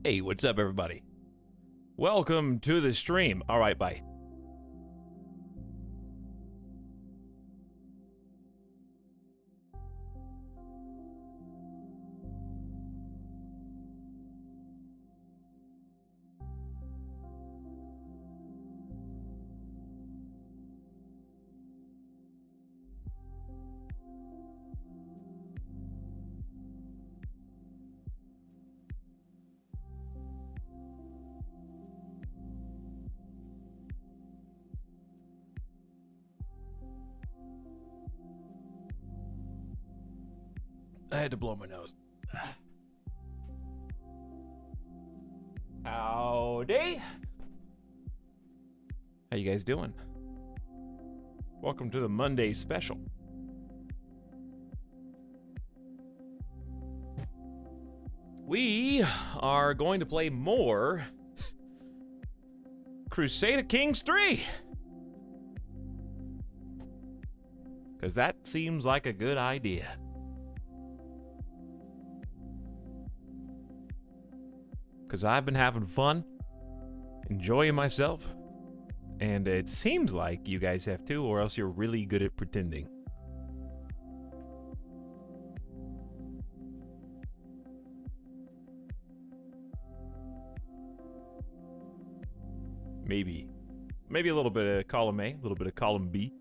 Hey, what's up, everybody? Welcome to the stream. All right, bye. I had to blow my nose. Howdy. How you guys doing? Welcome to the Monday special. We are going to play more Crusader Kings 3. Because that seems like a good idea. Because I've been having fun, enjoying myself, and it seems like you guys have too, or else you're really good at pretending. Maybe a little bit of column A, a little bit of column B.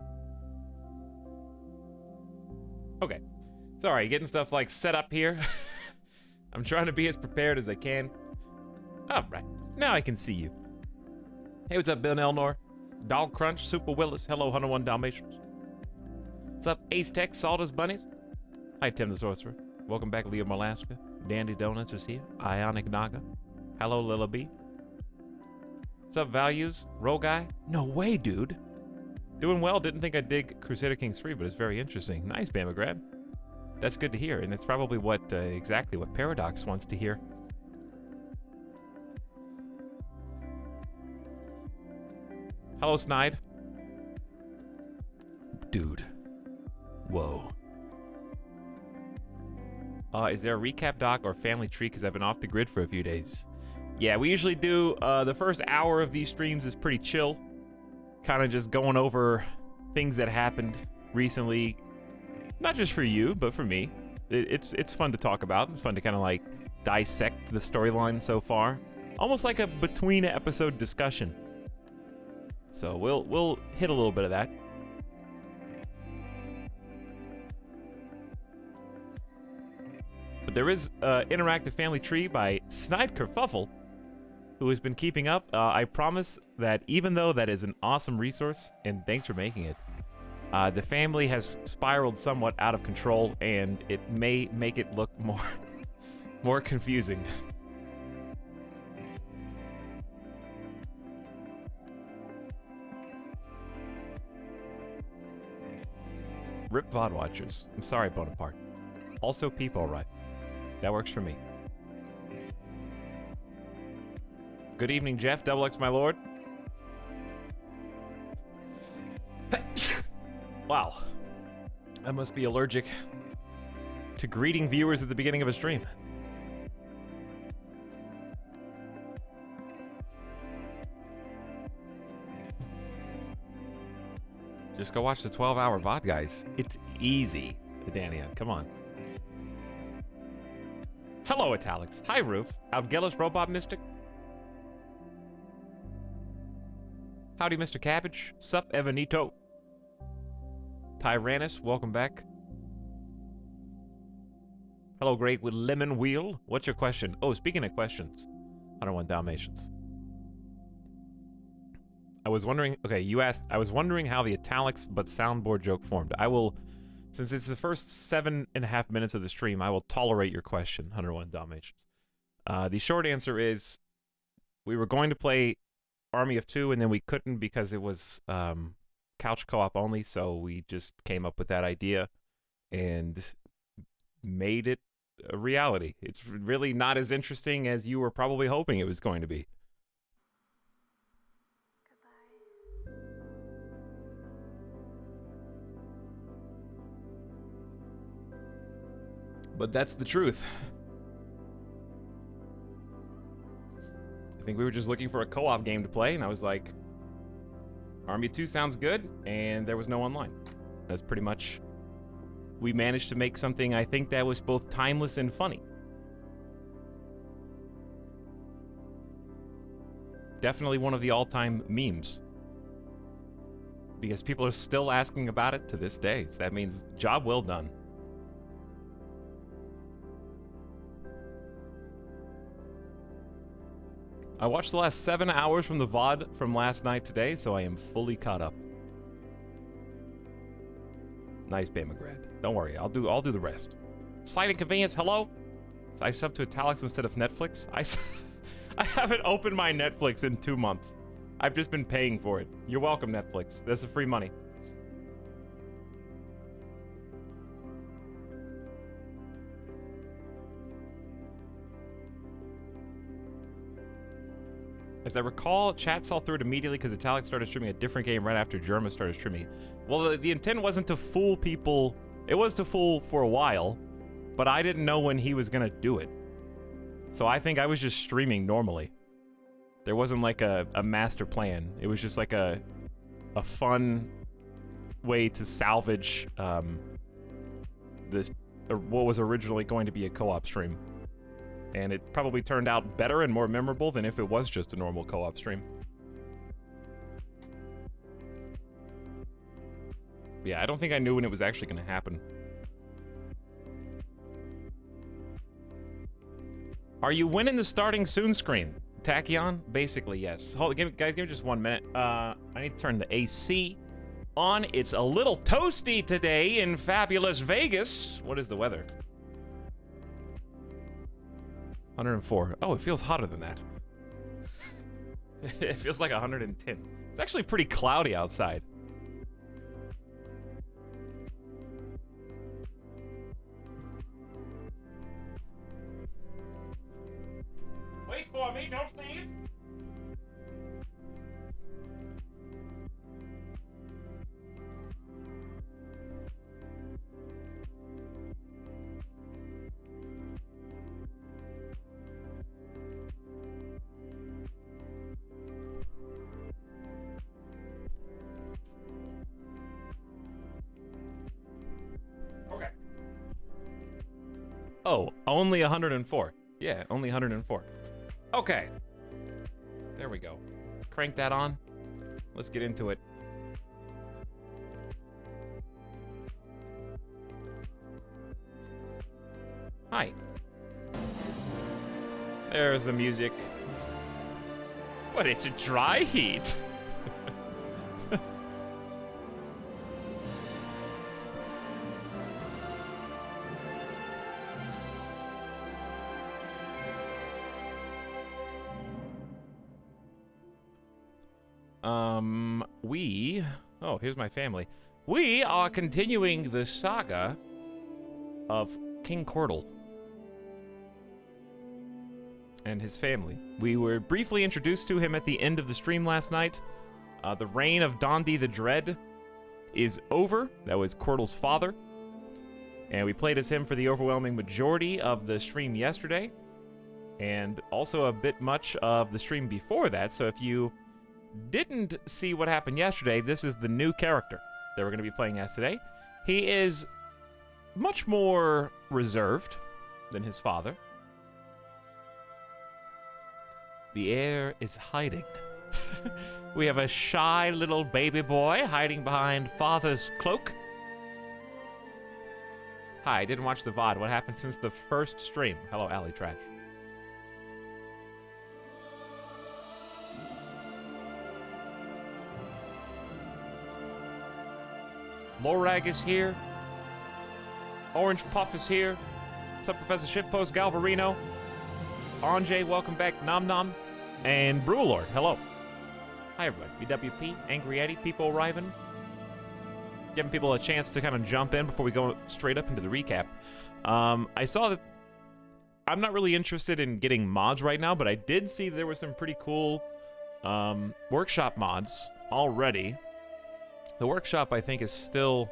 Okay, sorry, getting stuff like set up here. I'm trying to be as prepared as I can. All right, now I can see you. Hey, what's up, Ben Elnor? Dog Crunch, Super Willis, hello, 101 Dalmatians. What's up, Ace Tech, Sawdust Bunnies? Hi, Tim the Sorcerer. Welcome back, Leo Malaska. Dandy Donuts is here. Ionic Naga. Hello, Lila B. What's up, Values? Roll Guy? No way, dude. Doing well, didn't think I'd dig Crusader Kings 3, but it's very interesting. Nice, Bamagrad. That's good to hear, and that's probably what, exactly what Paradox wants to hear. Hello, Snide. Dude. Whoa. Is there a recap doc or family tree? Because I've been off the grid for a few days. Yeah, we usually do, the first hour of these streams is pretty chill. Kind of just going over things that happened recently. Not just for you, but for me. It's fun to talk about. It's fun to kind of like dissect the storyline so far. Almost like a between episode discussion. So we'll hit a little bit of that. But there is interactive family tree by Snide Kerfuffle, who has been keeping up. I promise that even though that is an awesome resource, and thanks for making it, the family has spiraled somewhat out of control, and it may make it look more confusing. Rip VOD watchers. I'm sorry, Bonaparte. Also peep alright. That works for me. Good evening, Jeff. Double X, my lord. Wow. I must be allergic to greeting viewers at the beginning of a stream. Just go watch the 12-hour VOD, guys. It's easy. Dania, come on. Hello, Etalyx. Hi, Roof. Outgellis Robot Mystic. Howdy, Mr. Cabbage. Sup, Evanito. Tyrannus, welcome back. Hello, Great with Lemon Wheel. What's your question? Oh, speaking of questions, 101 Dalmatians. I was wondering, okay, you asked, I was wondering how the Etalyx but soundboard joke formed. I will, since it's the first 7.5 minutes of the stream, I will tolerate your question, 101 Dalmatians. The short answer is, we were going to play Army of Two, and then we couldn't because it was couch co-op only, so we just came up with that idea and made it a reality. It's really not as interesting as you were probably hoping it was going to be. But that's the truth. think we were just looking for a co-op game to play, and I was like, Army 2 sounds good, and there was no online. That's pretty much... We managed to make something I think that was both timeless and funny. Definitely one of the all-time memes. Because people are still asking about it to this day. So that means job well done. I watched the last 7 hours from the VOD from last night today, so I am fully caught up. Nice, Bamagrad. Don't worry, I'll do the rest. Slight inconvenience, hello? I subbed to Etalyx instead of Netflix. I haven't opened my Netflix in 2 months. I've just been paying for it. You're welcome, Netflix. This is free money. As I recall, chat saw through it immediately because Etalyx started streaming a different game right after Germa started streaming. Well, the intent wasn't to fool people. It was to fool for a while, but I didn't know when he was gonna do it. So I think I was just streaming normally. There wasn't like a master plan. It was just like a fun way to salvage this, or what was originally going to be a co-op stream. And it probably turned out better and more memorable than if it was just a normal co-op stream. Yeah, I don't think I knew when it was actually going to happen. Are you winning the starting soon screen? Tachyon? Basically, yes. Hold, guys, give me just 1 minute. I need to turn the AC on. It's a little toasty today in fabulous Vegas. What is the weather? 104. Oh, it feels hotter than that. It feels like 110. It's actually pretty cloudy outside. Wait for me, don't leave. Okay. Oh, only 104. Yeah, only 104. Okay. There we go. Crank that on. Let's get into it. Hi. There's the music. What, it's a dry heat? Oh, here's my family. We are continuing the saga of King Cordal and his family. We were briefly introduced to him at the end of the stream last night. The reign of Dondi the Dread is over. That was Cordal's father. And we played as him for the overwhelming majority of the stream yesterday. And also a bit much of the stream before that. So if you didn't see what happened yesterday, this is the new character that we're going to be playing as today. He is much more reserved than his father. The heir is hiding. We have a shy little baby boy hiding behind father's cloak. Hi, I didn't watch the VOD. What happened since the first stream? Hello, Alley Trash. Lorag is here. Orange Puff is here. What's up, Professor Shitpost Galvarino? Anjay, welcome back. Nom Nom. And Brewlord, hello. Hi, everybody. BWP, Angry Eddie, People arriving. Giving people a chance to kind of jump in before we go straight up into the recap. I saw that I'm not really interested in getting mods right now, but I did see there were some pretty cool workshop mods already. The workshop, I think, is still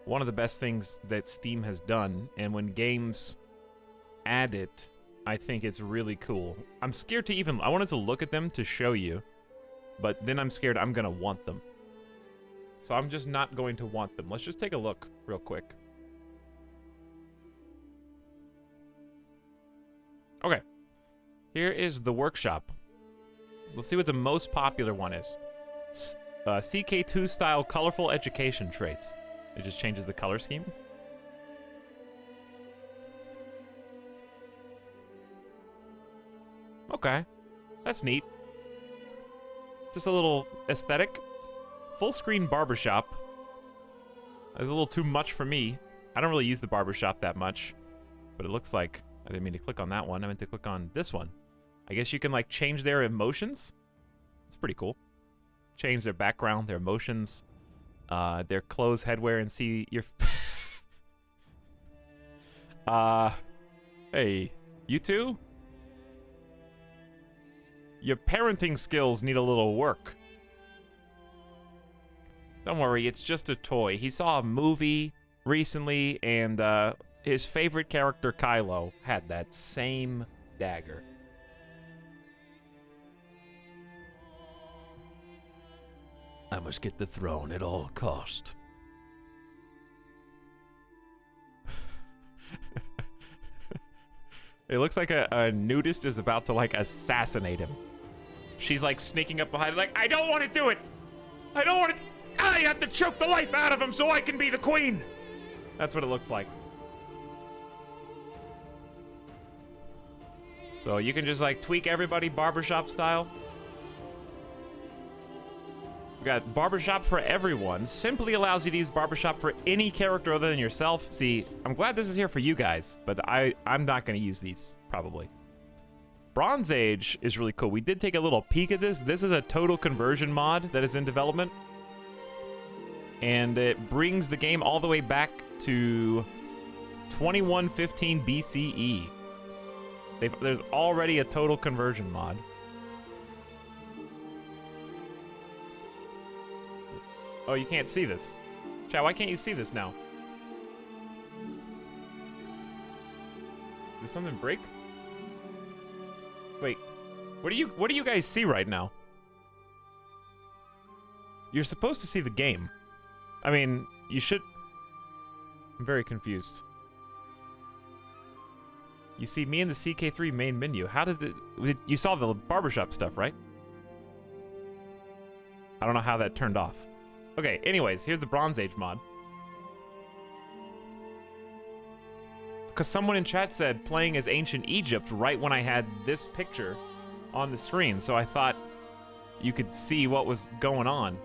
one of the best things that Steam has done, and when games add it, I think it's really cool. I'm scared to even... I wanted to look at them to show you, but then I'm scared I'm gonna want them. So I'm just not going to want them. Let's just take a look real quick. Okay. Here is the workshop. Let's see what the most popular one is. CK2 style colorful education traits. It just changes the color scheme. Okay. That's neat. Just a little aesthetic. Full screen barbershop. That's a little too much for me. I don't really use the barbershop that much. But it looks like... I didn't mean to click on that one. I meant to click on this one. I guess you can, like, change their emotions. It's pretty cool. Change their background, their emotions, their clothes, headwear, and see your... Hey, you two? Your parenting skills need a little work. Don't worry, it's just a toy. He saw a movie recently, and his favorite character, Kylo, had that same dagger. I must get the throne at all cost. It looks like a nudist is about to, like, assassinate him. She's, like, sneaking up behind him, like, I don't want to do it! I don't want to... I have to choke the life out of him so I can be the queen! That's what it looks like. So you can just, like, tweak everybody barbershop style. We got barbershop for everyone. Simply allows you to use barbershop for any character other than yourself. See, I'm glad this is here for you guys, but I'm not going to use these, probably. Bronze Age is really cool. We did take a little peek at this. This is a total conversion mod that is in development. And it brings the game all the way back to 2115 BCE. There's already a total conversion mod. Oh, you can't see this. Chat, why can't you see this now? Did something break? Wait, what do you guys see right now? You're supposed to see the game. I mean, you should... I'm very confused. You see me in the CK3 main menu. How did it... You saw the barbershop stuff, right? I don't know how that turned off. Okay, anyways, here's the Bronze Age mod. Because someone in chat said playing as Ancient Egypt right when I had this picture on the screen, so I thought you could see what was going on.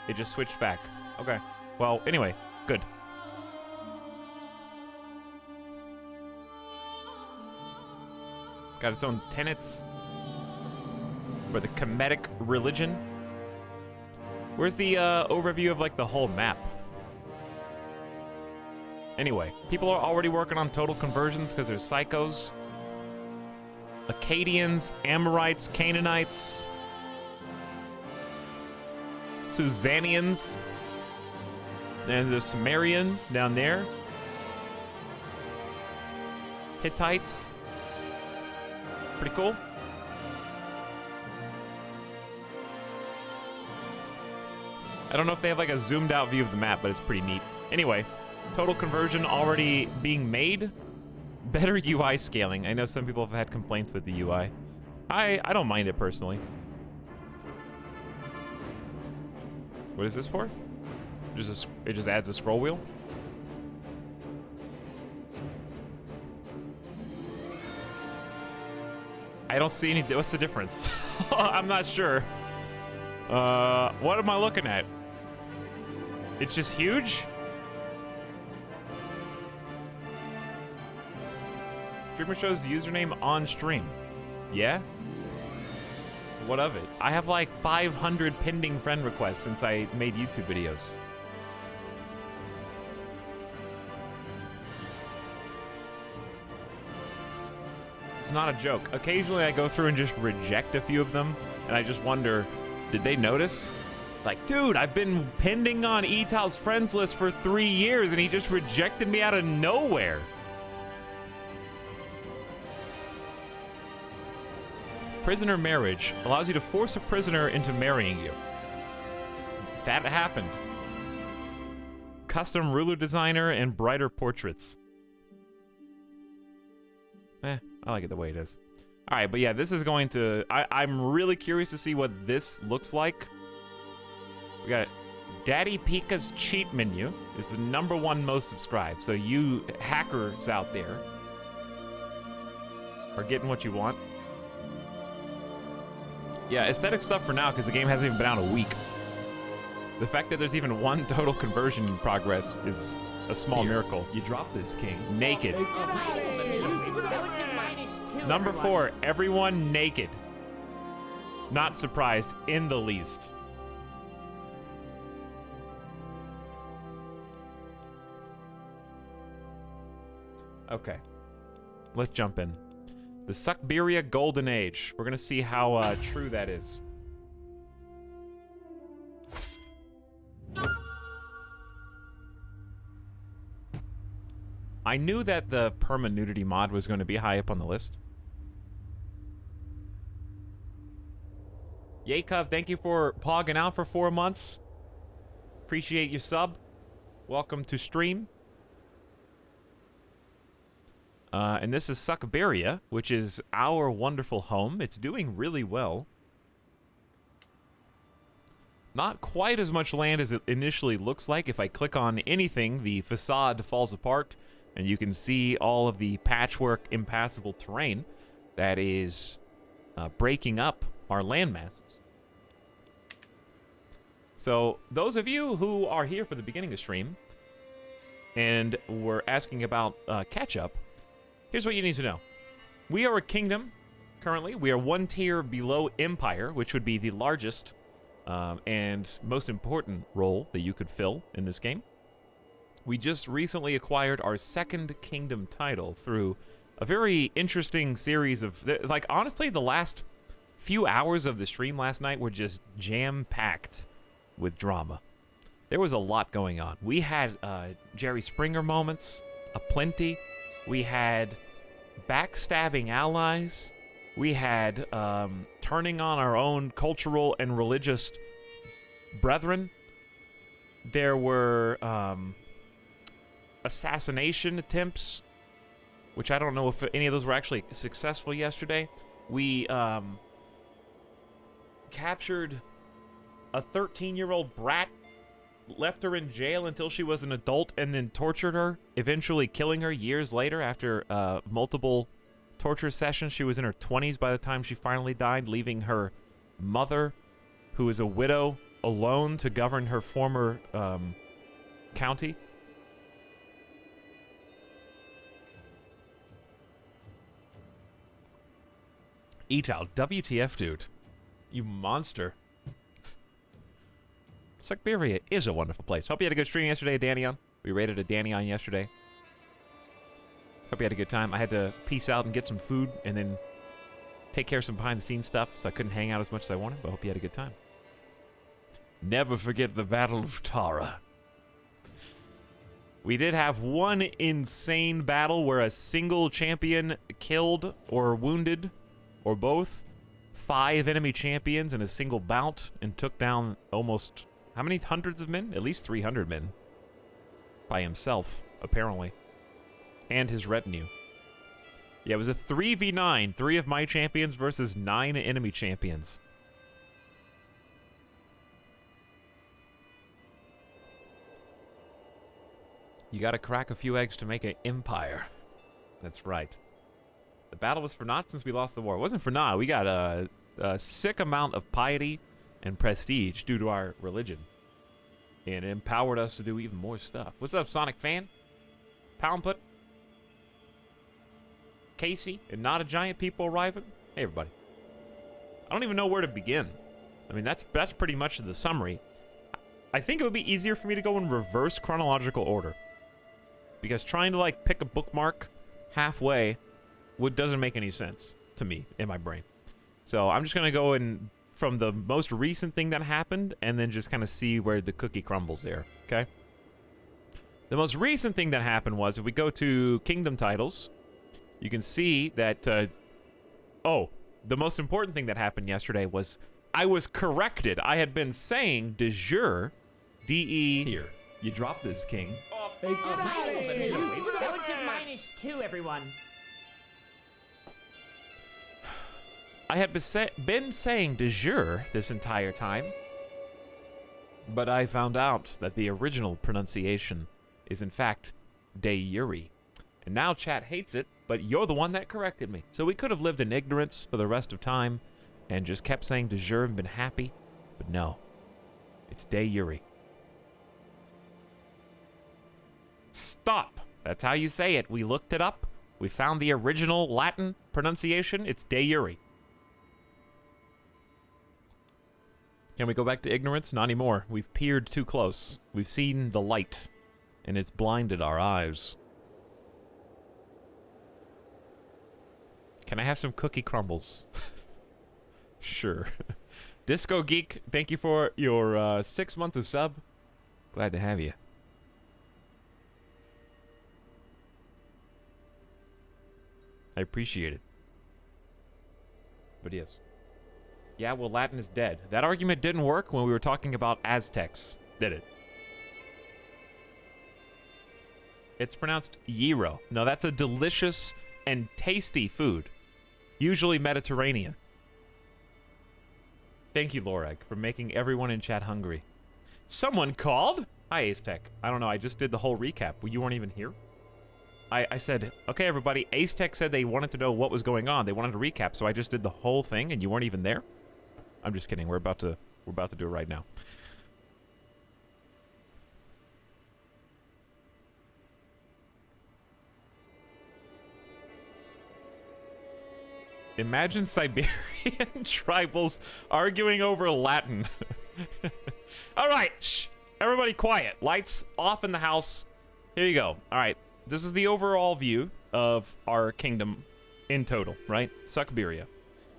It just switched back. Okay. Well, anyway, good. Got its own tenets for the Kemetic religion. Where's the overview of, like, the whole map? Anyway, people are already working on total conversions because there's Psychos, Akkadians, Amorites, Canaanites, Susanians, and the Sumerian down there, Hittites. Pretty cool. I don't know if they have, like, a zoomed out view of the map, but it's pretty neat. Anyway, total conversion already being made. Better UI scaling. I know some people have had complaints with the UI. I don't mind it personally. What is this for? It just adds a scroll wheel? I don't see any... What's the difference? I'm not sure. What am I looking at? It's just huge? Streamer shows the username on stream. Yeah? What of it? I have like 500 pending friend requests since I made YouTube videos. It's not a joke. Occasionally I go through and just reject a few of them, and I just wonder, did they notice? Like, dude, I've been pending on Etal's friends list for 3 years, and he just rejected me out of nowhere. Prisoner marriage allows you to force a prisoner into marrying you. That happened. Custom ruler designer and brighter portraits. I like it the way it is. All right, but yeah, this is going to... I'm really curious to see what this looks like. We got Daddy Pika's cheat menu is the #1 most subscribed. So you hackers out there are getting what you want. Yeah, aesthetic stuff for now because the game hasn't even been out a week. The fact that there's even 1 total conversion in progress is a small miracle. You drop this, King. Naked. Number 4, everyone naked. Not surprised in the least. Okay. Let's jump in. The Siberian Golden Age. We're going to see how true that is. I knew that the perma-nudity mod was going to be high up on the list. Yakov, thank you for pogging out for 4 months. Appreciate your sub. Welcome to stream. And this is Siberian, which is our wonderful home. It's doing really well. Not quite as much land as it initially looks like. If I click on anything, the facade falls apart, and you can see all of the patchwork, impassable terrain that is breaking up our land masses. So, those of you who are here for the beginning of stream and were asking about catch-up, here's what you need to know. We are a kingdom, currently. We are 1 tier below Empire, which would be the largest and most important role that you could fill in this game. We just recently acquired our 2nd kingdom title through a very interesting series of... Like, honestly, the last few hours of the stream last night were just jam-packed with drama. There was a lot going on. We had Jerry Springer moments aplenty. We had backstabbing allies. We had turning on our own cultural and religious brethren. There were assassination attempts, which I don't know if any of those were actually successful yesterday. We captured a 13-year-old brat, left her in jail until she was an adult, and then tortured her, eventually killing her years later after multiple torture sessions. She was in her 20s by the time she finally died, leaving her mother, who is a widow, alone to govern her former county. Etal, WTF, dude. You monster. Siberia is a wonderful place. Hope you had a good stream yesterday, Danion. We raided a Danion yesterday. Hope you had a good time. I had to peace out and get some food and then take care of some behind-the-scenes stuff, so I couldn't hang out as much as I wanted, but hope you had a good time. Never forget the Battle of Tara. We did have one insane battle where a single champion killed or wounded, or both, 5 enemy champions in a single bout and took down almost... How many hundreds of men? At least 300 men. By himself, apparently. And his retinue. Yeah, it was a 3v9. 3 of my champions versus 9 enemy champions. You gotta crack a few eggs to make an empire. That's right. The battle was for naught since we lost the war. It wasn't for naught. We got a sick amount of piety and prestige due to our religion. And it empowered us to do even more stuff. What's up, Sonic Fan? Pound Put? Casey and Not a Giant people arriving? Hey, everybody. I don't even know where to begin. I mean, that's pretty much the summary. I think it would be easier for me to go in reverse chronological order. Because trying to, like, pick a bookmark halfway doesn't make any sense to me in my brain. So I'm just going to go in from the most recent thing that happened and then just kind of see where the cookie crumbles there, okay? The most recent thing that happened was, if we go to Kingdom titles, you can see that, oh, the most important thing that happened yesterday was I was corrected. I had been saying de jure, D-E... Here, you drop this, King. That was just -2, everyone. I had been saying de jure this entire time, but I found out that the original pronunciation is in fact de jure. And now chat hates it, but you're the one that corrected me. So we could have lived in ignorance for the rest of time and just kept saying de jure and been happy, but no, it's de jure. Stop. That's how you say it. We looked it up. We found the original Latin pronunciation. It's de jure. Can we go back to ignorance? Not anymore. We've peered too close. We've seen the light, and it's blinded our eyes. Can I have some cookie crumbles? Sure. Disco Geek, thank you for your 6 months of sub. Glad to have you. I appreciate it. But yes. Yeah, well, Latin is dead. That argument didn't work when we were talking about Aztecs, did it? It's pronounced gyro. No, that's a delicious and tasty food. Usually Mediterranean. Thank you, Lorag, for making everyone in chat hungry. Someone called? Hi, Aztec. I don't know, I just did the whole recap. You weren't even here? I said, okay, everybody, Aztec said they wanted to know what was going on. They wanted a recap, so I just did the whole thing, and you weren't even there? I'm just kidding. We're about to do it right now. Imagine Siberian tribals arguing over Latin. All right, shh. Everybody quiet. Lights off in the house. Here you go. All right. This is the overall view of our kingdom in total, right? Siberia.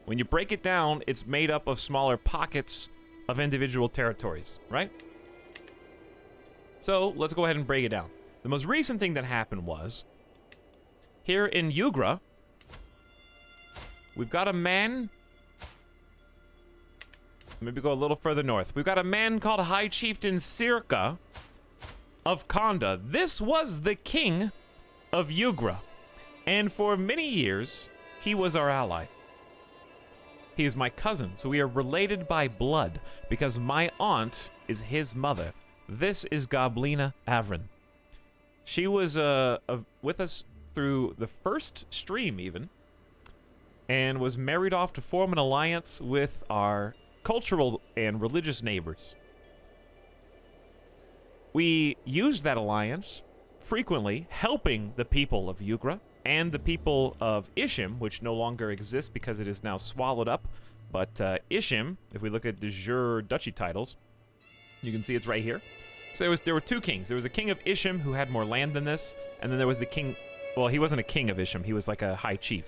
When you break it down, it's made up of smaller pockets of individual territories, right? So let's go ahead and break it down. The most recent thing that happened was, here in Ugra, we've got a man, maybe go a little further north. We've got a man called High Chieftain Sirka of Konda. This was the king of Ugra, and for many years, he was our ally. He is my cousin, so we are related by blood, because my aunt is his mother. This is Goblina Avrin. She was with us through the first stream, even, and was married off to form an alliance with our cultural and religious neighbors. We used that alliance frequently, helping the people of Ugra and the people of Ishim, which no longer exists because it is now swallowed up. But Ishim, if we look at de jure duchy titles, you can see it's right here. So there were two kings. There was a king of Ishim who had more land than this, and then there was the king, well, he wasn't a king of Ishim, he was like a high chief.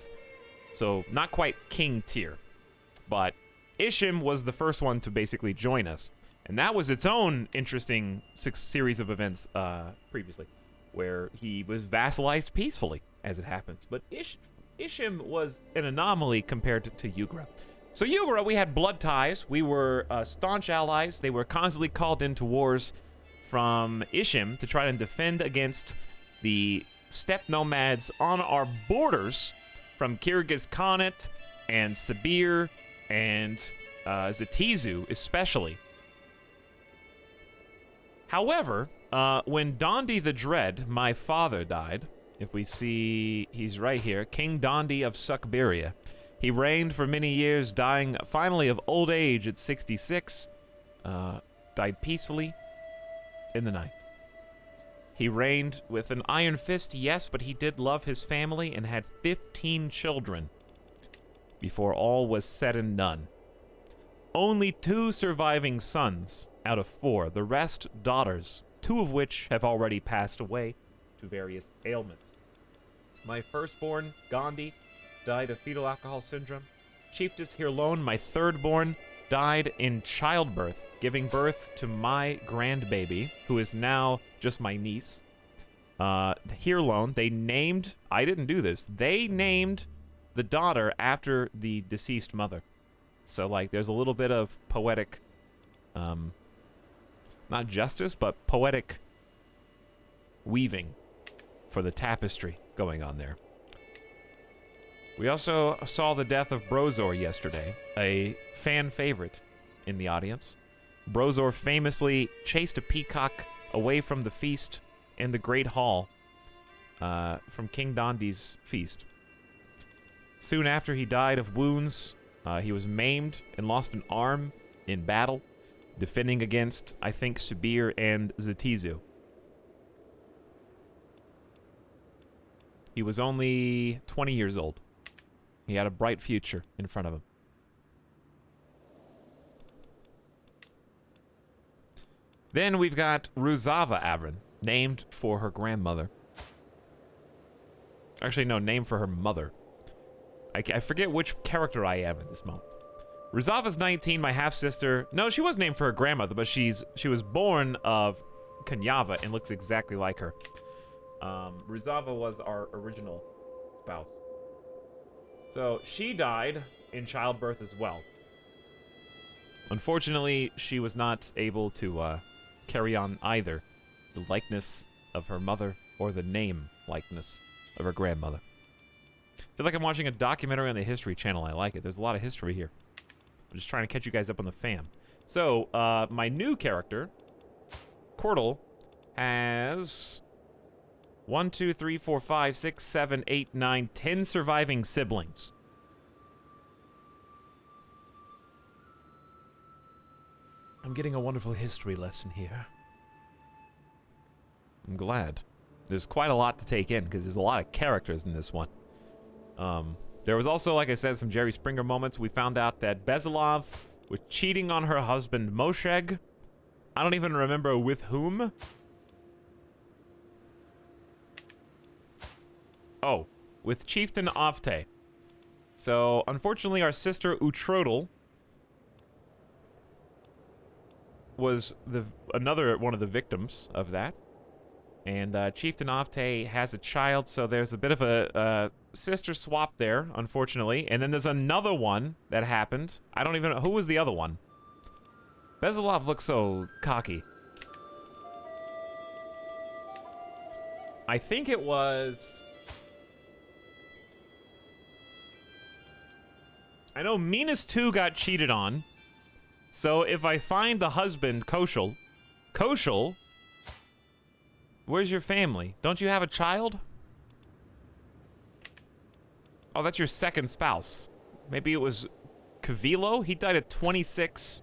So not quite king tier. But Ishim was the first one to basically join us. And that was its own interesting series of events previously, where he was vassalized peacefully, as it happens. But Ishim was an anomaly compared to Ugra. So Ugra, we had blood ties. We were staunch allies. They were constantly called into wars from Ishim to try and defend against the steppe nomads on our borders from Kyrgyz Khanate and Sibir and Zetizu especially. However, when Dondi the Dread, my father, died, if we see, he's right here, King Dondi of Siberia. He reigned for many years, dying finally of old age at 66, died peacefully in the night. He reigned with an iron fist, yes, but he did love his family and had 15 children before all was said and done. Only 2 surviving sons out of 4, the rest daughters, 2 of which have already passed away to various ailments. My firstborn, Gandhi, died of fetal alcohol syndrome. Chiefess Hirlone, my thirdborn, died in childbirth, giving birth to my grandbaby, who is now just my niece. Hirlone, they named, I didn't do this, they named the daughter after the deceased mother. So, like, there's a little bit of poetic, not justice, but poetic weaving for the tapestry going on there. We also saw the death of Brozor yesterday, a fan favorite in the audience. Brozor famously chased a peacock away from the feast in the Great Hall from King Dondi's feast. Soon after he died of wounds, he was maimed and lost an arm in battle, defending against, I think, Sibir and Zetizu. He was only 20 years old. He had a bright future in front of him. Then we've got Ruzava Avrin, named for her grandmother. Actually, no, named for her mother. I forget which character I am at this moment. Ruzava's 19, my half-sister. No, she was named for her grandmother, but she was born of Kanyava and looks exactly like her. Ruzava was our original spouse. So she died in childbirth as well. Unfortunately, she was not able to carry on either the likeness of her mother or the name likeness of her grandmother. I feel like I'm watching a documentary on the History Channel. I like it. There's a lot of history here. I'm just trying to catch you guys up on the fam. So, my new character, Cordal, has 1, 2, 3, 4, 5, 6, 7, 8, 9, 10 surviving siblings. I'm getting a wonderful history lesson here. I'm glad. There's quite a lot to take in, because there's a lot of characters in this one. There was also, like I said, some Jerry Springer moments. We found out that Bezalov was cheating on her husband, Mosheg. I don't even remember with whom. Oh, with Chieftain Avte. So, unfortunately, our sister Utrodal was another one of the victims of that. And Chieftain Avte has a child, so there's a bit of a sister swap there, unfortunately. And then there's another one that happened. I don't even know. Who was the other one? Bezalov looks so cocky. I think it was... I know Minas 2 got cheated on. So if I find the husband, Koshal... Koshal... Where's your family? Don't you have a child? Oh, that's your second spouse. Maybe it was Kavilo? He died at 26.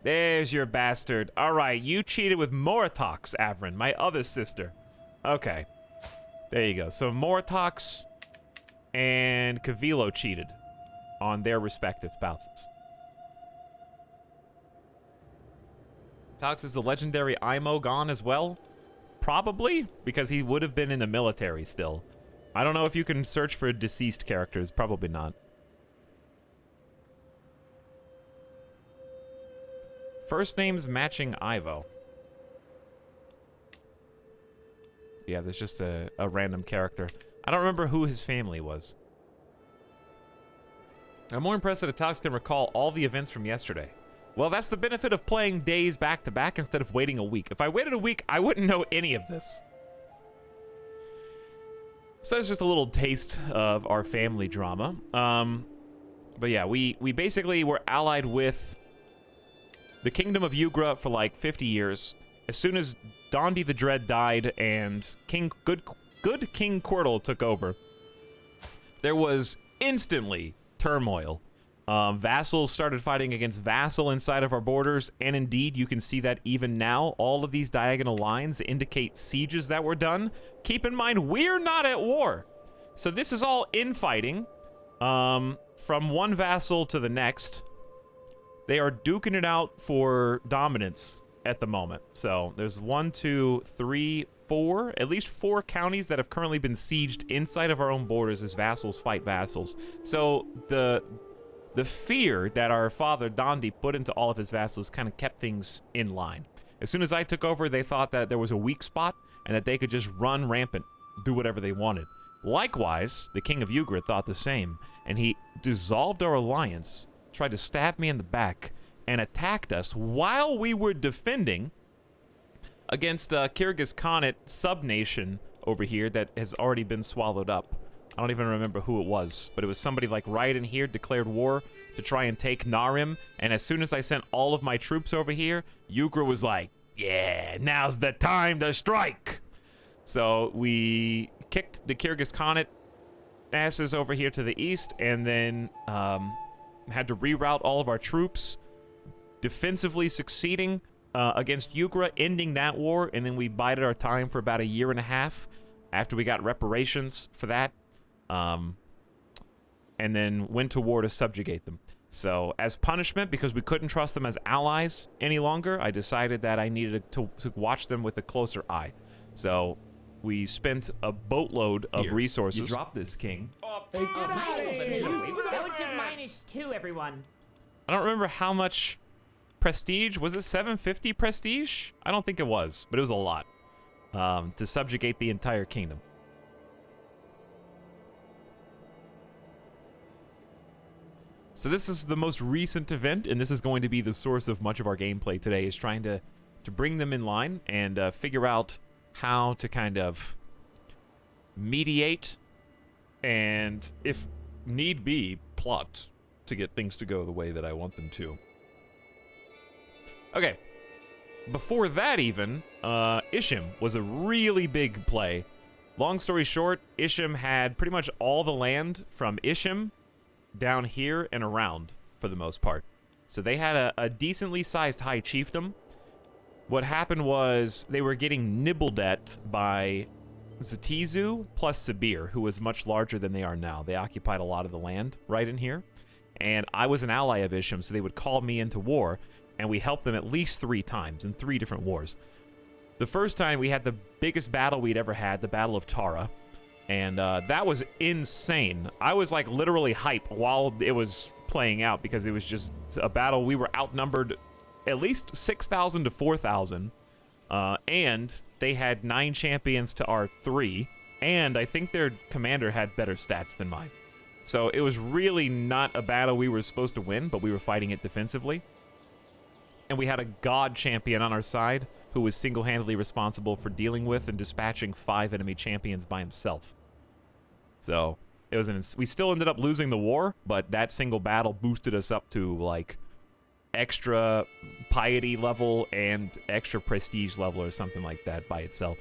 There's your bastard. Alright, you cheated with Moratox, Avrin, my other sister. Okay. There you go. So Moratox and Kavilo cheated on their respective spouses. Tox is the legendary Imo gone as well? Probably, because he would have been in the military still. I don't know if you can search for deceased characters. Probably not. First names matching Ivo. Yeah, there's just a random character. I don't remember who his family was. I'm more impressed that Etalyx can recall all the events from yesterday. Well, that's the benefit of playing days back-to-back instead of waiting a week. If I waited a week, I wouldn't know any of this. So that's just a little taste of our family drama. But yeah, we basically were allied with the Kingdom of Yugra for like 50 years. As soon as Dondi the Dread died and good King Cordal took over, there was instantly turmoil. Vassals started fighting against vassal inside of our borders, and indeed, you can see that even now, all of these diagonal lines indicate sieges that were done. Keep in mind, we're not at war. So this is all infighting, from one vassal to the next. They are duking it out for dominance at the moment. So there's 1, 2, 3, 4, at least 4 counties that have currently been sieged inside of our own borders as vassals fight vassals. So the fear that our father Dondi put into all of his vassals kind of kept things in line. As soon as I took over, they thought that there was a weak spot and that they could just run rampant, do whatever they wanted. Likewise, the king of Ugra thought the same, and he dissolved our alliance, tried to stab me in the back, and attacked us while we were defending against Kyrgyz Khanate sub-nation over here that has already been swallowed up. I don't even remember who it was, but it was somebody like right in here declared war to try and take Narim, and as soon as I sent all of my troops over here, Ugra was like, yeah, now's the time to strike. So we kicked the Kyrgyz Khanate asses over here to the east, and then had to reroute all of our troops, defensively succeeding against Ugra, ending that war, and then we bided our time for about a year and a half after we got reparations for that, and then went to war to subjugate them. So as punishment, because we couldn't trust them as allies any longer, I decided that I needed to watch them with a closer eye. So we spent a boatload of resources. You dropped this, king. -2, everyone. I don't remember how much prestige. Was it 750 prestige? I don't think it was, but it was a lot to subjugate the entire kingdom. So this is the most recent event, and this is going to be the source of much of our gameplay today, is trying to bring them in line and figure out how to kind of mediate and, if need be, plot to get things to go the way that I want them to. Okay. Before that even, Ishim was a really big play. Long story short, Ishim had pretty much all the land from Ishim down here and around for the most part. So they had a decently sized high chiefdom. What happened was they were getting nibbled at by Zatizu plus Sibir, who was much larger than they are now. They occupied a lot of the land right in here. And I was an ally of Ishim, so they would call me into war, and we helped them at least 3 times in 3 different wars. The first time we had the biggest battle we'd ever had, the Battle of Tara, and that was insane. I was like literally hype while it was playing out because it was just a battle. We were outnumbered at least 6,000 to 4,000, and they had 9 champions to our 3, and I think their commander had better stats than mine. So it was really not a battle we were supposed to win, but we were fighting it defensively. And we had a god champion on our side who was single-handedly responsible for dealing with and dispatching 5 enemy champions by himself. So it was we still ended up losing the war, but that single battle boosted us up to like extra piety level and extra prestige level or something like that by itself.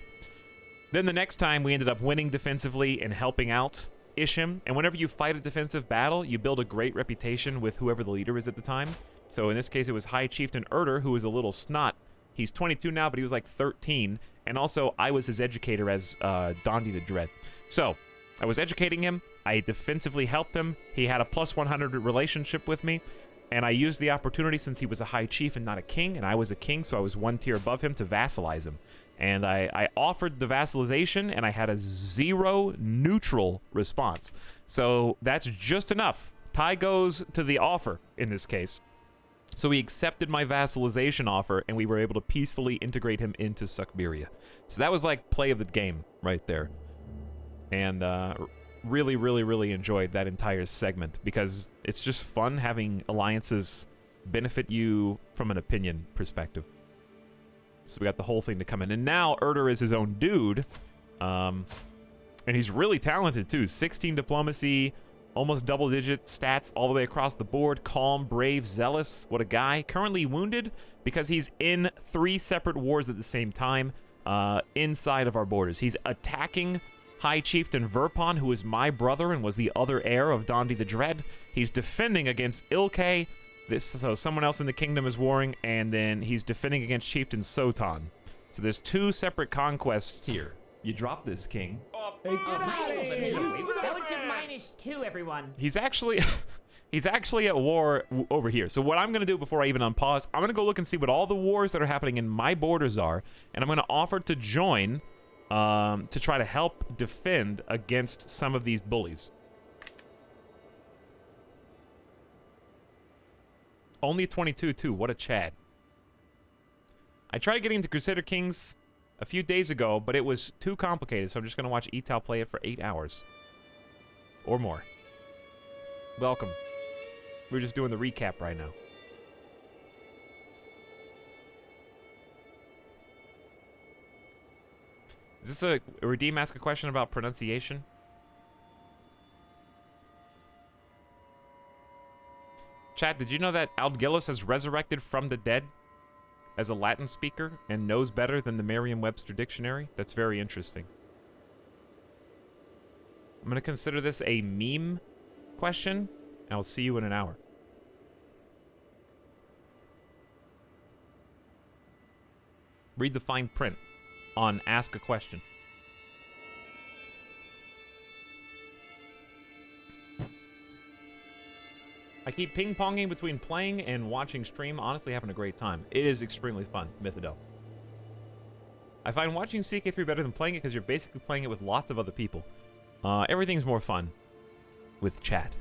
Then the next time we ended up winning defensively and helping out Ishim, and whenever you fight a defensive battle, you build a great reputation with whoever the leader is at the time. So in this case, it was High Chieftain Erder, who was a little snot. He's 22 now, but he was like 13, and also I was his educator as Dondi the Dread. So I was educating him, I defensively helped him, he had a plus 100 relationship with me, and I used the opportunity since he was a high chief and not a king, and I was a king, so I was 1 tier above him, to vassalize him. And I offered the vassalization, and I had a 0 neutral response. So that's just enough. Tie goes to the offer in this case. So he accepted my vassalization offer, and we were able to peacefully integrate him into Siberian. So that was like play of the game right there. And really, really, really enjoyed that entire segment because it's just fun having alliances benefit you from an opinion perspective. So we got the whole thing to come in. And now Erder is his own dude. And he's really talented too. 16 diplomacy, almost double-digit stats all the way across the board. Calm, brave, zealous. What a guy. Currently wounded because he's in 3 separate wars at the same time inside of our borders. He's attacking High Chieftain Verpon, who is my brother and was the other heir of Dondi the Dread. He's defending against Ilke. So someone else in the kingdom is warring, and then he's defending against Chieftain Sotan. So there's 2 separate conquests Here, you dropped this, king. -2, everyone. He's actually at war over here. So what I'm going to do before I even unpause, I'm going to go look and see what all the wars that are happening in my borders are, and I'm going to offer to join to try to help defend against some of these bullies. Only 22 too. What a Chad. I tried getting into Crusader Kings a few days ago, but it was too complicated, so I'm just going to watch Etal play it for 8 hours. Or more. Welcome. We're just doing the recap right now. Is this a Redeem ask a question about pronunciation? Chat, did you know that Aldgillis has resurrected from the dead as a Latin speaker and knows better than the Merriam-Webster dictionary? That's very interesting. I'm going to consider this a meme question, and I'll see you in an hour. Read the fine print on Ask a Question. I keep ping-ponging between playing and watching stream, honestly having a great time. It is extremely fun, Mythodel. I find watching CK3 better than playing it because you're basically playing it with lots of other people. Everything's more fun with chat.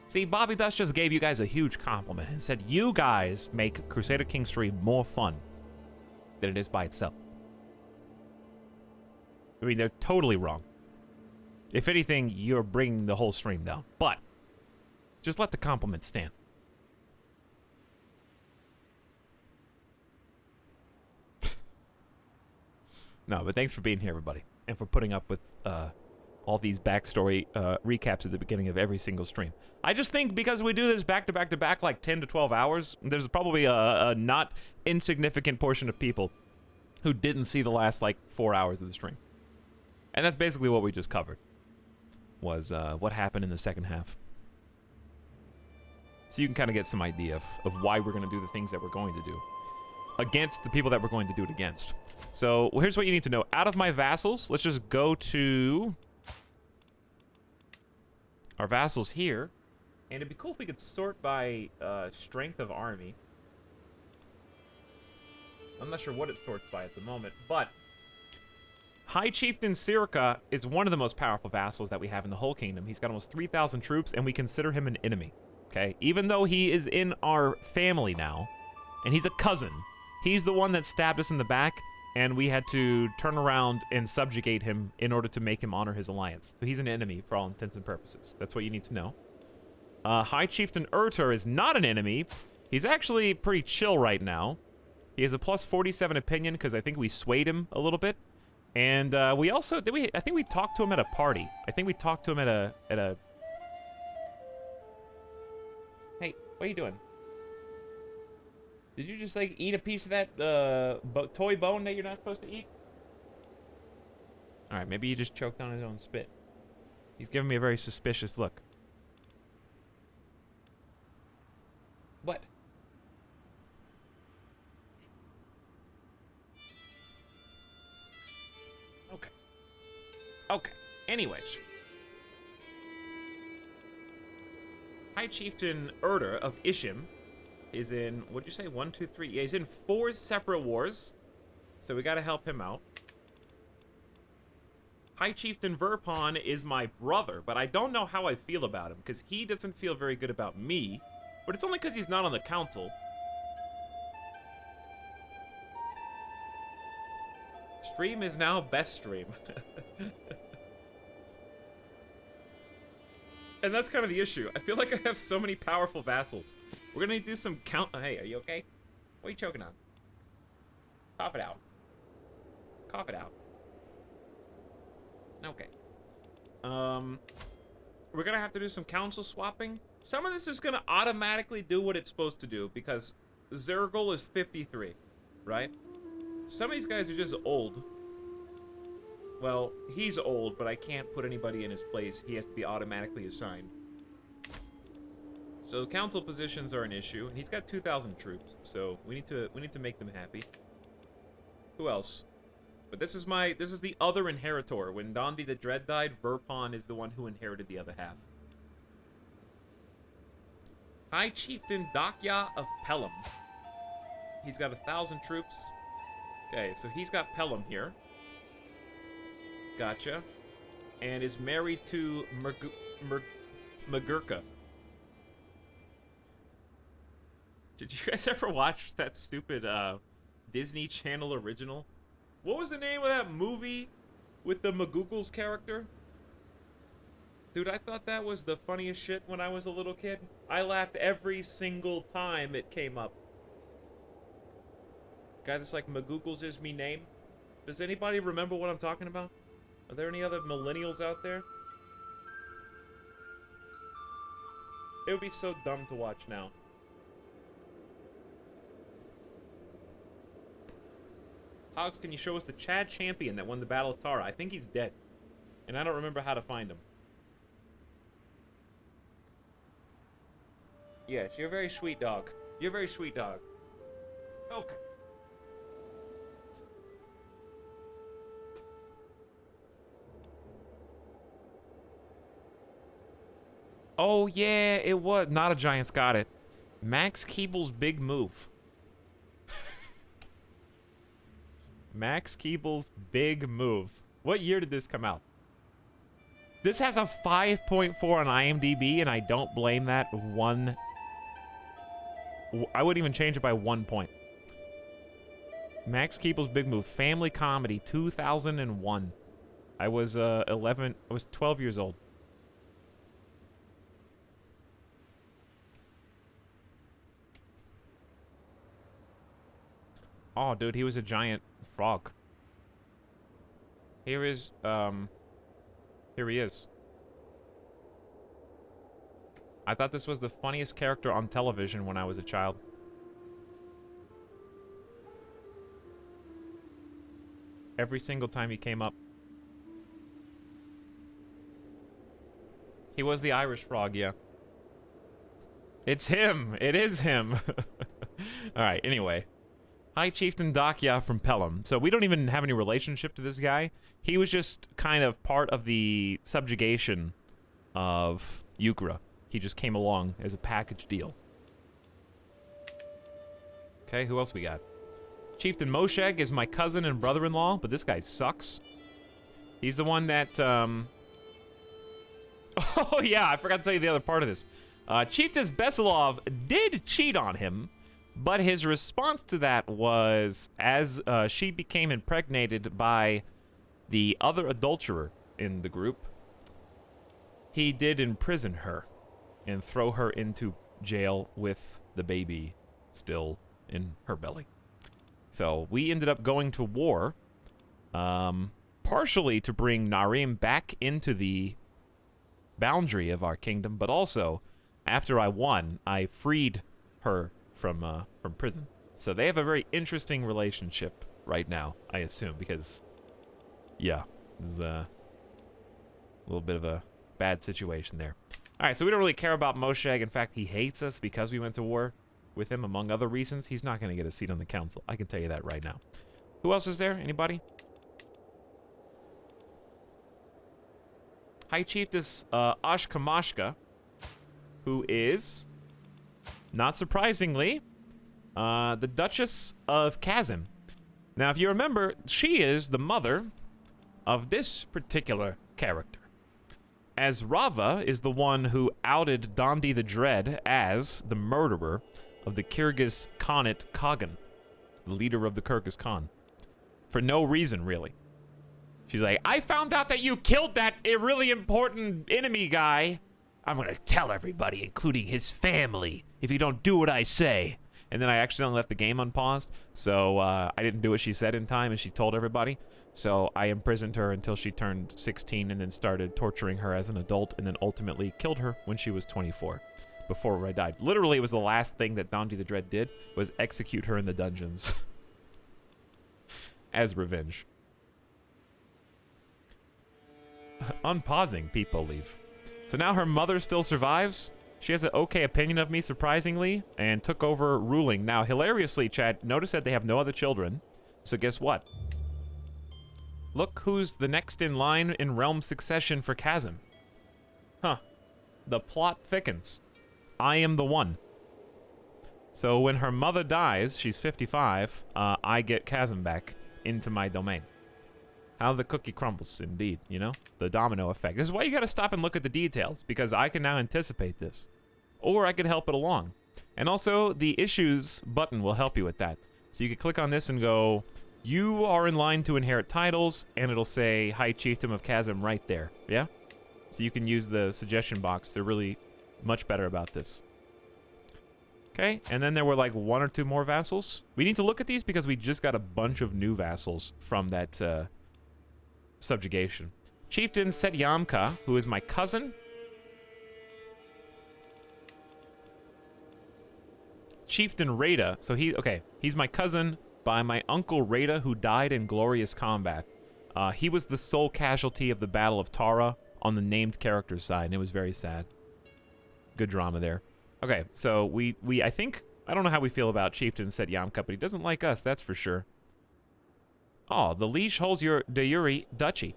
See, Bobby Dust just gave you guys a huge compliment and said you guys make Crusader Kings 3 more fun than it is by itself. I mean, they're totally wrong. If anything, you're bringing the whole stream down. But just let the compliment stand. No, but thanks for being here, everybody. And for putting up with all these backstory recaps at the beginning of every single stream. I just think because we do this back to back to back, like 10 to 12 hours, there's probably a not insignificant portion of people who didn't see the last, like, 4 hours of the stream. And that's basically what we just covered, was what happened in the second half. So you can kind of get some idea of why we're going to do the things that we're going to do against the people that we're going to do it against. So here's what you need to know. Out of my vassals, let's just go to our vassals here. And it'd be cool if we could sort by strength of army. I'm not sure what it sorts by at the moment, but High Chieftain Sirka is one of the most powerful vassals that we have in the whole kingdom. He's got almost 3,000 troops, and we consider him an enemy. Okay, even though he is in our family now, and he's a cousin, he's the one that stabbed us in the back, and we had to turn around and subjugate him in order to make him honor his alliance. So he's an enemy for all intents and purposes. That's what you need to know. High Chieftain Urtur is not an enemy. He's actually pretty chill right now. He has a plus 47 opinion because I think we swayed him a little bit. And we also, I think we talked to him at a party. I think we talked to him at a Hey, what are you doing? Did you just, like, eat a piece of that toy bone that you're not supposed to eat? Alright, maybe he just choked on his own spit. He's giving me a very suspicious look. What? Okay. Okay. Anyways. High Chieftain Urdur of Ishim is in, what'd you say, 1, 2, 3? Yeah, he's in 4 separate wars, so we gotta help him out. High Chieftain Verpon is my brother, but I don't know how I feel about him, because he doesn't feel very good about me, but it's only because he's not on the council. Stream is now best stream. And that's kind of the issue. I feel like I have so many powerful vassals. We're gonna do some count. Hey, are you okay? What are you choking on? Cough it out. Cough it out. Okay. We're gonna have to do some council swapping. Some of this is gonna automatically do what it's supposed to do because Zergul is 53, right? Some of these guys are just old. Well, he's old, but I can't put anybody in his place. He has to be automatically assigned. So council positions are an issue, and he's got 2,000 troops, so we need to make them happy. Who else? But this is the other inheritor. When Dondi the Dread died, Verpon is the one who inherited the other half. High Chieftain Dakya of Pelham. He's got 1,000 troops. Okay, so he's got Pelham here. Gotcha. And is married to Magurka. Did you guys ever watch that stupid Disney Channel original What was the name of that movie with the McGoogles character? Dude, I thought that was the funniest shit when I was a little kid. I laughed every single time it came up. The guy that's like, McGoogles is me name. Does anybody remember what I'm talking about? Are there any other millennials out there? It would be so dumb to watch now. Hogs, can you show us the Chad champion that won the Battle of Tara? I think he's dead. And I don't remember how to find him. Yes, you're a very sweet dog. You're a very sweet dog. Okay. Oh, yeah, it was. Not a Giants got it. Max Keeble's big move. Max Keeble's big move. What year did this come out? This has a 5.4 on IMDb, and I don't blame that one. I wouldn't even change it by 1 point. Max Keeble's big move. Family comedy, 2001. I was 12 years old. Oh, dude, he was a giant frog. Here he is. I thought this was the funniest character on television when I was a child. Every single time he came up. He was the Irish frog, yeah. It's him! It is him! Alright, anyway. High Chieftain Dakya from Pelham. So we don't even have any relationship to this guy. He was just kind of part of the subjugation of Ukraine. He just came along as a package deal. Okay, who else we got? Chieftain Mosheg is my cousin and brother-in-law, but this guy sucks. He's the one that, Oh yeah, I forgot to tell you the other part of this. Chieftain Besilov did cheat on him, but his response to that was, as she became impregnated by the other adulterer in the group, he did imprison her and throw her into jail with the baby still in her belly. So we ended up going to war, partially to bring Narim back into the boundary of our kingdom, but also, after I won, I freed her from prison. So they have a very interesting relationship right now, I assume, because, yeah, there's a little bit of a bad situation there. All right, so we don't really care about Mosheg. In fact, he hates us because we went to war with him, among other reasons. He's not going to get a seat on the council. I can tell you that right now. Who else is there? Anybody? High Chief is Ashkamashka, who is, not surprisingly, the Duchess of Kazim. Now, if you remember, she is the mother of this particular character, as Rava is the one who outed Dondi the Dread as the murderer of the Kyrgyz Khanate Kagan, the leader of the Kyrgyz Khan, for no reason, really. She's like, I found out that you killed that really important enemy guy. I'm gonna tell everybody, including his family, if you don't do what I say. And then I accidentally left the game unpaused, so I didn't do what she said in time, and she told everybody. So I imprisoned her until she turned 16, and then started torturing her as an adult, and then ultimately killed her when she was 24, before I died. Literally, it was the last thing that Dondi the Dread did, was execute her in the dungeons. As revenge. Unpausing, people leave. So now her mother still survives. She has an okay opinion of me, surprisingly, and took over ruling. Now, hilariously, Chad, notice that they have no other children. So guess what? Look who's the next in line in realm succession for Kazim. Huh. The plot thickens. I am the one. So when her mother dies, she's 55, I get Kazim back into my domain. How the cookie crumbles, indeed, you know? The domino effect. This is why you gotta stop and look at the details, because I can now anticipate this. Or I could help it along. And also, the issues button will help you with that. So you can click on this and go, You are in line to inherit titles, and it'll say High Chieftain of Chasm right there, yeah? So you can use the suggestion box. They're really much better about this. Okay, and then there were like 1 or 2 more vassals. We need to look at these because we just got a bunch of new vassals from that subjugation. Chieftain Setyamka, who is my cousin. Chieftain Rada, so he's my cousin by my uncle Rada, who died in glorious combat. He was the sole casualty of the Battle of Tara on the named character side, and it was very sad. Good drama there. Okay, so I think, I don't know how we feel about Chieftain Setyamka, but he doesn't like us, that's for sure. Oh, the Liege holds your de jure duchy.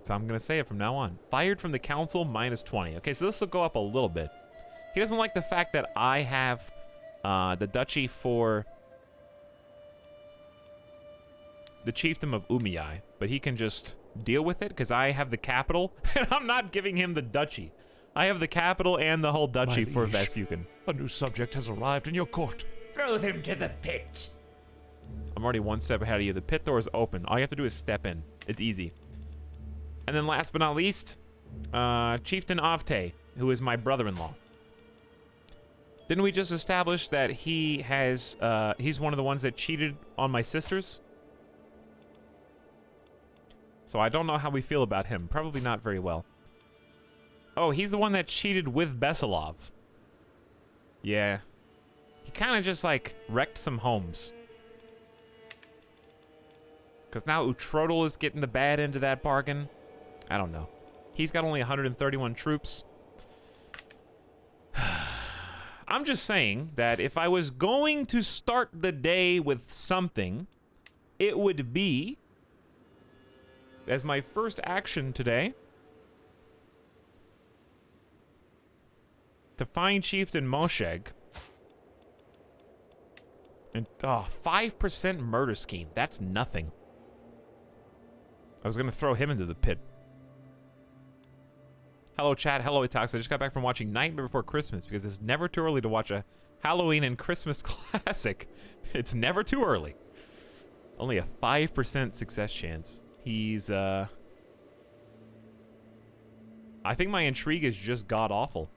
So I'm going to say it from now on. Fired from the council, -20. Okay, so this will go up a little bit. He doesn't like the fact that I have the duchy for the chiefdom of Umiai, but he can just deal with it because I have the capital, and I'm not giving him the duchy. I have the capital and the whole duchy for Vesuken. A new subject has arrived in your court. Throw them to the pit. I'm already 1 step ahead of you. The pit door is open. All you have to do is step in. It's easy. And then last but not least, Chieftain Avte, who is my brother-in-law. Didn't we just establish that he has, he's one of the ones that cheated on my sisters? So I don't know how we feel about him. Probably not very well. Oh, he's the one that cheated with Besalov. Yeah. He kind of just, like, wrecked some homes. Because now Utrodel is getting the bad end of that bargain. I don't know. He's got only 131 troops. I'm just saying that if I was going to start the day with something, it would be, as my first action today, to find Chieftain Mosheg. And, 5% murder scheme. That's nothing. I was going to throw him into the pit. Hello, chat. Hello, Etalyx. I just got back from watching Nightmare Before Christmas because it's never too early to watch a Halloween and Christmas classic. It's never too early. Only a 5% success chance. He's, I think my intrigue is just god-awful.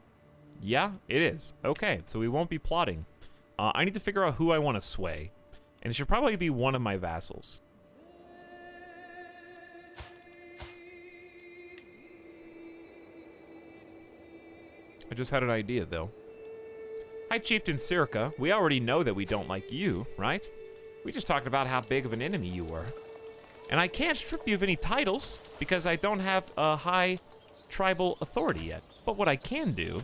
Yeah, it is. Okay, so we won't be plotting. I need to figure out who I want to sway. And it should probably be one of my vassals. I just had an idea, though. Hi, Chieftain Sirka. We already know that we don't like you, right? We just talked about how big of an enemy you were. And I can't strip you of any titles, because I don't have a high tribal authority yet. But what I can do,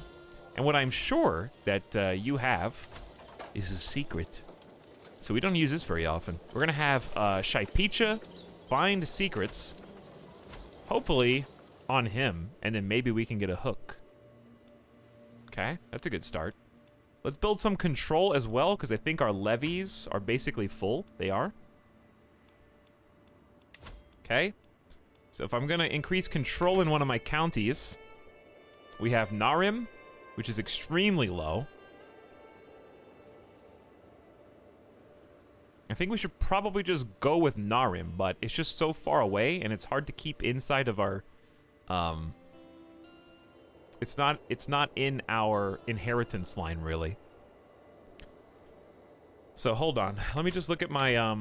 and what I'm sure that you have, is a secret. So we don't use this very often. We're gonna have Shaipicha find secrets, hopefully on him, and then maybe we can get a hook. Okay, that's a good start. Let's build some control as well, because I think our levies are basically full. They are. Okay. So if I'm going to increase control in one of my counties, we have Narim, which is extremely low. I think we should probably just go with Narim, but it's just so far away, and it's hard to keep inside of our... It's not in our inheritance line, really. So hold on. Let me just look at my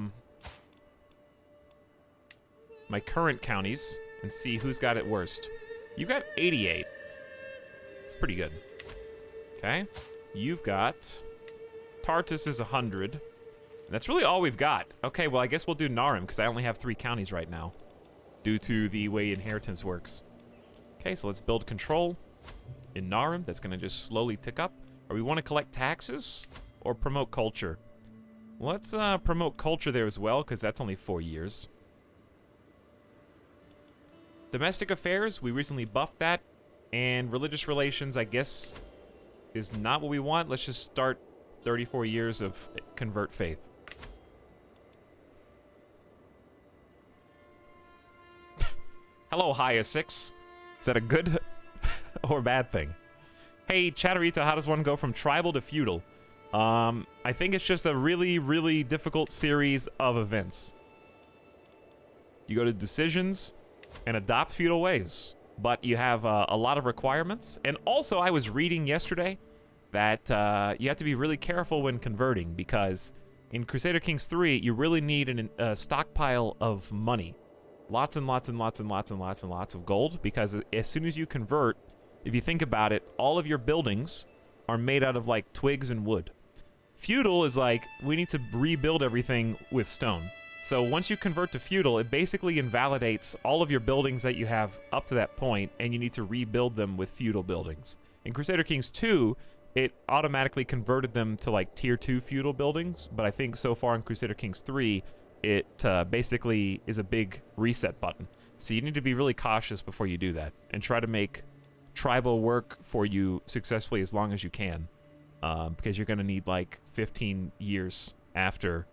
my current counties and see who's got it worst. You got 88. It's pretty good. Okay. You've got Tartus is 100. And that's really all we've got. Okay, well I guess we'll do Narim because I only have 3 counties right now due to the way inheritance works. Okay, so let's build control. In Narim, that's going to just slowly tick up. Or we want to collect taxes or promote culture? Let's promote culture there as well, because that's only 4 years. Domestic affairs, we recently buffed that. And religious relations, I guess, is not what we want. Let's just start 34 years of convert faith. Hello, Hyacinth. Is that a good... or bad thing? Hey, Chatterita, how does one go from tribal to feudal? I think it's just a really, really difficult series of events. You go to decisions and adopt feudal ways, but you have a lot of requirements. And also, I was reading yesterday that you have to be really careful when converting, because in Crusader Kings 3, you really need a stockpile of money. Lots and lots and lots and lots and lots and lots of gold, because as soon as you convert, if you think about it, all of your buildings are made out of, like, twigs and wood. Feudal is like, we need to rebuild everything with stone. So once you convert to feudal, it basically invalidates all of your buildings that you have up to that point, and you need to rebuild them with feudal buildings. In Crusader Kings 2, it automatically converted them to, like, tier 2 feudal buildings, but I think so far in Crusader Kings 3, it basically is a big reset button. So you need to be really cautious before you do that, and try to make tribal work for you successfully as long as you can, because you're going to need, like, 15 years after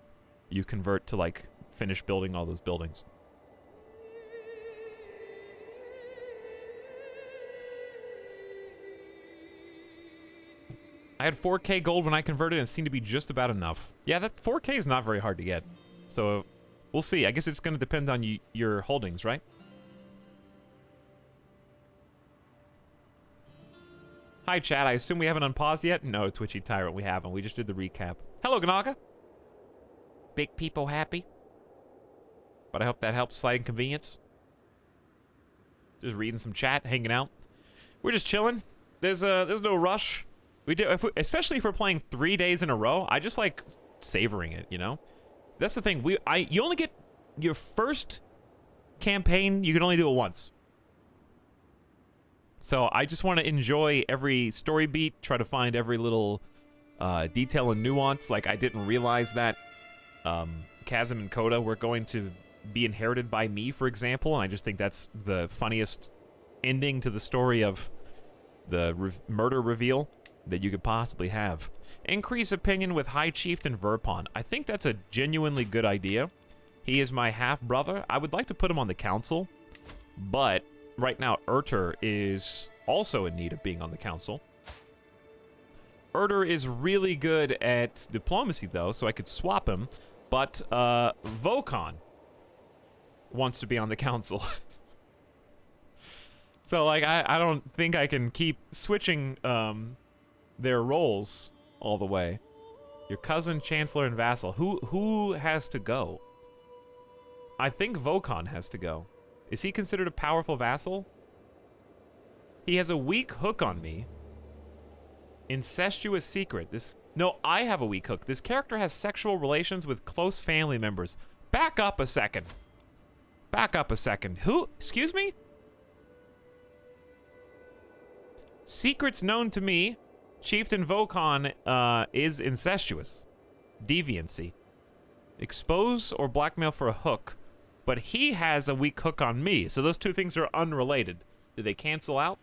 you convert to, like, finish building all those buildings. I had 4K gold when I converted, and it seemed to be just about enough. Yeah, that 4K is not very hard to get. So, we'll see. I guess it's going to depend on your holdings, right? Hi, chat. I assume we haven't unpaused yet? No, Twitchy Tyrant, we haven't. We just did the recap. Hello, Ganaga. Big people happy? But I hope that helps slight inconvenience. Just reading some chat, hanging out. We're just chilling. There's no rush. We do, especially if we're playing 3 days in a row. I just like savoring it, you know. That's the thing. You only get your first campaign. You can only do it once. So I just want to enjoy every story beat. Try to find every little detail and nuance. Like, I didn't realize that Chasm and Coda were going to be inherited by me, for example. And I just think that's the funniest ending to the story of the murder reveal that you could possibly have. Increase opinion with High Chieftain Verpon. I think that's a genuinely good idea. He is my half-brother. I would like to put him on the council, but right now Erter is also in need of being on the council. Erter is really good at diplomacy, though, so I could swap him, but Vokon wants to be on the council. So, like, I don't think I can keep switching their roles all the way. Your cousin, Chancellor, and Vassal. Who has to go? I think Vokon has to go. Is he considered a powerful vassal? He has a weak hook on me. Incestuous secret. No, I have a weak hook. This character has sexual relations with close family members. Back up a second. Back up a second. Who? Excuse me? Secrets known to me. Chieftain Vokon is incestuous. Deviancy. Expose or blackmail for a hook. But he has a weak hook on me, so those two things are unrelated. Do they cancel out?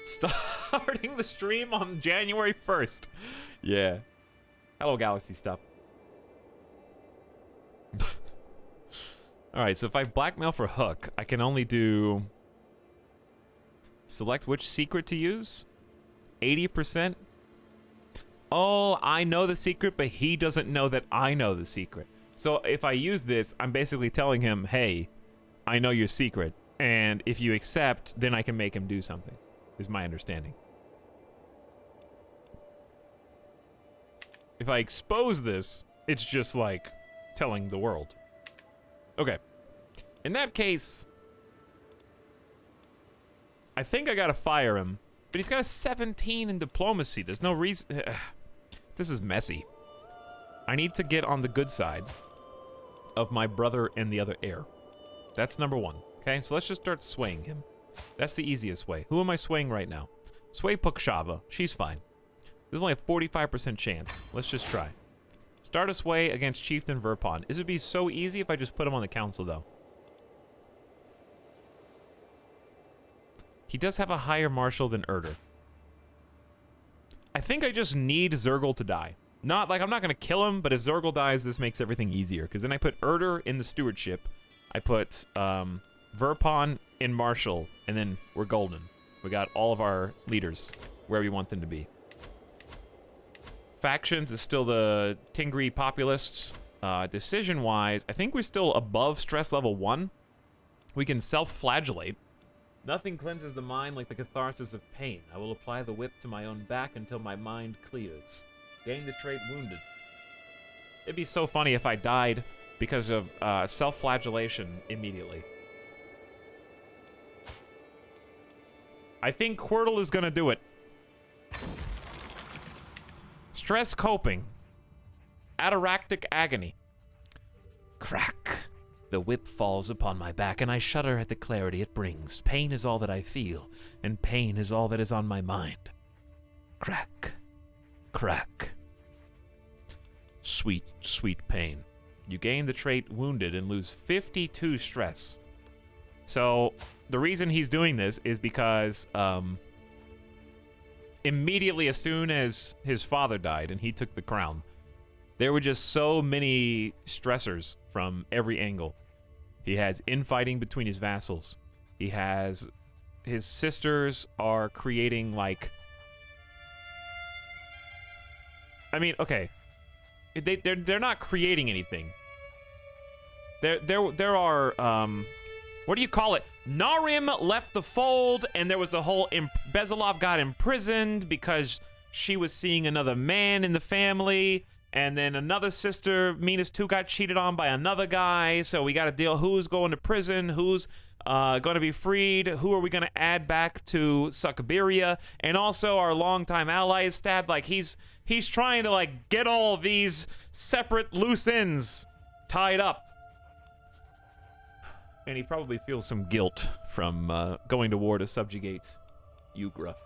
Starting the stream on January 1st. Yeah. Hello, Galaxy stuff. Alright, so if I blackmail for hook, I can only do... Select which secret to use? 80%? Oh, I know the secret, but he doesn't know that I know the secret. So if I use this, I'm basically telling him, hey, I know your secret, and if you accept, then I can make him do something, is my understanding. If I expose this, it's just like telling the world. Okay. In that case, I think I gotta fire him, but he's got a 17 in diplomacy. There's no reason. This is messy. I need to get on the good side of my brother and the other heir. That's number one. Okay, so let's just start swaying him. That's the easiest way. Who am I swaying right now? Sway Pukshava. She's fine. There's only a 45% chance. Let's just try. Start a sway against Chieftain Verpon. This would be so easy if I just put him on the council, though. He does have a higher marshal than Erter. I think I just need Zergal to die. Not like I'm not gonna kill him, but if Zergal dies, this makes everything easier. Because then I put Erter in the stewardship, I put Verpon in marshal, and then we're golden. We got all of our leaders where we want them to be. factions is still the Tingri populists. Decision-wise, I think we're still above stress level 1. We can self-flagellate. Nothing cleanses the mind like the catharsis of pain. I will apply the whip to my own back until my mind clears. Gain the trait wounded. It'd be so funny if I died because of self-flagellation immediately. I think Quirtle is gonna do it. Stress coping. Ataraxic agony. Crack. The whip falls upon my back, and I shudder at the clarity it brings. Pain is all that I feel, and pain is all that is on my mind. Crack. Crack. Sweet, sweet pain. You gain the trait wounded and lose 52 stress. So, the reason he's doing this is because, immediately as soon as his father died and he took the crown, there were just so many stressors from every angle. He has infighting between his vassals. He has... His sisters are creating, like... I mean, okay. They're not creating anything. There are, what do you call it? Narim left the fold, and there was a whole... Bezalov got imprisoned because she was seeing another man in the family... And then another sister, Minas 2, got cheated on by another guy. So we got to deal who's going to prison, who's going to be freed, who are we going to add back to Siberia. And also our longtime ally is stabbed. Like, he's trying to, like, get all these separate loose ends tied up. And he probably feels some guilt from going to war to subjugate Ugra.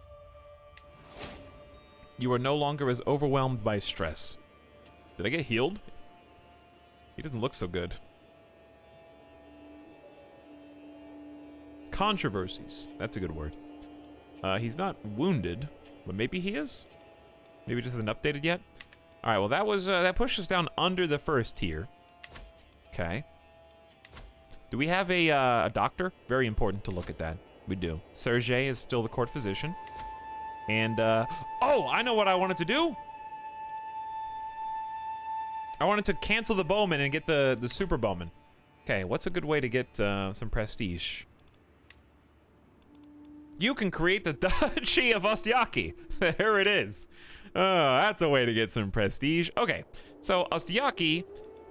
You are no longer as overwhelmed by stress. Did I get healed? He doesn't look so good. Controversies. That's a good word. He's not wounded, but maybe he is? Maybe it just hasn't updated yet? Alright, well that was, that pushed us down under the first tier. Okay. Do we have a doctor? Very important to look at that. We do. Sergei is still the court physician. And, oh, I know what I wanted to do! I wanted to cancel the bowman and get the super bowman. Okay, what's a good way to get some prestige? You can create the Duchy of Ostiaki. There it is. That's a way to get some prestige. Okay, so Ostiaki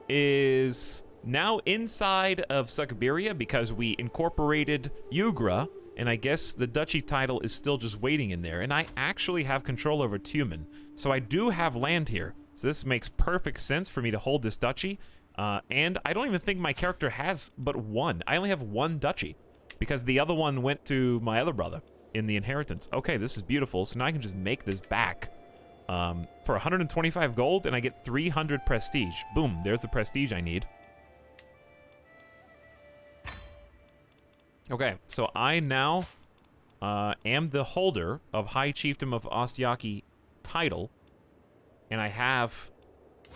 is now inside of Siberia because we incorporated Ugra, and I guess the duchy title is still just waiting in there, and I actually have control over Tumen, so I do have land here. So this makes perfect sense for me to hold this duchy. And I don't even think my character has but one. I only have one duchy because the other one went to my other brother in the inheritance. Okay, this is beautiful. So now I can just make this back for 125 gold and I get 300 prestige. Boom, there's the prestige I need. Okay, so I now am the holder of High Chieftain of Ostiaki title. And I have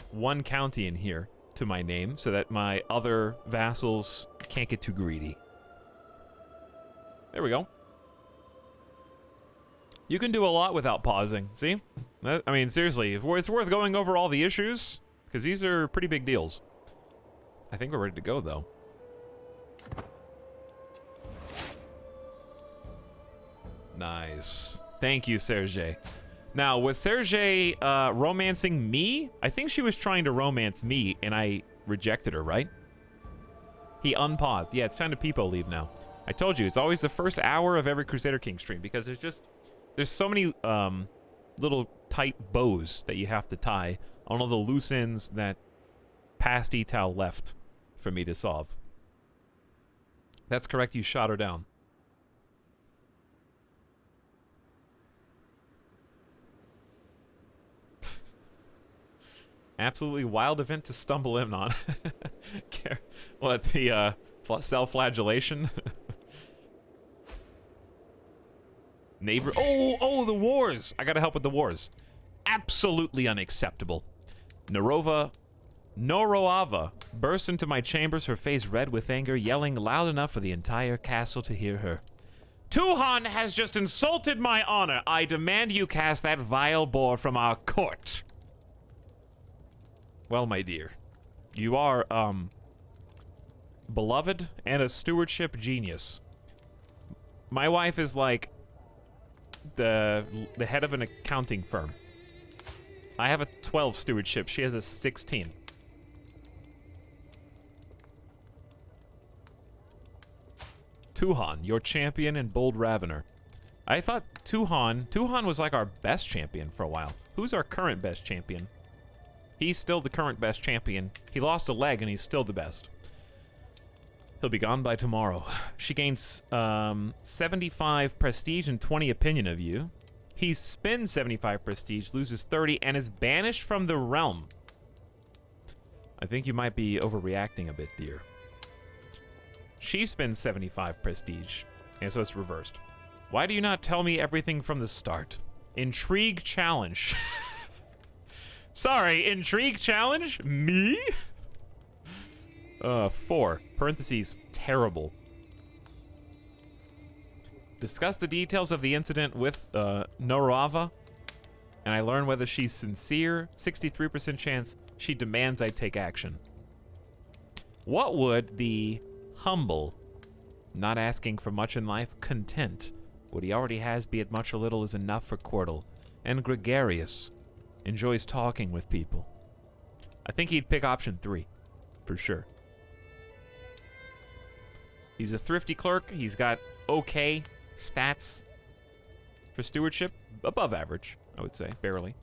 one county in here to my name so that my other vassals can't get too greedy. There we go. You can do a lot without pausing, see? I mean, seriously, it's worth going over all the issues, because these are pretty big deals. I think we're ready to go, though. Nice. Thank you, Sergei. Now, was Sergei romancing me? I think she was trying to romance me, and I rejected her, right? He unpaused. Yeah, it's time to peepo leave now. I told you, it's always the first hour of every Crusader King stream, because there's so many little tight bows that you have to tie on all the loose ends that past Etal left for me to solve. That's correct, you shot her down. Absolutely wild event to stumble in on. What, the self-flagellation? Neighbor. Oh, the wars! I gotta help with the wars. Absolutely unacceptable. Noroava burst into my chambers, her face red with anger, yelling loud enough for the entire castle to hear her. Tuhan has just insulted my honor. I demand you cast that vile boar from our court. Well, my dear, you are, beloved and a stewardship genius. My wife is like the head of an accounting firm. I have a 12 stewardship. She has a 16. Tuhan, your champion and bold ravener. I thought Tuhan was like our best champion for a while. Who's our current best champion? He's still the current best champion. He lost a leg and he's still the best. He'll be gone by tomorrow. She gains 75 prestige and 20 opinion of you. He spends 75 prestige, loses 30, and is banished from the realm. I think you might be overreacting a bit, dear. She spends 75 prestige, and so it's reversed. Why do you not tell me everything from the start? Intrigue challenge. Sorry, intrigue challenge? Me? 4, parentheses, terrible. Discuss the details of the incident with, Norava, and I learn whether she's sincere, 63% chance she demands I take action. What would the humble, not asking for much in life, content, what he already has, be it much or little, is enough for Quirtle, and gregarious, enjoys talking with people. I think he'd pick option 3, for sure. He's a thrifty clerk. He's got okay stats for stewardship. Above average, I would say, barely.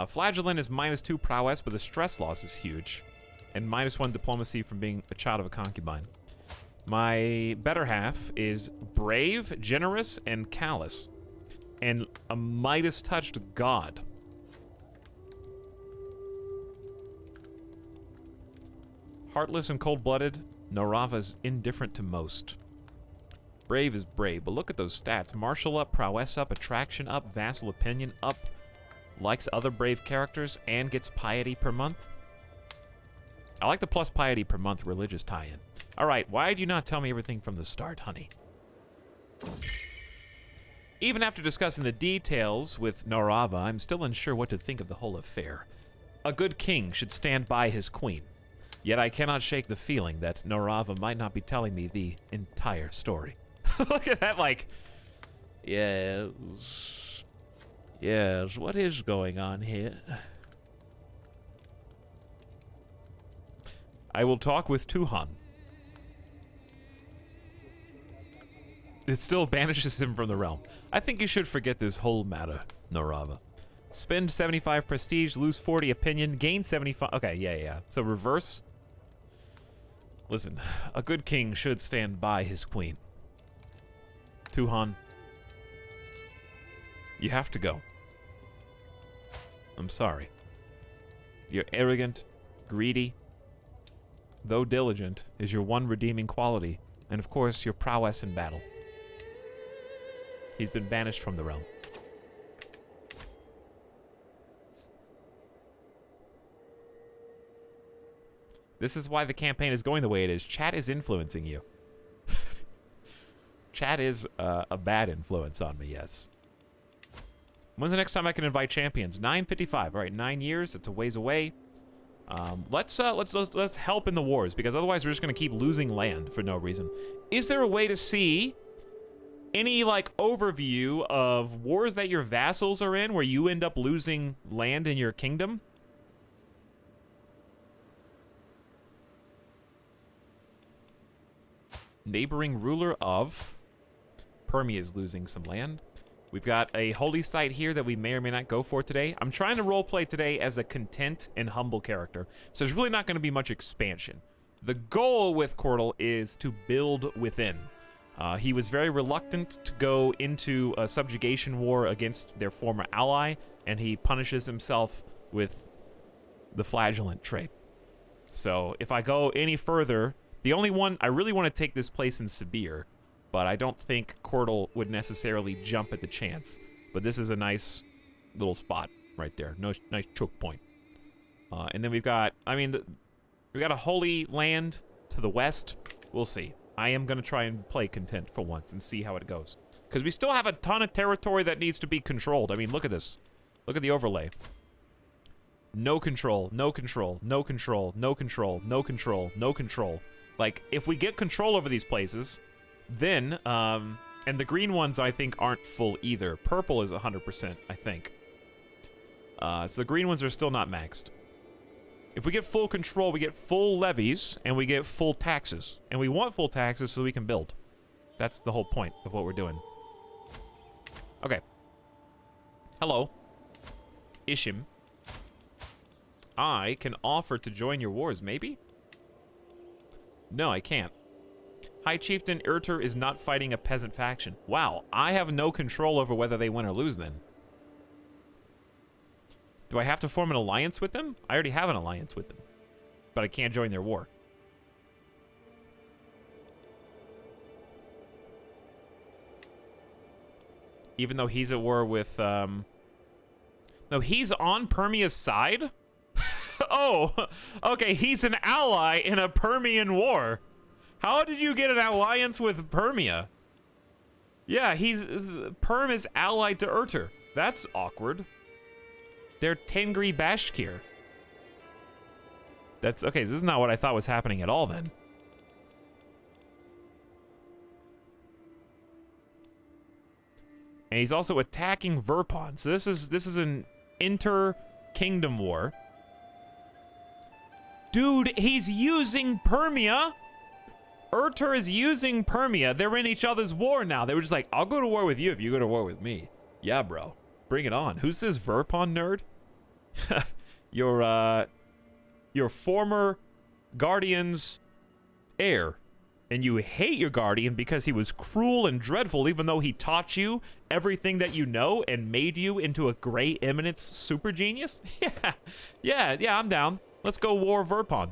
Flagellant is -2 prowess, but the stress loss is huge. And -1 diplomacy from being a child of a concubine. My better half is brave, generous, and callous. And a Midas-touched god. Heartless and cold-blooded, Norava's indifferent to most. Brave is brave, but look at those stats. Martial up, prowess up, attraction up, vassal opinion up, likes other brave characters, and gets piety per month. I like the plus piety per month religious tie-in. Alright, why do you not tell me everything from the start, honey? Even after discussing the details with Norava, I'm still unsure what to think of the whole affair. A good king should stand by his queen. Yet I cannot shake the feeling that Norava might not be telling me the entire story. Look at that, like... Yes... Yes, what is going on here? I will talk with Tuhan. It still banishes him from the realm. I think you should forget this whole matter, Norava. Spend 75 prestige, lose 40 opinion, gain 75... Okay, yeah. So reverse... Listen, a good king should stand by his queen. Tuhan, you have to go. I'm sorry. You're arrogant, greedy, though diligent, is your one redeeming quality, and of course, your prowess in battle. He's been banished from the realm. This is why the campaign is going the way it is. Chat is influencing you. Chat is a bad influence on me, yes. When's the next time I can invite champions? 9:55. All right, 9 years. It's a ways away. Let's help in the wars, because otherwise we're just gonna keep losing land for no reason. Is there a way to see any like overview of wars that your vassals are in, where you end up losing land in your kingdom? Neighboring ruler of Permia is losing some land. We've got a holy site here that we may or may not go for today. I'm trying to roleplay today as a content and humble character, so there's really not going to be much expansion. The goal with Quirtle is to build within. He was very reluctant to go into a subjugation war against their former ally, and he punishes himself with the flagellant trait. So if I go any further, the only one, I really want to take this place in Siberian, but I don't think Quirtle would necessarily jump at the chance. But this is a nice little spot right there. Nice choke point. And then we've got, we've got a holy land to the west. We'll see. I am going to try and play content for once and see how it goes. Because we still have a ton of territory that needs to be controlled. I mean, look at this. Look at the overlay. no control, no control, no control, no control, no control, no control. Like, if we get control over these places, then, and the green ones I think aren't full either. Purple is 100%, I think. So the green ones are still not maxed. If we get full control, we get full levies, and we get full taxes. And we want full taxes so we can build. That's the whole point of what we're doing. Okay. Hello. Ishim. I can offer to join your wars, maybe? No, I can't. High Chieftain Urter is not fighting a peasant faction. Wow, I have no control over whether they win or lose then. Do I have to form an alliance with them? I already have an alliance with them. But I can't join their war. Even though he's at war with, No, he's on Permia's side? Oh, okay, he's an ally in a Permian war. How did you get an alliance with Permia? Yeah, Perm is allied to Urter. That's awkward. They're Tengri Bashkir. That's, okay, so this is not what I thought was happening at all then. And he's also attacking Verpon. So this is an inter-kingdom war. Dude, he's using Permia. Urter is using Permia. They're in each other's war now. They were just like, I'll go to war with you if you go to war with me. Yeah, bro. Bring it on. Who's this Verpon nerd? Your former Guardian's heir. And you hate your Guardian because he was cruel and dreadful, even though he taught you everything that you know and made you into a Grey Eminence super genius? Yeah, I'm down. Let's go war Verpon.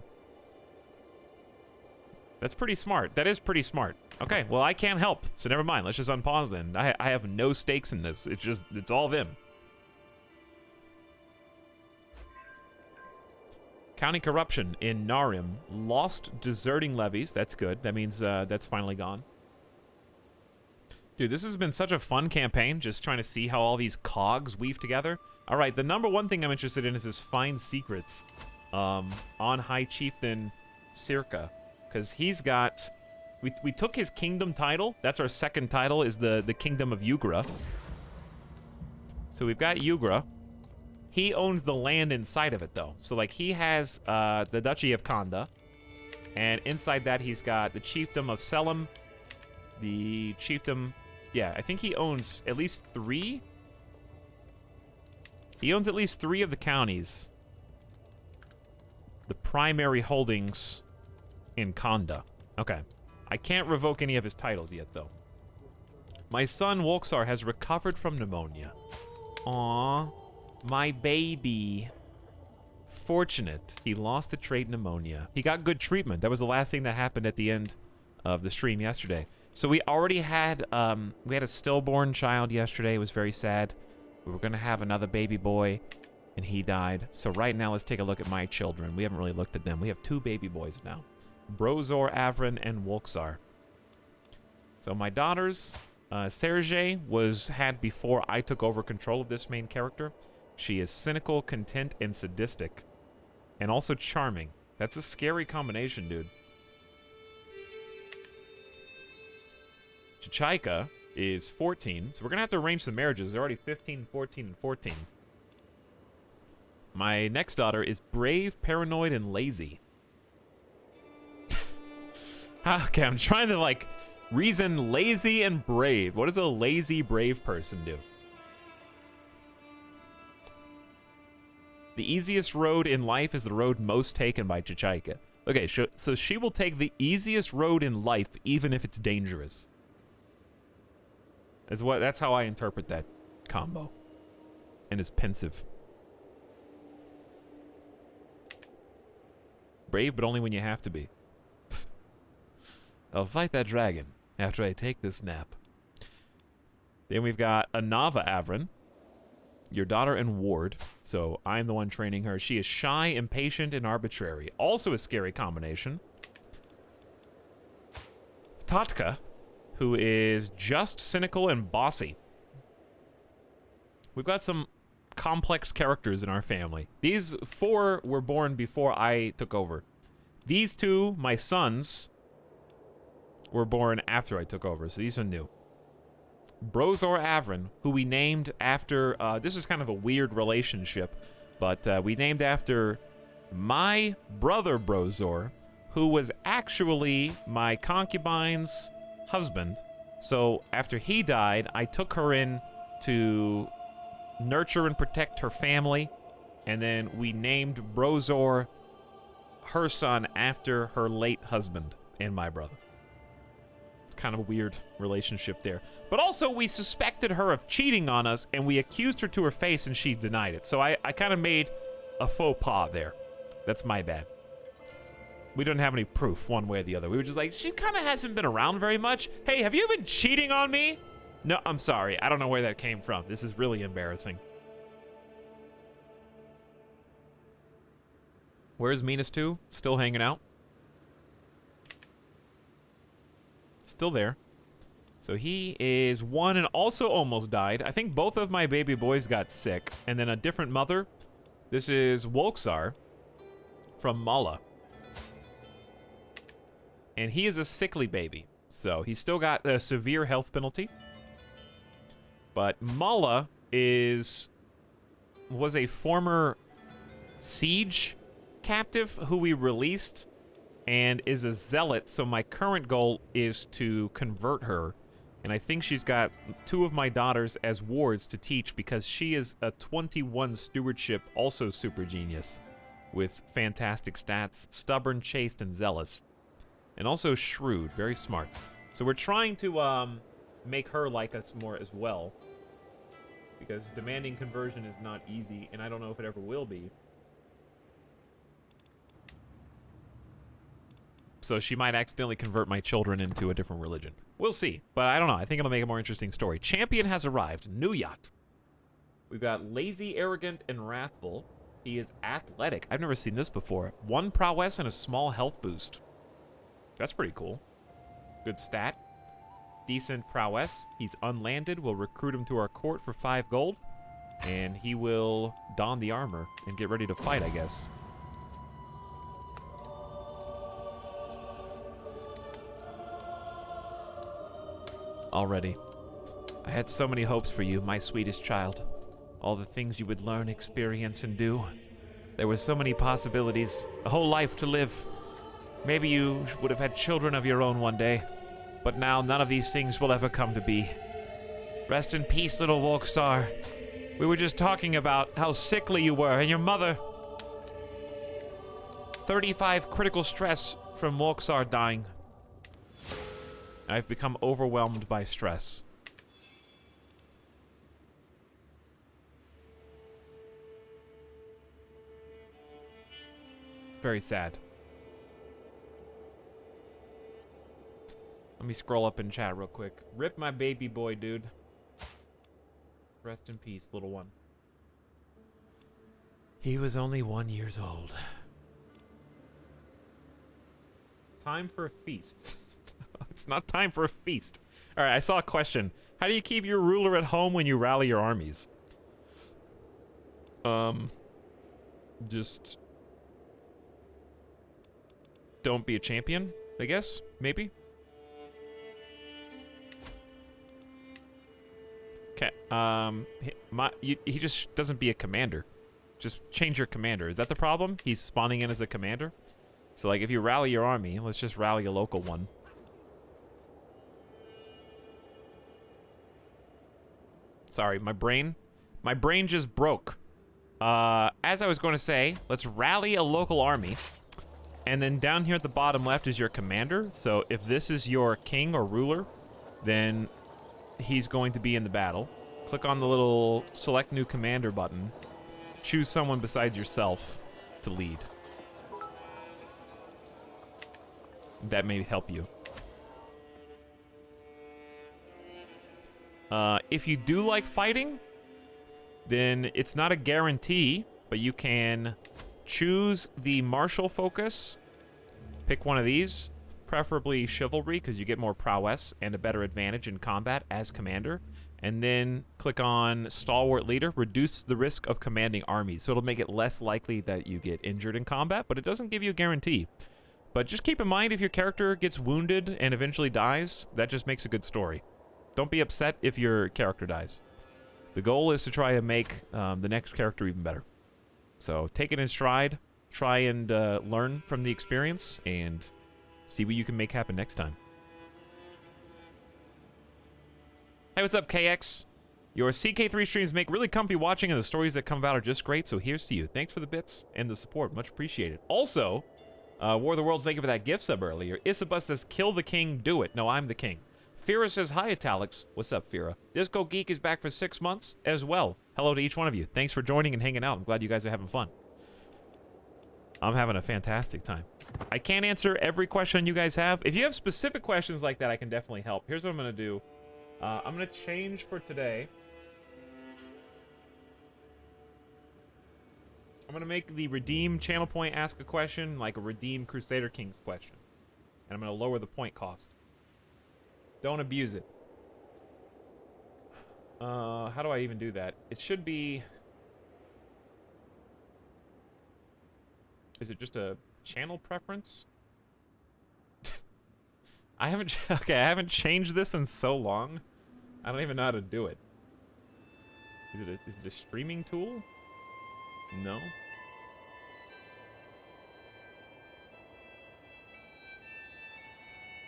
That's pretty smart. That is pretty smart. Okay, well, I can't help, so never mind. Let's just unpause then. I have no stakes in this. It's all them. County corruption in Narim. Lost deserting levies. That's good. That means that's finally gone. Dude, this has been such a fun campaign, just trying to see how all these cogs weave together. All right, the number one thing I'm interested in is his find secrets on High Chieftain Circa. Because he's got... We took his kingdom title. That's our second title, is the Kingdom of Yugra. So we've got Yugra. He owns the land inside of it, though. So, like, he has the Duchy of Kanda. And inside that, he's got the Chiefdom of Selim. The Chiefdom... Yeah, I think he owns at least 3. He owns at least 3 of the counties. The primary holdings in Kanda. Okay. I can't revoke any of his titles yet, though. My son, Wolksar, has recovered from pneumonia. Aww. My baby. Fortunate. He lost the trait pneumonia. He got good treatment. That was the last thing that happened at the end of the stream yesterday. So we already had, we had a stillborn child yesterday. It was very sad. We were going to have another baby boy, and he died. So right now, let's take a look at my children. We haven't really looked at them. We have 2 baby boys now. Brozor, Avrin, and Wolksar. So my daughters, Sergei had before I took over control of this main character. She is cynical, content, and sadistic. And also charming. That's a scary combination, dude. Chichaika is 14, so we're going to have to arrange some marriages. They're already 15, 14, and 14. My next daughter is brave, paranoid, and lazy. Okay, I'm trying to, like, reason lazy and brave. What does a lazy, brave person do? The easiest road in life is the road most taken by Chichaika. Okay, so she will take the easiest road in life, even if it's dangerous. That's how I interpret that combo. And is pensive. Brave, but only when you have to be. I'll fight that dragon after I take this nap. Then we've got Anava Avrin, your daughter and ward. So I'm the one training her. She is shy, impatient, and arbitrary. Also a scary combination. Tatka, who is just cynical and bossy. We've got some complex characters in our family. These 4 were born before I took over. These 2, my sons, were born after I took over, so these are new. Brozor Avrin, who we named after, this is kind of a weird relationship, but we named after my brother Brozor, who was actually my concubine's husband. So after he died, I took her in to nurture and protect her family, and then we named Brozor, her son, after her late husband and my brother. It's kind of a weird relationship there. But also, we suspected her of cheating on us, and we accused her to her face, and she denied it. So I kind of made a faux pas there. That's my bad. We didn't have any proof one way or the other. We were just like, she kind of hasn't been around very much. Hey, have you been cheating on me? No, I'm sorry. I don't know where that came from. This is really embarrassing. Where's Minas 2? Still hanging out. Still there. So he is 1 and also almost died. I think both of my baby boys got sick. And then a different mother. This is Wolksar from Mala. And he is a sickly baby. So he's still got a severe health penalty. But Mala was a former siege captive who we released and is a zealot. So my current goal is to convert her. And I think she's got 2 of my daughters as wards to teach because she is a 21 stewardship, also super genius, with fantastic stats, stubborn, chaste, and zealous. And also shrewd, very smart. So we're trying to make her like us more as well. Because demanding conversion is not easy, and I don't know if it ever will be. So she might accidentally convert my children into a different religion. We'll see, but I don't know. I think it'll make a more interesting story. Champion has arrived. New yacht. We've got lazy, arrogant, and wrathful. He is athletic. I've never seen this before. 1 prowess and a small health boost. That's pretty cool. Good stat. Decent prowess. He's unlanded. We'll recruit him to our court for 5 gold. And he will don the armor and get ready to fight, I guess. Already. I had so many hopes for you, my sweetest child. All the things you would learn, experience, and do. There were so many possibilities. A whole life to live. Maybe you would have had children of your own one day. But now none of these things will ever come to be. Rest in peace, little Wolksar. We were just talking about how sickly you were, and your mother. 35 critical stress from Wolksar dying. I've become overwhelmed by stress. Very sad. Let me scroll up in chat real quick. Rip my baby boy, dude. Rest in peace, little one. He was only 1 year old. Time for a feast. It's not time for a feast. All right, I saw a question. How do you keep your ruler at home when you rally your armies? Just don't be a champion, I guess, maybe. Okay. He just doesn't be a commander. Just change your commander. Is that the problem? He's spawning in as a commander. So like, if you rally your army, let's just rally a local one. Sorry, my brain just broke. As I was going to say, let's rally a local army. And then down here at the bottom left is your commander. So if this is your king or ruler, then he's going to be in the battle. Click on the little select new commander button. Choose someone besides yourself to lead. That may help you. If you do like fighting, then it's not a guarantee, but you can choose the martial focus. Pick one of these, preferably chivalry, because you get more prowess and a better advantage in combat as commander. And then click on Stalwart Leader, reduce the risk of commanding armies. So it'll make it less likely that you get injured in combat, but it doesn't give you a guarantee. But just keep in mind, if your character gets wounded and eventually dies, that just makes a good story. Don't be upset if your character dies. The goal is to try and make the next character even better. So take it in stride, try and learn from the experience, and see what you can make happen next time. Hey, what's up, KX? Your CK3 streams make really comfy watching, and the stories that come about are just great, so here's to you. Thanks for the bits and the support. Much appreciated. Also, War of the Worlds, thank you for that gift sub earlier. Isabus says, kill the king, do it. No, I'm the king. Fira says, hi, Etalyx. What's up, Fira? Disco Geek is back for 6 months as well. Hello to each one of you. Thanks for joining and hanging out. I'm glad you guys are having fun. I'm having a fantastic time. I can't answer every question you guys have. If you have specific questions like that, I can definitely help. Here's what I'm going to do. I'm going to change for today. I'm going to make the Redeem Channel Point Ask a Question like a Redeem Crusader Kings question. And I'm going to lower the point cost. Don't abuse it. How do I even do that? It should be... Is it just a channel preference? I haven't changed this in so long. I don't even know how to do it. Is it a streaming tool? No.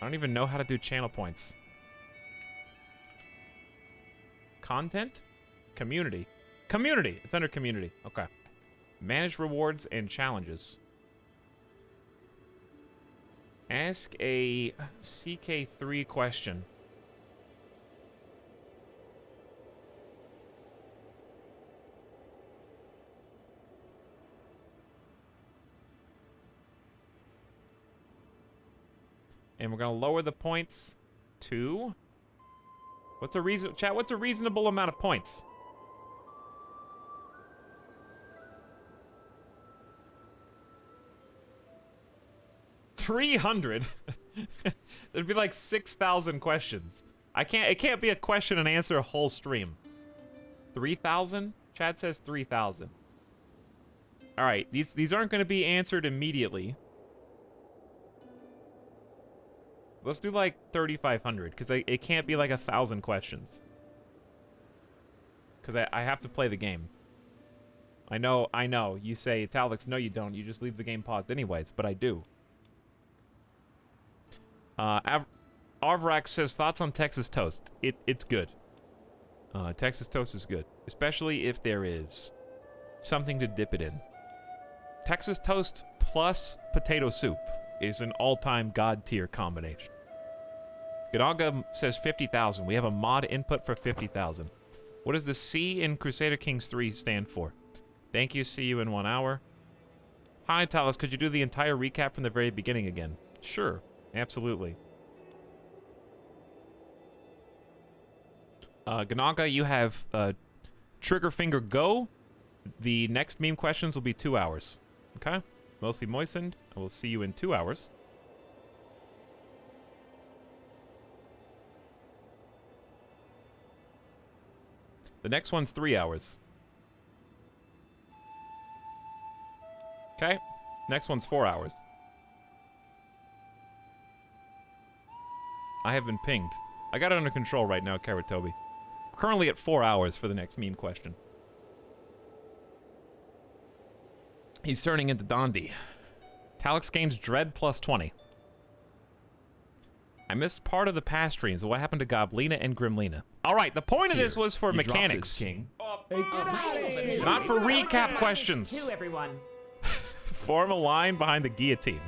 I don't even know how to do channel points. Content? Community. Community! It's under community. Okay. Manage rewards and challenges. Ask a CK3 question. And we're gonna lower the points to... What's a reasonable amount of points? $300. There'd be like 6,000 questions. It can't be a question and answer a whole stream. 3,000? Chad says 3,000. All right, these aren't going to be answered immediately. Let's do like 3,500 because it can't be like 1,000 questions. Because I have to play the game. I know. You say, Etalyx, no you don't. You just leave the game paused anyways, but I do. Arvrak says, thoughts on Texas toast. It's good. Texas toast is good. Especially if there is something to dip it in. Texas toast plus potato soup is an all-time god tier combination. Ganaga says 50,000. We have a mod input for 50,000. What does the C in Crusader Kings 3 stand for? Thank you, see you in 1 hour. Hi, Talos, could you do the entire recap from the very beginning again? Sure, absolutely. Ganaga, you have trigger finger go. The next meme questions will be 2 hours. Okay? Mostly moistened. I will see you in 2 hours. The next one's 3 hours. Okay? Next one's 4 hours. I have been pinged. I got it under control right now, Karatobi. Currently at 4 hours for the next meme question. He's turning into Dondi. Etalyx gains Dread plus 20. I missed part of the past streams. What happened to Goblina and Grimlina? All right, the point of this was for mechanics. King. Not for recap questions. To everyone. Form a line behind the guillotine.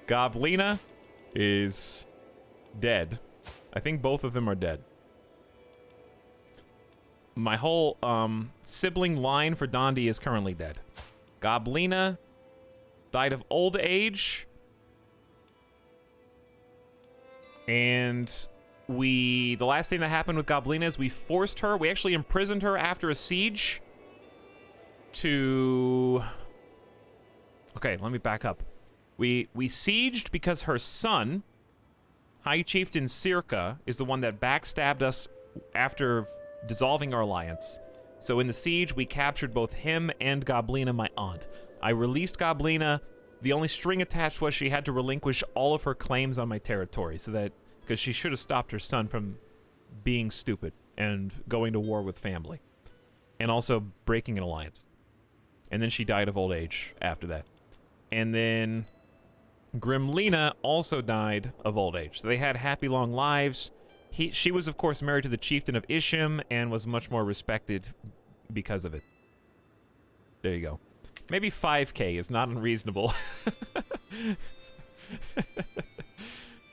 Goblina is dead. I think both of them are dead. My whole sibling line for Dondi is currently dead. Goblina died of old age. And the last thing that happened with Goblina is we actually imprisoned her after a siege to... Okay, let me back up. We sieged because her son High Chieftain Circa is the one that backstabbed us after dissolving our alliance. So in the siege, we captured both him and Goblina, my aunt. I released Goblina. The only string attached was she had to relinquish all of her claims on my territory, so that because she should have stopped her son from being stupid and going to war with family, and also breaking an alliance. And then she died of old age after that. And then Grimlina also died of old age. So they had happy long lives. She was, of course, married to the chieftain of Isham and was much more respected because of it. There you go. Maybe 5K is not unreasonable.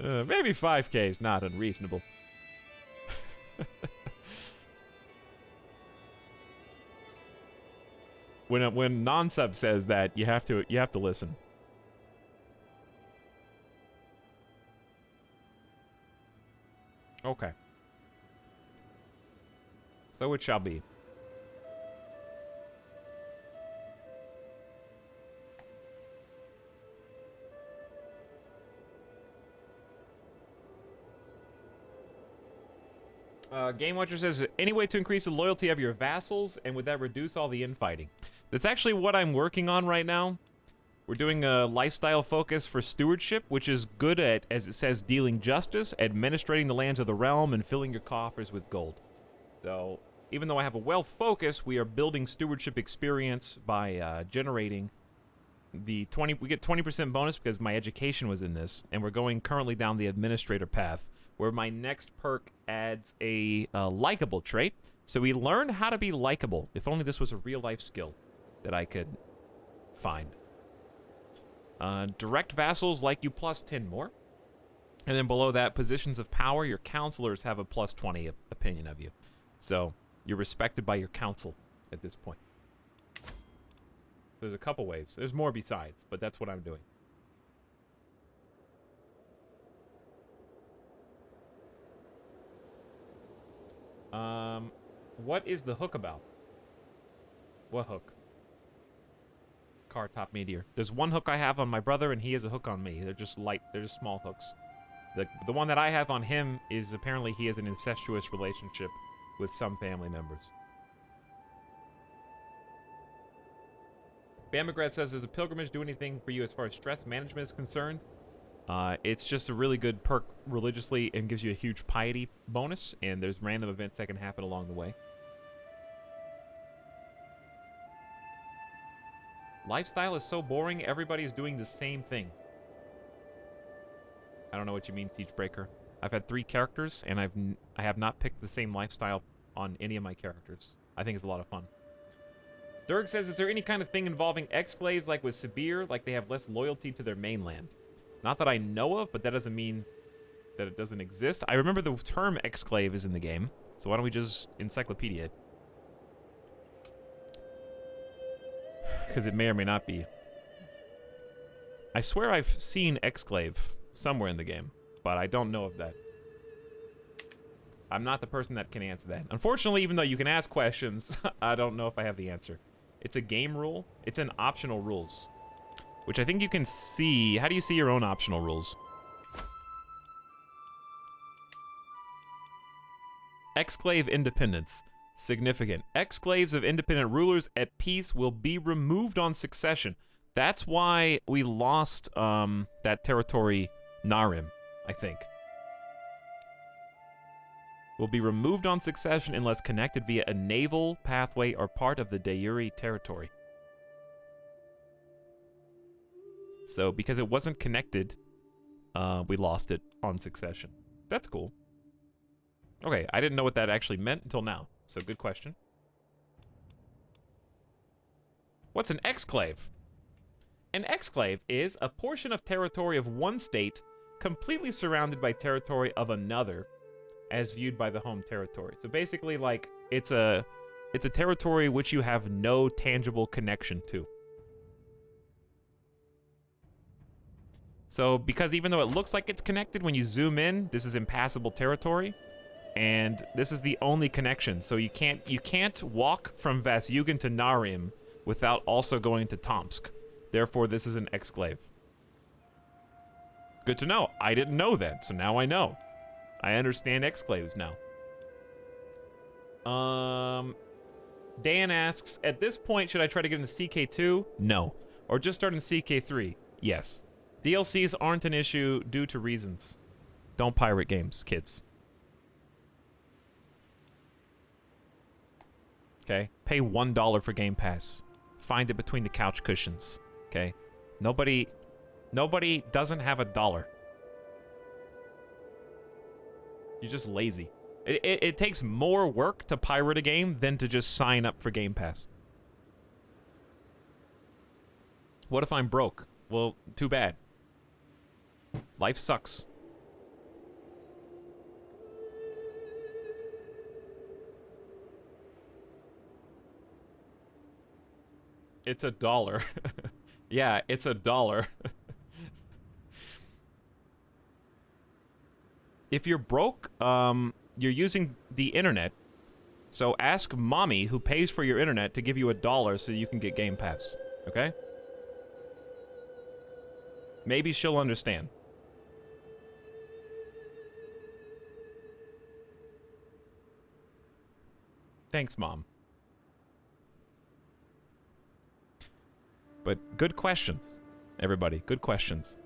Maybe 5K is not unreasonable. When non-sub says that, you have to listen. Okay. So it shall be. Game Watcher says, any way to increase the loyalty of your vassals, and would that reduce all the infighting? That's actually what I'm working on right now. We're doing a lifestyle focus for stewardship, which is good at, as it says, dealing justice, administrating the lands of the realm, and filling your coffers with gold. So, even though I have a wealth focus, we are building stewardship experience by generating the 20... We get 20% bonus because my education was in this, and we're going currently down the administrator path, where my next perk adds a likable trait. So we learn how to be likable. If only this was a real-life skill that I could find. Direct vassals like you plus 10 more. And then below that, positions of power, your counselors have a plus 20 opinion of you. So you're respected by your council at this point. There's a couple ways. There's more besides, but that's what I'm doing. What is the hook about? What hook? Car top meteor. There's one hook I have on my brother, and he has a hook on me. They're just light. They're just small hooks. The one that I have on him is apparently he has an incestuous relationship with some family members. Bamagrat says, does a pilgrimage do anything for you as far as stress management is concerned? It's just a really good perk religiously and gives you a huge piety bonus, and there's random events that can happen along the way. Lifestyle is so boring, everybody's doing the same thing. I don't know what you mean, Siegebreaker. I've had 3 characters, and I have not picked the same lifestyle on any of my characters. I think it's a lot of fun. Dirk says, is there any kind of thing involving exclaves like with Sibir, like they have less loyalty to their mainland? Not that I know of, but that doesn't mean that it doesn't exist. I remember the term exclave is in the game, so why don't we just encyclopedia it? Because it may or may not be. I swear I've seen exclave somewhere in the game, but I don't know of that. I'm not the person that can answer that. Unfortunately, even though you can ask questions, I don't know if I have the answer. It's a game rule. It's an optional rules, which I think you can see. How do you see your own optional rules? Exclave independence. Significant. Exclaves of independent rulers at peace will be removed on succession. That's why we lost that territory, Narim, I think. Will be removed on succession unless connected via a naval pathway or part of the Dayuri territory. So, because it wasn't connected, we lost it on succession. That's cool. Okay, I didn't know what that actually meant until now. So, good question. What's an exclave? An exclave is a portion of territory of one state completely surrounded by territory of another as viewed by the home territory. So basically, like, it's a territory which you have no tangible connection to. So, because even though it looks like it's connected, when you zoom in, this is impassable territory. And this is the only connection, so you can't walk from Vasyugan to Narim without also going to Tomsk. Therefore, this is an exclave. Good to know. I didn't know that, so now I know. I understand exclaves now. Dan asks, at this point, should I try to get into CK2? No. Or just start in CK3? Yes. DLCs aren't an issue due to reasons. Don't pirate games, kids. Okay? Pay $1 for Game Pass. Find it between the couch cushions. Okay? Nobody doesn't have $1. You're just lazy. It takes more work to pirate a game than to just sign up for Game Pass. What if I'm broke? Well, too bad. Life sucks. It's $1. Yeah, it's $1. If you're broke, you're using the internet. So ask mommy, who pays for your internet, to give you $1 so you can get Game Pass. Okay? Maybe she'll understand. Thanks, Mom. But good questions, everybody. Good questions.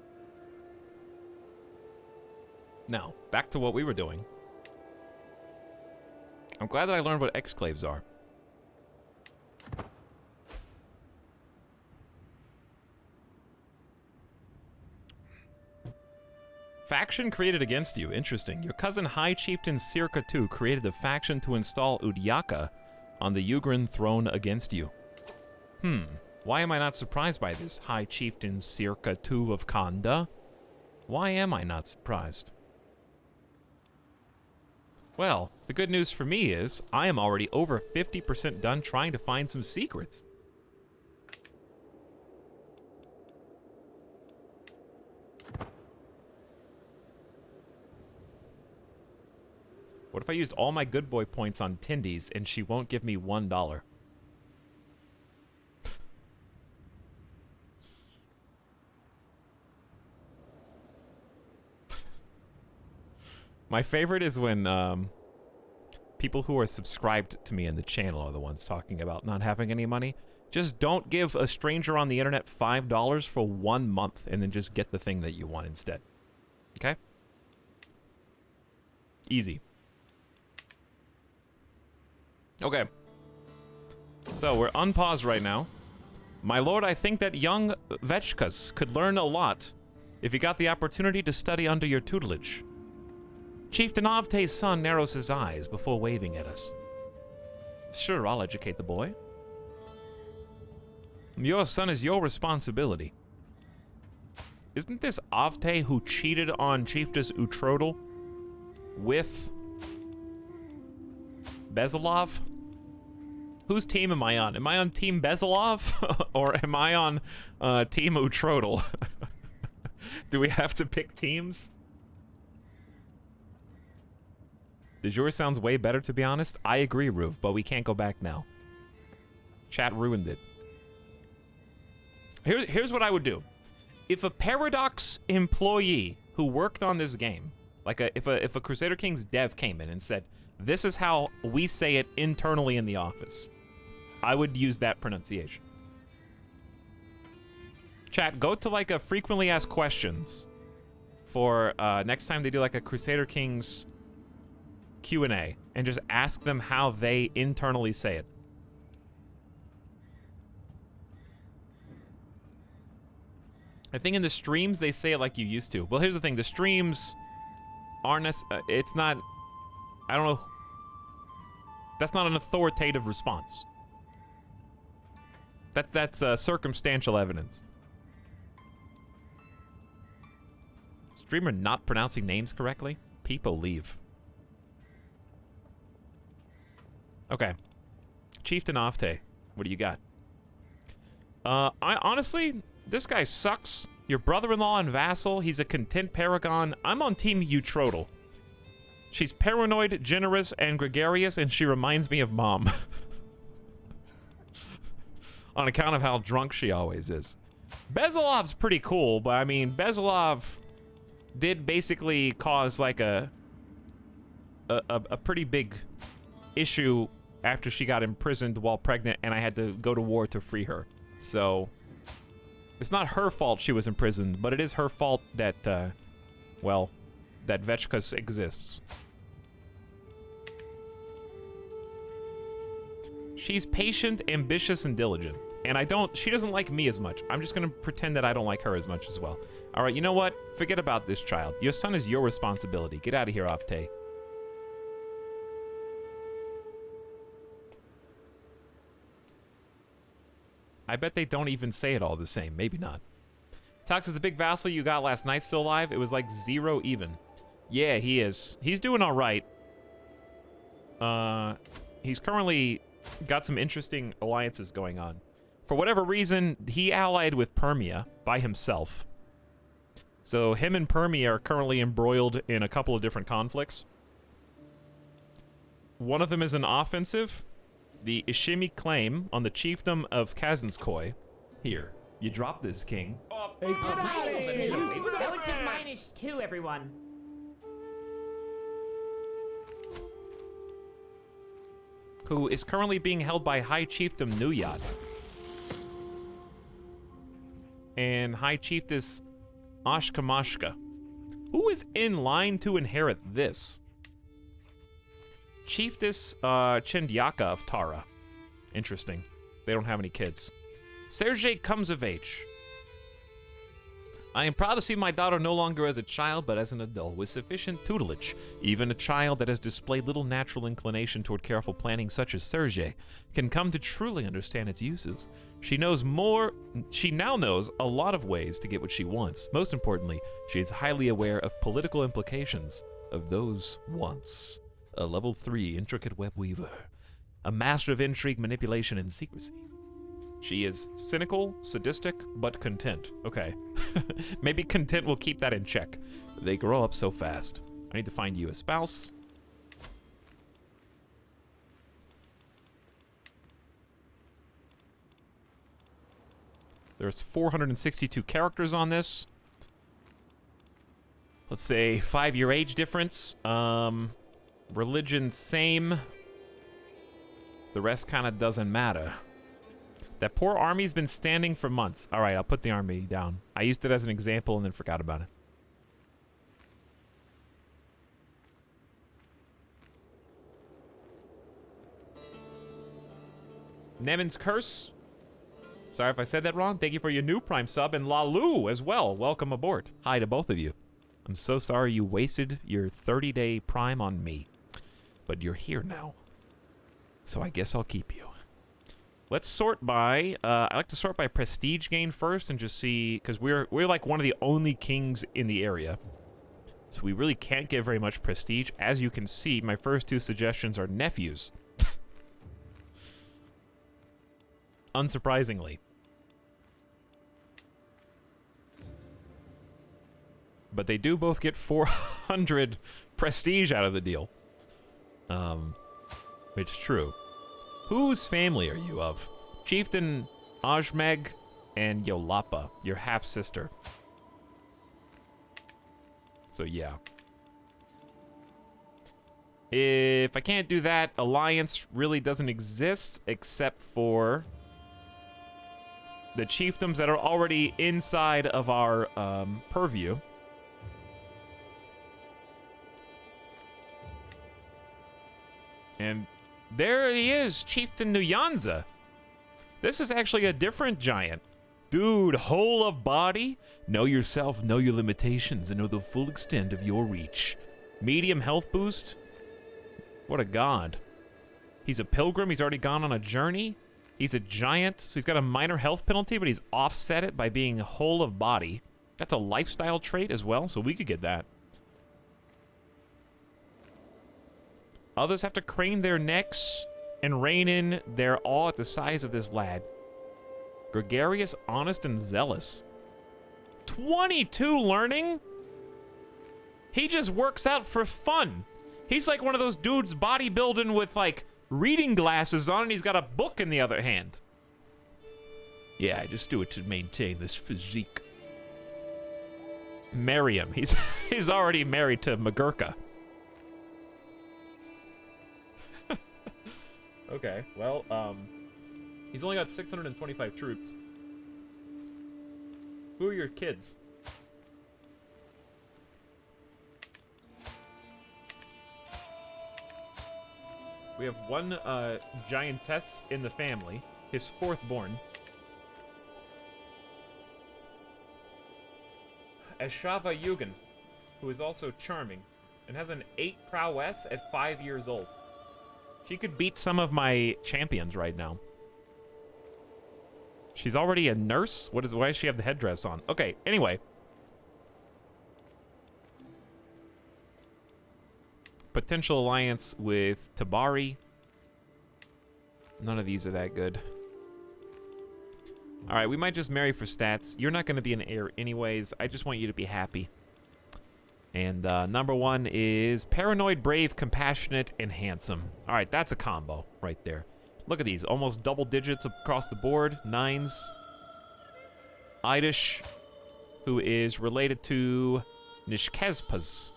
Now, back to what we were doing. I'm glad that I learned what exclaves are. Faction created against you. Interesting. Your cousin High Chieftain Circa II created a faction to install Udyaka on the Ugrin throne against you. Why am I not surprised by this, High Chieftain Circa II of Khanda? Why am I not surprised? Well, the good news for me is I am already over 50% done trying to find some secrets. What if I used all my good boy points on Tindy's and she won't give me $1? My favorite is when people who are subscribed to me in the channel are the ones talking about not having any money. Just don't give a stranger on the internet $5 for 1 month and then just get the thing that you want instead. Okay? Easy. Okay. So we're unpaused right now. My lord, I think that young Vetchkas could learn a lot if he got the opportunity to study under your tutelage. Chieftain Avte's son narrows his eyes before waving at us. Sure, I'll educate the boy. Your son is your responsibility. Isn't this Avte who cheated on Chiefess Uhtrodel with Bezalov? Whose team am I on? Am I on Team Bezalov? Or am I on Team Uhtrodel? Do we have to pick teams? De jure sounds way better, to be honest. I agree, Roof, but we can't go back now. Chat ruined it. Here's what I would do. If a Paradox employee who worked on this game, like if a Crusader Kings dev came in and said, this is how we say it internally in the office, I would use that pronunciation. Chat, go to like a frequently asked questions for next time they do like a Crusader Kings Q&A and just ask them how they internally say it. I think in the streams they say it like you used to. Well, here's the thing. The streams aren't... it's not... I don't know... That's not an authoritative response. That's circumstantial evidence. Streamer not pronouncing names correctly? People leave. Okay. Chieftain Avte, what do you got? Honestly, this guy sucks. Your brother-in-law and vassal, he's a content paragon. I'm on Team Uhtrodel. She's paranoid, generous, and gregarious, and she reminds me of Mom. On account of how drunk she always is. Bezalov's pretty cool, but I mean, Bezalov... did basically cause like a pretty big issue after she got imprisoned while pregnant, and I had to go to war to free her. So it's not her fault she was imprisoned, but it is her fault that, well, that Vechka exists. She's patient, ambitious, and diligent. And she doesn't like me as much. I'm just gonna pretend that I don't like her as much as well. All right, you know what? Forget about this child. Your son is your responsibility. Get out of here, Avte. I bet they don't even say it all the same. Maybe not. Tox, is the big vassal you got last night still alive? It was like 0 even. Yeah, he is. He's doing all right. He's currently got some interesting alliances going on. For whatever reason, he allied with Permia by himself. So him and Permia are currently embroiled in a couple of different conflicts. One of them is an offensive. The Ishimi claim on the chiefdom of Kazanskoy. Here, you drop this, king. -2, everyone. Who is currently being held by High Chiefdom Nuyat. And High Chiefess Ashkamashka. Who is in line to inherit this? Chiefess Chendyaka of Tara. Interesting. They don't have any kids. Sergei comes of age. I am proud to see my daughter no longer as a child, but as an adult with sufficient tutelage. Even a child that has displayed little natural inclination toward careful planning, such as Sergei, can come to truly understand its uses. She now knows a lot of ways to get what she wants. Most importantly, she is highly aware of political implications of those wants. A level 3 intricate web weaver. A master of intrigue, manipulation, and secrecy. She is cynical, sadistic, but content. Okay. Maybe content will keep that in check. They grow up so fast. I need to find you a spouse. There's 462 characters on this. Let's say 5-year age difference. Religion same. The rest kind of doesn't matter. That poor army's been standing for months. All right, I'll put the army down. I used it as an example and then forgot about it. Nemen's Curse. Sorry if I said that wrong. Thank you for your new Prime sub. And Lalu as well. Welcome aboard. Hi to both of you. I'm so sorry you wasted your 30-day Prime on me. But you're here now. So I guess I'll keep you. Let's sort by, I like to sort by prestige gain first and just see, because we're like one of the only kings in the area. So we really can't get very much prestige. As you can see, my first 2 suggestions are nephews. Unsurprisingly. But they do both get 400 prestige out of the deal. Which is true. Whose family are you of? Chieftain Ajmeg and Yolapa, your half-sister. So yeah. If I can't do that, alliance really doesn't exist except for the chiefdoms that are already inside of our purview. And there he is, Chieftain Nyanza. This is actually a different giant. Dude, whole of body. Know yourself, know your limitations, and know the full extent of your reach. Medium health boost. What a god. He's a pilgrim, he's already gone on a journey. He's a giant, so he's got a minor health penalty, but he's offset it by being whole of body. That's a lifestyle trait as well, so we could get that. Others have to crane their necks and rein in their awe at the size of this lad. Gregarious, honest, and zealous. 22 learning? He just works out for fun. He's like one of those dudes bodybuilding with, like, reading glasses on, and he's got a book in the other hand. Yeah, I just do it to maintain this physique. marry him. He's already married to Magurka. Okay, well, he's only got 625 troops. Who are your kids? We have one giantess in the family, his fourth born. Ashava Yugen, who is also charming, and has an 8 prowess at 5 years old. She could beat some of my champions right now. She's already a nurse? Why does she have the headdress on? Okay, anyway. Potential alliance with Tabari. None of these are that good. Alright, we might just marry for stats. You're not going to be an heir anyways. I just want you to be happy. And number 1 is paranoid, brave, compassionate, and handsome. Alright, that's a combo right there. Look at these. Almost double digits across the board. 9s. Idish, who is related to Nishkezpas.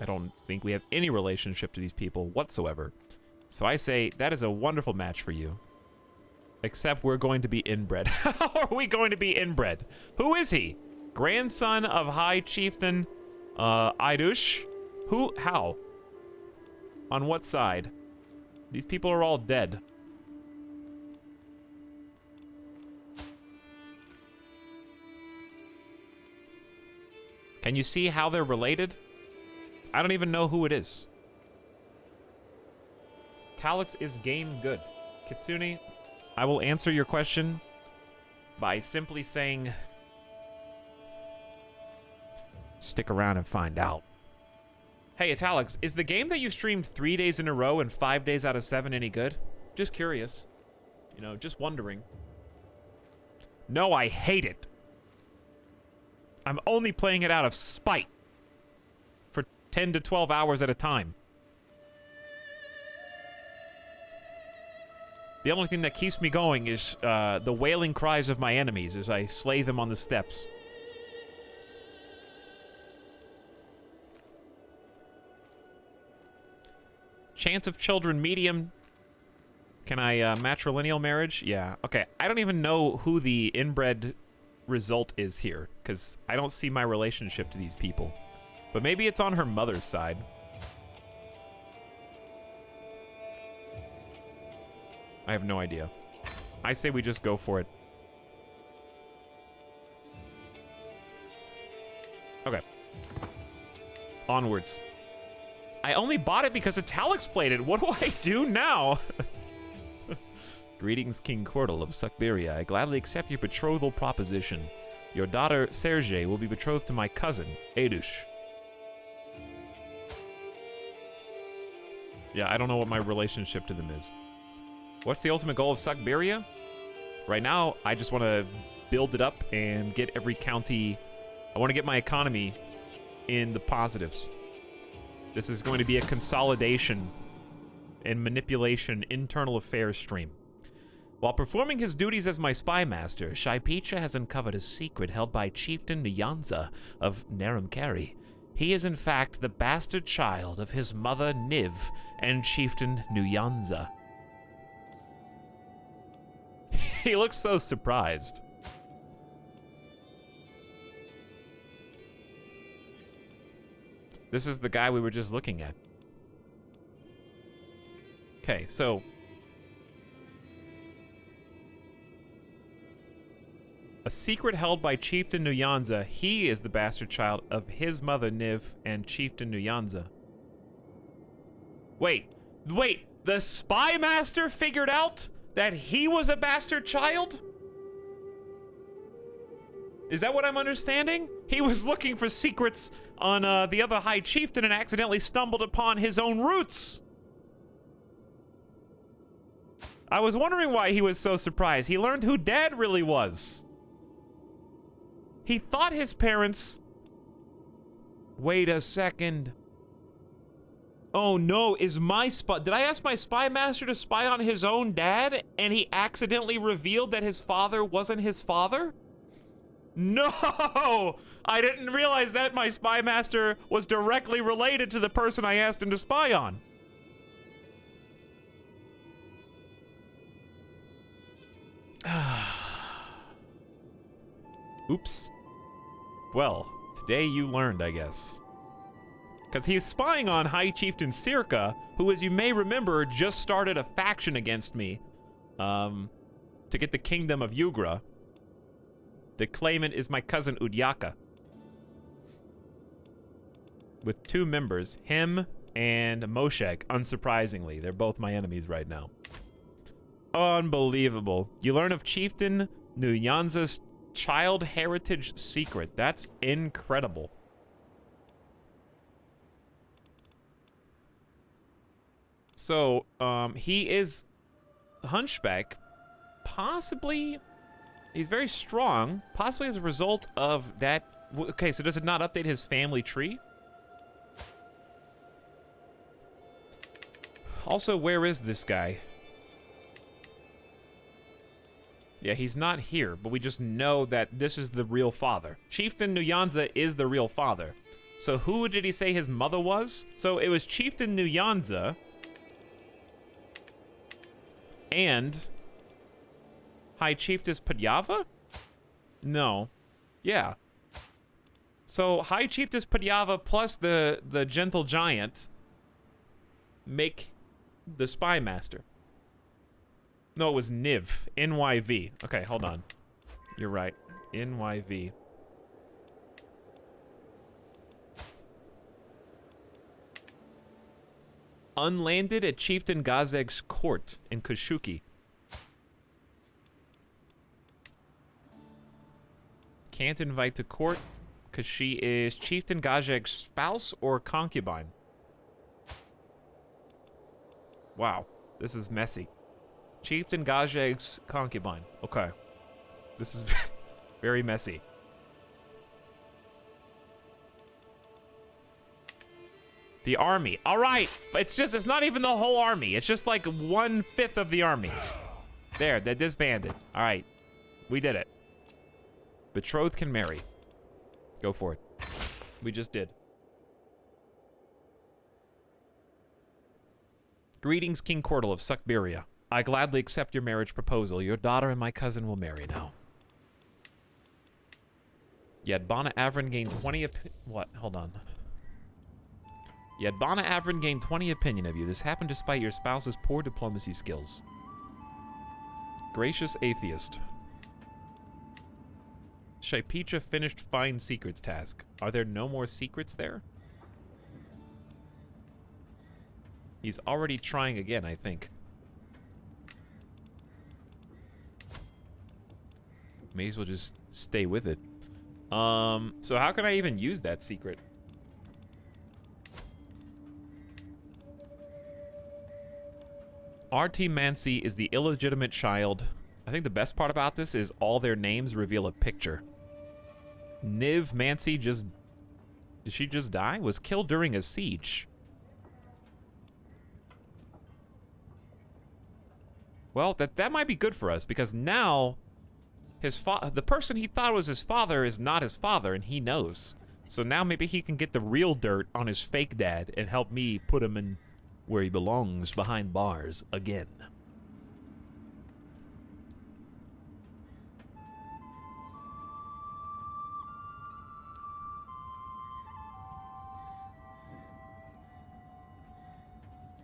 I don't think we have any relationship to these people whatsoever. So I say that is a wonderful match for you. Except we're going to be inbred. How are we going to be inbred? Who is he? Grandson of High Chieftain Idush? Who? How? On what side? These people are all dead. Can you see how they're related? I don't even know who it is. Etalyx is game good. Kitsune, I will answer your question by simply saying, stick around and find out. Hey, Etalyx, is the game that you streamed 3 days in a row and 5 days out of 7 any good? Just curious. You know, just wondering. No, I hate it. I'm only playing it out of spite. For 10 to 12 hours at a time. The only thing that keeps me going is the wailing cries of my enemies as I slay them on the steps. Chance of children medium. Can I matrilineal marriage? Yeah. Okay. I don't even know who the inbred result is here, because I don't see my relationship to these people. But maybe it's on her mother's side. I have no idea. I say we just go for it. Okay. Onwards. I only bought it because Etalyx played it. What do I do now? Greetings, King Cordal of Siberia. I gladly accept your betrothal proposition. Your daughter, Sergei, will be betrothed to my cousin, Adush. Yeah, I don't know what my relationship to them is. What's the ultimate goal of Siberia? Right now, I just want to build it up and get every county... I want to get my economy in the positives. This is going to be a consolidation and manipulation internal affairs stream. While performing his duties as my spy master, Shaipicha has uncovered a secret held by Chieftain Nyanza of Naramkari. He is in fact the bastard child of his mother Niv and Chieftain Nyanza. He looks so surprised. This is the guy we were just looking at. Okay, so... a secret held by Chieftain Nyanza. He is the bastard child of his mother Niv and Chieftain Nyanza. Wait, the spy master figured out that he was a bastard child? Is that what I'm understanding? He was looking for secrets on the other High Chieftain and accidentally stumbled upon his own roots. I was wondering why he was so surprised. He learned who Dad really was. He thought his parents... Wait a second. Oh no, is my spy... Did I ask my spy master to spy on his own dad, and he accidentally revealed that his father wasn't his father? No! I didn't realize that my spy master was directly related to the person I asked him to spy on. Oops. Well, today you learned, I guess. Because he's spying on High Chieftain Circa, who, as you may remember, just started a faction against me to get the kingdom of Yugra. The claimant is my cousin Udyaka. With 2 members, him and Moshek, unsurprisingly. They're both my enemies right now. Unbelievable. You learn of Chieftain Nyanza's child heritage secret. That's incredible. So, he is hunchback. Possibly, he's very strong. Possibly as a result of that. Okay, so does it not update his family tree? Also, where is this guy? Yeah, he's not here, but we just know that this is the real father. Chieftain Nyanza is the real father. So who did he say his mother was? So it was Chieftain Nyanza and High Chiefess Padyava? No. Yeah. So High Chiefess Padyava plus the Gentle Giant make the Spy Master. No, it was Niv. NYV. Okay, hold on. You're right. NYV. Unlanded at Chieftain Gazeg's court in Kashuki. Can't invite to court because she is Chieftain Gazeg's spouse or concubine. Wow, this is messy. Chieftain Gazeg's concubine. Okay. This is very messy. The army. All right. It's not even the whole army. It's just like 1/5 of the army. There, they're disbanded. All right. We did it. Betrothed can marry. Go for it. We just did. Greetings, King Cordal of Siberia. I gladly accept your marriage proposal. Your daughter and my cousin will marry now. Yet Bana Avrin gained 20 what? Hold on. Yet Bana Avrin gained 20 opinion of you. This happened despite your spouse's poor diplomacy skills. Gracious atheist. Shaipetra finished Find Secrets task. Are there no more secrets there? He's already trying again, I think. May as well just stay with it. So how can I even use that secret? RT Mancy is the illegitimate child. I think the best part about this is all their names reveal a picture. Niv Mancy did she just die? Was killed during a siege. Well, that might be good for us because now the person he thought was his father is not his father, and he knows. So now maybe he can get the real dirt on his fake dad and help me put him in where he belongs, behind bars again.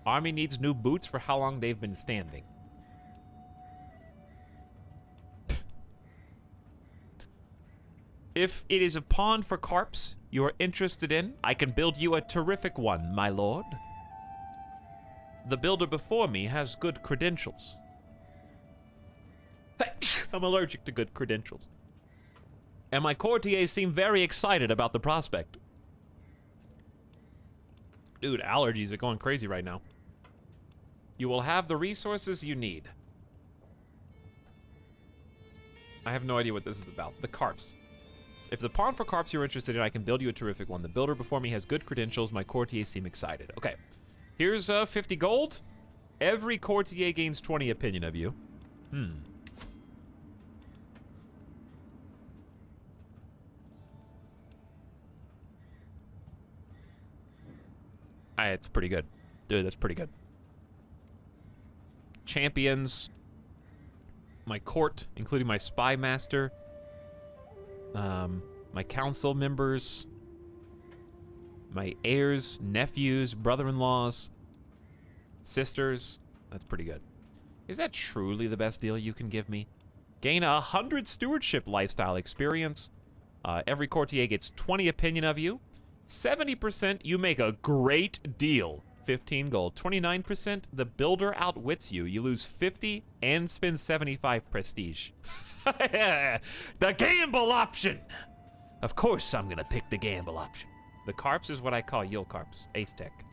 Army needs new boots for how long they've been standing. If it is a pawn for carps you are interested in, I can build you a terrific one, my lord. The builder before me has good credentials. I'm allergic to good credentials. And my courtiers seem very excited about the prospect. Dude, allergies are going crazy right now. You will have the resources you need. I have no idea what this is about. The carps. If the pawn for carps you're interested in, I can build you a terrific one. The builder before me has good credentials. My courtiers seem excited. Okay. Here's 50 gold. Every courtier gains 20 opinion of you. It's pretty good. Dude, that's pretty good. Champions. My court, including my spy master. My council members. My heirs, nephews, brother-in-laws, sisters. That's pretty good. Is that truly the best deal you can give me? Gain 100 stewardship lifestyle experience. Every courtier gets 20 opinion of you. 70%, you make a great deal. 15 gold. 29%, the builder outwits you. You lose 50 and spend 75 prestige. The gamble option! Of course I'm gonna pick the gamble option. The carps is what I call yield carps. Ace tech.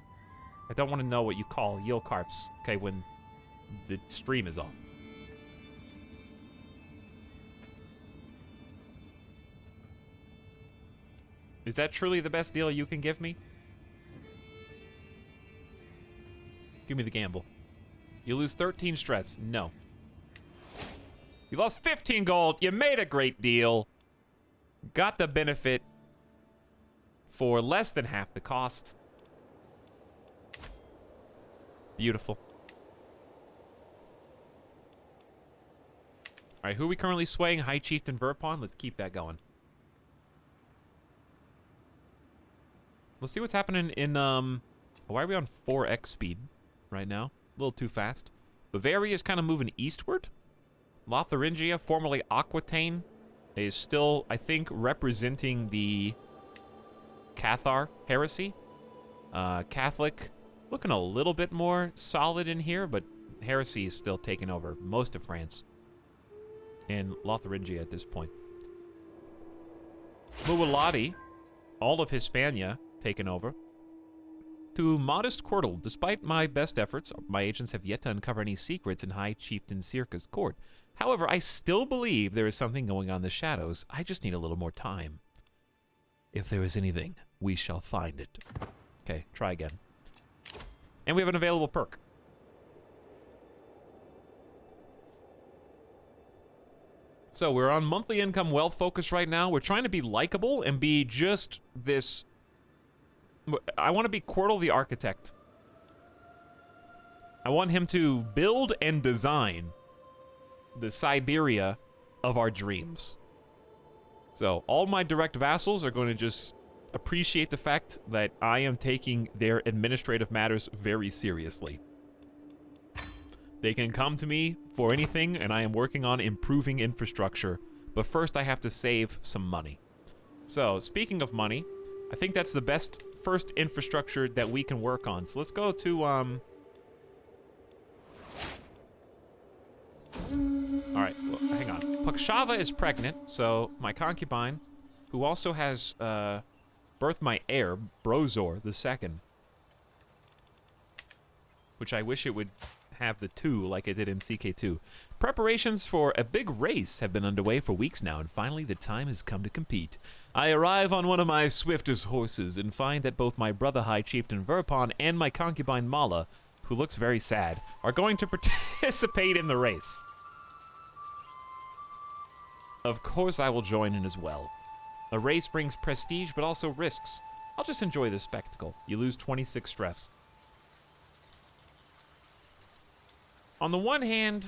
I don't want to know what you call yield carps, okay, when the stream is on. Is that truly the best deal you can give me? Give me the gamble. You lose 13 stress. No. You lost 15 gold. You made a great deal. Got the benefit for less than half the cost. Beautiful. All right, who are we currently swaying? High Chieftain Verpon. Let's keep that going. Let's see what's happening in, why are we on 4x speed right now? A little too fast. Bavaria is kind of moving eastward. Lotharingia, formerly Aquitaine, is still, I think, representing the Cathar heresy. Catholic, looking a little bit more solid in here, but heresy is still taking over most of France. And Lotharingia at this point. Muwalati, all of Hispania, taken over. To modest Quirtle, despite my best efforts, my agents have yet to uncover any secrets in High Chieftain Circa's court. However, I still believe there is something going on in the shadows. I just need a little more time. If there is anything, we shall find it. Okay, try again. And we have an available perk. So we're on monthly income wealth focus right now. We're trying to be likable and be just this... I want to be Quirtle the architect. I want him to build and design the Siberia of our dreams. So all my direct vassals are going to just appreciate the fact that I am taking their administrative matters very seriously. They can come to me for anything, and I am working on improving infrastructure. But first, I have to save some money. So, speaking of money, I think that's the best first infrastructure that we can work on. So let's go to, Alright, well, hang on. Pakshava is pregnant, so my concubine, who also has, birthed my heir, Brozor II. Which I wish it would have the 2 like it did in CK2. Preparations for a big race have been underway for weeks now, and finally the time has come to compete. I arrive on one of my swiftest horses and find that both my brother High Chieftain Verpon and my concubine Mala, who looks very sad, are going to participate in the race. Of course I will join in as well. A race brings prestige but also risks. I'll just enjoy the spectacle. You lose 26 stress. On the one hand,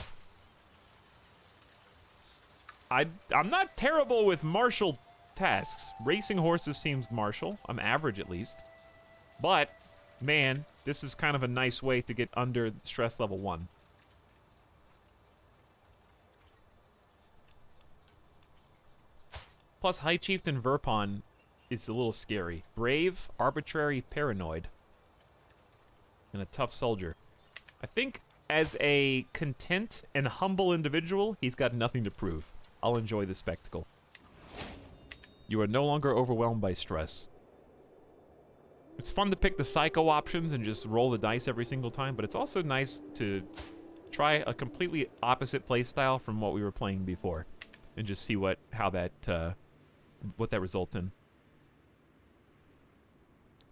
I'm not terrible with martial tasks. Racing horses seems martial. I'm average at least. But, man, this is kind of a nice way to get under stress level 1. Plus, High Chieftain Verpon is a little scary. Brave, arbitrary, paranoid, and a tough soldier. I think as a content and humble individual, he's got nothing to prove. I'll enjoy the spectacle. You are no longer overwhelmed by stress. It's fun to pick the psycho options and just roll the dice every single time, but it's also nice to try a completely opposite playstyle from what we were playing before, and just see what that results in.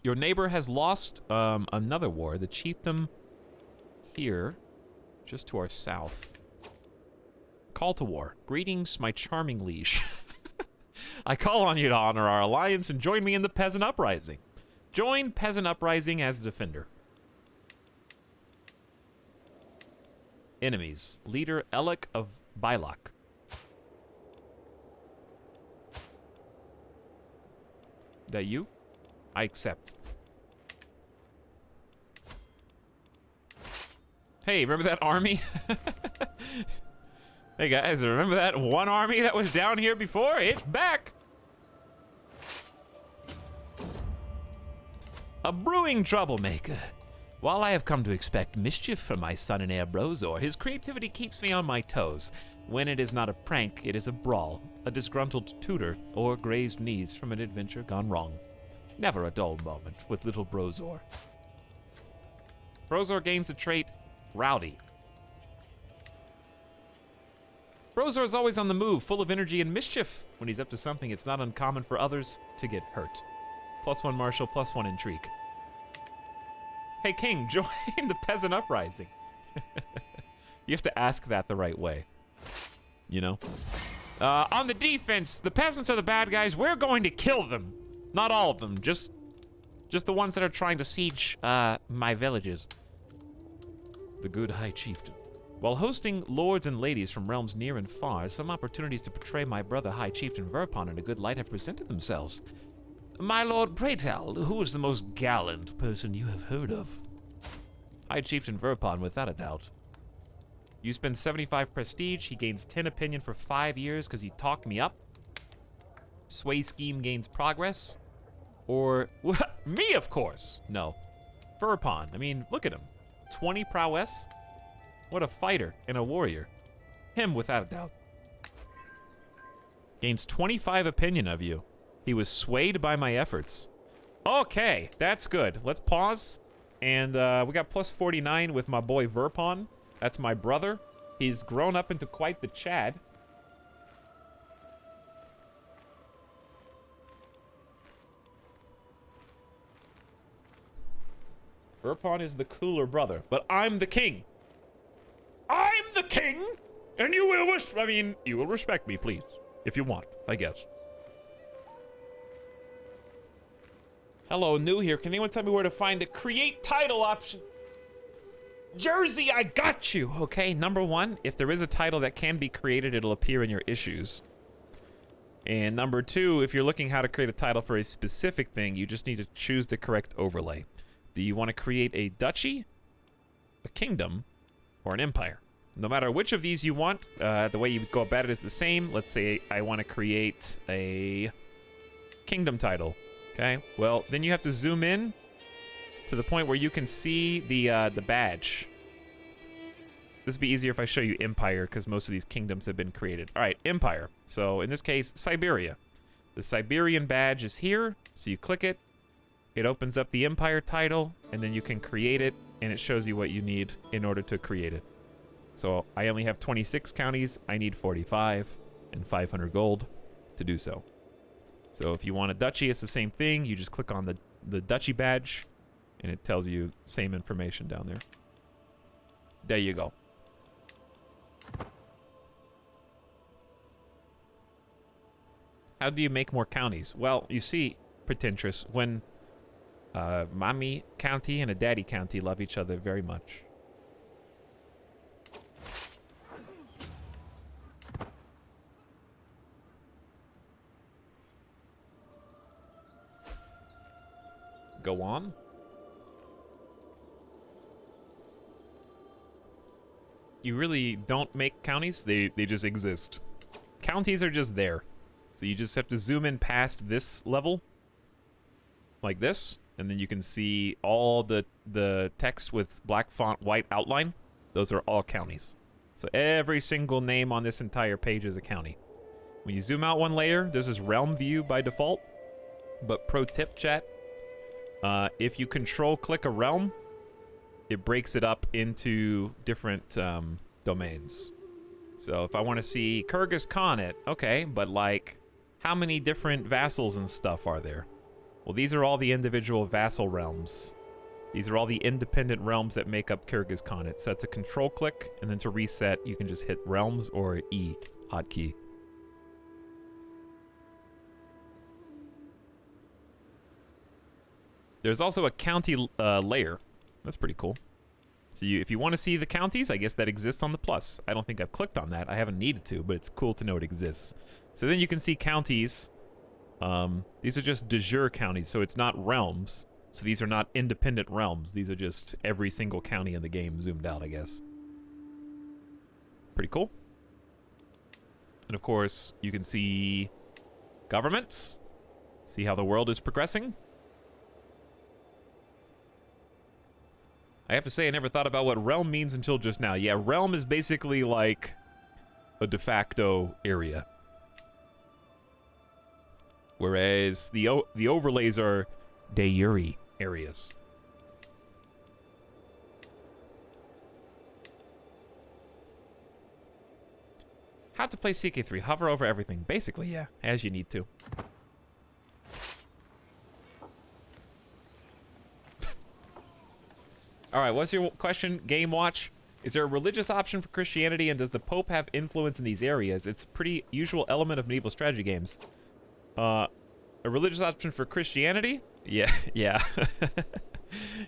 Your neighbor has lost another war. The chiefdom here, just to our south. Call to war. Greetings, my charming liege. I call on you to honor our alliance and join me in the peasant uprising. Join Peasant Uprising as defender. Enemies. Leader Etalyx of Bylok. That you? I accept. Hey, remember that army? Hey guys, remember that one army that was down here before? It's back! A brewing troublemaker. While I have come to expect mischief from my son and heir Brozor, his creativity keeps me on my toes. When it is not a prank, it is a brawl, a disgruntled tutor, or grazed knees from an adventure gone wrong. Never a dull moment with little Brozor. Brozor gains the trait Rowdy. Brozor is always on the move, full of energy and mischief. When he's up to something, it's not uncommon for others to get hurt. +1 martial, +1 intrigue. Hey King, join the Peasant Uprising. You have to ask that the right way. You know? On the defense, the peasants are the bad guys. We're going to kill them. Not all of them, just the ones that are trying to siege my villages. The good High Chieftain. While hosting lords and ladies from realms near and far, some opportunities to portray my brother High Chieftain Verpon in a good light have presented themselves. My lord, pray tell, who is the most gallant person you have heard of? High Chieftain Verpon, without a doubt. You spend 75 prestige, he gains 10 opinion for 5 years because he talked me up. Sway scheme gains progress. Or, me of course. No. Verpon, I mean, look at him. 20 prowess. What a fighter and a warrior. Him, without a doubt. Gains 25 opinion of you. He was swayed by my efforts. Okay, that's good. Let's pause. And we got +49 with my boy Verpon. That's my brother. He's grown up into quite the Chad. Verpon is the cooler brother, but I'm the king. I'm the king, and you will you will respect me, please, if you want, I guess. Hello, new here. Can anyone tell me where to find the create title option? Jersey, I got you. Okay, number 1, if there is a title that can be created, it'll appear in your issues. And number 2, if you're looking how to create a title for a specific thing, you just need to choose the correct overlay. Do you want to create a duchy, a kingdom, or an empire? No matter which of these you want, the way you go about it is the same. Let's say I want to create a kingdom title. Okay, well, then you have to zoom in to the point where you can see the badge. This would be easier if I show you Empire, because most of these kingdoms have been created. All right, Empire. So in this case, Siberia. The Siberian badge is here, so you click it. It opens up the Empire title, and then you can create it, and it shows you what you need in order to create it. So I only have 26 counties. I need 45 and 500 gold to do so. So if you want a duchy, it's the same thing. You just click on the duchy badge, and it tells you same information down there. There you go. How do you make more counties? Well, you see, pretentious, when a mommy county and a daddy county love each other very much. Go on. You really don't make counties, they just exist. Counties are just there. So you just have to zoom in past this level, like this, and then you can see all the text with black font, white outline. Those are all counties. So every single name on this entire page is a county. When you zoom out one layer, this is realm view by default. But pro tip, chat, if you control-click a realm, it breaks it up into different domains. So if I want to see Kyrgyz Khanate, okay, but like, how many different vassals and stuff are there? Well, these are all the individual vassal realms. These are all the independent realms that make up Kyrgyz Khanate. So that's a control-click, and then to reset, you can just hit realms or E hotkey. There's also a county layer. That's pretty cool. So if you want to see the counties, I guess that exists on the Plus. I don't think I've clicked on that. I haven't needed to, but it's cool to know it exists. So then you can see counties. These are just de jure counties, so it's not realms. So these are not independent realms. These are just every single county in the game zoomed out, I guess. Pretty cool. And of course, you can see governments. See how the world is progressing. I have to say, I never thought about what realm means until just now. Yeah, realm is basically like a de facto area. Whereas the overlays are de jure areas. How to play CK3. Hover over everything. Basically, yeah, as you need to. Alright, what's your question, Game Watch? Is there a religious option for Christianity, and does the Pope have influence in these areas? It's a pretty usual element of medieval strategy games. A religious option for Christianity? Yeah, yeah.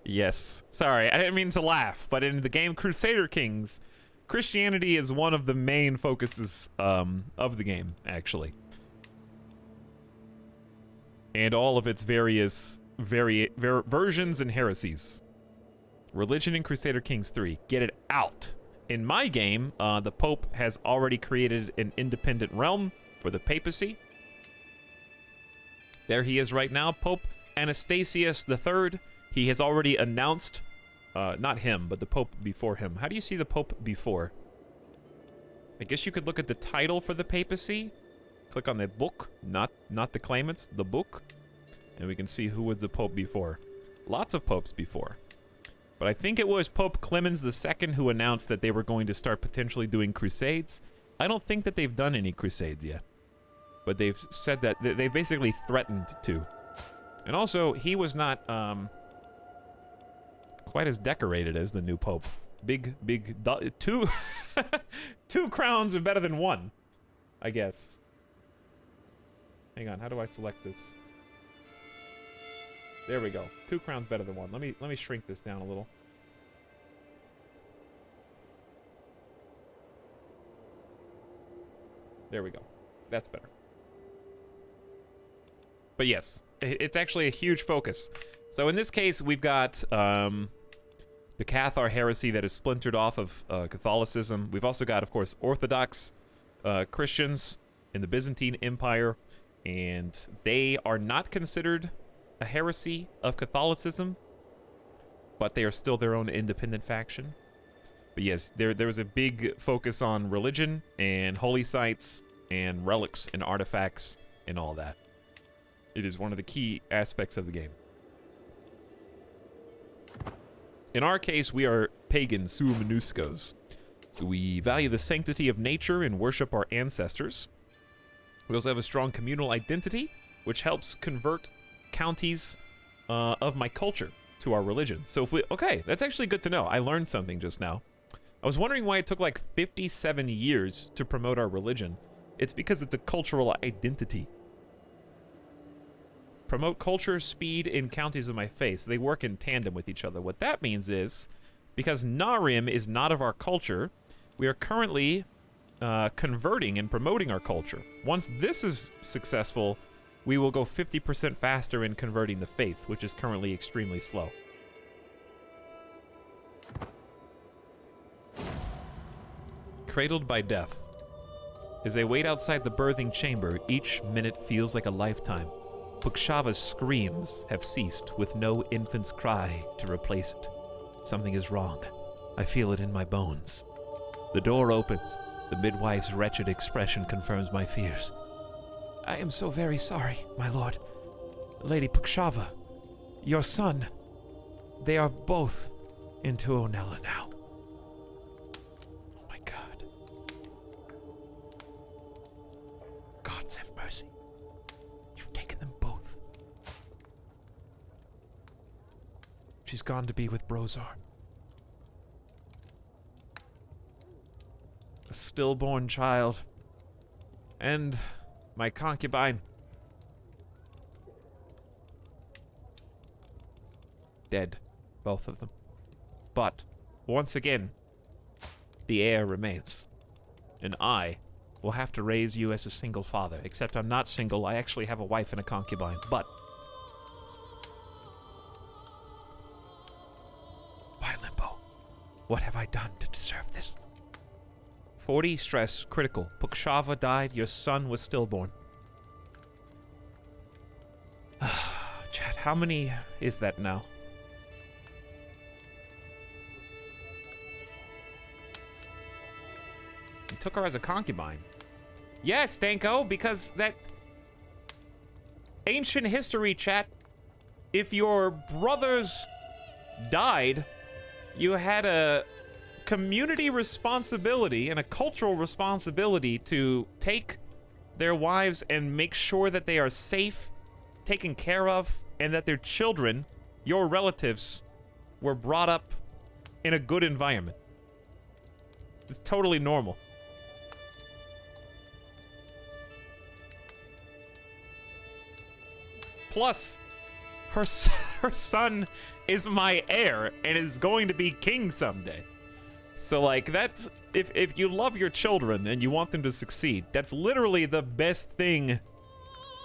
Yes. Sorry, I didn't mean to laugh, but in the game Crusader Kings, Christianity is one of the main focuses of the game, actually. And all of its various versions and heresies. Religion in Crusader Kings 3. Get it out. In my game, the Pope has already created an independent realm for the papacy. There he is right now, Pope Anastasius III. He has already announced, not him, but the Pope before him. How do you see the Pope before? I guess you could look at the title for the papacy. Click on the book, not the claimants, the book. And we can see who was the Pope before. Lots of popes before. But I think it was Pope Clemens II who announced that they were going to start potentially doing crusades. I don't think that they've done any crusades yet. But they've said that they basically threatened to. And also, he was not quite as decorated as the new Pope. Two crowns are better than one, I guess. Hang on, how do I select this? There we go. 2 crowns better than one. Let me shrink this down a little. There we go. That's better. But yes, it's actually a huge focus. So in this case, we've got the Cathar heresy that is splintered off of Catholicism. We've also got, of course, Orthodox Christians in the Byzantine Empire, and they are not considered a heresy of Catholicism, but they are still their own independent faction. But yes, there was a big focus on religion and holy sites and relics and artifacts and all that. It is one of the key aspects of the game. In our case, we are pagan Suaminuscos. So we value the sanctity of nature and worship our ancestors. We also have a strong communal identity, which helps convert counties of my culture to our religion. So if we, okay, that's actually good to know. I learned something just now. I was wondering why it took like 57 years to promote our religion. It's because it's a cultural identity. Promote culture, speed, in counties of my faith. They work in tandem with each other. What that means is, because Narim is not of our culture, we are currently converting and promoting our culture. Once this is successful, we will go 50% faster in converting the faith, which is currently extremely slow. Cradled by death. As I wait outside the birthing chamber, each minute feels like a lifetime. Pukshava's screams have ceased, with no infant's cry to replace it. Something is wrong. I feel it in my bones. The door opens. The midwife's wretched expression confirms my fears. I am so very sorry, my lord. Lady Pukshava, your son, they are both in Tuonela now. Oh my God. Gods have mercy. You've taken them both. She's gone to be with Brozar. A stillborn child. And my concubine. Dead. Both of them. But, once again, the heir remains. And I will have to raise you as a single father. Except I'm not single, I actually have a wife and a concubine. But... why, Limbo? What have I done to deserve this? 40 stress, critical. Pukshava died, your son was stillborn. Chat, how many is that now? You took her as a concubine. Yes, Stanko, because that... ancient history, chat. If your brothers died, you had a community responsibility and a cultural responsibility to take their wives and make sure that they are safe, taken care of, and that their children, your relatives, were brought up in a good environment. It's totally normal. Plus, her son is my heir and is going to be king someday. So, like, that's... If you love your children and you want them to succeed, that's literally the best thing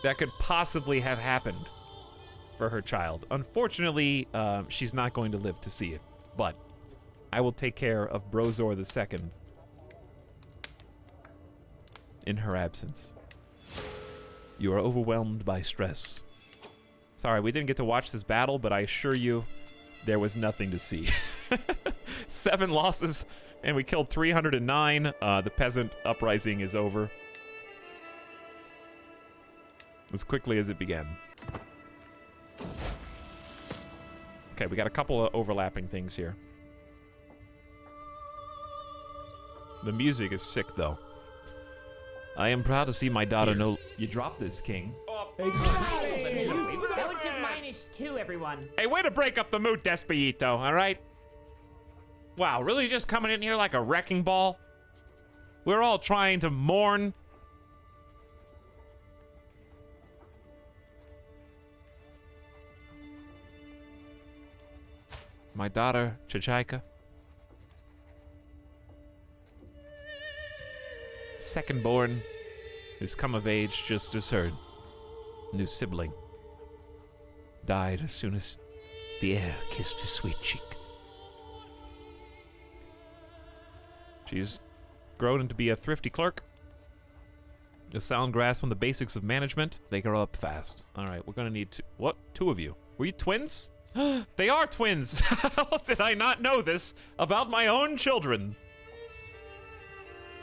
that could possibly have happened for her child. Unfortunately, she's not going to live to see it. But I will take care of Brozor II in her absence. You are overwhelmed by stress. Sorry, we didn't get to watch this battle, but I assure you, there was nothing to see. 7 losses, and we killed 309. The peasant uprising is over. As quickly as it began. Okay, we got a couple of overlapping things here. The music is sick, though. I am proud to see my daughter know... You dropped this, King. That was just -2, everyone. Hey, way to break up the mood, Despacito, alright? Wow, really just coming in here like a wrecking ball? We're all trying to mourn. My daughter, Chachaika. Second born, who's come of age just as her new sibling. Died as soon as the air kissed his sweet cheek. She's grown into be a thrifty clerk. A sound grasp on the basics of management. They grow up fast. All right, we're gonna need two. What? 2 of you? Were you twins? They are twins! How did I not know this about my own children?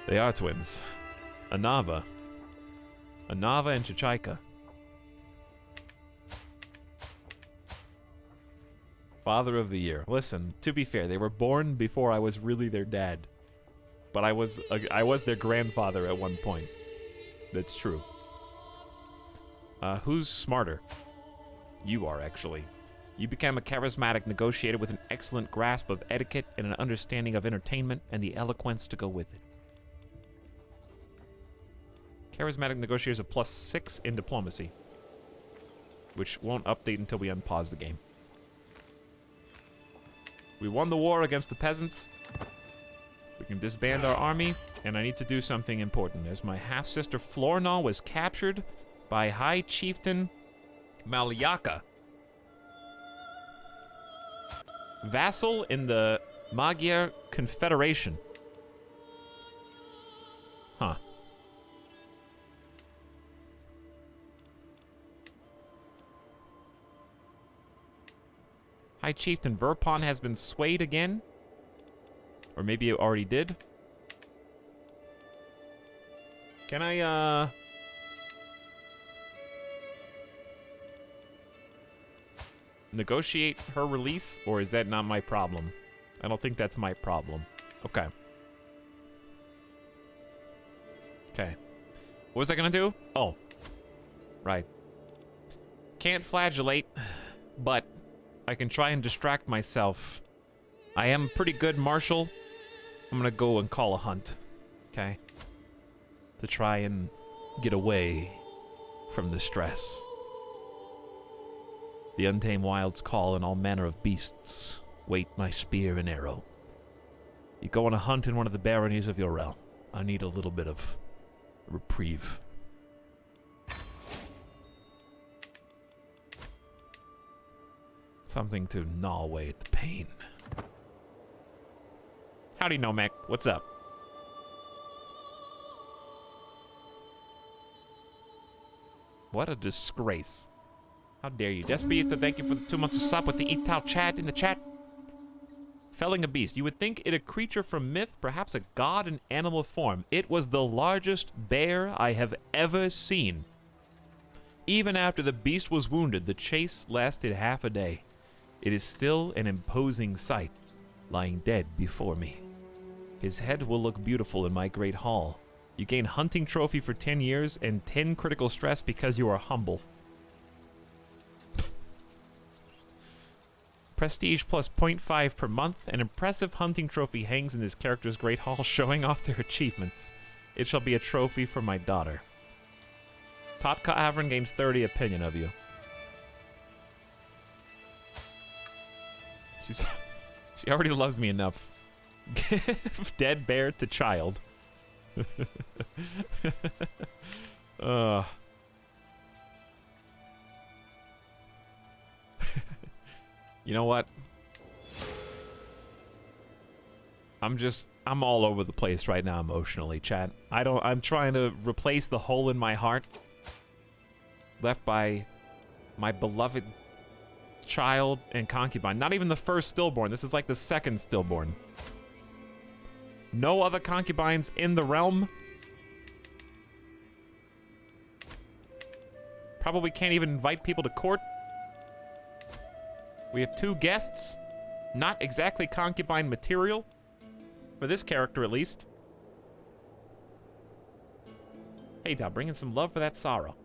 They are twins. Anava. Anava and Chachaika. Father of the year. Listen, to be fair, they were born before I was really their dad. But I was their grandfather at one point. That's true. Who's smarter? You are, actually. You became a charismatic negotiator with an excellent grasp of etiquette and an understanding of entertainment and the eloquence to go with it. Charismatic negotiators a +6 in diplomacy, which won't update until we unpause the game. We won the war against the peasants. We can disband our army, and I need to do something important, as my half-sister Flornal was captured by High Chieftain Malyaka. Vassal in the Magyar Confederation. Huh. High Chieftain Verpon has been swayed again. Or maybe it already did. Can I, negotiate her release, or is that not my problem? I don't think that's my problem. Okay. Okay. What was I gonna do? Oh. Right. Can't flagellate, but I can try and distract myself. I am pretty good martial. I'm gonna go and call a hunt. Okay? To try and get away from the stress. The untamed wilds call, and all manner of beasts wait my spear and arrow. You go on a hunt in one of the baronies of your realm. I need a little bit of reprieve. Something to gnaw away at the pain. Howdy, Nomek. What's up? What a disgrace. How dare you. Despia, thank you for the 2 months of sub with the Etal chat in the chat. Felling a beast. You would think it a creature from myth, perhaps a god in animal form. It was the largest bear I have ever seen. Even after the beast was wounded, the chase lasted half a day. It is still an imposing sight, lying dead before me. His head will look beautiful in my great hall. You gain hunting trophy for 10 years and 10 critical stress because you are humble. Prestige plus 0.5 per month. An impressive hunting trophy hangs in this character's great hall, showing off their achievements. It shall be a trophy for my daughter. Totka Avron gains 30 opinion of you. She already loves me enough. Give dead bear to child. You know what? I'm all over the place right now emotionally, chat. I'm trying to replace the hole in my heart left by my beloved child and concubine. Not even the first stillborn. This is like the second stillborn. No other concubines in the realm. Probably can't even invite people to court. We have 2 guests. Not exactly concubine material. For this character, at least. Hey, Dal, bringing some love for that sorrow.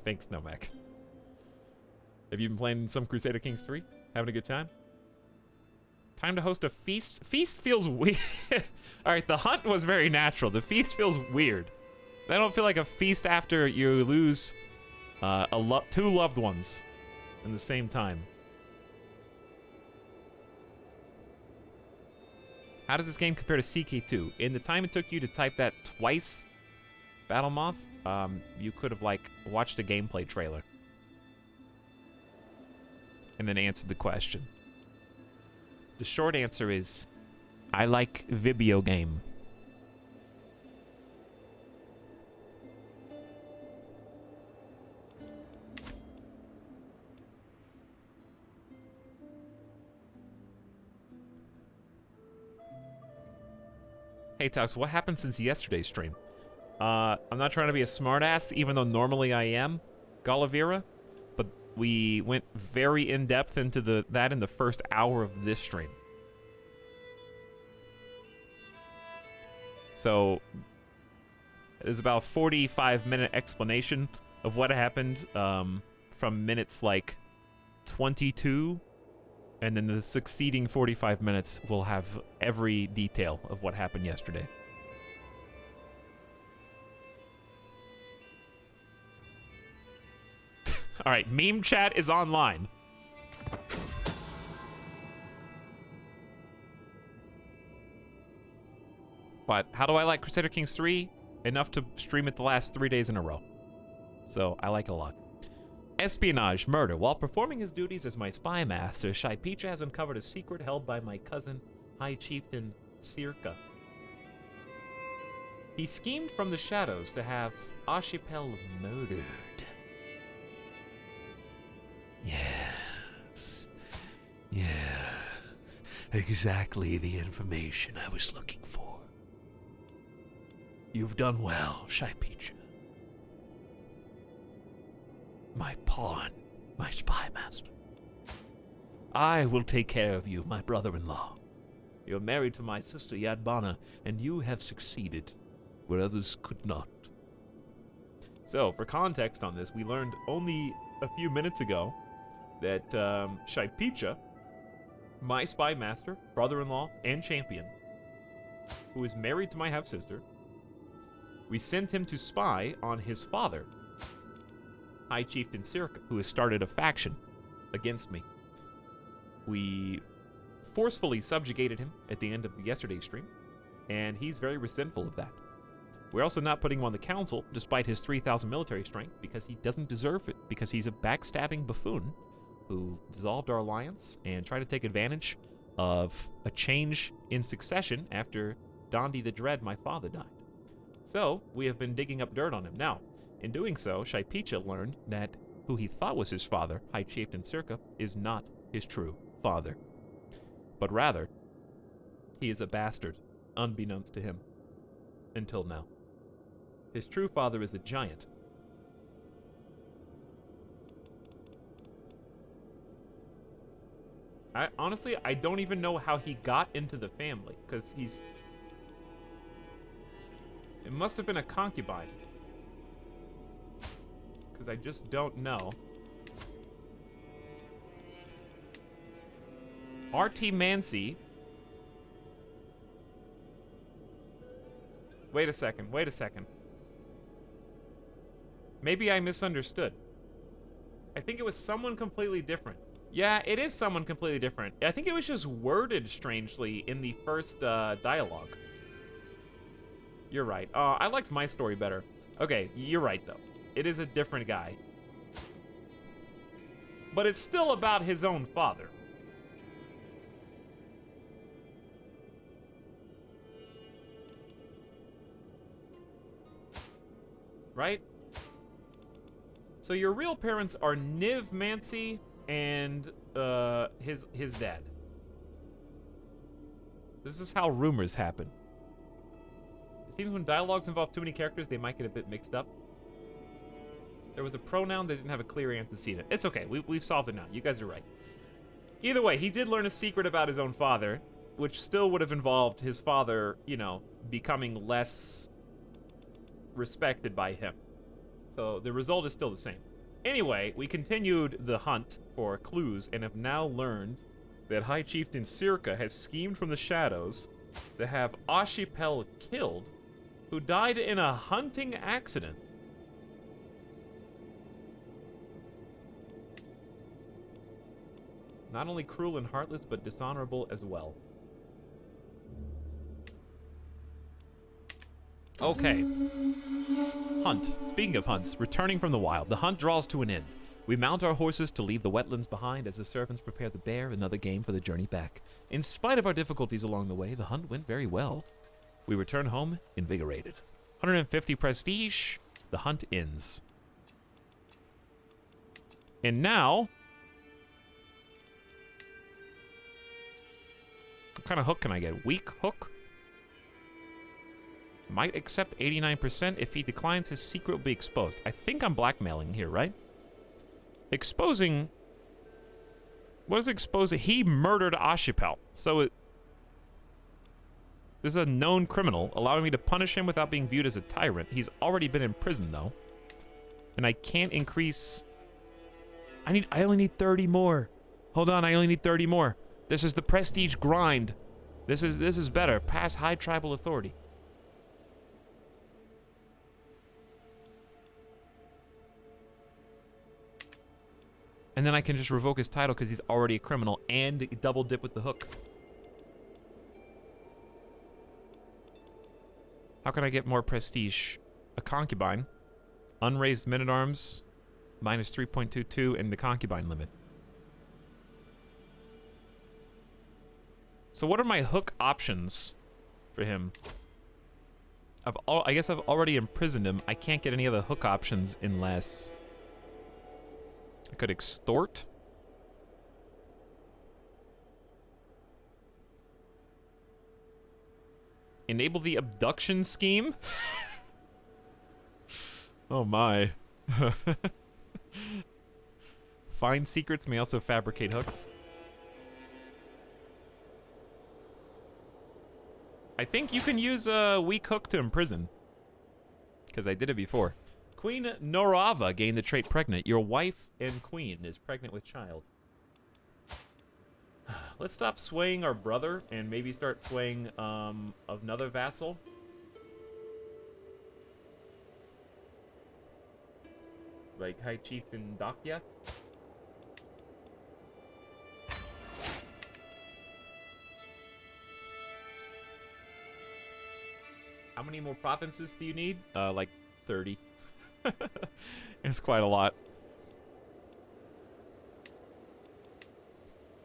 Thanks, Nomek. Have you been playing some Crusader Kings 3? Having a good time? Time to host a feast? Feast feels weird. Alright, the hunt was very natural. The feast feels weird. I don't feel like a feast after you lose 2 loved ones in the same time. How does this game compare to CK2? In the time it took you to type that twice, Battle Moth, you could have, like, watched a gameplay trailer. And then answered the question. The short answer is, I like Vibio game. Hey, Tux, what happened since yesterday's stream? I'm not trying to be a smartass, even though normally I am, Galavira, but we went very in-depth into that in the first hour of this stream. So, there's about a 45-minute explanation of what happened from minutes like 22, and then the succeeding 45 minutes will have every detail of what happened yesterday. All right, meme chat is online. But how do I like Crusader Kings 3? Enough to stream it the last 3 days in a row. So I like it a lot. Espionage, murder. While performing his duties as my spy master, Shaipicha has uncovered a secret held by my cousin, High Chieftain Circa. He schemed from the shadows to have Archipel murdered. Yes. Yes. Exactly the information I was looking for. You've done well, Shaipicha. My pawn, my spy master. I will take care of you, my brother-in-law. You're married to my sister Yadbana, and you have succeeded where others could not. So, for context on this, we learned only a few minutes ago that Shaipicha, my spy master, brother-in-law, and champion, who is married to my half-sister, we sent him to spy on his father, High Chieftain Circa, who has started a faction against me. We forcefully subjugated him at the end of yesterday's stream, and he's very resentful of that. We're also not putting him on the council, despite his 3,000 military strength, because he doesn't deserve it, because he's a backstabbing buffoon who dissolved our alliance and tried to take advantage of a change in succession after Dondi the Dread, my father, died. So, we have been digging up dirt on him. Now, in doing so, Shaipicha learned that who he thought was his father, High Chieftain Circa, is not his true father. But rather, he is a bastard, unbeknownst to him. Until now. His true father is a giant. Honestly, I don't even know how he got into the family, because he's... It must have been a concubine. Because I just don't know. R.T. Mancy. Wait a second. Maybe I misunderstood. I think it was someone completely different. Yeah, it is someone completely different. I think it was just worded strangely in the first dialogue. You're right. I liked my story better. Okay, you're right, though. It is a different guy. But it's still about his own father. Right? So your real parents are Niv Mancy and his dad. This is how rumors happen. It seems when dialogues involve too many characters, they might get a bit mixed up. There was a pronoun that didn't have a clear antecedent. It's okay, we've solved it now. You guys are right. Either way, he did learn a secret about his own father, which still would have involved his father, you know, becoming less respected by him. So the result is still the same. Anyway, we continued the hunt for clues and have now learned that High Chieftain Circa has schemed from the shadows to have Ashipel killed, who died in a hunting accident. Not only cruel and heartless, but dishonorable as well. Okay. Hunt. Speaking of hunts, returning from the wild, the hunt draws to an end. We mount our horses to leave the wetlands behind as the servants prepare the bear another game for the journey back. In spite of our difficulties along the way, the hunt went very well. We return home invigorated. 150 prestige. The hunt ends. And now... what kind of hook can I get? Weak hook? Might accept 89%. If he declines, his secret will be exposed. I think I'm blackmailing here, right? Exposing... what is exposing? He murdered Ashipel. So it... this is a known criminal, allowing me to punish him without being viewed as a tyrant. He's already been in prison, though. And I can't increase... I only need 30 more. Hold on, I only need 30 more. This is the prestige grind. This is better. Pass high tribal authority. And then I can just revoke his title because he's already a criminal and double dip with the hook. How can I get more prestige? A concubine. Unraised men-at-arms. Minus 3.22 and the concubine limit. So what are my hook options for him? I guess I've already imprisoned him. I can't get any other hook options unless... I could extort. Enable the abduction scheme? Oh my. Find secrets may also fabricate hooks. I think you can use a weak hook to imprison. Because I did it before. Queen Norava gained the trait pregnant. Your wife and queen is pregnant with child. Let's stop swaying our brother and maybe start swaying another vassal. Like High Chieftain Dakya. many more provinces do you need? Like 30. It's quite a lot.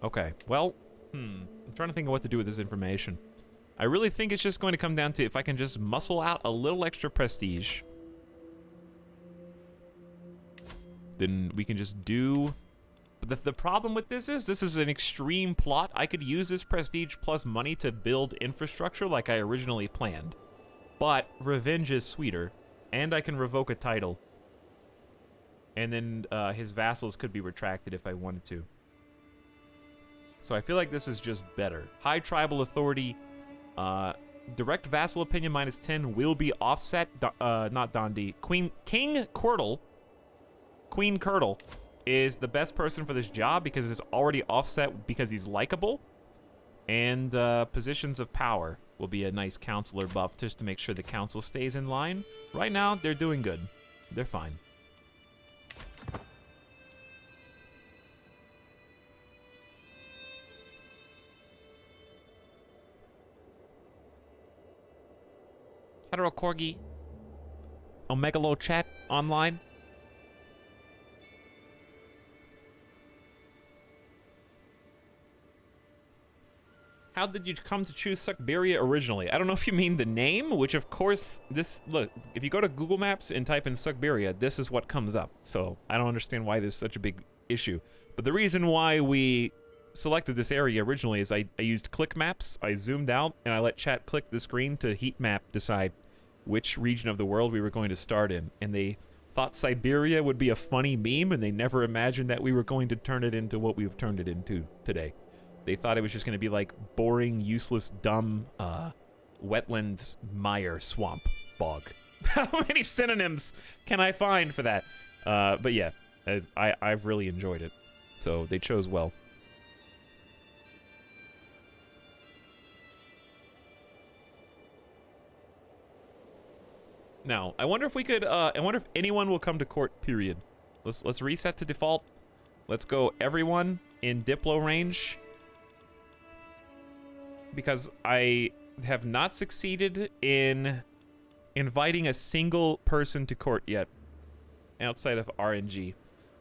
Okay, well, I'm trying to think of what to do with this information. I really think it's just going to come down to if I can just muscle out a little extra prestige. Then we can just do... But the problem with this is an extreme plot. I could use this prestige plus money to build infrastructure like I originally planned. But revenge is sweeter, and I can revoke a title. And then his vassals could be retracted if I wanted to. So I feel like this is just better. High tribal authority, direct vassal opinion -10 will be offset. Not Dondi. King Curdle. Queen Curdle is the best person for this job because it's already offset because he's likable. And positions of power will be a nice counselor buff just to make sure the council stays in line. Right now, they're doing good. They're fine. Hetero Corgi. Omegalo chat online. How did you come to choose Siberia originally? I don't know if you mean the name, which of course, look, if you go to Google Maps and type in Siberia, this is what comes up. So I don't understand why there's such a big issue. But the reason why we selected this area originally is I used click maps, I zoomed out, and I let chat click the screen to heat map decide which region of the world we were going to start in. And they thought Siberia would be a funny meme, and they never imagined that we were going to turn it into what we've turned it into today. They thought it was just going to be like boring, useless, dumb, wetland, mire, swamp, bog. How many synonyms can I find for that? But yeah, I've really enjoyed it. So they chose well. Now, I wonder if we could, I wonder if anyone will come to court, period. Let's reset to default. Let's go everyone in Diplo range. Because I have not succeeded in inviting a single person to court yet, outside of RNG.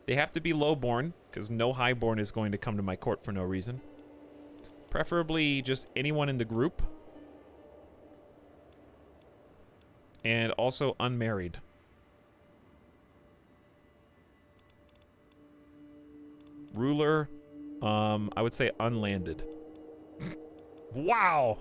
They have to be lowborn, because no highborn is going to come to my court for no reason. Preferably just anyone in the group. And also unmarried. Ruler, I would say unlanded. Wow!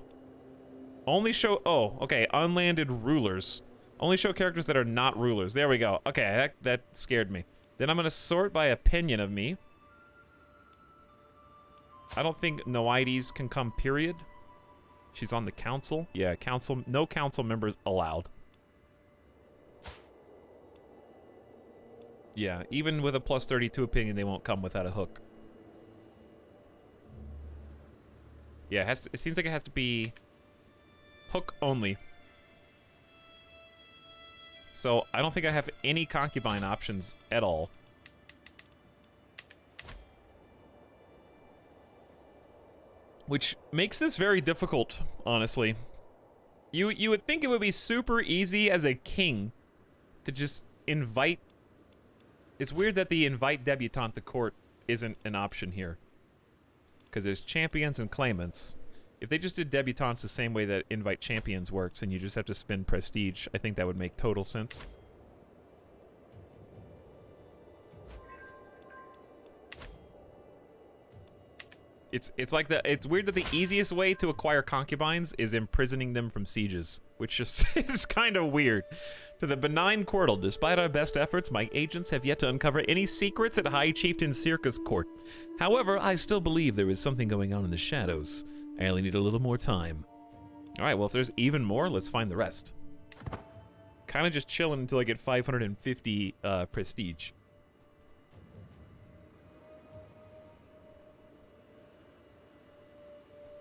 Only show... Oh, okay. Unlanded rulers. Only show characters that are not rulers. There we go. Okay, that scared me. Then I'm going to sort by opinion of me. I don't think Noides can come, period. She's on the council. Yeah, council. No council members allowed. Yeah, even with a plus 32 opinion, they won't come without a hook. Yeah, it seems like it has to be hook only. So I don't think I have any concubine options at all. Which makes this very difficult, honestly. You would think it would be super easy as a king to just invite... It's weird that the invite debutante to court isn't an option here. Because there's champions and claimants. If they just did debutantes the same way that invite champions works and you just have to spend prestige, I think that would make total sense. It's like it's weird that the easiest way to acquire concubines is imprisoning them from sieges, which just is kind of weird. To the benign Quirtle, despite our best efforts, my agents have yet to uncover any secrets at High Chieftain Circa's court. However, I still believe there is something going on in the shadows. I only need a little more time. Alright, well if there's even more, let's find the rest. Kinda just chilling until I get 550 prestige.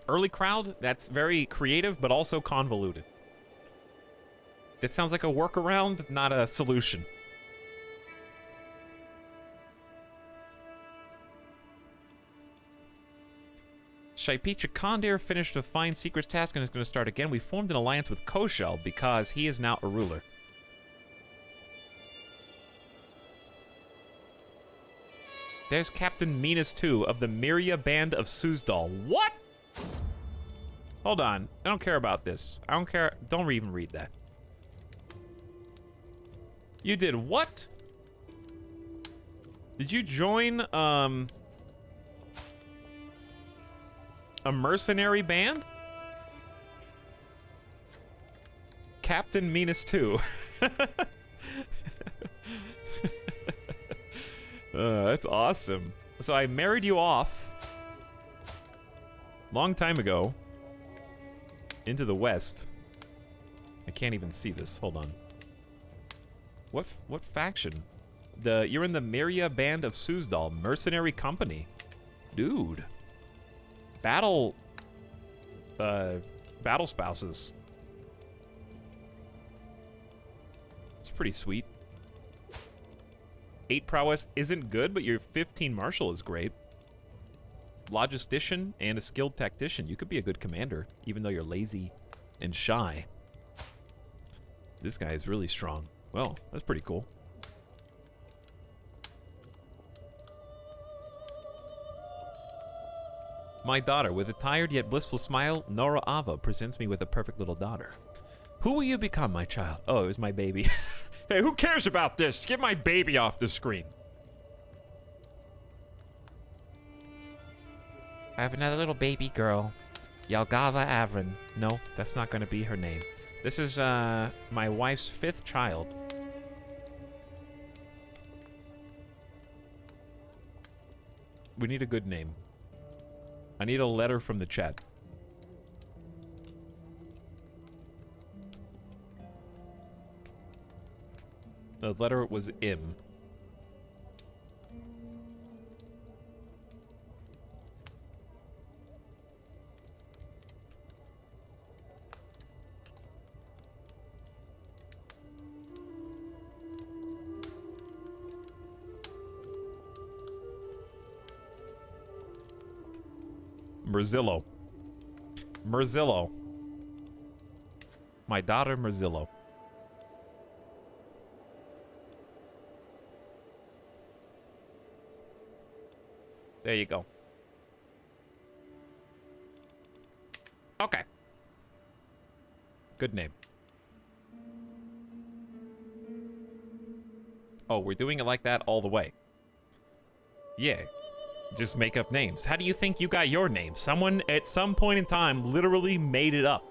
Early crowd, that's very creative, but also convoluted. That sounds like a workaround, not a solution. Shaipi Chakandir finished a fine secrets task and is going to start again. We formed an alliance with Koshal because he is now a ruler. There's Captain Minas II of the Miria Band of Suzdal. What? Hold on. I don't care about this. I don't care. Don't even read that. You did what? Did you join, a mercenary band? Captain Minas II. That's awesome. So I married you off long time ago into the west. I can't even see this. Hold on. What faction? You're in the Miria Band of Suzdal, mercenary company. Dude. Battle spouses. It's pretty sweet. 8 prowess isn't good, but your 15 martial is great. Logistician and a skilled tactician. You could be a good commander, even though you're lazy and shy. This guy is really strong. Well, that's pretty cool. My daughter, with a tired yet blissful smile, Nora Ava presents me with a perfect little daughter. Who will you become, my child? Oh, it was my baby. Hey, who cares about this? Get my baby off the screen. I have another little baby girl, Yalgava Avrin. No, that's not going to be her name. This is my wife's 5th child. We need a good name. I need a letter from the chat. The letter was M. Merzillo. Merzillo. My daughter Merzillo. There you go. Okay. Good name. Oh, we're doing it like that all the way. Yeah. Just make up names. How do you think you got your name? Someone at some point in time literally made it up.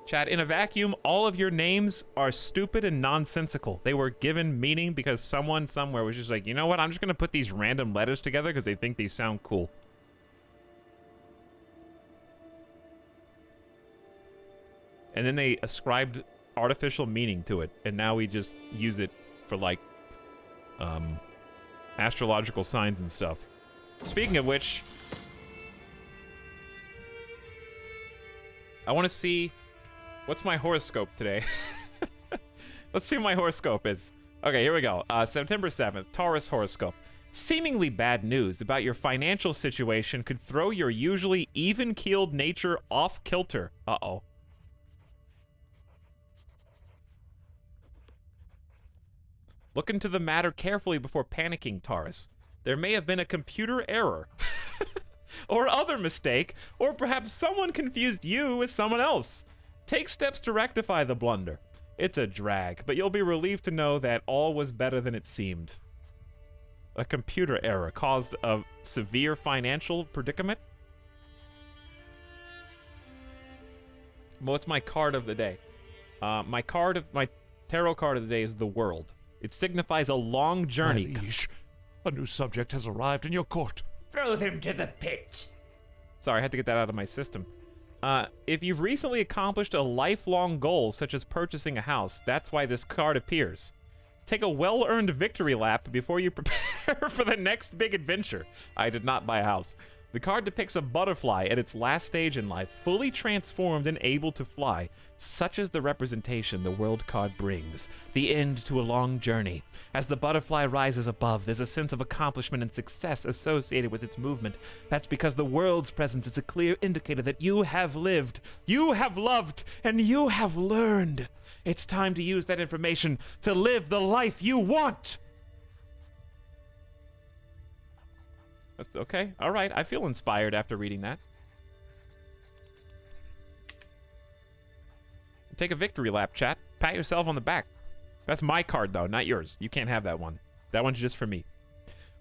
Chat, in a vacuum, all of your names are stupid and nonsensical. They were given meaning because someone somewhere was just like, you know what? I'm just going to put these random letters together because they think they sound cool. And then they ascribed artificial meaning to it. And now we just use it for, like, astrological signs and stuff. Speaking of which, I want to see what's my horoscope today. Let's see what my horoscope is. Okay, here we go. September 7th, Taurus horoscope. Seemingly bad news about your financial situation could throw your usually even-keeled nature off kilter. Uh-oh. Look into the matter carefully before panicking, Taurus. There may have been a computer error. Or other mistake, or perhaps someone confused you with someone else. Take steps to rectify the blunder. It's a drag, but you'll be relieved to know that all was better than it seemed. A computer error caused a severe financial predicament? What's my card of the day? My tarot card of the day is the World. It signifies a long journey. My liege, a new subject has arrived in your court. Throw them to the pit. Sorry, I had to get that out of my system. If you've recently accomplished a lifelong goal, such as purchasing a house, that's why this card appears. Take a well-earned victory lap before you prepare for the next big adventure. I did not buy a house. The card depicts a butterfly at its last stage in life, fully transformed and able to fly. Such is the representation the world card brings, the end to a long journey. As the butterfly rises above, there's a sense of accomplishment and success associated with its movement. That's because the world's presence is a clear indicator that you have lived, you have loved, and you have learned. It's time to use that information to live the life you want. Okay, all right. I feel inspired after reading that. Take a victory lap, chat. Pat yourself on the back. That's my card, though, not yours. You can't have that one. That one's just for me.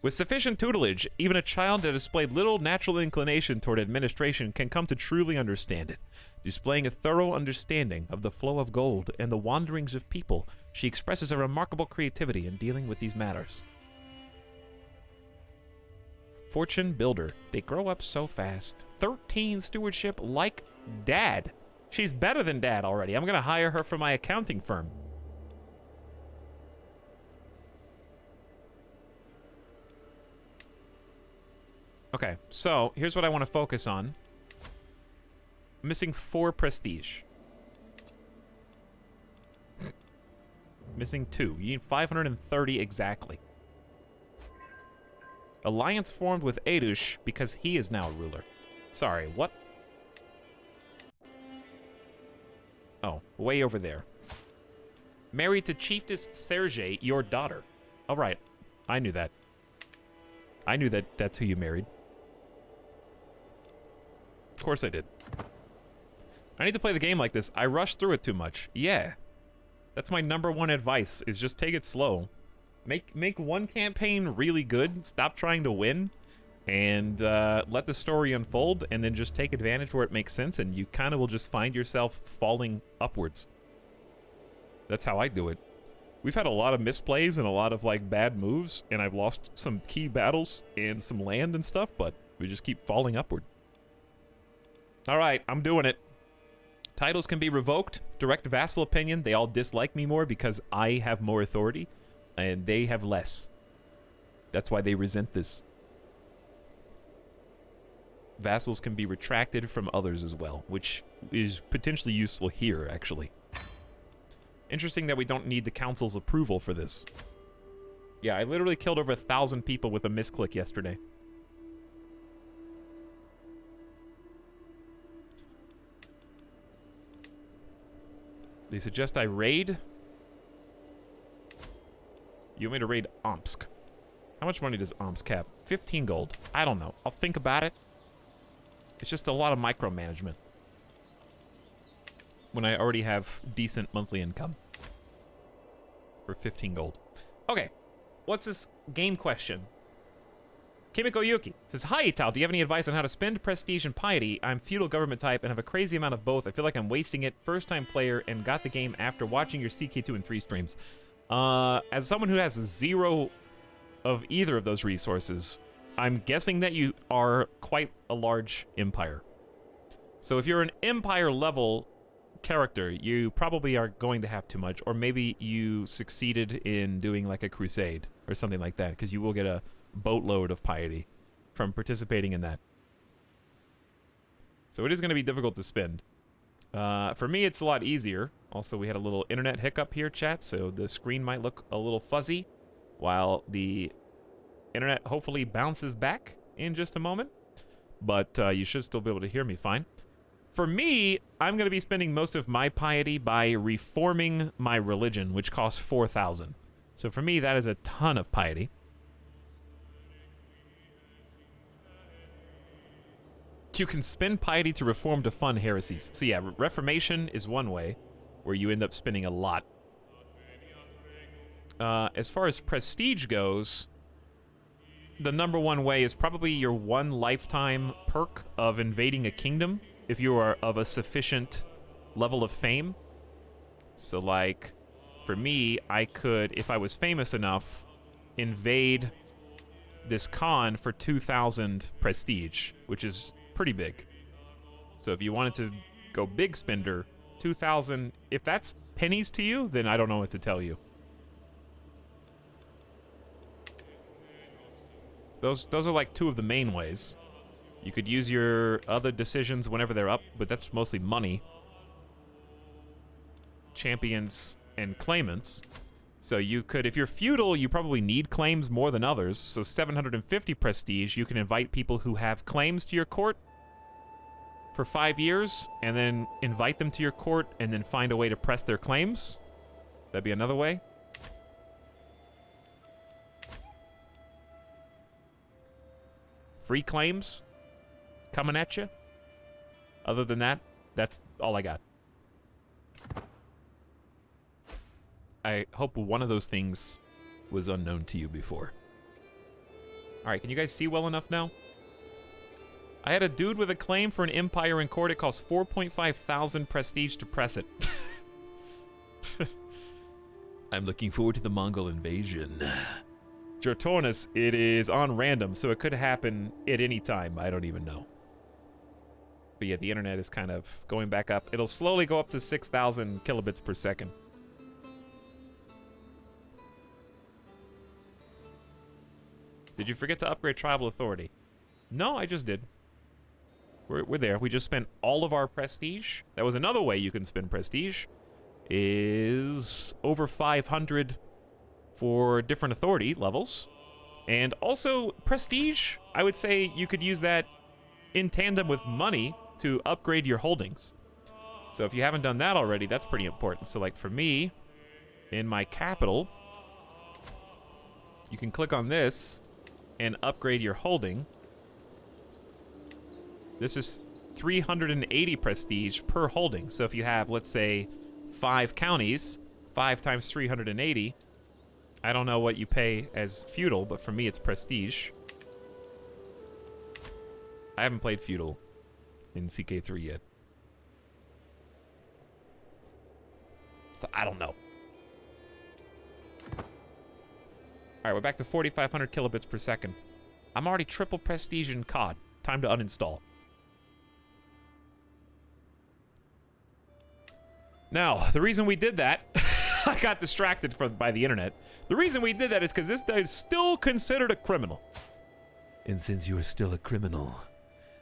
With sufficient tutelage, even a child that displayed little natural inclination toward administration can come to truly understand it. Displaying a thorough understanding of the flow of gold and the wanderings of people, she expresses a remarkable creativity in dealing with these matters. Fortune Builder. They grow up so fast. 13 stewardship like Dad. She's better than Dad already. I'm going to hire her for my accounting firm. Okay, so here's what I want to focus on. I'm missing 4 prestige. Missing 2. You need 530 exactly. Alliance formed with Adush because he is now ruler. Sorry, what? Oh, way over there. Married to Chiefess Sergei, your daughter. All right, I knew that. I knew that that's who you married. Of course I did. I need to play the game like this. I rush through it too much. Yeah. That's my #1 advice, is just take it slow. Make one campaign really good, stop trying to win, and let the story unfold, and then just take advantage where it makes sense, and you kind of will just find yourself falling upwards. That's how I do it. We've had a lot of misplays and a lot of, like, bad moves, and I've lost some key battles and some land and stuff, but we just keep falling upward. Alright, I'm doing it. Titles can be revoked. Direct vassal opinion. They all dislike me more because I have more authority. And they have less. That's why they resent this. Vassals can be retracted from others as well, which is potentially useful here, actually. Interesting that we don't need the council's approval for this. Yeah, I literally killed over 1,000 people with a misclick yesterday. They suggest I raid. You want me to raid Omsk? How much money does Omsk have? 15 gold. I don't know. I'll think about it. It's just a lot of micromanagement. When I already have decent monthly income. For 15 gold. Okay. What's this game question? Kimiko Yuki says, Hi, Ital. Do you have any advice on how to spend prestige and piety? I'm feudal government type and have a crazy amount of both. I feel like I'm wasting it. First time player and got the game after watching your CK2 and 3 streams. As someone who has 0 of either of those resources, I'm guessing that you are quite a large empire. So if you're an empire level character, you probably are going to have too much, or maybe you succeeded in doing like a crusade or something like that, because you will get a boatload of piety from participating in that. So it is going to be difficult to spend. For me, it's a lot easier. Also, we had a little internet hiccup here, chat, so the screen might look a little fuzzy while the internet hopefully bounces back in just a moment. But you should still be able to hear me fine. For me, I'm going to be spending most of my piety by reforming my religion, which costs 4,000. So for me, that is a ton of piety. You can spend piety to reform to fund heresies. So yeah, reformation is one way where you end up spending a lot. As far as prestige goes, the #1 way is probably your 1 lifetime perk of invading a kingdom if you are of a sufficient level of fame. So like, for me, I could, if I was famous enough, invade this Khan for 2,000 prestige, which is pretty big. So if you wanted to go big spender, 2,000, if that's pennies to you, then I don't know what to tell you. Those are like 2 of the main ways. You could use your other decisions whenever they're up, but that's mostly money. Champions and claimants. So you could, if you're feudal, you probably need claims more than others. So 750 prestige, you can invite people who have claims to your court for 5 years, and then invite them to your court, and then find a way to press their claims. That'd be another way. Free claims coming at you. Other than that, that's all I got. I hope one of those things was unknown to you before. Alright, can you guys see well enough now? I had a dude with a claim for an empire in court. It costs 4,500 prestige to press it. I'm looking forward to the Mongol invasion. Jortornus, it is on random, so it could happen at any time. I don't even know. But yeah, the internet is kind of going back up. It'll slowly go up to 6,000 kilobits per second. Did you forget to upgrade Tribal Authority? No, I just did. We're there. We just spent all of our prestige. That was another way you can spend prestige. Is over 500 for different authority levels. And also, prestige, I would say you could use that in tandem with money to upgrade your holdings. So if you haven't done that already, that's pretty important. So like for me, in my capital, you can click on this and upgrade your holding. This is 380 prestige per holding. So if you have, let's say, 5 counties, 5 times 380, I don't know what you pay as feudal, but for me it's prestige. I haven't played feudal in CK3 yet. So I don't know. Alright, we're back to 4,500 kilobits per second. I'm already triple prestige in COD. Time to uninstall. Now, the reason we did that, I got distracted by the internet. The reason we did that is because this guy is still considered a criminal. And since you are still a criminal,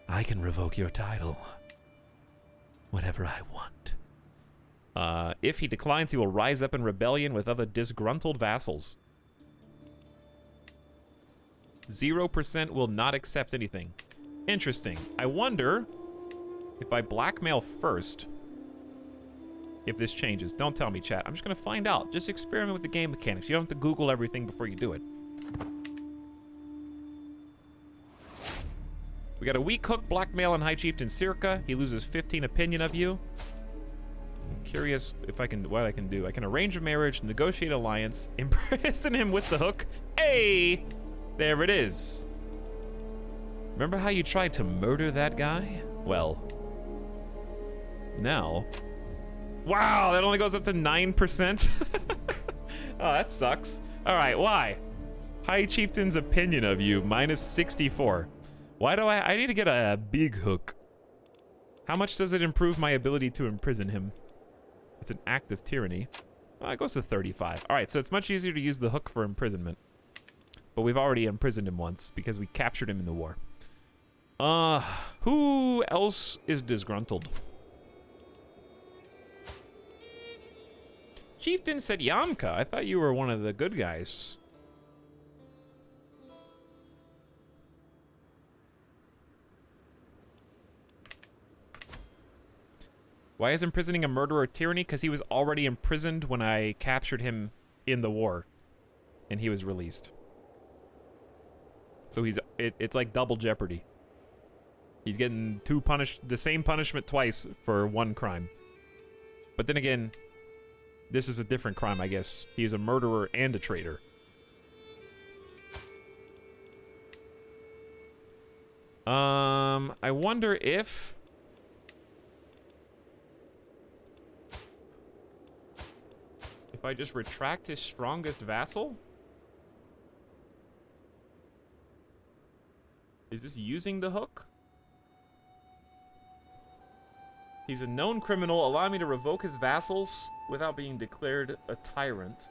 I can revoke your title whenever I want. If he declines, he will rise up in rebellion with other disgruntled vassals. 0% will not accept anything. Interesting. I wonder if I blackmail first, if this changes. Don't tell me, chat. I'm just going to find out. Just experiment with the game mechanics. You don't have to Google everything before you do it. We got a weak hook, blackmail, and High Chieftain Circa. He loses 15 opinion of you. I'm curious if I can, what I can do. I can arrange a marriage, negotiate alliance, imprison him with the hook. Hey! There it is. Remember how you tried to murder that guy? Well, now... Wow, that only goes up to 9%? Oh, that sucks. Alright, why? High Chieftain's opinion of you, minus 64. Why do I need to get a big hook. How much does it improve my ability to imprison him? It's an act of tyranny. Well, it goes to 35. Alright, so it's much easier to use the hook for imprisonment. But we've already imprisoned him once because we captured him in the war. Who else is disgruntled? Chieftain said Yamka. I thought you were one of the good guys. Why is imprisoning a murderer tyranny? Because he was already imprisoned when I captured him in the war. And he was released. So it's like double jeopardy. He's getting the same punishment twice for one crime. But then again, this is a different crime, I guess. He's a murderer and a traitor. I wonder if I just retract his strongest vassal? Is this using the hook? He's a known criminal. Allow me to revoke his vassals without being declared a tyrant.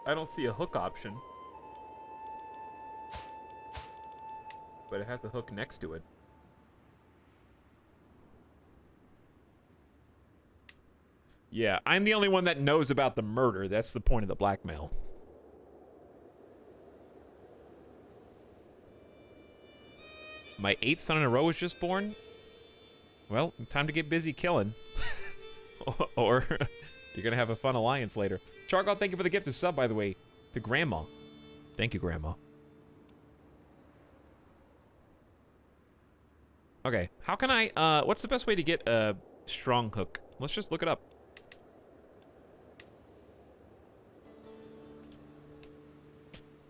I don't see a hook option. but it has a hook next to it. Yeah, I'm the only one that knows about the murder. That's the point of the blackmail. My 8th son in a row was just born? Well, time to get busy killing. Or you're gonna have a fun alliance later. Chargal, thank you for the gift of sub, by the way, to Grandma. Thank you, Grandma. Okay, how can I, what's the best way to get a strong hook? Let's just look it up.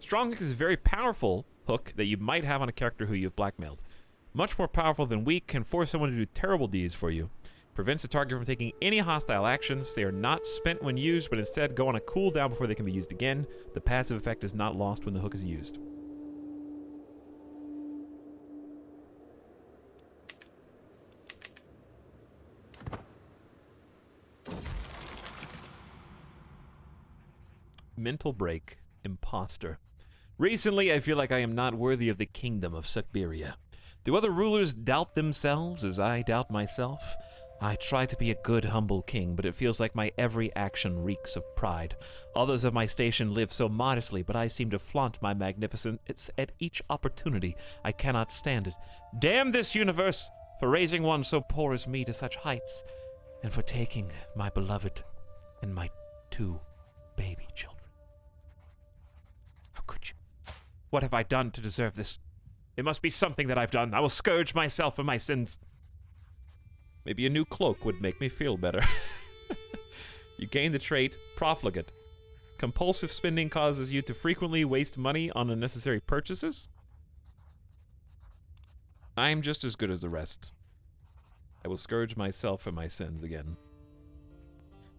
Strong hook is a very powerful hook that you might have on a character who you've blackmailed. Much more powerful than weak, can force someone to do terrible deeds for you. Prevents the target from taking any hostile actions. They are not spent when used, but instead go on a cooldown before they can be used again. The passive effect is not lost when the hook is used. Mental break. Imposter. Recently, I feel like I am not worthy of the kingdom of Siberia. Do other rulers doubt themselves as I doubt myself? I try to be a good, humble king, but it feels like my every action reeks of pride. Others of my station live so modestly, but I seem to flaunt my magnificence at each opportunity. I cannot stand it. Damn this universe for raising one so poor as me to such heights, and for taking my beloved and my 2 baby children. How could you? What have I done to deserve this? It must be something that I've done. I will scourge myself for my sins. Maybe a new cloak would make me feel better. You gain the trait Profligate. Compulsive spending causes you to frequently waste money on unnecessary purchases. I'm just as good as the rest. I will scourge myself for my sins again.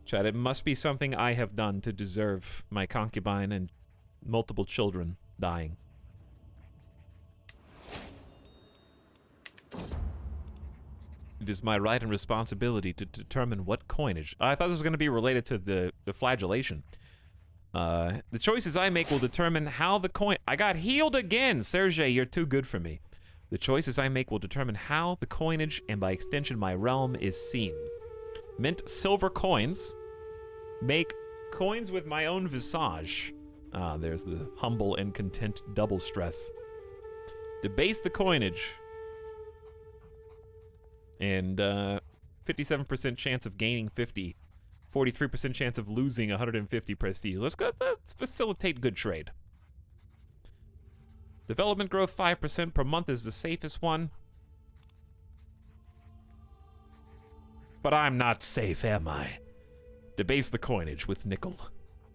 Chad, it must be something I have done to deserve my concubine and multiple children dying. It is my right and responsibility to determine what coinage. I thought this was going to be related to the flagellation. The choices I make will determine how the coin... I got healed again! Sergei, you're too good for me. The choices I make will determine how the coinage, and by extension my realm, is seen. Mint silver coins. Make coins with my own visage. Ah, there's the humble and content double stress. Debase the coinage. And 57% chance of gaining 50. 43% chance of losing 150 prestige. Let's facilitate good trade. Development growth 5% per month is the safest one. But I'm not safe, am I? Debase the coinage with nickel.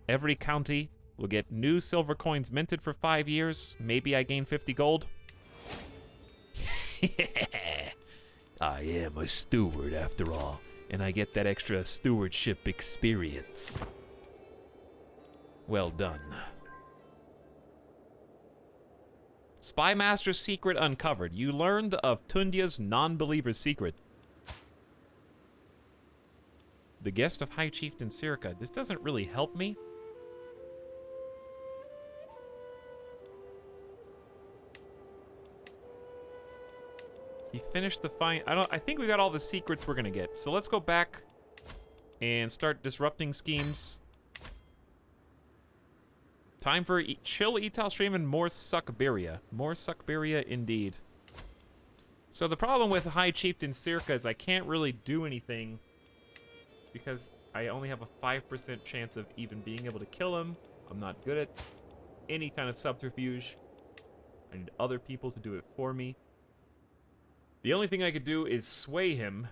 Every county will get new silver coins minted for 5 years. Maybe I gain 50 gold. I am a steward after all, and I get that extra stewardship experience. Well done. Spymaster's secret uncovered. You learned of Tundia's non-believer's secret. The guest of High Chieftain Sirka. This doesn't really help me. He finished the fight. I think we got all the secrets we're gonna get. So let's go back and start disrupting schemes. Time for chill Etal stream and more Suckberia. More Suckberia indeed. So the problem with High Chieftain Sirka is I can't really do anything because I only have a 5% chance of even being able to kill him. I'm not good at any kind of subterfuge. I need other people to do it for me. The only thing I could do is sway him,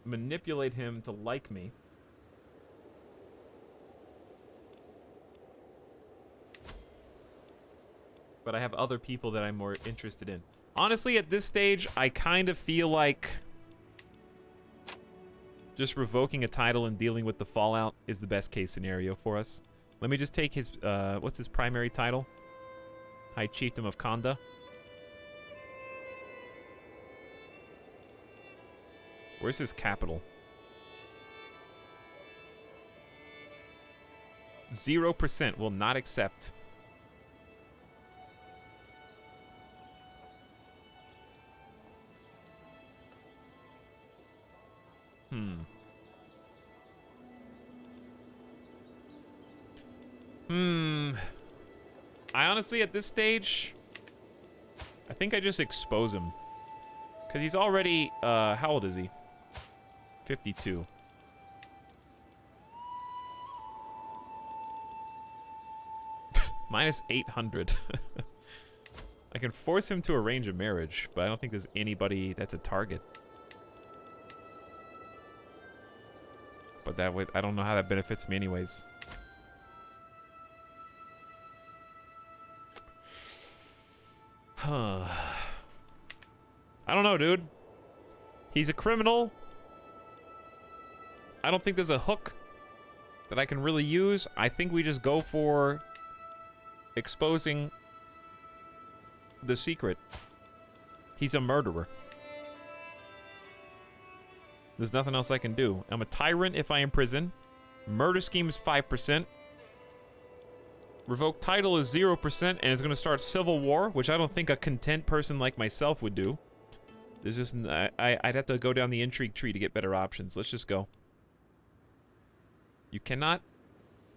manipulate him to like me. But I have other people that I'm more interested in. Honestly, at this stage, I kind of feel like just revoking a title and dealing with the fallout is the best case scenario for us. Let me just take his, what's his primary title? High Chieftain of Khanda. Where's his capital? 0% will not accept. I honestly, at this stage, I think I just expose him. Because he's already, how old is he? 52. Minus 800. I can force him to arrange a marriage, but I don't think there's anybody that's a target. But that way, I don't know how that benefits me anyways. Huh. I don't know, dude. He's a criminal. I don't think there's a hook that I can really use. I think we just go for exposing the secret. He's a murderer. There's nothing else I can do. I'm a tyrant if I imprison. Murder scheme is 5%. Revoke title is 0%, and it's going to start civil war, which I don't think a content person like myself would do. There's just... I'd have to go down the intrigue tree to get better options. Let's just go. You cannot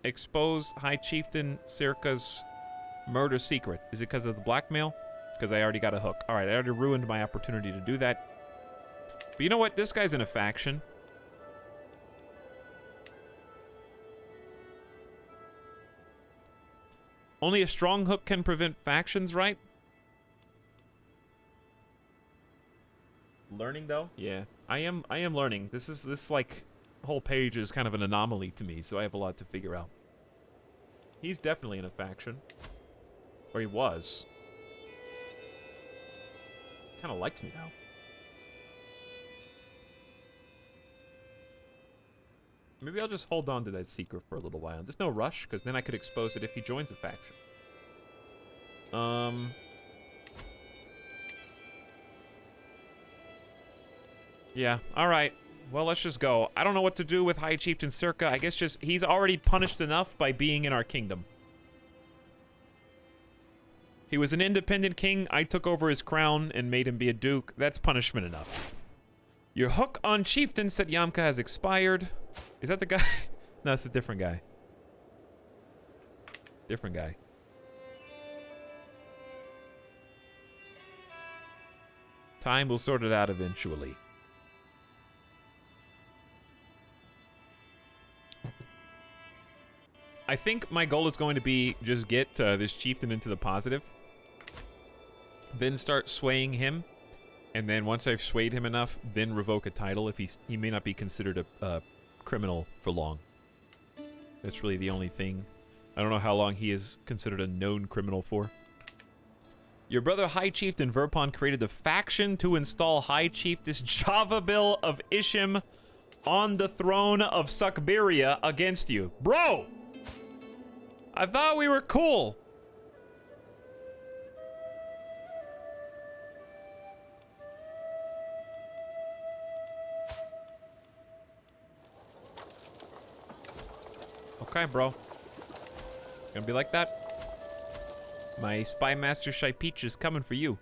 expose High Chieftain Circa's murder secret. Is it because of the blackmail? Because I already got a hook. Alright, I already ruined my opportunity to do that. But you know what? This guy's in a faction. Only a strong hook can prevent factions, right? Learning though? Yeah. I am learning. This like whole page is kind of an anomaly to me, so I have a lot to figure out. He's definitely in a faction. Or he was. Kind of likes me now. Maybe I'll just hold on to that secret for a little while. There's no rush, because then I could expose it if he joins the faction. Yeah, alright. Well, let's just go. I don't know what to do with High Chieftain Circa. I guess just, he's already punished enough by being in our kingdom. He was an independent king. I took over his crown and made him be a duke. That's punishment enough. Your hook on Chieftain, said Yamka, has expired. Is that the guy? No, it's a different guy. Different guy. Time will sort it out eventually. I think my goal is going to be just get this chieftain into the positive. Then start swaying him. And then once I've swayed him enough, then revoke a title if he may not be considered a criminal for long. That's really the only thing. I don't know how long he is considered a known criminal for. Your brother High Chieftain Verpon created the faction to install High Chiefess Javabil of Ishim on the throne of Siberian against you. Bro! I thought we were cool. Okay, bro. Gonna be like that. My spy master Shy Peach is coming for you.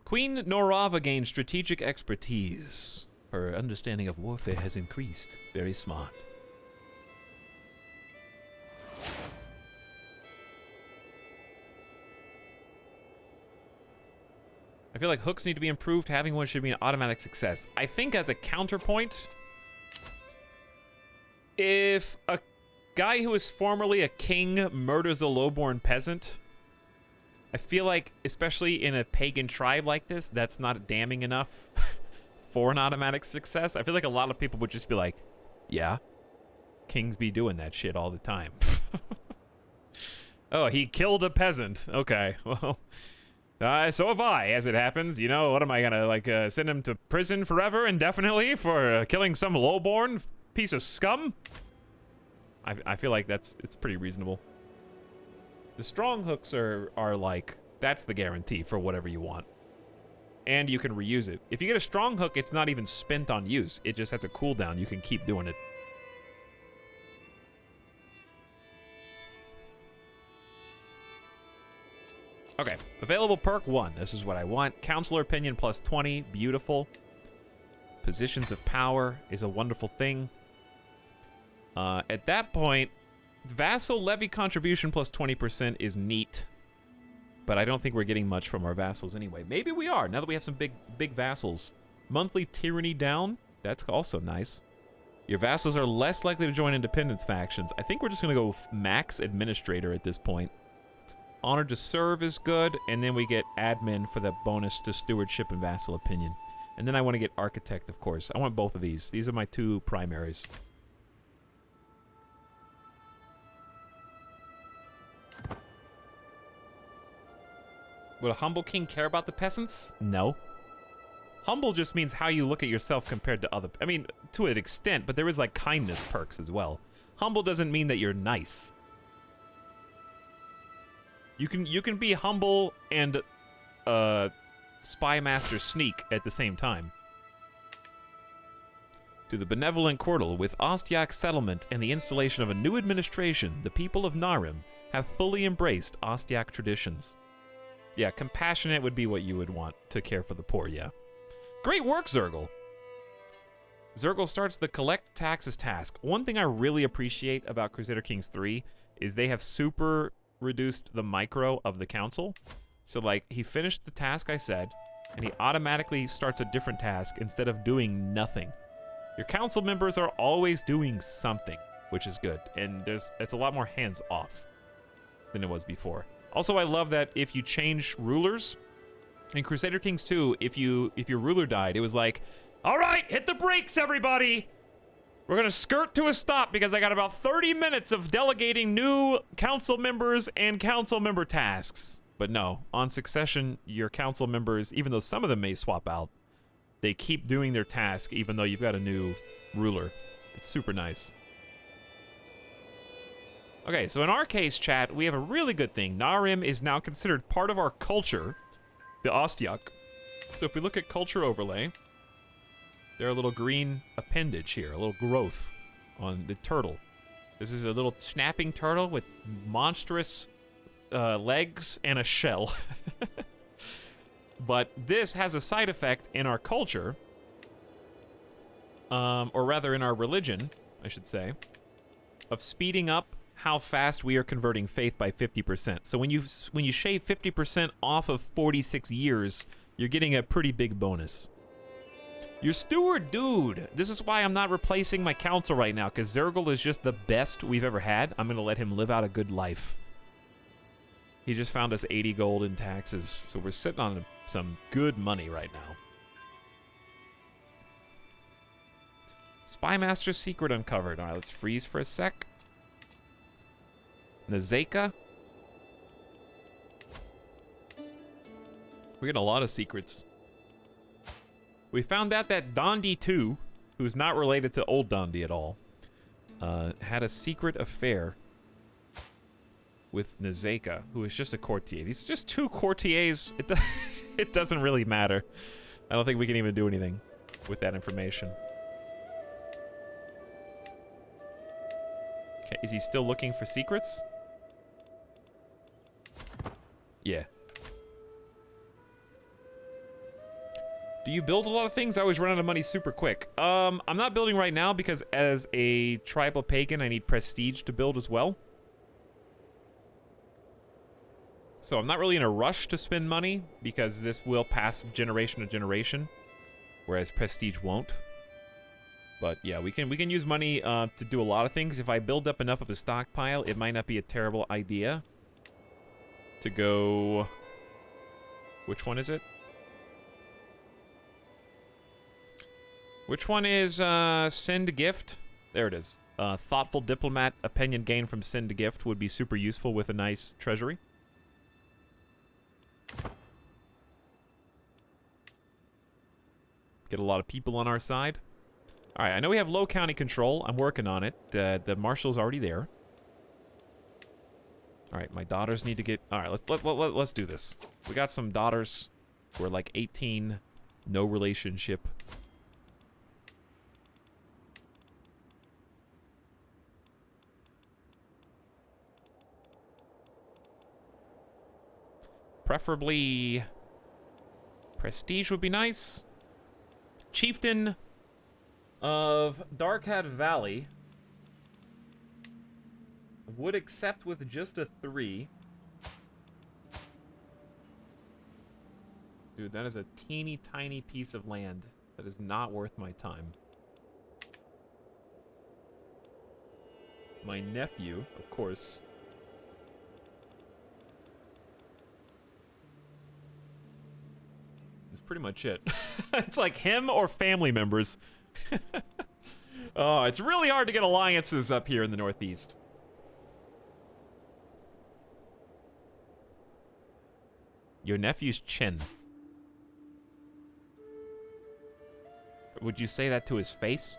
Queen Norava gained strategic expertise. Her understanding of warfare has increased. Very smart. I feel like hooks need to be improved. Having one should be an automatic success. I think as a counterpoint, if a guy who was formerly a king murders a lowborn peasant, I feel like, especially in a pagan tribe like this, that's not damning enough for an automatic success. I feel like a lot of people would just be like, yeah, kings be doing that shit all the time. Oh, he killed a peasant. Okay, well, so have I, as it happens. You know, what am I gonna, like, send him to prison forever, indefinitely, for killing some lowborn piece of scum? I feel like it's pretty reasonable. The strong hooks are like, that's the guarantee for whatever you want. And you can reuse it. If you get a strong hook, it's not even spent on use. It just has a cooldown. You can keep doing it. Okay. Available perk 1. This is what I want. Counselor opinion plus 20. Beautiful. Positions of power is a wonderful thing. At that point, vassal levy contribution plus 20% is neat. But I don't think we're getting much from our vassals anyway. Maybe we are, now that we have some big vassals. Monthly tyranny down. That's also nice. Your vassals are less likely to join independence factions. I think we're just going to go max administrator at this point. Honor to serve is good, and then we get admin for the bonus to stewardship and vassal opinion. And then I want to get architect, of course. I want both of these. These are my two primaries. Would a humble king care about the peasants? No. Humble just means how you look at yourself compared to other... I mean, to an extent, but there is, like, kindness perks as well. Humble doesn't mean that you're nice. You can be humble and, spy master sneak at the same time. To the benevolent Cordal, with Ostyak's settlement and the installation of a new administration, the people of Narim have fully embraced Ostyak traditions. Yeah, compassionate would be what you would want to care for the poor, yeah. Great work, Zergal. Zergal starts the collect taxes task. One thing I really appreciate about Crusader Kings 3 is they have super reduced the micro of the council. So, like, he finished the task I said, and he automatically starts a different task instead of doing nothing. Your council members are always doing something, which is good, and it's a lot more hands-off than it was before. Also, I love that if you change rulers, in Crusader Kings 2, if your ruler died, it was like, all right, hit the brakes, everybody! We're gonna skirt to a stop because I got about 30 minutes of delegating new council members and council member tasks. But no, on succession, your council members, even though some of them may swap out, they keep doing their task even though you've got a new ruler. It's super nice. Okay, so in our case, chat, we have a really good thing. Narim is now considered part of our culture, the Ostyak. So if we look at culture overlay, there's a little green appendage here, a little growth on the turtle. This is a little snapping turtle with monstrous legs and a shell. But this has a side effect in our culture, or rather in our religion, I should say, of speeding up how fast we are converting faith by 50%. So when you shave 50% off of 46 years, you're getting a pretty big bonus. Your steward, dude. This is why I'm not replacing my council right now, because Zergal is just the best we've ever had. I'm going to let him live out a good life. He just found us 80 gold in taxes, so we're sitting on some good money right now. Spymaster's secret uncovered. All right, let's freeze for a sec. Nazeka. We get a lot of secrets. We found out that Dondi 2, who's not related to old Dondi at all, had a secret affair with Nazeka, who is just a courtier. These are just two courtiers. It doesn't really matter. I don't think we can even do anything with that information. Okay, is he still looking for secrets? Yeah. Do you build a lot of things? I always run out of money super quick. I'm not building right now because as a tribal pagan, I need prestige to build as well. So I'm not really in a rush to spend money because this will pass generation to generation, whereas prestige won't. But yeah, we can use money to do a lot of things. If I build up enough of a stockpile, it might not be a terrible idea to go... Which one is it? Which one is send gift? There it is. Thoughtful diplomat opinion gain from send gift would be super useful with a nice treasury. Get a lot of people on our side. All right, I know we have low county control. I'm working on it. The marshal's already there. All right, my daughters need to get... All right, let's do this. We got some daughters who are like 18, no relationship. Preferably prestige would be nice. Chieftain of Darkhat Valley would accept with just a 3. Dude, that is a teeny tiny piece of land that is not worth my time. My nephew, of course. That's pretty much it. It's like him or family members. Oh, it's really hard to get alliances up here in the Northeast. Your nephew's chin. Would you say that to his face?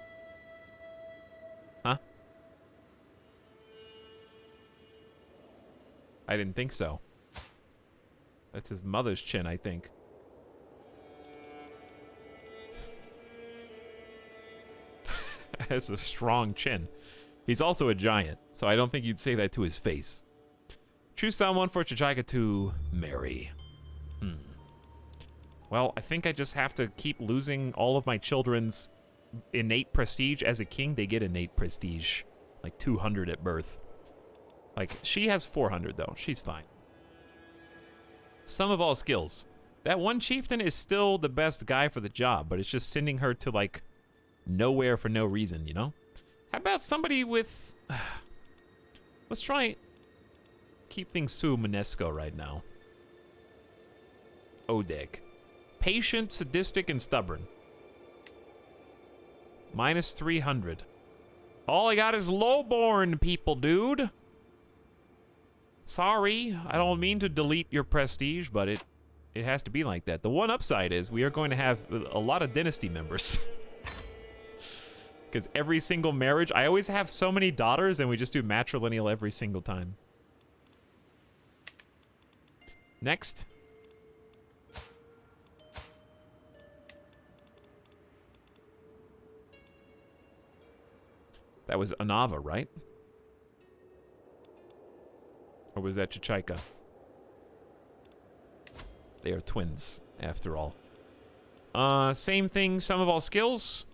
Huh? I didn't think so. That's his mother's chin, I think. That's a strong chin. He's also a giant, so I don't think you'd say that to his face. Choose someone for Chichika to marry. Well, I think I just have to keep losing all of my children's innate prestige. As a king, they get innate prestige. Like 200 at birth. Like, she has 400, though. She's fine. Sum of all skills. That one chieftain is still the best guy for the job, but it's just sending her to, like, nowhere for no reason, you know? How about somebody with... Let's try... Keep things Su-Manesco right now. Odeg. Patient, sadistic, and stubborn. Minus 300. All I got is lowborn people, dude. Sorry, I don't mean to delete your prestige, but it has to be like that. The one upside is we are going to have a lot of dynasty members. Because every single marriage, I always have so many daughters, and we just do matrilineal every single time. Next. That was Anava, right? Or was that Chichika? They are twins, after all. Same thing, sum of all skills.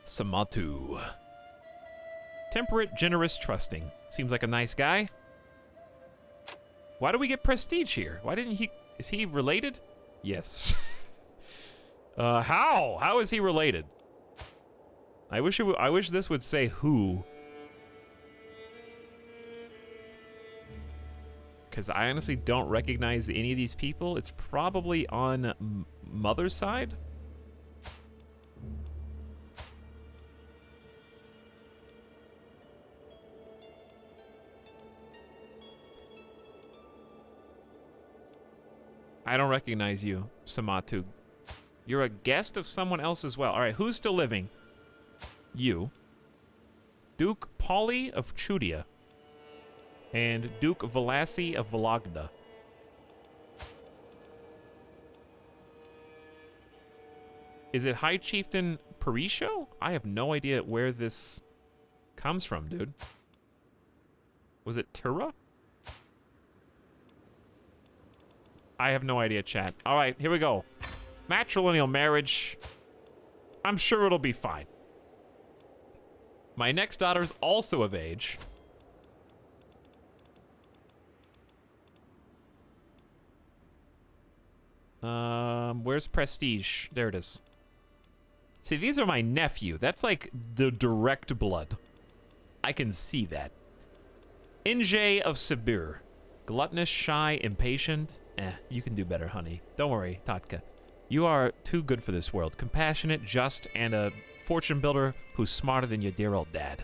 Samatu. Temperate, generous, trusting. Seems like a nice guy. Why do we get prestige here? Why didn't he... Is he related? Yes. How? How is he related? I wish this would say who. Because I honestly don't recognize any of these people. It's probably on mother's side. I don't recognize you, Samatu. You're a guest of someone else as well. All right, who's still living? You. Duke Pauli of Chudia. And Duke Velassi of Vologda. Is it High Chieftain Parisho? I have no idea where this comes from, dude. Was it Tura? I have no idea, chat. All right, here we go. Matrilineal marriage. I'm sure it'll be fine. My next daughter's also of age. Where's prestige? There it is. See, these are my nephew. That's like the direct blood. I can see that. Injay of Sibir. Gluttonous, shy, impatient. You can do better, honey. Don't worry, Tatka. You are too good for this world. Compassionate, just, and a fortune builder who's smarter than your dear old dad.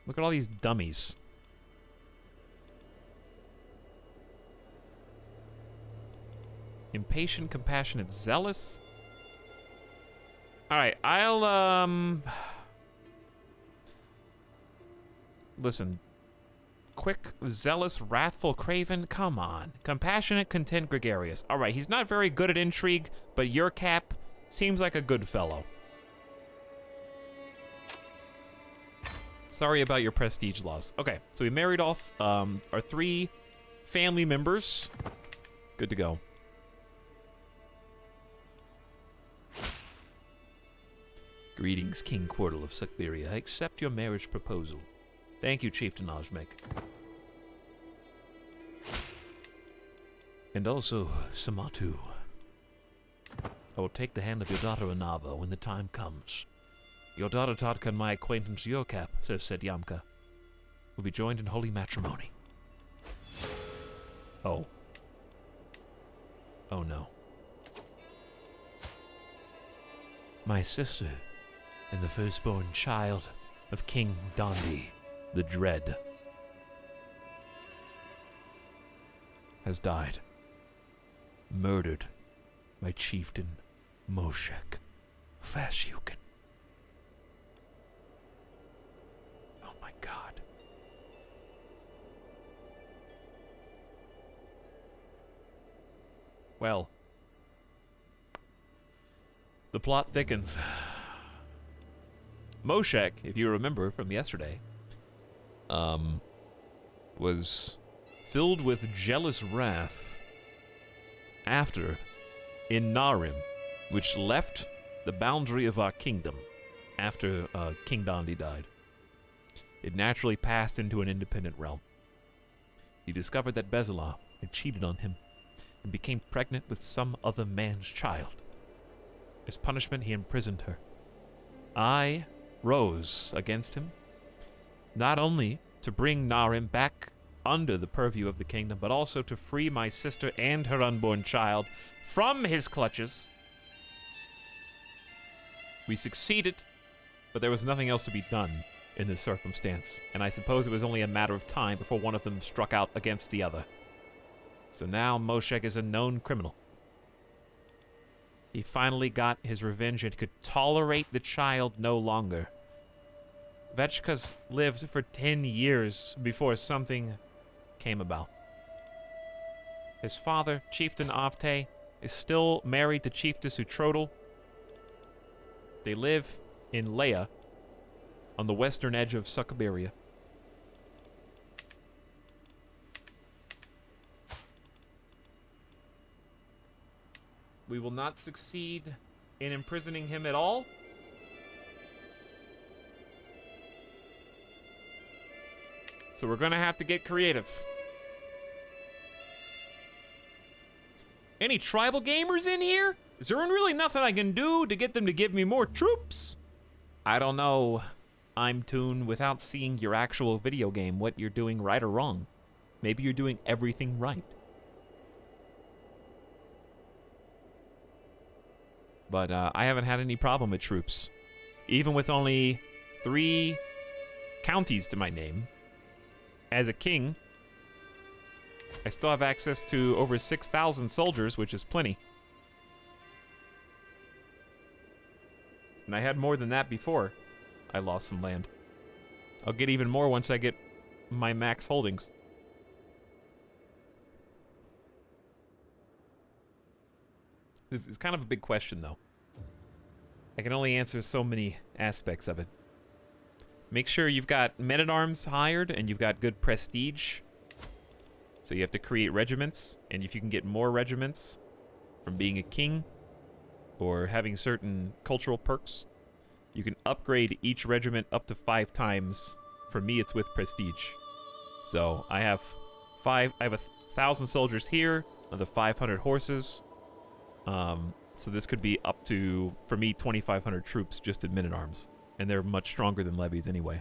Look at all these dummies. Impatient, compassionate, zealous. All right, I'll, listen. Quick, zealous, wrathful, craven. Come on. Compassionate, content, gregarious. All right, he's not very good at intrigue, but your cap seems like a good fellow. Sorry about your prestige loss. Okay, so we married off our 3 family members. Good to go. Greetings, King Quirtle of Siberia. I accept your marriage proposal. Thank you, Chieftain Ajmek. And also, Samatu. I will take the hand of your daughter Anava when the time comes. Your daughter Tadka and my acquaintance Yokap, said Yamka, will be joined in holy matrimony. Oh. Oh no. My sister and the firstborn child of King Dondi, the Dread, has died. Murdered by Chieftain Moshek Fasyukin. Oh my god. Well, the plot thickens. Moshek, if you remember from yesterday, was filled with jealous wrath after, in Narim, which left the boundary of our kingdom after King Dondi died. It naturally passed into an independent realm. He discovered that Bezalov had cheated on him and became pregnant with some other man's child. As punishment, he imprisoned her. I rose against him, not only to bring Narim back under the purview of the kingdom, but also to free my sister and her unborn child from his clutches. We succeeded, but there was nothing else to be done in this circumstance, and I suppose it was only a matter of time before one of them struck out against the other. So now Moshek is a known criminal. He finally got his revenge and could tolerate the child no longer. Vechka's lived for 10 years before something came about. His father, Chieftain Avte, is still married to Chiefess Utrodal. They live in Leia, on the western edge of Siberia. We will not succeed in imprisoning him at all. So we're gonna have to get creative. Any tribal gamers in here? Is there really nothing I can do to get them to give me more troops? I don't know, Imtune, without seeing your actual video game, what you're doing right or wrong. Maybe you're doing everything right. But I haven't had any problem with troops. Even with only 3 counties to my name. As a king, I still have access to over 6,000 soldiers, which is plenty. And I had more than that before I lost some land. I'll get even more once I get my max holdings. This is kind of a big question, though. I can only answer so many aspects of it. Make sure you've got men-at-arms hired and you've got good prestige. So you have to create regiments, and if you can get more regiments from being a king or having certain cultural perks, you can upgrade each regiment up to 5 times. For me, it's with prestige. So I have 1,000 soldiers here, another 500 horses. So this could be up to, for me, 2,500 troops just in men-at-arms. And they're much stronger than levies anyway.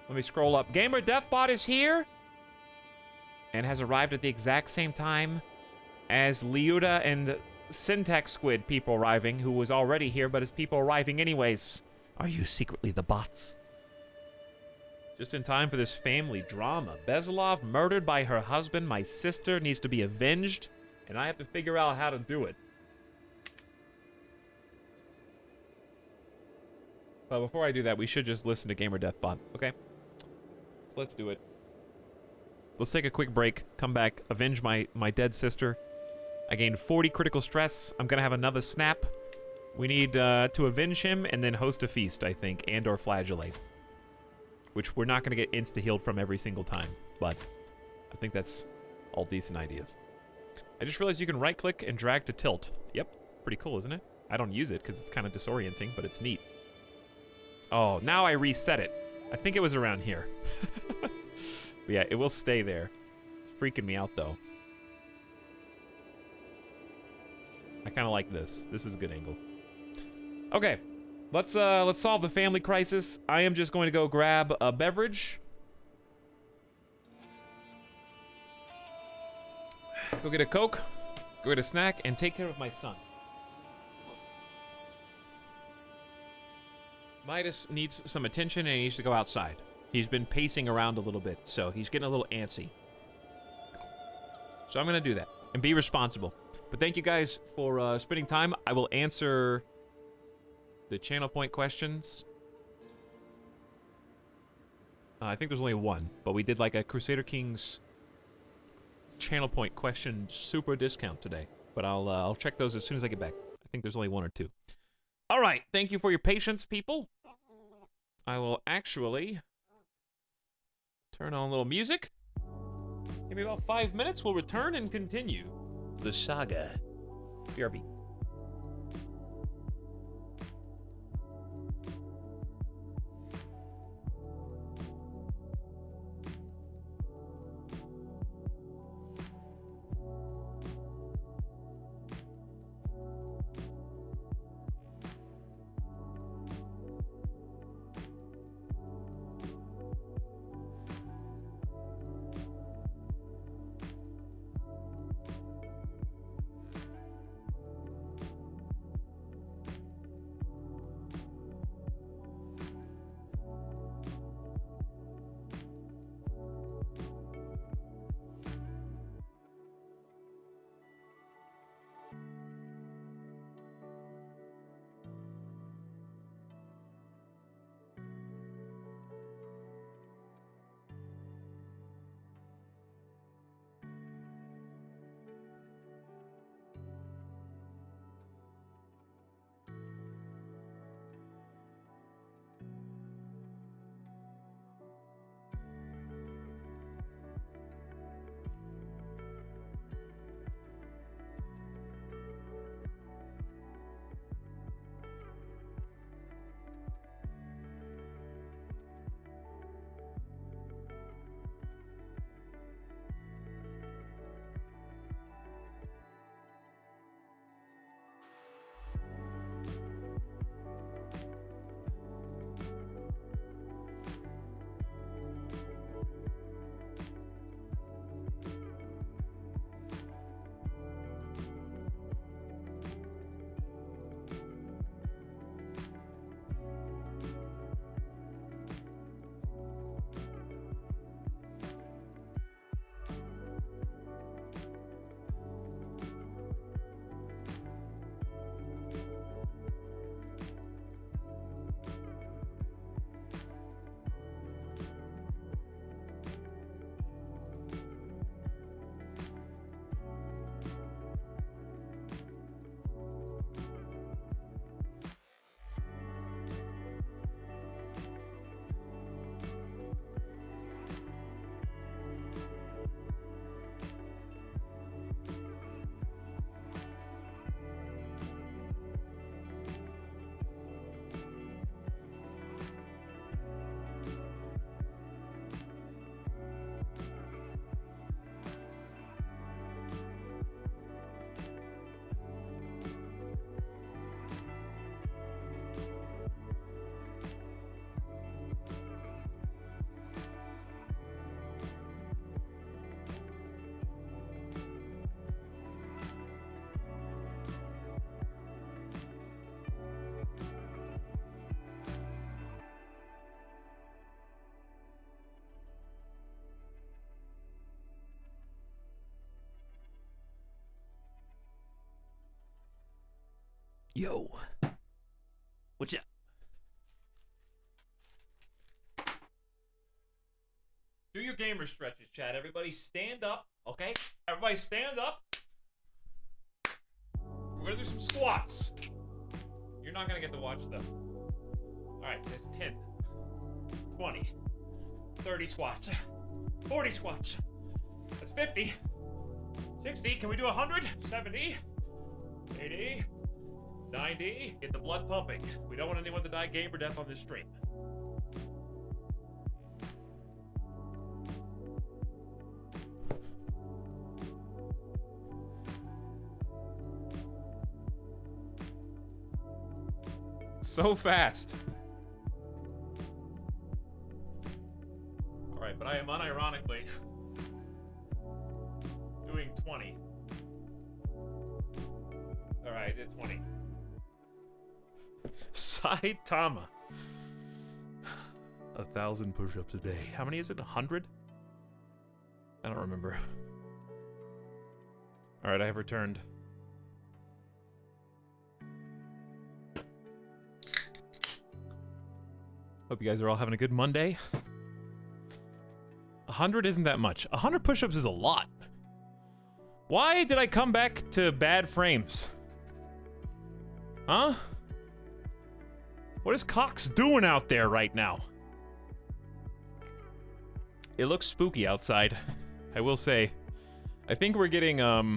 Let me scroll up. Gamer Deathbot is here and has arrived at the exact same time as Liuda and Syntax Squid people arriving, who was already here, but his people arriving anyways. Are you secretly the bots? Just in time for this family drama. Bezalov murdered by her husband. My sister needs to be avenged, and I have to figure out how to do it. But before I do that, we should just listen to Gamer Deathbot, okay? So let's do it. let's take a quick break, come back, avenge my dead sister. I gained 40 critical stress. I'm gonna have another snap. We need to avenge him and then host a feast, I think, and or flagellate. Which we're not gonna get insta-healed from every single time, but I think that's all decent ideas. I just realized you can right-click and drag to tilt. Yep, pretty cool, isn't it? I don't use it because it's kind of disorienting, but it's neat. Oh, now I reset it. I think it was around here. But yeah, it will stay there. It's freaking me out, though. I kind of like this. This is a good angle. Okay, let's solve the family crisis. I am just going to go grab a beverage. Go get a Coke, go get a snack, and take care of my son. Midas needs some attention and he needs to go outside. He's been pacing around a little bit, so he's getting a little antsy. So I'm gonna do that and be responsible. But thank you guys for spending time. I will answer the channel point questions. I think there's only one, but we did like a Crusader Kings channel point question super discount today. But I'll check those as soon as I get back. I think there's only one or two. All right, thank you for your patience, people. I will actually turn on a little music. Give me about 5 minutes. We'll return and continue the saga. BRB. Yo. What's up? Do your gamer stretches, chat. Everybody stand up, okay? Everybody stand up. We're gonna do some squats. You're not gonna get to watch them. Alright, that's 10, 20, 30 squats, 40 squats. That's 50, 60, can we do 100? 70, 80, 90. Get the blood pumping. We don't want anyone to die gamer death on this stream. So fast. Alright, but I am unironically doing 20. Alright, I did 20. Saitama. 1,000 push-ups a day. How many is it? 100? I don't remember. Alright, I have returned. Hope you guys are all having a good Monday. 100 isn't that much. 100 push-ups is a lot. Why did I come back to bad frames? Huh? What is Cox doing out there right now? It looks spooky outside. I will say. I think we're getting like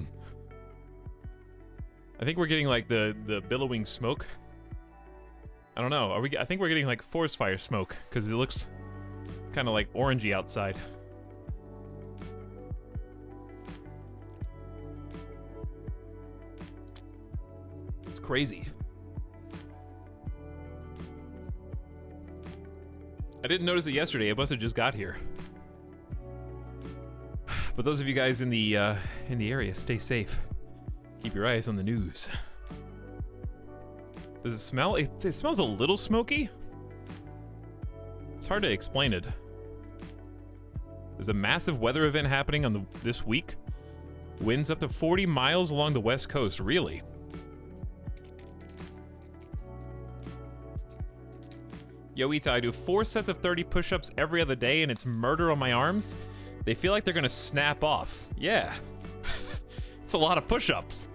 the billowing smoke. I don't know. I think we're getting like forest fire smoke because it looks kind of like orangey outside. It's crazy. I didn't notice it yesterday. I must have just got here. But those of you guys in the area, stay safe. Keep your eyes on the news. Does it smell? It smells a little smoky. It's hard to explain it. There's a massive weather event happening on this week. Winds up to 40 miles along the west coast. Really? Yo, Ita, I do 4 sets of 30 push-ups every other day, and it's murder on my arms. They feel like they're gonna snap off. Yeah. It's a lot of push-ups.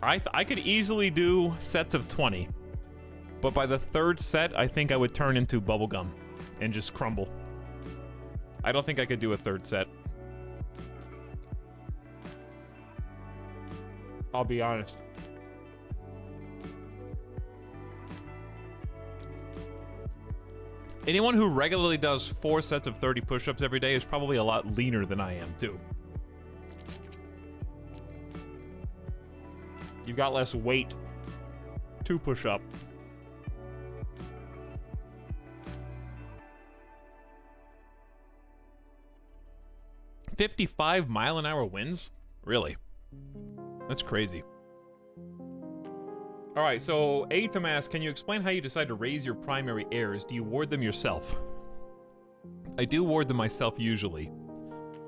I could easily do sets of 20, but by the 3rd set, I think I would turn into bubblegum and just crumble. I don't think I could do a 3rd set. I'll be honest. Anyone who regularly does 4 sets of 30 push-ups every day is probably a lot leaner than I am, too. You've got less weight to push up. $55-mile-an-hour winds? Really? That's crazy. Alright, so Atom asks, can you explain how you decide to raise your primary heirs? Do you ward them yourself? I do ward them myself usually,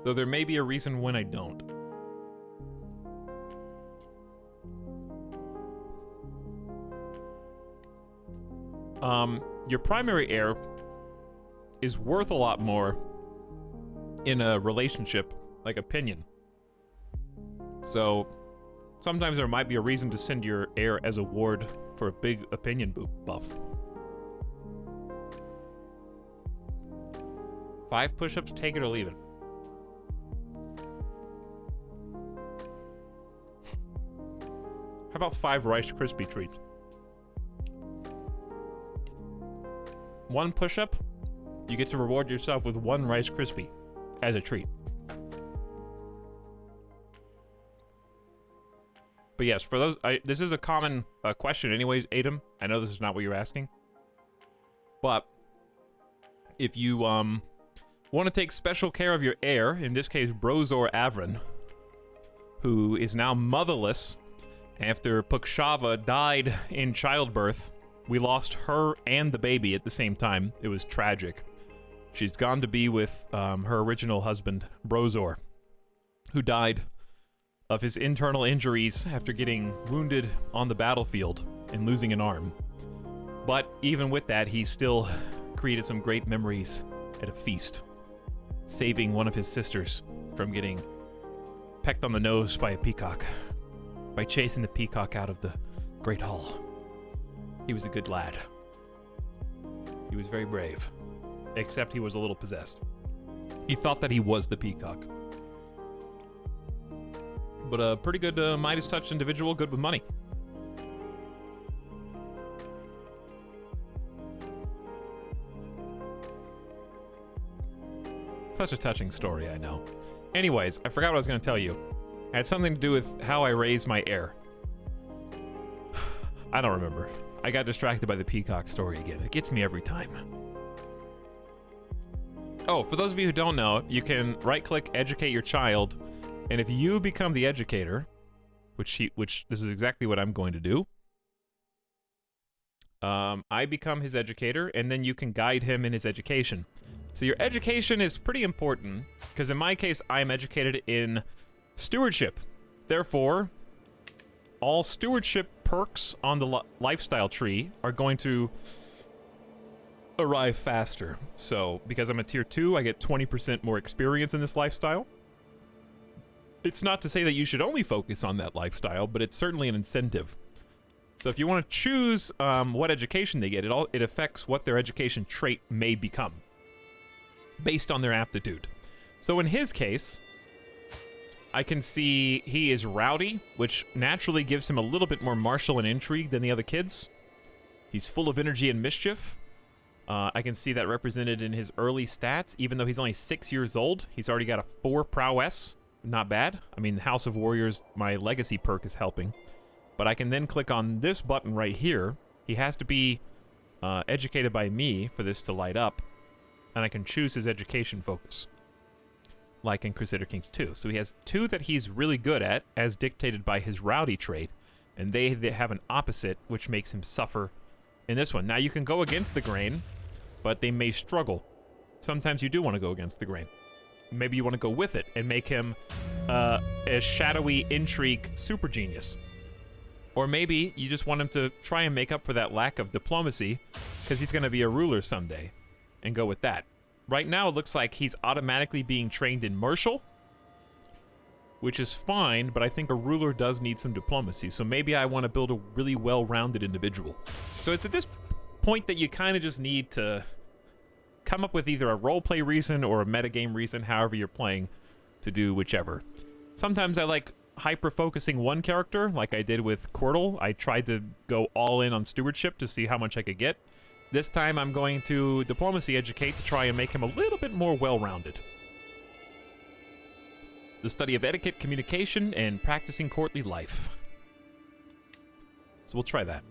though there may be a reason when I don't. Your primary heir is worth a lot more in a relationship, like opinion. So, sometimes there might be a reason to send your heir as a ward for a big opinion buff. 5 push-ups, take it or leave it. How about 5 Rice Krispie treats? 1 push-up, you get to reward yourself with 1 Rice Krispie as a treat. But yes, for those, this is a common question anyways, Adam. I know this is not what you're asking. But if you want to take special care of your heir, in this case Brozor Avrin, who is now motherless after Pukshava died in childbirth. We lost her and the baby at the same time. It was tragic. She's gone to be with her original husband, Brozor, who died of his internal injuries after getting wounded on the battlefield and losing an arm. But even with that, he still created some great memories at a feast, saving one of his sisters from getting pecked on the nose by a peacock, by chasing the peacock out of the Great Hall. He was a good lad. He was very brave, except he was a little possessed. He thought that he was the peacock. But a pretty good Midas touch individual, good with money. Such a touching story, I know. Anyways, I forgot what I was going to tell you. It had something to do with how I raise my heir. I don't remember. I got distracted by the peacock story again. It gets me every time. Oh, for those of you who don't know, you can right-click Educate Your Child, and if you become the educator, which this is exactly what I'm going to do, I become his educator, and then you can guide him in his education. So your education is pretty important, because in my case, I am educated in stewardship. Therefore, all stewardship perks on the lifestyle tree are going to arrive faster. So, because I'm a tier 2, I get 20% more experience in this lifestyle. It's not to say that you should only focus on that lifestyle, but it's certainly an incentive. So if you want to choose what education they get, it affects what their education trait may become, based on their aptitude. So in his case, I can see he is rowdy, which naturally gives him a little bit more martial and intrigue than the other kids. He's full of energy and mischief. I can see that represented in his early stats. Even though he's only 6 years old, he's already got a 4 prowess. Not bad. I mean, House of Warriors, my legacy perk is helping. But I can then click on this button right here. He has to be educated by me for this to light up. And I can choose his education focus, like in Crusader Kings 2. So he has 2 that he's really good at, as dictated by his rowdy trait, and they have an opposite, which makes him suffer in this one. Now, you can go against the grain, but they may struggle. Sometimes you do want to go against the grain. Maybe you want to go with it and make him a shadowy intrigue super genius. Or maybe you just want him to try and make up for that lack of diplomacy, because he's going to be a ruler someday, and go with that. Right now, it looks like he's automatically being trained in martial, which is fine, but I think a ruler does need some diplomacy, so maybe I want to build a really well-rounded individual. So it's at this point that you kind of just need to come up with either a roleplay reason or a metagame reason, however you're playing, to do whichever. Sometimes I like hyper-focusing one character, like I did with Quirtle. I tried to go all in on stewardship to see how much I could get. This time I'm going to diplomacy educate to try and make him a little bit more well-rounded. The study of etiquette, communication, and practicing courtly life. So we'll try that.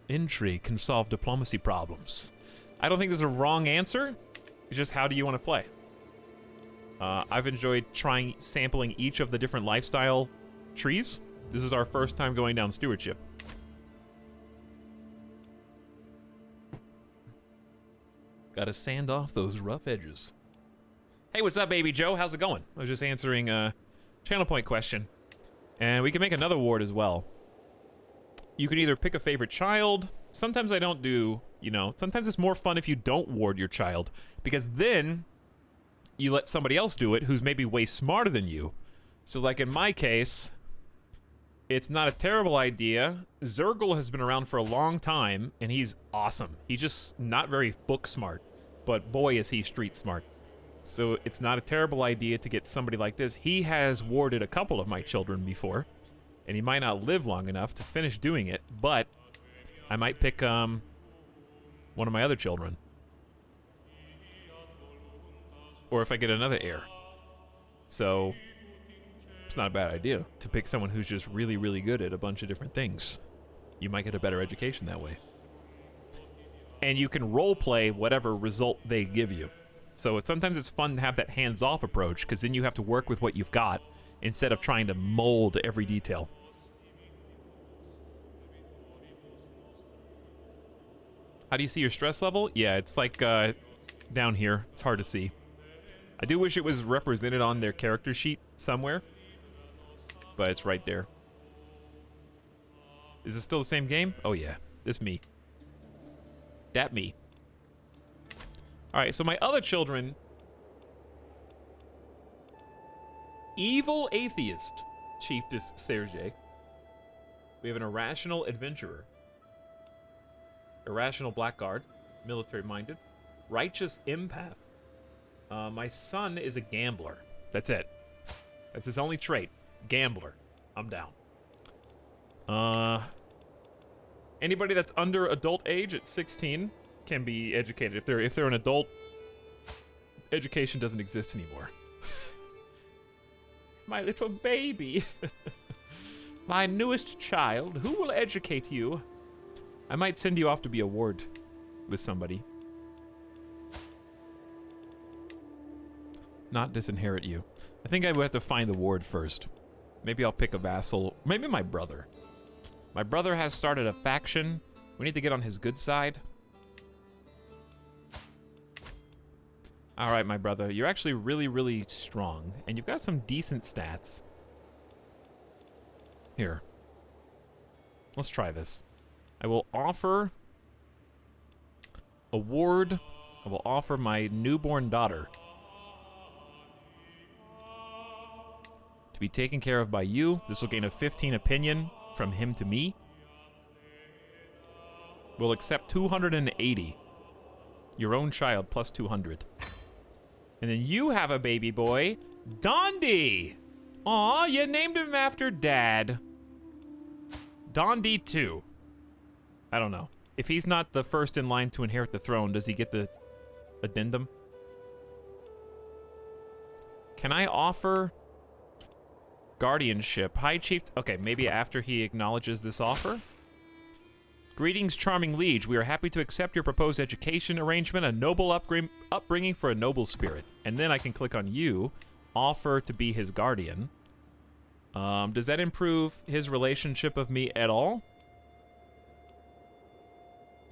Intrigue can solve diplomacy problems. I don't think there's a wrong answer. It's just how do you want to play? I've enjoyed sampling each of the different lifestyle trees. This is our first time going down stewardship. Gotta sand off those rough edges. Hey, what's up, Baby Joe? How's it going? I was just answering a channel point question. And we can make another ward as well. You can either pick a favorite child. Sometimes I don't do, sometimes it's more fun if you don't ward your child, because then you let somebody else do it who's maybe way smarter than you. So like in my case, it's not a terrible idea. Zergal has been around for a long time, and he's awesome. He's just not very book smart, but boy is he street smart. So it's not a terrible idea to get somebody like this. He has warded a couple of my children before, and he might not live long enough to finish doing it, but I might pick one of my other children. Or if I get another heir. So it's not a bad idea to pick someone who's just really, really good at a bunch of different things. You might get a better education that way. And you can role play whatever result they give you. So sometimes it's fun to have that hands-off approach, because then you have to work with what you've got instead of trying to mold every detail. How do you see your stress level? Yeah, it's like down here. It's hard to see. I do wish it was represented on their character sheet somewhere, but it's right there. Is it still the same game? Oh yeah, this me. That me. All right, so my other children. Evil atheist, Chiefess Sergei. We have an irrational adventurer. Irrational blackguard, military-minded. Righteous empath. My son is a gambler. That's it. That's his only trait. Gambler. I'm down. Anybody that's under adult age at 16 can be educated. If they're an adult, education doesn't exist anymore. My little baby. My newest child. Who will educate you? I might send you off to be a ward with somebody. Not disinherit you. I think I would have to find the ward first. Maybe I'll pick a vassal. Maybe my brother. My brother has started a faction. We need to get on his good side. Alright, my brother. You're actually really, really strong. And you've got some decent stats. Here. Let's try this. I will offer a ward. I will offer my newborn daughter to be taken care of by you. This will gain a 15 opinion from him to me. We'll accept 280. Your own child plus 200. And then you have a baby boy, Dondi. Aw, you named him after Dad. Dondi 2. I don't know. If he's not the first in line to inherit the throne, does he get the addendum? Can I offer guardianship? High Chief... Okay, maybe after he acknowledges this offer. Greetings, charming liege. We are happy to accept your proposed education arrangement, a noble upbringing for a noble spirit. And then I can click on you, offer to be his guardian. Does that improve his relationship of me at all?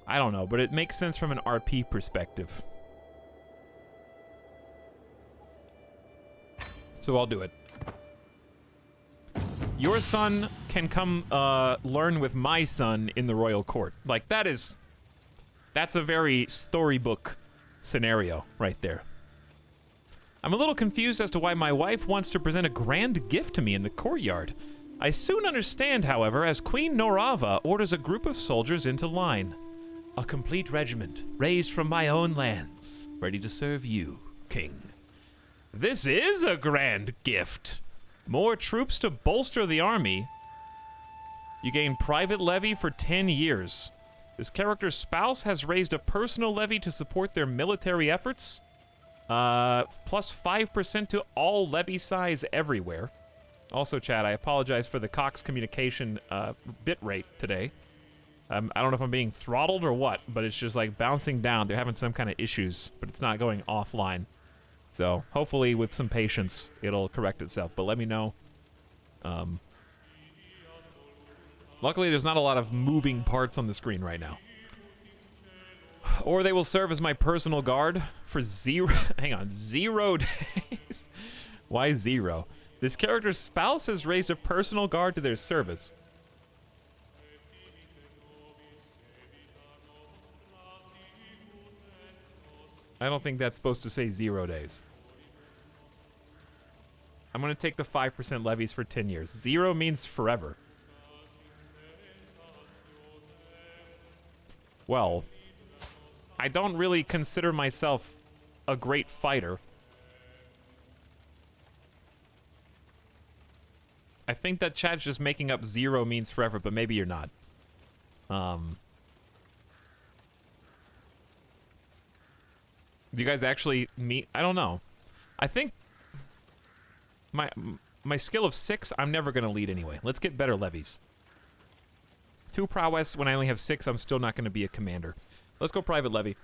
I don't know, but it makes sense from an RP perspective. So I'll do it. Your son can come learn with my son in the royal court. Like, that's a very storybook scenario right there. I'm a little confused as to why my wife wants to present a grand gift to me in the courtyard. I soon understand, however, as Queen Norava orders a group of soldiers into line. A complete regiment, raised from my own lands, ready to serve you, king. This is a grand gift. More troops to bolster the army. You gain private levy for 10 years. This character's spouse has raised a personal levy to support their military efforts. Plus 5% to all levy size everywhere. Also, chat, I apologize for the Cox communication bit rate today. I don't know if I'm being throttled or what, but it's just like bouncing down. They're having some kind of issues, but it's not going offline. So hopefully with some patience, it'll correct itself, but let me know. Luckily, there's not a lot of moving parts on the screen right now. Or they will serve as my personal guard for 0 days. Why 0? This character's spouse has raised a personal guard to their service. I don't think that's supposed to say 0 days. I'm going to take the 5% levies for 10 years. 0 means forever. Well, I don't really consider myself a great fighter. I think that chat's just making up 0 means forever, but maybe you're not. Do you guys actually meet? I don't know. I think my skill of 6, I'm never going to lead anyway. Let's get better levies. 2 prowess, when I only have 6, I'm still not going to be a commander. Let's go private levy.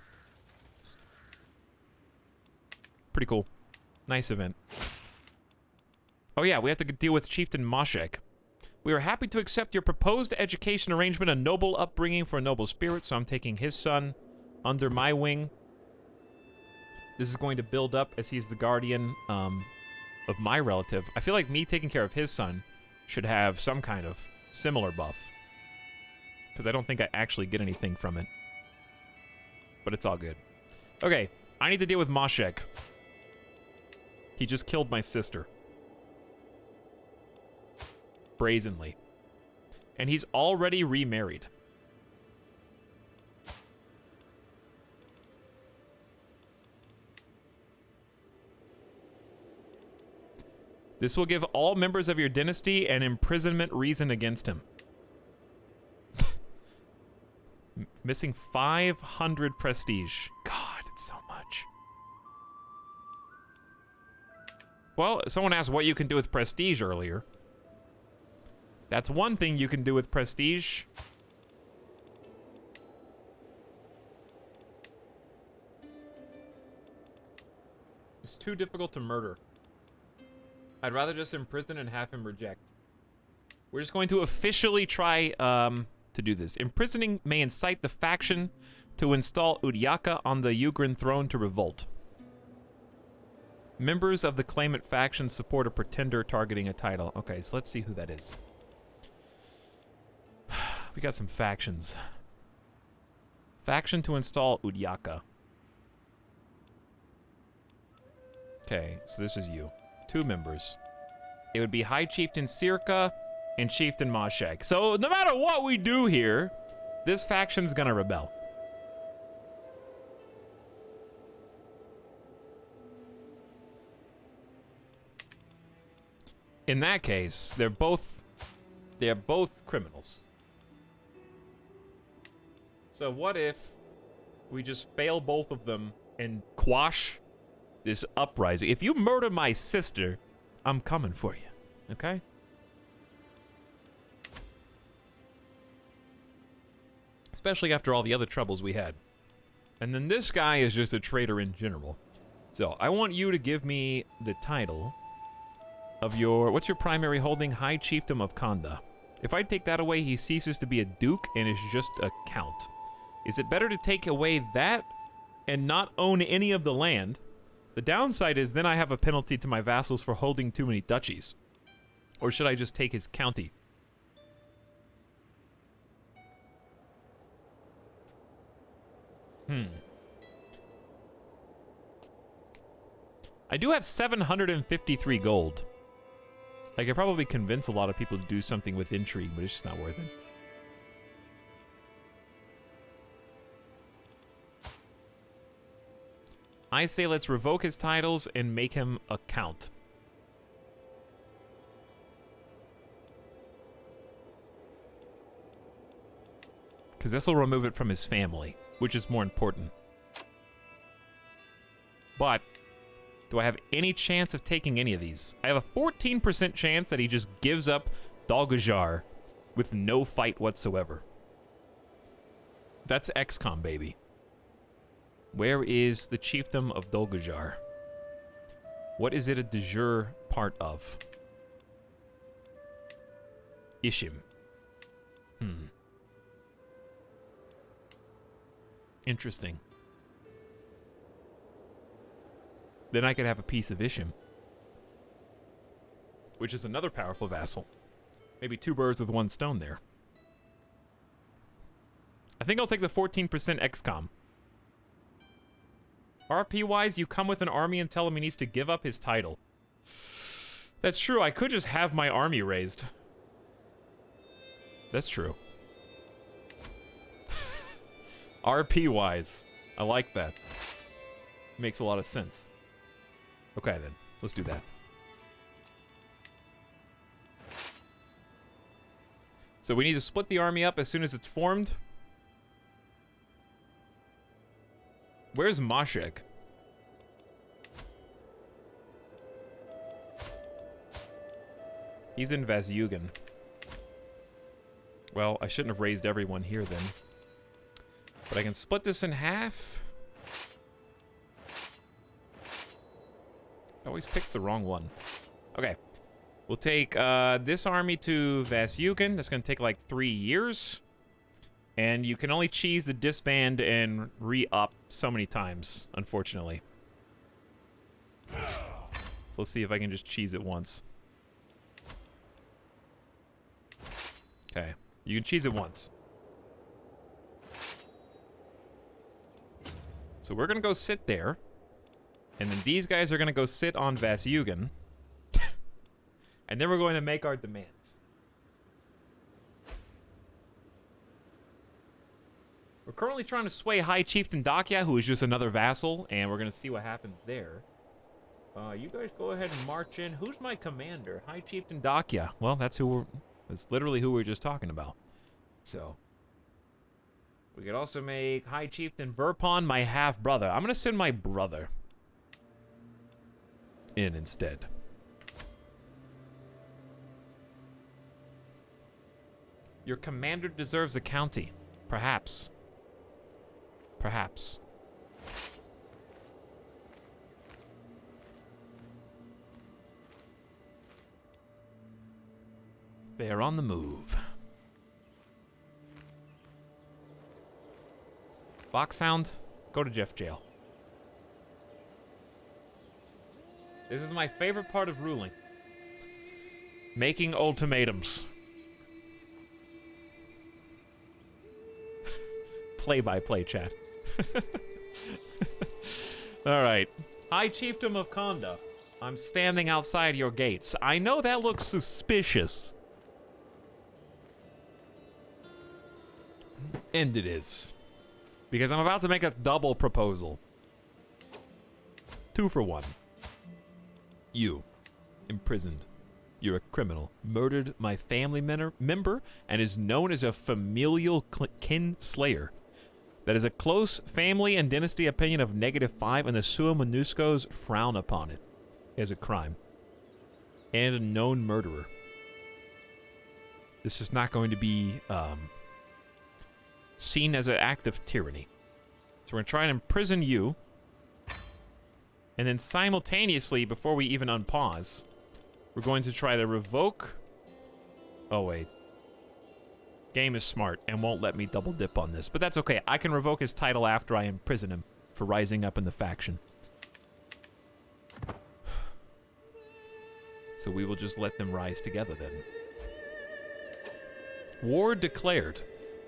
Pretty cool. Nice event. Oh yeah, we have to deal with Chieftain Moshek. We are happy to accept your proposed education arrangement, a noble upbringing for a noble spirit, so I'm taking his son under my wing. This is going to build up as he's the guardian of my relative. I feel like me taking care of his son should have some kind of similar buff. because I don't think I actually get anything from it. But it's all good. Okay, I need to deal with Mashek. He just killed my sister. Brazenly. And he's already remarried. This will give all members of your dynasty an imprisonment reason against him. Missing 500 prestige. God, it's so much. Well, someone asked what you can do with prestige earlier. That's one thing you can do with prestige. It's too difficult to murder. I'd rather just imprison and have him reject. We're just going to officially try to do this. Imprisoning may incite the faction to install Udyaka on the Ugrin throne to revolt. Members of the claimant faction support a pretender targeting a title. Okay, so let's see who that is. We got some factions. Faction to install Udyaka. Okay, so this is you. 2 members. It would be High Chieftain Sirka and Chieftain Mashek. So no matter what we do here, this faction's gonna rebel. In that case, they're both criminals. So what if we just fail both of them and quash this uprising? If you murder my sister, I'm coming for you, okay? Especially after all the other troubles we had. And then this guy is just a traitor in general. So I want you to give me the title of your, what's your primary holding? High Chiefdom of Kanda. If I take that away, he ceases to be a duke and is just a count. Is it better to take away that and not own any of the land? The downside is then I have a penalty to my vassals for holding too many duchies. Or should I just take his county? I do have 753 gold. I could probably convince a lot of people to do something with intrigue, but it's just not worth it. I say let's revoke his titles and make him a count. Because this will remove it from his family, which is more important. But do I have any chance of taking any of these? I have a 14% chance that he just gives up Dolgajar with no fight whatsoever. That's XCOM, baby. Where is the chiefdom of Dolgajar? What is it a de jure part of? Ishim. Interesting. Then I could have a piece of Ishim, which is another powerful vassal. Maybe 2 birds with 1 stone there. I think I'll take the 14% XCOM. RP-wise, you come with an army and tell him he needs to give up his title. That's true. I could just have my army raised. That's true. RP-wise. I like that. Makes a lot of sense. Okay, then. Let's do that. So we need to split the army up as soon as it's formed. Where's Mashek? He's in Vasyugan. Well, I shouldn't have raised everyone here then. But I can split this in half. Always picks the wrong one. Okay. We'll take this army to Vasyugan. That's going to take like 3 years. And you can only cheese the disband and re-up so many times, unfortunately. So let's see if I can just cheese it once. Okay. You can cheese it once. So we're gonna go sit there. And then these guys are gonna go sit on Vasyugan. And then we're going to make our demands. We're currently trying to sway High Chieftain Dakya, who is just another vassal, and we're gonna see what happens there. You guys go ahead and march in. Who's my commander? High Chieftain Dakya. Well, that's literally who we were just talking about. So we could also make High Chieftain Verpon my half-brother. I'm gonna send my brother in instead. Your commander deserves a county. Perhaps. Perhaps. They are on the move. Foxhound, go to Jeff jail. This is my favorite part of ruling. Making ultimatums. Play-by-play chat. Alright. High Chiefdom of Konda. I'm standing outside your gates. I know that looks suspicious. And it is. Because I'm about to make a double proposal. 2 for 1. You. Imprisoned. You're a criminal. Murdered my family member and is known as a familial kin slayer. That is a close family and dynasty opinion of -5, and the Sua Monuscos frown upon it as a crime. And a known murderer. This is not going to be seen as an act of tyranny. So we're going to try and imprison you. And then simultaneously, before we even unpause, we're going to try to revoke... Oh, wait. Game is smart and won't let me double dip on this. But that's okay. I can revoke his title after I imprison him for rising up in the faction. So we will just let them rise together then. War declared.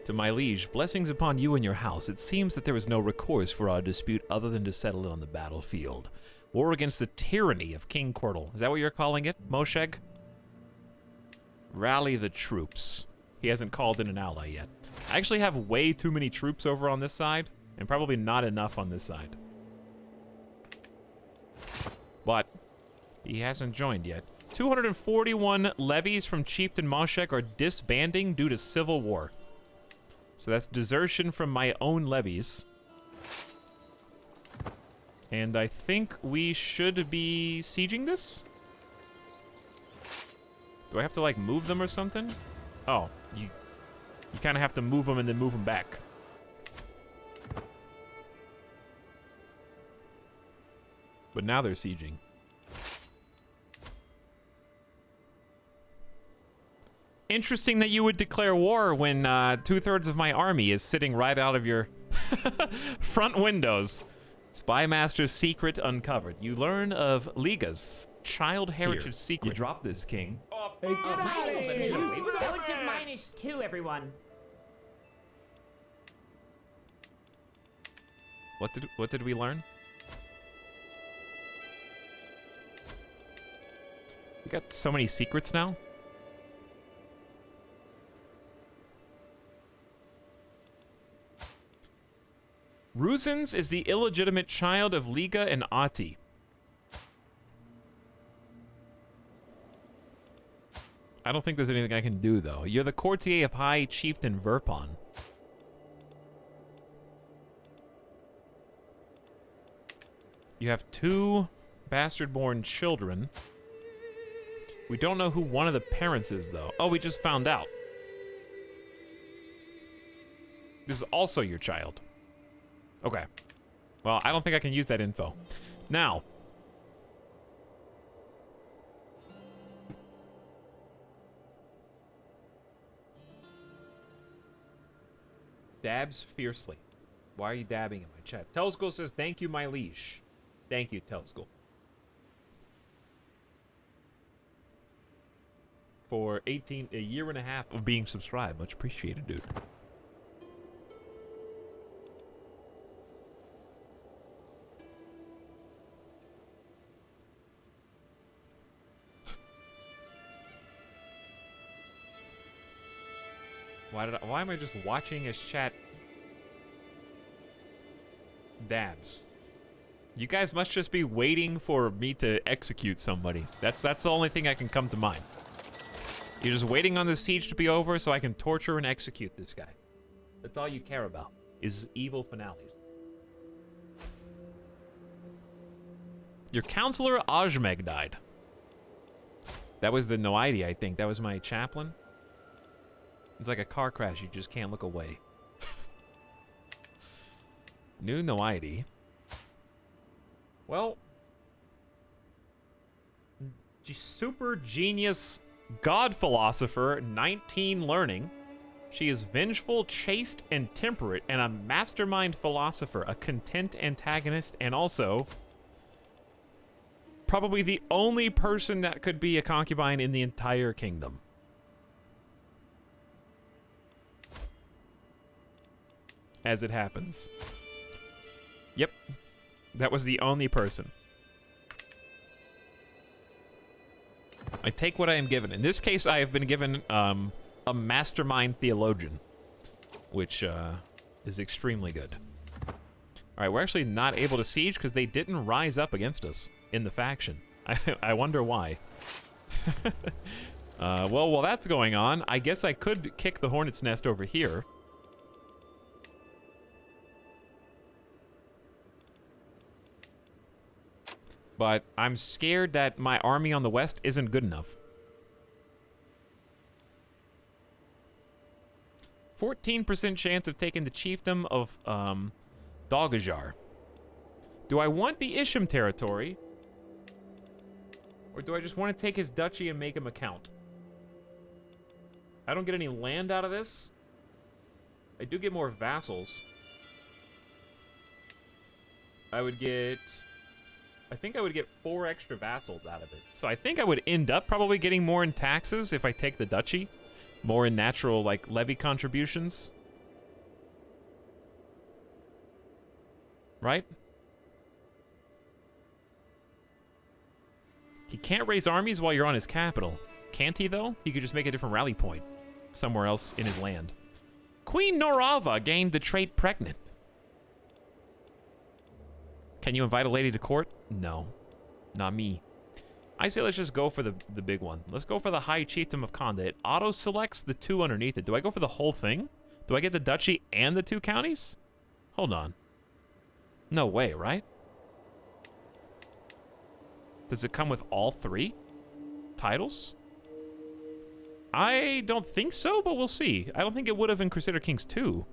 To my liege, blessings upon you and your house. It seems that there is no recourse for our dispute other than to settle it on the battlefield. War against the tyranny of King Cordal. Is that what you're calling it, Mosheg? Rally the troops. He hasn't called in an ally yet. I actually have way too many troops over on this side, and probably not enough on this side. But he hasn't joined yet. 241 levies from Chieftain Mosheg are disbanding due to civil war. So that's desertion from my own levies. And I think we should be sieging this? Do I have to, like, move them or something? Oh, you kind of have to move them and then move them back. But now they're sieging. Interesting that you would declare war when 2/3 of my army is sitting right out of your front windows. Spymaster's secret uncovered. You learn of Liga's child heritage secret. You drop this, King. -2, everyone. What did we learn? We got so many secrets now. Ruzens is the illegitimate child of Liga and Ati. I don't think there's anything I can do, though. You're the courtier of High Chieftain Verpon. You have 2 bastard-born children. We don't know who one of the parents is, though. Oh, we just found out. This is also your child. Okay. Well, I don't think I can use that info. Now. Dabs fiercely. Why are you dabbing in my chat? Telskull says, thank you, my liege. Thank you, Telskull. For a year and a half of being subscribed. Much appreciated, dude. Why am I just watching his chat dabs? You guys must just be waiting for me to execute somebody. That's the only thing I can come to mind. You're just waiting on the siege to be over so I can torture and execute this guy. That's all you care about, is evil finales. Your counselor Ajmeg died. That was the Noidi, I think. That was my chaplain. It's like a car crash. You just can't look away. New Noidi. Well, super genius god philosopher, 19 learning. She is vengeful, chaste, and temperate, and a mastermind philosopher, a content antagonist, and also probably the only person that could be a concubine in the entire kingdom. As it happens. Yep. That was the only person. I take what I am given. In this case, I have been given a mastermind theologian, which is extremely good. All right, we're actually not able to siege because they didn't rise up against us in the faction. I wonder why. Well, while that's going on, I guess I could kick the hornet's nest over here. But I'm scared that my army on the west isn't good enough. 14% chance of taking the chiefdom of Dogajar. Do I want the Isham territory? Or do I just want to take his duchy and make him a count? I don't get any land out of this. I do get more vassals. I think I would get 4 extra vassals out of it. So I think I would end up probably getting more in taxes if I take the duchy. More in natural, like, levy contributions. Right? He can't raise armies while you're on his capital. Can't he, though? He could just make a different rally point somewhere else in his land. Queen Norava gained the trait pregnant. Can you invite a lady to court? No. Not me. I say let's just go for the big one. Let's go for the High Chiefdom of Konda. It auto-selects the 2 underneath it. Do I go for the whole thing? Do I get the duchy and the 2 counties? Hold on. No way, right? Does it come with all 3 titles? I don't think so, but we'll see. I don't think it would have in Crusader Kings 2.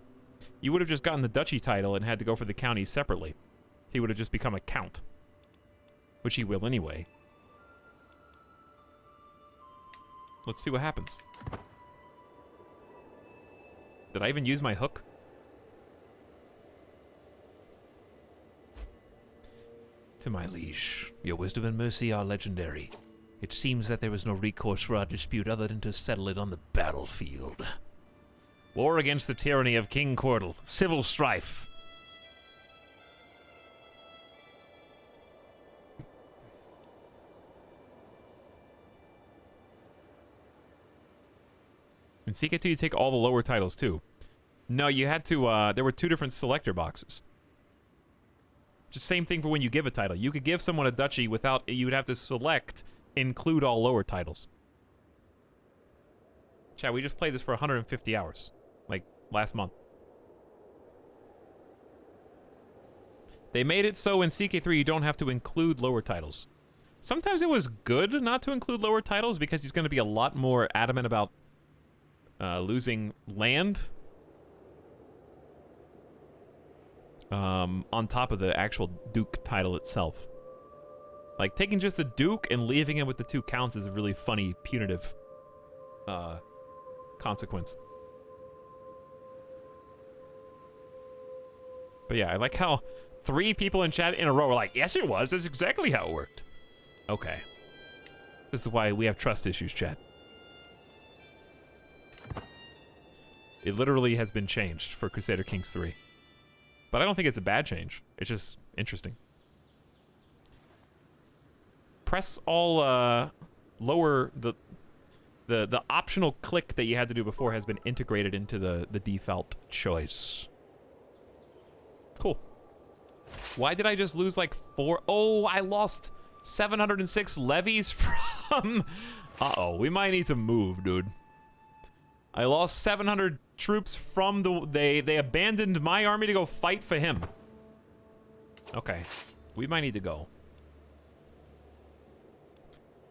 You would have just gotten the duchy title and had to go for the counties separately. He would have just become a count. Which he will anyway. Let's see what happens. Did I even use my hook? To my liege, your wisdom and mercy are legendary. It seems that there is no recourse for our dispute other than to settle it on the battlefield. War against the tyranny of King Cordal. Civil strife. In CK2, you take all the lower titles, too. No, you had to, there were 2 different selector boxes. Just same thing for when you give a title. You could give someone a duchy without, you would have to select, include all lower titles. Chat, we just played this for 150 hours. Like, last month. They made it so in CK3 you don't have to include lower titles. Sometimes it was good not to include lower titles because he's going to be a lot more adamant about losing land on top of the actual Duke title itself. Like, taking just the Duke and leaving it with the 2 counts is a really funny, punitive consequence. But yeah, I like how 3 people in chat in a row were like, yes, it was. That's exactly how it worked. Okay. This is why we have trust issues, chat. It literally has been changed for Crusader Kings 3. But I don't think it's a bad change. It's just interesting. Press all lower the The optional click that you had to do before has been integrated into the default choice. Cool. Why did I just lose like 4? Oh, I lost 706 levies from... Uh-oh, we might need to move, dude. I lost 700 troops from the... They abandoned my army to go fight for him. Okay, we might need to go.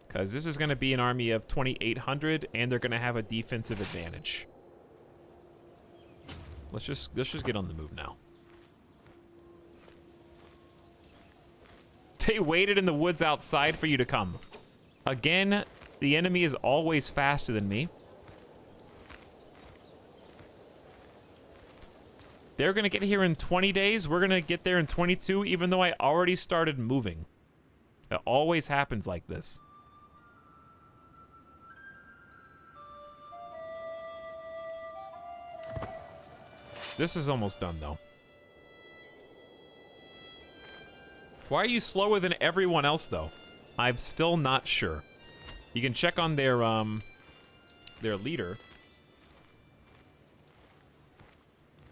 Because this is going to be an army of 2,800, and they're going to have a defensive advantage. Let's just get on the move now. They waited in the woods outside for you to come. Again, the enemy is always faster than me. They're going to get here in 20 days. We're going to get there in 22, even though I already started moving. It always happens like this. This is almost done, though. Why are you slower than everyone else, though? I'm still not sure. You can check on their leader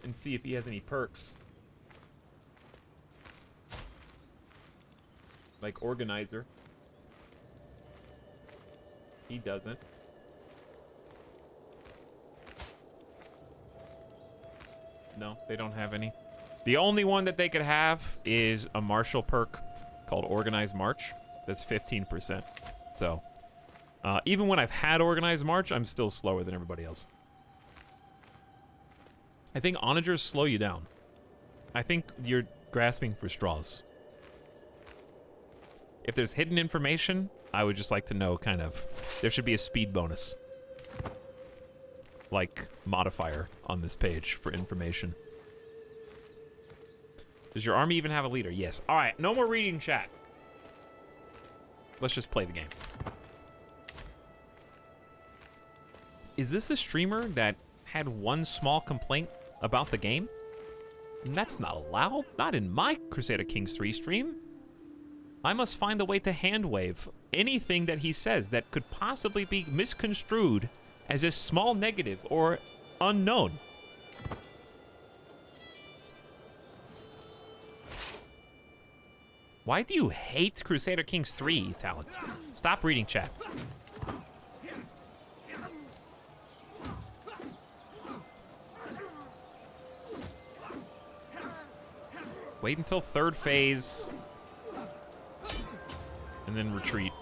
and see if he has any perks. Like organizer. He doesn't. No, they don't have any. The only one that they could have is a martial perk called Organized March. That's 15%. So, even when I've had Organized March, I'm still slower than everybody else. I think onagers slow you down. I think you're grasping for straws. If there's hidden information, I would just like to know kind of... There should be a speed bonus. Like, modifier on this page for information. Does your army even have a leader? Yes. All right, no more reading chat. Let's just play the game. Is this a streamer that had one small complaint about the game? And that's not allowed. Not in my Crusader Kings 3 stream. I must find a way to handwave anything that he says that could possibly be misconstrued as a small negative or unknown. Why do you hate Crusader Kings 3, Etalyx? Stop reading chat. Wait until third phase. And then retreat.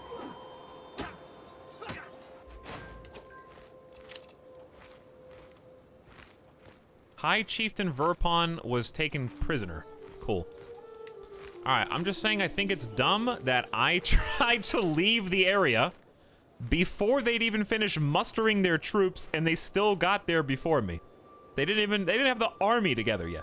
High Chieftain Verpon was taken prisoner. Cool. Alright, I'm just saying I think it's dumb that I tried to leave the area before they'd even finish mustering their troops, and they still got there before me. They didn't have the army together yet.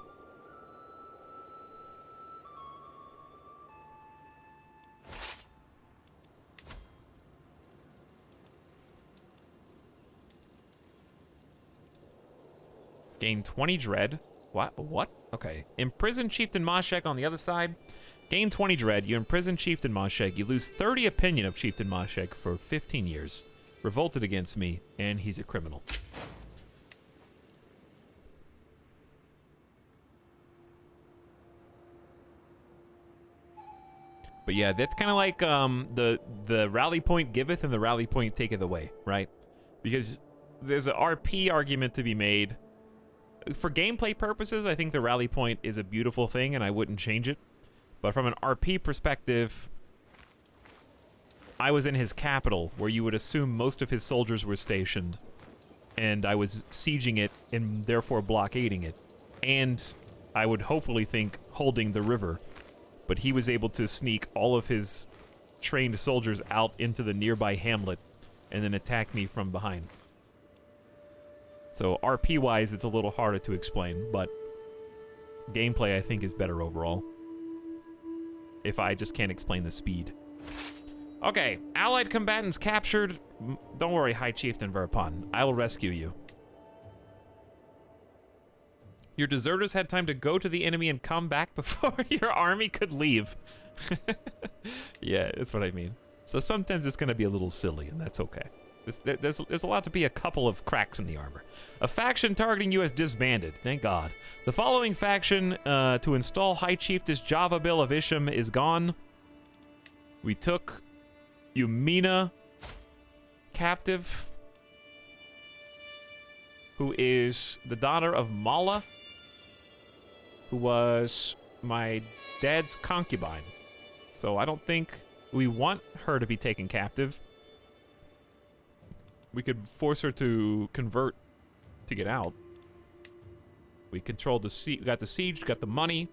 Gain 20 dread. What? Okay. Imprison Chieftain Moshek on the other side. Gain 20 dread. You imprison Chieftain Moshek. You lose 30 opinion of Chieftain Moshek for 15 years. Revolted against me, and he's a criminal. But yeah, that's kind of like the rally point giveth and the rally point taketh away, right? Because there's an RP argument to be made. For gameplay purposes, I think the rally point is a beautiful thing, and I wouldn't change it. But from an RP perspective, I was in his capital, where you would assume most of his soldiers were stationed, and I was sieging it and therefore blockading it. And I would hopefully think holding the river. But he was able to sneak all of his trained soldiers out into the nearby hamlet and then attack me from behind. So RP-wise, it's a little harder to explain, but gameplay, I think, is better overall. If I just can't explain the speed. Okay, allied combatants captured. Don't worry, High Chieftain Verpon. I will rescue you. Your deserters had time to go to the enemy and come back before your army could leave. Yeah, that's what I mean. So sometimes it's going to be a little silly, and that's okay. There's a lot to be a couple of cracks in the armor. A faction targeting you has disbanded. Thank God. The following faction to install High Chiefess Javabil of Isham is gone. We took Yumina captive, who is the daughter of Mala, who was my dad's concubine. So I don't think we want her to be taken captive. We could force her to convert to get out. We controlled the siege, got the siege, got the money.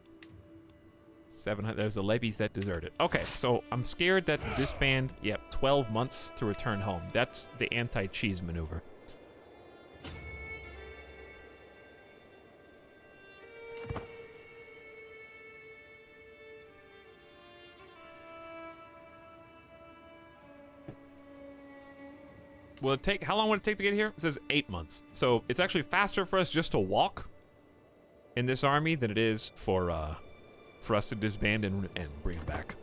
700, there's the levies that deserted. Okay, so I'm scared that this band, yep, 12 months to return home. That's the anti-cheese maneuver. Will it take, how long would it take to get here? It says 8 months. So it's actually faster for us just to walk in this army than it is for us to disband and bring it back.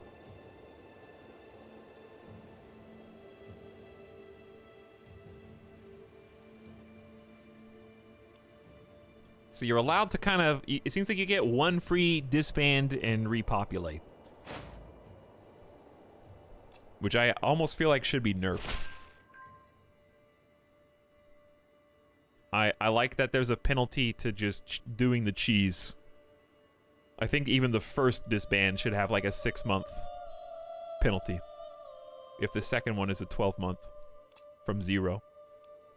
So you're allowed to kind of, it seems like you get one free disband and repopulate. Which I almost feel like should be nerfed. I like that there's a penalty to just doing the cheese. I think even the first disband should have like a 6-month penalty. If the second one is a 12-month from 0.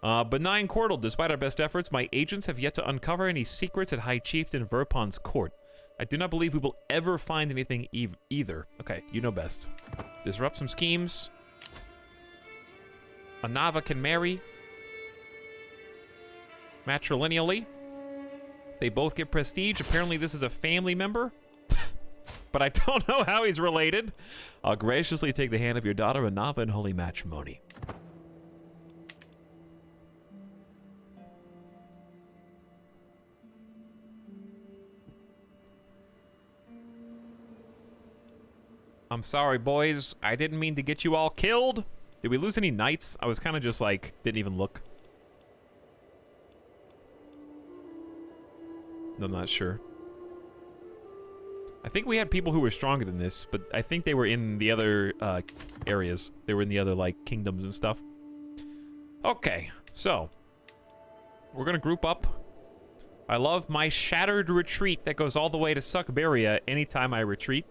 Benign Cordal, despite our best efforts, my agents have yet to uncover any secrets at High Chieftain Verpon's court. I do not believe we will ever find anything either. Okay, you know best. Disrupt some schemes. Anava can marry. Matrilineally. They both get prestige. Apparently this is a family member. But I don't know how he's related. I'll graciously take the hand of your daughter, Anava, in holy matrimony. I'm sorry, boys. I didn't mean to get you all killed. Did we lose any knights? I was kind of just like, didn't even look. I'm not sure. I think we had people who were stronger than this, but I think they were in the other areas. They were in the other, like, kingdoms and stuff. Okay, so. We're gonna group up. I love my shattered retreat that goes all the way to Sukberia anytime I retreat.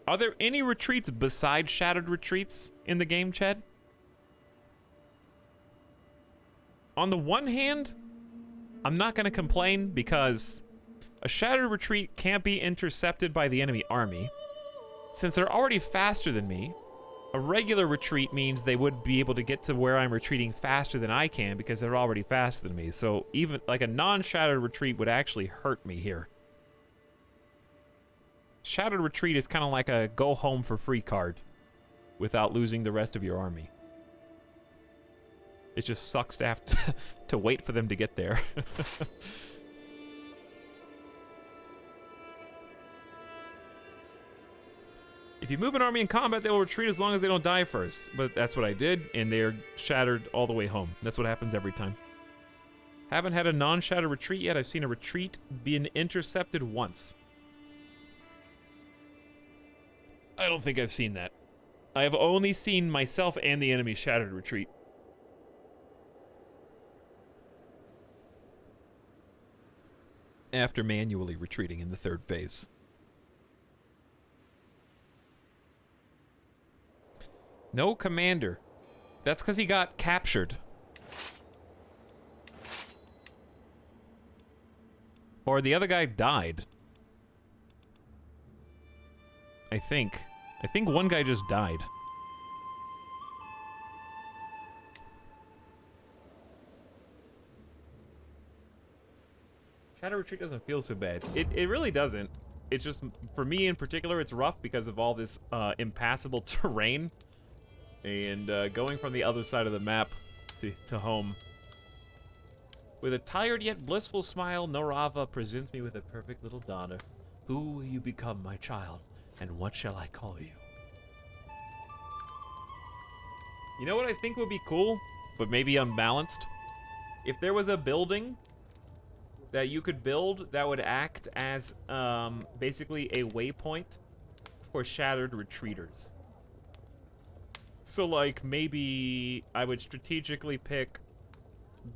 Are there any retreats besides shattered retreats in the game, Chad? On the one hand, I'm not going to complain because a shattered retreat can't be intercepted by the enemy army. Since they're already faster than me, a regular retreat means they would be able to get to where I'm retreating faster than I can because they're already faster than me. So even like a non-shattered retreat would actually hurt me here. Shattered retreat is kind of like a go home for free card without losing the rest of your army. It just sucks to have to wait for them to get there. If you move an army in combat, they will retreat as long as they don't die first. But that's what I did, and they're shattered all the way home. That's what happens every time. Haven't had a non-shattered retreat yet. I've seen a retreat being intercepted once. I don't think I've seen that. I have only seen myself and the enemy shattered retreat. After manually retreating in the 3rd phase. No commander. That's because he got captured. Or the other guy died. I think one guy just died. Shadow Retreat doesn't feel so bad. It really doesn't. It's just, for me in particular, it's rough because of all this impassable terrain. And going from the other side of the map to home. With a tired yet blissful smile, Norava presents me with a perfect little daughter. Who will you become, my child? And what shall I call you? You know what I think would be cool, but maybe unbalanced? If there was a building that you could build that would act as basically a waypoint for shattered retreaters. So like maybe I would strategically pick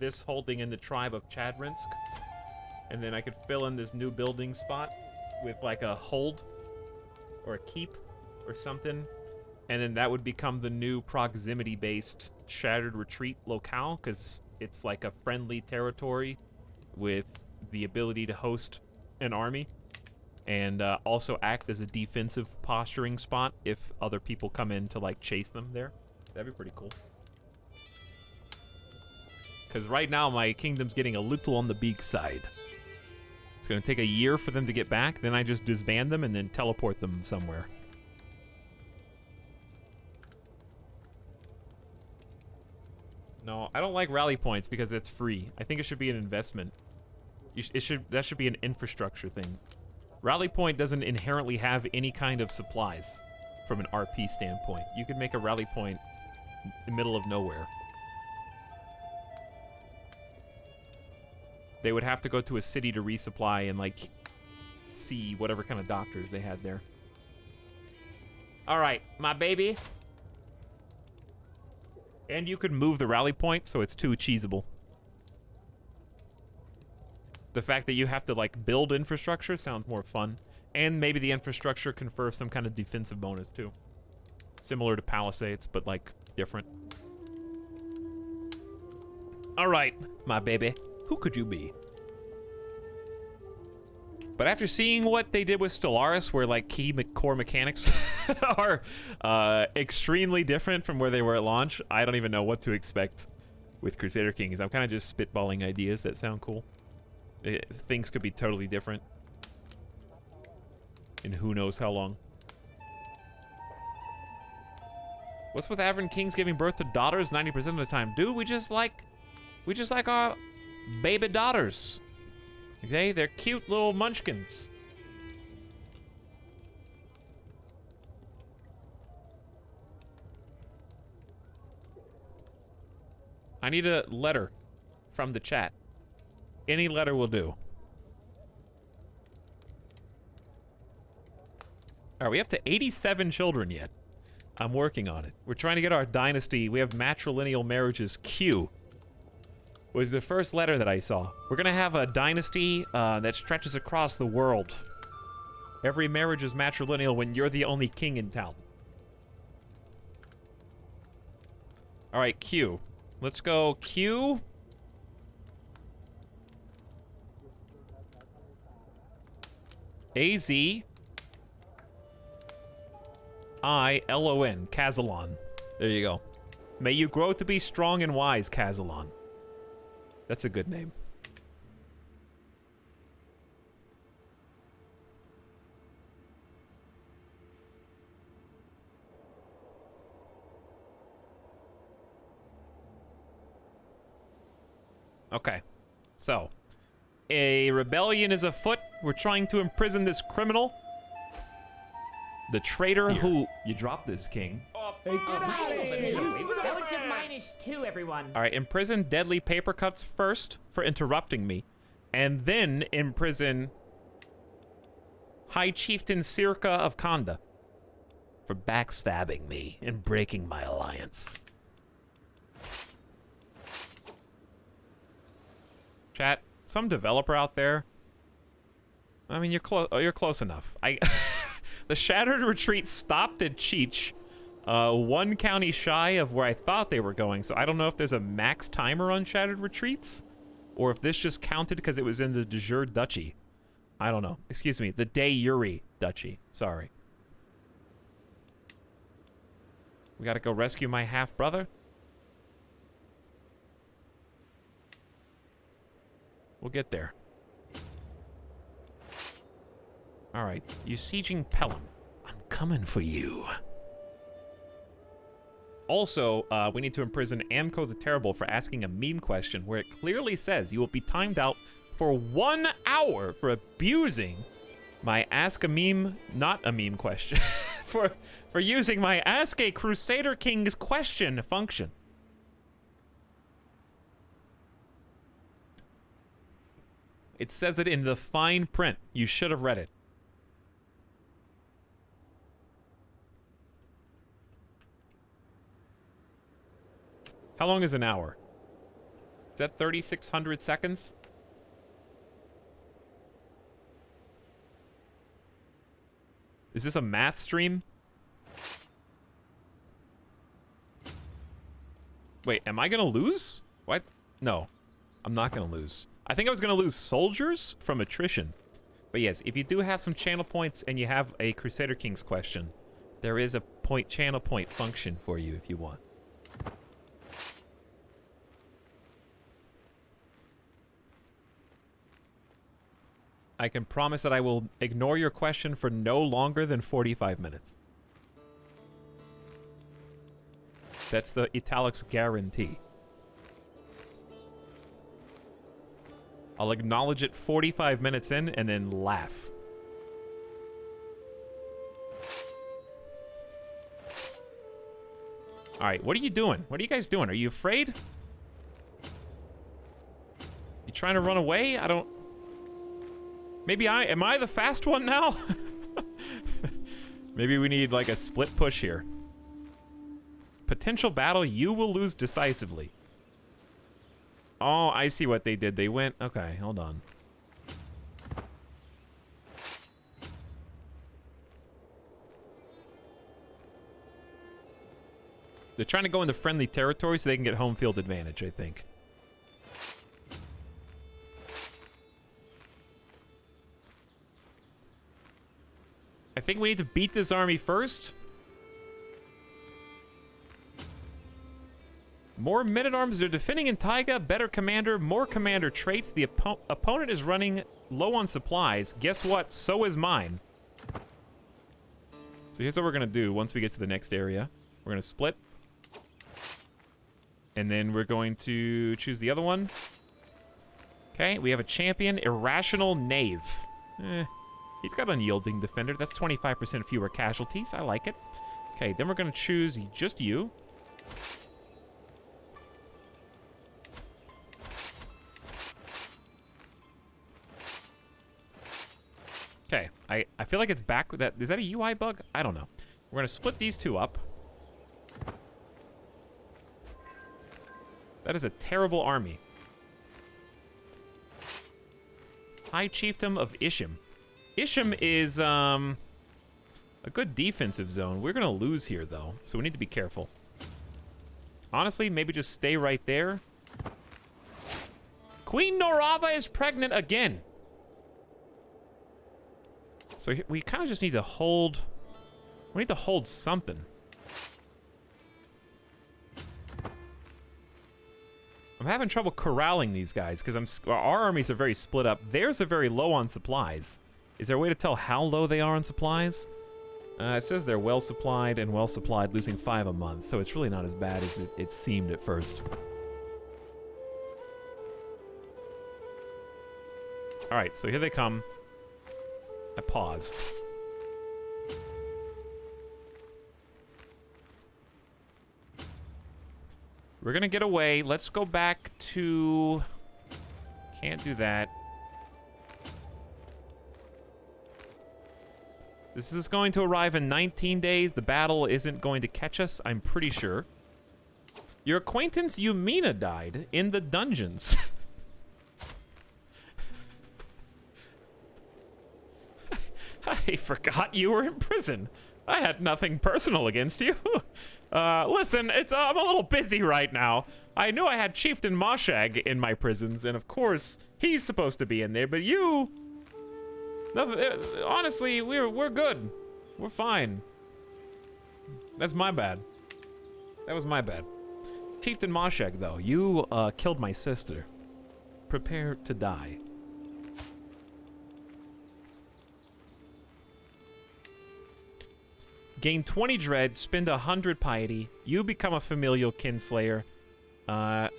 this holding in the tribe of Chadrinsk, and then I could fill in this new building spot with like a hold or a keep or something, and then that would become the new proximity-based shattered retreat locale, because it's like a friendly territory with the ability to host an army, and also act as a defensive posturing spot if other people come in to like chase them there. That'd be pretty cool. Because right now my kingdom's getting a little on the big side. It's gonna take a year for them to get back, then I just disband them and then teleport them somewhere. No, I don't like rally points because it's free. I think it should be an investment. That should be an infrastructure thing. Rally point doesn't inherently have any kind of supplies from an RP standpoint. You could make a rally point in the middle of nowhere. They would have to go to a city to resupply and like see whatever kind of doctors they had there. All right, my baby. And you could move the rally point so it's too cheesable. The fact that you have to like build infrastructure sounds more fun. And maybe the infrastructure confers some kind of defensive bonus too. Similar to Palisades, but like different. All right, my baby. Who could you be? But after seeing what they did with Stellaris, where like core mechanics are extremely different from where they were at launch, I don't even know what to expect with Crusader Kings. I'm kind of just spitballing ideas that sound cool. Things could be totally different in who knows how long. What's with Avern Kings giving birth to daughters 90% of the time? Dude, we just like our baby daughters. Okay, they're cute little munchkins. I need a letter from the chat. Any letter will do. Are we up to 87 children yet? I'm working on it. We're trying to get our dynasty. We have matrilineal marriages. Q was the first letter that I saw. We're gonna have a dynasty that stretches across the world. Every marriage is matrilineal when you're the only king in town. All right, Q. Let's go Q. A-Z-I-L-O-N, Kazalon. There you go. May you grow to be strong and wise, Kazalon. That's a good name. Okay, so a rebellion is afoot. We're trying to imprison this criminal. The traitor who... You dropped this, king. That was just -2, everyone. All right, imprison deadly paper cuts first for interrupting me. And then imprison High Chieftain Circa of Kanda for backstabbing me and breaking my alliance. Chat, some developer out there. I mean, you're close enough. The Shattered Retreat stopped at Cheech, one county shy of where I thought they were going. So I don't know if there's a max timer on Shattered Retreats, or if this just counted because it was in the de jure duchy. I don't know. Excuse me, the de jure duchy. Sorry. We gotta go rescue my half-brother. We'll get there. All right, you sieging Pelham. I'm coming for you. Also, we need to imprison Amco the Terrible for asking a meme question where it clearly says you will be timed out for 1 hour for abusing my ask a meme, not a meme question for using my Ask a Crusader King's question function. It says it in the fine print. You should have read it. How long is an hour? Is that 3,600 seconds? Is this a math stream? Wait, am I gonna lose? What? No, I'm not gonna lose. I think I was gonna lose soldiers from attrition. But yes, if you do have some channel points and you have a Crusader Kings question, there is a channel point function for you if you want. I can promise that I will ignore your question for no longer than 45 minutes. That's the Etalyx guarantee. I'll acknowledge it 45 minutes in and then laugh. Alright, what are you doing? What are you guys doing? Are you afraid? You trying to run away? I don't... Maybe am I the fast one now? Maybe we need like a split push here. Potential battle, you will lose decisively. Oh, I see what they did. They went, okay, hold on. They're trying to go into friendly territory so they can get home field advantage, I think. I think we need to beat this army first. More men-at-arms. They're defending in taiga. Better commander. More commander traits. The opponent is running low on supplies. Guess what? So is mine. So here's what we're going to do once we get to the next area. We're going to split. And then we're going to choose the other one. Okay, we have a champion. Irrational Knave. He's got unyielding defender. That's 25% fewer casualties. I like it. Okay, then we're going to choose just you. Okay, I feel like it's back with that. Is that a UI bug? I don't know. We're going to split these two up. That is a terrible army. High Chiefdom of Isham. Isham is a good defensive zone. We're going to lose here, though, so we need to be careful. Honestly, maybe just stay right there. Queen Norava is pregnant again. So we kind of just need to hold... We need to hold something. I'm having trouble corralling these guys because our armies are very split up. Theirs are very low on supplies. Is there a way to tell how low they are on supplies? It says they're well supplied and well supplied, losing 5 a month, so it's really not as bad as it seemed at first. Alright, so here they come. I paused. We're gonna get away. Let's go back to... Can't do that. This is going to arrive in 19 days. The battle isn't going to catch us, I'm pretty sure. Your acquaintance Yumina died in the dungeons. I forgot you were in prison. I had nothing personal against you. Listen, I'm a little busy right now. I knew I had Chieftain Moshag in my prisons, and of course, he's supposed to be in there, but you... Honestly, we're good. We're fine. That's my bad. That was my bad. Chieftain Moshag, though, you killed my sister. Prepare to die. Gain 20 dread, spend 100 piety. You become a familial kinslayer. But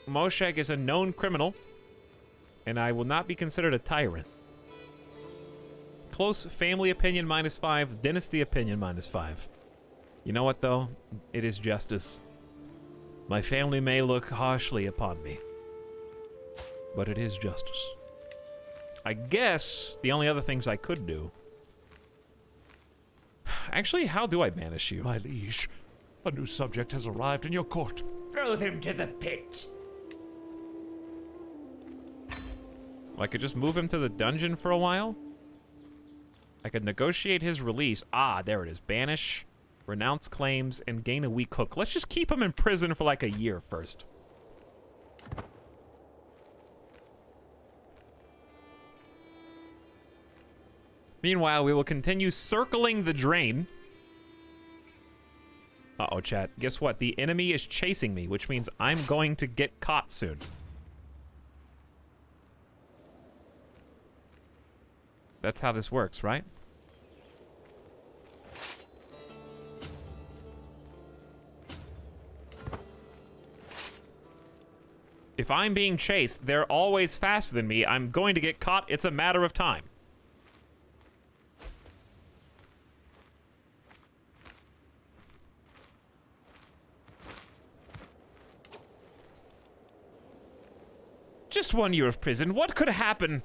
Moshag is a known criminal, and I will not be considered a tyrant. Close family opinion -5. Dynasty opinion -5. You know what, though? It is justice. My family may look harshly upon me, but it is justice. I guess the only other things I could do... Actually, how do I banish you? My liege, a new subject has arrived in your court. Throw them to the pit. Well, I could just move him to the dungeon for a while. I could negotiate his release. Ah, there it is. Banish, renounce claims, and gain a weak hook. Let's just keep him in prison for like a year first. Meanwhile, we will continue circling the drain. Uh-oh, chat. Guess what? The enemy is chasing me, which means I'm going to get caught soon. That's how this works, right? If I'm being chased, they're always faster than me. I'm going to get caught. It's a matter of time. Just 1 year of prison. What could happen?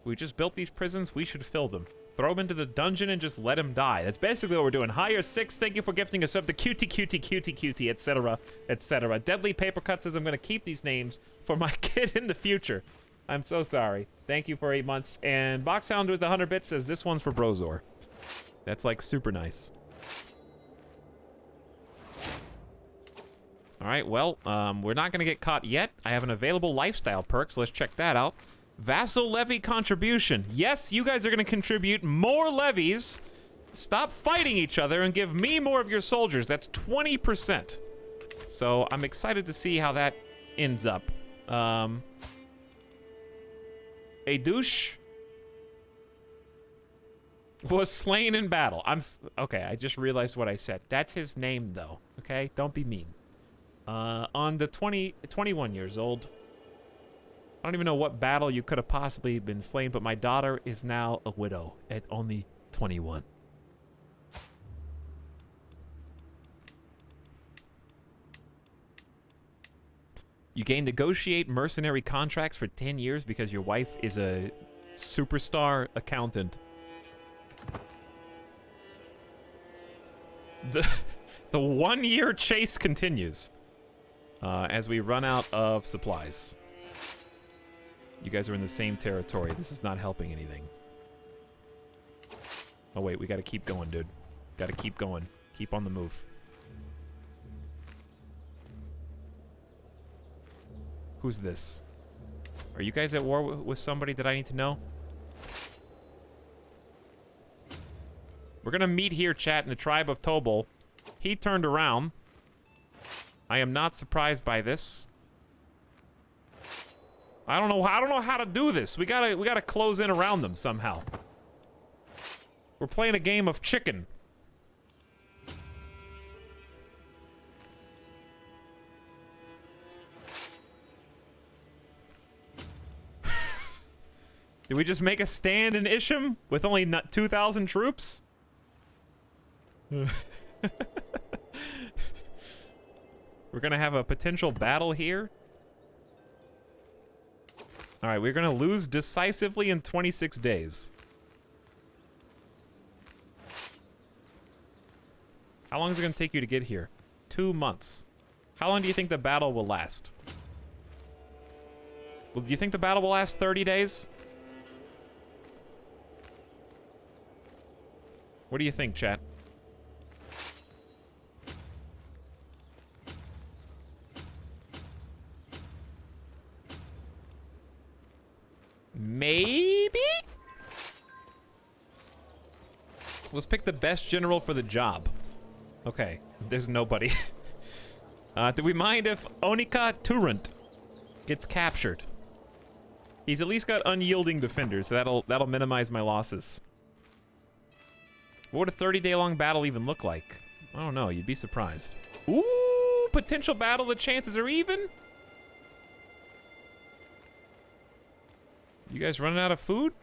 We just built these prisons. We should fill them. Throw him into the dungeon and just let him die. That's basically what we're doing. Hire 6. Thank you for gifting us up. The cutie, etc., etc. Deadly Paper Cut says I'm going to keep these names for my kid in the future. I'm so sorry. Thank you for 8 months. And Boxhound with 100 bits says this one's for Brozor. That's like super nice. All right, well, we're not going to get caught yet. I have an available lifestyle perk, so let's check that out. Vassal levy contribution. Yes, you guys are going to contribute more levies. Stop fighting each other and give me more of your soldiers. That's 20%. So I'm excited to see how that ends up. A douche was slain in battle. Okay, I just realized what I said. That's his name, though. Okay, don't be mean. On the 21 years old. I don't even know what battle you could have possibly been slain, but my daughter is now a widow at only 21. You can negotiate mercenary contracts for 10 years because your wife is a superstar accountant. The 1 year chase continues. As we run out of supplies. You guys are in the same territory. This is not helping anything. Oh wait, we gotta keep going, dude. Gotta keep going. Keep on the move. Who's this? Are you guys at war with somebody that I need to know? We're gonna meet here, chat, in the tribe of Tobol. He turned around. I am not surprised by this. I don't know how to do this. We gotta close in around them somehow. We're playing a game of chicken. Did we just make a stand in Isham with only 2,000 troops? We're gonna have a potential battle here. All right, we're gonna lose decisively in 26 days. How long is it gonna take you to get here? 2 months. How long do you think the battle will last? Well, do you think the battle will last 30 days? What do you think, chat? Maybe? Let's pick the best general for the job. Okay, there's nobody. Do we mind if Onika Turant gets captured? He's at least got unyielding defenders, so that'll minimize my losses. What would a 30-day-long battle even look like? I don't know, you'd be surprised. Ooh, potential battle, the chances are even? You guys running out of food?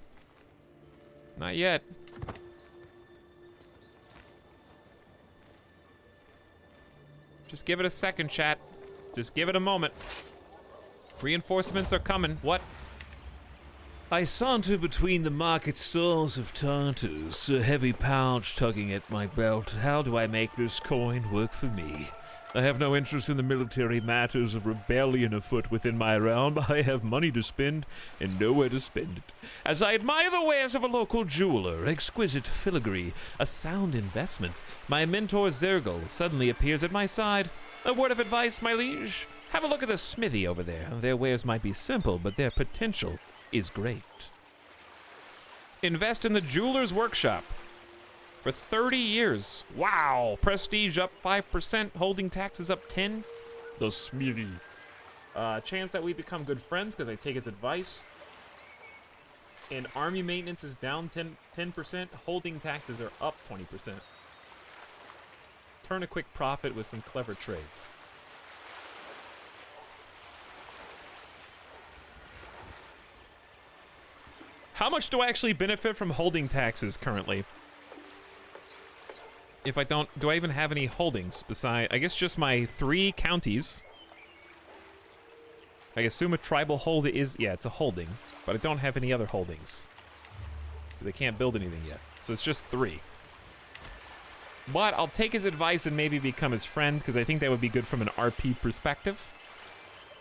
Not yet. Just give it a second, chat. Just give it a moment. Reinforcements are coming. What? I saunter between the market stalls of Tartarus, a heavy pouch tugging at my belt. How do I make this coin work for me? I have no interest in the military matters of rebellion afoot within my realm. I have money to spend and nowhere to spend it. As I admire the wares of a local jeweler, exquisite filigree, a sound investment, my mentor Zergal suddenly appears at my side. A word of advice, my liege? Have a look at the smithy over there. Their wares might be simple, but their potential is great. Invest in the jeweler's workshop. For 30 years. Wow. Prestige up 5%. Holding taxes up 10. The smithy. Chance that we become good friends because I take his advice. And army maintenance is down 10%. Holding taxes are up 20%. Turn a quick profit with some clever trades. How much do I actually benefit from holding taxes currently? If I don't, do I even have any holdings beside, I guess just my 3 counties. I assume a tribal hold is, yeah, it's a holding, but I don't have any other holdings. They can't build anything yet, so it's just 3. But I'll take his advice and maybe become his friend, because I think that would be good from an RP perspective.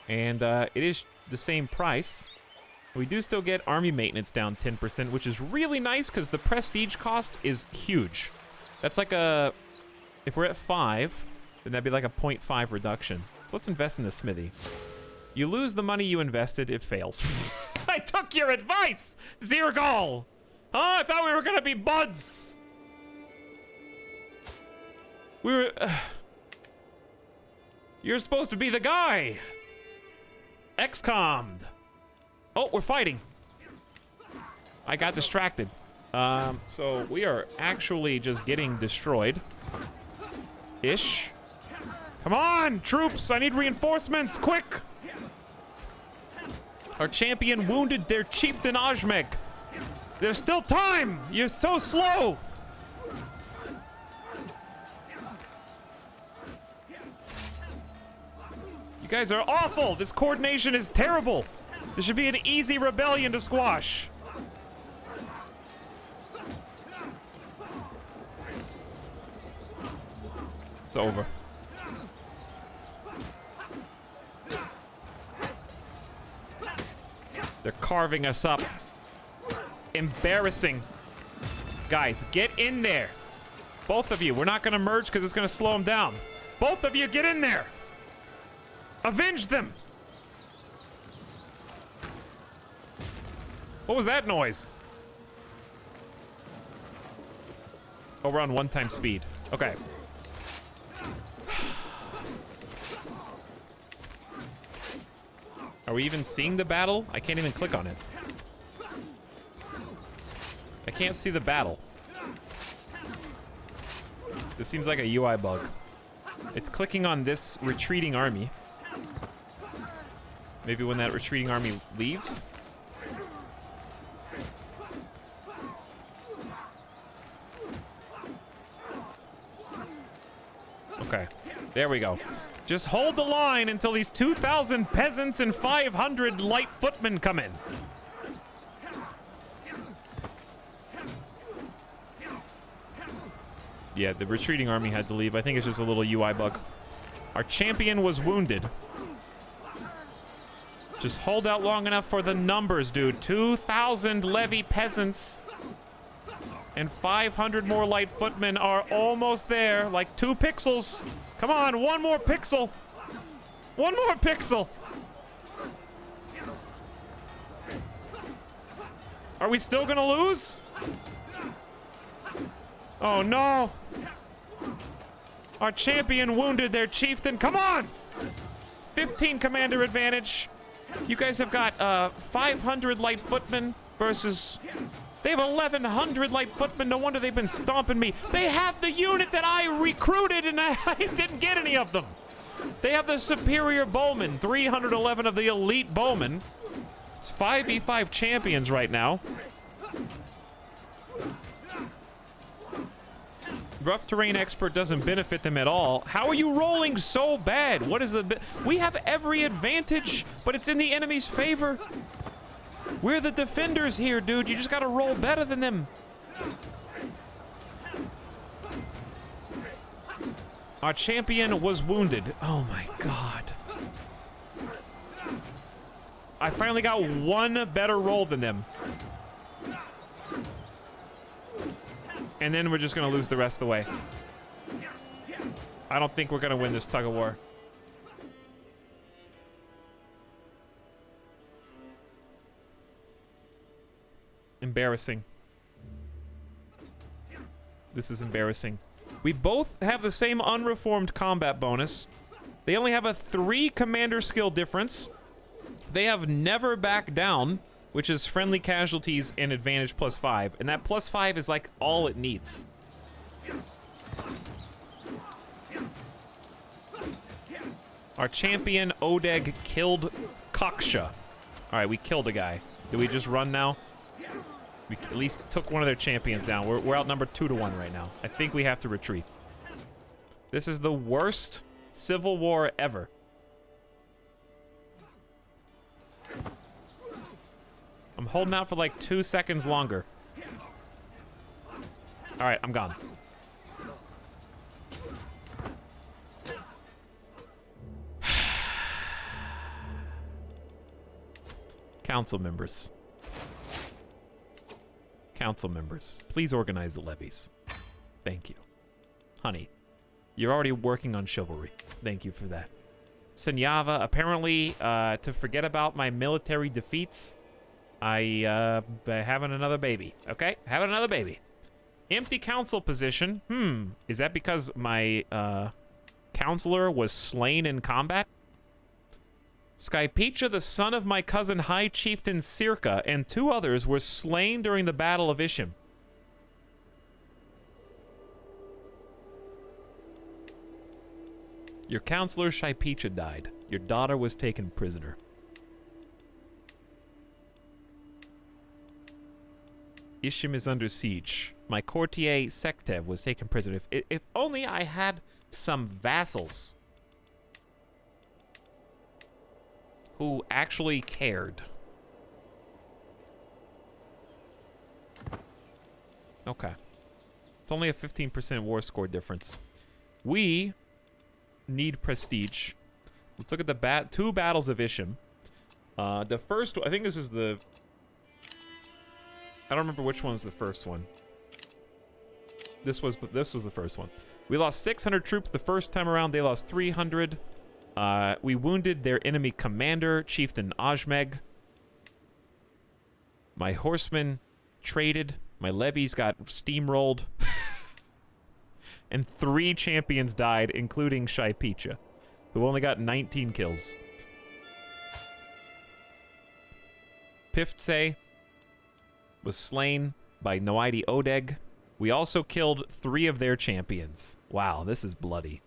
And it is the same price. We do still get army maintenance down 10%, which is really nice, because the prestige cost is huge. That's like a, if we're at 5, then that'd be like a 0.5 reduction. So let's invest in the smithy. You lose the money you invested, it fails. I took your advice, Zergal! Oh, I thought we were gonna be buds! We were, you're supposed to be the guy! XCOM'd. Oh, we're fighting. I got distracted. So we are actually just getting destroyed. Ish. Come on, troops! I need reinforcements, quick! Our champion wounded their chieftain Ajmek. There's still time! You're so slow! You guys are awful! This coordination is terrible! This should be an easy rebellion to squash. It's over. They're carving us up. Embarrassing. Guys, get in there. Both of you. We're not gonna merge because it's gonna slow them down. Both of you, get in there. Avenge them. What was that noise? Oh, we're on 1 times speed. Okay. Are we even seeing the battle? I can't even click on it. I can't see the battle. This seems like a UI bug. It's clicking on this retreating army. Maybe when that retreating army leaves? Okay, there we go. Just hold the line until these 2,000 peasants and 500 light footmen come in. Yeah, the retreating army had to leave. I think it's just a little UI bug. Our champion was wounded. Just hold out long enough for the numbers, dude. 2,000 levy peasants and 500 more light footmen are almost there. Like 2 pixels. Come on, 1 more pixel. 1 more pixel. Are we still gonna lose? Oh no. Our champion wounded their chieftain. Come on. 15 commander advantage. You guys have got 500 light footmen versus... They have 1,100 light footmen. No wonder they've been stomping me. They have the unit that I recruited and I didn't get any of them. They have the superior bowmen. 311 of the elite bowmen. It's 5v5 champions right now. Rough terrain expert doesn't benefit them at all. How are you rolling so bad? What is the... We have every advantage, but it's in the enemy's favor. We're the defenders here, dude. You just gotta roll better than them. Our champion was wounded. Oh my god. I finally got one better roll than them. And then we're just gonna lose the rest of the way. I don't think we're gonna win this tug of war. Embarrassing. This is embarrassing. We both have the same unreformed combat bonus. They only have a 3 commander skill difference. They have never back down, which is friendly casualties and advantage +5. And that +5 is like all it needs. Our champion, Odeg, killed Koksha. All right, we killed a guy. Do we just run now? We at least took one of their champions down. We're outnumbered 2-1 right now. I think we have to retreat. This is the worst civil war ever. I'm holding out for like 2 seconds longer. All right, I'm gone. Council members. Council members, please organize the levies. Thank you. Honey, you're already working on chivalry. Thank you for that. Senyava, apparently, to forget about my military defeats, having another baby. Okay, having another baby. Empty council position. Is that because my counselor was slain in combat? Skypecha, the son of my cousin High Chieftain Circa, and 2 others were slain during the Battle of Ishim. Your counselor Skypecha died. Your daughter was taken prisoner. Ishim is under siege. My courtier Sektev was taken prisoner. If only I had some vassals who actually cared. Okay. It's only a 15% war score difference. We need prestige. Let's look at the 2 battles of Ishim. The first, I think this is the... I don't remember which one was the first one. This was the first one. We lost 600 troops the first time around. They lost 300. We wounded their enemy commander, Chieftain Ajmeg. My horsemen traded. My levies got steamrolled. And 3 champions died, including Shypecha, who only got 19 kills. Piftse was slain by Noidi Odeg. We also killed 3 of their champions. Wow, this is bloody.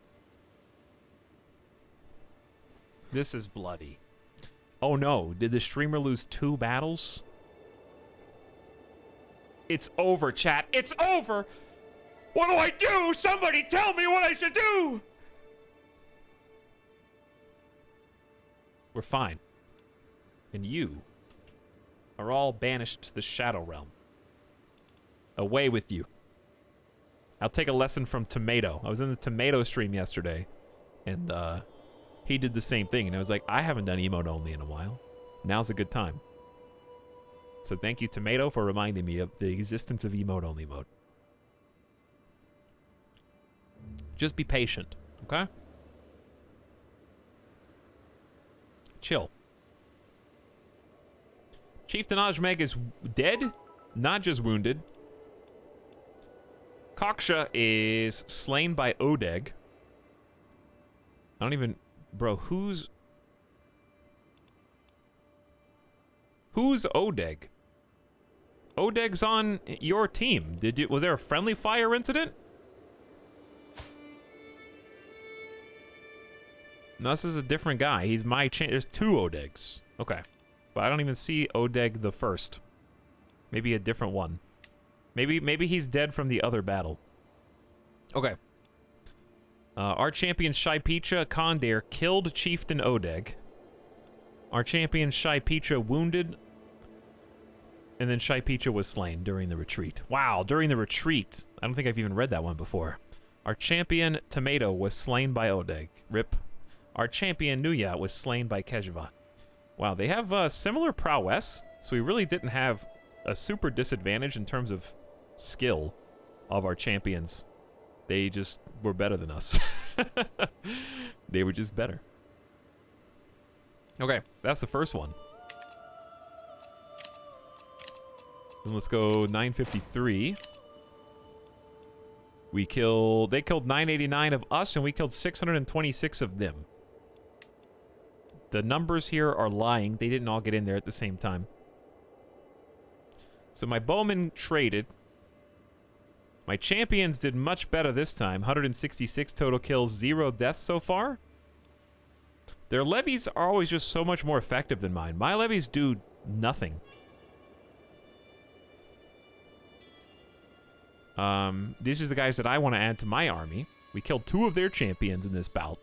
This is bloody. Oh no, did the streamer lose 2 battles? It's over, chat. It's over! What do I do? Somebody tell me what I should do! We're fine. And you are all banished to the Shadow Realm. Away with you. I'll take a lesson from Tomato. I was in the Tomato stream yesterday, and he did the same thing, and I was like, I haven't done emote only in a while. Now's a good time. So thank you, Tomato, for reminding me of the existence of emote only mode. Just be patient, okay? Chill. Chieftain Ajmeg is dead, not just wounded. Koksha is slain by Odeg. I don't even... Bro, who's Odeg? Odeg's on your team. Was there a friendly fire incident? No, this is a different guy. He's my there's 2 Odegs. Okay. but I don't even see Odeg the First. Maybe a different one. Maybe he's dead from the other battle. Okay. Our champion Shaipicha Kondare killed Chieftain Odeg. Our champion Shaipicha wounded, and then Shaipicha was slain during the retreat. Wow, during the retreat. I don't think I've even read that one before. Our champion Tomato was slain by Odeg. Rip. Our champion Nuya was slain by Kejava. Wow, they have similar prowess, so we really didn't have a super disadvantage in terms of skill of our champions. They just were better than us. They were just better. Okay, that's the first one. Then let's go 953. They killed 989 of us, and we killed 626 of them. The numbers here are lying. They didn't all get in there at the same time. So my bowmen traded. My champions did much better this time. 166 total kills, 0 deaths so far. Their levies are always just so much more effective than mine. My levies do nothing. These are the guys that I want to add to my army. We killed 2 of their champions in this bout.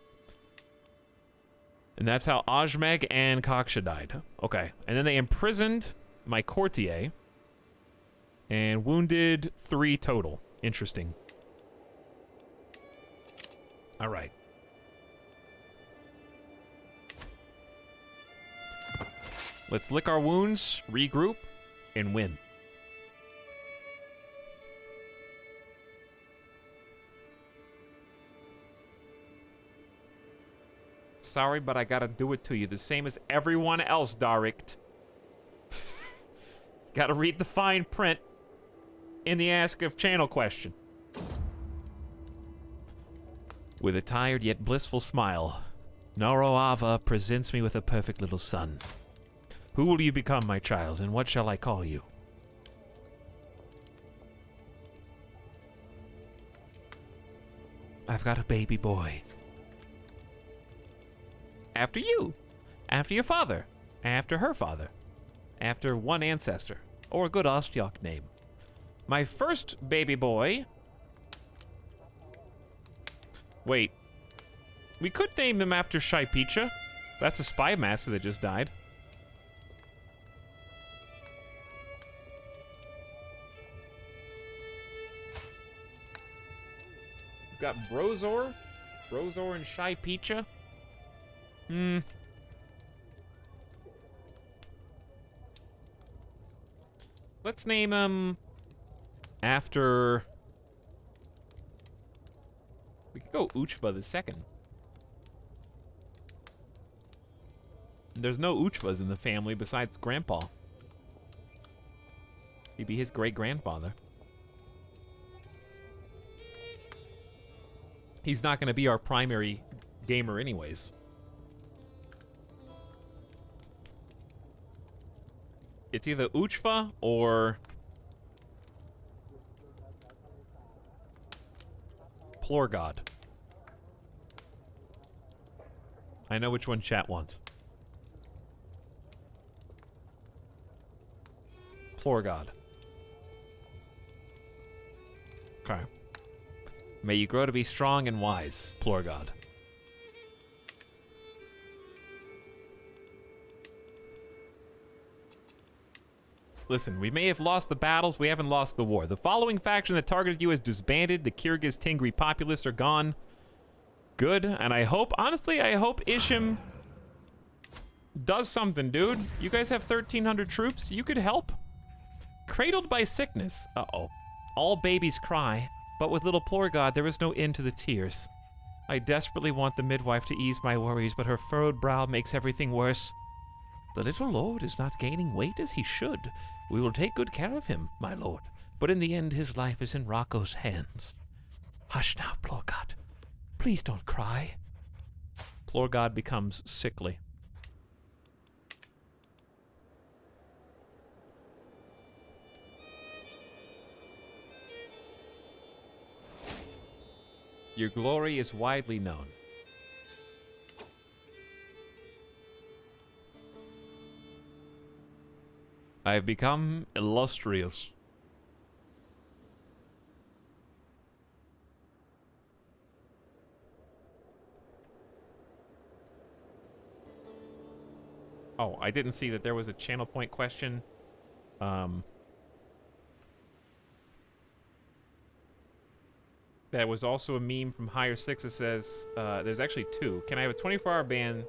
And that's how Ajmeg and Kaksha died. Okay. And then they imprisoned my courtier and wounded 3 total. Interesting. All right. Let's lick our wounds, regroup, and win. Sorry, but I gotta do it to you. The same as everyone else, Darikt. Gotta read the fine print in the Ask of Channel question. With a tired yet blissful smile, Noroava presents me with a perfect little son. Who will you become, my child, and what shall I call you? I've got a baby boy. After you. After your father. After her father. After one ancestor. Or a good Ostyok name. My first baby boy... Wait. We could name him after Shaipicha. That's a spy master that just died. We've got Brozor. Brozor and Shaipicha. Let's name him after... We could go Uchva the second. There's no Uchvas in the family besides Grandpa. He'd be his great-grandfather. He's not going to be our primary gamer anyways. It's either Uchva or Plorgod. I know which one chat wants. Plorgod. Okay. May you grow to be strong and wise, Plorgod. Listen, we may have lost the battles, we haven't lost the war. The following faction that targeted you has disbanded. The Kyrgyz Tingri populace are gone. Good, and I hope, honestly, I hope Ishim does something, dude. You guys have 1,300 troops, you could help. Cradled by sickness. Uh-oh. All babies cry, but with little Plorgod, there is no end to the tears. I desperately want the midwife to ease my worries, but her furrowed brow makes everything worse. The little lord is not gaining weight as he should. We will take good care of him, my lord, but in the end his life is in Rocco's hands. Hush now, Plorgod. Please don't cry. Plorgod becomes sickly. Your glory is widely known. I have become illustrious. Oh, I didn't see that there was a channel point question. That was also a meme from Higher Six that says, there's actually two. Can I have a 24-hour ban?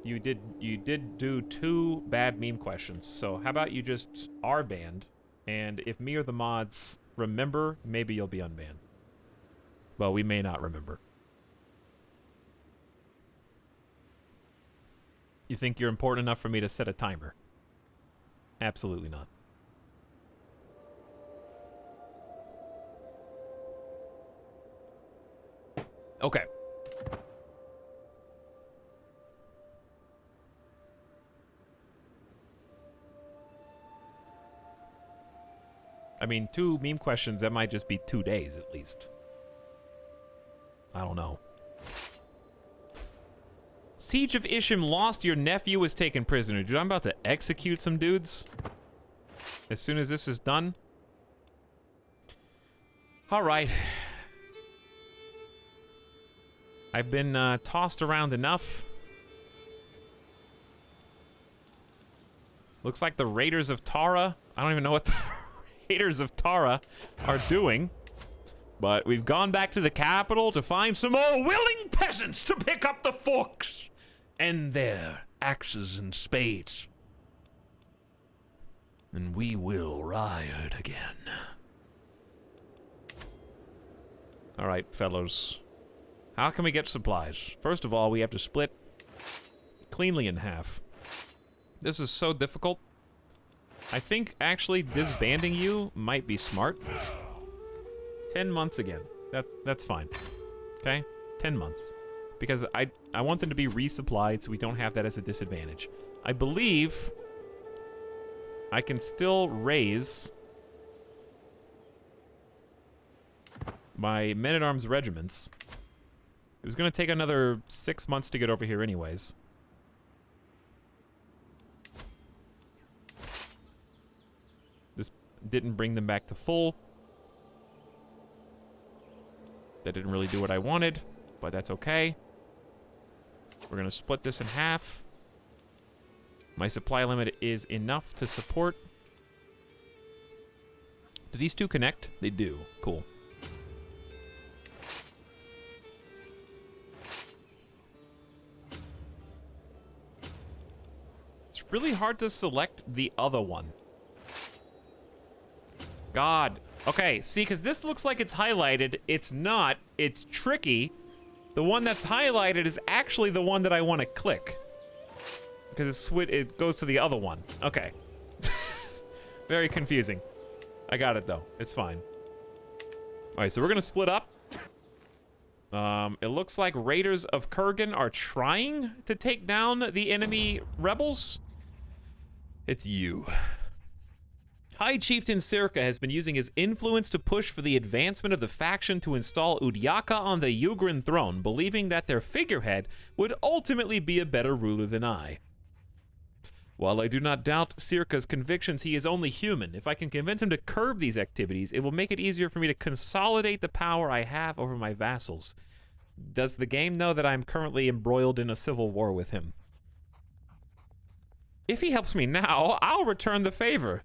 You did do two bad meme questions. So how about you just are banned, and if me or the mods remember, maybe you'll be unbanned. Well, we may not remember. You think you're important enough for me to set a timer? Absolutely not. Okay. I mean, two meme questions, that might just be 2 days at least. I don't know. Siege of Isham lost. Your nephew was taken prisoner. Dude, I'm about to execute some dudes as soon as this is done. All right. I've been tossed around enough. Looks like the Raiders of Tara. I don't even know what the Raiders of Tara are doing. But we've gone back to the capital to find some more willing peasants to pick up the forks and their axes and spades. And we will riot again. All right, fellows. How can we get supplies? First of all, we have to split cleanly in half. This is so difficult. I think actually disbanding you might be smart. 10 months again. That's fine. Okay? 10 months. Because I want them to be resupplied so we don't have that as a disadvantage. I believe I can still raise my men-at-arms regiments. It was going to take another 6 months to get over here anyways. This didn't bring them back to full. That didn't really do what I wanted, but that's okay. We're going to split this in half. My supply limit is enough to support. Do these two connect? They do. Cool. It's really hard to select the other one. God. Okay, see, because this looks like it's highlighted. It's not. It's tricky. The one that's highlighted is actually the one that I want to click. Because it goes to the other one. Okay. Very confusing. I got it, though. It's fine. Alright, so we're going to split up. It looks like Raiders of Kurgan are trying to take down the enemy rebels. It's you. High Chieftain Circa has been using his influence to push for the advancement of the faction to install Udyaka on the Ugrin throne, believing that their figurehead would ultimately be a better ruler than I. While I do not doubt Circa's convictions, he is only human. If I can convince him to curb these activities, it will make it easier for me to consolidate the power I have over my vassals. Does the game know that I am currently embroiled in a civil war with him? If he helps me now, I'll return the favor.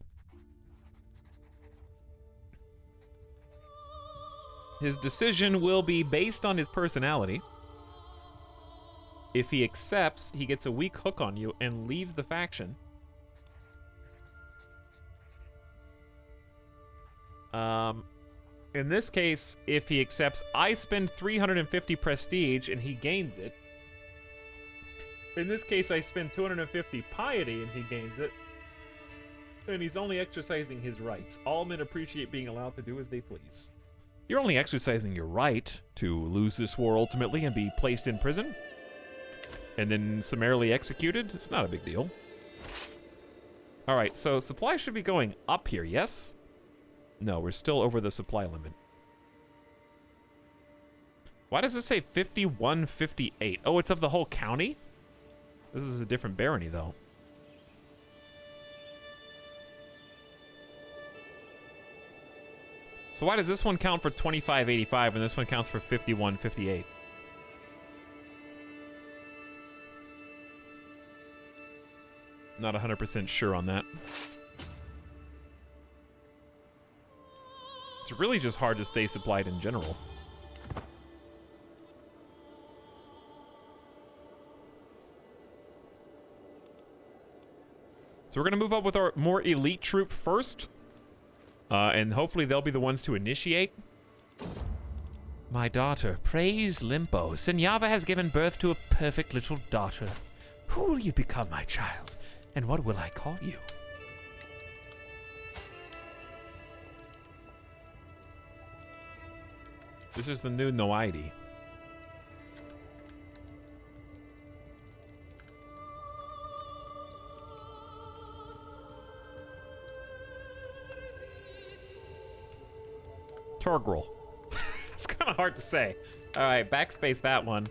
His decision will be based on his personality. If he accepts, he gets a weak hook on you and leaves the faction. In this case, if he accepts, I spend 350 prestige and he gains it. In this case, I spend 250 piety and he gains it. And he's only exercising his rights. All men appreciate being allowed to do as they please. You're only exercising your right to lose this war ultimately and be placed in prison. And then summarily executed. It's not a big deal. Alright, so supply should be going up here, yes? No, we're still over the supply limit. Why does it say 5158? Oh, it's of the whole county? This is a different barony, though. So why does this one count for 2585 and this one counts for 5158? Not 100% sure on that. It's really just hard to stay supplied in general. So we're gonna move up with our more elite troop first. And hopefully they'll be the ones to initiate. My daughter, praise Limpo. Senyava has given birth to a perfect little daughter. Who will you become, my child? And what will I call you? This is the new Noidi. Torgrel. It's kind of hard to say. All right, backspace that one.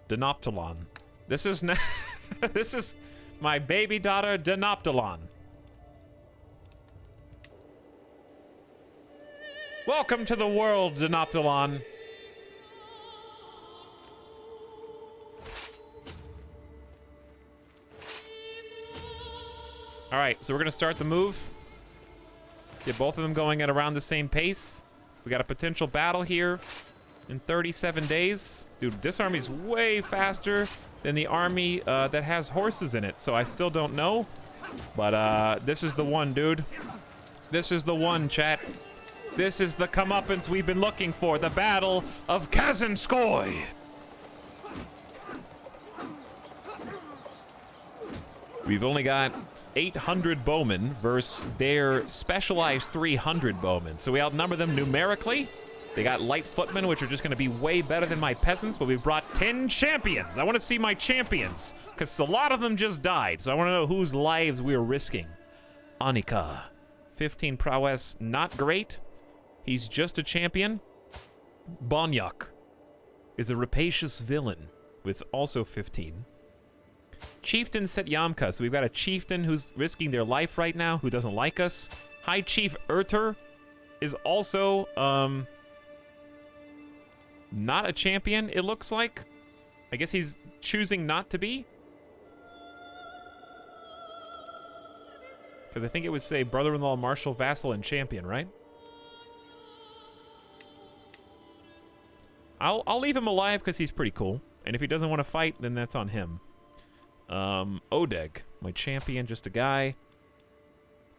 Denoptilon. This is this is my baby daughter, Denoptilon. Welcome to the world, Denoptilon. All right, so we're gonna start the move. Get both of them going at around the same pace. We got a potential battle here in 37 days. Dude, this army's way faster than the army that has horses in it, so I still don't know. But this is the one, dude. This is the one, chat. This is the comeuppance we've been looking for, the Battle of Kazanskoy. We've only got 800 bowmen versus their specialized 300 bowmen. So we outnumber them numerically. They got light footmen, which are just gonna be way better than my peasants, but we've brought 10 champions. I wanna see my champions, because a lot of them just died. So I wanna know whose lives we are risking. Anika, 15 prowess, not great. He's just a champion. Bonyak is a rapacious villain with also 15. Chieftain Setyamka, so we've got a chieftain who's risking their life right now, who doesn't like us. High Chief Erter is also, not a champion, it looks like. I guess he's choosing not to be. Because I think it would say brother-in-law, marshal, vassal, and champion, right? I'll leave him alive because he's pretty cool. And if he doesn't want to fight, then that's on him. Odeg, my champion, just a guy.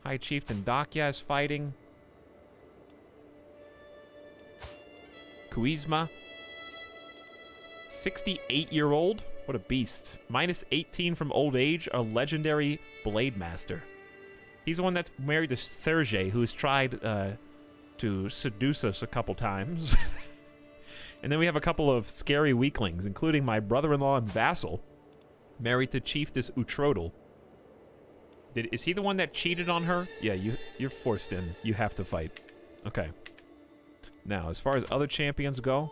High Chieftain Dakya is fighting. Kuizma. 68-year-old? What a beast. Minus 18 from old age, a legendary blade master. He's the one that's married to Sergei, who's tried to seduce us a couple times. And then we have a couple of scary weaklings, including my brother-in-law and vassal, married to Chiefess Utrodel. Is he the one that cheated on her? Yeah, you're forced in. You have to fight. Okay. Now, as far as other champions go,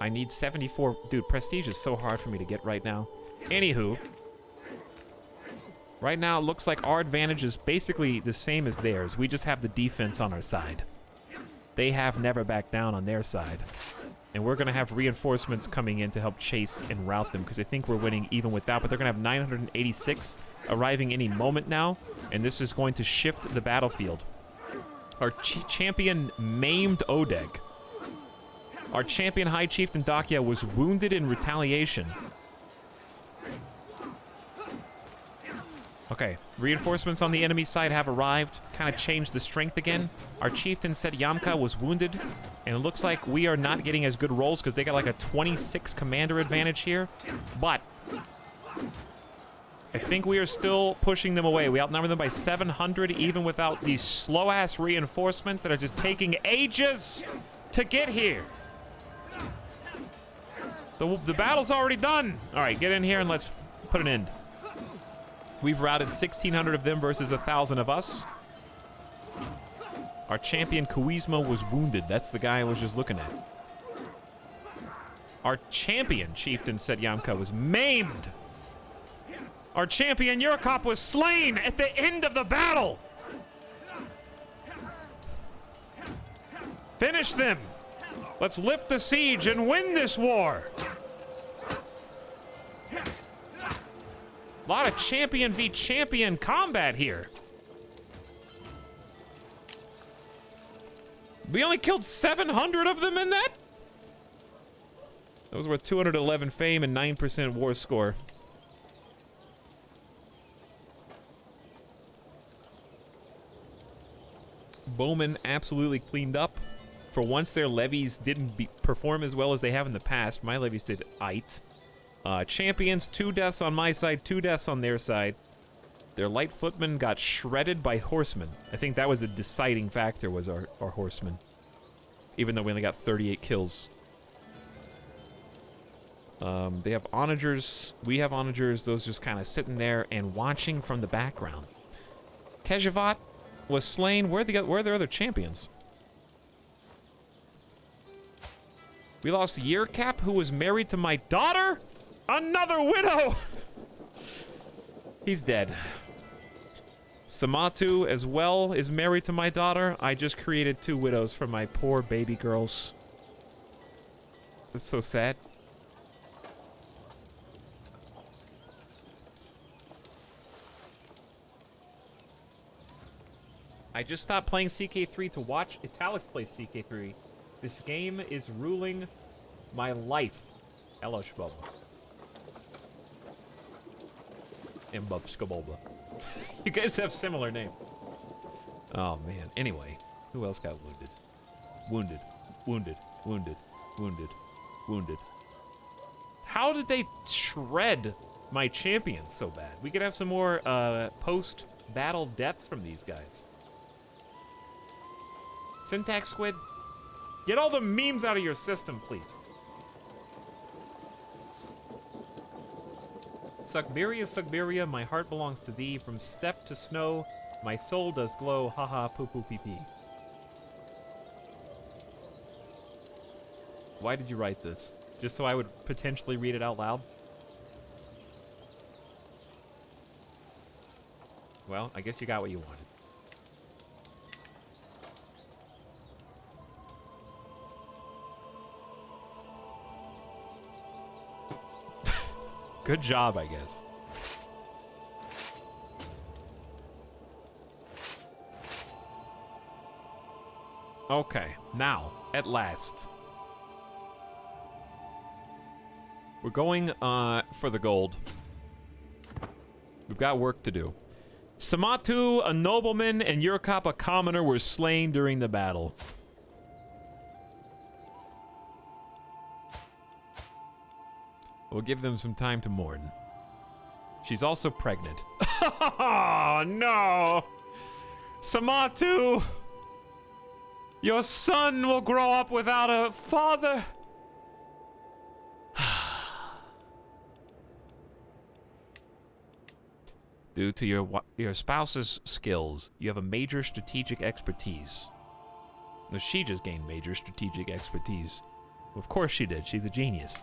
I need 74. Dude, prestige is so hard for me to get right now. Anywho, right now it looks like our advantage is basically the same as theirs. We just have the defense on our side. They have never backed down on their side. And we're going to have reinforcements coming in to help chase and rout them, because I think we're winning even with that. But they're going to have 986 arriving any moment now, and this is going to shift the battlefield. Our champion maimed Odeg. Our champion High Chieftain Dakya was wounded in retaliation. Okay, reinforcements on the enemy side have arrived, kind of changed the strength again. Our chieftain Setyamka was wounded, and it looks like we are not getting as good rolls because they got like a 26 commander advantage here. But I think we are still pushing them away. We outnumber them by 700 even without these slow-ass reinforcements that are just taking ages to get here. The battle's already done. All right, get in here and let's put an end. We've routed 1,600 of them versus 1,000 of us. Our champion Kuizma was wounded. That's the guy I was just looking at. Our champion, Chieftain Setyamka, was maimed. Our champion, Yurkop, was slain at the end of the battle. Finish them. Let's lift the siege and win this war. A lot of champion v champion combat here. We only killed 700 of them in that? That was worth 211 fame and 9% war score. Bowman absolutely cleaned up. For once, their levies didn't perform as well as they have in the past. My levies did aight. Champions, 2 deaths on my side, 2 deaths on their side. Their light footmen got shredded by horsemen. I think that was a deciding factor, was our horsemen. Even though we only got 38 kills. They have onagers. We have onagers. Those just kind of sitting there and watching from the background. Keshavat was slain. Where are their other champions? We lost Yearcap, who was married to my daughter? Another widow! He's dead. Samatu, as well, is married to my daughter. I just created 2 widows for my poor baby girls. That's so sad. I just stopped playing CK3 to watch Etalyx play CK3. This game is ruling my life. Hello, Shboba. And Bubskaboba. You guys have similar names. Oh, man. Anyway, who else got wounded? Wounded. Wounded. Wounded. Wounded. Wounded. How did they shred my champions so bad? We could have some more post-battle deaths from these guys. Syntax Squid, get all the memes out of your system, please. Sugberia, my heart belongs to thee. From steppe to snow, my soul does glow. Haha, poo poo pee pee. Why did you write this? Just so I would potentially read it out loud? Well, I guess you got what you wanted. Good job, I guess. Okay, now, at last. We're going for the gold. We've got work to do. Samatu, a nobleman, and Yurkop, a commoner, were slain during the battle. We'll give them some time to mourn. She's also pregnant. Oh, no! Samatu! Your son will grow up without a father! Due to your spouse's skills, you have a major strategic expertise. No, she just gained major strategic expertise. Of course she did. She's a genius.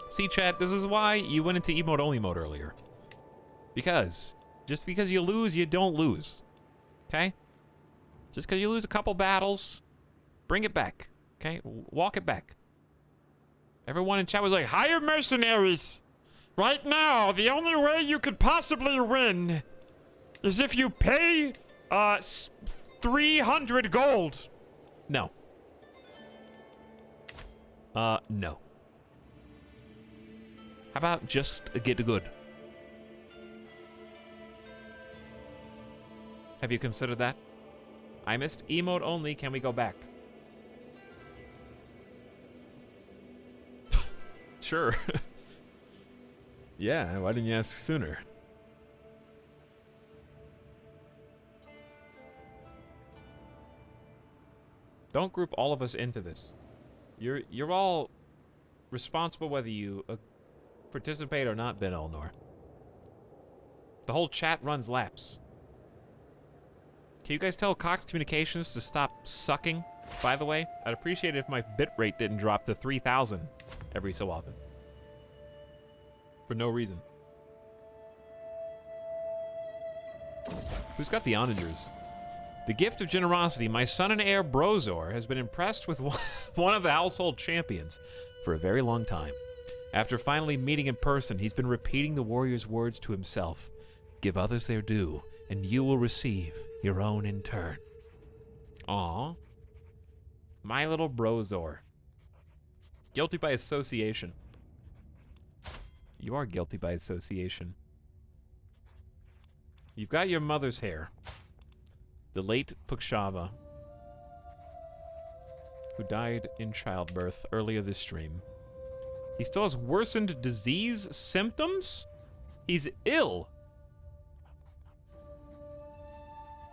See, chat, this is why you went into emote-only mode earlier. Because, just because you lose, you don't lose. Okay? Just because you lose a couple battles, bring it back. Okay? Walk it back. Everyone in chat was like, hire mercenaries! Right now, the only way you could possibly win is if you pay 300 gold. No. No. How about just get good? Have you considered that? I missed emote only. Can we go back? Sure. Yeah, why didn't you ask sooner? Don't group all of us into this. You're all responsible whether you participate or not, Ben Elnor. The whole chat runs laps. Can you guys tell Cox Communications to stop sucking, by the way? I'd appreciate it if my bitrate didn't drop to 3,000 every so often. For no reason. Who's got the onagers? The gift of generosity, my son and heir Brozor has been impressed with one of the household champions for a very long time. After finally meeting in person, he's been repeating the warrior's words to himself. Give others their due, and you will receive your own in turn. Aw. My little Brozor. Guilty by association. You are guilty by association. You've got your mother's hair. The late Pukshava, who died in childbirth earlier this stream. He still has worsened disease symptoms? He's ill.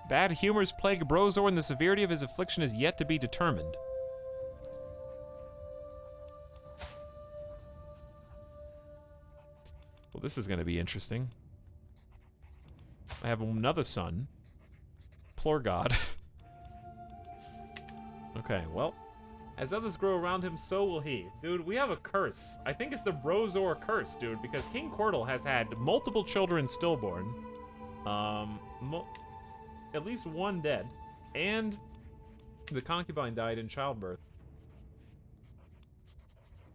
Bad humors plague Brozor, and the severity of his affliction is yet to be determined. Well, this is going to be interesting. I have another son. Poor God. Okay, well, as others grow around him, so will he. Dude, we have a curse. I think it's the Brozor curse, dude, because King Cordal has had multiple children stillborn. At least one dead. And the concubine died in childbirth.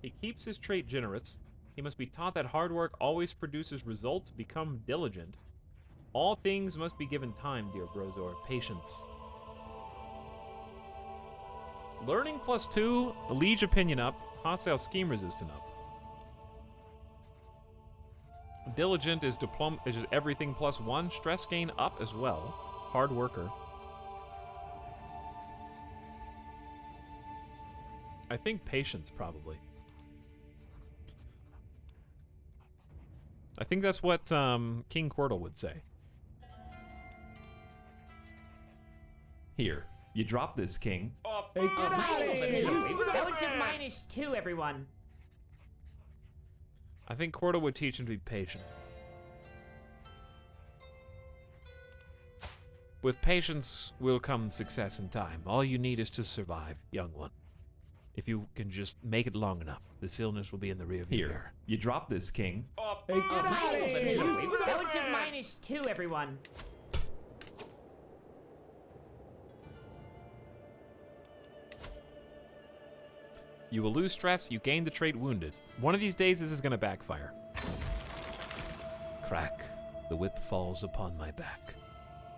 He keeps his trait generous. He must be taught that hard work always produces results. Become diligent. All things must be given time, dear Brozor. Patience. Learning +2, liege opinion up, hostile scheme resistant up. Diligent is just everything +1, stress gain up as well. Hard worker. I think patience, probably. I think that's what King Cordal would say. Here, you drop this, King. Relative -2, everyone. I think Cordal would teach him to be patient. With patience will come success in time. All you need is to survive, young one. If you can just make it long enough, this illness will be in the rear view. Here, you drop this, King. Relative -2, everyone. You will lose stress, you gain the trait wounded. One of these days, this is going to backfire. Crack. The whip falls upon my back.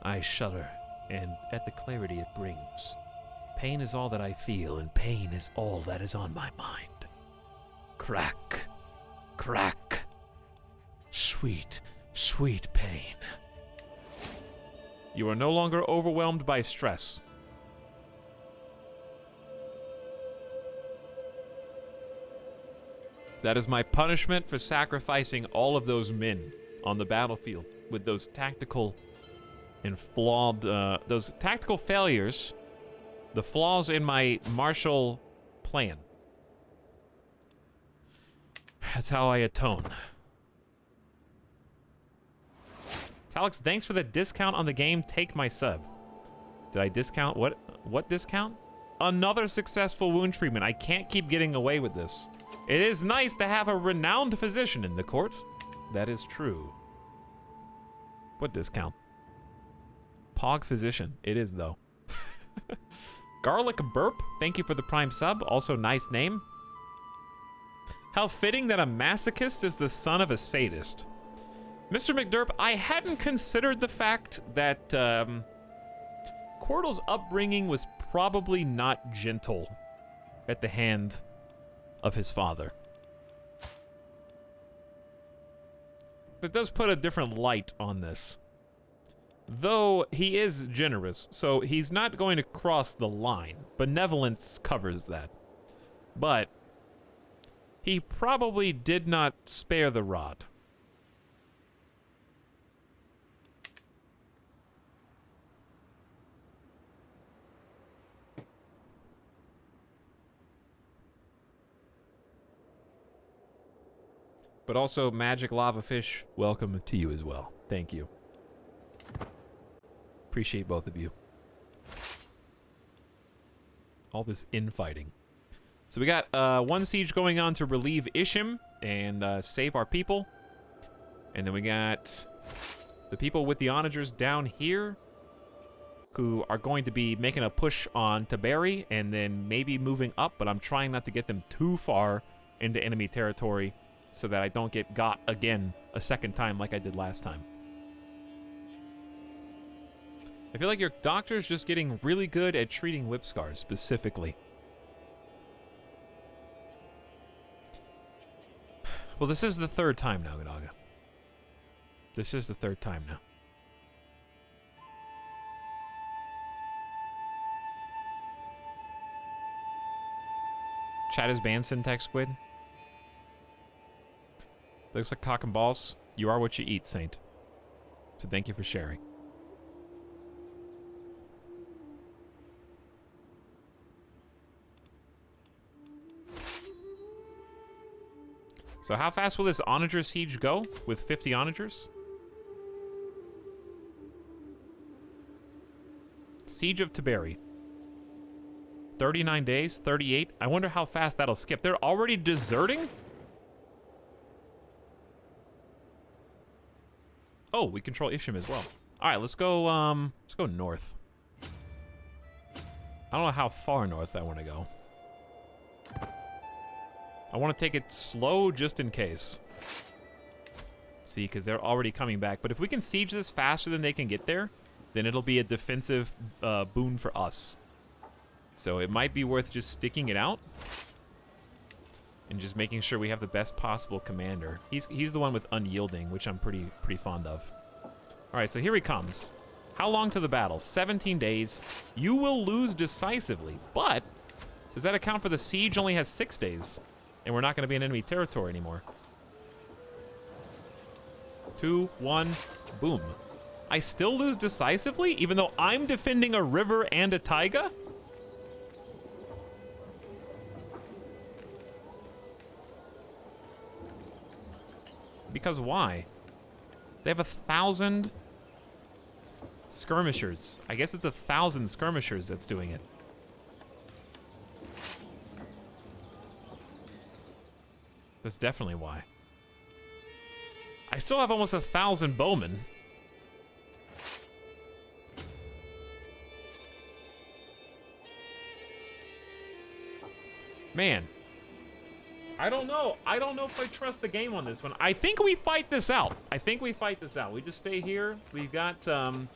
I shudder, and at the clarity it brings. Pain is all that I feel, and pain is all that is on my mind. Crack. Crack. Sweet, sweet pain. You are no longer overwhelmed by stress. That is my punishment for sacrificing all of those men on the battlefield with those tactical and flawed, those tactical failures, the flaws in my martial plan. That's how I atone. Etalyx, thanks for the discount on the game. Take my sub. Did I discount? What discount? Another successful wound treatment. I can't keep getting away with this. It is nice to have a renowned physician in the court. That is true. What discount? Pog physician. It is, though. Garlic Burp, thank you for the prime sub. Also, nice name. How fitting that a masochist is the son of a sadist. Mr. McDerp, I hadn't considered the fact that Cordal's upbringing was probably not gentle at the hand of his father. That does put a different light on this. Though he is generous, so he's not going to cross the line. Benevolence covers that. But he probably did not spare the rod. But also, Magic Lava Fish, welcome to you as well. Thank you. Appreciate both of you. All this infighting. So we got one siege going on to relieve Ishim and save our people. And then we got the people with the onagers down here who are going to be making a push on Tiberi and then maybe moving up, but I'm trying not to get them too far into enemy territory so that I don't get got again a second time like I did last time. I feel like your doctor's just getting really good at treating whip scars specifically. Well, this is the third time now, Gadaga. This is the third time now. Chat is banned, Syntax Squid. Looks like cock and balls. You are what you eat, Saint. So thank you for sharing. So how fast will this onager siege go with 50 onagers? Siege of Tiberi. 39 days, 38. I wonder how fast that'll skip. They're already deserting? Oh, we control Ishim as well. All right, let's go north. I don't know how far north I want to go. I want to take it slow just in case. See, because they're already coming back. But if we can siege this faster than they can get there, then it'll be a defensive boon for us. So it might be worth just sticking it out and just making sure we have the best possible commander. He's the one with unyielding, which I'm pretty fond of. All right, so here he comes. How long to the battle? 17 days. You will lose decisively, but does that account for the siege only has 6 days? And we're not going to be in enemy territory anymore. 2, 1, boom. I still lose decisively, even though I'm defending a river and a taiga? Because why? They have 1,000 skirmishers. I guess it's 1,000 skirmishers that's doing it. That's definitely why. I still have almost 1,000 bowmen. Man. I don't know. I don't know if I trust the game on this one. I think we fight this out. We just stay here. We've got some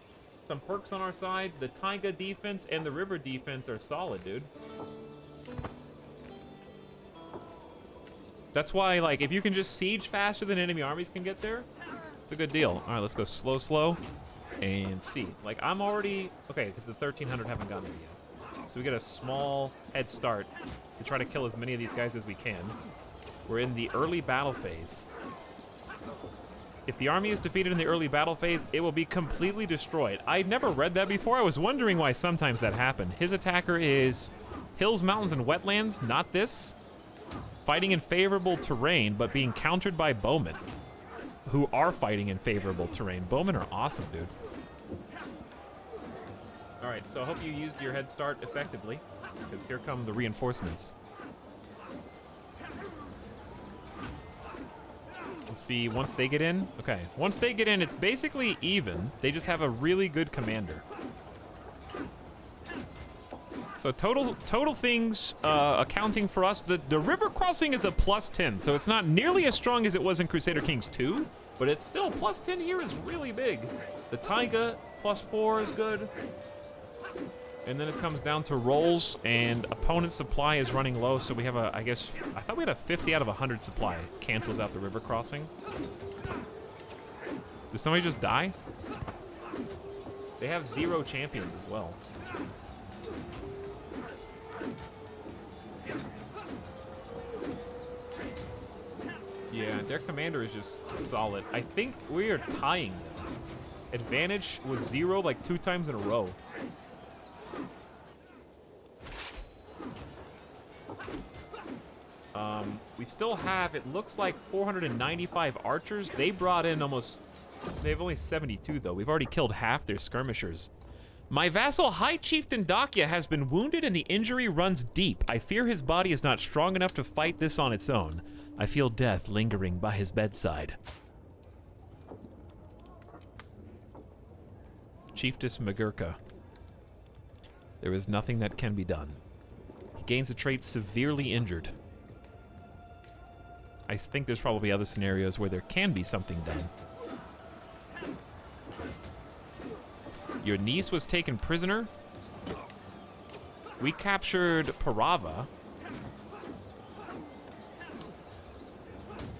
perks on our side. The taiga defense and the river defense are solid, dude. That's why, like, if you can just siege faster than enemy armies can get there, it's a good deal. All right, let's go slow, and see. Like, I'm already... Okay, because the 1,300 haven't gotten there yet. So we get a small head start to try to kill as many of these guys as we can. We're in the early battle phase. If the army is defeated in the early battle phase, it will be completely destroyed. I'd never read that before. I was wondering why sometimes that happened. His attacker is hills, mountains, and wetlands, not this. Fighting in favorable terrain, but being countered by bowmen, who are fighting in favorable terrain. Bowmen are awesome, dude. All right, so I hope you used your head start effectively, because here come the reinforcements. Let's see, once they get in, okay. Once they get in, it's basically even. They just have a really good commander. So total things accounting for us. The river crossing is a +10, so it's not nearly as strong as it was in Crusader Kings 2, but it's still +10 here is really big. The taiga +4 is good. And then it comes down to rolls, and opponent's supply is running low, so we have a, I thought we had a 50 out of 100 supply. Cancels out the river crossing. Did somebody just die? They have 0 champions as well. Yeah, their commander is just solid. I think we are tying them. Advantage was 0 like 2 times in a row. We still have, it looks like 495 archers. They brought in almost, they have only 72 though. We've already killed half their skirmishers. My vassal High Chieftain Dakya has been wounded and the injury runs deep. I fear his body is not strong enough to fight this on its own. I feel death lingering by his bedside. Chiefess Magurka. There is nothing that can be done. He gains the trait severely injured. I think there's probably other scenarios where there can be something done. Your niece was taken prisoner. We captured Parava.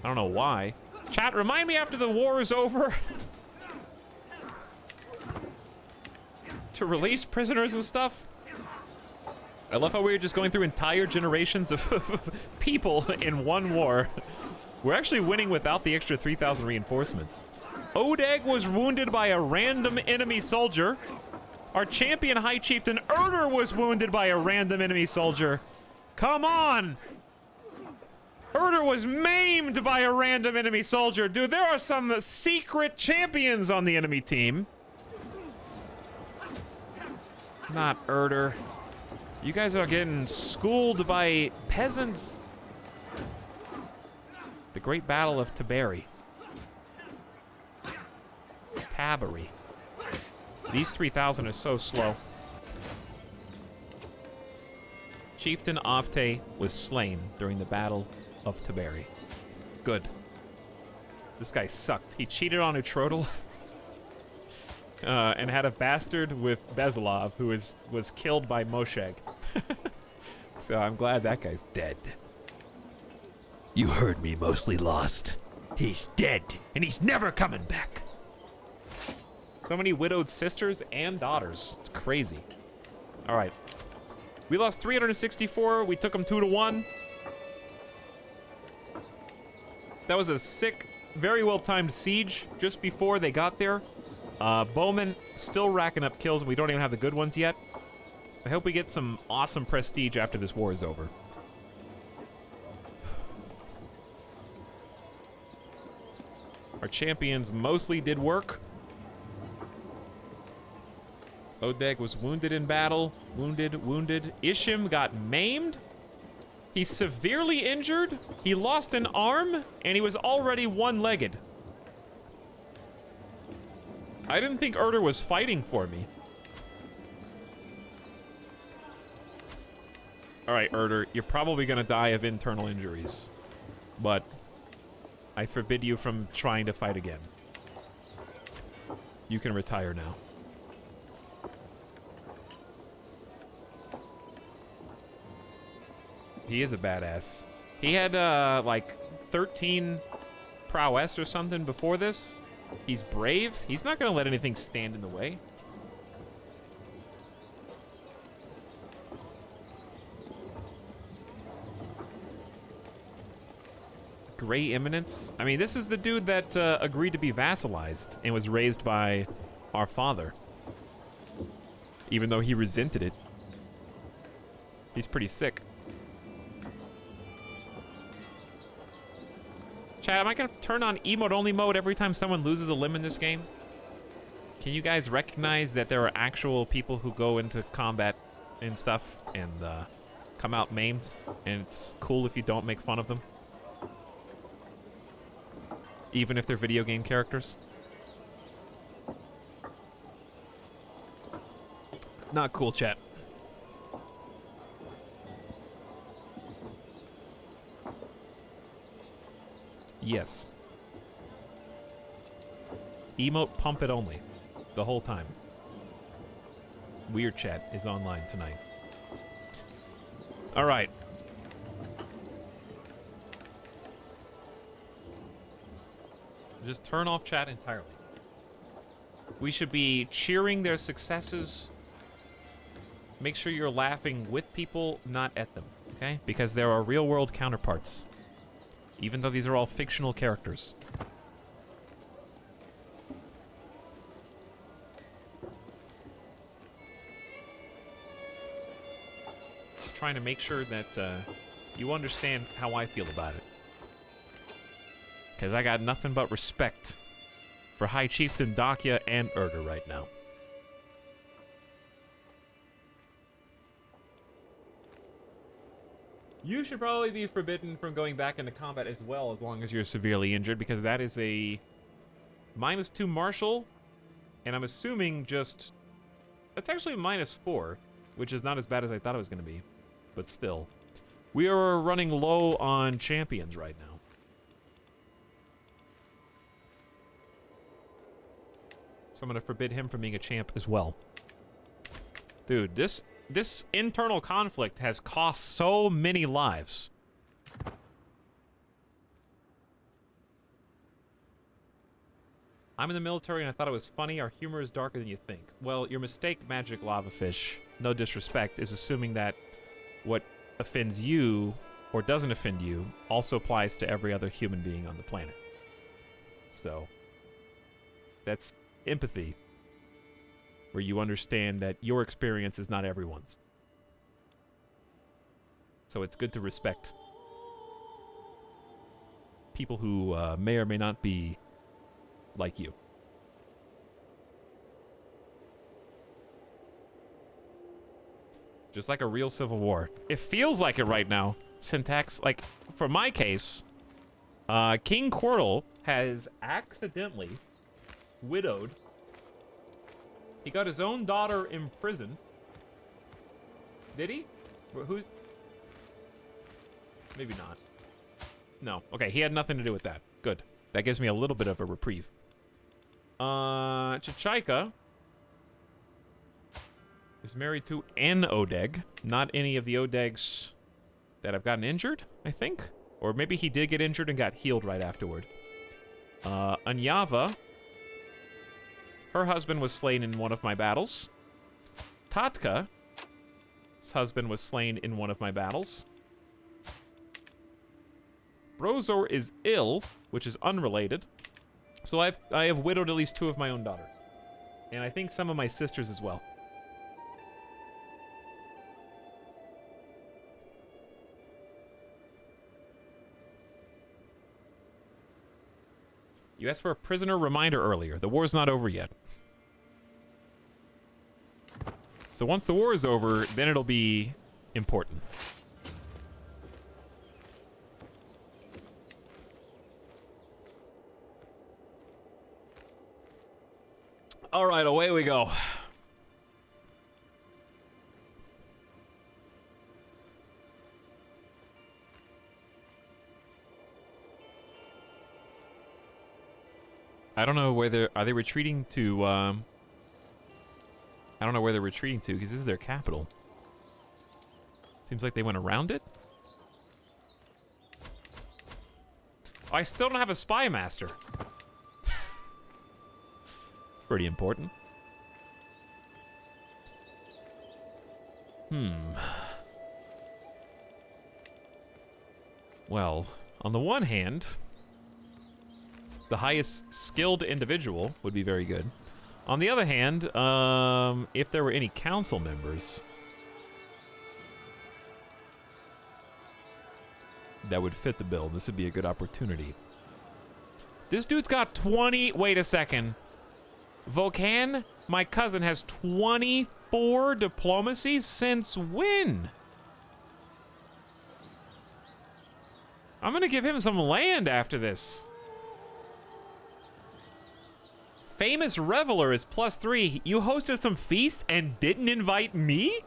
I don't know why. Chat, remind me after the war is over to release prisoners and stuff. I love how we were just going through entire generations of people in one war. We're actually winning without the extra 3,000 reinforcements. Odeg was wounded by a random enemy soldier. Our champion High Chieftain Erder was wounded by a random enemy soldier. Come on! Erder was maimed by a random enemy soldier. Dude, there are some secret champions on the enemy team. Not Erder. You guys are getting schooled by peasants. The Great Battle of Taberi. Taberi. These 3,000 are so slow. Chieftain Avte was slain during the Battle of Taberi. Good. This guy sucked. He cheated on Utrodel and had a bastard with Bezalov who was killed by Mosheg. So I'm glad that guy's dead. You heard me, mostly lost. He's dead, and he's never coming back. So many widowed sisters and daughters. It's crazy. All right. We lost 364. We took them 2-1. That was a sick, very well-timed siege just before they got there. Bowman still racking up kills. We don't even have the good ones yet. I hope we get some awesome prestige after this war is over. Our champions mostly did work. Odeg was wounded in battle. Wounded. Ishim got maimed. He's severely injured. He lost an arm, and he was already one-legged. I didn't think Erder was fighting for me. All right, Erder, you're probably gonna die of internal injuries, but I forbid you from trying to fight again. You can retire now. He is a badass. He had, like, 13 prowess or something before this. He's brave. He's not gonna let anything stand in the way. Gray Eminence. I mean, this is the dude that agreed to be vassalized and was raised by our father. Even though he resented it. He's pretty sick. Chat, am I gonna turn on emote-only mode every time someone loses a limb in this game? Can you guys recognize that there are actual people who go into combat and stuff and come out maimed, and it's cool if you don't make fun of them? Even if they're video game characters? Not cool, chat. Yes. Emote pump it only. The whole time. Weird Chat is online tonight. Alright. Just turn off chat entirely. We should be cheering their successes. Make sure you're laughing with people, not at them, okay? Because there are real-world counterparts. Even though these are all fictional characters. Just trying to make sure that you understand how I feel about it. Because I got nothing but respect for High Chieftain Dakya and Erder right now. You should probably be forbidden from going back into combat as well, as long as you're severely injured, because that is a -2 martial, and I'm assuming just... That's actually a -4, which is not as bad as I thought it was going to be, but still. We are running low on champions right now. So I'm going to forbid him from being a champ as well. Dude, this internal conflict has cost so many lives. I'm in the military and I thought it was funny. Our humor is darker than you think. Well, your mistake, Magic Lava Fish, no disrespect, is assuming that what offends you or doesn't offend you also applies to every other human being on the planet. So, that's empathy, where you understand that your experience is not everyone's. So it's good to respect people who may or may not be like you. Just like a real civil war. It feels like it right now. Syntax, like, for my case, King Quirtle has accidentally widowed. He got his own daughter imprisoned. Did he? Who? Maybe not. No. Okay, he had nothing to do with that. Good. That gives me a little bit of a reprieve. Chichika is married to an Odeg. Not any of the Odegs that have gotten injured, I think. Or maybe he did get injured and got healed right afterward. Anyava, her husband was slain in one of my battles. Tatka's husband was slain in one of my battles. Brozor is ill, which is unrelated. So I have widowed at least 2 of my own daughters. And I think some of my sisters as well. You asked for a prisoner reminder earlier. The war's not over yet. So once the war is over, then it'll be important. All right, away we go. I don't know whether... Are they retreating to... I don't know where they're retreating to, because this is their capital. Seems like they went around it. Oh, I still don't have a spy master. Pretty important. Well, on the one hand, the highest skilled individual would be very good. On the other hand, if there were any council members that would fit the bill, this would be a good opportunity. This dude's got 20... Wait a second. Volcan, my cousin, has 24 diplomacy? Since when? I'm gonna give him some land after this. Famous Reveler is +3. You hosted some feast and didn't invite me?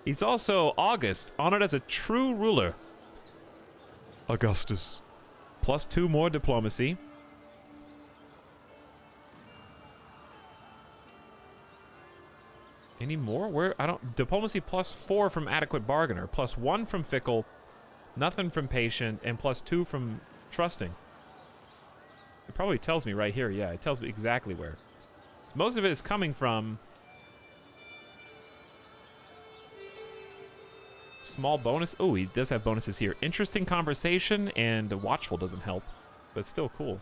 He's also August, honored as a true ruler. Augustus. +2 more diplomacy. Any more? Where? I don't... Diplomacy +4 from Adequate Bargainer. +1 from Fickle. Nothing from Patient. And +2 from Trusting. It probably tells me right here. Yeah, it tells me exactly where. So most of it is coming from... Small bonus. Oh, he does have bonuses here. Interesting conversation, and Watchful doesn't help. But still cool.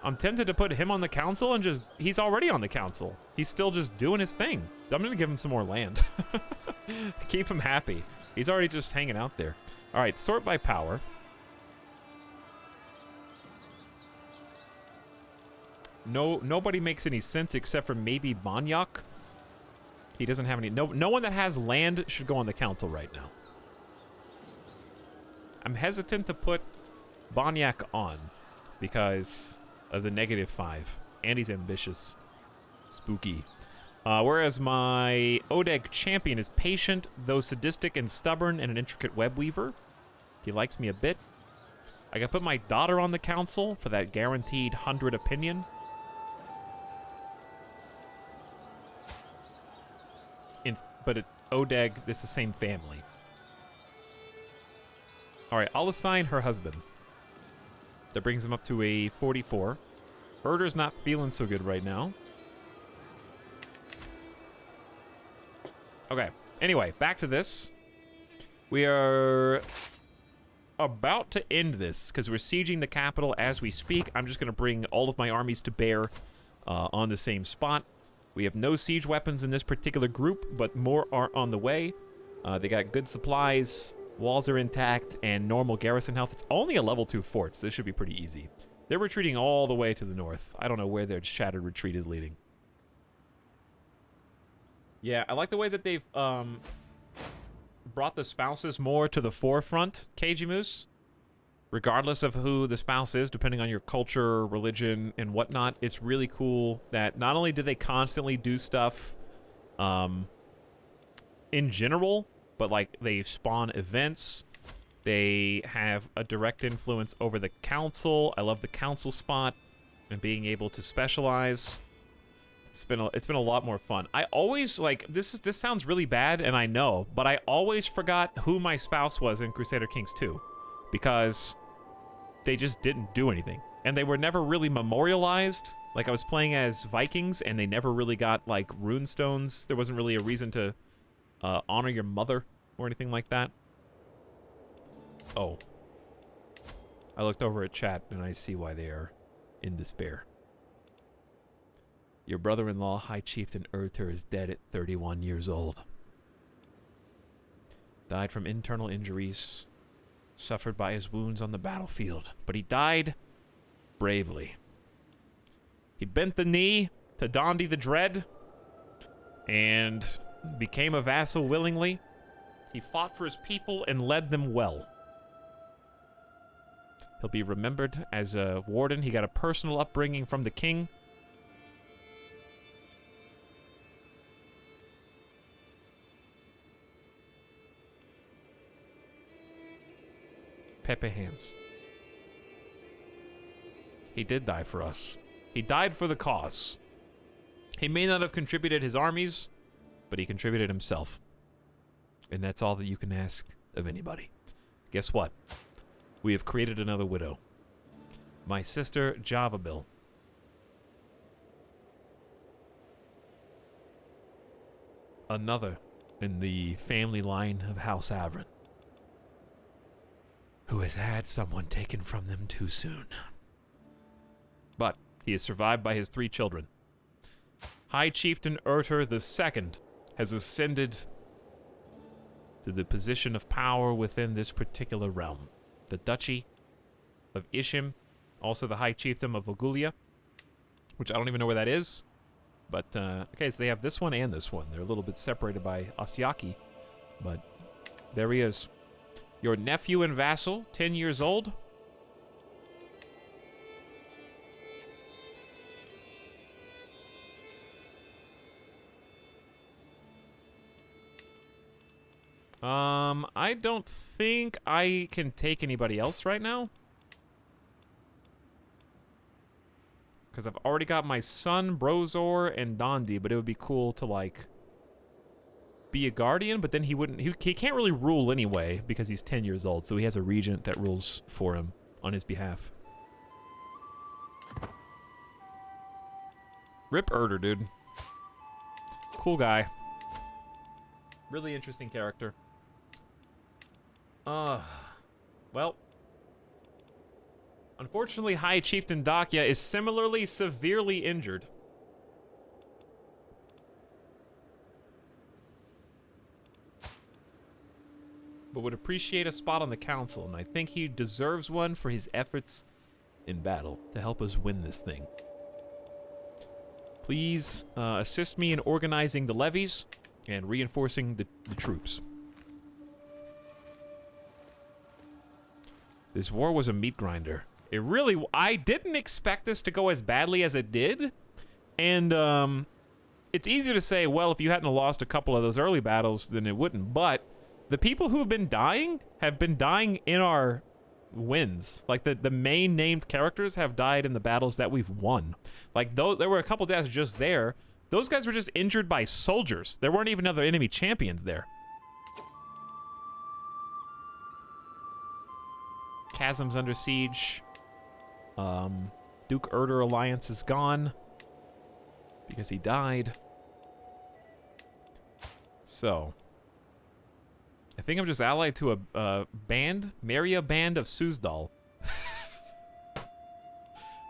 I'm tempted to put him on the council and just... He's already on the council. He's still just doing his thing. I'm going to give him some more land. Keep him happy. He's already just hanging out there. All right, sort by power. Nobody makes any sense except for maybe Banyak. He doesn't have any... No one that has land should go on the council right now. I'm hesitant to put Banyak on because of the -5. And he's ambitious. Spooky. Whereas my Odeg champion is patient, though sadistic and stubborn, and an intricate web weaver. He likes me a bit. I can put my daughter on the council for that guaranteed 100 opinion. But Odeg, this is the same family. Alright, I'll assign her husband. That brings him up to a 44. Herder's not feeling so good right now. Okay, anyway, back to this. We are about to end this, because we're sieging the capital as we speak. I'm just going to bring all of my armies to bear on the same spot. We have no siege weapons in this particular group, but more are on the way. They got good supplies, walls are intact, and normal garrison health. It's only a level 2 fort, so this should be pretty easy. They're retreating all the way to the north. I don't know where their shattered retreat is leading. Yeah, I like the way that they've brought the spouses more to the forefront, KG Moose. Regardless of who the spouse is, depending on your culture, religion, and whatnot, it's really cool that not only do they constantly do stuff in general, but like they spawn events. They have a direct influence over the council. I love the council spot and being able to specialize. It's been a lot more fun. I always like this sounds really bad, and I know, but I always forgot who my spouse was in Crusader Kings 2 because they just didn't do anything, and they were never really memorialized. Like I was playing as Vikings, and they never really got like rune stones. There wasn't really a reason to honor your mother or anything like that. Oh, I looked over at chat, and I see why they are in despair. Your brother-in-law, High Chieftain Urter, is dead at 31 years old. Died from internal injuries suffered by his wounds on the battlefield, but he died bravely. He bent the knee to Dondi the Dread and became a vassal willingly. He fought for his people and led them well. He'll be remembered as a warden. He got a personal upbringing from the king. Pepe hands. He did die for us. He died for the cause. He may not have contributed his armies, but he contributed himself. And that's all that you can ask of anybody. Guess what? We have created another widow. My sister, Javabil. Another in the family line of House Avron, who has had someone taken from them too soon. But he is survived by his 3 children. High Chieftain Urter II has ascended to the position of power within this particular realm. The Duchy of Ishim, also the High Chiefdom of Vogulia, which I don't even know where that is. But, okay, so they have this one and this one. They're a little bit separated by Ostiaki, but there he is. Your nephew and vassal, 10 years old. I don't think I can take anybody else right now. Because I've already got my son, Brozor, and Dondi, but it would be cool to, like, be a guardian, but then he wouldn't, he can't really rule anyway, because he's 10 years old, so he has a regent that rules for him on his behalf. Rip Urter, dude. Cool guy. Really interesting character. Well. Unfortunately, High Chieftain Dakya is similarly severely injured. But would appreciate a spot on the council, and I think he deserves one for his efforts in battle to help us win this thing. Please assist me in organizing the levies. and reinforcing the troops. This war was a meat grinder. It really... I didn't expect this to go as badly as it did. And, it's easier to say, well, if you hadn't lost a couple of those early battles, then it wouldn't. But the people who have been dying in our wins. Like, the main named characters have died in the battles that we've won. Like, though there were a couple deaths just there. Those guys were just injured by soldiers. There weren't even other enemy champions there. Chasm's under siege. Duke Erder Alliance is gone because he died. So, I think I'm just allied to a band, Maria Band of Suzdal.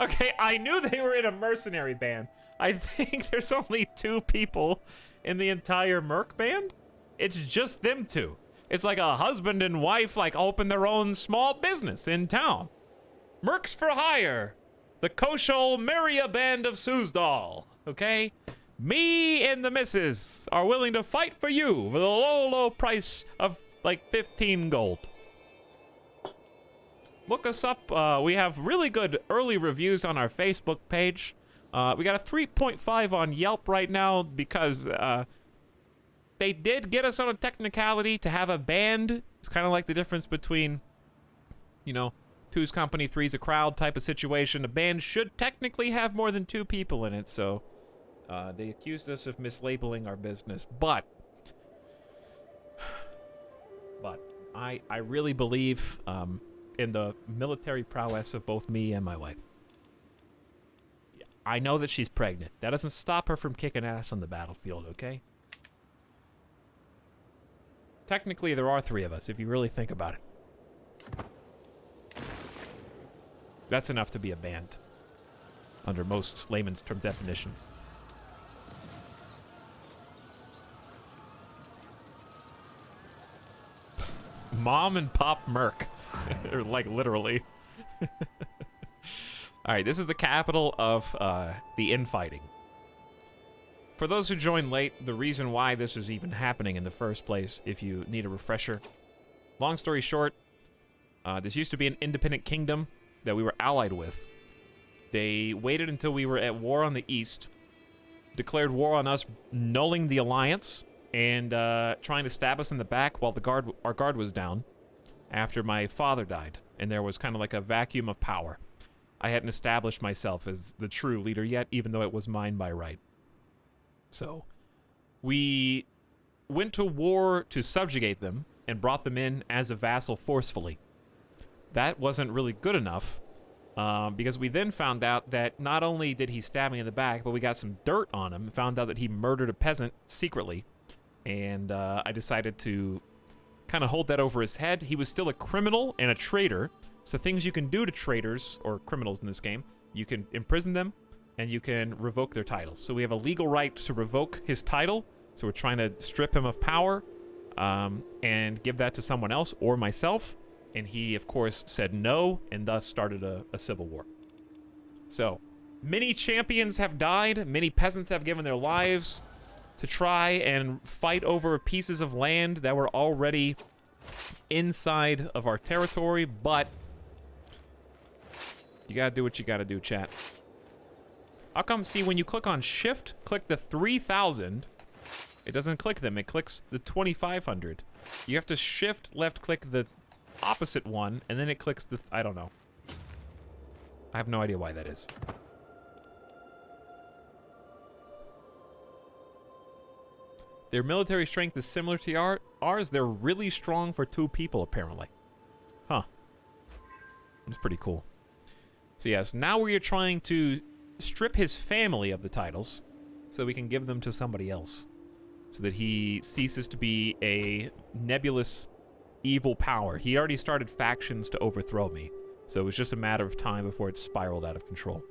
Okay, I knew they were in a mercenary band. I think there's only 2 people in the entire Merc band. It's just them 2. It's like a husband and wife, like, open their own small business in town. Mercs for hire. The Koshal Maria Band of Suzdal. Okay? Me and the missus are willing to fight for you for the low, low price of, like, 15 gold. Look us up. We have really good early reviews on our Facebook page. We got a 3.5 on Yelp right now because, they did get us on a technicality to have a band. It's kind of like the difference between, you know, 2's company, 3's a crowd type of situation. A band should technically have more than 2 people in it, so they accused us of mislabeling our business. But I really believe in the military prowess of both me and my wife. I know that she's pregnant. That doesn't stop her from kicking ass on the battlefield, okay? Technically, there are 3 of us, if you really think about it. That's enough to be a band, under most layman's term definition. Mom and Pop Merc. Or, like, literally. Alright, this is the capital of the infighting. For those who joined late, the reason why this is even happening in the first place, if you need a refresher. Long story short, this used to be an independent kingdom that we were allied with. They waited until we were at war on the east, declared war on us, nulling the alliance, and trying to stab us in the back while our guard was down after my father died, and there was kind of like a vacuum of power. I hadn't established myself as the true leader yet, even though it was mine by right. So, we went to war to subjugate them and brought them in as a vassal forcefully. That wasn't really good enough, because we then found out that not only did he stab me in the back, but we got some dirt on him and found out that he murdered a peasant secretly. And I decided to kind of hold that over his head. He was still a criminal and a traitor, so things you can do to traitors, or criminals in this game, you can imprison them, and you can revoke their title. So we have a legal right to revoke his title, so we're trying to strip him of power, and give that to someone else, or myself, and he, of course, said no, and thus started a civil war. So, many champions have died, many peasants have given their lives to try and fight over pieces of land that were already inside of our territory, but you gotta do what you gotta do, chat. How come, see, when you click on Shift, click the 3,000, it doesn't click them, it clicks the 2,500. You have to Shift, left-click the opposite one, and then it clicks the, I don't know. I have no idea why that is. Their military strength is similar to ours. They're really strong for 2 people, apparently. Huh. That's pretty cool. So yes, now we are trying to strip his family of the titles so we can give them to somebody else, so that he ceases to be a nebulous evil power. He already started factions to overthrow me, so it was just a matter of time before it spiraled out of control.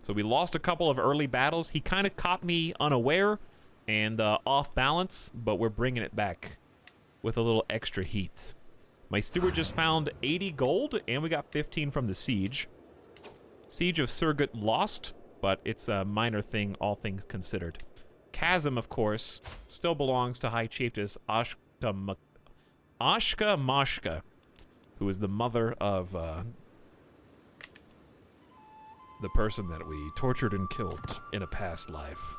So we lost a couple of early battles. He kind of caught me unaware and off balance, but we're bringing it back with a little extra heat. My steward just found 80 gold, and we got 15 from the siege. Siege of Surgut lost. but it's a minor thing, all things considered. Chasm, of course, still belongs to High Chiefess Ashka Mashka, who is the mother of the person that we tortured and killed in a past life.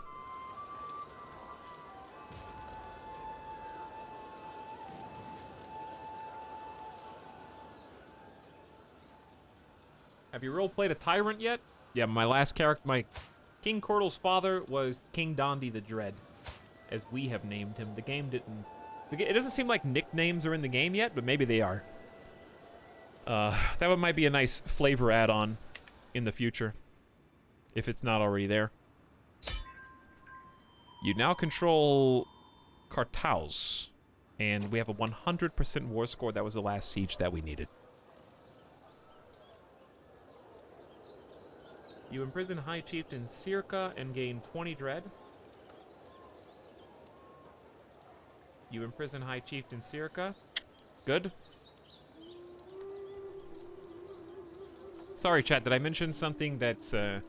Have you role-played a tyrant yet? Yeah, my last character, my King Cordal's father was King Dondi the Dread, as we have named him. The game didn't... It doesn't seem like nicknames are in the game yet, but maybe they are. That one might be a nice flavor add-on in the future, if it's not already there. You now control Kartaus, and we have a 100% war score. That was the last siege that we needed. You imprison High Chieftain Sirka and gain 20 dread. You imprison High Chieftain Sirka. Good. Sorry, chat, did I mention something that's, I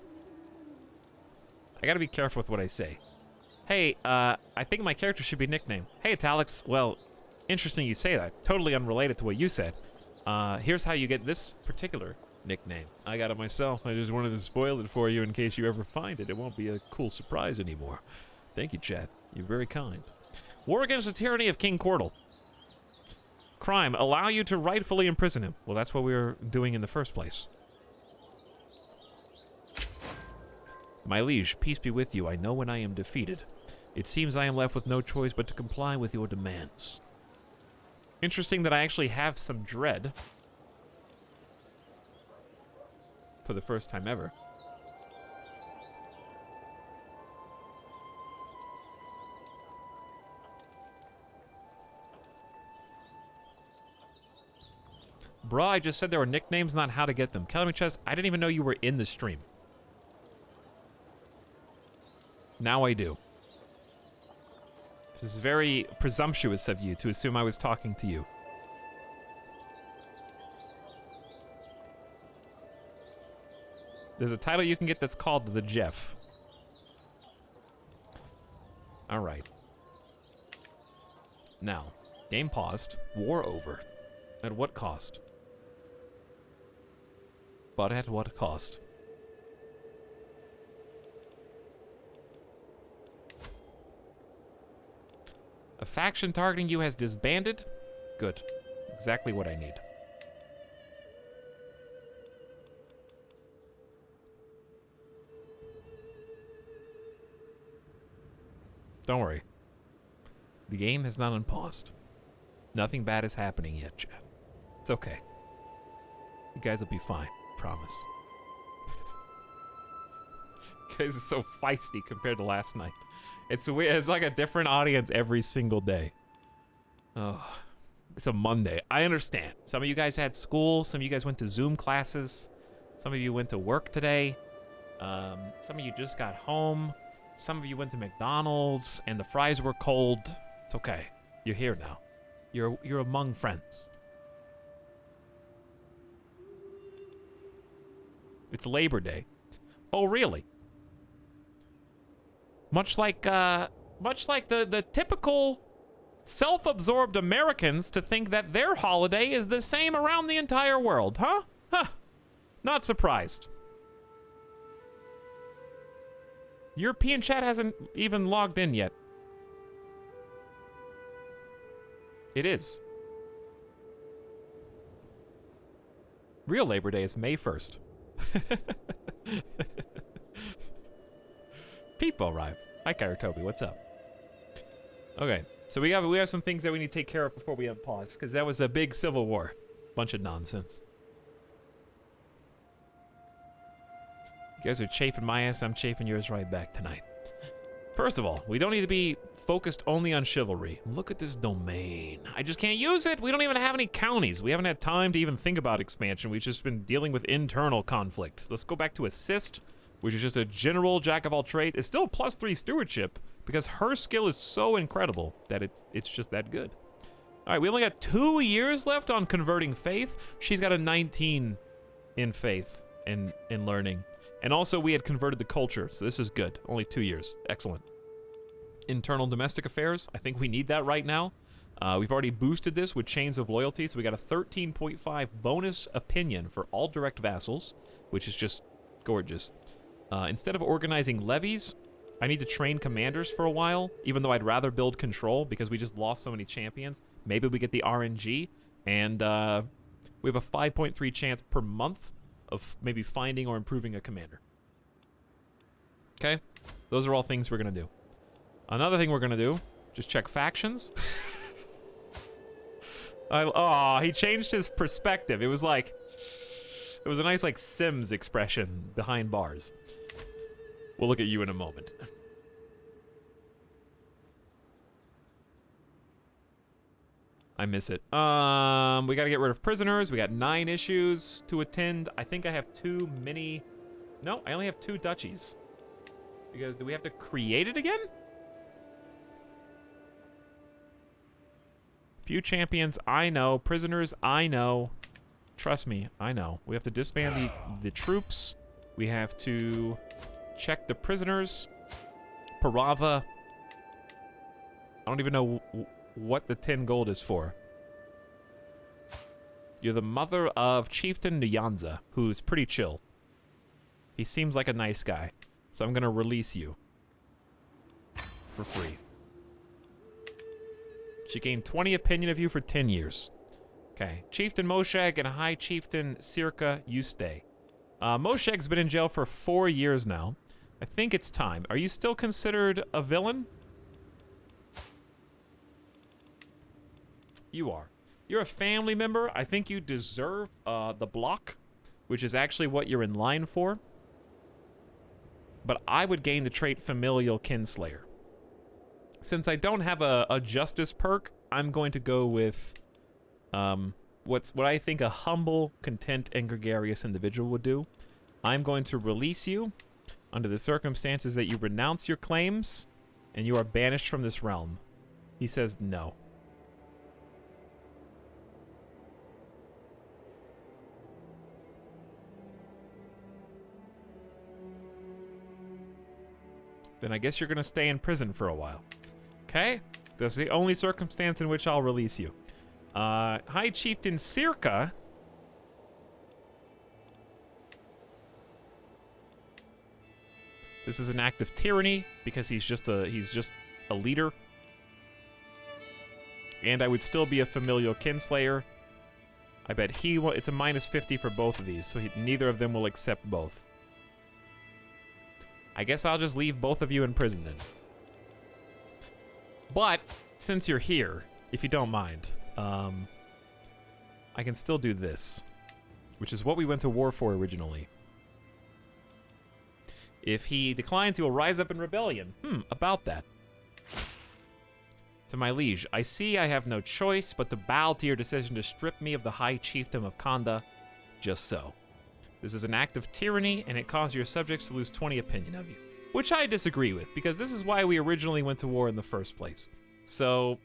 gotta be careful with what I say. Hey, I think my character should be nicknamed. Hey, Etalyx. Well, interesting you say that. Totally unrelated to what you said. Here's how you get this particular nickname. I got it myself. I just wanted to spoil it for you in case you ever find it. It won't be a cool surprise anymore. Thank you, chat. You're very kind. War against the tyranny of King Cordal. Crime. Allow you to rightfully imprison him. Well, that's what we were doing in the first place. My liege, peace be with you. I know when I am defeated. It seems I am left with no choice but to comply with your demands. Interesting that I actually have some dread. For the first time ever. Bruh, I just said there were nicknames, not how to get them. Kelly Chess, I didn't even know you were in the stream. Now I do. This is very presumptuous of you to assume I was talking to you. There's a title you can get that's called The Jeff. Alright. Now, game paused, war over. At what cost? But at what cost? A faction targeting you has disbanded? Good. Exactly what I need. Don't worry. The game has not unpaused. Nothing bad is happening yet, chat. It's okay. You guys will be fine. Promise. You guys are so feisty compared to last night. It's like a different audience every single day. Oh, it's a Monday. I understand. Some of you guys had school. Some of you guys went to Zoom classes. Some of you went to work today. Some of you just got home. Some of you went to McDonald's and the fries were cold. It's okay. You're here now. You're among friends. It's Labor Day. Oh, really? Much like the typical self-absorbed Americans to think that their holiday is the same around the entire world, huh? Huh. Not surprised. European chat hasn't even logged in yet. It is. Real Labor Day is May 1st. People arrive. Hi, Toby. What's up? Okay, so we have some things that we need to take care of before we unpause, because that was a big civil war. Bunch of nonsense. You guys are chafing my ass, I'm chafing yours right back tonight. First of all, we don't need to be focused only on chivalry. Look at this domain. I just can't use it. We don't even have any counties. We haven't had time to even think about expansion. We've just been dealing with internal conflict. Let's go back to assist, which is just a general jack of all trades. It's still +3 stewardship because her skill is so incredible that it's just that good. All right, we only got 2 years left on converting faith. She's got a 19 in faith and in learning. And also, we had converted the culture, so this is good. Only 2 years. Excellent. Internal domestic affairs. I think we need that right now. We've already boosted this with Chains of Loyalty, so we got a 13.5 bonus opinion for all direct vassals, which is just gorgeous. Instead of organizing levies, I need to train commanders for a while, even though I'd rather build control because we just lost so many champions. Maybe we get the RNG, and we have a 5.3 chance per month of maybe finding or improving a commander. Okay? Those are all things we're going to do. Another thing we're going to do, just check factions. Oh, he changed his perspective. It was like, it was a nice like Sims expression behind bars. We'll look at you in a moment. I miss it. We gotta get rid of prisoners. We got 9 issues to attend. I think I have too many. No, I only have 2 duchies. Because do we have to create it again? Few champions, I know. Prisoners, I know. Trust me, I know. We have to disband the troops. We have to check the prisoners. Parava. I don't even know what the 10 gold is for. You're the mother of Chieftain Nyanza, who's pretty chill. He seems like a nice guy. So I'm going to release you. For free. She gained 20 opinion of you for 10 years. Okay. Chieftain Moshag and High Chieftain Sirka, you stay. Moshag's been in jail for 4 years now. I think it's time. Are you still considered a villain? You are. You're a family member. I think you deserve the block, which is actually what you're in line for. But I would gain the trait Familial Kinslayer. Since I don't have a justice perk, I'm going to go with what I think a humble, content, and gregarious individual would do. I'm going to release you under the circumstances that you renounce your claims and you are banished from this realm. He says no. Then I guess you're going to stay in prison for a while. Okay? That's the only circumstance in which I'll release you. High Chieftain Sirka. This is an act of tyranny because he's just a leader. And I would still be a familial kinslayer. I bet it's a minus 50 for both of these, so neither of them will accept both. I guess I'll just leave both of you in prison then. But, since you're here, if you don't mind, I can still do this, which is what we went to war for originally. If he declines, he will rise up in rebellion. About that. To my liege, I see I have no choice but to bow to your decision to strip me of the High Chiefdom of Kanda. Just so. This is an act of tyranny, and it causes your subjects to lose 20 opinion of you. Which I disagree with, because this is why we originally went to war in the first place. So,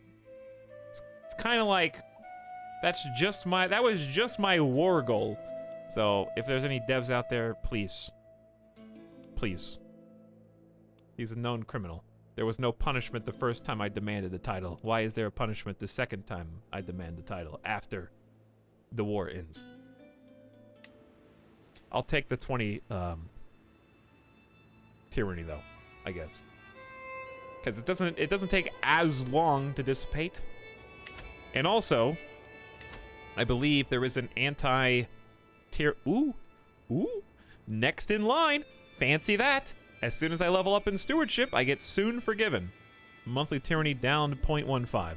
it's kind of like, that was just my war goal. So, if there's any devs out there, please. Please. He's a known criminal. There was no punishment the first time I demanded the title. Why is there a punishment the second time I demand the title after the war ends? I'll take the 20 tyranny though, I guess. Because it doesn't take as long to dissipate. And also, I believe there is an next in line. Fancy that. As soon as I level up in stewardship, I get soon forgiven. Monthly tyranny down to 0.15.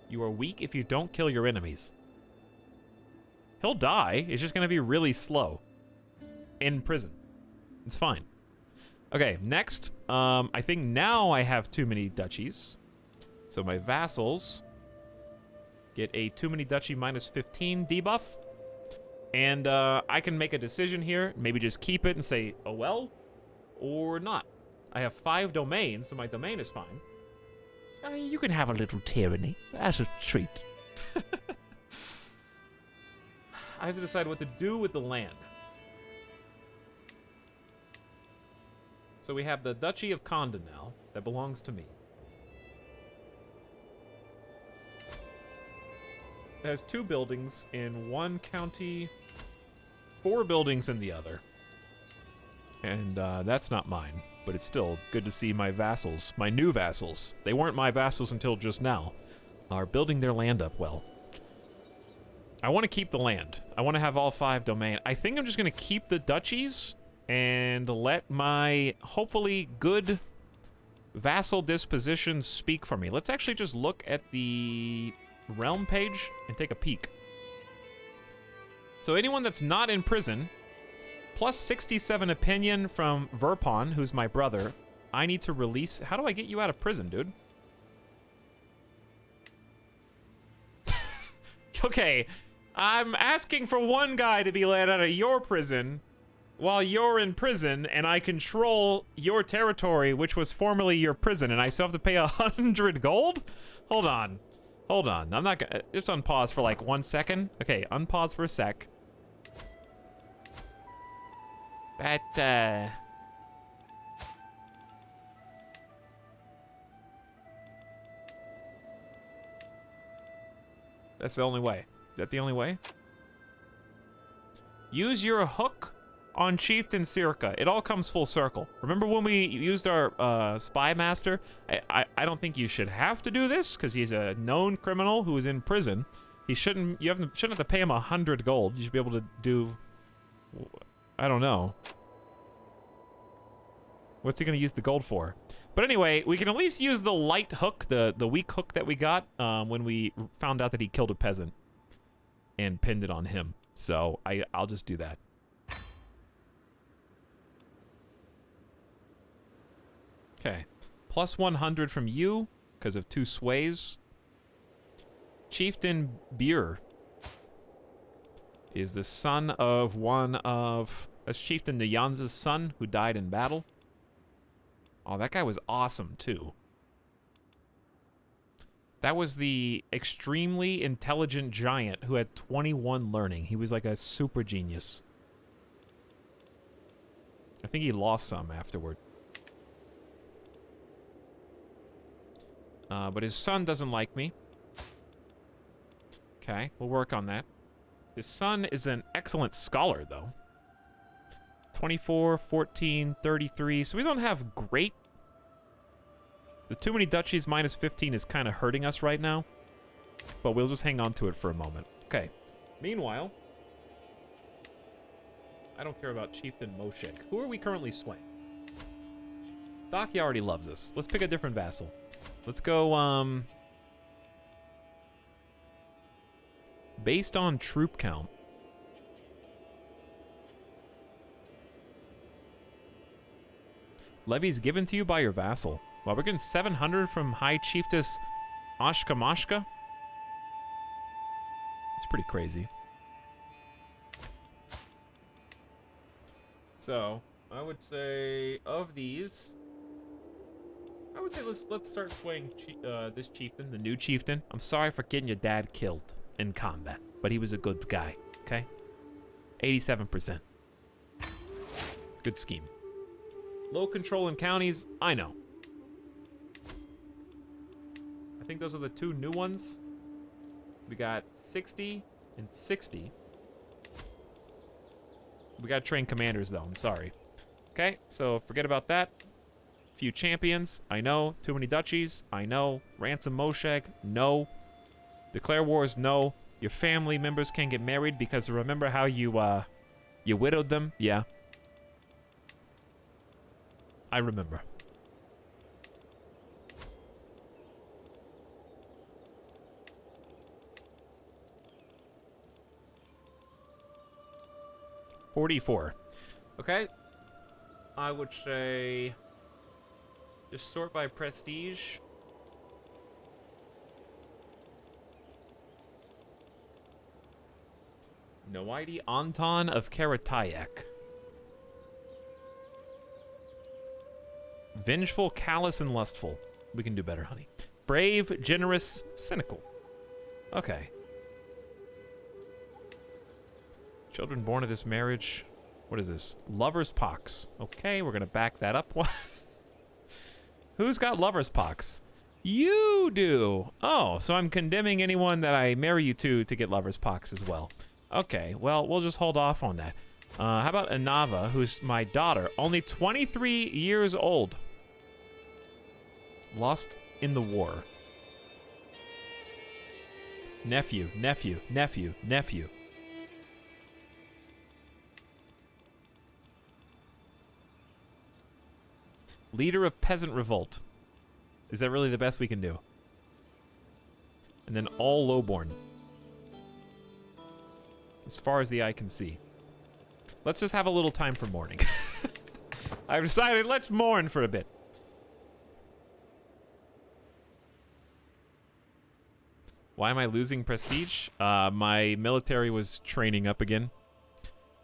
You are weak if you don't kill your enemies. He'll die. It's just going to be really slow. In prison. It's fine. Okay, next. I think now I have too many duchies. So my vassals get a too many duchy minus 15 debuff. And I can make a decision here. Maybe just keep it and say, oh well, or not. I have 5 domains, so my domain is fine. You can have a little tyranny as a treat. I have to decide what to do with the land. So we have the Duchy of Condon now, that belongs to me. It has 2 buildings in one county, 4 buildings in the other. And that's not mine, but it's still good to see my vassals, my new vassals. They weren't my vassals until just now, are building their land up well. I want to keep the land. I want to have all 5 domain. I think I'm just going to keep the duchies and let my hopefully good vassal dispositions speak for me. Let's actually just look at the realm page and take a peek. So anyone that's not in prison, plus 67 opinion from Verpon, who's my brother, I need to release. How do I get you out of prison, dude? Okay, I'm asking for one guy to be let out of your prison while you're in prison, and I control your territory, which was formerly your prison, and I still have to pay 100 gold? Hold on. Hold on. I'm not gonna... Just unpause for like 1 second. Okay, unpause for a sec. That's the only way. Is that the only way? Use your hook on Chieftain Circa. It all comes full circle. Remember when we used our spy master? I don't think you should have to do this because he's a known criminal who is in prison. He shouldn't. Shouldn't have to pay him 100 gold. You should be able to do. I don't know. What's he gonna use the gold for? But anyway, we can at least use the light hook, the weak hook that we got when we found out that he killed a peasant and pinned it on him. So I'll just do that. Okay, plus 100 from you because of 2 sways. Chieftain Beer is the son of one of... That's Chieftain Nyanza's son who died in battle. Oh, that guy was awesome, too. That was the extremely intelligent giant who had 21 learning. He was like a super genius. I think he lost some afterward. But his son doesn't like me. Okay, we'll work on that. His son is an excellent scholar, though. 24, 14, 33. So we don't have great... The too many duchies minus 15 is kind of hurting us right now. But we'll just hang on to it for a moment. Okay. Meanwhile... I don't care about Chieftain Moshek. Who are we currently swaying? Daki already loves us. Let's pick a different vassal. Let's go, based on troop count. Levies given to you by your vassal. Well, we're getting 700 from High Chiefess Ashka Mashka. It's pretty crazy. So, I would say of these... I would say let's start swaying this chieftain, the new chieftain. I'm sorry for getting your dad killed in combat, but he was a good guy, okay? 87%. Good scheme. Low control in counties, I know. I think those are the 2 new ones. We got 60 and 60. We gotta train commanders, though, I'm sorry. Okay, so forget about that. Few champions, I know. Too many duchies, I know. Ransom Mosheg, no. Declare wars, no. Your family members can't get married because remember how you widowed them? Yeah. I remember. $44. Okay. I would say... Just sort by prestige. Noidi Anton of Karatayak. Vengeful, callous, and lustful. We can do better, honey. Brave, generous, cynical. Okay. Children born of this marriage. What is this? Lover's pox. Okay, we're gonna back that up. Who's got lover's pox? You do. Oh, so I'm condemning anyone that I marry you to get lover's pox as well. Okay, well, we'll just hold off on that. How about Anava, who's my daughter, only 23 years old. Lost in the war. Nephew, nephew, nephew, nephew. Leader of peasant revolt. Is that really the best we can do? And then all lowborn. As far as the eye can see. Let's just have a little time for mourning. I've decided let's mourn for a bit. Why am I losing prestige? My military was training up again.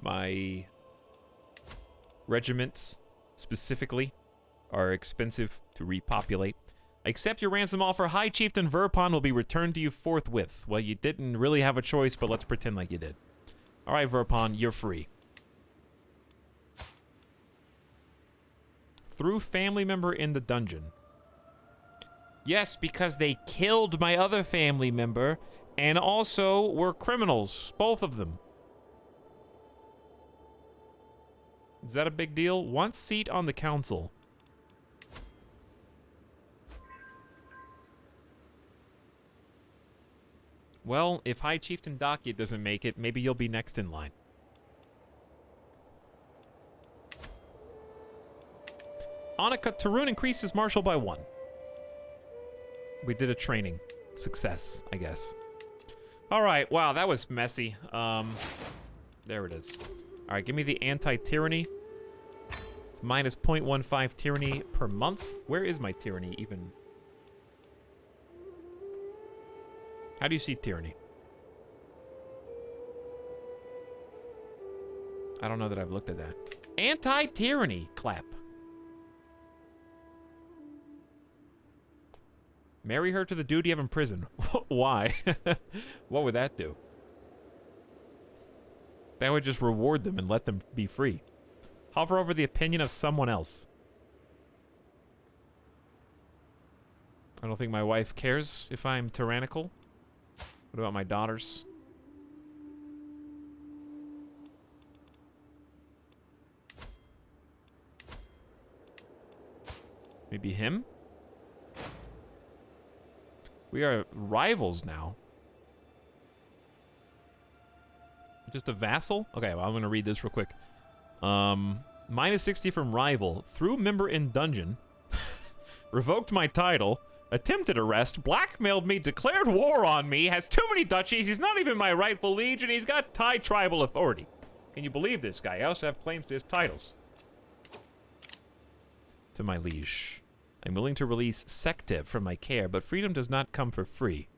My regiments, specifically, are expensive to repopulate. Accept your ransom offer. High Chieftain Verpon will be returned to you forthwith. Well, you didn't really have a choice, but let's pretend like you did. All right, Verpon, you're free. Threw family member in the dungeon. Yes, because they killed my other family member and also were criminals, both of them. Is that a big deal? One seat on the council. Well, if High Chieftain Dakia doesn't make it, maybe you'll be next in line. Annika, Tarun increases martial by 1. We did a training. Success, I guess. Alright, wow, that was messy. There it is. Alright, give me the anti-tyranny. It's minus 0.15 tyranny per month. Where is my tyranny even? How do you see tyranny? I don't know that I've looked at that. Anti-tyranny clap. Marry her to the duty of imprison. Why? What would that do? That would just reward them and let them be free. Hover over the opinion of someone else. I don't think my wife cares if I'm tyrannical. What about my daughters? Maybe him? We are rivals now. Just a vassal? Okay, well, I'm gonna read this real quick. Minus 60 from rival. Threw member in dungeon. Revoked my title. Attempted arrest. Blackmailed me. Declared war on me. Has too many duchies. He's not even my rightful liege, and he's got Thai tribal authority. Can you believe this guy? I also have claims to his titles. To my liege. I'm willing to release Sektev from my care, but freedom does not come for free.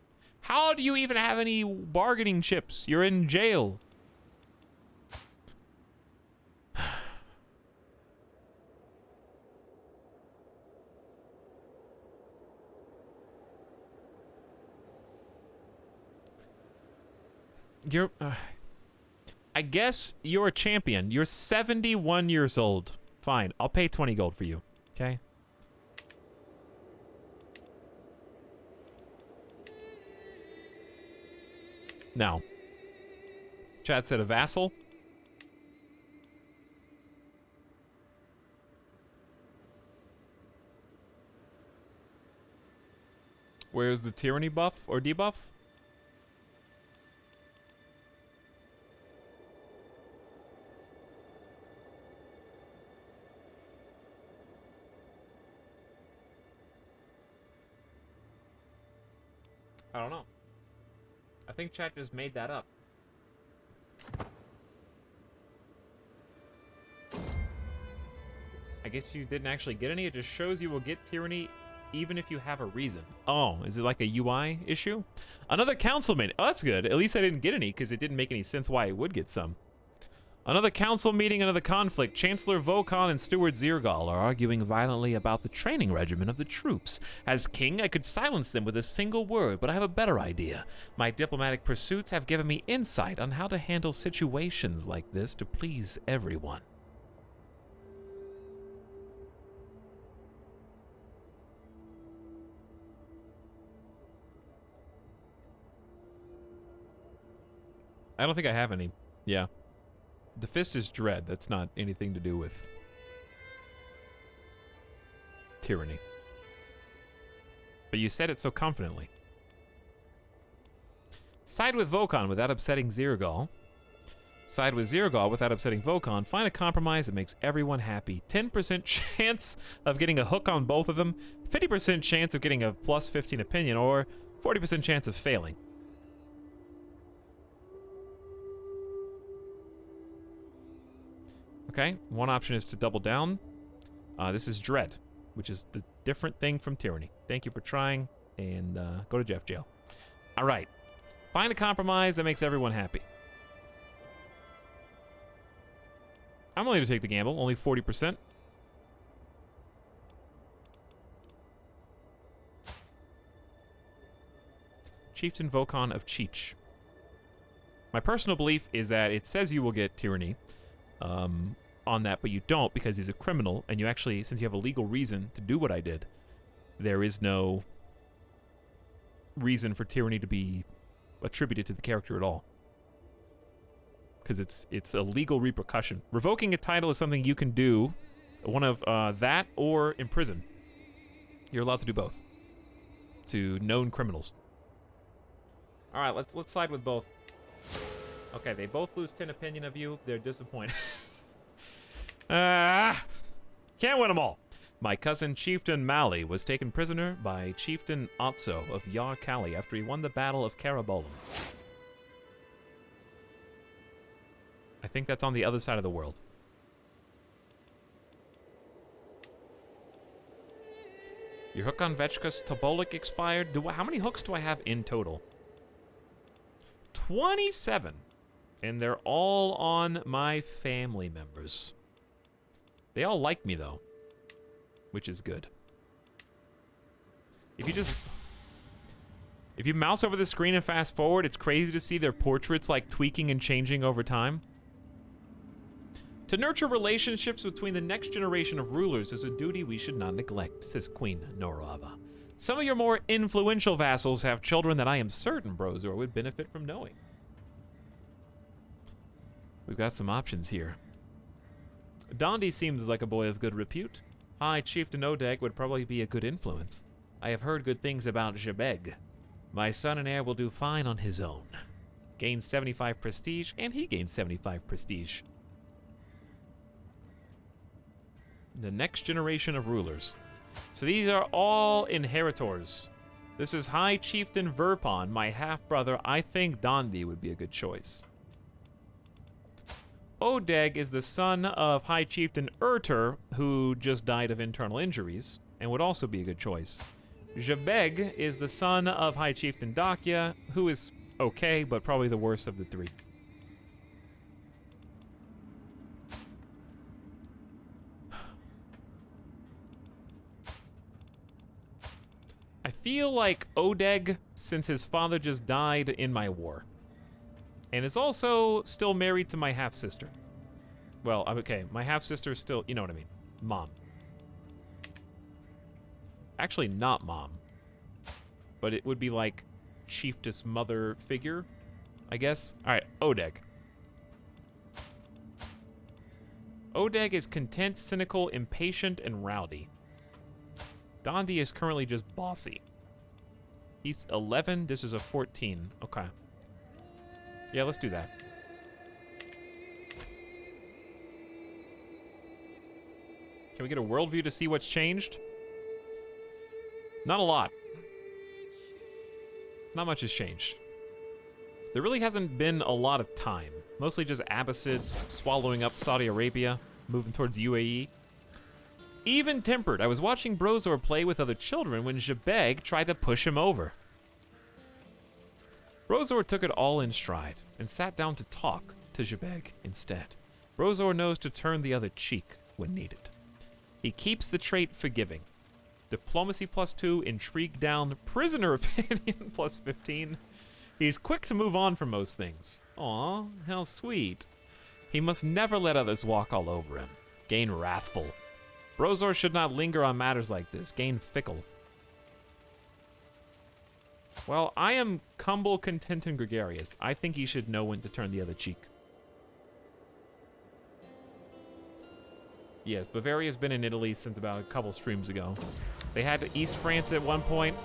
How do you even have any bargaining chips? You're in jail. You're, I guess you're a champion. You're 71 years old. Fine, I'll pay 20 gold for you, okay? Now, chat said a vassal. Where's the tyranny buff or debuff? I don't know. I think chat just made that up. I guess you didn't actually get any. It just shows you will get tyranny even if you have a reason. Oh, is it like a UI issue? Another councilman. Oh, that's good. At least I didn't get any because it didn't make any sense why I would get some. Another council meeting, another conflict. Chancellor Vokon and Steward Zirgal are arguing violently about the training regimen of the troops. As king, I could silence them with a single word, but I have a better idea. My diplomatic pursuits have given me insight on how to handle situations like this to please everyone. I don't think I have any. Yeah. The fist is dread. That's not anything to do with tyranny. But you said it so confidently. Side with Vokon without upsetting Zirgal. Side with Zirgal without upsetting Vokon. Find a compromise that makes everyone happy. 10% chance of getting a hook on both of them. 50% chance of getting a plus 15 opinion. Or 40% chance of failing. Okay, one option is to double down. This is dread, which is the different thing from tyranny. Thank you for trying, and go to Jeff jail. All right, find a compromise that makes everyone happy. I'm willing to take the gamble, only 40%. Chieftain Vokon of Cheech. My personal belief is that it says you will get tyranny. On that, but you don't because he's a criminal, and you actually, since you have a legal reason to do what I did, there is no reason for tyranny to be attributed to the character at all. Because it's a legal repercussion. Revoking a title is something you can do, one of that or imprison. You're allowed to do both. To known criminals. All right, let's side with both. Okay, they both lose 10 opinion of you. They're disappointed. Can't win them all. My cousin Chieftain Mali was taken prisoner by Chieftain Otso of Yar Kali after he won the Battle of Karabolan. I think that's on the other side of the world. Your hook on Vechka's Tobolik expired. How many hooks do I have in total? 27. And they're all on my family members. They all like me, though. Which is good. If you mouse over the screen and fast forward, it's crazy to see their portraits, like, tweaking and changing over time. To nurture relationships between the next generation of rulers is a duty we should not neglect, says Queen Norava. Some of your more influential vassals have children that I am certain Brozor would benefit from knowing. We've got some options here. Dondi seems like a boy of good repute. High Chieftain Odeg would probably be a good influence. I have heard good things about Jebeg. My son and heir will do fine on his own. Gains 75 prestige, and he gains 75 prestige. The next generation of rulers. So these are all inheritors. This is High Chieftain Verpon, my half-brother. I think Dondi would be a good choice. Odeg is the son of High Chieftain Urter, who just died of internal injuries, and would also be a good choice. Jebeg is the son of High Chieftain Dakya, who is okay, but probably the worst of the three. I feel like Odeg, since his father just died in my war. And is also still married to my half-sister. Well, okay, my half-sister is still, you know what I mean. Mom. Actually, not mom. But it would be like chiefess mother figure, I guess. Alright, Odeg. Odeg is content, cynical, impatient, and rowdy. Dondi is currently just bossy. He's 11, this is a 14. Okay. Yeah, let's do that. Can we get a worldview to see what's changed? Not a lot. Not much has changed. There really hasn't been a lot of time. Mostly just Abbasids swallowing up Saudi Arabia, moving towards UAE. Even-tempered. I was watching Brozor play with other children when Jebeg tried to push him over. Brozor took it all in stride and sat down to talk to Jebeg instead. Brozor knows to turn the other cheek when needed. He keeps the trait forgiving. Diplomacy +2, intrigue down, prisoner opinion +15. He's quick to move on from most things. Aw, how sweet. He must never let others walk all over him. Gain wrathful. Brozor should not linger on matters like this. Gain fickle. Well, I am humble, content, and gregarious. I think he should know when to turn the other cheek. Yes, Bavaria's been in Italy since about a couple streams ago. They had East France at one point.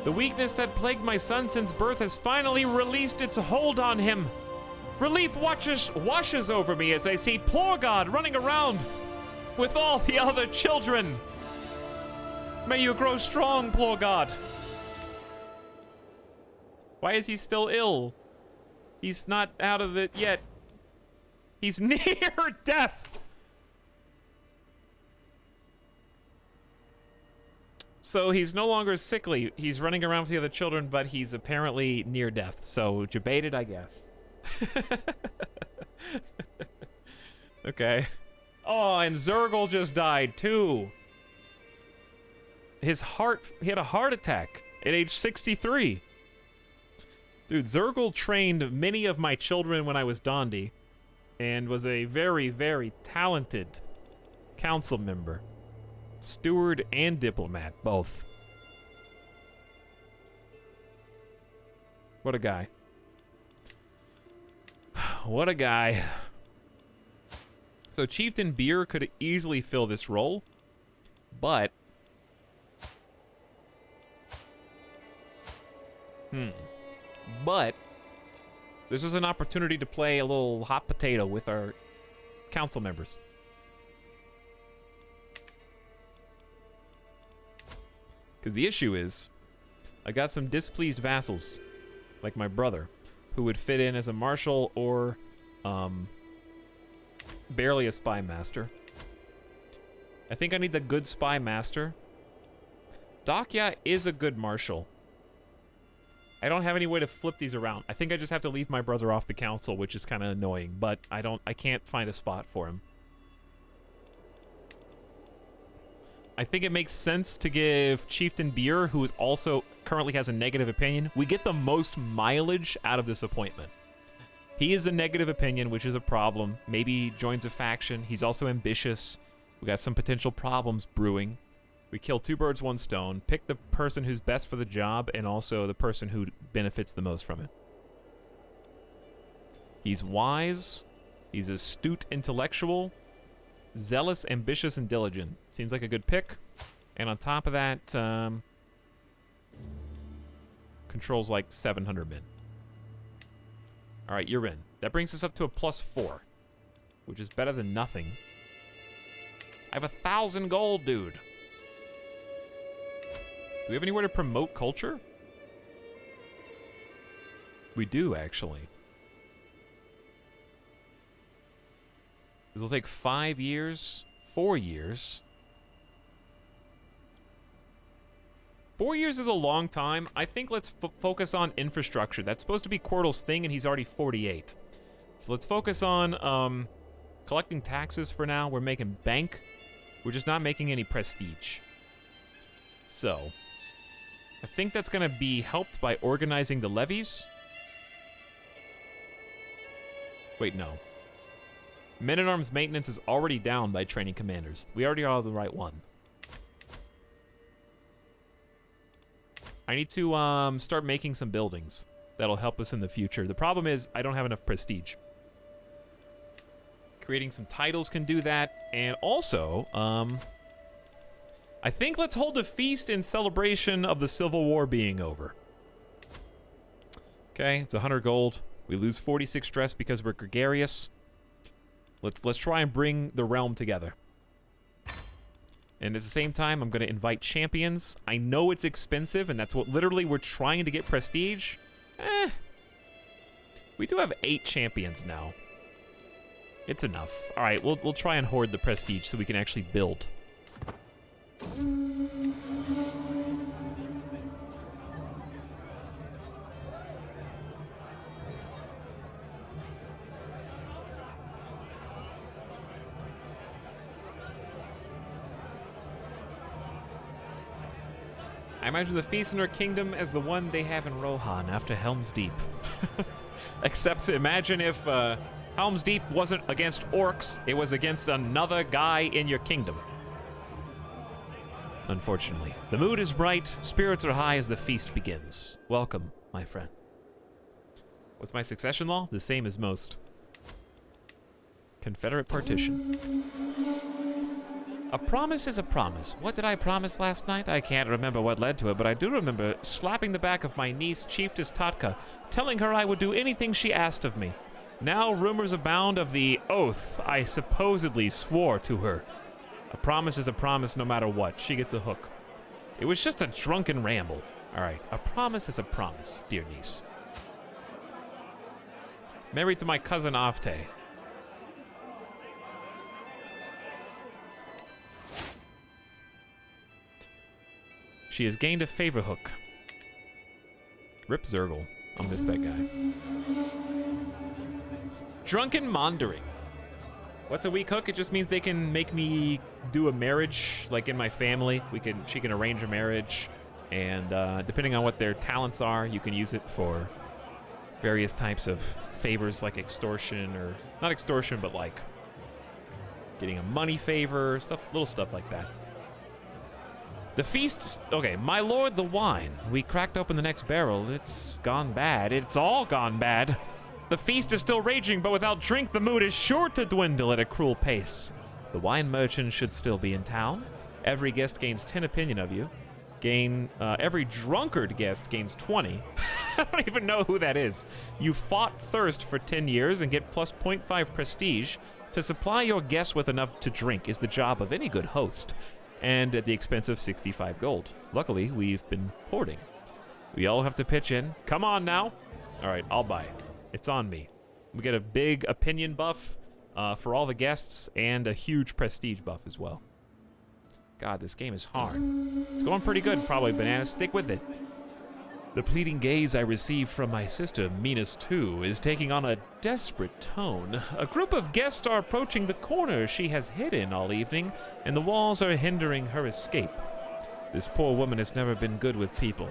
The weakness that plagued my son since birth has finally released its hold on him. Relief washes over me as I see Plorgod running around with all the other children. May you grow strong, Plorgod. Why is he still ill? He's not out of it yet. He's near death. So he's no longer sickly. He's running around with the other children, but he's apparently near death. So debated, I guess. Okay. Oh, and Zergal just died too. He had a heart attack at age 63. Dude, Zergal trained many of my children when I was Dondi and was a very, very talented council member. Steward and diplomat, both. What a guy. What a guy. So Chieftain Beer could easily fill this role, but... But this is an opportunity to play a little hot potato with our council members. Because the issue is, I got some displeased vassals, like my brother, who would fit in as a marshal or barely a spy master. I think I need the good spy master. Dakya is a good marshal. I don't have any way to flip these around. I think I just have to leave my brother off the council, which is kind of annoying, but I can't find a spot for him. I think it makes sense to give Chieftain Beer, who is also currently has a negative opinion. We get the most mileage out of this appointment. He is a negative opinion, which is a problem. Maybe he joins a faction. He's also ambitious. We got some potential problems brewing. We kill two birds, one stone. Pick the person who's best for the job and also the person who benefits the most from it. He's wise. He's astute intellectual. Zealous, ambitious, and diligent. Seems like a good pick. And on top of that, controls like 700 men. All right, you're in. That brings us up to a +4, which is better than nothing. I have 1,000 gold, dude. Do we have anywhere to promote culture? We do, actually. This will take 5 years, 4 years. 4 years is a long time. I think let's focus on infrastructure. That's supposed to be Quirtle's thing, and he's already 48. So let's focus on collecting taxes for now. We're making bank. We're just not making any prestige. So, I think that's going to be helped by organizing the levies. Wait, no. Men-at-Arms maintenance is already down by training commanders. We already are the right one. I need to start making some buildings that'll help us in the future. The problem is I don't have enough prestige. Creating some titles can do that. And also, I think let's hold a feast in celebration of the Civil War being over. Okay, it's 100 gold. We lose 46 stress because we're gregarious. Let's try and bring the realm together. And at the same time, I'm going to invite champions. I know it's expensive, and that's what literally we're trying to get prestige. We do have 8 champions now. It's enough. All right, we'll try and hoard the prestige so we can actually build. I imagine the feast in her kingdom as the one they have in Rohan after Helm's Deep. Except imagine if Helm's Deep wasn't against orcs, it was against another guy in your kingdom. Unfortunately. The mood is bright, spirits are high as the feast begins. Welcome, my friend. What's my succession law? The same as most. Confederate partition. A promise is a promise. What did I promise last night? I can't remember what led to it, but I do remember slapping the back of my niece, Chiefess Tatka, telling her I would do anything she asked of me. Now rumors abound of the oath I supposedly swore to her. A promise is a promise no matter what. She gets a hook. It was just a drunken ramble. All right, a promise is a promise, dear niece. Married to my cousin Afte. She has gained a favor hook. Rip Zergle. I'll miss that guy. Drunken Mondering. What's a weak hook? It just means they can make me do a marriage, like in my family. She can arrange a marriage, and depending on what their talents are, you can use it for various types of favors, like extortion, or not extortion, but like getting a money favor, little stuff like that. The feast, okay, my lord, the wine. We cracked open the next barrel. It's gone bad. It's all gone bad. The feast is still raging, but without drink, the mood is sure to dwindle at a cruel pace. The wine merchant should still be in town. Every guest gains 10 opinion of you. Every drunkard guest gains 20. I don't even know who that is. You fought thirst for 10 years and get plus 0.5 prestige. To supply your guests with enough to drink is the job of any good host, and at the expense of 65 gold. Luckily, we've been hoarding. We all have to pitch in. Come on now. All right, I'll buy. It's on me. We get a big opinion buff for all the guests and a huge prestige buff as well. God, this game is hard. It's going pretty good, probably, Bananas. Stick with it. The pleading gaze I received from my sister, Minas II, is taking on a desperate tone. A group of guests are approaching the corner she has hidden all evening, and the walls are hindering her escape. This poor woman has never been good with people.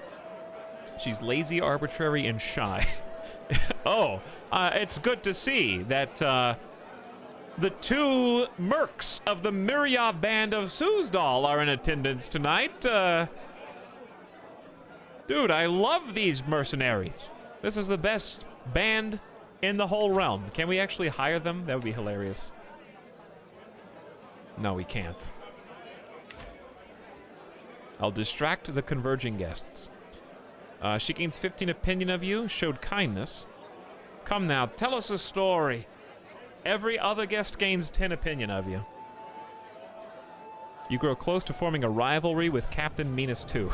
She's lazy, arbitrary, and shy. Oh, it's good to see that the two mercs of the Myriad band of Suzdal are in attendance tonight. Dude, I love these mercenaries. This is the best band in the whole realm. Can we actually hire them? That would be hilarious. No, we can't. I'll distract the converging guests. She gains 15 opinion of you, showed kindness. Come now, tell us a story. Every other guest gains 10 opinion of you. You grow close to forming a rivalry with Captain Minas II.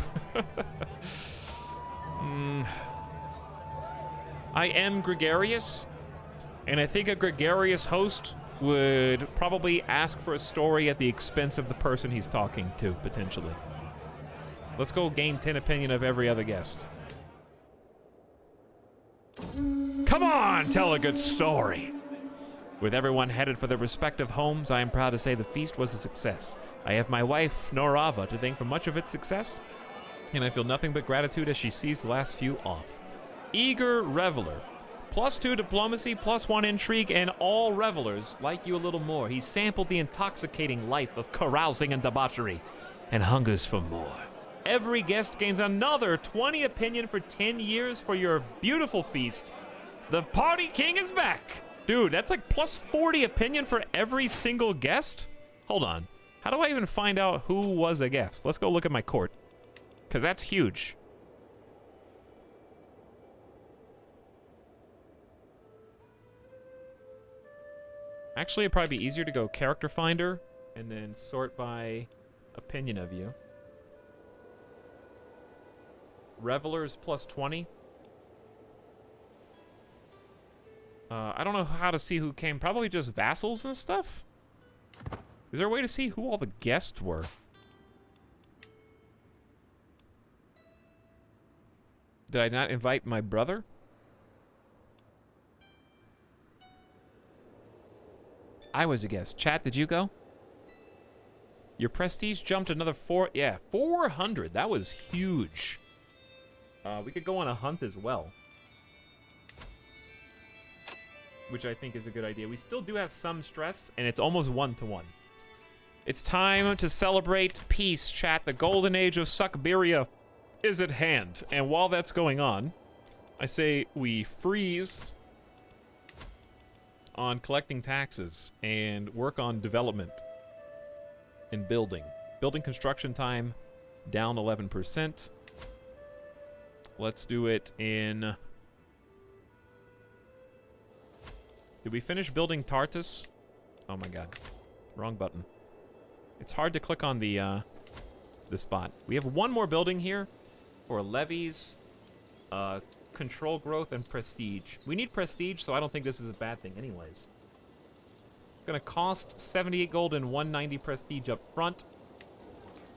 I am gregarious, and I think a gregarious host would probably ask for a story at the expense of the person he's talking to, potentially. Let's go gain 10 opinion of every other guest. Come on, tell a good story. With everyone headed for their respective homes, I am proud to say the feast was a success. I have my wife, Norava, to thank for much of its success, and I feel nothing but gratitude as she sees the last few off. Eager reveler. +2 diplomacy, +1 intrigue, and all revelers like you a little more. He sampled the intoxicating life of carousing and debauchery, and hungers for more. Every guest gains another 20 opinion for 10 years for your beautiful feast. The party king is back! Dude, that's like +40 opinion for every single guest? Hold on. How do I even find out who was a guest? Let's go look at my court. Because that's huge. Actually, it'd probably be easier to go character finder and then sort by opinion of you. Revelers +20. I don't know how to see who came. Probably just vassals and stuff? Is there a way to see who all the guests were? Did I not invite my brother? I was a guest. Chat, did you go? Your prestige jumped another 400. That was huge. We could go on a hunt as well, which I think is a good idea. We still do have some stress, and it's almost 1-to-1. It's time to celebrate peace, chat. The golden age of Siberian is at hand. And while that's going on, I say we freeze on collecting taxes and work on development and building. Building construction time down 11%. Let's do it in... Did we finish building Tartus? Oh my god. Wrong button. It's hard to click on the spot. We have one more building here for levies, control growth, and prestige. We need prestige, so I don't think this is a bad thing anyways. It's gonna cost 78 gold and 190 prestige up front.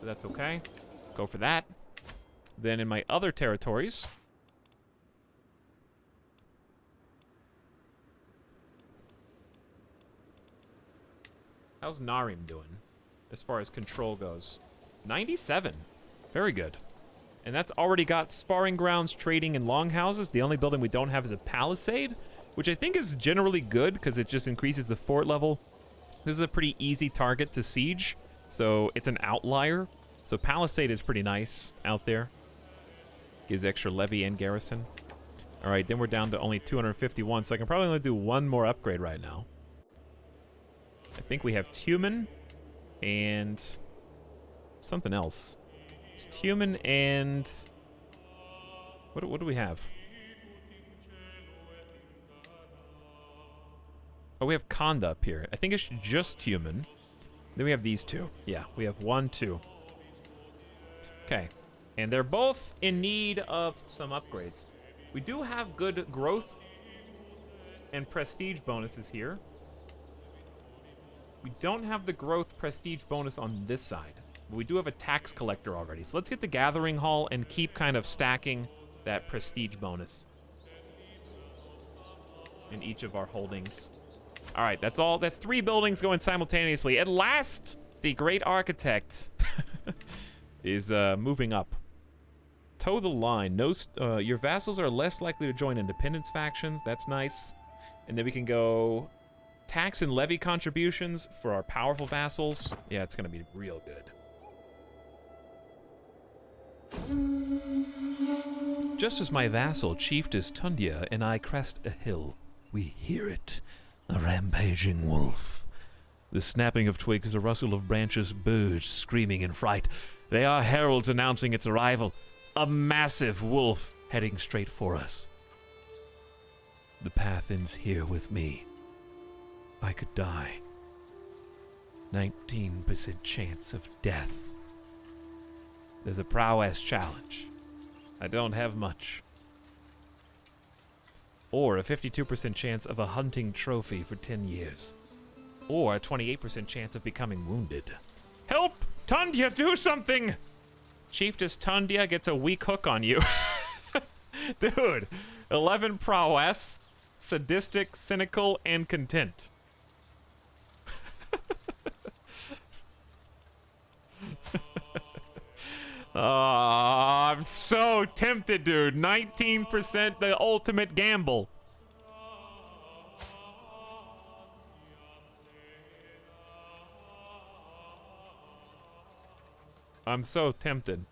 So that's okay. Go for that. Then in my other territories... How's Narim doing as far as control goes? 97. Very good. And that's already got sparring grounds, trading, and longhouses. The only building we don't have is a palisade, which I think is generally good because it just increases the fort level. This is a pretty easy target to siege, so it's an outlier. So palisade is pretty nice out there. Gives extra levy and garrison. All right, then we're down to only 251, so I can probably only do one more upgrade right now. I think we have Tumen and something else. It's Tumen and... What do we have? Oh, we have Konda up here. I think it's just Tumen. Then we have these two. Yeah, we have 1, 2. Okay. And they're both in need of some upgrades. We do have good growth and prestige bonuses here. We don't have the growth prestige bonus on this side, but we do have a tax collector already. So let's get the gathering hall and keep kind of stacking that prestige bonus in each of our holdings. All right, that's all. That's 3 buildings going simultaneously. At last, the great architect is moving up. Toe the line. No, your vassals are less likely to join independence factions. That's nice. And then we can go tax and levy contributions for our powerful vassals. Yeah, it's gonna be real good. Just as my vassal, Chiefess Tundia, and I crest a hill, we hear it, a rampaging wolf. The snapping of twigs, the rustle of branches, birds screaming in fright. They are heralds announcing its arrival. A massive wolf heading straight for us. The path ends here with me. I could die. 19% chance of death. There's a prowess challenge. I don't have much. Or a 52% chance of a hunting trophy for 10 years. Or a 28% chance of becoming wounded. Help! Tundia, do something! Chiefess Tundia gets a weak hook on you. Dude, 11 prowess, sadistic, cynical, and content. Oh, I'm so tempted, dude. 19%, the ultimate gamble. I'm so tempted.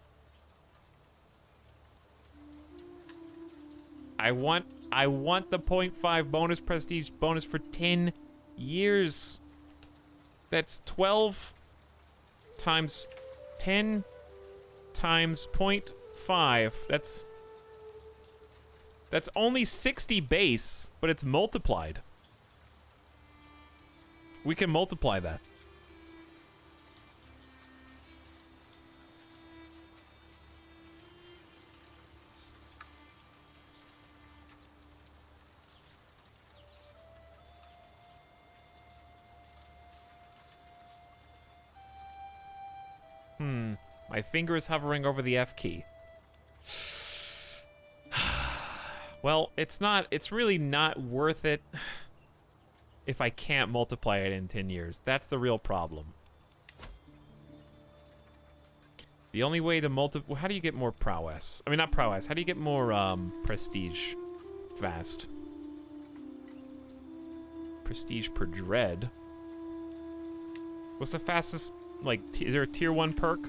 I want the 0.5 bonus prestige bonus for 10 years. That's 12 times 10 times 0.5. That's only 60 base, but it's multiplied. We can multiply that. My finger is hovering over the F key. Well, it's really not worth it if I can't multiply it in 10 years. That's the real problem. The only way to well, how do you get more prowess? I mean, not prowess. How do you get more prestige fast? Prestige per dread. What's the fastest, like, is there a tier 1 perk?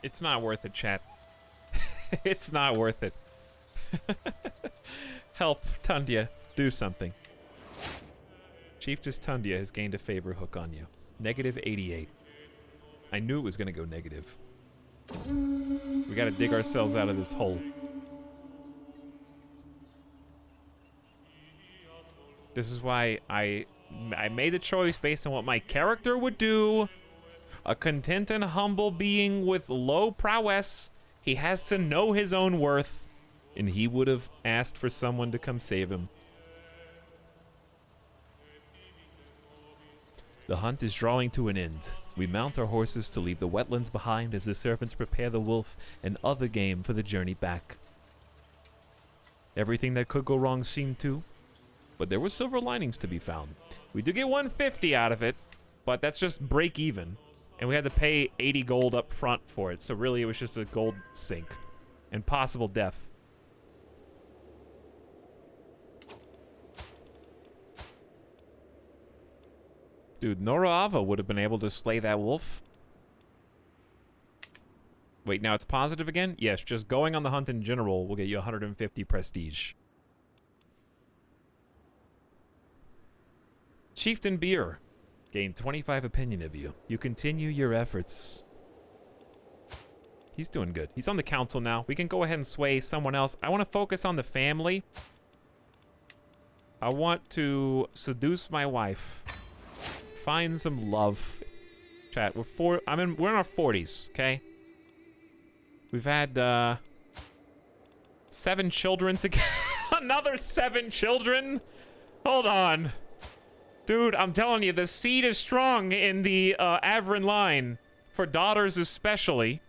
It's not worth it, chat. It's not worth it. Help, Tundia. Do something. Chiefess Tundia has gained a favor hook on you. Negative 88. I knew it was gonna go negative. We gotta dig ourselves out of this hole. This is why I made the choice based on what my character would do. A content and humble being with low prowess. He has to know his own worth. And he would have asked for someone to come save him. The hunt is drawing to an end. We mount our horses to leave the wetlands behind as the servants prepare the wolf and other game for the journey back. Everything that could go wrong seemed to, but there were silver linings to be found. We did get 150 out of it, but that's just break even. And we had to pay 80 gold up front for it, so really it was just a gold sink. And possible death. Dude, Norava would have been able to slay that wolf. Wait, now it's positive again? Yes, just going on the hunt in general will get you 150 prestige. Chieftain Beer. Gain 25 opinion of you. You continue your efforts. He's doing good. He's on the council now. We can go ahead and sway someone else. I want to focus on the family. I want to seduce my wife. Find some love. Chat, we're in our 40s, okay? We've had 7 children together. Another 7 children? Hold on. Dude, I'm telling you, the seed is strong in the Avrin line. For daughters especially.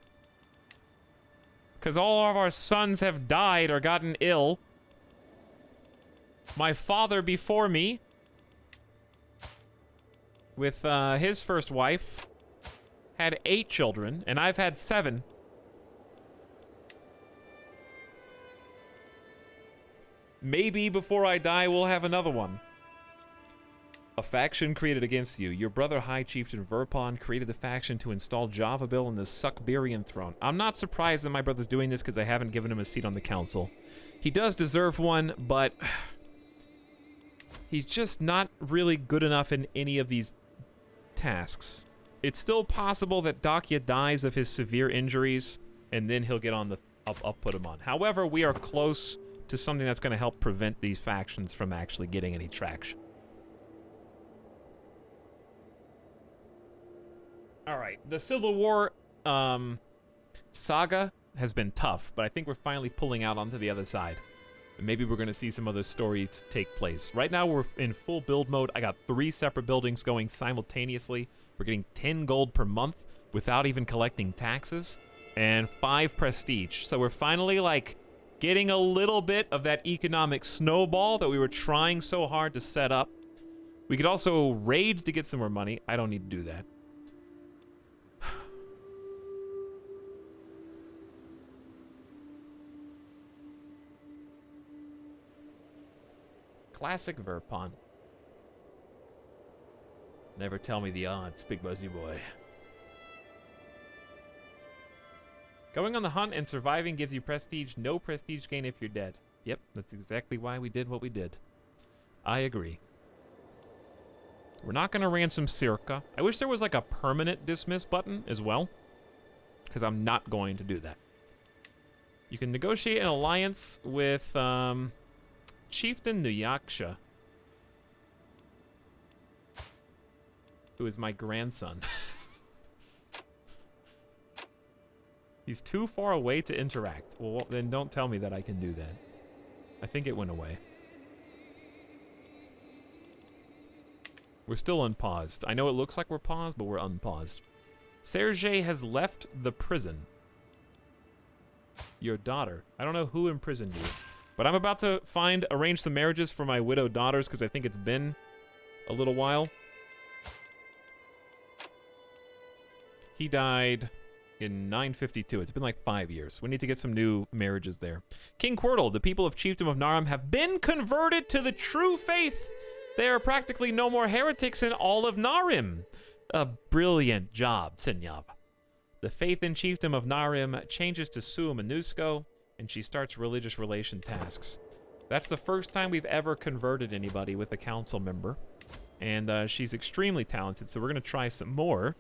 Because all of our sons have died or gotten ill. My father before me, with his first wife, had 8 children, and I've had 7. Maybe before I die, we'll have another one. A faction created against you. Your brother High Chieftain Verpon created the faction to install Javabil in the Siberian throne. I'm not surprised that my brother's doing this because I haven't given him a seat on the council. He does deserve one, but he's just not really good enough in any of these tasks. It's still possible that Dakya dies of his severe injuries, and then he'll get on the... I'll put him on. However, we are close to something that's going to help prevent these factions from actually getting any traction. Alright, the Civil War saga has been tough, but I think we're finally pulling out onto the other side. And maybe we're going to see some other stories take place. Right now we're in full build mode. I got 3 separate buildings going simultaneously. We're getting 10 gold per month without even collecting taxes. And 5 prestige. So we're finally, like, getting a little bit of that economic snowball that we were trying so hard to set up. We could also raid to get some more money. I don't need to do that. Classic Verpon. Never tell me the odds, big buzzy boy. Going on the hunt and surviving gives you prestige. No prestige gain if you're dead. Yep, that's exactly why we did what we did. I agree. We're not going to ransom Circa. I wish there was like a permanent dismiss button as well, because I'm not going to do that. You can negotiate an alliance with Chieftain Nuyaksha, who is my grandson. He's too far away to interact. Well, then don't tell me that I can do that. I think it went away. We're still unpaused. I know it looks like we're paused, but we're unpaused. Sergei has left the prison. Your daughter. I don't know who imprisoned you. But I'm about to arrange some marriages for my widowed daughters because I think it's been a little while. He died in 952. It's been like 5 years. We need to get some new marriages there. King Quirtle, the people of Chiefdom of Naram have been converted to the true faith. There are practically no more heretics in all of Narim. A brilliant job, Senyab. The faith in Chiefdom of Narim changes to Suamanusko, and she starts religious relation tasks. That's the first time we've ever converted anybody with a council member. And she's extremely talented, so we're going to try some more.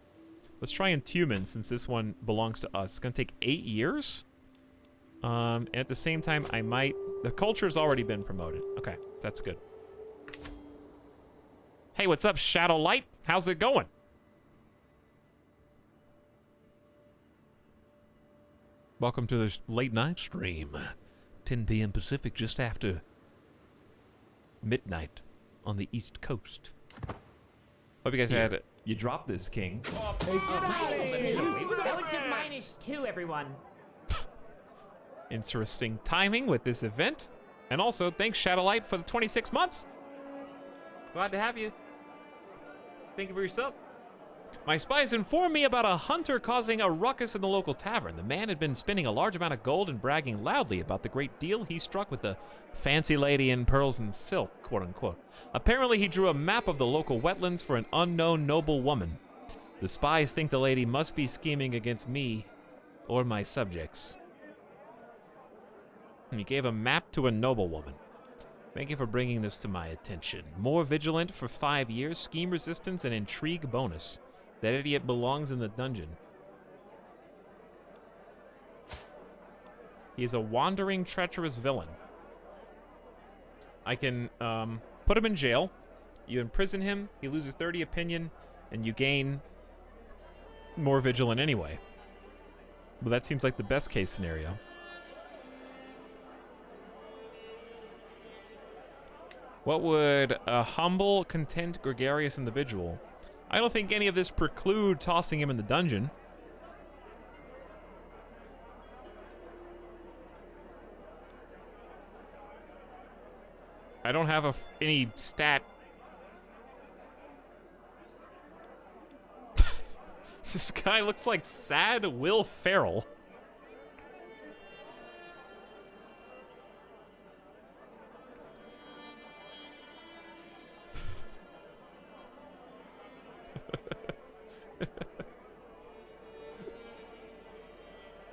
Let's try Intumen, since this one belongs to us. It's going to take 8 years. And at the same time, I might... The culture's already been promoted. Okay, that's good. Hey, what's up, Shadow Light? How's it going? Welcome to this late night stream. 10 p.m. Pacific, just after midnight on the East Coast. Hope you guys had it. You dropped this, King. Villages -2, everyone. Interesting timing with this event. And also, thanks, Shadowlight, for the 26 months. Glad to have you. Thank you for your sub. My spies informed me about a hunter causing a ruckus in the local tavern. The man had been spending a large amount of gold and bragging loudly about the great deal he struck with the fancy lady in pearls and silk, quote-unquote. Apparently, he drew a map of the local wetlands for an unknown noble woman. The spies think the lady must be scheming against me or my subjects. He gave a map to a noblewoman. Thank you for bringing this to my attention. More vigilant for 5 years, scheme resistance, and intrigue bonus. That idiot belongs in the dungeon. He is a wandering, treacherous villain. I can put him in jail. You imprison him, he loses 30 opinion, and you gain more vigilant anyway. Well, that seems like the best case scenario. What would a humble, content, gregarious individual... I don't think any of this preclude tossing him in the dungeon. I don't have any stat. This guy looks like sad Will Ferrell.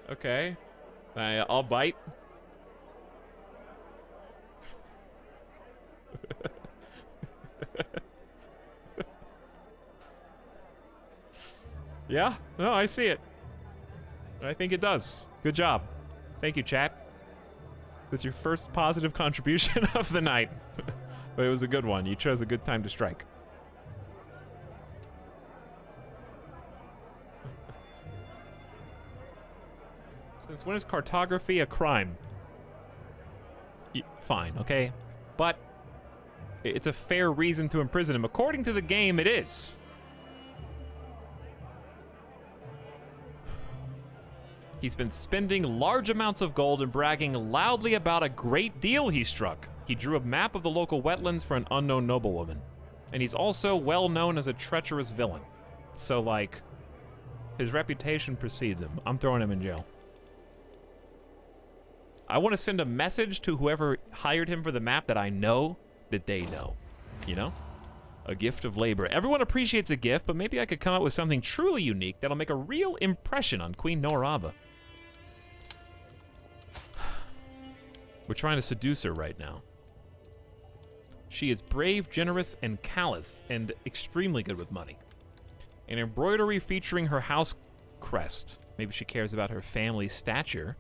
Okay. I'll bite. Yeah? No, I see it. I think it does. Good job. Thank you, chat. This is your first positive contribution of the night. But it was a good one. You chose a good time to strike. Since when is cartography a crime? Fine, okay? But it's a fair reason to imprison him. According to the game, it is. He's been spending large amounts of gold and bragging loudly about a great deal he struck. He drew a map of the local wetlands for an unknown noblewoman. And he's also well known as a treacherous villain. So, like, his reputation precedes him. I'm throwing him in jail. I want to send a message to whoever hired him for the map that I know that they know. You know? A gift of labor. Everyone appreciates a gift, but maybe I could come up with something truly unique that'll make a real impression on Queen Norava. We're trying to seduce her right now. She is brave, generous, and callous, and extremely good with money. An embroidery featuring her house crest. Maybe she cares about her family's stature.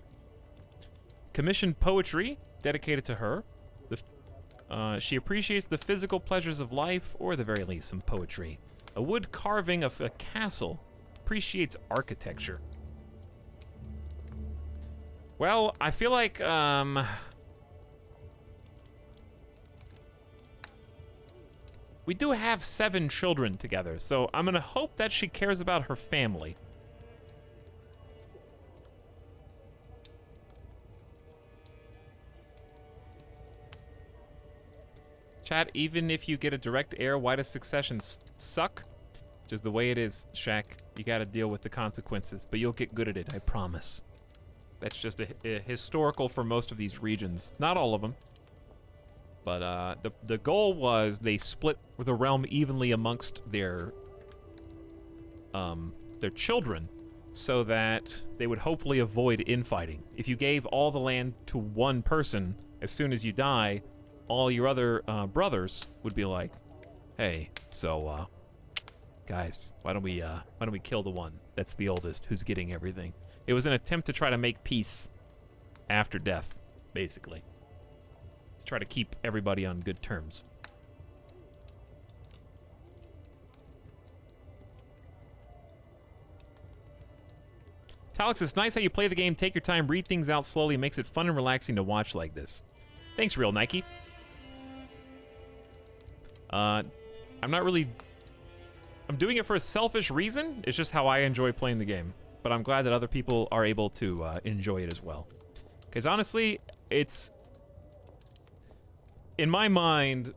Commissioned poetry dedicated to her. She appreciates the physical pleasures of life, or at the very least, some poetry. A wood carving of a castle. Appreciates architecture. Well, I feel like, we do have 7 children together, so I'm gonna hope that she cares about her family. Chat, even if you get a direct heir, why does succession suck? Just the way it is, Shaq. You gotta deal with the consequences, but you'll get good at it, I promise. That's just a historical for most of these regions. Not all of them. But the goal was they split the realm evenly amongst their children so that they would hopefully avoid infighting. If you gave all the land to one person, as soon as you die, all your other brothers would be like, hey, so guys, why don't we kill the one that's the oldest who's getting everything? It was an attempt to try to make peace after death, basically. To try to keep everybody on good terms. Etalyx, it's nice how you play the game, take your time, read things out slowly, it makes it fun and relaxing to watch like this. Thanks, Real Nike. I'm doing it for a selfish reason. It's just how I enjoy playing the game. But I'm glad that other people are able to enjoy it as well. Because honestly, it's, in my mind,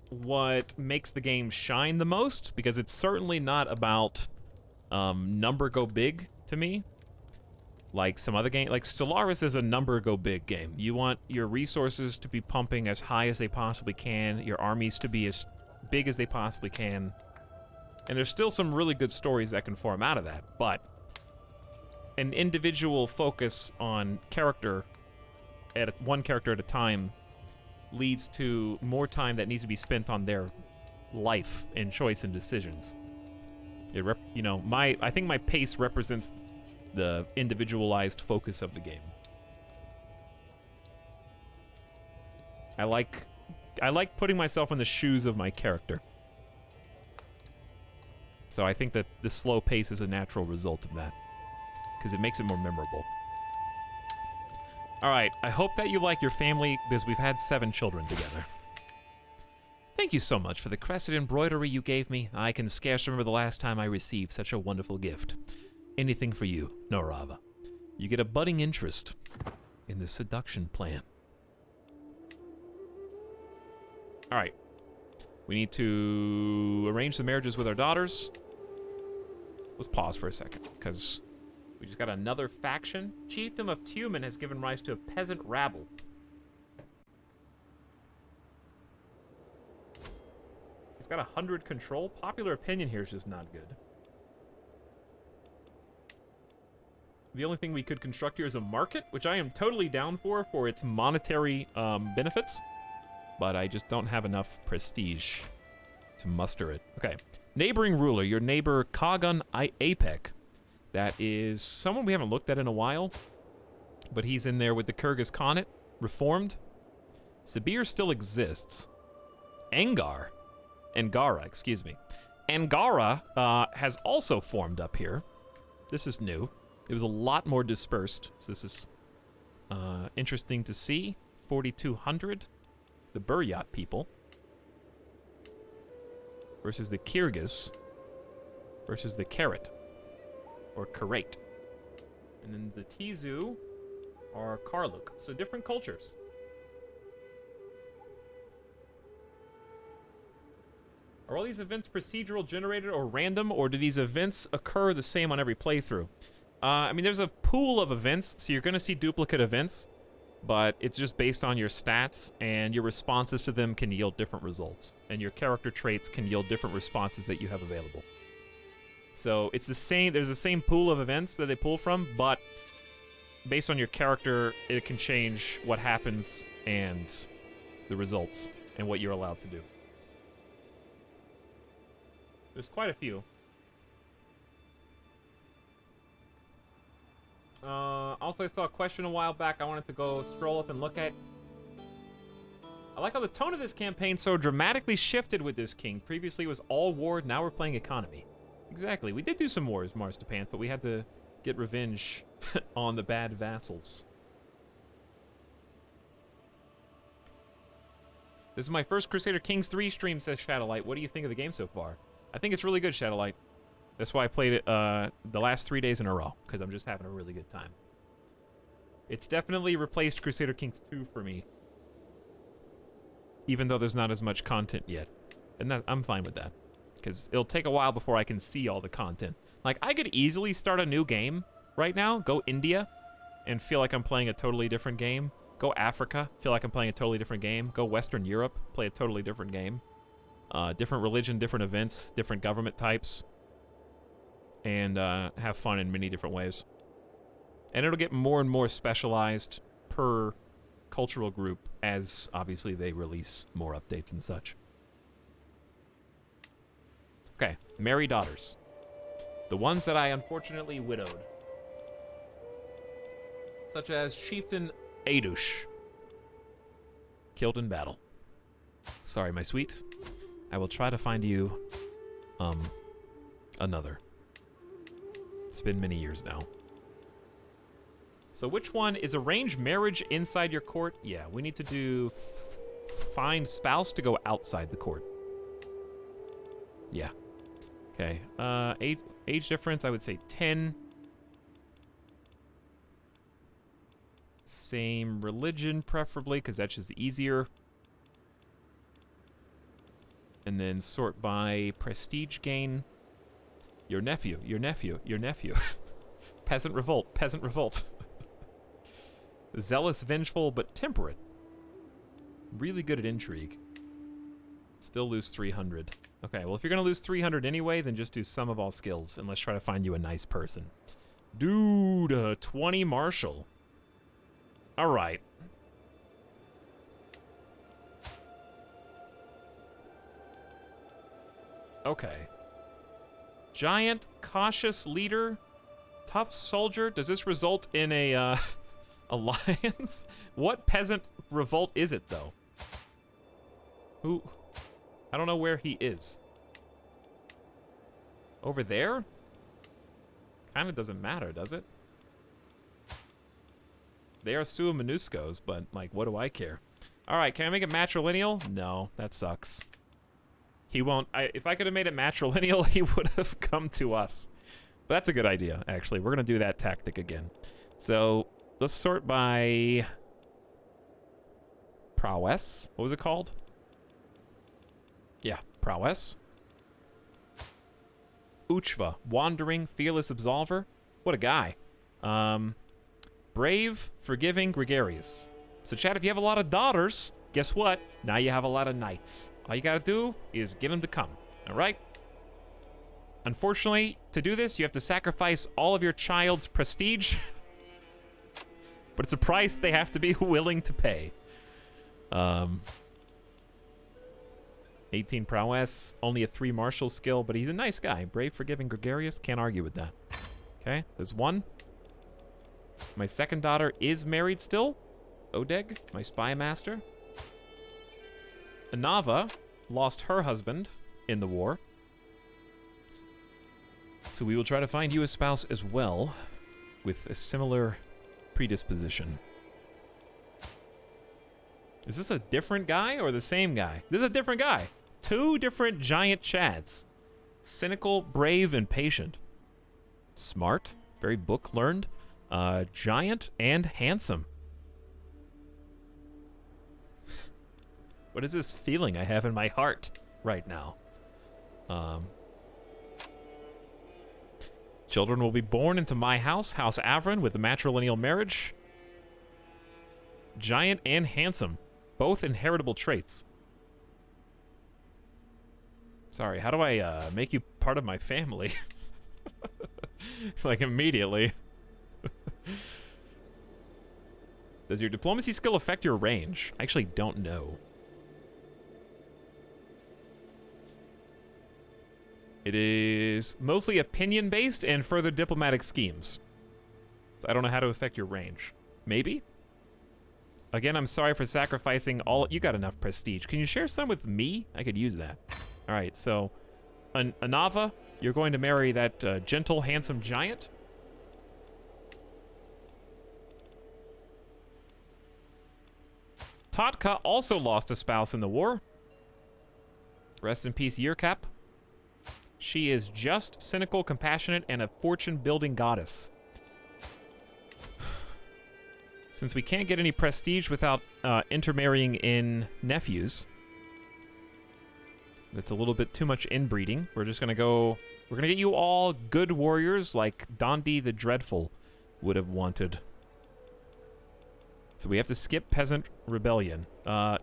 what makes the game shine the most, because it's certainly not about number go big to me. Like some other game, like Stellaris is a number go big game. You want your resources to be pumping as high as they possibly can, your armies to be as big as they possibly can. And there's still some really good stories that can form out of that, but an individual focus on character, one character at a time, leads to more time that needs to be spent on their life and choice and decisions. I think my pace represents the individualized focus of the game. I like putting myself in the shoes of my character. So I think that the slow pace is a natural result of that, because it makes it more memorable. Alright, I hope that you like your family, because we've had 7 children together. Thank you so much for the crescent embroidery you gave me. I can scarce remember the last time I received such a wonderful gift. Anything for you, Norava. You get a budding interest in the seduction plan. Alright. We need to arrange the marriages with our daughters. Let's pause for a second, because we just got another faction. Chiefdom of Tumen has given rise to a peasant rabble. He's got 100 control. Popular opinion here is just not good. The only thing we could construct here is a market, which I am totally down for its monetary benefits. But I just don't have enough prestige to muster it. Okay. Neighboring ruler, your neighbor Kagan Apek. That is someone we haven't looked at in a while. But he's in there with the Kyrgyz Khanate, reformed. Sibir still exists. Angara, excuse me. Angara has also formed up here. This is new. It was a lot more dispersed, so this is interesting to see. 4,200, the Buryat people, versus the Kyrgyz, versus the Karat, or Karat. And then the Tizu are Karluk, so different cultures. Are all these events procedural generated or random, or do these events occur the same on every playthrough? I mean, there's a pool of events, so you're going to see duplicate events, but it's just based on your stats, and your responses to them can yield different results, and your character traits can yield different responses that you have available. So it's the same, there's the same pool of events that they pull from, but based on your character, it can change what happens and the results and what you're allowed to do. There's quite a few. Also, I saw a question a while back I wanted to go scroll up and look at. I like how the tone of this campaign so dramatically shifted with this king. Previously it was all war, now we're playing economy. Exactly. We did do some wars, Mars to Panth, but we had to get revenge on the bad vassals. This is my first Crusader Kings 3 stream, says Shadowlight. What do you think of the game so far? I think it's really good, Shadowlight. That's why I played it the last 3 days in a row, because I'm just having a really good time. It's definitely replaced Crusader Kings 2 for me. even though there's not as much content yet. And I'm fine with that, because it'll take a while before I can see all the content. Like, I could easily start a new game right now, go India, and feel like I'm playing a totally different game. Go Africa, feel like I'm playing a totally different game. Go Western Europe, play a totally different game. Different religion, different events, different government types. And have fun in many different ways. And it'll get more and more specialized per cultural group as, obviously, they release more updates and such. Okay, marry daughters. The ones that I unfortunately widowed. Such as Chieftain Adush. Killed in battle. Sorry, my sweet. I will try to find you, another. It's been many years now. So which one is arranged marriage inside your court? Yeah, we need to do find spouse to go outside the court. Yeah. Okay. Age difference, I would say 10. Same religion, preferably, because that's just easier. And then sort by prestige gain. Your nephew. Peasant revolt. Zealous, vengeful, but temperate. Really good at intrigue. Still lose 300. Okay, well, if you're going to lose 300 anyway, then just do sum of all skills, and let's try to find you a nice person. Dude, 20 martial. All right. Okay. Giant, cautious leader, tough soldier. Does this result in a, alliance? What peasant revolt is it, though? Who? I don't know where he is. Over there? Kind of doesn't matter, does it? They are Sua Minuskos, but, like, what do I care? All right, can I make it matrilineal? No, that sucks. He won't. If I could have made it matrilineal, he would have come to us. But that's a good idea, actually. We're going to do that tactic again. So let's sort by prowess. What was it called? Yeah, prowess. Uchva, wandering, fearless absolver. What a guy. Brave, forgiving, gregarious. So, Chad, if you have a lot of daughters, guess what? Now you have a lot of knights. All you gotta do is get them to come, all right? Unfortunately, to do this, you have to sacrifice all of your child's prestige. But it's a price they have to be willing to pay. 18 prowess, only a 3 martial skill, but he's a nice guy. Brave, forgiving, gregarious, can't argue with that. Okay, there's one. My second daughter is married still. Odeg, my spy master. Anava lost her husband in the war. So we will try to find you a spouse as well, with a similar predisposition. Is this a different guy or the same guy? This is a different guy. 2 different giant Chads. Cynical, brave, and patient. Smart, very book learned. Giant and handsome. What is this feeling I have in my heart right now? Children will be born into my house, House Avron, with the matrilineal marriage. Giant and handsome. Both inheritable traits. Sorry, how do I make you part of my family? Like, immediately. Does your diplomacy skill affect your range? I actually don't know. It is mostly opinion-based and further diplomatic schemes. So I don't know how to affect your range. Maybe? Again, I'm sorry for sacrificing all... You got enough prestige. Can you share some with me? I could use that. All right, so... Anava, you're going to marry that gentle, handsome giant. Totka also lost a spouse in the war. Rest in peace, Yearcap. She is just, cynical, compassionate, and a fortune-building goddess. Since we can't get any prestige without intermarrying in nephews, That's a little bit too much inbreeding. We're just gonna go... We're gonna get you all good warriors like Dondi the Dreadful would have wanted. So we have to skip Peasant Rebellion.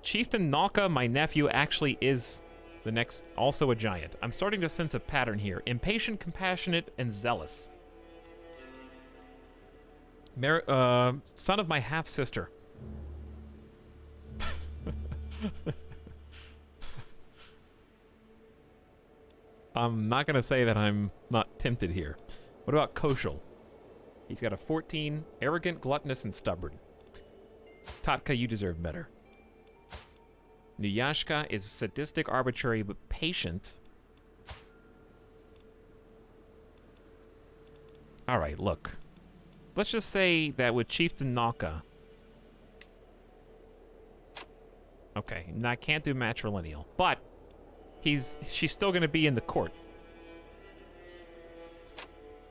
Chieftain Nalka, my nephew, actually is the next... Also a giant. I'm starting to sense a pattern here. Impatient, compassionate, and zealous. Son of my half-sister. I'm not going to say that I'm not tempted here. What about Koshal? He's got a 14, arrogant, gluttonous, and stubborn. Tatka, you deserve better. Nuyashka is sadistic, arbitrary, but patient. Alright, look. Let's just say that with Chieftain Nalka... Okay, I can't do matrilineal, but she's still going to be in the court.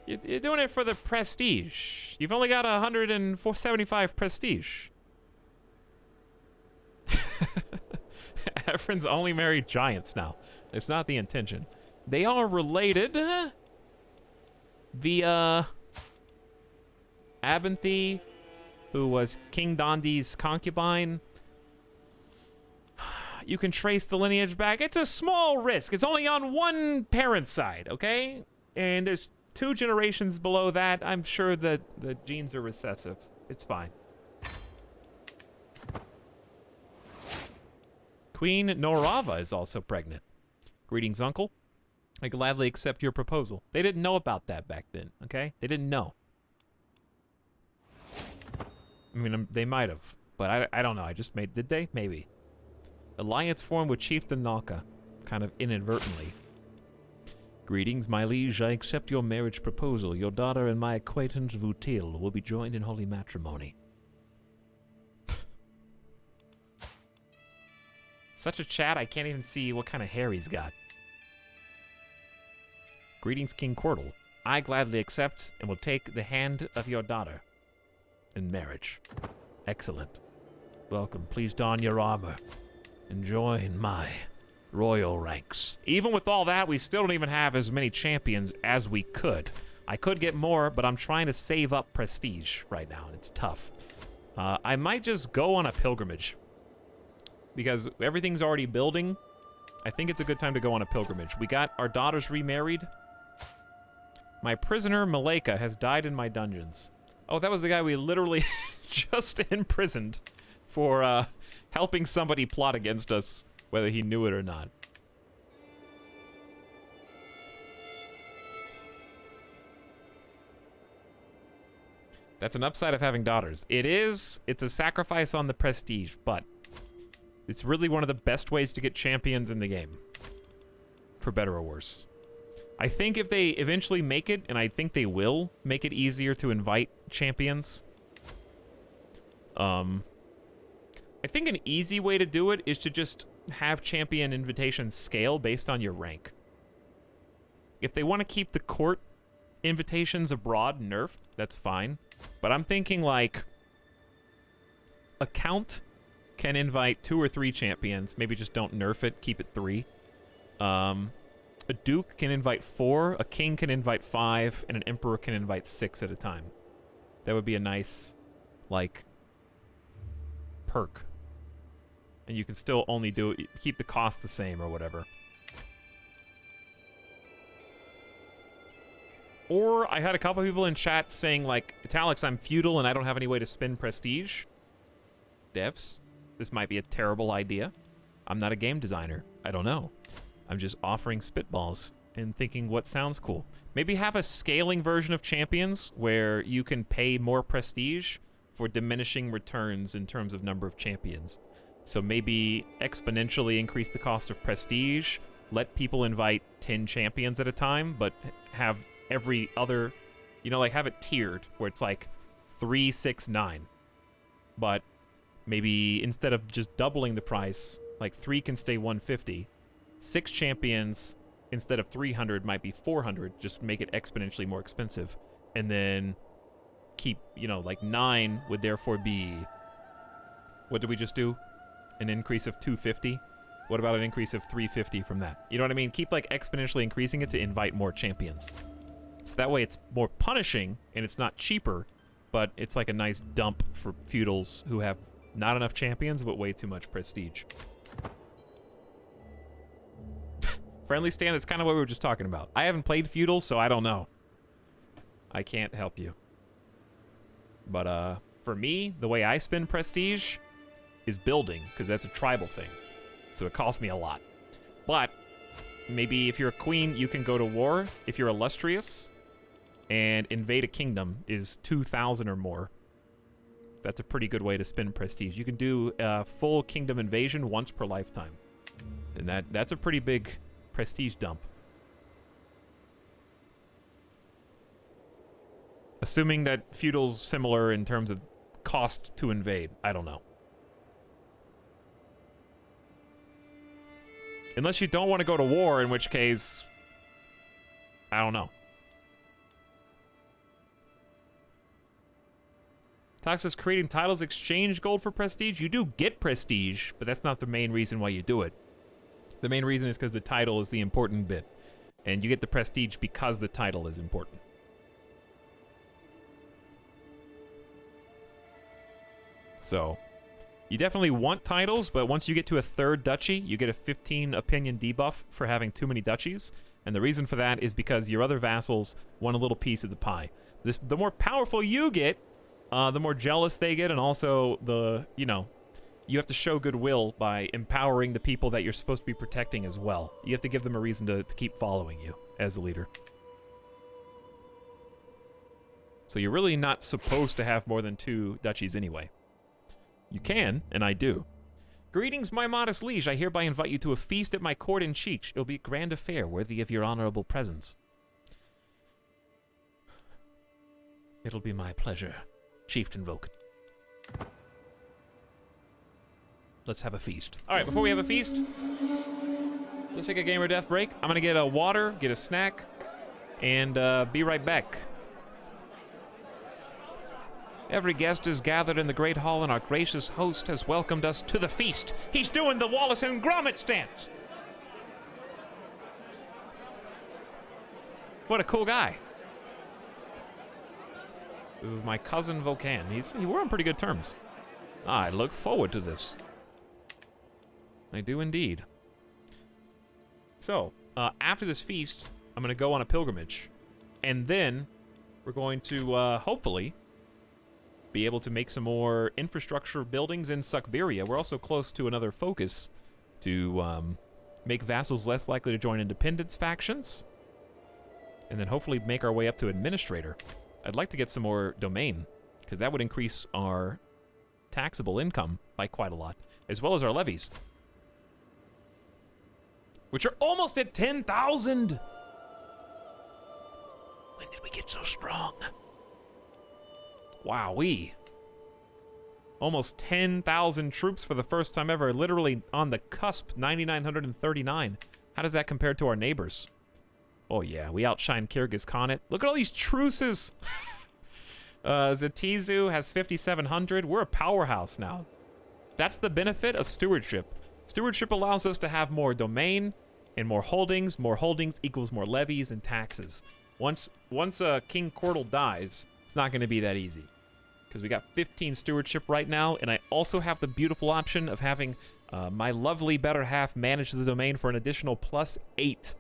You're doing it for the prestige. You've only got 175 prestige. Efren's only married giants now. It's not the intention. They are related via Abinthy, who was King Dondi's concubine. You can trace the lineage back. It's a small risk. It's only on one parent's side, okay? And there's 2 generations below that. I'm sure that the genes are recessive. It's fine. Queen Norava is also pregnant. Greetings, uncle. I gladly accept your proposal. They didn't know about that back then, okay? They didn't know. I mean, they might have, but I don't know. I just made... Did they? Maybe. Alliance formed with Chieftain Nalka, kind of inadvertently. Greetings, my liege. I accept your marriage proposal. Your daughter and my acquaintance Vutil will be joined in holy matrimony. Such a chat, I can't even see what kind of hair he's got. Greetings, King Cordal. I gladly accept and will take the hand of your daughter in marriage. Excellent. Welcome. Please don your armor and join my royal ranks. Even with all that, we still don't even have as many champions as we could. I could get more, but I'm trying to save up prestige right now, and it's tough. I might just go on a pilgrimage. Because everything's already building. I think it's a good time to go on a pilgrimage. We got our daughters remarried. My prisoner, Maleka, has died in my dungeons. Oh, that was the guy we literally just imprisoned for helping somebody plot against us, whether he knew it or not. That's an upside of having daughters. It's a sacrifice on the prestige, but it's really one of the best ways to get champions in the game. For better or worse. I think if they eventually make it, and I think they will make it easier to invite champions. I think an easy way to do it is to just have champion invitations scale based on your rank. If they want to keep the court invitations abroad nerfed, that's fine. But I'm thinking like a count can invite 2 or 3 champions. Maybe just don't nerf it, keep it 3. A duke can invite 4, a king can invite 5, and an emperor can invite 6 at a time. That would be a nice, like, perk. And you can still only do it, keep the cost the same or whatever. Or I had a couple people in chat saying, like, Etalyx, I'm feudal and I don't have any way to spend prestige. Devs, this might be a terrible idea. I'm not a game designer. I don't know. I'm just offering spitballs and thinking what sounds cool. Maybe have a scaling version of champions where you can pay more prestige for diminishing returns in terms of number of champions. So maybe exponentially increase the cost of prestige, let people invite 10 champions at a time, but have every other, you know, like have it tiered where it's like 3, 6, 9. But maybe instead of just doubling the price, like 3 can stay 150. 6 champions instead of 300 might be 400, just make it exponentially more expensive. And then keep, you know, like 9 would therefore be, what did we just do? An increase of 250 What about an increase of 350 from that? You know what I mean? Keep like exponentially increasing it to invite more champions. So that way it's more punishing and it's not cheaper, but it's like a nice dump for feudals who have not enough champions but way too much prestige. Friendly stand, that's kind of what we were just talking about. I haven't played feudal, so I don't know. I can't help you. But for me, the way I spend prestige is building, because that's a tribal thing. So it costs me a lot. But maybe if you're a queen, you can go to war. If you're illustrious and invade a kingdom is 2,000 or more. That's a pretty good way to spend prestige. You can do a full kingdom invasion once per lifetime. And that's a pretty big prestige dump. Assuming that feudal's similar in terms of cost to invade. I don't know. Unless you don't want to go to war, in which case, I don't know. Talk says creating titles exchange gold for prestige. You do get prestige, but that's not the main reason why you do it. The main reason is because the title is the important bit. And you get the prestige because the title is important. So, you definitely want titles, but once you get to a third duchy, you get a 15 opinion debuff for having too many duchies. And the reason for that is because your other vassals want a little piece of the pie. The more powerful you get, the more jealous they get, and also you have to show goodwill by empowering the people that you're supposed to be protecting as well. You have to give them a reason to keep following you as a leader. So you're really not supposed to have more than 2 duchies anyway. You can, and I do. Greetings, my modest liege. I hereby invite you to a feast at my court in Cheech. It'll be a grand affair worthy of your honorable presence. It'll be my pleasure, Chieftain Vulcan. Let's have a feast. All right, before we have a feast, let's take a game or death break. I'm gonna get a water, get a snack, and be right back. Every guest is gathered in the great hall, and our gracious host has welcomed us to the feast. He's doing the Wallace and Gromit stance. What a cool guy. This is my cousin Vulcan. We're on pretty good terms. I look forward to this. I do indeed. So, after this feast, I'm going to go on a pilgrimage. And then we're going to, hopefully, be able to make some more infrastructure buildings in Siberia. We're also close to another focus to make vassals less likely to join independence factions. And then hopefully make our way up to administrator. I'd like to get some more domain, because that would increase our taxable income by quite a lot, as well as our levies, which are almost at 10,000. When did we get so strong? Wowee. Almost 10,000 troops for the first time ever, literally on the cusp, 9,939. How does that compare to our neighbors? Oh yeah, we outshine Kyrgyz Khanate. Look at all these truces. Zatizu has 5,700. We're a powerhouse now. That's the benefit of stewardship. Stewardship allows us to have more domain and more holdings. More holdings equals more levies and taxes. Once King Cordal dies, it's not going to be that easy, because we got 15 stewardship right now, and I also have the beautiful option of having my lovely better half manage the domain for an additional +8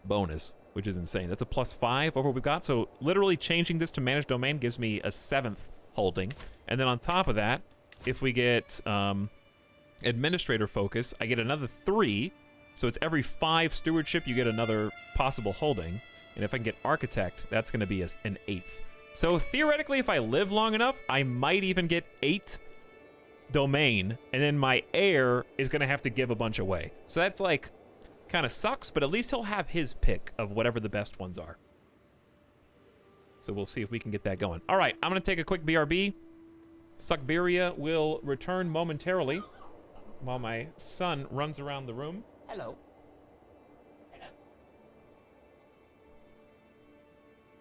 bonus, which is insane. That's a +5 over what we've got. So literally changing this to manage domain gives me a 7th holding, and then on top of that, if we get administrator focus, I get another 3. So it's every 5 stewardship you get another possible holding, and if I can get architect, that's going to be an 8th. So theoretically, if I live long enough, I might even get 8 domain, and then my heir is going to have to give a bunch away. So that's like, kind of sucks, but at least he'll have his pick of whatever the best ones are. So we'll see if we can get that going. All right, I'm going to take a quick BRB. Siberia will return momentarily while my son runs around the room. Hello. Hello.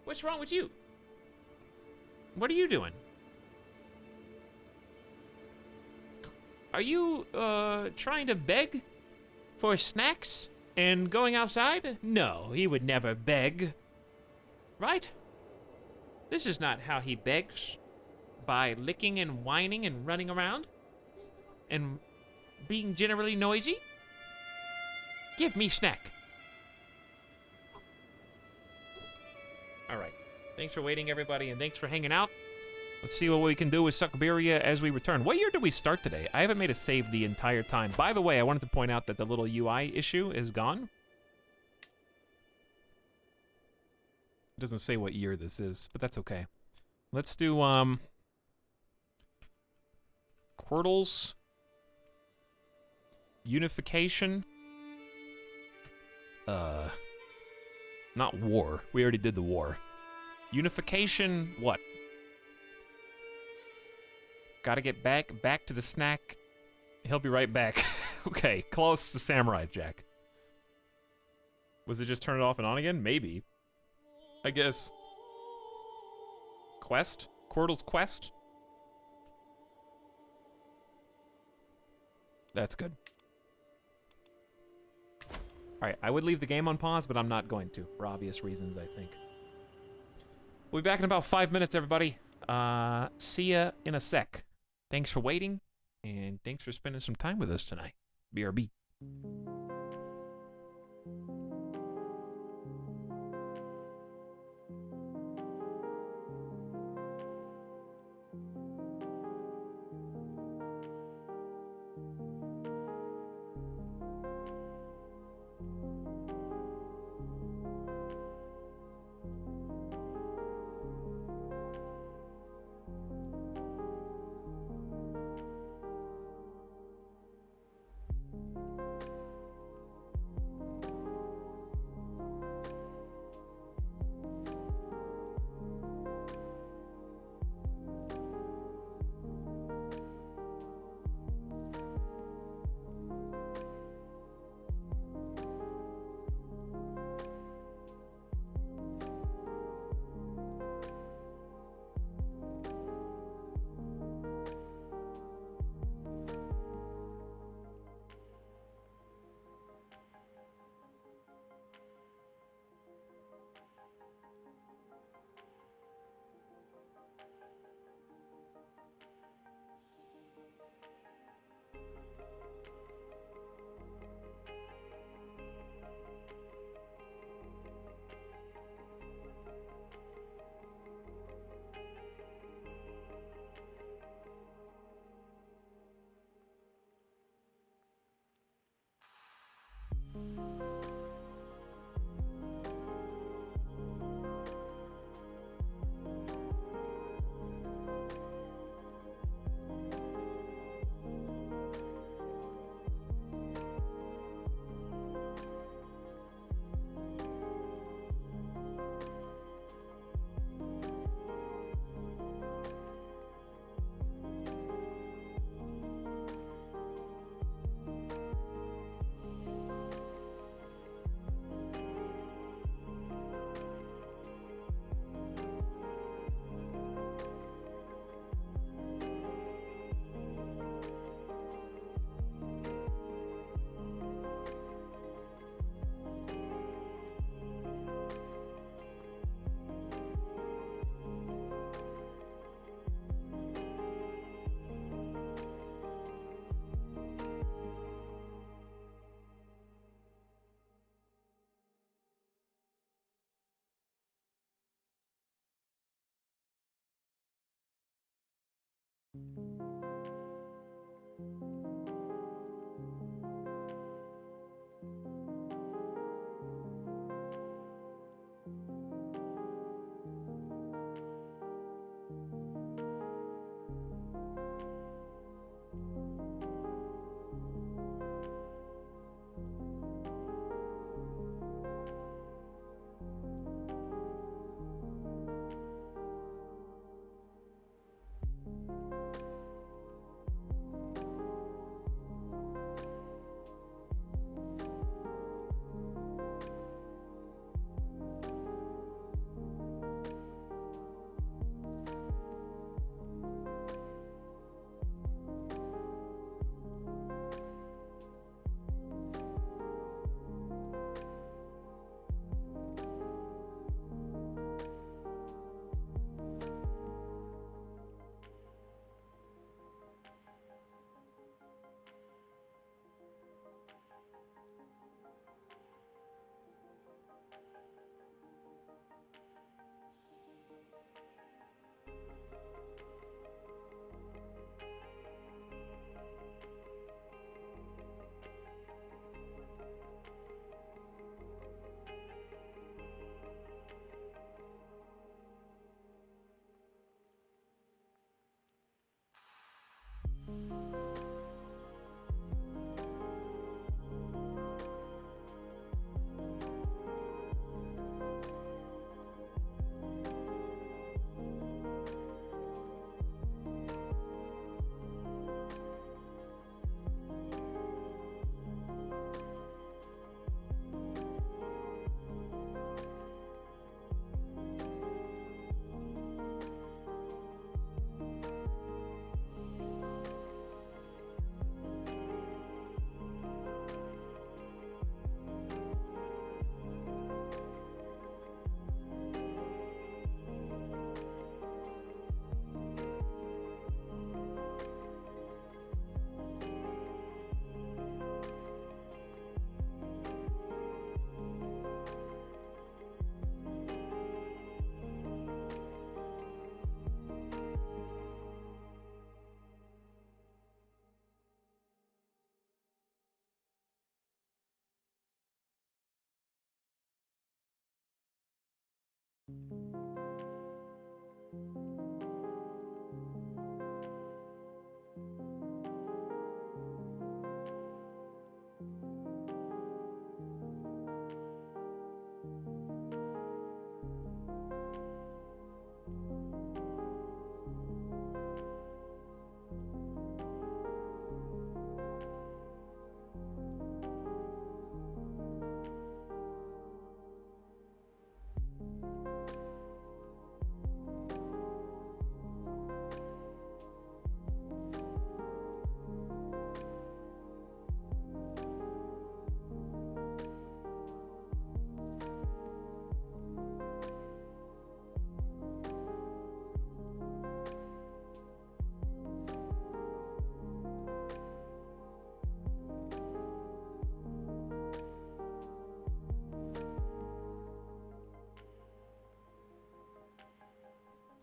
What's wrong with you? What are you doing? Are you, trying to beg For snacks? And going outside? No, he would never beg. Right? This is not how he begs. By licking and whining and running around. And being generally noisy. Give me snack. Alright. Thanks for waiting, everybody, and thanks for hanging out. Let's see what we can do with Siberia as we return. What year did we start today? I haven't made a save the entire time. By the way, I wanted to point out that the little UI issue is gone. It doesn't say what year this is, but that's okay. Let's do, Quirtles. Unification. Not war. We already did the war. Unification, what? Gotta get back to the snack. He'll be right back. Okay, close to Samurai Jack. Was it just turn it off and on again? Maybe. I guess. Quest? Quirtle's Quest? That's good. Alright, I would leave the game on pause, but I'm not going to, for obvious reasons, I think. We'll be back in about 5 minutes, everybody. See ya in a sec. Thanks for waiting, and thanks for spending some time with us tonight. BRB.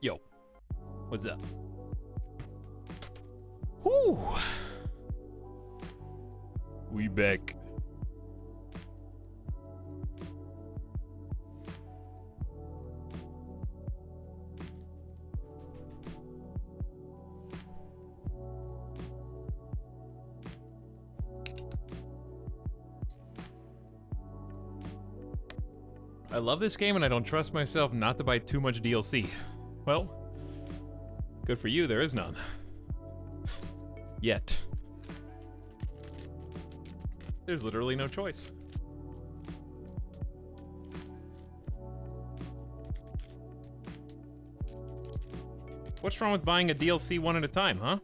Yo, what's up? Whew. We back. I love this game and I don't trust myself not to buy too much DLC. Well, good for you, there is none. Yet. There's literally no choice. What's wrong with buying a DLC one at a time, huh?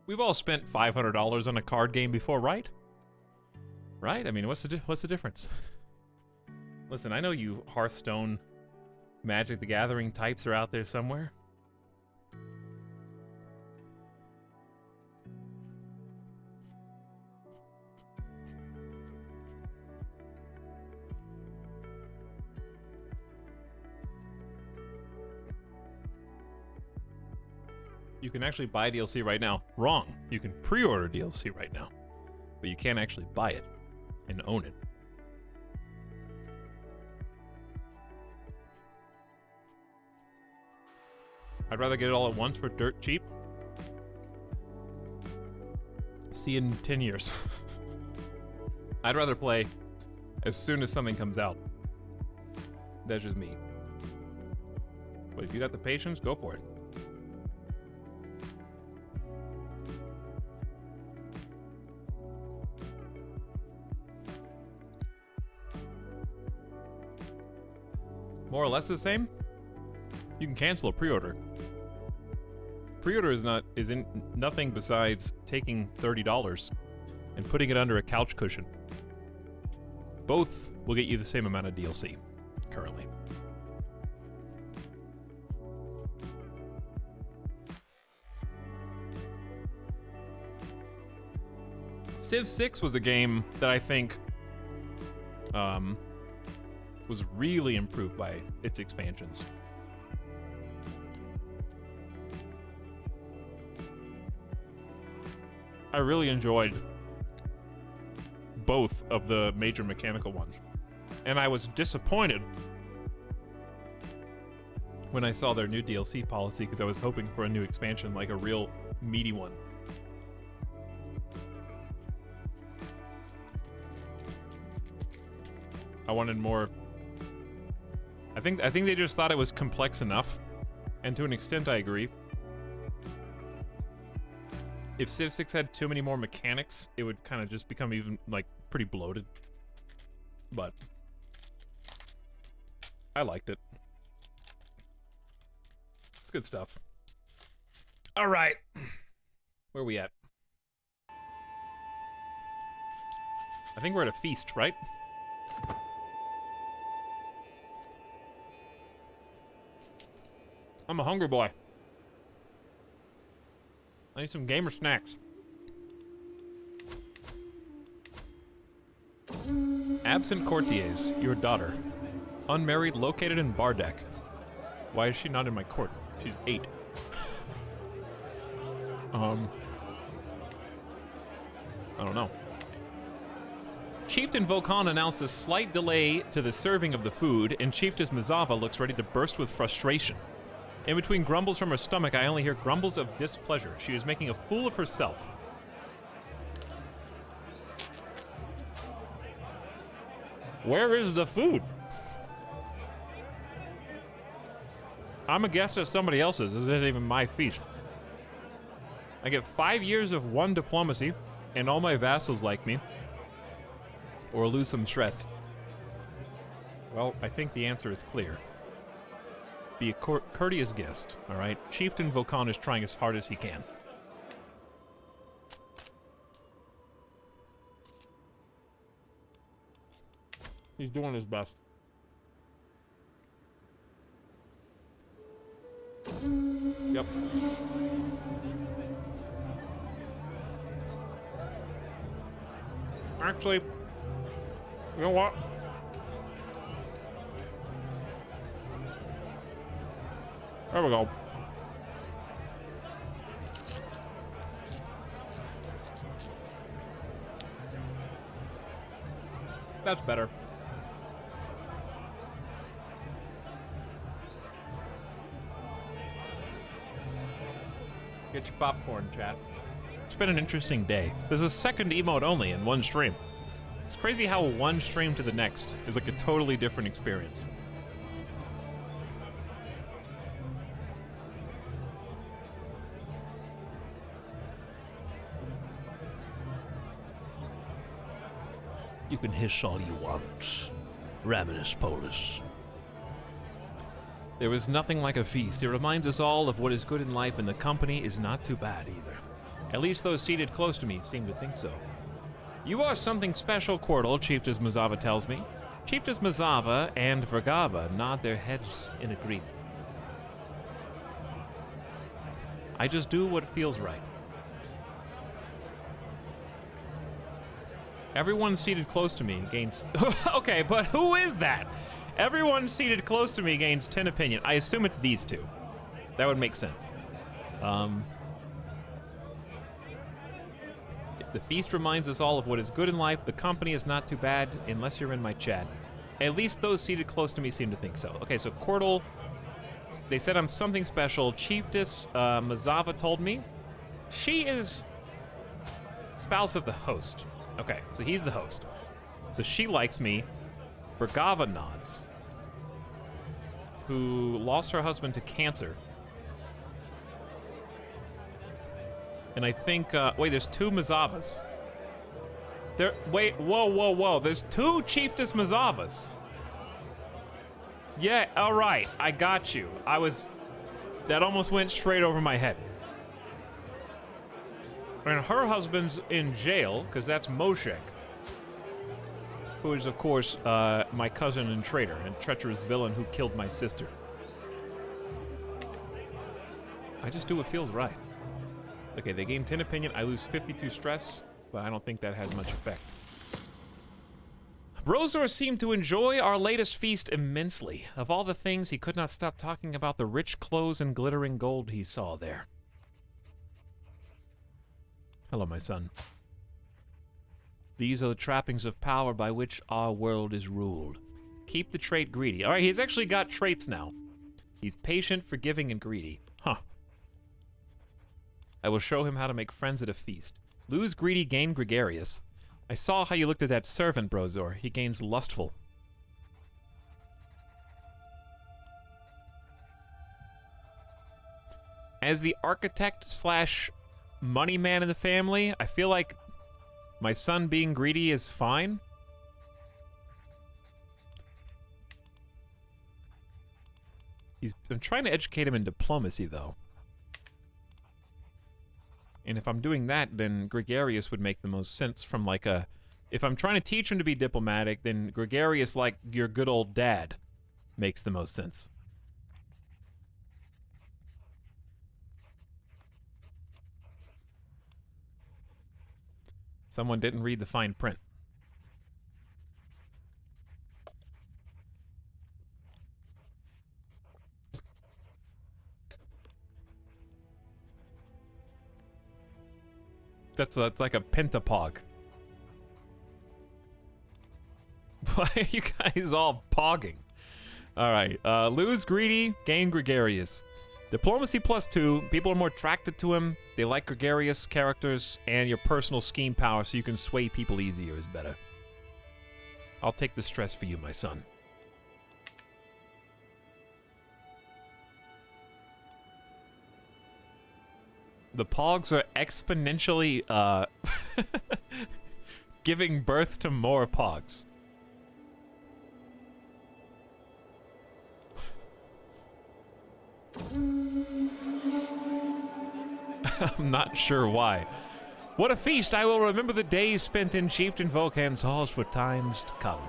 We've all spent $500 on a card game before, right? Right? I mean, what's the difference? Listen, I know you Hearthstone, Magic the Gathering types are out there somewhere. You can actually buy DLC right now. Wrong. You can pre-order DLC right now. But you can't actually buy it and own it. I'd rather get it all at once for dirt cheap. See you in 10 years. I'd rather play as soon as something comes out. That's just me. But if you got the patience, go for it. More or less the same. You can cancel a pre-order. Pre-order is nothing besides taking $30 and putting it under a couch cushion. Both will get you the same amount of DLC currently. Civ 6 was a game that I think was really improved by its expansions. I really enjoyed both of the major mechanical ones. And I was disappointed when I saw their new DLC policy because I was hoping for a new expansion, like a real meaty one. I wanted more. I think they just thought it was complex enough, and to an extent I agree. If Civ 6 had too many more mechanics, it would kind of just become even, like, pretty bloated. But I liked it. It's good stuff. All right. Where are we at? I think we're at a feast, right? I'm a hungry boy. I need some gamer snacks. Absent courtiers, your daughter. Unmarried, located in Bardek. Why is she not in my court? She's 8. I don't know. Chieftain Volkan announced a slight delay to the serving of the food, and Chiefess Mazava looks ready to burst with frustration. In between grumbles from her stomach, I only hear grumbles of displeasure. She is making a fool of herself. Where is the food? I'm a guest at somebody else's. This isn't even my feast. I get 5 years of 1 diplomacy, and all my vassals like me. Or lose some stress. Well, I think the answer is clear. Be a courteous guest, all right? Chieftain Volkan is trying as hard as he can. He's doing his best. Yep. Actually, You know what? There we go. That's better. Get your popcorn, chat. It's been an interesting day. There's a second emote only in one stream. It's crazy how one stream to the next is like a totally different experience. You can hiss all you want, Raminus Polus. There is nothing like a feast. It reminds us all of what is good in life, and the company is not too bad either. At least those seated close to me seem to think so. You are something special, Quirtle, Chiefess Mazava tells me. Chiefess Mazava and Vergava nod their heads in agreement. I just do what feels right. Everyone seated close to me gains... Okay, but who is that? Everyone seated close to me gains 10 opinion. I assume it's these two. That would make sense. The feast reminds us all of what is good in life. The company is not too bad unless you're in my chat. At least those seated close to me seem to think so. Okay, so Quirtle, they said I'm something special. Chiefess Mazava told me. She is spouse of the host. Okay, so he's the host. So she likes me. Vergava nods, who lost her husband to cancer. And I think, wait, there's two Mazavas. Wait, whoa. There's two Chiefess Mazavas. Yeah, all right, I got you. That almost went straight over my head. And her husband's in jail, because that's Moshek, who is, of course, my cousin and traitor, and treacherous villain who killed my sister. I just do what feels right. Okay, they gain 10 opinion, I lose 52 stress, but I don't think that has much effect. Brozor seemed to enjoy our latest feast immensely. Of all the things, he could not stop talking about the rich clothes and glittering gold he saw there. Hello, my son. These are the trappings of power by which our world is ruled. Keep the trait greedy. All right, he's actually got traits now. He's patient, forgiving, and greedy. Huh. I will show him how to make friends at a feast. Lose greedy, gain gregarious. I saw how you looked at that servant, Brozor. He gains lustful. As the architect slash money man in the family, I feel like my son being greedy is fine. I'm trying to educate him in diplomacy, though. And if I'm doing that, then gregarious would make the most sense from like a... If I'm trying to teach him to be diplomatic, then gregarious like your good old dad makes the most sense. Someone didn't read the fine print. That's like a pentapog. Why are you guys all pogging? Alright, lose greedy, gain gregarious. Diplomacy +2, people are more attracted to him, they like gregarious characters, and your personal scheme power so you can sway people easier is better. I'll take the stress for you, my son. The pogs are exponentially, giving birth to more pogs. I'm not sure why. What a feast! I will remember the days spent in Chieftain Vulcan's halls for times to come.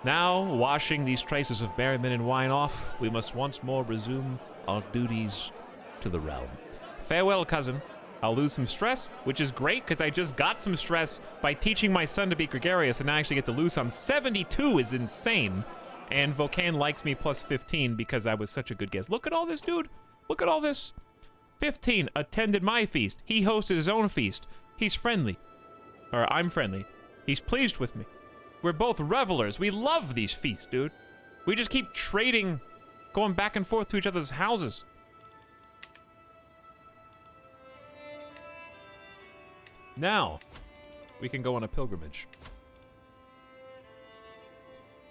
Now, washing these traces of merriment and wine off, we must once more resume our duties to the realm. Farewell, cousin. I'll lose some stress, which is great because I just got some stress by teaching my son to be gregarious, and I actually get to lose some. 72 is insane. And Vocan likes me plus 15 because I was such a good guest. Look at all this, dude. Look at all this. 15 attended my feast. He hosted his own feast. He's friendly. Or I'm friendly. He's pleased with me. We're both revelers. We love these feasts, dude. We just keep trading, going back and forth to each other's houses. Now, we can go on a pilgrimage.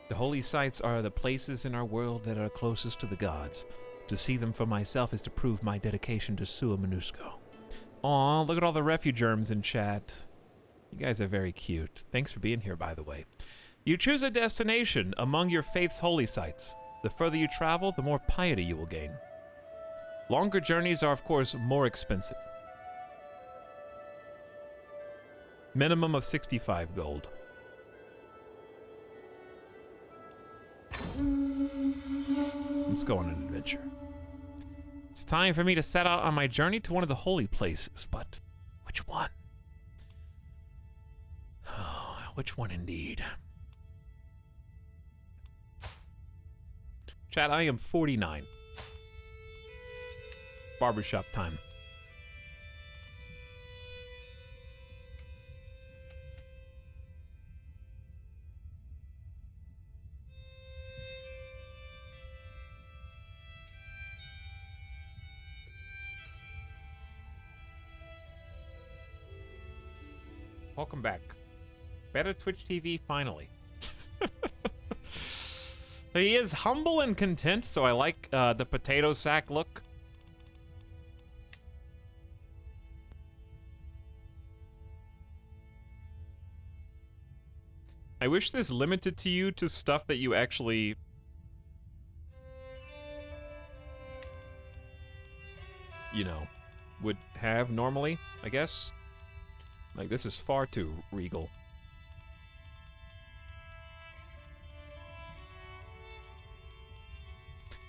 The holy sites are the places in our world that are closest to the gods. To see them for myself is to prove my dedication to Sua Minusko. Aw, look at all the refugerms in chat. You guys are very cute. Thanks for being here, by the way. You choose a destination among your faith's holy sites. The further you travel, the more piety you will gain. Longer journeys are, of course, more expensive. Minimum of 65 gold. Let's go on an adventure. It's time for me to set out on my journey to one of the holy places, but which one? Oh, which one indeed? Chat, I am 49. Barbershop time. Welcome back. Better Twitch TV, finally. He is humble and content, so I like the potato sack look. I wish this limited to you to stuff that you actually... you know, would have normally, I guess. Like, this is far too regal.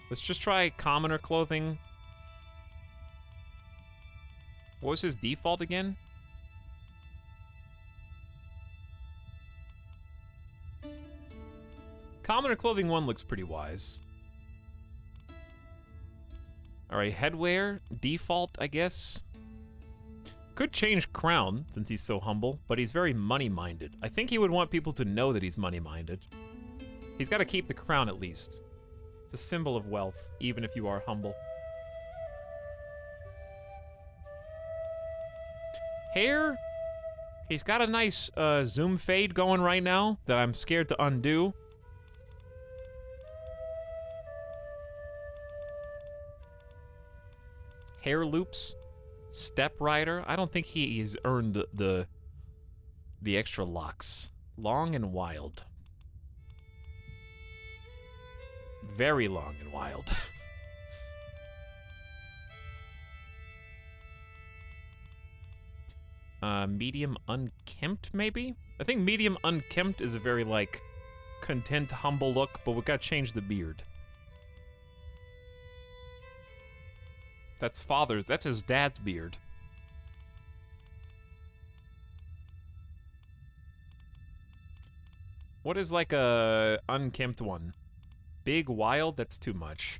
Let's just try commoner clothing. What was his default again? Commoner clothing 1 looks pretty wise. Alright, headwear, default, I guess. Could change crown, since he's so humble, but he's very money-minded. I think he would want people to know that he's money-minded. He's got to keep the crown at least. It's a symbol of wealth, even if you are humble. Hair? He's got a nice zoom fade going right now that I'm scared to undo. Hair loops. Step rider. I don't think he has earned the extra locks. Long and wild. Very long and wild. Medium unkempt, maybe? I think medium unkempt is a very, like, content, humble look, but we gotta change the beard. That's father's, that's his dad's beard. What is like a unkempt one? Big, wild? That's too much.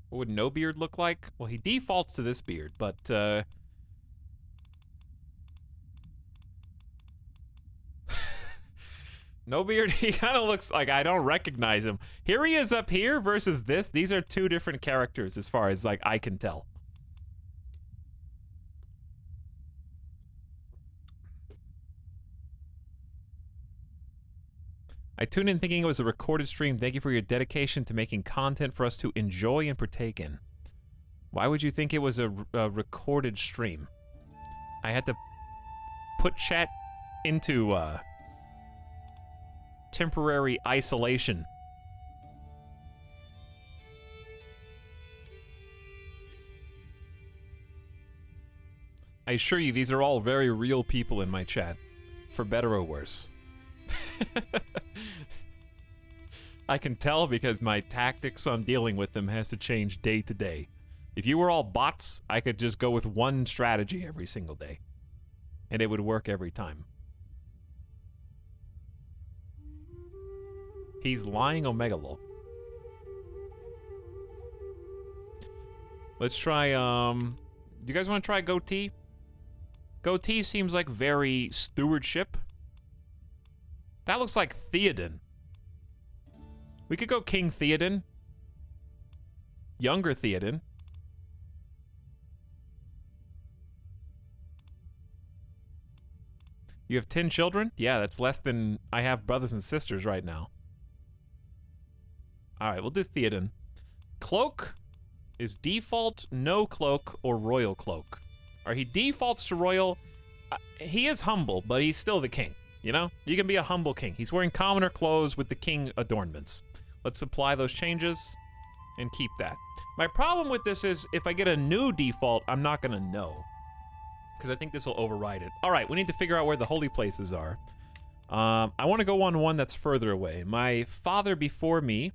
What would no beard look like? Well, he defaults to this beard, but, no beard, he kind of looks like I don't recognize him. Here he is up here versus this. These are two different characters as far as, like, I can tell. I tuned in thinking it was a recorded stream. Thank you for your dedication to making content for us to enjoy and partake in. Why would you think it was a recorded stream? I had to put chat into temporary isolation. I assure you, these are all very real people in my chat, for better or worse. I can tell because my tactics on dealing with them has to change day to day. If you were all bots, I could just go with one strategy every single day. And it would work every time. He's lying Omega lol. Let's try, do you guys want to try Goatee? Goatee seems like very stewardship. That looks like Theoden. We could go King Theoden. Younger Theoden. You have 10 children? Yeah, that's less than I have brothers and sisters right now. Alright, we'll do Theoden. Cloak is default, no cloak, or royal cloak. Or he defaults to royal. He is humble, but he's still the king. You know? You can be a humble king. He's wearing commoner clothes with the king adornments. Let's apply those changes and keep that. My problem with this is if I get a new default, I'm not going to know. Because I think this will override it. All right, we need to figure out where the holy places are. I want to go on one that's further away. My father before me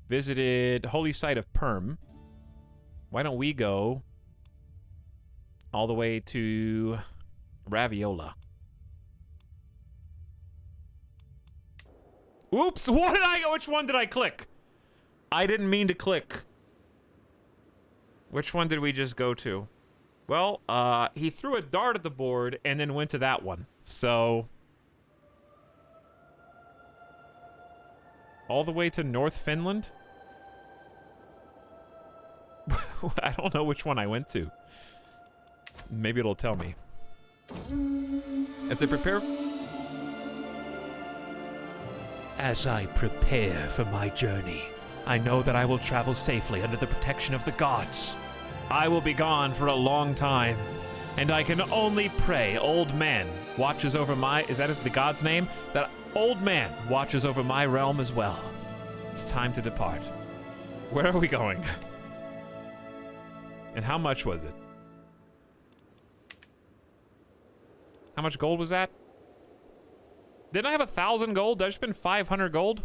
visited holy site of Perm. Why don't we go all the way to Raviola? Oops, which one did I click? I didn't mean to click. Which one did we just go to? Well, he threw a dart at the board and then went to that one. So, all the way to North Finland? I don't know which one I went to. Maybe it'll tell me. As I prepare... As I prepare for my journey, I know that I will travel safely under the protection of the gods. I will be gone for a long time, and I can only pray old man watches over my... Is that the god's name? That old man watches over my realm as well. It's time to depart. Where are we going? And how much was it? How much gold was that? Didn't I have 1,000 gold? Did I spend 500 gold?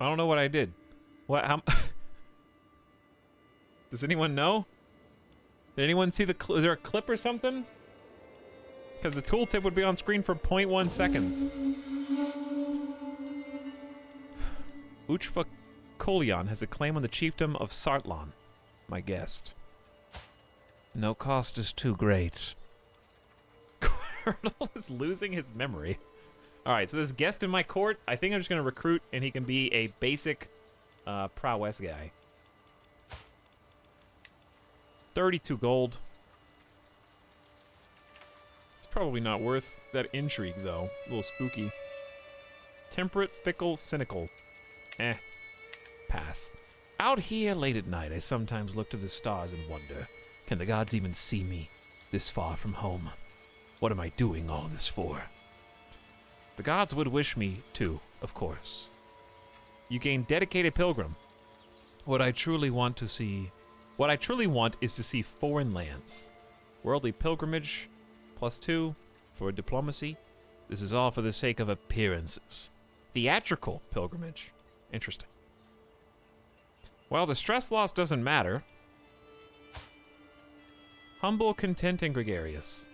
I don't know what I did. What? How? Does anyone know? Did anyone see the? Is there a clip or something? Because the tooltip would be on screen for 0.1 seconds. Uchva Kolian has a claim on the chiefdom of Sartlan, my guest. No cost is too great. Colonel is losing his memory. Alright, so this guest in my court, I think I'm just going to recruit and he can be a basic prowess guy. 32 gold. It's probably not worth that intrigue, though. A little spooky. Temperate, fickle, cynical. Pass. Out here late at night, I sometimes look to the stars and wonder, can the gods even see me this far from home? What am I doing all this for? The gods would wish me to, of course. You gain dedicated pilgrim. What I truly want is to see foreign lands. Worldly pilgrimage, +2 for diplomacy. This is all for the sake of appearances. Theatrical pilgrimage. Interesting. Well, the stress loss doesn't matter. Humble, content, and gregarious.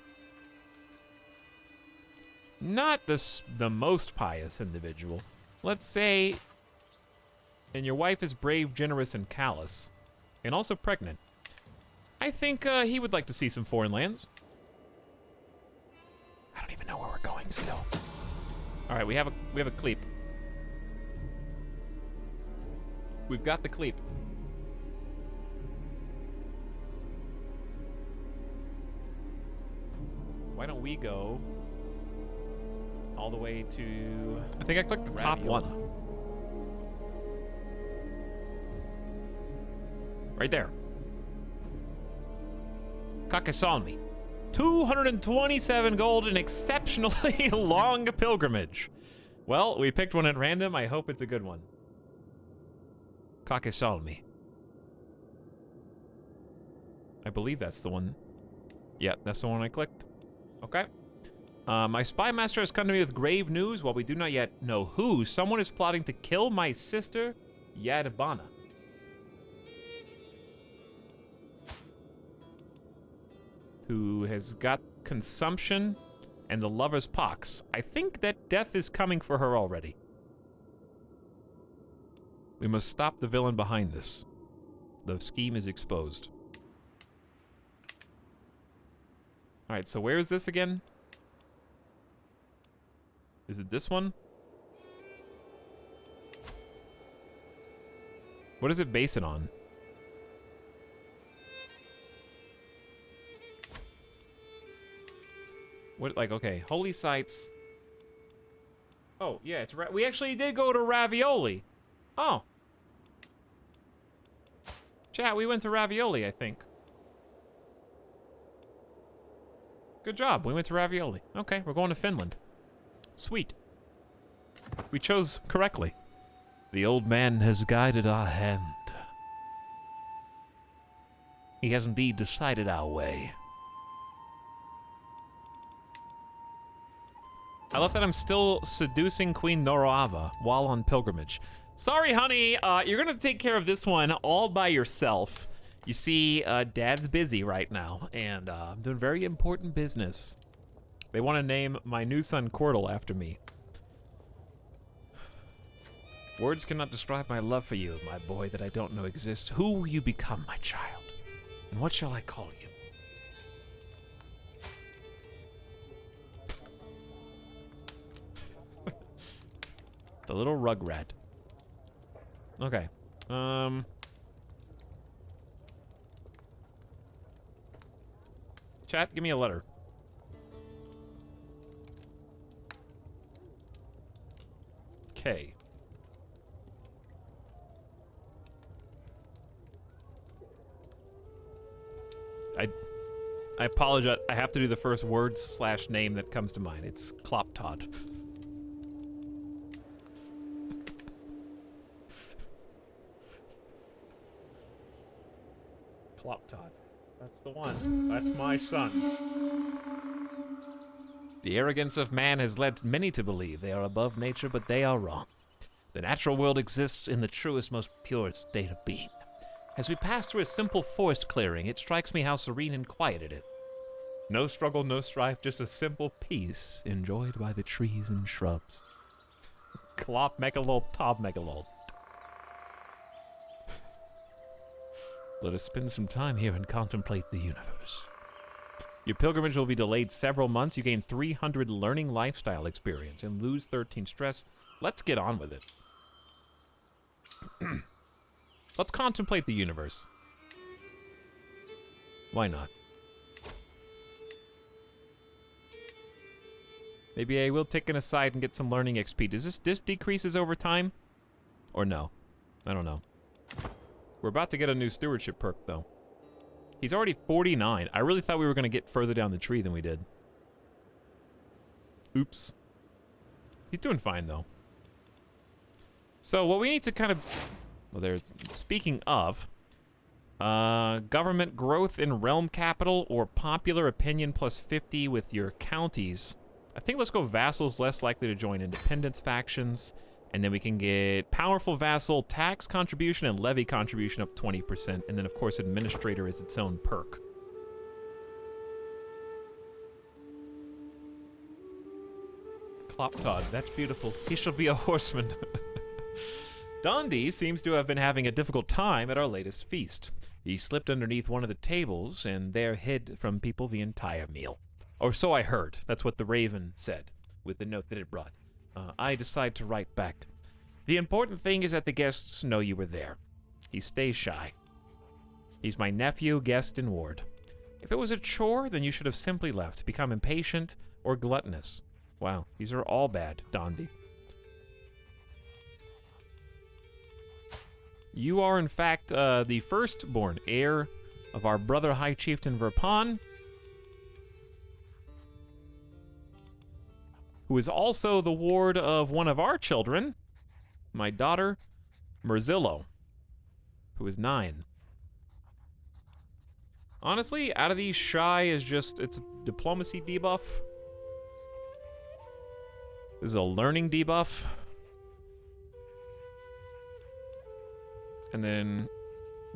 Not the most pious individual. Let's say, and your wife is brave, generous, and callous, and also pregnant. I think he would like to see some foreign lands. I don't even know where we're going still. All right, we have a cleep. We've got the cleep. Why don't we go all the way to... I think I clicked the top one. Right there. Kakesalmi. 227 gold, an exceptionally long pilgrimage. Well, we picked one at random. I hope it's a good one. Kakesalmi. I believe that's the one. Yeah, that's the one I clicked. Okay. My spy master has come to me with grave news. While we do not yet know who, someone is plotting to kill my sister, Yadabana. Who has got consumption and the lover's pox. I think that death is coming for her already. We must stop the villain behind this. The scheme is exposed. Alright, so where is this again? Is it this one? What does it base it on? What, like, okay, holy sites. Oh, yeah, it's we actually did go to Ravioli. Oh. Chat, we went to Ravioli, I think. Good job, we went to Ravioli. Okay, we're going to Finland. Sweet. We chose correctly. The old man has guided our hand. He has indeed decided our way. I love that I'm still seducing Queen Noroava while on pilgrimage. Sorry, honey, you're gonna take care of this one all by yourself. You see, Dad's busy right now, and I'm doing very important business. They want to name my new son Cordell after me. Words cannot describe my love for you, my boy that I don't know exists. Who will you become, my child? And what shall I call you? The little rugrat. Okay. Chat, give me a letter. Okay. I apologize. I have to do the first words / name that comes to mind. It's Kloptod. Kloptod. That's the one. That's my son. The arrogance of man has led many to believe they are above nature, but they are wrong. The natural world exists in the truest, most pure state of being. As we pass through a simple forest clearing, it strikes me how serene and quiet it is. No struggle, no strife, just a simple peace enjoyed by the trees and shrubs. Klop Megalol Tob Megalol. Let us spend some time here and contemplate the universe. Your pilgrimage will be delayed several months. You gain 300 learning lifestyle experience and lose 13 stress. Let's get on with it. Let's contemplate the universe. Why not? Maybe I will take an aside and get some learning XP. Does this decreases over time? Or no? I don't know. We're about to get a new stewardship perk, though. He's already 49. I really thought we were going to get further down the tree than we did. Oops. He's doing fine, though. So what we need to kind of... Well, there's... Speaking of... government growth in realm capital or popular opinion plus 50 with your counties. I think let's go vassals less likely to join independence factions. And then we can get powerful vassal, tax contribution, and levy contribution up 20%. And then, of course, administrator is its own perk. Kloptod, that's beautiful. He shall be a horseman. Dondi seems to have been having a difficult time at our latest feast. He slipped underneath one of the tables and there hid from people the entire meal. Or so I heard. That's what the Raven said with the note that it brought. I decide to write back. The important thing is that the guests know you were there. He stays shy. He's my nephew, guest, and ward. If it was a chore, then you should have simply left, become impatient, or gluttonous. Wow, these are all bad, Dondi. You are, in fact, the firstborn heir of our brother High Chieftain Verpan, who is also the ward of one of our children, my daughter, Merzillo, who is 9. Honestly, out of these, shy is just, it's a diplomacy debuff. This is a learning debuff. And then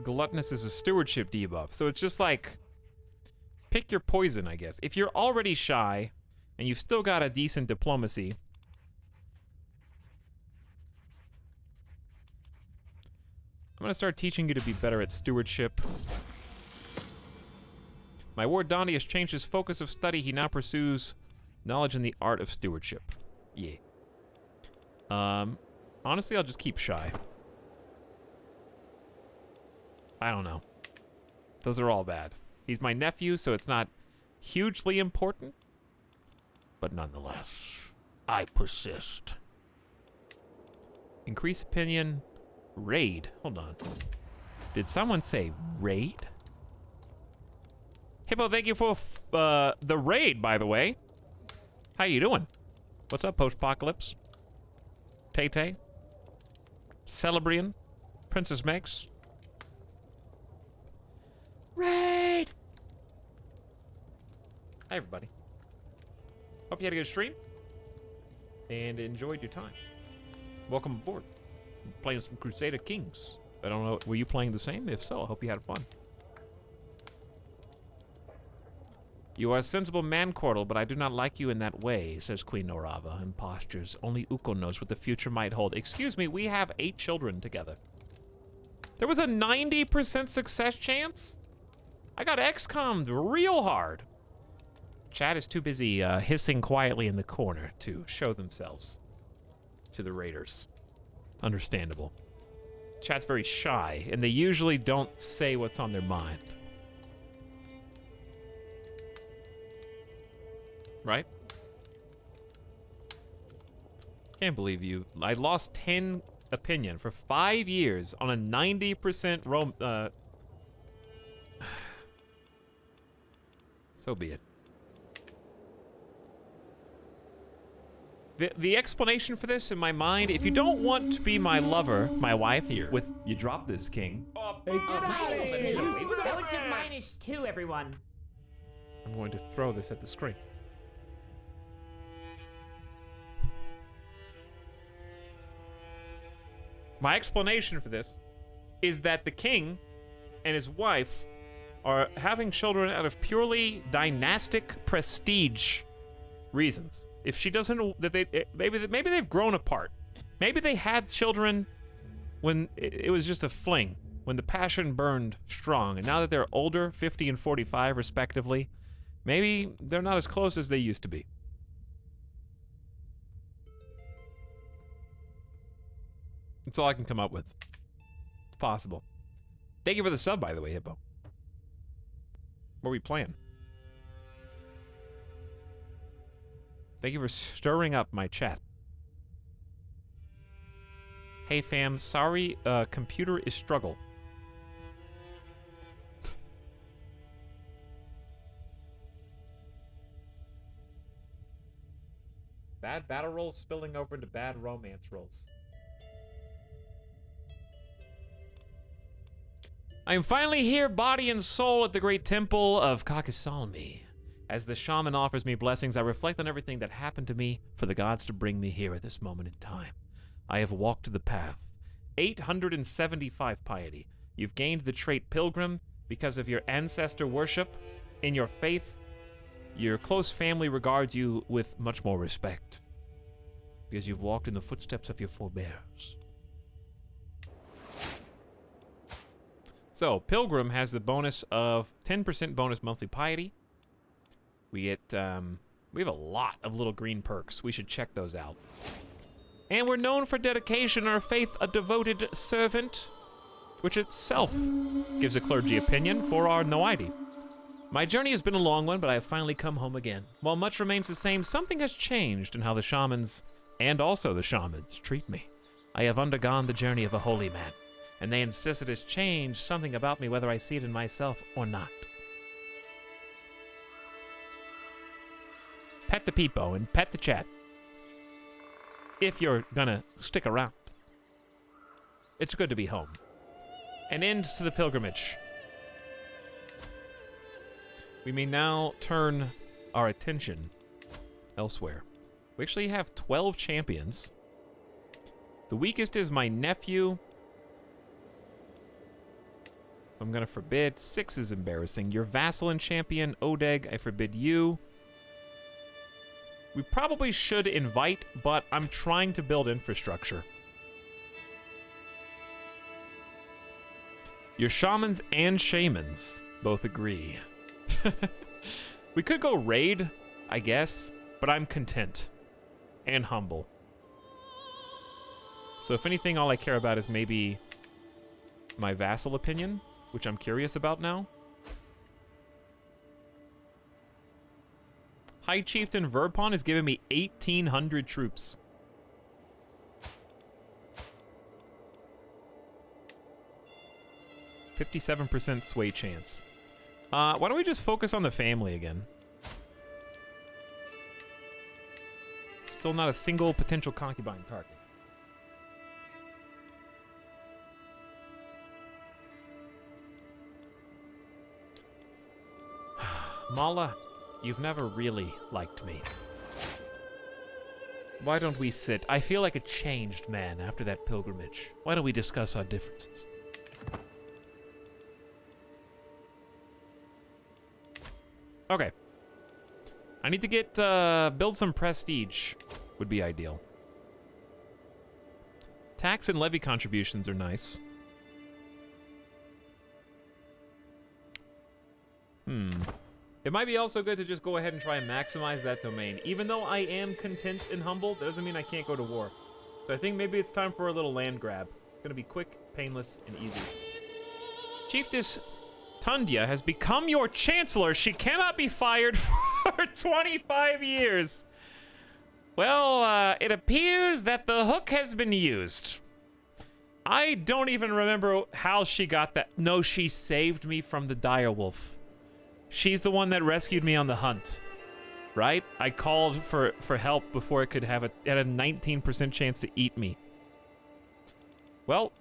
gluttonous is a stewardship debuff. So it's just like, pick your poison, I guess. If you're already shy and you've still got a decent diplomacy, I'm gonna start teaching you to be better at stewardship. My ward Dondi has changed his focus of study. He now pursues knowledge in the art of stewardship. Yeah. Honestly, I'll just keep shy. I don't know. Those are all bad. He's my nephew, so it's not hugely important. But nonetheless, I persist. Increase opinion. Raid. Hold on. Did someone say raid? Hippo, thank you for the raid, by the way. How you doing? What's up, Post-Apocalypse? Tay-Tay? Celebrian? Princess Mex? Raid! Hi, everybody. Hope you had a good stream and enjoyed your time. Welcome aboard. I'm playing some Crusader Kings. I don't know, were you playing the same? If so, I hope you had fun. You are a sensible man, Cordal, but I do not like you in that way, says Queen Norava, impostures. Only Uko knows what the future might hold. Excuse me, we have 8 children together. There was a 90% success chance? I got XCOM'd real hard. Chat is too busy hissing quietly in the corner to show themselves to the raiders. Understandable. Chat's very shy, and they usually don't say what's on their mind. Right? Can't believe you. I lost 10 opinion for 5 years on a 90% so be it. The explanation for this in my mind, if you don't want to be my lover, my wife, here with you drop this king. -2, everyone. I'm going to throw this at the screen. My explanation for this is that the king and his wife are having children out of purely dynastic prestige reasons. If she doesn't, maybe they've grown apart. Maybe they had children when it was just a fling, when the passion burned strong, and now that they're older, 50 and 45 respectively, maybe they're not as close as they used to be. That's all I can come up with. It's possible. Thank you for the sub, by the way, Hippo. What are we playing? Thank you for stirring up my chat. Hey fam, sorry, computer is struggle. Bad battle rolls spilling over into bad romance rolls. I am finally here, body and soul, at the great temple of Kakisalmi. As the shaman offers me blessings, I reflect on everything that happened to me for the gods to bring me here at this moment in time. I have walked the path. 875 piety. You've gained the trait pilgrim because of your ancestor worship. In your faith, your close family regards you with much more respect because you've walked in the footsteps of your forebears. So, Pilgrim has the bonus of 10% bonus monthly piety. We get, we have a lot of little green perks. We should check those out. And we're known for dedication, our faith a devoted servant, which itself gives a clergy opinion for our Noidi. My journey has been a long one, but I have finally come home again. While much remains the same, something has changed in how the shamans, and also the shamans, treat me. I have undergone the journey of a holy man, and they insist it has changed something about me whether I see it in myself or not. Pet the peepo and pet the chat. If you're gonna stick around. It's good to be home. An end to the pilgrimage. we may now turn our attention elsewhere. We actually have 12 champions. The weakest is my nephew. I'm gonna forbid. 6 is embarrassing. Your vassal and champion, Odeg, I forbid you. We probably should invite, but I'm trying to build infrastructure. Your shamans and shamans both agree. We could go raid, I guess, but I'm content and humble. So if anything, all I care about is maybe my vassal opinion, which I'm curious about now. High Chieftain Verpon is giving me 1,800 troops. %57% sway chance. Why don't we just focus on the family again? Still not a single potential concubine target. Mala, you've never really liked me. Why don't we sit? I feel like a changed man after that pilgrimage. Why don't we discuss our differences? Okay. I need to get, build some prestige. Would be ideal. Tax and levy contributions are nice. It might be also good to just go ahead and try and maximize that domain. Even though I am content and humble, that doesn't mean I can't go to war. So I think maybe it's time for a little land grab. It's gonna be quick, painless, and easy. Chiefess Tundia has become your chancellor. She cannot be fired for 25 years. Well, it appears that the hook has been used. I don't even remember how she got that. No, she saved me from the direwolf. She's the one that rescued me on the hunt, right? I called for help before it could have it had a 19% chance to eat me. Well,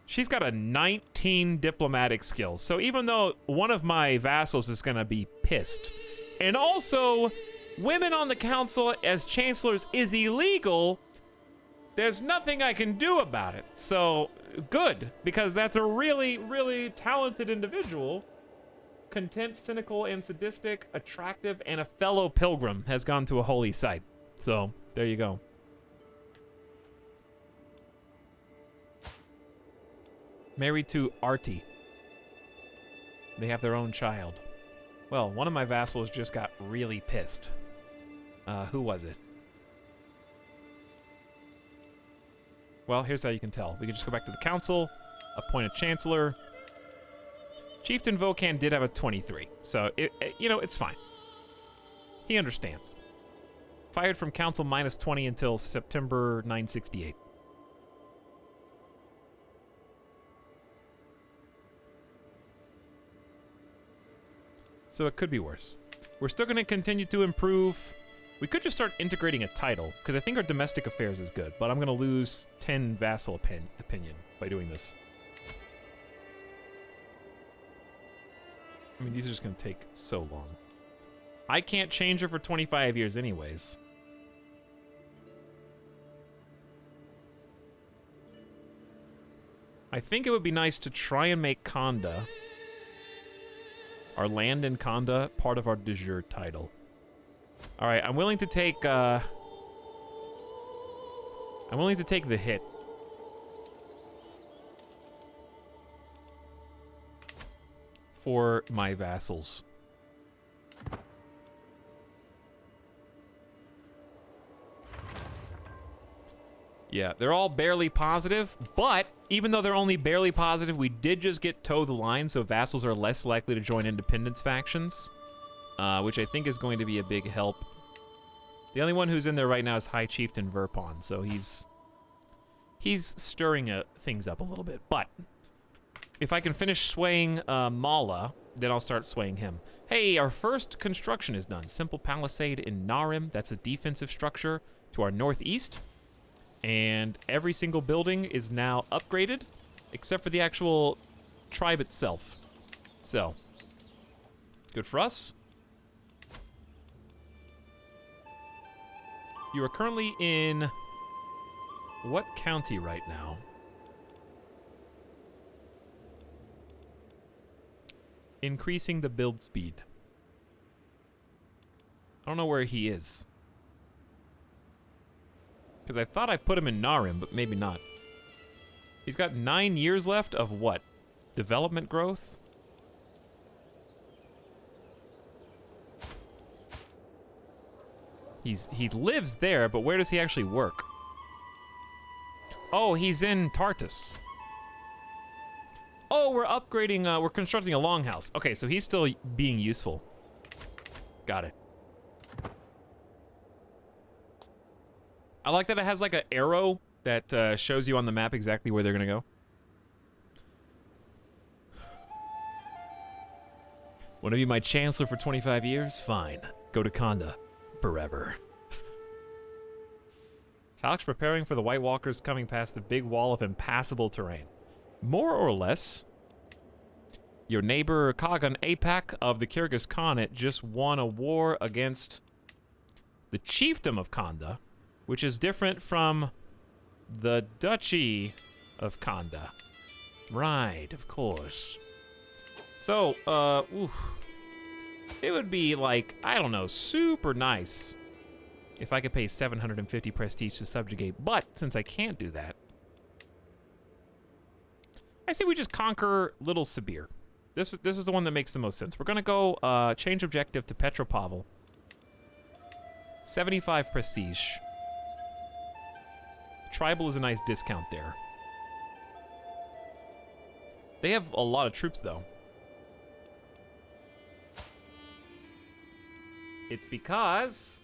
she's got a 19 diplomatic skills. So even though one of my vassals is gonna be pissed, and also women on the council as chancellors is illegal, there's nothing I can do about it. So good, because that's a really, really talented individual. Content, cynical, and sadistic, attractive, and a fellow pilgrim has gone to a holy site. So, there you go. Married to Artie. They have their own child. Well, one of my vassals just got really pissed. Who was it? Well, here's how you can tell. We can just go back to the council, appoint a chancellor. Chieftain Vokan did have a 23, so, you know, it's fine. He understands. Fired from council -20 until September 968. So it could be worse. We're still going to continue to improve. We could just start integrating a title, because I think our domestic affairs is good, but I'm going to lose 10 vassal opinion by doing this. I mean, these are just going to take so long. I can't change her for 25 years anyways. I think it would be nice to try and make Khanda, our land in Khanda, part of our de jure title. Alright, I'm willing to take, the hit. For my vassals. Yeah, they're all barely positive, but even though they're only barely positive, we did just get toe the line, so vassals are less likely to join independence factions, which I think is going to be a big help. The only one who's in there right now is High Chieftain Verpon, so he's stirring things up a little bit, but if I can finish swaying Mala, then I'll start swaying him. Hey, our first construction is done. Simple palisade in Narim. That's a defensive structure to our northeast. And every single building is now upgraded, except for the actual tribe itself. So, Good for us. You are currently in what county right now? Increasing the build speed. I don't know where he is. Because I thought I put him in Narim, but maybe not. He's got 9 years left of what? Development growth? He lives there, but where does he actually work? Oh, he's in Tartus. Oh, we're upgrading, we're constructing a longhouse. Okay, so he's still being useful. Got it. I like that it has like an arrow that shows you on the map exactly where they're gonna go. Want to be my chancellor for 25 years? Fine. Go to Konda. Forever. Etalyx preparing for the White Walkers coming past the big wall of impassable terrain. More or less, your neighbor Kagan Apak of the Kyrgyz Khanate just won a war against the chiefdom of Konda, which is different from the Duchy of Konda. Right, of course. So, it would be like, I don't know, super nice if I could pay 750 prestige to subjugate, but since I can't do that, I say we just conquer Little Sibir. This is the one that makes the most sense. We're gonna go change objective to Petropavl. 75 prestige. Tribal is a nice discount there. They have a lot of troops though. It's because...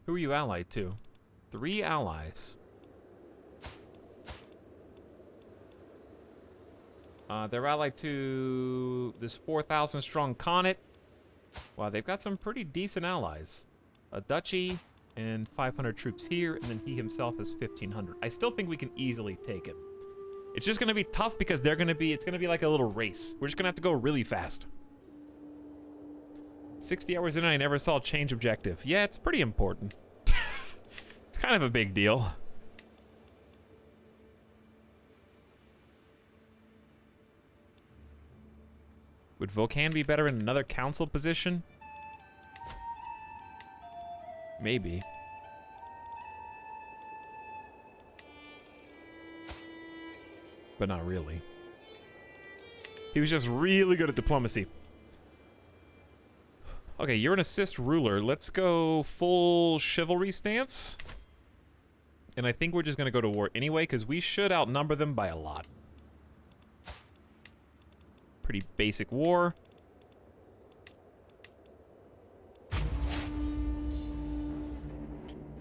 Who are you allied to? 3 allies. They're allied to this 4,000 strong Khanate. Wow, they've got some pretty decent allies. A duchy and 500 troops here, and then he himself is 1,500. I still think we can easily take it. It's just gonna be tough because it's gonna be like a little race. We're just gonna have to go really fast. 60 hours in and I never saw change objective. Yeah, it's pretty important. It's kind of a big deal. Would Volcan be better in another council position? Maybe. But not really. He was just really good at diplomacy. Okay, you're an assist ruler. Let's go full chivalry stance. And I think we're just gonna go to war anyway, because we should outnumber them by a lot. Pretty basic war.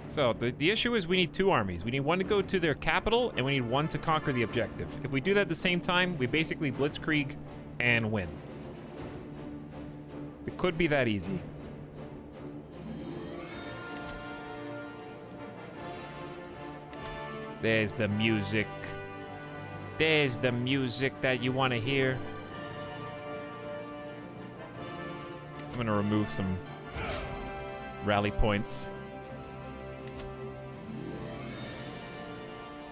So, the issue is we need 2 armies. We need one to go to their capital, and we need one to conquer the objective. If we do that at the same time, we basically blitzkrieg and win. It could be that easy. There's the music. There's the music that you want to hear. I'm gonna remove some rally points.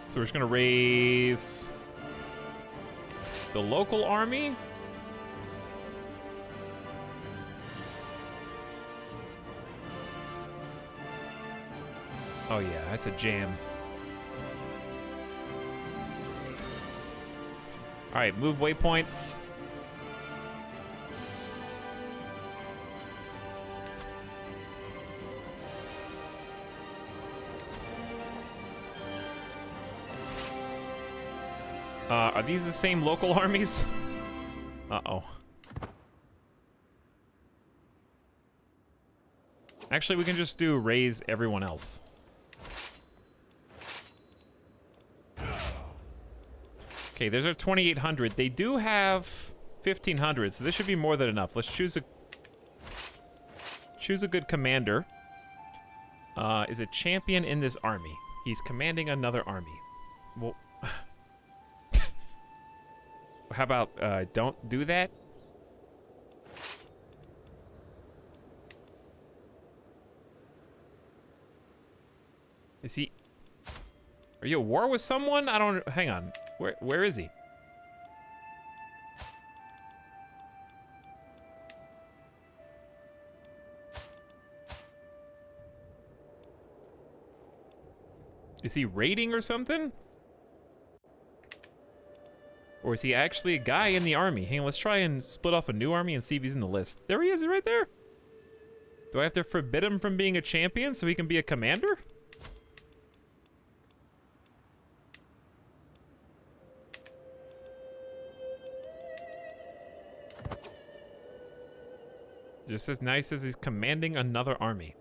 So we're just gonna raise the local army. Oh yeah, that's a jam. All right, move waypoints. Are these the same local armies? Uh-oh. Actually, we can just raise everyone else. Okay, there's our 2,800. They do have 1,500, so this should be more than enough. Let's choose a good commander. Is a champion in this army. He's commanding another army. Well... How about don't do that? Is he? Are you at war with someone? I don't. Hang on. Where is he? Is he raiding or something? Or is he actually a guy in the army? Hang on, let's try and split off a new army and see if he's in the list. There he is, right there. Do I have to forbid him from being a champion so he can be a commander? Just as nice as he's commanding another army.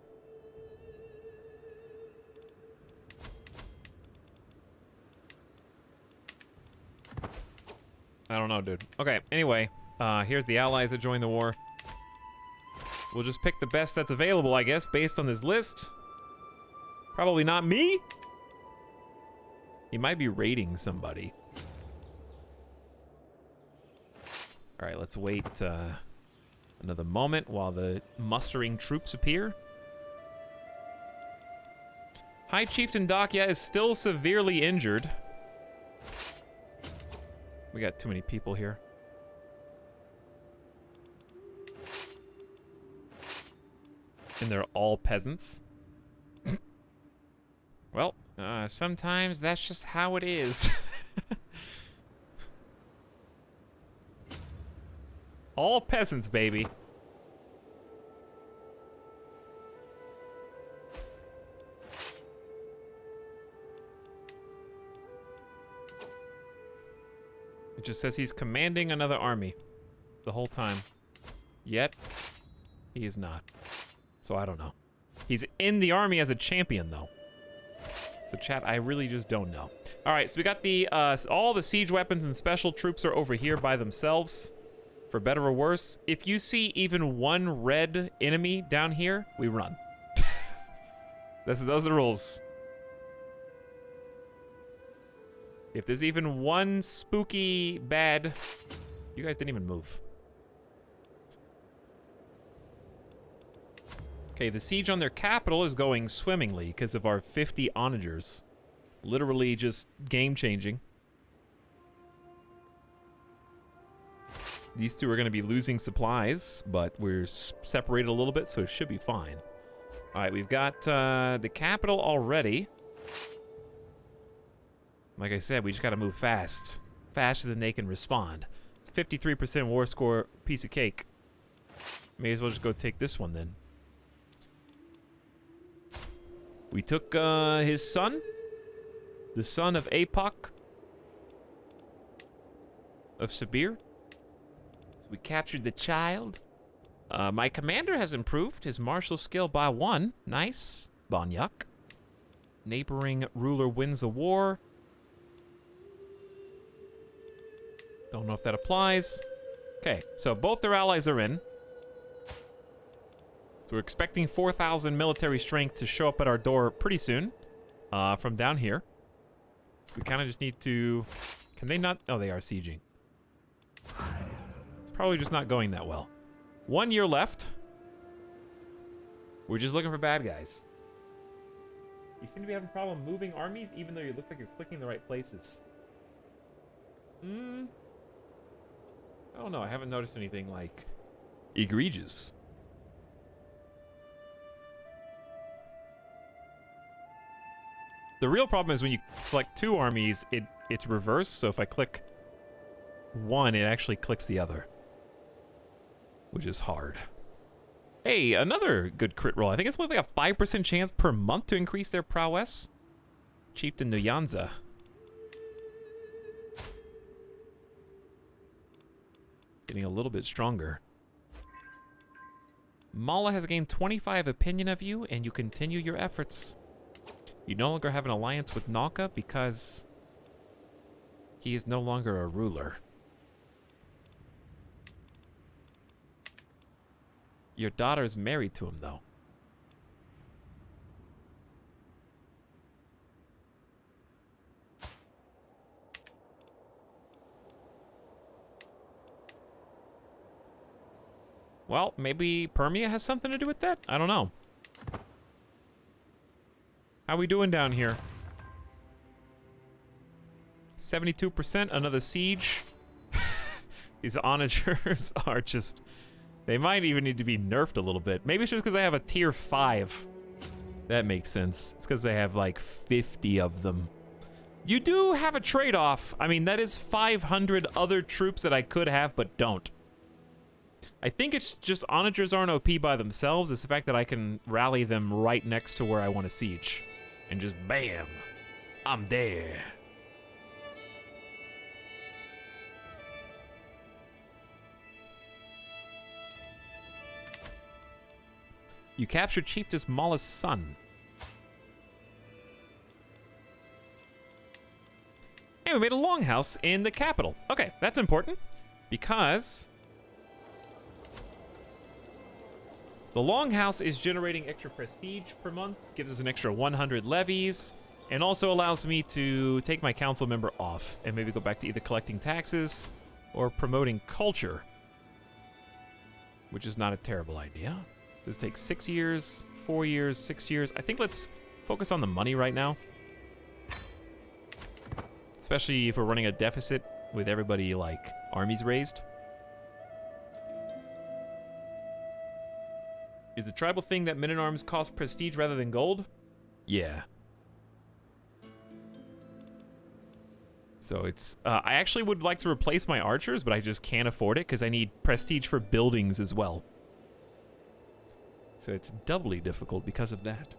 I don't know, dude. Okay, anyway, here's the allies that joined the war. We'll just pick the best that's available, I guess, based on this list. Probably not me. He might be raiding somebody. All right, let's wait another moment while the mustering troops appear. High Chieftain Dakya is still severely injured. We got too many people here. And they're all peasants. Well, sometimes that's just how it is. All peasants, baby. It just says he's commanding another army the whole time. Yet, he is not. So I don't know. He's in the army as a champion, though. So chat, I really just don't know. All right, so we got the all the siege weapons and special troops are over here by themselves. For better or worse, if you see even one red enemy down here, we run. Those are the rules. If there's even one spooky bad, you guys didn't even move. Okay, the siege on their capital is going swimmingly because of our 50 onagers. Literally just game-changing. These two are going to be losing supplies, but we're separated a little bit, so it should be fine. All right, we've got the capital already. Like I said, we just got to move fast. Faster than they can respond. It's 53% war score, piece of cake. May as well just go take this one then. We took his son, the son of Apoc of Sibir. So we captured the child. My commander has improved his martial skill by 1. Nice. Banyak. Neighboring ruler wins the war. Don't know if that applies. Okay, so both their allies are in. So we're expecting 4,000 military strength to show up at our door pretty soon from down here. So we kind of just need to... Can they not... Oh, they are sieging. It's probably just not going that well. 1 year left. We're just looking for bad guys. You seem to be having a problem moving armies, even though it looks like you're clicking the right places. I don't know. I haven't noticed anything, like, egregious. The real problem is when you select 2 armies, it's reversed. So if I click 1, it actually clicks the other, which is hard. Hey, another good crit roll. I think it's only like a 5% chance per month to increase their prowess. Chieftain Nyanza. Getting a little bit stronger. Mala has gained 25 opinion of you, and you continue your efforts. You no longer have an alliance with Nalka because he is no longer a ruler. Your daughter is married to him, though. Well, maybe Permia has something to do with that? I don't know. How we doing down here? 72%, another siege. These onagers are just... They might even need to be nerfed a little bit. Maybe it's just because I have a tier 5. That makes sense. It's because I have like 50 of them. You do have a trade-off. I mean, that is 500 other troops that I could have, but don't. I think it's just onagers aren't OP by themselves. It's the fact that I can rally them right next to where I want to siege. And just bam, I'm there. You captured Chiefess Mala's son. And we made a longhouse in the capital. Okay, that's important because the longhouse is generating extra prestige per month, gives us an extra 100 levies, and also allows me to take my council member off and maybe go back to either collecting taxes or promoting culture, which is not a terrible idea. This takes 6 years, 4 years, 6 years. I think let's focus on the money right now. Especially if we're running a deficit with everybody, like, armies raised. Is the tribal thing that men-at-arms cost prestige rather than gold? Yeah. So it's... I actually would like to replace my archers, but I just can't afford it because I need prestige for buildings as well. So it's doubly difficult because of that.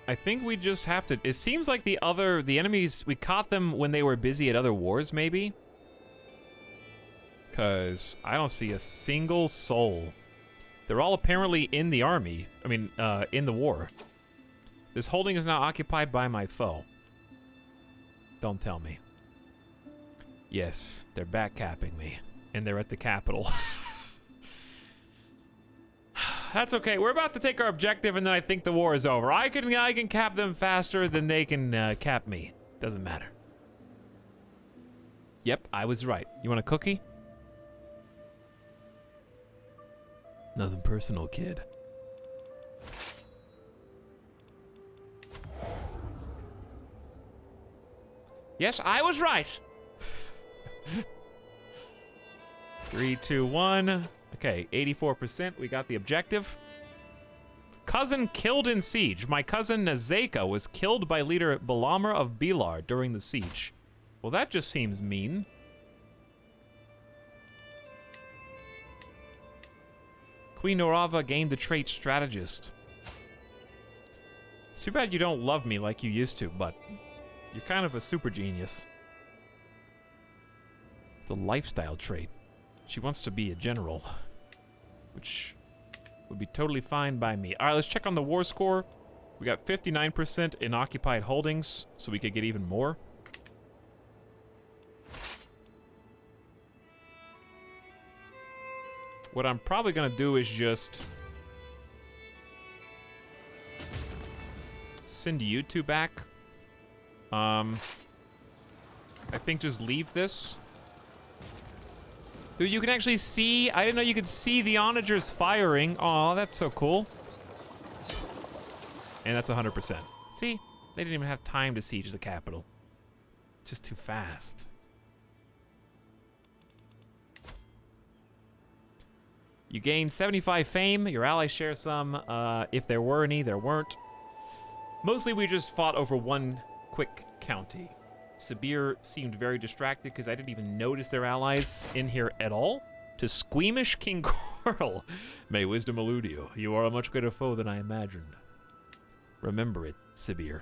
I think we just have to... It seems like the enemies, we caught them when they were busy at other wars, maybe? Because I don't see a single soul. They're all apparently in the army. I mean, in the war. This holding is now occupied by my foe. Don't tell me. Yes, they're backcapping me. And they're at the capital. That's okay. We're about to take our objective, and then I think the war is over. I can cap them faster than they can cap me. Doesn't matter. Yep, I was right. You want a cookie? Nothing personal, kid. Yes, I was right. 3, 2, 1. Okay, 84%. We got the objective. Cousin killed in siege. My cousin Nazeka was killed by leader Balamr of Bilar during the siege. Well, that just seems mean. Queen Norava gained the trait strategist. It's too bad you don't love me like you used to, but you're kind of a super genius. It's a lifestyle trait. She wants to be a general, which would be totally fine by me. All right, let's check on the war score. We got 59% in occupied holdings, so we could get even more. What I'm probably gonna do is just send you two back. I think just leave this. Dude, you can actually see, I didn't know you could see the onagers firing. Aw, that's so cool. And that's 100%. See, they didn't even have time to siege the capital. Just too fast. You gain 75 fame. Your allies share some. If there were any, there weren't. Mostly we just fought over one quick county. Sibir seemed very distracted because I didn't even notice their allies in here at all. To squeamish King Coral. May wisdom elude you. You are a much greater foe than I imagined. Remember it, Sibir.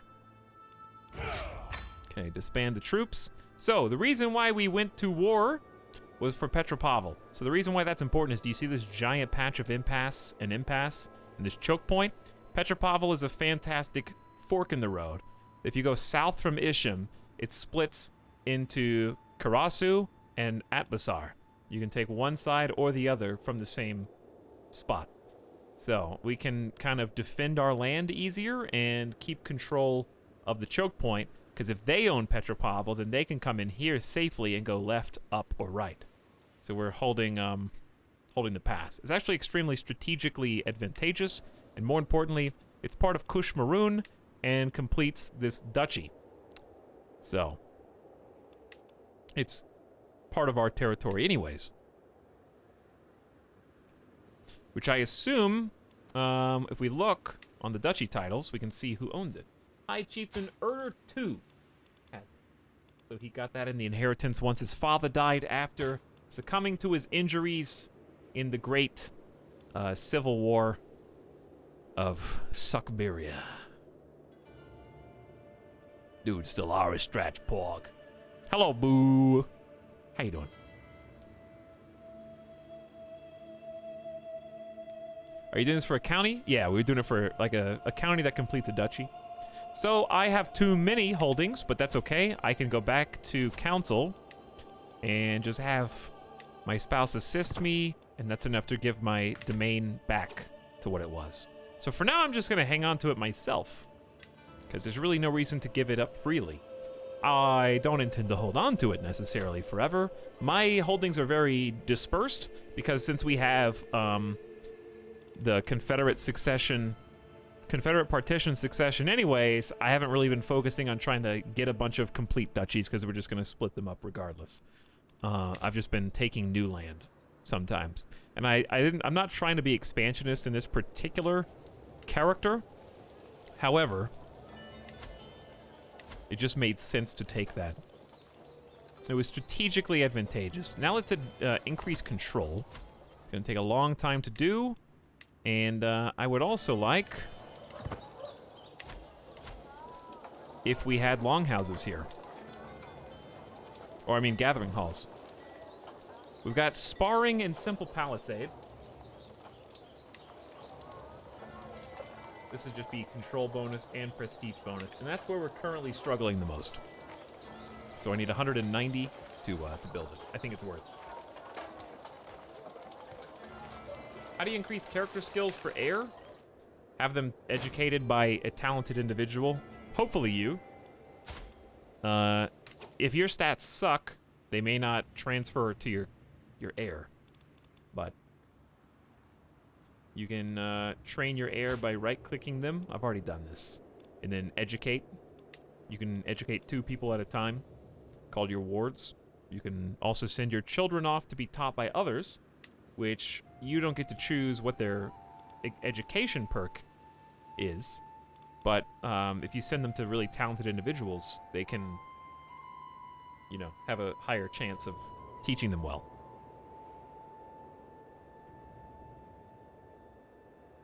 Okay, disband the troops. So, the reason why we went to war was for Petropavl. So the reason why that's important is, do you see this giant patch of impasse and this choke point? Petropavl is a fantastic fork in the road. If you go south from Ishim, it splits into Karasu and Atbasar. You can take one side or the other from the same spot. So we can kind of defend our land easier and keep control of the choke point Because if they own Petropavl, then they can come in here safely and go left, up, or right. So we're holding the pass. It's actually extremely strategically advantageous, and more importantly, it's part of Kush Maroon and completes this duchy. So it's part of our territory anyways. Which I assume, if we look on the duchy titles, we can see who owns it. High Chieftain Erder II has it. So he got that in the inheritance once his father died after succumbing to his injuries in the great civil war of Siberian. Dude, still Aristrat Pog. Hello, boo. How you doing? Are you doing this for a county? Yeah, we're doing it for like a county that completes a duchy. So I have too many holdings, but that's okay. I can go back to council and just have my spouse assist me, and that's enough to give my domain back to what it was. So for now, I'm just gonna hang on to it myself, because there's really no reason to give it up freely. I don't intend to hold on to it necessarily forever. My holdings are very dispersed, because since we have the Confederate partition succession anyways, I haven't really been focusing on trying to get a bunch of complete duchies, because we're just gonna split them up regardless. I've just been taking new land sometimes. And I'm not trying to be expansionist in this particular character. However, it just made sense to take that. It was strategically advantageous. Now let's increase control. It's gonna take a long time to do. And I would also like if we had longhouses here. Or I mean gathering halls. We've got sparring and simple palisade. This is just the control bonus and prestige bonus, and that's where we're currently struggling the most. So I need 190 to build it. I think it's worth it. How do you increase character skills for heir? Have them educated by a talented individual. Hopefully you. If your stats suck, they may not transfer to your heir. But you can train your heir by right-clicking them. I've already done this. And then educate. You can educate 2 people at a time, called your wards. You can also send your children off to be taught by others, which you don't get to choose what their education perk is. But if you send them to really talented individuals, they can, you know, have a higher chance of teaching them well.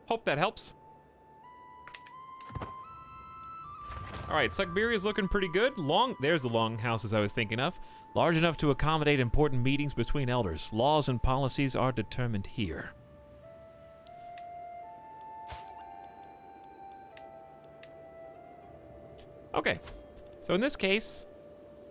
Hope that helps. All right, Siberia's looking pretty good. There's the long houses I was thinking of. Large enough to accommodate important meetings between elders. Laws and policies are determined here. Okay, so in this case,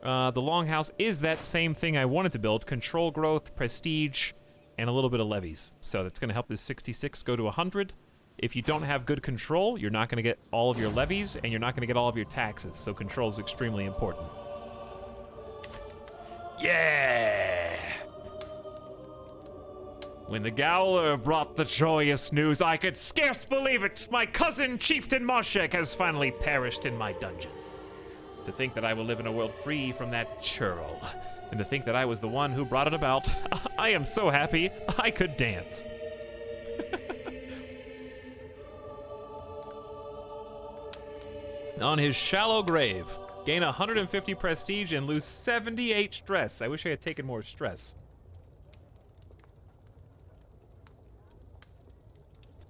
the longhouse is that same thing I wanted to build. Control growth, prestige, and a little bit of levies. So that's gonna help this 66 go to 100. If you don't have good control, you're not gonna get all of your levies, and you're not gonna get all of your taxes. So control is extremely important. Yeah! When the Gowler brought the joyous news, I could scarce believe it. My cousin, Chieftain Moshek, has finally perished in my dungeon. To think that I will live in a world free from that churl, and to think that I was the one who brought it about, I am so happy I could dance. On his shallow grave, gain 150 prestige and lose 78 stress. I wish I had taken more stress.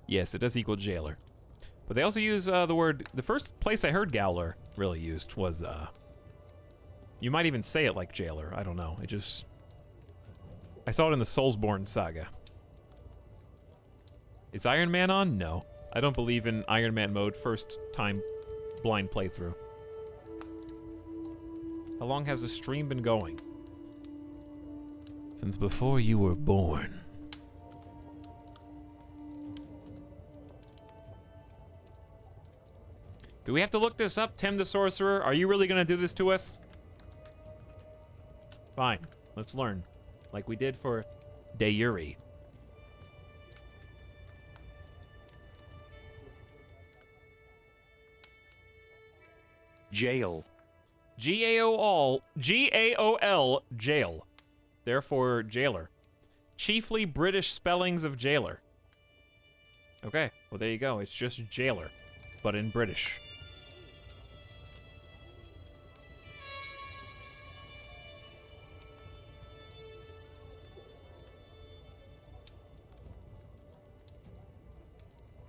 Yes, it does equal jailer. But they also use the word, the first place I heard Gowler really used was, you might even say it like jailer, I don't know. It just, I saw it in the Soulsborne saga. Is Iron Man on? No. I don't believe in Iron Man mode first time blind playthrough. How long has the stream been going? Since before you were born. Do we have to look this up, Tim the Sorcerer? Are you really gonna do this to us? Fine, let's learn. Like we did for Dayuri. Jail. G-A-O-L, jail. Therefore, jailer. Chiefly British spellings of jailer. Okay, well there you go. It's just jailer, but in British.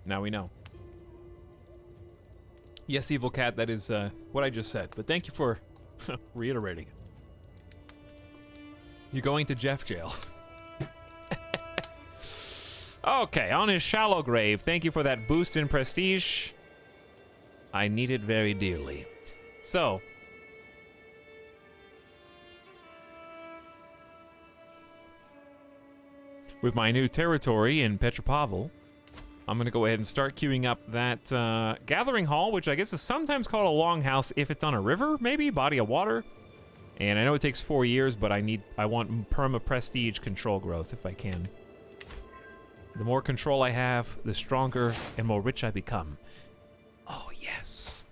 Now we know. Yes, Evil Cat, that is what I just said, but thank you for reiterating it. You're going to Jeff jail. Okay, on his shallow grave, thank you for that boost in prestige. I need it very dearly. So, with my new territory in Petropavl, I'm gonna go ahead and start queuing up that gathering hall, which I guess is sometimes called a longhouse if it's on a river, maybe, body of water. And I know it takes 4 years, but I want perma prestige control growth if I can. The more control I have, the stronger and more rich I become. Oh yes.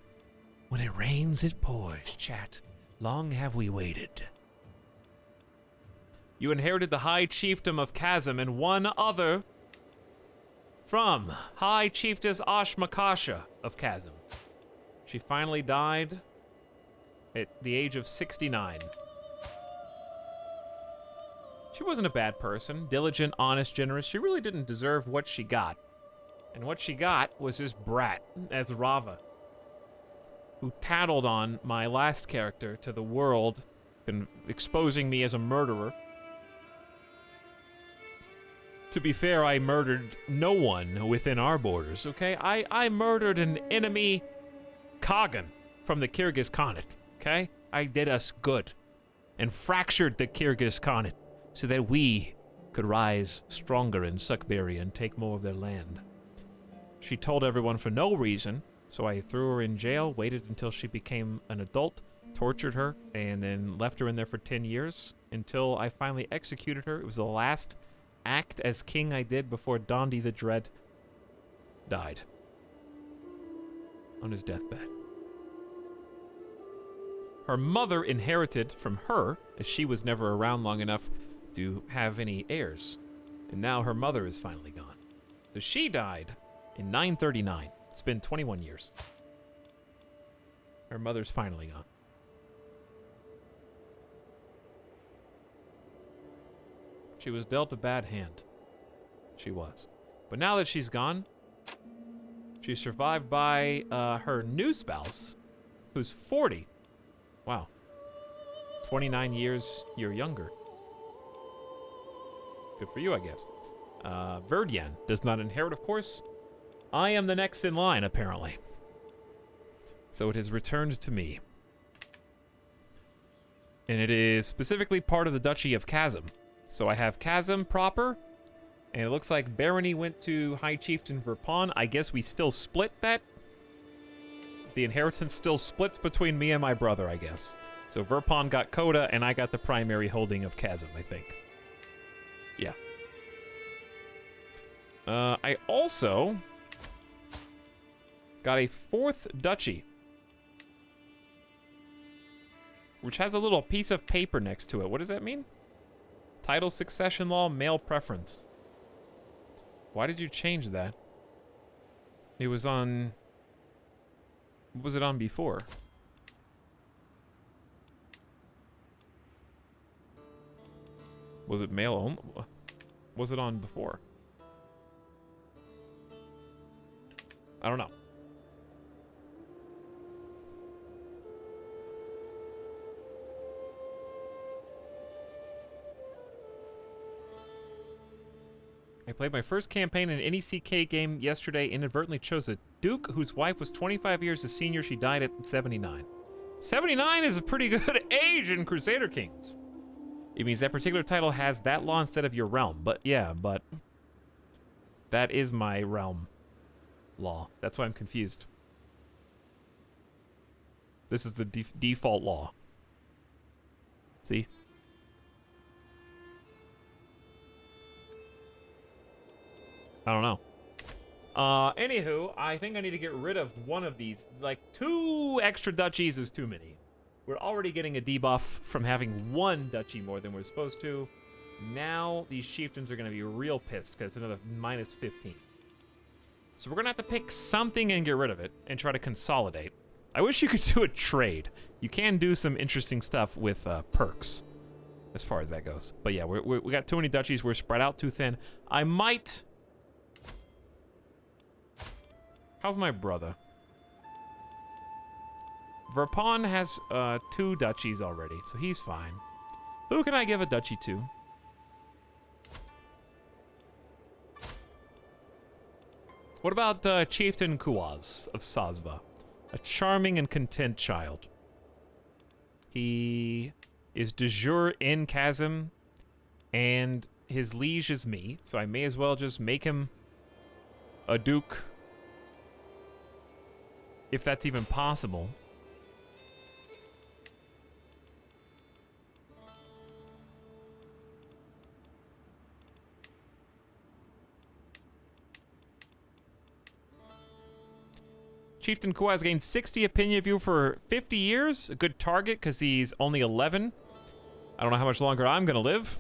When it rains, it pours, chat. Long have we waited. You inherited the High Chiefdom of Chasm and one other from High Chiefess Ashmakasha of Chasm. She finally died at the age of 69. She wasn't a bad person. Diligent, honest, generous. She really didn't deserve what she got. And what she got was this brat, Ezrava, who tattled on my last character to the world, and exposing me as a murderer. To be fair, I murdered no one within our borders, okay? I murdered an enemy Kagan from the Kyrgyz Khanate, okay? I did us good and fractured the Kyrgyz Khanate so that we could rise stronger in Siberian and take more of their land. She told everyone for no reason, so I threw her in jail, waited until she became an adult, tortured her, and then left her in there for 10 years until I finally executed her. It was the last act as king I did before Dondi the Dread died on his deathbed. Her mother inherited from her, as she was never around long enough to have any heirs, and now her mother is finally gone. So she died in 939. It's been 21 years. Her mother's finally gone. She was dealt a bad hand. She was. But now that she's gone, she's survived by her new spouse, who's 40. Wow. 29 years you're younger. Good for you, I guess. Verdian does not inherit, of course. I am the next in line, apparently. So it has returned to me. And it is specifically part of the Duchy of Chasm. So I have Chasm proper, and it looks like Barony went to High Chieftain Verpon. I guess we still split that. The inheritance still splits between me and my brother, I guess. So Verpon got Coda, and I got the primary holding of Chasm, I think. Yeah. I also got a 4th duchy, which has a little piece of paper next to it. What does that mean? Title succession law, male preference. Why did you change that? It was on... What was it on before? Was it male only? What was it on before? I don't know. I played my first campaign in an NECK game yesterday, inadvertently chose a duke whose wife was 25 years his senior. She died at 79. 79 is a pretty good age in Crusader Kings. It means that particular title has that law instead of your realm. But yeah, but that is my realm law. That's why I'm confused. This is the default law. See? I don't know. Anywho, I think I need to get rid of one of these. Like, 2 extra duchies is too many. We're already getting a debuff from having 1 duchy more than we're supposed to. Now, these chieftains are going to be real pissed because it's another minus 15. So we're going to have to pick something and get rid of it and try to consolidate. I wish you could do a trade. You can do some interesting stuff with perks as far as that goes. But yeah, we got too many duchies. We're spread out too thin. I might... How's my brother? Verpon has 2 duchies already, so he's fine. Who can I give a duchy to? What about Chieftain Kuaz of Sazva? A charming and content child. He is de jure in Chasm, and his liege is me, so I may as well just make him a duke, if that's even possible. Chieftain Kuaz gained 60 opinion of you for 50 years. A good target because he's only 11. I don't know how much longer I'm going to live.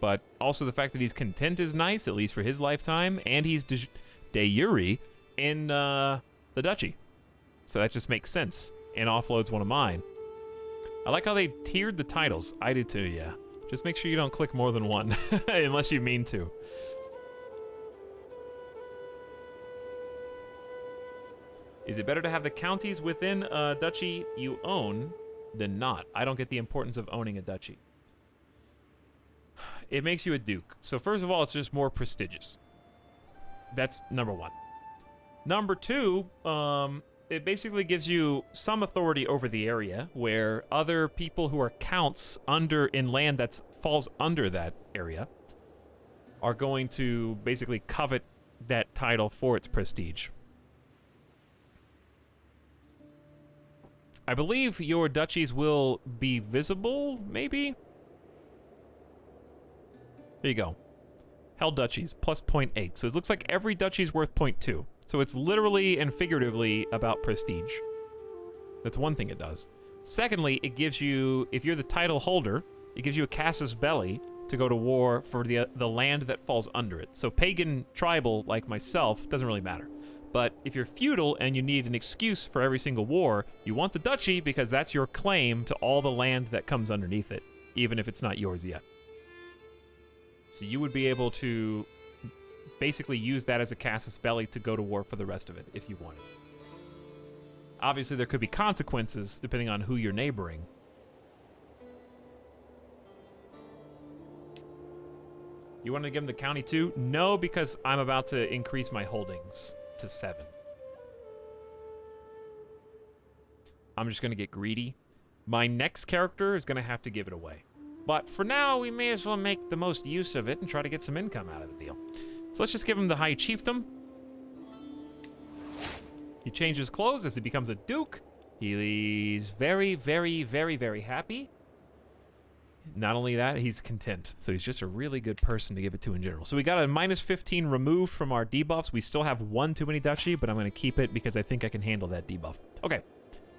But also the fact that he's content is nice, at least for his lifetime. And he's de jure in the duchy. So that just makes sense. And offloads one of mine. I like how they tiered the titles. I do too, yeah. Just make sure you don't click more than one. Unless you mean to. Is it better to have the counties within a duchy you own than not? I don't get the importance of owning a duchy. It makes you a duke. So first of all, it's just more prestigious. That's number 1. Number 2, it basically gives you some authority over the area where other people who are counts in land that falls under that area are going to basically covet that title for its prestige. I believe your duchies will be visible, maybe? There you go. Held duchies, plus 0.8. So it looks like every duchy is worth 0.2. So it's literally and figuratively about prestige. That's one thing it does. Secondly, it gives you, if you're the title holder, it gives you a casus belli to go to war for the land that falls under it. So pagan tribal, like myself, doesn't really matter. But if you're feudal and you need an excuse for every single war, you want the duchy because that's your claim to all the land that comes underneath it, even if it's not yours yet. So you would be able to basically use that as a casus belli to go to war for the rest of it if you wanted. Obviously, there could be consequences depending on who you're neighboring. You want to give him the county too? No, because I'm about to increase my holdings to 7. I'm just going to get greedy. My next character is going to have to give it away. But for now, we may as well make the most use of it and try to get some income out of the deal. So let's just give him the High Chiefdom. He changes clothes as he becomes a duke. He's very, very, very, very happy. Not only that, he's content. So he's just a really good person to give it to in general. So we got a minus 15 removed from our debuffs. We still have 1 too many duchy, but I'm going to keep it because I think I can handle that debuff. Okay.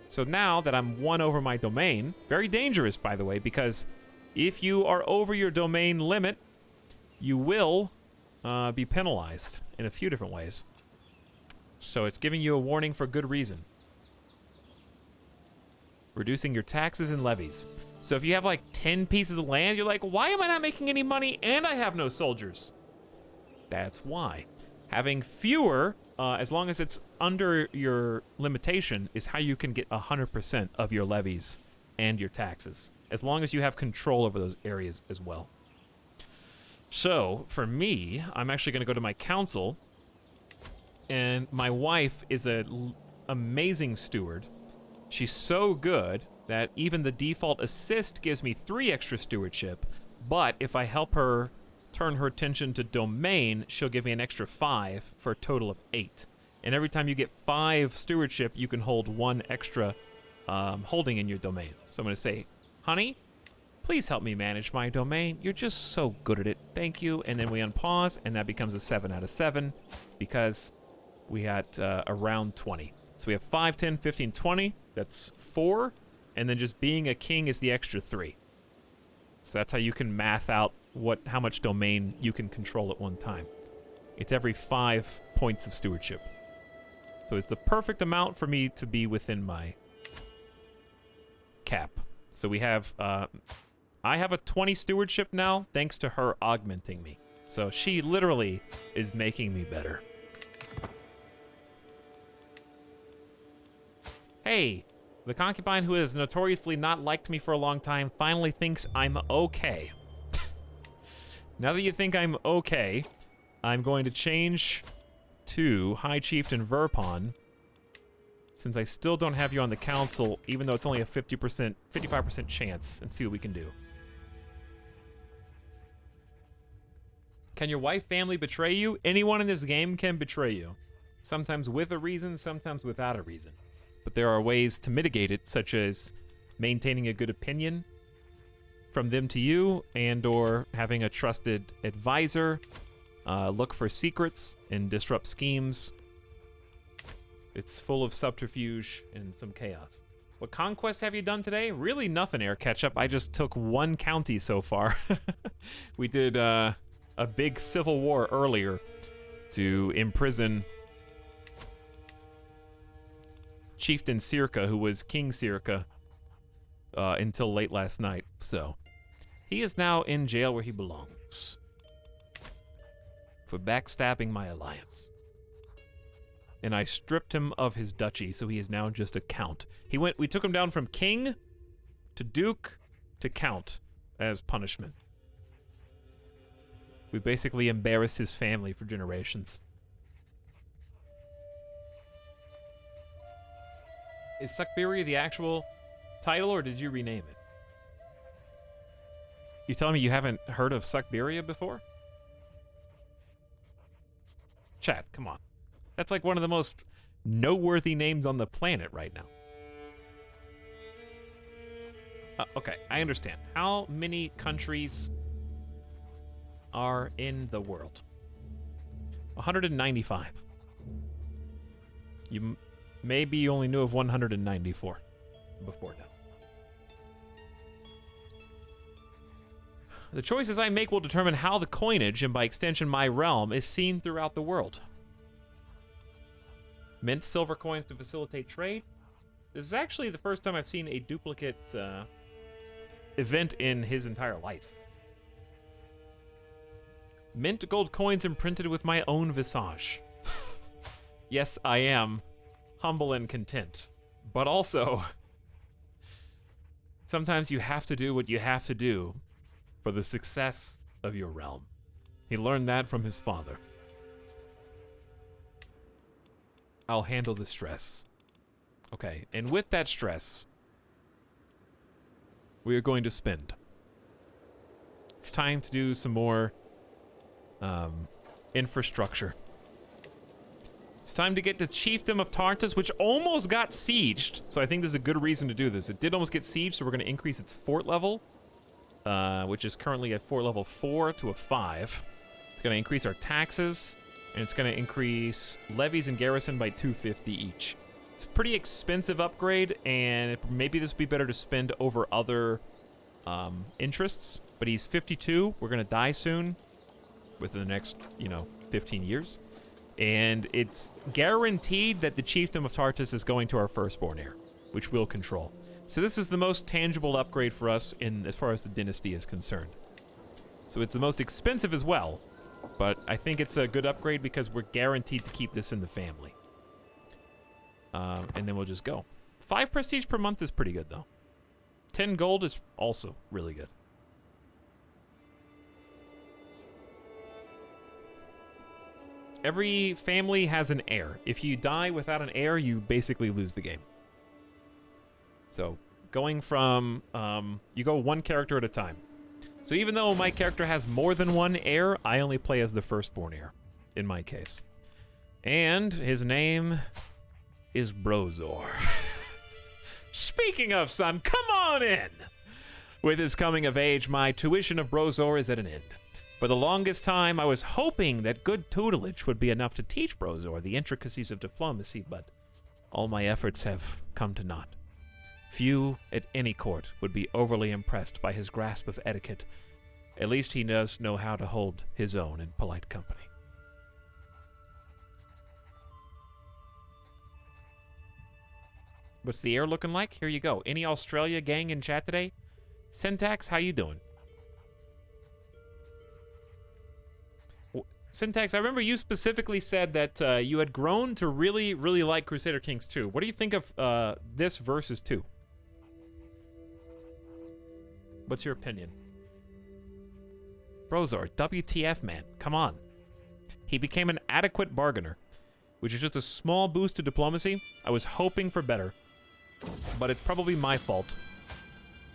So now that I'm 1 over my domain, very dangerous, by the way, because if you are over your domain limit, you will be penalized in a few different ways. So it's giving you a warning for good reason. Reducing your taxes and levies. So if you have like 10 pieces of land, you're like, why am I not making any money and I have no soldiers? That's why. Having fewer, as long as it's under your limitation, is how you can get 100% of your levies and your taxes. As long as you have control over those areas as well. So, for me, I'm actually going to go to my council. And my wife is an amazing steward. She's so good that even the default assist gives me 3 extra stewardship. But if I help her turn her attention to domain, she'll give me an extra 5 for a total of 8. And every time you get 5 stewardship, you can hold 1 extra holding in your domain. So I'm going to say, honey, please help me manage my domain. You're just so good at it. Thank you. And then we unpause, and that becomes a 7 out of 7 because we had around 20. So we have 5, 10, 15, 20. That's 4. And then just being a king is the extra 3. So that's how you can math out how much domain you can control at one time. It's every 5 points of stewardship. So it's the perfect amount for me to be within my cap. So we have, I have a 20 stewardship now, thanks to her augmenting me. So she literally is making me better. Hey, the concubine who has notoriously not liked me for a long time finally thinks I'm okay. Now that you think I'm okay, I'm going to change to High Chieftain Verpon, since I still don't have you on the council, even though it's only a 55% chance, and see what we can do. Can your wife, family betray you? Anyone in this game can betray you. Sometimes with a reason, sometimes without a reason. But there are ways to mitigate it, such as maintaining a good opinion from them to you, and or having a trusted advisor, look for secrets and disrupt schemes. It's full of subterfuge and some chaos. What conquest have you done today? Really nothing, Air Ketchup. I just took 1 county so far. We did a big civil war earlier to imprison Chieftain Circa, who was King Circa, until late last night. So he is now in jail where he belongs for backstabbing my alliance. And I stripped him of his duchy, so he is now just a count. We took him down from king to duke to count as punishment. We basically embarrassed his family for generations. Is Siberian the actual title, or did you rename it? You telling me you haven't heard of Siberian before? Chat, come on. That's like one of the most noteworthy names on the planet right now. Okay, I understand. How many countries are in the world? 195. Maybe you only knew of 194 before now. The choices I make will determine how the coinage, and by extension my realm, is seen throughout the world. Mint silver coins to facilitate trade. This is actually the first time I've seen a duplicate event in his entire life. Mint gold coins imprinted with my own visage. Yes, I am humble and content, but also sometimes you have to do what you have to do for the success of your realm. He learned that from his father. I'll handle the stress. Okay, and with that stress, we are going to spend. It's time to do some more infrastructure. It's time to get the Chiefdom of Tartus, which almost got sieged. So I think there's a good reason to do this. It did almost get sieged, so we're going to increase its fort level, which is currently at fort level 4 to a 5. It's going to increase our taxes, and it's going to increase levies and garrison by 250 each. It's a pretty expensive upgrade, and maybe this would be better to spend over other interests. But he's 52. We're going to die soon, within the next, 15 years. And it's guaranteed that the Chiefdom of Tartus is going to our firstborn heir, which we'll control. So this is the most tangible upgrade for us as far as the dynasty is concerned. So it's the most expensive as well, but I think it's a good upgrade because we're guaranteed to keep this in the family. And then we'll just go. 5 prestige per month is pretty good, though. 10 gold is also really good. Every family has an heir. If you die without an heir, you basically lose the game. So, going from, you go 1 character at a time. So even though my character has more than 1 heir, I only play as the firstborn heir, in my case. And his name is Brozor. Speaking of, son, come on in! With his coming of age, my tuition of Brozor is at an end. For the longest time, I was hoping that good tutelage would be enough to teach Brozor the intricacies of diplomacy, but all my efforts have come to naught. Few at any court would be overly impressed by his grasp of etiquette. At least he does know how to hold his own in polite company. What's the air looking like? Here you go. Any Australia gang in chat today? Syntax, how you doing? Syntax, I remember you specifically said that you had grown to really, really like Crusader Kings 2. What do you think of this versus 2? What's your opinion? Brozor, WTF, man. Come on. He became an adequate bargainer, which is just a small boost to diplomacy. I was hoping for better, but it's probably my fault.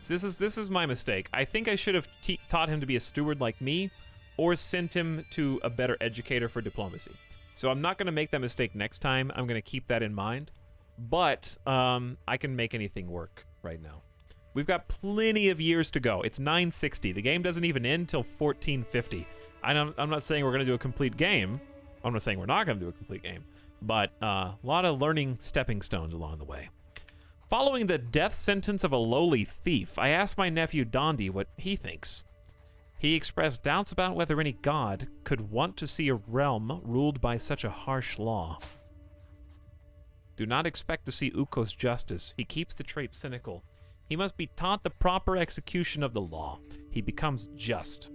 So this is my mistake. I think I should have taught him to be a steward like me, or sent him to a better educator for diplomacy. So I'm not going to make that mistake next time. I'm going to keep that in mind. But I can make anything work right now. We've got plenty of years to go. It's 960. The game doesn't even end till 1450. I'm not saying we're going to do a complete game. I'm not saying we're not going to do a complete game. But a lot of learning stepping stones along the way. Following the death sentence of a lowly thief, I asked my nephew Dondi what he thinks. He expressed doubts about whether any god could want to see a realm ruled by such a harsh law. Do not expect to see Ukko's justice. He keeps the trait cynical. He must be taught the proper execution of the law. He becomes just.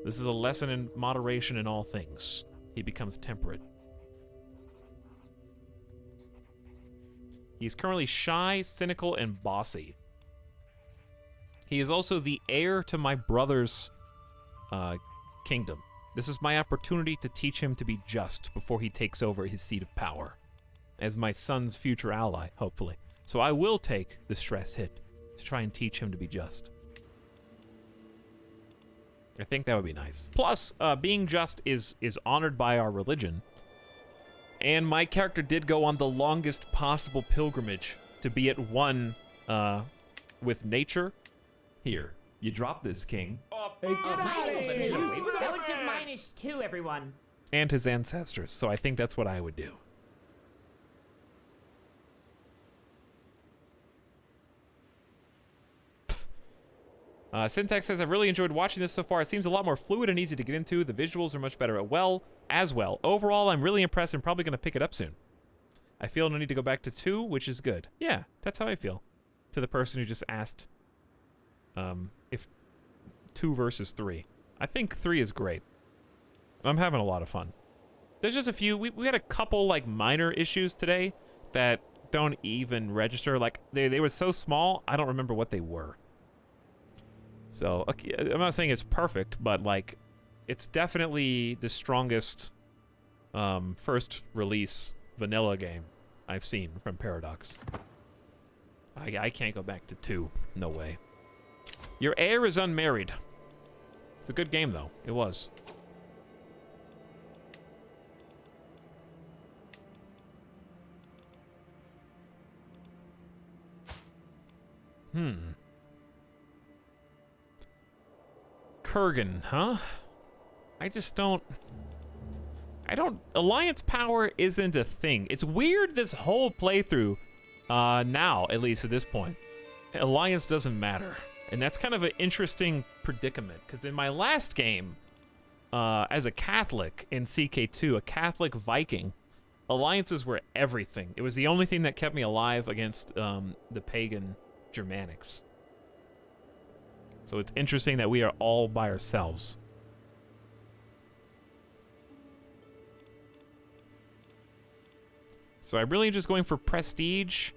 This is a lesson in moderation in all things. He becomes temperate. He is currently shy, cynical, and bossy. He is also the heir to my brother's kingdom. This is my opportunity to teach him to be just before he takes over his seat of power, as my son's future ally, hopefully. So I will take the stress hit to try and teach him to be just. I think that would be nice. Plus, being just is honored by our religion. And my character did go on the longest possible pilgrimage to be at one with nature. Here, you drop this, king. That was just -2, everyone. And his ancestors, so I think that's what I would do. Syntax says, I've really enjoyed watching this so far. It seems a lot more fluid and easy to get into. The visuals are much better as well. Overall, I'm really impressed and probably going to pick it up soon. I feel no need to go back to 2, which is good. Yeah, that's how I feel. To the person who just asked if 2 versus 3. I think 3 is great. I'm having a lot of fun. There's just a few. We had a couple like minor issues today that don't even register. Like they were so small, I don't remember what they were. So okay, I'm not saying it's perfect, but like it's definitely the strongest first release vanilla game I've seen from Paradox. I can't go back to 2. No way. Your heir is unmarried. It's a good game, though. It was. Kurgan, huh? I just don't... Alliance power isn't a thing. It's weird this whole playthrough, now, at least at this point, Alliance doesn't matter. And that's kind of an interesting predicament, because in my last game, as a Catholic in CK2, a Catholic Viking, alliances were everything. It was the only thing that kept me alive against the pagan Germanics. So it's interesting that we are all by ourselves. So I'm really just going for prestige.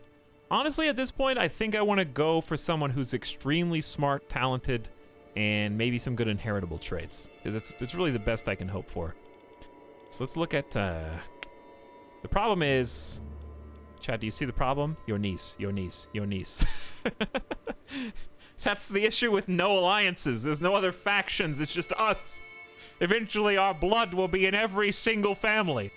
Honestly, at this point, I think I want to go for someone who's extremely smart, talented, and maybe some good inheritable traits. Because it's really the best I can hope for. So let's look at... the problem is... Chad, do you see the problem? Your niece, your niece, your niece. That's the issue with no alliances. There's no other factions. It's just us. Eventually, our blood will be in every single family.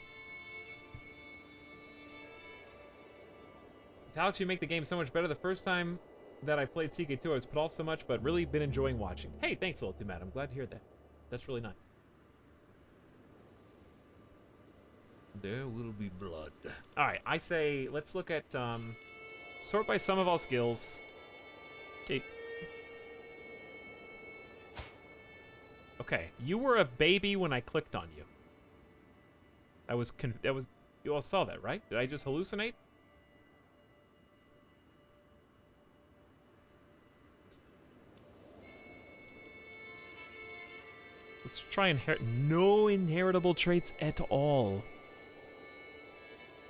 Etalyx, you make the game so much better. The first time that I played CK2, I was put off so much, but really been enjoying watching. Hey, thanks a lot, too, Matt. I'm glad to hear that. That's really nice. There will be blood. All right, I say let's look at sort by sum of all skills. Okay, you were a baby when I clicked on you. You all saw that, right? Did I just hallucinate? Let's try no inheritable traits at all.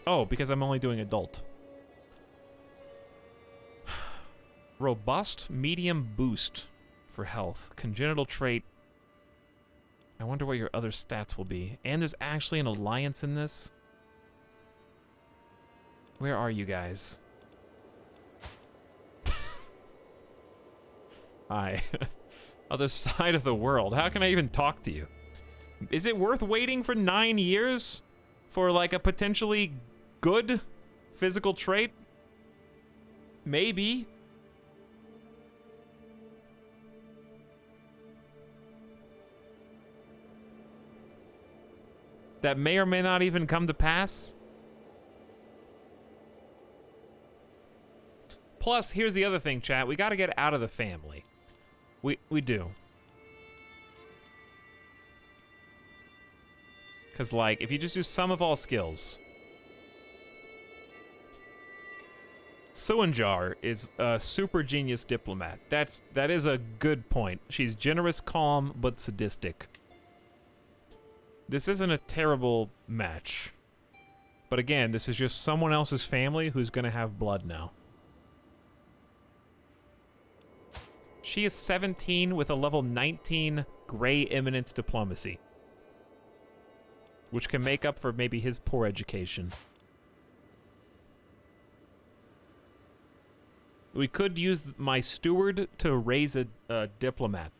Oh, because I'm only doing adult. Robust, medium boost for health. Congenital trait. I wonder what your other stats will be. And there's actually an alliance in this. Where are you guys? Hi. Other side of the world. How can I even talk to you? Is it worth waiting for 9 years for like a potentially good physical trait? Maybe. That may or may not even come to pass. Plus, here's the other thing, chat. We gotta get out of the family. We do. Because, like, if you just do sum of all skills... Suanjar is a super genius diplomat. That is a good point. She's generous, calm, but sadistic. This isn't a terrible match. But again, this is just someone else's family who's gonna have blood now. She is 17 with a level 19 Gray Eminence Diplomacy. Which can make up for maybe his poor education. We could use my steward to raise a diplomat.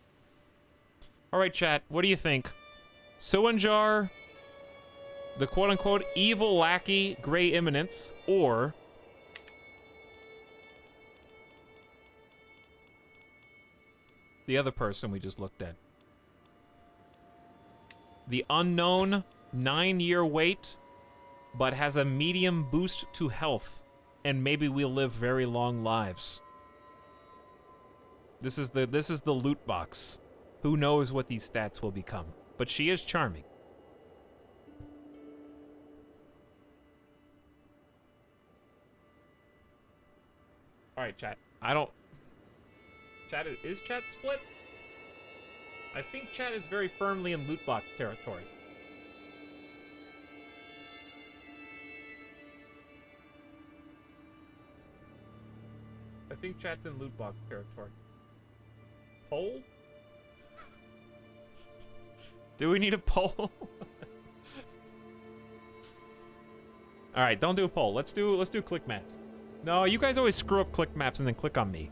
Alright, chat, what do you think? Suanjar, the quote-unquote evil lackey Gray Eminence, or... the other person we just looked at. The unknown 9-year wait, but has a medium boost to health, and maybe we'll live very long lives. This is the loot box. Who knows what these stats will become? But she is charming. All right, chat. Chat is chat split? I think chat is very firmly in loot box territory. I think chat's in loot box territory. Poll? Do we need a poll? Alright, don't do a poll. Let's do click maps. No, you guys always screw up click maps and then click on me.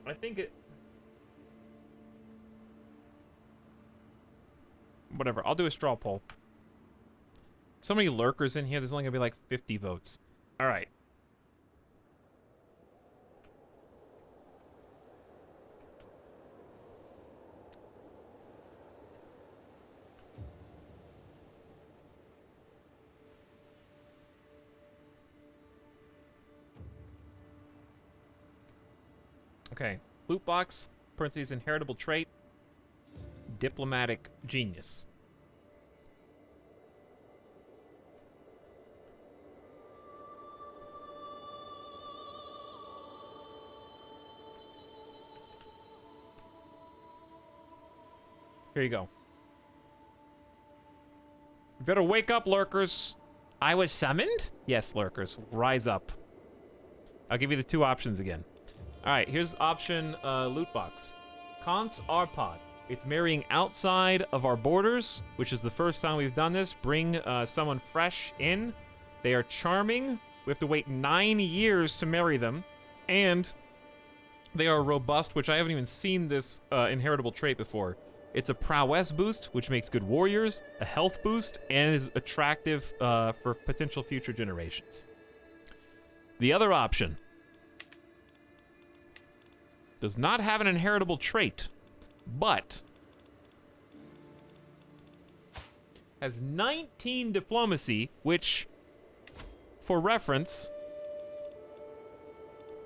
I think it... whatever, I'll do a straw poll. So many lurkers in here, there's only gonna be like 50 votes. Alright. Okay, loot box, parentheses, inheritable trait, diplomatic genius. Here you go. You better wake up, lurkers. I was summoned? Yes, lurkers, rise up. I'll give you the two options again. All right, here's option loot box. Cons Arpod. It's marrying outside of our borders, which is the first time we've done this. Bring someone fresh in. They are charming. We have to wait 9 years to marry them. And they are robust, which I haven't even seen this inheritable trait before. It's a prowess boost, which makes good warriors, a health boost, and is attractive for potential future generations. The other option does not have an inheritable trait, but has 19 diplomacy, which, for reference,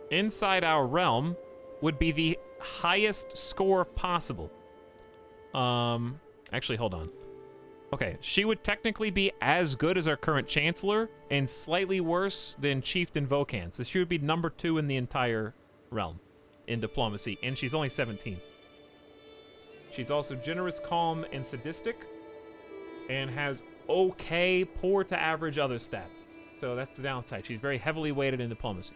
inside our realm would be the highest score possible. Actually, hold on. Okay, she would technically be as good as our current Chancellor and slightly worse than Chieftain Vokan. So she would be number 2 in the entire realm in diplomacy, and she's only 17. She's also generous, calm, and sadistic, and has okay, poor to average other stats. So that's the downside. She's very heavily weighted in diplomacy.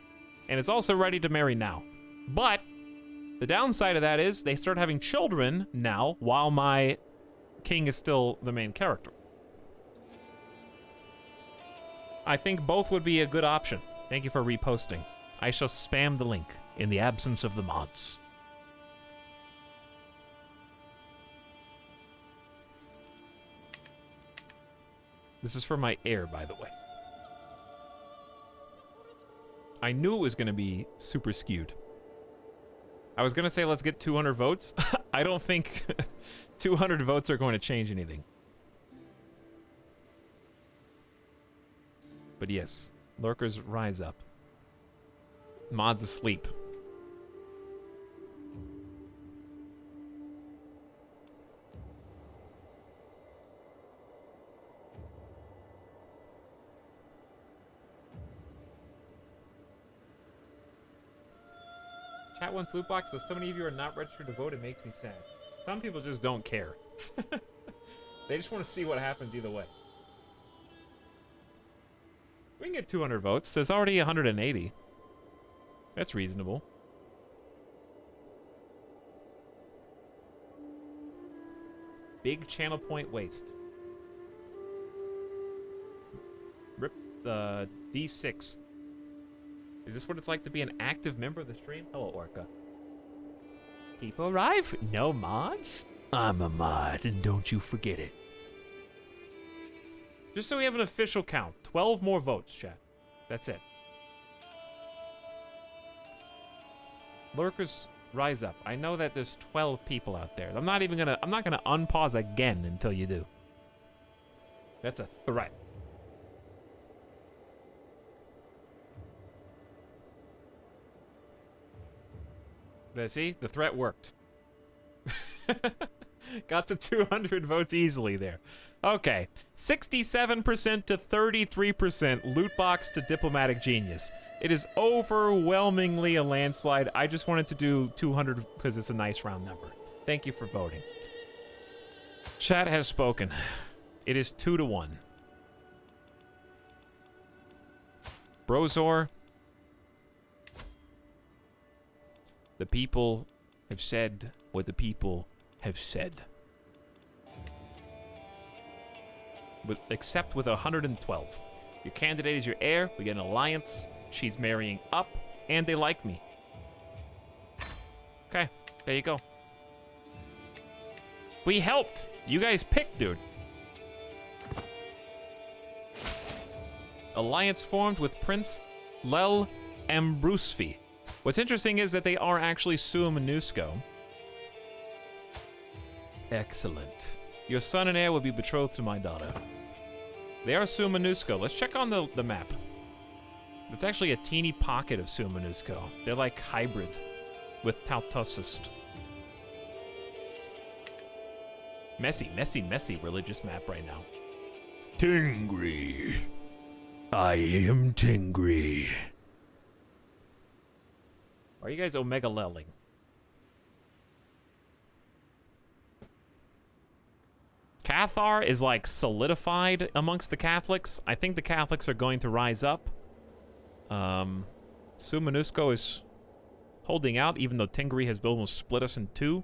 And is also ready to marry now. But the downside of that is they start having children now while my king is still the main character. I think both would be a good option. Thank you for reposting. I shall spam the link in the absence of the mods. This is for my heir, by the way. I knew it was going to be super skewed. I was going to say let's get 200 votes. I don't think 200 votes are going to change anything. But yes, lurkers rise up. Mods asleep. Chat wants loot box, but so many of you are not registered to vote, it makes me sad. Some people just don't care. They just want to see what happens either way. We can get 200 votes. There's already 180. That's reasonable. Big channel point waste. Rip the D6. Is this what it's like to be an active member of the stream? Hello, Orca. People arrive? No mods? I'm a mod, and don't you forget it. Just so we have an official count. 12 more votes, chat. That's it. Lurkers, rise up. I know that there's 12 people out there. I'm not gonna unpause again until you do. That's a threat. See, the threat worked. Got to 200 votes easily there. Okay, 67% to 33% loot box to diplomatic genius. It is overwhelmingly a landslide. I just wanted to do 200 because it's a nice round number. Thank you for voting. Chat has spoken. It is 2-1. Brozor. The people have said what the people have said. Except with 112. Your candidate is your heir. We get an alliance. She's marrying up, and they like me. Okay, there you go. We helped. You guys picked, dude. Alliance formed with Prince Lel Ambrusfi. What's interesting is that they are actually Suamanusco. Excellent. Your son and heir will be betrothed to my daughter. They are Suamanusco. Let's check on the map. It's actually a teeny pocket of Suamanusco. They're like hybrid with Tautosist. Messy, messy, messy religious map right now. Tingri. I am Tingri. Are you guys Omega Lelling? Cathar is like solidified amongst the Catholics. I think the Catholics are going to rise up. Suamanusco is holding out, even though Tingri has almost split us in two.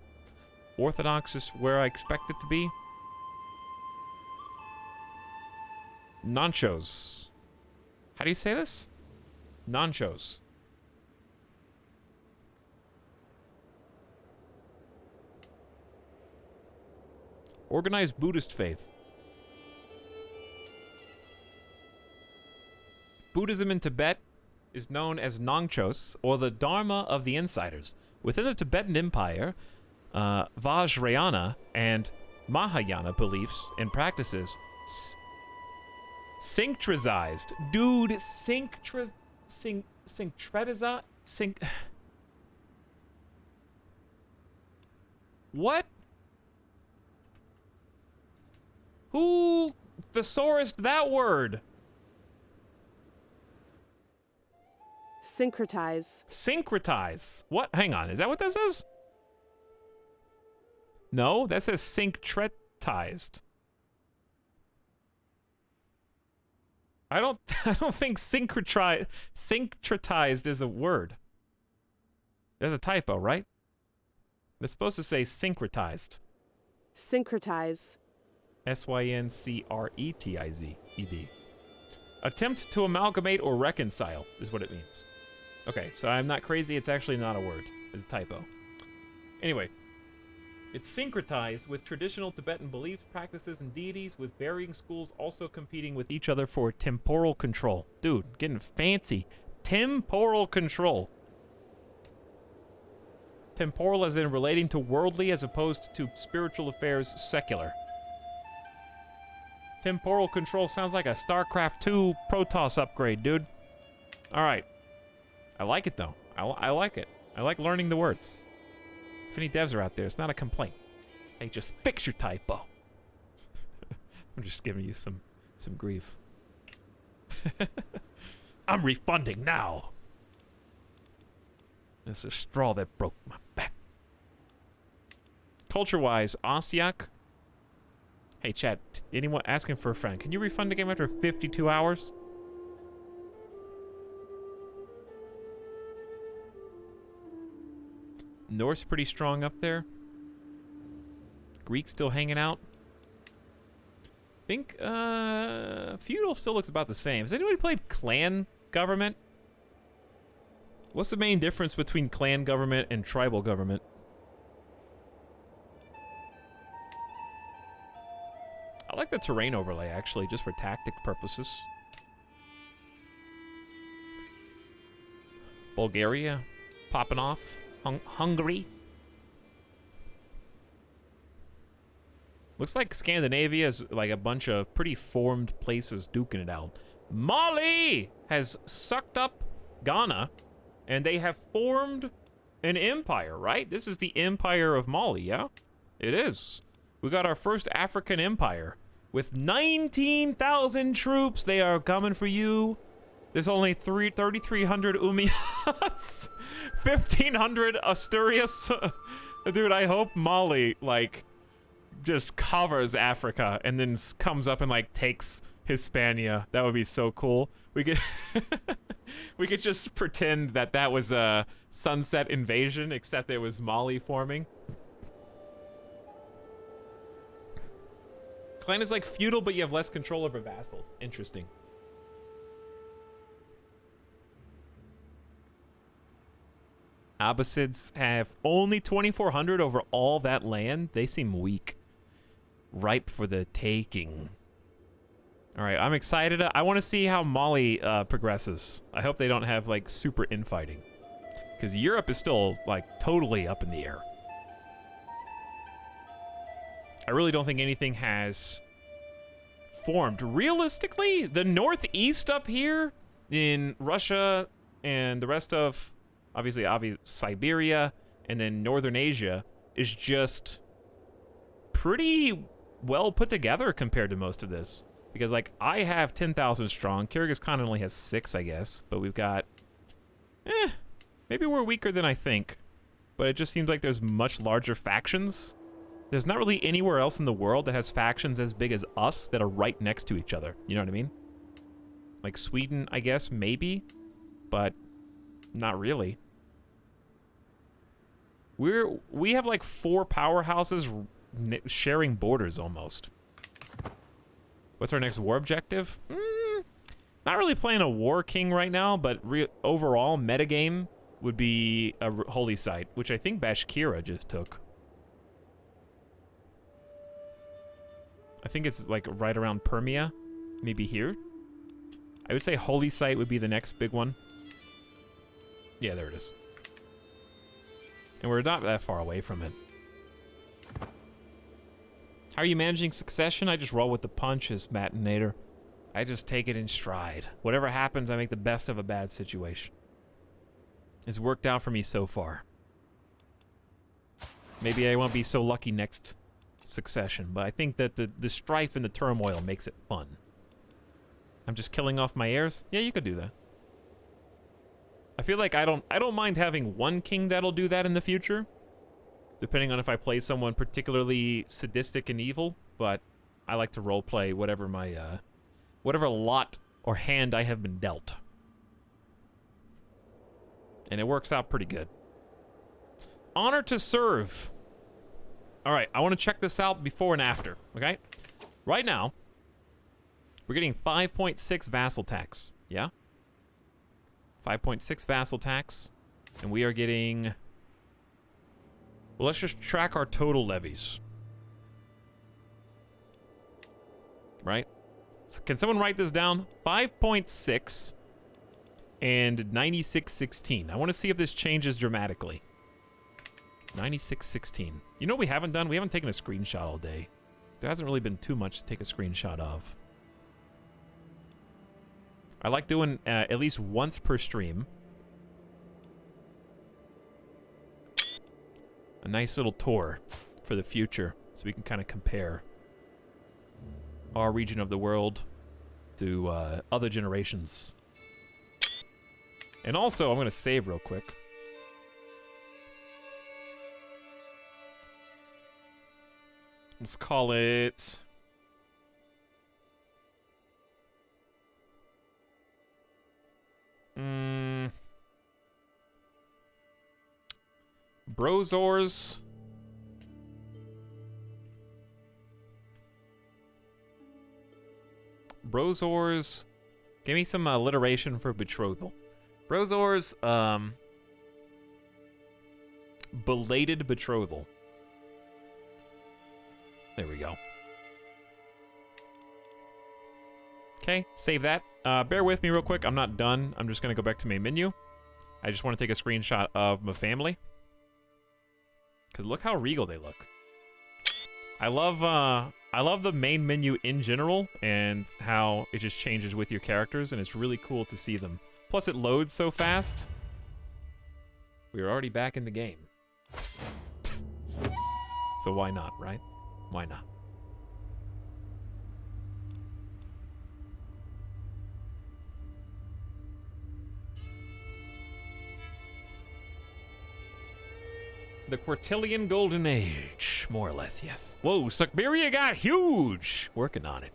Orthodox is where I expect it to be. Nanchos. How do you say this? Nanchos. Organized Buddhist faith. Buddhism in Tibet is known as Nongchos, or the Dharma of the Insiders. Within the Tibetan Empire, Vajrayana and Mahayana beliefs and practices syncretized. Dude, syncretized? What? Who thesaurused that word? Syncretize. Syncretize. What? Hang on. Is that what this is? No, that says syncretized. I don't think syncretized is a word. There's a typo, right? It's supposed to say syncretized. Syncretize. Syncretized. Attempt to amalgamate or reconcile is what it means. Okay, so I'm not crazy. It's actually not a word. It's a typo. Anyway, it's syncretized with traditional Tibetan beliefs, practices, and deities, with varying schools also competing with each other for temporal control. Dude, getting fancy. Temporal control. Temporal as in relating to worldly as opposed to spiritual affairs secular. Temporal control sounds like a StarCraft 2 Protoss upgrade, dude. Alright. I like it, though. I like it. I like learning the words. If any devs are out there, it's not a complaint. Hey, just fix your typo. I'm just giving you some grief. I'm refunding now. This is a straw that broke my back. Culture-wise, Ostiak. Hey, chat, anyone asking for a friend, can you refund the game after 52 hours? Norse pretty strong up there. Greek still hanging out. I think, feudal still looks about the same. Has anybody played clan government? What's the main difference between clan government and tribal government? I like the terrain overlay, actually, just for tactic purposes. Bulgaria, popping off. Hungary. Looks like Scandinavia is like a bunch of pretty formed places duking it out. Mali has sucked up Ghana, and they have formed an empire, right? This is the Empire of Mali, yeah? It is. We got our first African empire. With 19,000 troops, they are coming for you. There's only 3,300 Umiyats, 1,500 Asturias. Dude, I hope Mali, like, just covers Africa and then comes up and, like, takes Hispania. That would be so cool. We could, we could just pretend that that was a sunset invasion, except it was Mali forming. Clan is like feudal, but you have less control over vassals. Interesting. Abbasids have only 2,400 over all that land. They seem weak. Ripe for the taking. All right, I'm excited. I want to see how Mali progresses. I hope they don't have, like, super infighting. Because Europe is still, like, totally up in the air. I really don't think anything has formed. Realistically, the northeast up here in Russia and the rest of, obviously Siberia and then northern Asia is just pretty well put together compared to most of this. Because, like, I have 10,000 strong. Kyrgyz Khan only has 6, I guess. But we've got, maybe we're weaker than I think. But it just seems like there's much larger factions. There's not really anywhere else in the world that has factions as big as us that are right next to each other. You know what I mean? Like Sweden, I guess, maybe. But not really. We have like 4 powerhouses sharing borders almost. What's our next war objective? Not really playing a war king right now, but overall metagame would be a holy site, which I think Bashkira just took. I think it's like right around Permia. Maybe here. I would say Holy Site would be the next big one. Yeah, there it is. And we're not that far away from it. How are you managing succession? I just roll with the punches, Matinator. I just take it in stride. Whatever happens, I make the best of a bad situation. It's worked out for me so far. Maybe I won't be so lucky next succession, but I think that the strife and the turmoil makes it fun. I'm just killing off my heirs? Yeah, you could do that. I feel like I don't mind having one king that'll do that in the future, depending on if I play someone particularly sadistic and evil, but I like to roleplay whatever my whatever lot or hand I have been dealt. And it works out pretty good. Honor to serve. All right, I want to check this out before and after, okay? Right now, we're getting 5.6 vassal tax, yeah? 5.6 vassal tax, and we are getting... Well, let's just track our total levies. Right? So can someone write this down? 5.6 and 9616. I want to see if this changes dramatically. 9616. You know what we haven't done? We haven't taken a screenshot all day. There hasn't really been too much to take a screenshot of. I like doing at least once per stream. A nice little tour for the future, so we can kind of compare our region of the world to other generations. And also, I'm going to save real quick. Let's call it... Brozors. Brozors. Give me some alliteration for betrothal. Brozors, belated betrothal. There we go. Okay, save that. Bear with me real quick. I'm not done. I'm just gonna go back to main menu. I just want to take a screenshot of my family. Cause look how regal they look. I love the main menu in general and how it just changes with your characters, and it's really cool to see them. Plus it loads so fast. We're already back in the game. So why not, right? Why not? The Quartillion Golden Age, more or less, yes. Whoa, Siberia got huge! Working on it.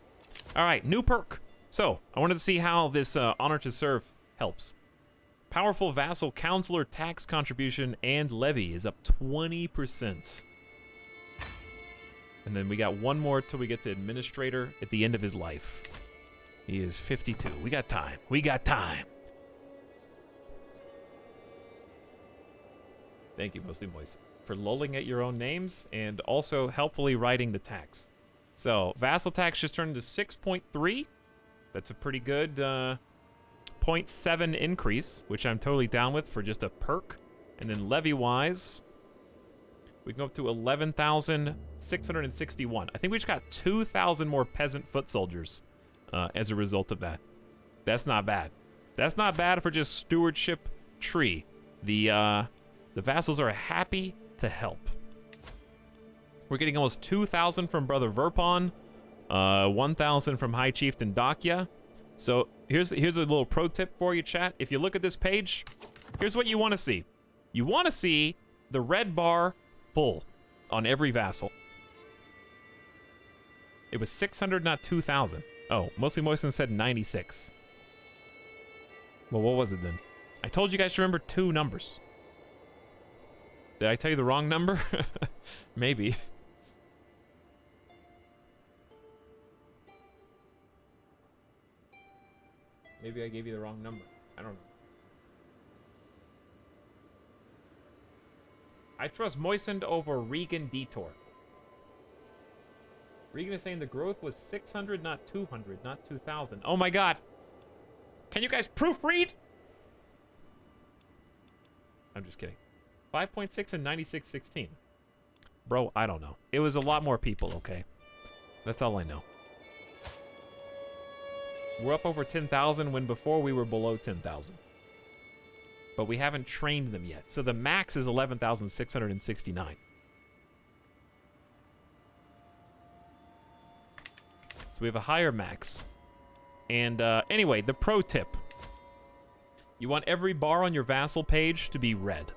All right, new perk. So, I wanted to see how this Honor to Serve helps. Powerful Vassal Counselor tax contribution and levy is up 20%. And then we got one more till we get to Administrator at the end of his life. He is 52. We got time. We got time. Thank you, Mostly Moist, for lulling at your own names and also helpfully writing the tax. So, vassal tax just turned to 6.3. That's a pretty good 0.7 increase, which I'm totally down with for just a perk. And then levy-wise, we can go up to 11,661. I think we just got 2,000 more peasant foot soldiers as a result of that. That's not bad. That's not bad for just stewardship tree. The vassals are happy to help. We're getting almost 2,000 from Brother Verpon, 1,000 from High Chieftain Dakya. So here's a little pro tip for you, chat. If you look at this page, here's what you want to see. You want to see the red bar full on every vassal. It was 600, not 2,000. Oh, Mostly Moisten said 96. Well, what was it then? I told you guys to remember two numbers. Did I tell you the wrong number? Maybe. Maybe I gave you the wrong number. I don't know. I trust Moistened over Regan Detour. Regan is saying the growth was 600, not 200, not 2,000. Oh my god! Can you guys proofread? I'm just kidding. 5.6 and 9616. Bro, I don't know. It was a lot more people, okay? That's all I know. We're up over 10,000 when before we were below 10,000. But we haven't trained them yet. So the max is 11,669. So we have a higher max. And anyway, the pro tip. You want every bar on your vassal page to be red.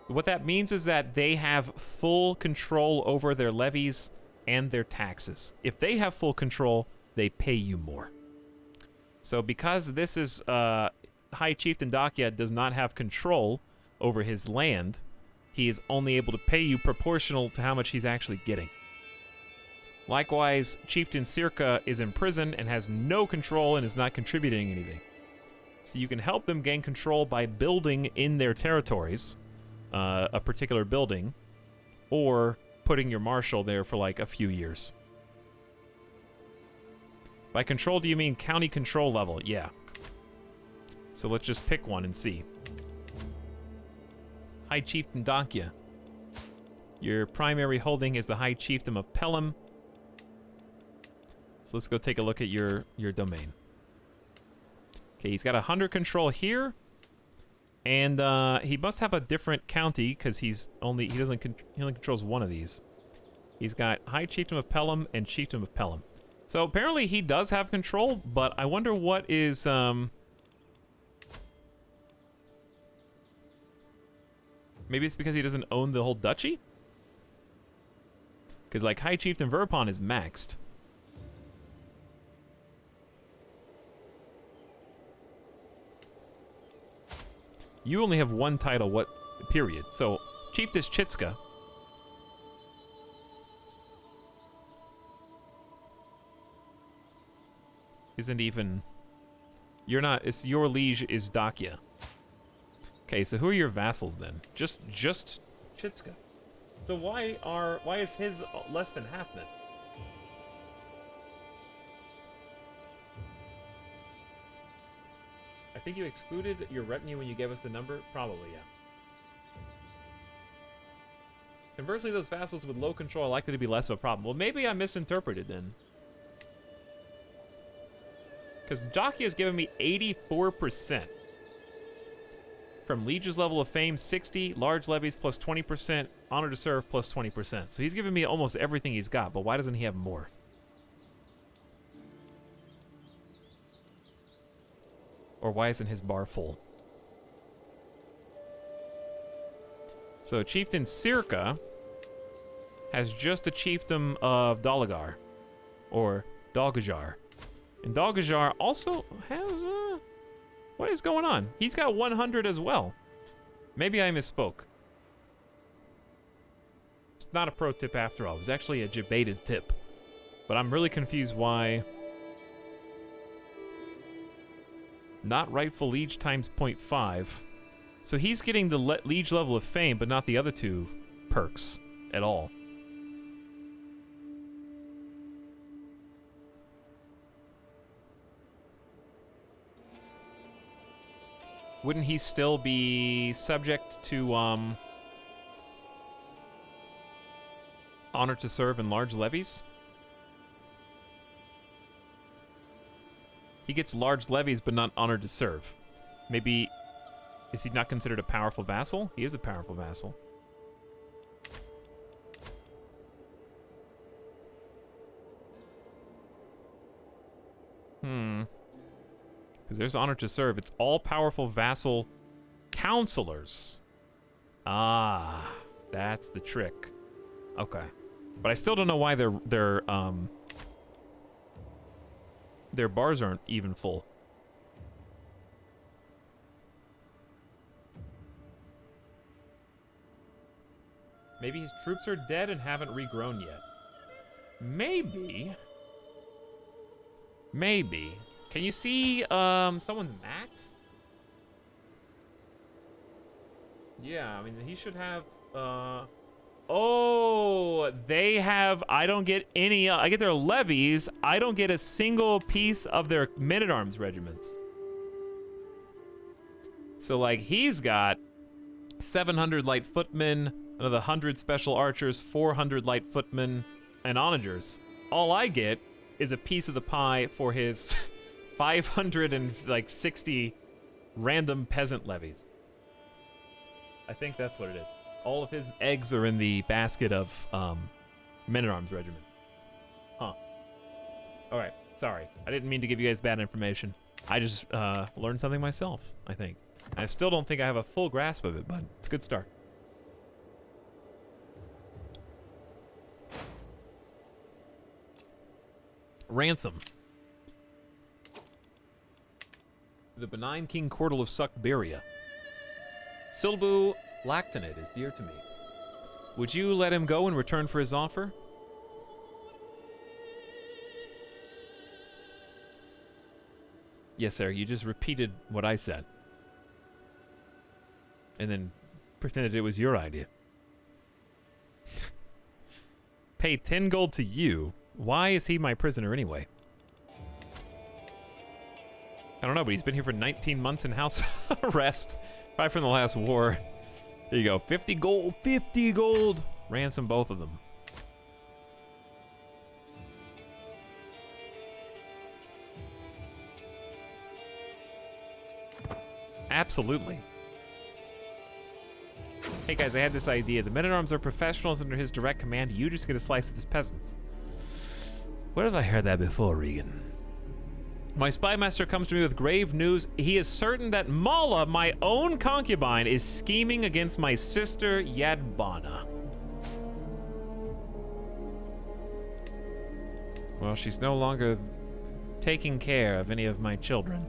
What that means is that they have full control over their levies and their taxes. If they have full control, they pay you more. So because this is High Chieftain Dakia does not have control over his land, he is only able to pay you proportional to how much he's actually getting. Likewise, Chieftain Circa is in prison and has no control and is not contributing anything. So you can help them gain control by building in their territories a particular building, or putting your marshal there for like a few years. By control, do you mean county control level? Yeah. So let's just pick one and see. High Chieftain Dakia. Your primary holding is the High Chiefdom of Pelham. So let's go take a look at your domain. Okay, he's got 100 control here. And he must have a different county because he only controls one of these. He's got High Chiefdom of Pelham and Chiefdom of Pelham. So apparently he does have control, but I wonder what is maybe it's because he doesn't own the whole duchy? Because like High Chieftain Verpon is maxed. You only have one title, what period? So, Chiefess Chitska. Isn't even... You're not... It's your liege is Dakia. Okay, so who are your vassals then? Just Chitska. So why is his less than half then? I think you excluded your retinue when you gave us the number? Probably, yeah. Conversely, those vassals with low control are likely to be less of a problem. Well, maybe I misinterpreted then. Because Dakia has given me 84%. From Liege's level of fame, 60, large levies plus 20%, honor to serve plus 20%. So he's giving me almost everything he's got, but why doesn't he have more? Or why isn't his bar full? So Chieftain Circa has just a chiefdom of Dalagar, or Dalgajar. And Dalgajar also has, what is going on? He's got 100 as well. Maybe I misspoke. It's not a pro tip after all. It was actually a debated tip. But I'm really confused why... Not rightful liege times 0.5. So he's getting the liege level of fame, but not the other two perks at all. Wouldn't he still be subject to honor to serve and large levies? He gets large levies, but not honored to serve. Maybe, is he not considered a powerful vassal? He is a powerful vassal. Because there's honor to serve. It's all powerful vassal counselors. Ah, that's the trick. Okay. But I still don't know why their bars aren't even full. Maybe his troops are dead and haven't regrown yet. Maybe. Maybe. Can you see someone's max? Yeah, I mean he should have Oh, they have, I don't get any, I get their levies. I don't get a single piece of their men-at-arms regiments. So, like, he's got 700 light footmen, another 100 special archers, 400 light footmen, and onagers. All I get is a piece of the pie for his 560 random peasant levies. I think that's what it is. All of his eggs are in the basket of men-at-arms regiments. Huh. All right. Sorry. I didn't mean to give you guys bad information. I just learned something myself, I think. I still don't think I have a full grasp of it, but it's a good start. Ransom. The benign King Cordal of Siberian. Silbu Lactinate is dear to me. Would you let him go in return for his offer? Yes, sir. You just repeated what I said. And then pretended it was your idea. Pay 10 gold to you? Why is he my prisoner anyway? I don't know, but he's been here for 19 months in house arrest. Probably from the last war. There you go. 50 gold. 50 gold. Ransom both of them. Absolutely. Hey guys, I had this idea. The men-at-arms are professionals under his direct command. You just get a slice of his peasants. Where have I heard that before, Regan? My spy master comes to me with grave news. He is certain that Mala, my own concubine, is scheming against my sister Yadbana. Well, she's no longer taking care of any of my children.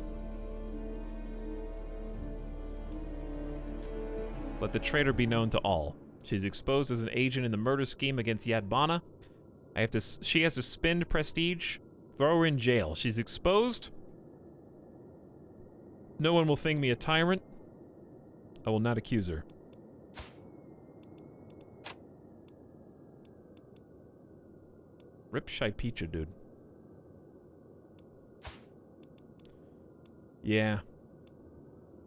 Let the traitor be known to all. She's exposed as an agent in the murder scheme against Yadbana. She has to spend prestige. Throw her in jail. She's exposed. No one will think me a tyrant. I will not accuse her. Rip Shaipicha, dude. Yeah.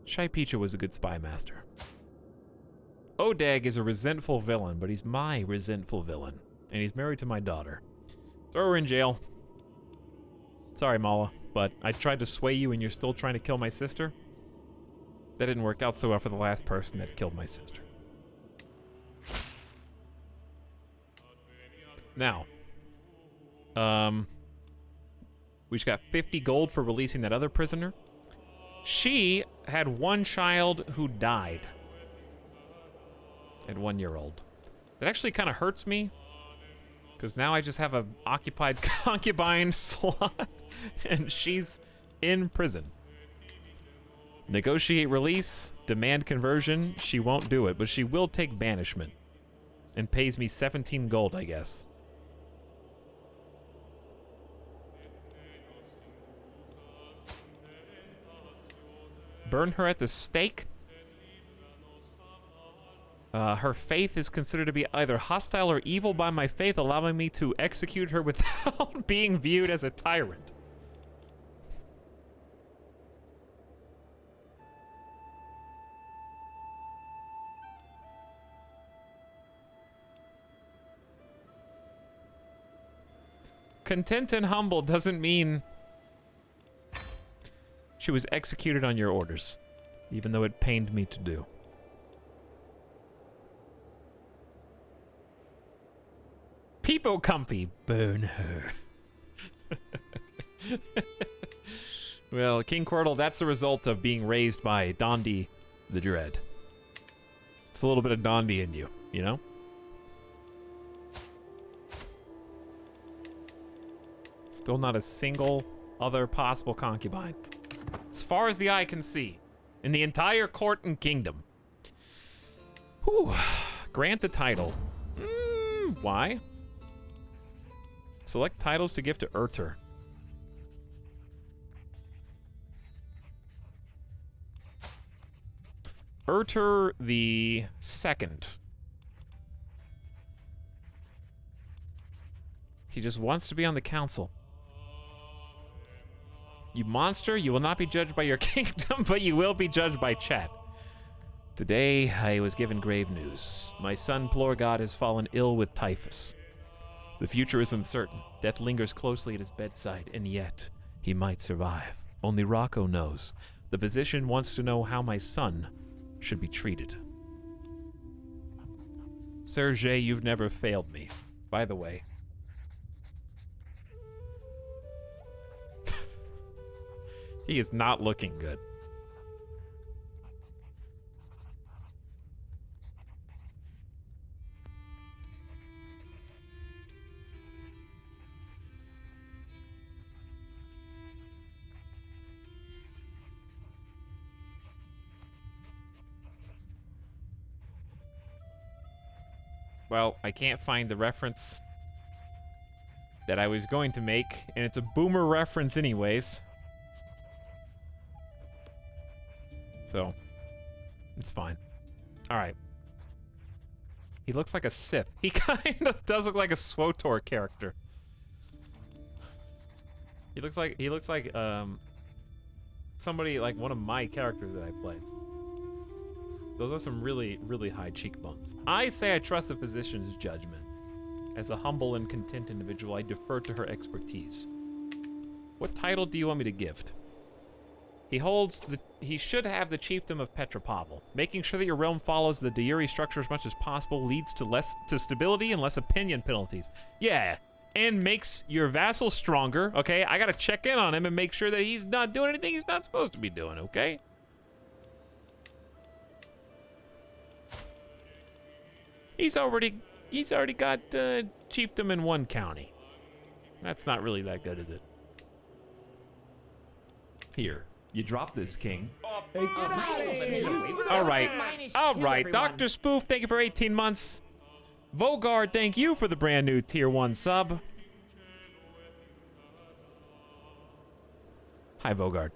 Shaipicha was a good spy master. Odag is a resentful villain, but he's my resentful villain. And he's married to my daughter. Throw her in jail. Sorry, Mala, but I tried to sway you and you're still trying to kill my sister? That didn't work out so well for the last person that killed my sister. Now, we just got 50 gold for releasing that other prisoner. She had one child who died at 1 year old. That actually kind of hurts me, because now I just have a occupied concubine slot, and she's in prison. Negotiate release, demand conversion. She won't do it, but she will take banishment, and pays me 17 gold, I guess. Burn her at the stake? Her faith is considered to be either hostile or evil by my faith, allowing me to execute her without being viewed as a tyrant. Content and humble doesn't mean she was executed on your orders, even though it pained me to do. Peepo Comfy, burn her. Well, King Cordal, that's the result of being raised by Dondi the Dread. It's a little bit of Dondi in you, you know? Still not a single other possible concubine. As far as the eye can see, in the entire court and kingdom. Whew. Grant the title. Why? Select titles to give to Urter. Urter the Second. He just wants to be on the council. You monster, you will not be judged by your kingdom, but you will be judged by chat. Today, I was given grave news. My son, Plorgod, has fallen ill with typhus. The future is uncertain. Death lingers closely at his bedside, and yet, he might survive. Only Rocco knows. The physician wants to know how my son should be treated. Sergei, you've never failed me. By the way. He is not looking good. Well, I can't find the reference that I was going to make, and it's a boomer reference anyways. So, it's fine. Alright. He looks like a Sith. He kind of does look like a SWTOR character. He looks like somebody like one of my characters that I played. Those are some really, really high cheekbones. I say I trust the physician's judgment. As a humble and content individual, I defer to her expertise. What title do you want me to gift? He should have the chiefdom of Petropavl. Making sure that your realm follows the Deiri structure as much as possible leads to stability and less opinion penalties. Yeah, and makes your vassal stronger, okay? I gotta check in on him and make sure that he's not doing anything he's not supposed to be doing, okay? He's already got chiefdom in one county. That's not really that good, is it? Here, you drop this, King. All right. Dr. Spoof, thank you for 18 months. Vogard, thank you for the brand new tier 1 sub. Hi, Vogard.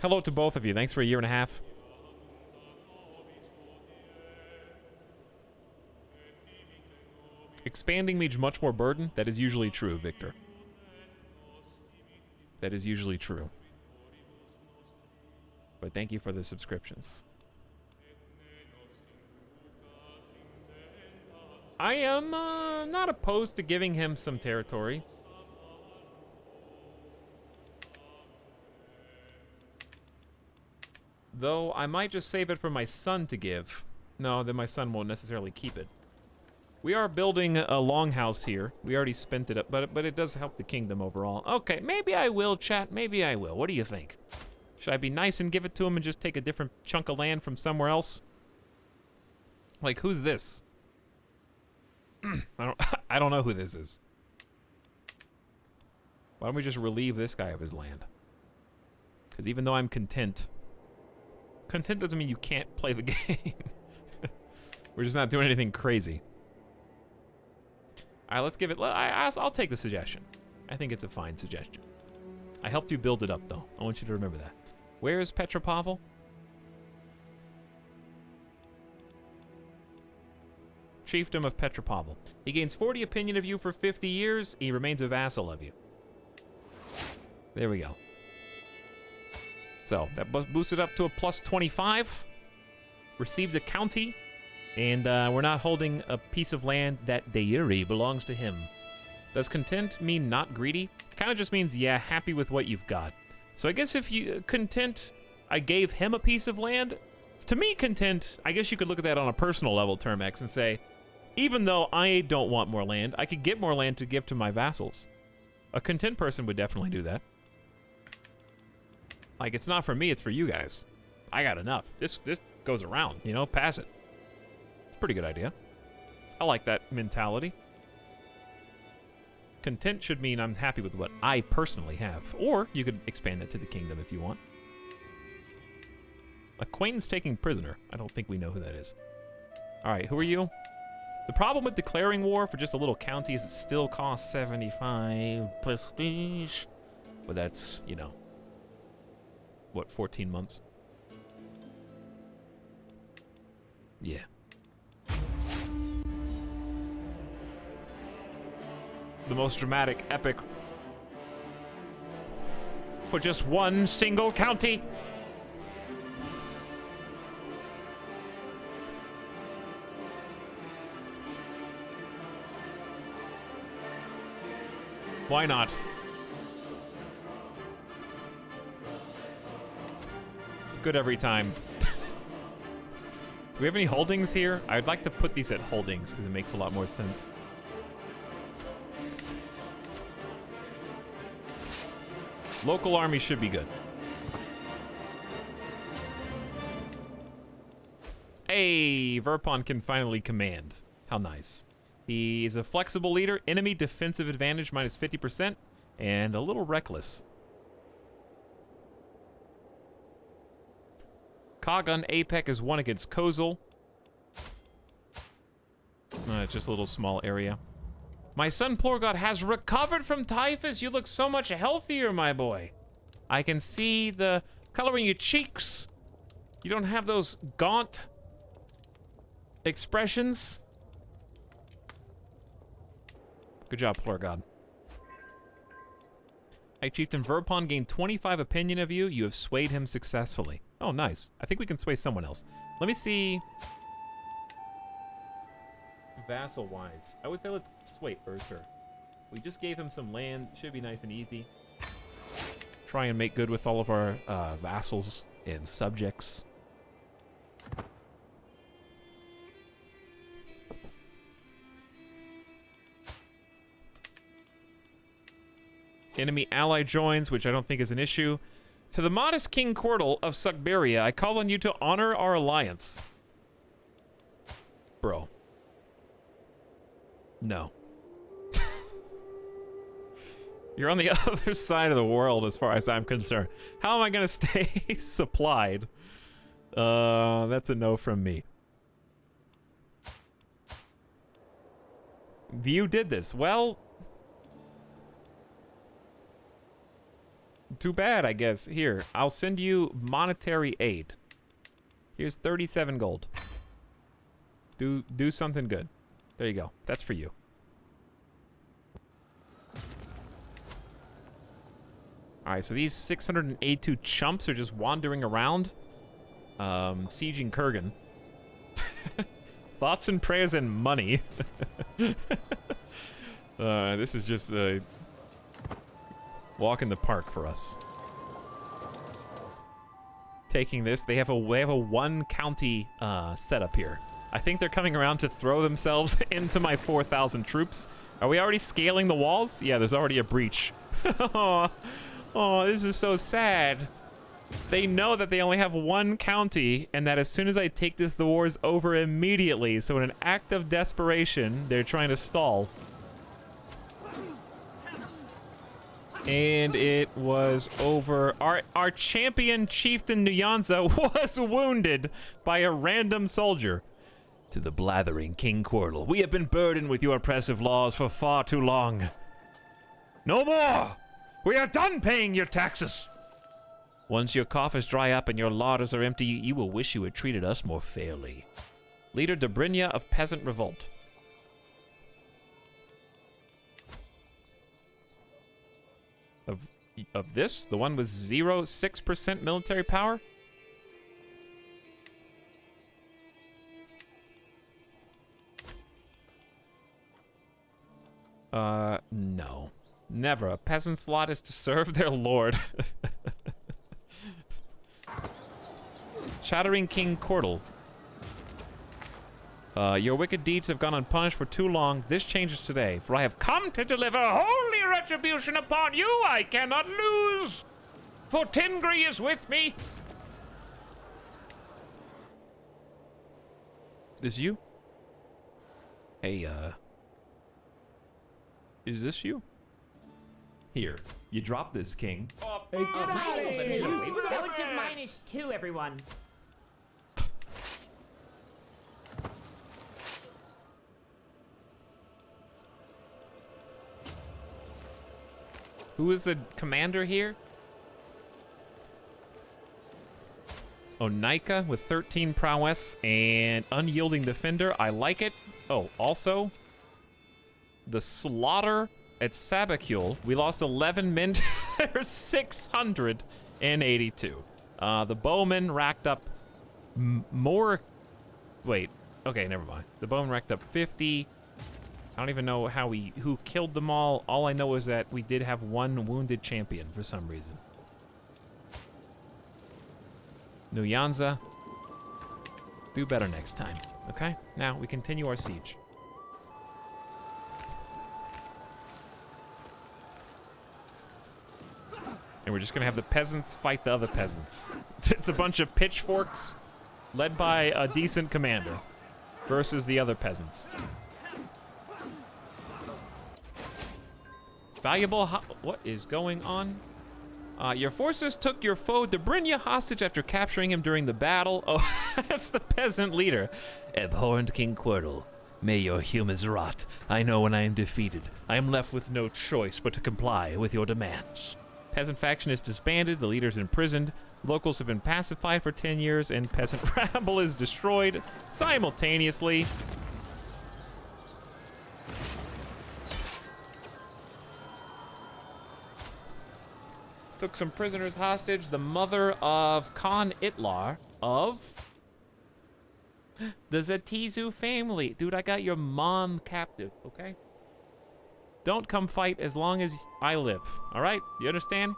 Hello to both of you. Thanks for a year and a half. Expanding means much more burden. That is usually true, Victor. That is usually true. But thank you for the subscriptions. I am not opposed to giving him some territory. Though I might just save it for my son to give. No, then my son won't necessarily keep it. We are building a longhouse here. We already spent it up, but it does help the kingdom overall. Okay, maybe I will, chat. Maybe I will. What do you think? Should I be nice and give it to him and just take a different chunk of land from somewhere else? Like, who's this? I don't know who this is. Why don't we just relieve this guy of his land? Because even though I'm content doesn't mean you can't play the game. We're just not doing anything crazy. All right, let's give it. I'll take the suggestion. I think it's a fine suggestion. I helped you build it up, though. I want you to remember that. Where is Petropavl? Chiefdom of Petropavl. He gains 40 opinion of you for 50 years. He remains a vassal of you. There we go. So that boosted up to a plus 25. Received a county. And we're not holding a piece of land that Deiri belongs to him. Does content mean not greedy? Kind of just means, yeah, happy with what you've got. So I guess if you content, I gave him a piece of land. To me, content, I guess you could look at that on a personal level, Termex, and say, even though I don't want more land, I could get more land to give to my vassals. A content person would definitely do that. Like, it's not for me, it's for you guys. I got enough. This goes around, you know, pass it. Pretty good idea. I like that mentality. Content should mean I'm happy with what I personally have. Or you could expand that to the kingdom if you want. Acquaintance taking prisoner. I don't think we know who that is. Alright, who are you? The problem with declaring war for just a little county is it still costs 75 prestige. But that's, you know, what, 14 months? Yeah. the most dramatic, epic. For just one single county. Why not? It's good every time. Do we have any holdings here? I'd like to put these at holdings because it makes a lot more sense. Local army should be good. Hey, Verpon can finally command. How nice. He's a flexible leader, enemy defensive advantage minus 50%, and a little reckless. Kagan APEC is 1 against Kozul. Just a little small area. My son Plorgod has recovered from typhus. You look so much healthier, my boy. I can see the color in your cheeks. You don't have those gaunt expressions. Good job, Plorgod. Hey, Chieftain Verpon gained 25 opinion of you. You have swayed him successfully. Oh, nice. I think we can sway someone else. Let me see. Vassal-wise, I would say let's sway Urter. We just gave him some land. Should be nice and easy. Try and make good with all of our vassals and subjects. Enemy ally joins, which I don't think is an issue. To the modest King Cordal of Siberia, I call on you to honor our alliance. Bro. No. You're on the other side of the world as far as I'm concerned. How am I gonna stay supplied? That's a no from me. You did this. Well, too bad, I guess. Here, I'll send you monetary aid. Here's 37 gold. Do something good. There you go. That's for you. Alright, so these 682 chumps are just wandering around. Sieging Kurgan. Thoughts and prayers and money. This is just a walk in the park for us. Taking this, they have a 1 county setup here. I think they're coming around to throw themselves into my 4,000 troops. Are we already scaling the walls? Yeah, there's already a breach. Oh, this is so sad. They know that they only have 1 county, and that as soon as I take this, the war is over immediately. So in an act of desperation, they're trying to stall. And it was over. Our champion chieftain Nyanza was wounded by a random soldier. To the blathering King Cordal, we have been burdened with your oppressive laws for far too long. No more! We are done paying your taxes! Once your coffers dry up and your larders are empty, you will wish you had treated us more fairly. Leader Dobrynya of Peasant Revolt. Of this? The one with 0.6% military power? No. Never. A peasant's lot is to serve their lord. Chattering King Cordal. Your wicked deeds have gone unpunished for too long. This changes today, for I have come to deliver holy retribution upon you I cannot lose. For Tingri is with me. This you? Hey, is this you? Here, you drop this, King. Relative -2, everyone. Who is the commander here? Onika with 13 prowess and unyielding defender. I like it. Oh, also, the slaughter at Sabacule, we lost 11 men. There's 682. The bowman racked up more. Wait. Okay, never mind. The bowman racked up 50. I don't even know who killed them all. All I know is that we did have one wounded champion for some reason. Nuyanza. Do better next time. Okay? Now we continue our siege. And we're just gonna have the peasants fight the other peasants. It's a bunch of pitchforks led by a decent commander versus the other peasants. Valuable what is going on? Your forces took your foe Dobrynya hostage after capturing him during the battle. Oh, that's the peasant leader. Abhorrent King Quirtle, may your humors rot. I know when I am defeated, I am left with no choice but to comply with your demands. Peasant faction is disbanded, the leader is imprisoned, locals have been pacified for 10 years, and peasant rabble is destroyed simultaneously. Took some prisoners hostage. The mother of Khan Itlar of the Zatizu family. Dude, I got your mom captive, okay? Don't come fight as long as I live, all right? You understand?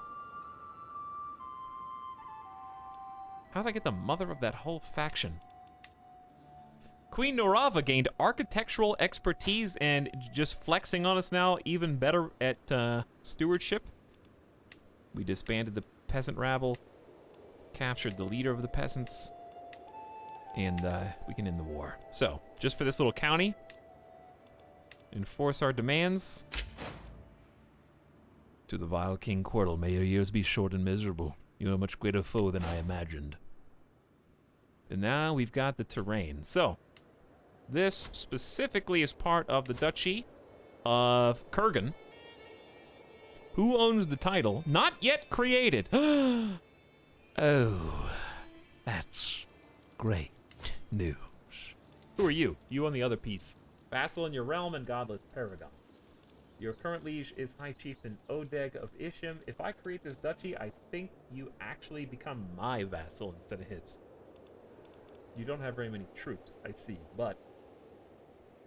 How did I get the mother of that whole faction? Queen Norava gained architectural expertise and just flexing on us now, even better at stewardship. We disbanded the peasant rabble, captured the leader of the peasants, and we can end the war. So, just for this little county, enforce our demands. To the vile King Quirtle, may your years be short and miserable. You are a much greater foe than I imagined. And now we've got the terrain. So, this specifically is part of the Duchy of Kurgan. Who owns the title? Not yet created. Oh, that's great news. Who are you? You own the other piece. Vassal in your realm and godless paragon. Your current liege is High Chieftain Odeg of Ishim. If I create this duchy, I think you actually become my vassal instead of his. You don't have very many troops, I see, but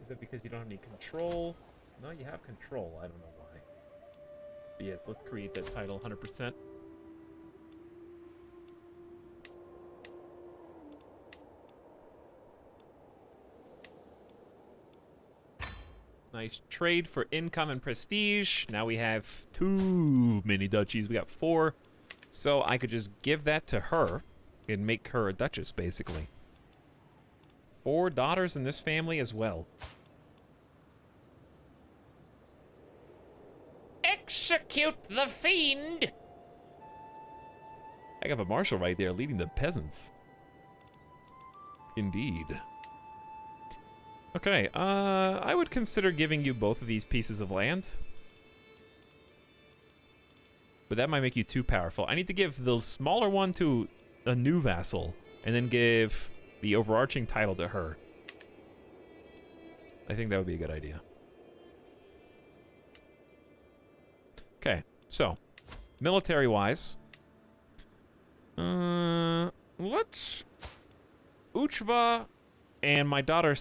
is that because you don't have any control? No, you have control. I don't know why. But yes, let's create that title 100%. Nice trade for income and prestige. Now we have too many duchies. We got 4. So I could just give that to her and make her a duchess, basically. 4 daughters in this family as well. Execute the fiend! I have a marshal right there leading the peasants. Indeed. Okay, I would consider giving you both of these pieces of land. But that might make you too powerful. I need to give the smaller one to a new vassal, and then give the overarching title to her. I think that would be a good idea. Okay, so, military-wise, let's... Uchva and my daughter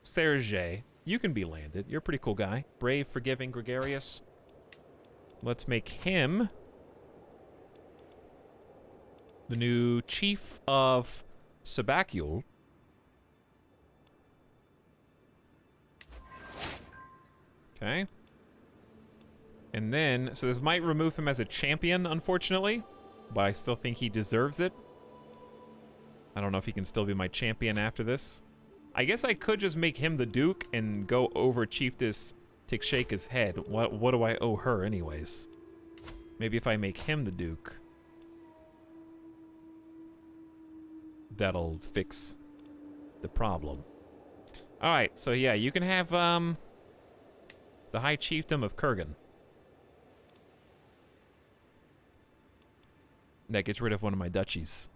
Sergei, you can be landed. You're a pretty cool guy. Brave, forgiving, gregarious. Let's make him the new chief of Sabacule. Okay. And then, so this might remove him as a champion, unfortunately, but I still think he deserves it. I don't know if he can still be my champion after this. I guess I could just make him the Duke and go over Chiefess Tikshaka's head. What do I owe her anyways? Maybe if I make him the Duke, that'll fix the problem. Alright, so yeah, you can have the High Chiefdom of Kurgan. That gets rid of one of my duchies.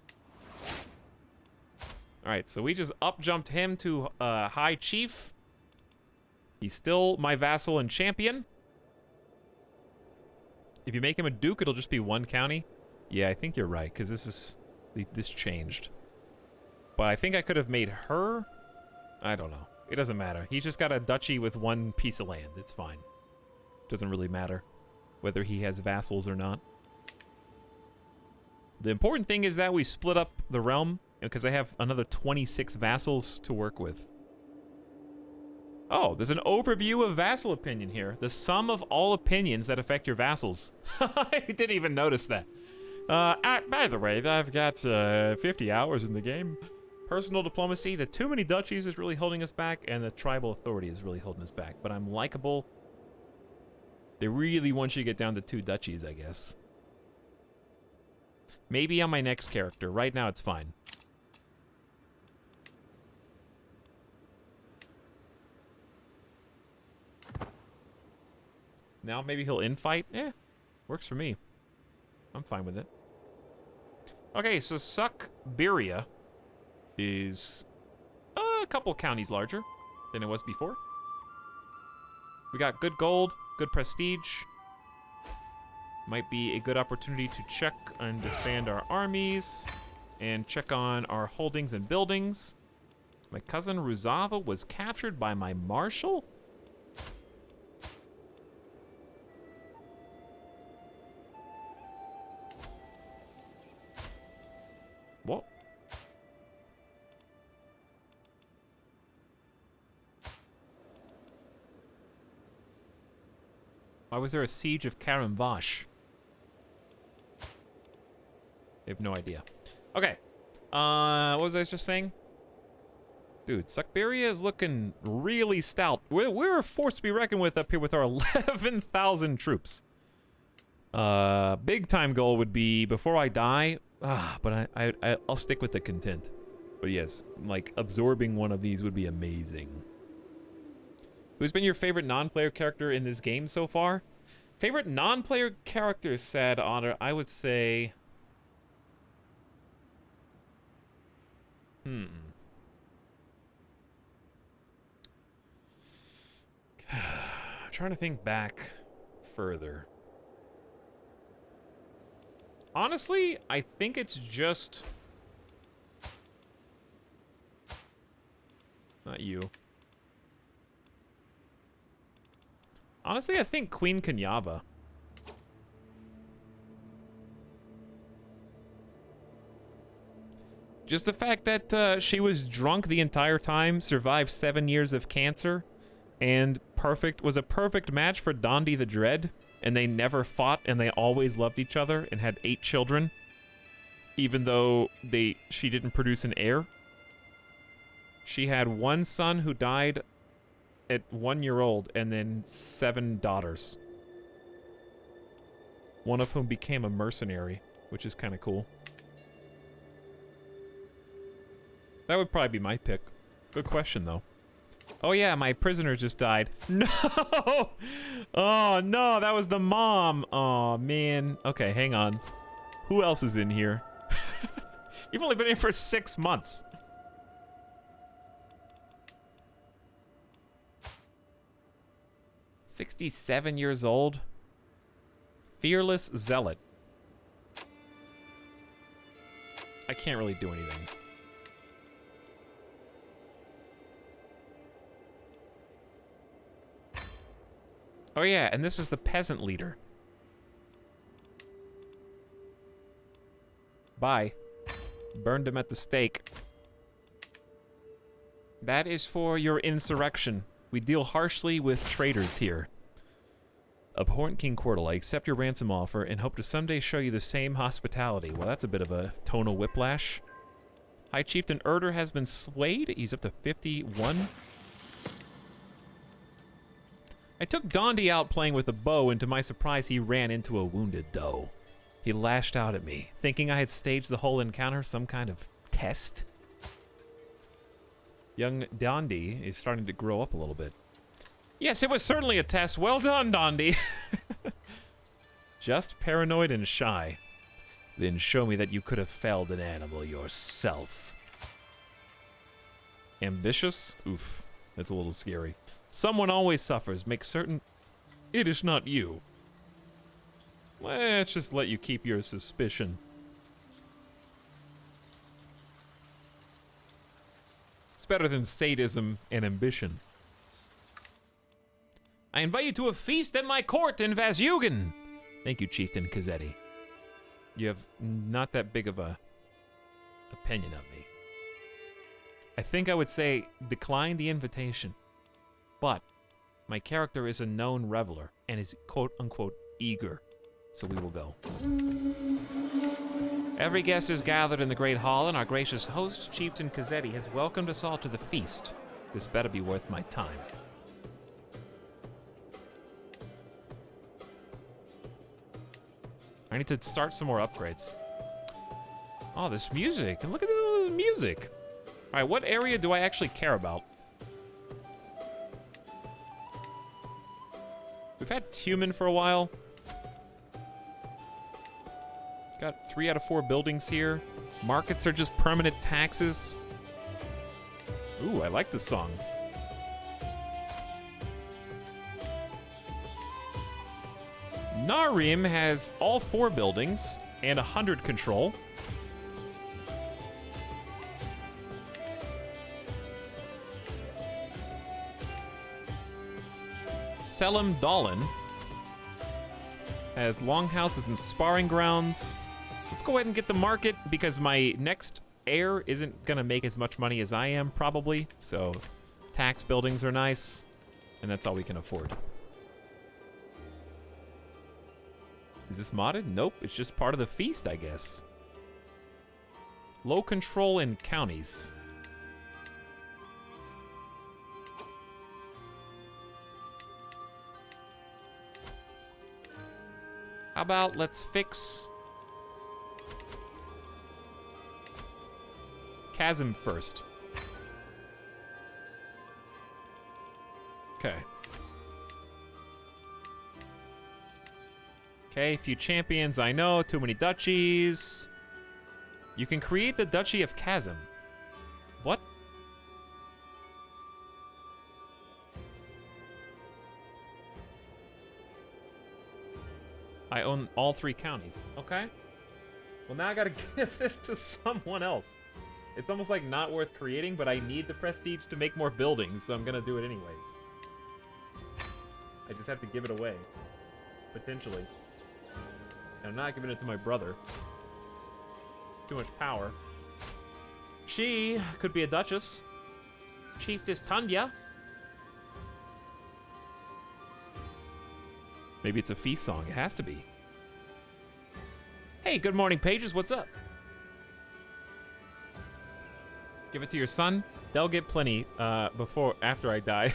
Alright, so we just up-jumped him to High Chief. He's still my vassal and champion. If you make him a duke, it'll just be one county. Yeah, I think you're right, because this changed. But I think I could have made her. I don't know. It doesn't matter. He's just got a duchy with one piece of land. It's fine. Doesn't really matter whether he has vassals or not. The important thing is that we split up the realm, because I have another 26 vassals to work with. Oh, there's an overview of vassal opinion here. The sum of all opinions that affect your vassals. I didn't even notice that. By the way, I've got 50 hours in the game. Personal diplomacy, the too many duchies is really holding us back, and the tribal authority is really holding us back. But I'm likable. They really want you to get down to 2 duchies, I guess. Maybe on my next character. Right now, it's fine. Now maybe he'll infight? Eh, works for me. I'm fine with it. Okay, so Siberian is a couple counties larger than it was before. We got good gold, good prestige. Might be a good opportunity to check and disband our armies and check on our holdings and buildings. My cousin Ruzava was captured by my marshal? What? Why was there a siege of Karamvash? I have no idea. Okay. What was I just saying? Dude, Siberian is looking really stout. We're a force to be reckoned with up here with our 11,000 troops. Big time goal would be before I die. But I'll stick with the content. But yes, like absorbing one of these would be amazing. Who's been your favorite non-player character in this game so far? Favorite non-player character, Sad Honor, I would say... I'm trying to think back further. Honestly, I think it's just... Not you. Honestly, I think Queen Kanyava. Just the fact that she was drunk the entire time, survived 7 years of cancer, and was a perfect match for Dondi the Dread, and they never fought, and they always loved each other, and had 8 children, even though she didn't produce an heir. She had 1 son who died at 1 year old, and then 7 daughters. One of whom became a mercenary, which is kind of cool. That would probably be my pick. Good question, though. Oh yeah, my prisoner just died. No! Oh no, that was the mom. Oh man. Okay, hang on. Who else is in here? You've only been in for 6 months. "67 years old. Fearless Zealot." I can't really do anything. Oh yeah, and this is the peasant leader. Bye. Burned him at the stake. That is for your insurrection. We deal harshly with traitors here. Abhorrent King Quirtle, I accept your ransom offer and hope to someday show you the same hospitality. Well, that's a bit of a tonal whiplash. High Chieftain Erder has been swayed. He's up to 51. I took Dondi out playing with a bow, and to my surprise, he ran into a wounded doe. He lashed out at me, thinking I had staged the whole encounter, some kind of test. Young Dondi is starting to grow up a little bit. Yes, it was certainly a test. Well done, Dondi. Just paranoid and shy. Then show me that you could have felled an animal yourself. Ambitious? Oof, that's a little scary. Someone always suffers. Make certain it is not you. Let's just let you keep your suspicion. It's better than sadism and ambition. I invite you to a feast at my court in Vasyugan. Thank you, Chieftain Kazeti. You have not that big of a opinion of me. I think I would say decline the invitation, but my character is a known reveler and is quote-unquote eager, so we will go. Every guest is gathered in the great hall, and our gracious host, Chieftain Kazeti, has welcomed us all to the feast. This better be worth my time. I need to start some more upgrades. Oh, this music. And look at all this music. All right, what area do I actually care about? We've had Tumen for a while. Got 3 out of 4 buildings here. Markets are just permanent taxes. Ooh, I like this song. Narim has all 4 buildings and 100 control. Selim Dahlin has longhouses and sparring grounds. Let's go ahead and get the market because my next heir isn't gonna make as much money as I am probably. So tax buildings are nice, and that's all we can afford. Is this modded? Nope, it's just part of the feast, I guess. Low control in counties. How about let's fix Chasm first. Okay. Okay, few champions I know, too many duchies. You can create the Duchy of Chasm. What? I own all 3 counties. Okay. Well, now I gotta give this to someone else. It's almost like not worth creating, but I need the prestige to make more buildings, so I'm gonna do it anyways. I just have to give it away. Potentially. And I'm not giving it to my brother. Too much power. She could be a duchess. Chiefess Tanya. Maybe it's a feast song. It has to be. Hey, good morning, pages. What's up? Give it to your son. They'll get plenty after I die.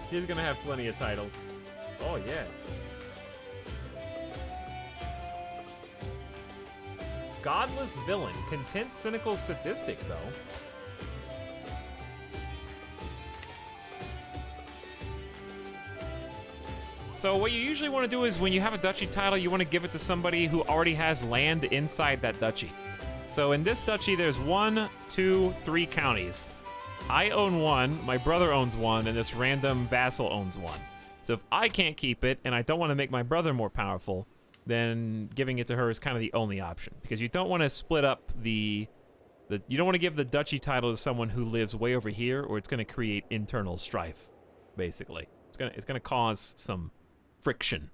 He's gonna have plenty of titles. Oh, yeah. Godless villain. Content, cynical, sadistic, though. So what you usually want to do is when you have a duchy title, you want to give it to somebody who already has land inside that duchy. So in this duchy, there's 1, 2, 3 counties. I own 1, my brother owns 1, and this random vassal owns 1. So if I can't keep it, and I don't want to make my brother more powerful, then giving it to her is kind of the only option. Because you don't want to split up you don't want to give the duchy title to someone who lives way over here, or it's going to create internal strife, basically. It's gonna cause some friction.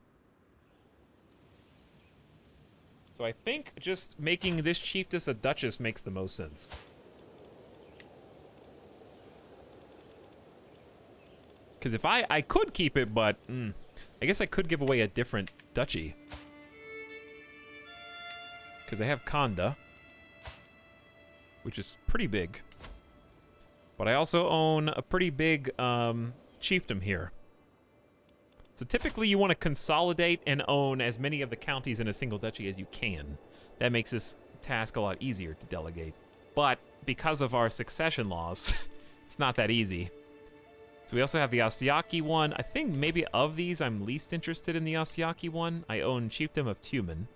So I think just making this chiefess a duchess makes the most sense. Because if I could keep it, but I guess I could give away a different duchy. Because I have Khanda, which is pretty big. But I also own a pretty big chiefdom here. So typically you want to consolidate and own as many of the counties in a single duchy as you can. That makes this task a lot easier to delegate. But because of our succession laws, it's not that easy. So we also have the Ostiaki one. I think maybe of these I'm least interested in the Ostiaki one. I own Chiefdom of Tumen.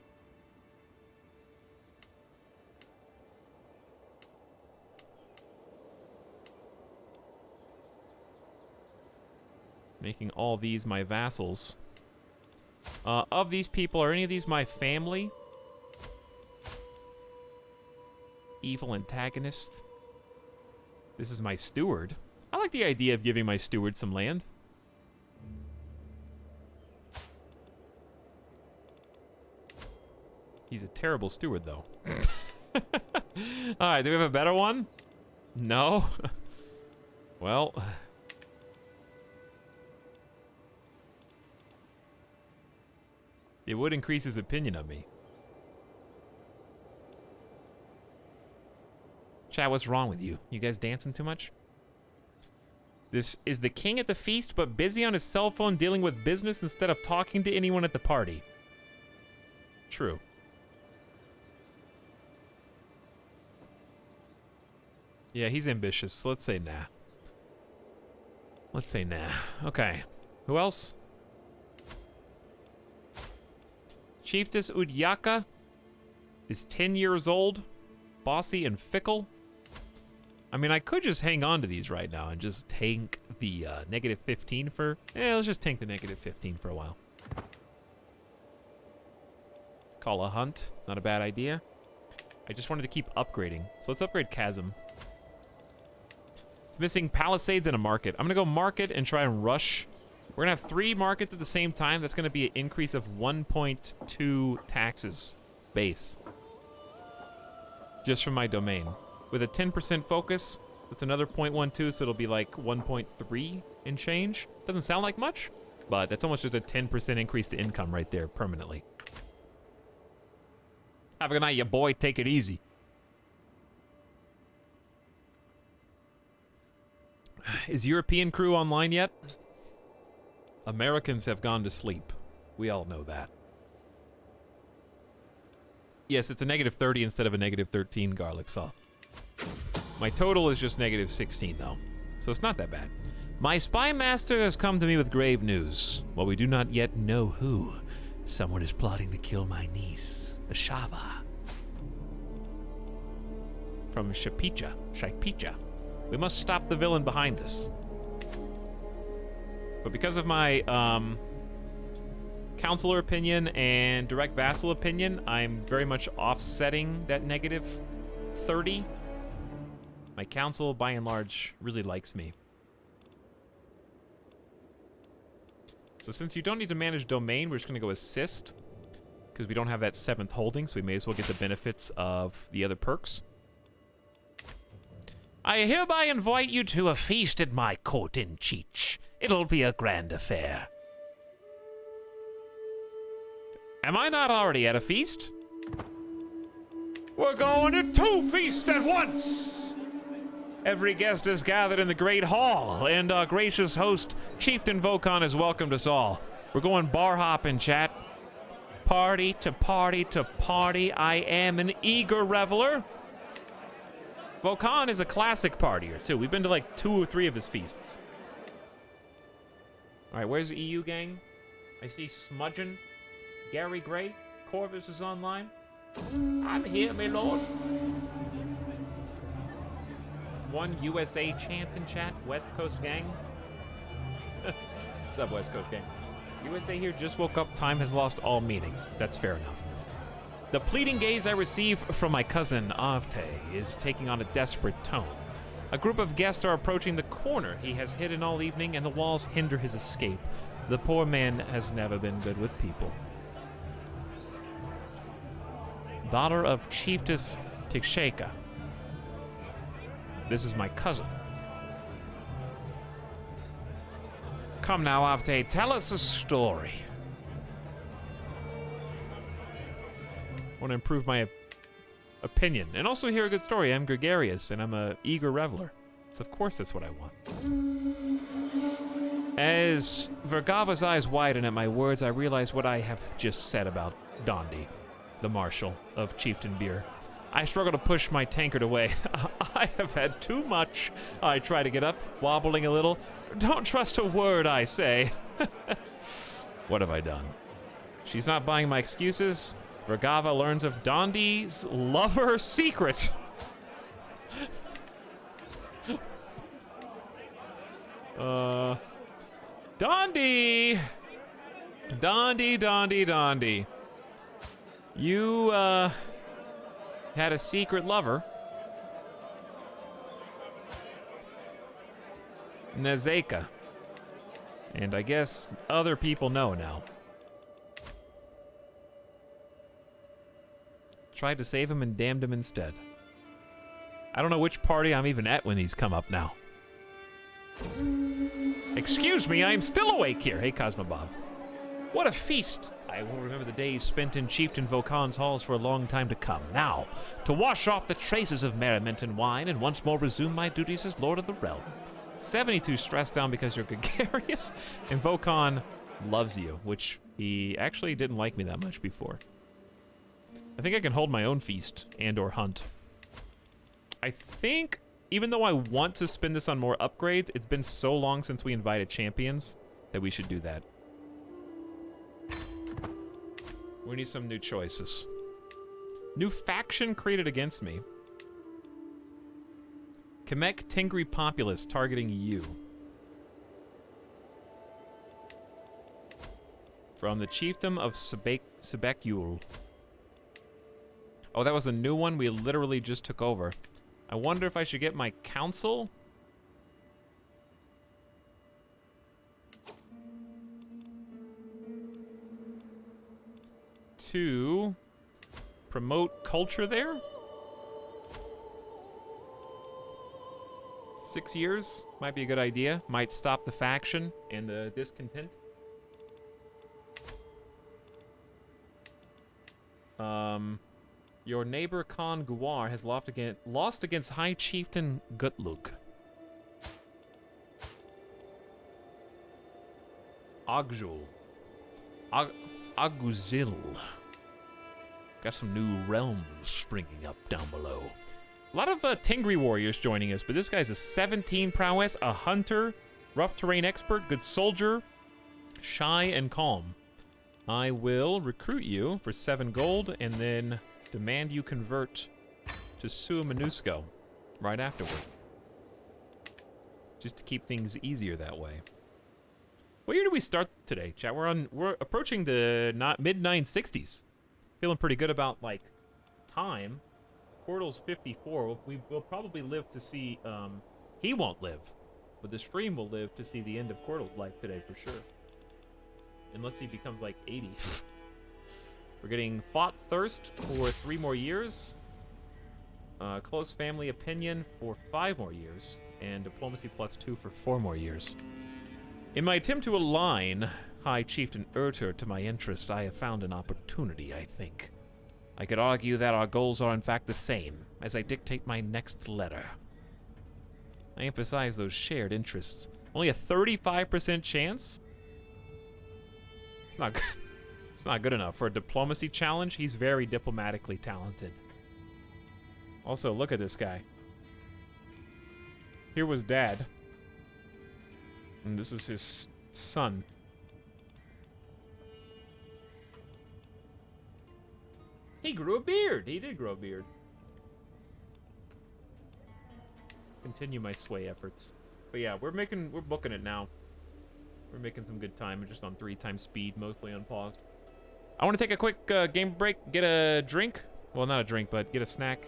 Making all these my vassals. Of these people, are any of these my family? Evil antagonist. This is my steward. I like the idea of giving my steward some land. He's a terrible steward, though. Alright, do we have a better one? No? Well... it would increase his opinion of me. Chat, what's wrong with you? You guys dancing too much? This is the king at the feast, but busy on his cell phone dealing with business instead of talking to anyone at the party. True. Yeah, he's ambitious, so let's say nah. Let's say nah. Okay. Who else? Chiefess Udyaka is 10 years old, bossy and fickle. I mean, I could just hang on to these right now and just tank the negative 15 for... let's just tank the negative 15 for a while. Call a hunt. Not a bad idea. I just wanted to keep upgrading. So let's upgrade Chasm. It's missing Palisades and a market. I'm going to go market and try and rush. We're going to have 3 markets at the same time. That's going to be an increase of 1.2 taxes base. Just from my domain. With a 10% focus, that's another 0.12, so it'll be like 1.3 and change. Doesn't sound like much, but that's almost just a 10% increase to income right there permanently. Have a good night, ya boy. Take it easy. Is European crew online yet? Americans have gone to sleep. We all know that. Yes, it's a negative 30 instead of a negative 13 garlic saw. My total is just negative 16, though, so it's not that bad. My spy master has come to me with grave news. While we do not yet know who, someone is plotting to kill my niece, Ashava. From Shapicha. We must stop the villain behind this. But because of my counselor opinion and direct vassal opinion, I'm very much offsetting that negative 30. My council, by and large, really likes me. So since you don't need to manage domain, we're just going to go assist. Because we don't have that 7th holding, so we may as well get the benefits of the other perks. I hereby invite you to a feast at my court in Cheech. It'll be a grand affair. Am I not already at a feast? We're going to 2 feasts at once! Every guest is gathered in the great hall, and our gracious host, Chieftain Vokan, has welcomed us all. We're going bar hopping, chat. Party to party to party. I am an eager reveler. Vokan is a classic partier, too. We've been to like 2 or 3 of his feasts. All right, where's the EU gang? I see Smudgeon, Gary Gray, Corvus is online. I'm here, my lord. One USA chant in chat, West Coast gang. What's up, West Coast gang? USA here just woke up, time has lost all meaning. That's fair enough. The pleading gaze I receive from my cousin Avte is taking on a desperate tone. A group of guests are approaching the corner he has hidden all evening, and the walls hinder his escape. The poor man has never been good with people. Daughter of Chiefess Tiksheka. This is my cousin. Come now, Avte, tell us a story. I want to improve my opinion and also hear a good story. I'm gregarious and I'm a eager reveler. So of course that's what I want. As Vergava's eyes widen at my words, I realize what I have just said about Dondi, the marshal of Chieftain Beer. I struggle to push my tankard away. I have had too much. I try to get up, wobbling a little. Don't trust a word I say. What have I done? She's not buying my excuses. Vergava learns of Dondi's lover secret. Dondi! Dondi. You, had a secret lover. Nezeka. And I guess other people know now. Tried to save him and damned him instead. I don't know which party I'm even at when these come up now. Excuse me, I'm still awake here. Hey, Cosmo Bob. What a feast! I will remember the days spent in Chieftain Vokan's halls for a long time to come. Now, to wash off the traces of merriment and wine and once more resume my duties as Lord of the Realm. 72 stressed down because you're gregarious, and Vokan loves you, which he actually didn't like me that much before. I think I can hold my own feast and or hunt. I think, even though I want to spend this on more upgrades, it's been so long since we invited champions that we should do that. We need some new choices. New faction created against me. Kamek Tingri Populace targeting you. From the Chiefdom of Sebekul. Oh, that was the new one we literally just took over. I wonder if I should get my council? To promote culture there? 6 years might be a good idea. Might stop the faction and the discontent. Your neighbor Khan Guar has lost against High Chieftain Gutluk. Agjul. Aguzil. Got some new realms springing up down below. A lot of Tingri warriors joining us, but this guy's a 17 prowess, a hunter, rough terrain expert, good soldier, shy and calm. I will recruit you for 7 gold and then demand you convert to Suamanusko right afterward. Just to keep things easier that way. What year did we start today, chat? We're approaching the mid 960s. Feeling pretty good about like time. Portal's 54. We will probably live to see. He won't live, but the stream will live to see the end of Portal's life today for sure. Unless he becomes like 80. We're getting Fought Thirst for 3 more years. Close Family Opinion for 5 more years. And Diplomacy +2 for 4 more years. In my attempt to align High Chieftain Urtur to my interests, I have found an opportunity, I think. I could argue that our goals are in fact the same, as I dictate my next letter. I emphasize those shared interests. Only a 35% chance? It's not good enough. For a diplomacy challenge, he's very diplomatically talented. Also, look at this guy. Here was Dad. And this is his son. He grew a beard. He did grow a beard. Continue my sway efforts. But yeah, we're booking it now. We're making some good time. We're just on 3 times speed, mostly unpaused. I want to take a quick game break, get a drink. Well, not a drink, but get a snack.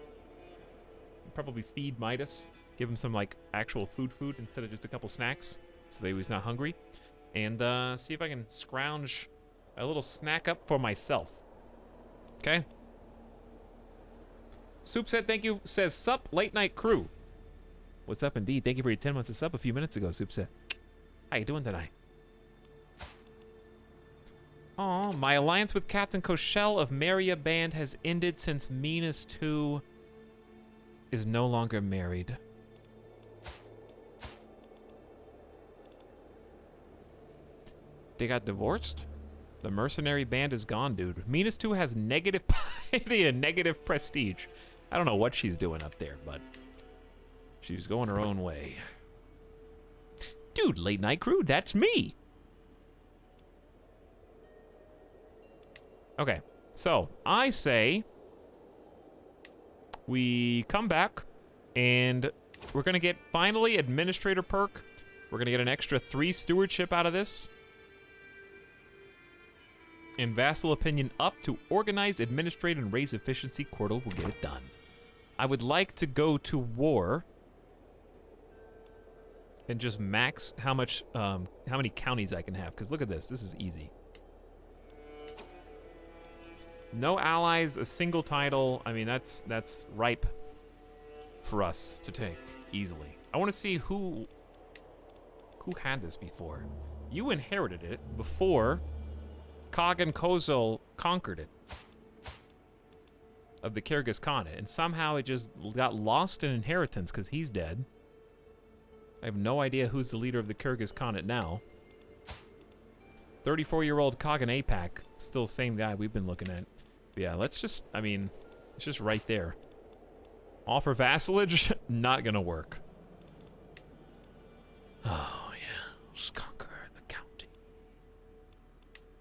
Probably feed Midas. Give him some like actual food instead of just a couple snacks, so that he's not hungry. And see if I can scrounge a little snack up for myself. Okay? Soup said thank you, says sup, late night crew. What's up indeed? Thank you for your 10 months of sub a few minutes ago, Soup said. How you doing tonight? Aw, my alliance with Captain Koshel of Maria Band has ended since Minas 2 is no longer married. They got divorced? The mercenary band is gone, dude. Minas 2 has negative piety and negative prestige. I don't know what she's doing up there, but she's going her own way. Dude, late night crew, that's me. Okay, so I say we come back and we're gonna get finally administrator perk. We're gonna get an extra 3 stewardship out of this. and vassal opinion up to organize, administrate, and raise efficiency. Cordal will get it done. I would like to go to war and just max how many counties I can have. Because look at this. This is easy. No allies, a single title. I mean, that's ripe for us to take easily. I want to see who had this before. You inherited it before Kagan Kozol conquered it of the Kyrgyz Khanate, and somehow it just got lost in inheritance because he's dead. I have no idea who's the leader of the Kyrgyz Khanate now. 34-year-old Kagan APAC, still same guy we've been looking at. But yeah, let's just, I mean, it's just right there. Offer vassalage, not gonna work. Oh yeah, let's conquer the county.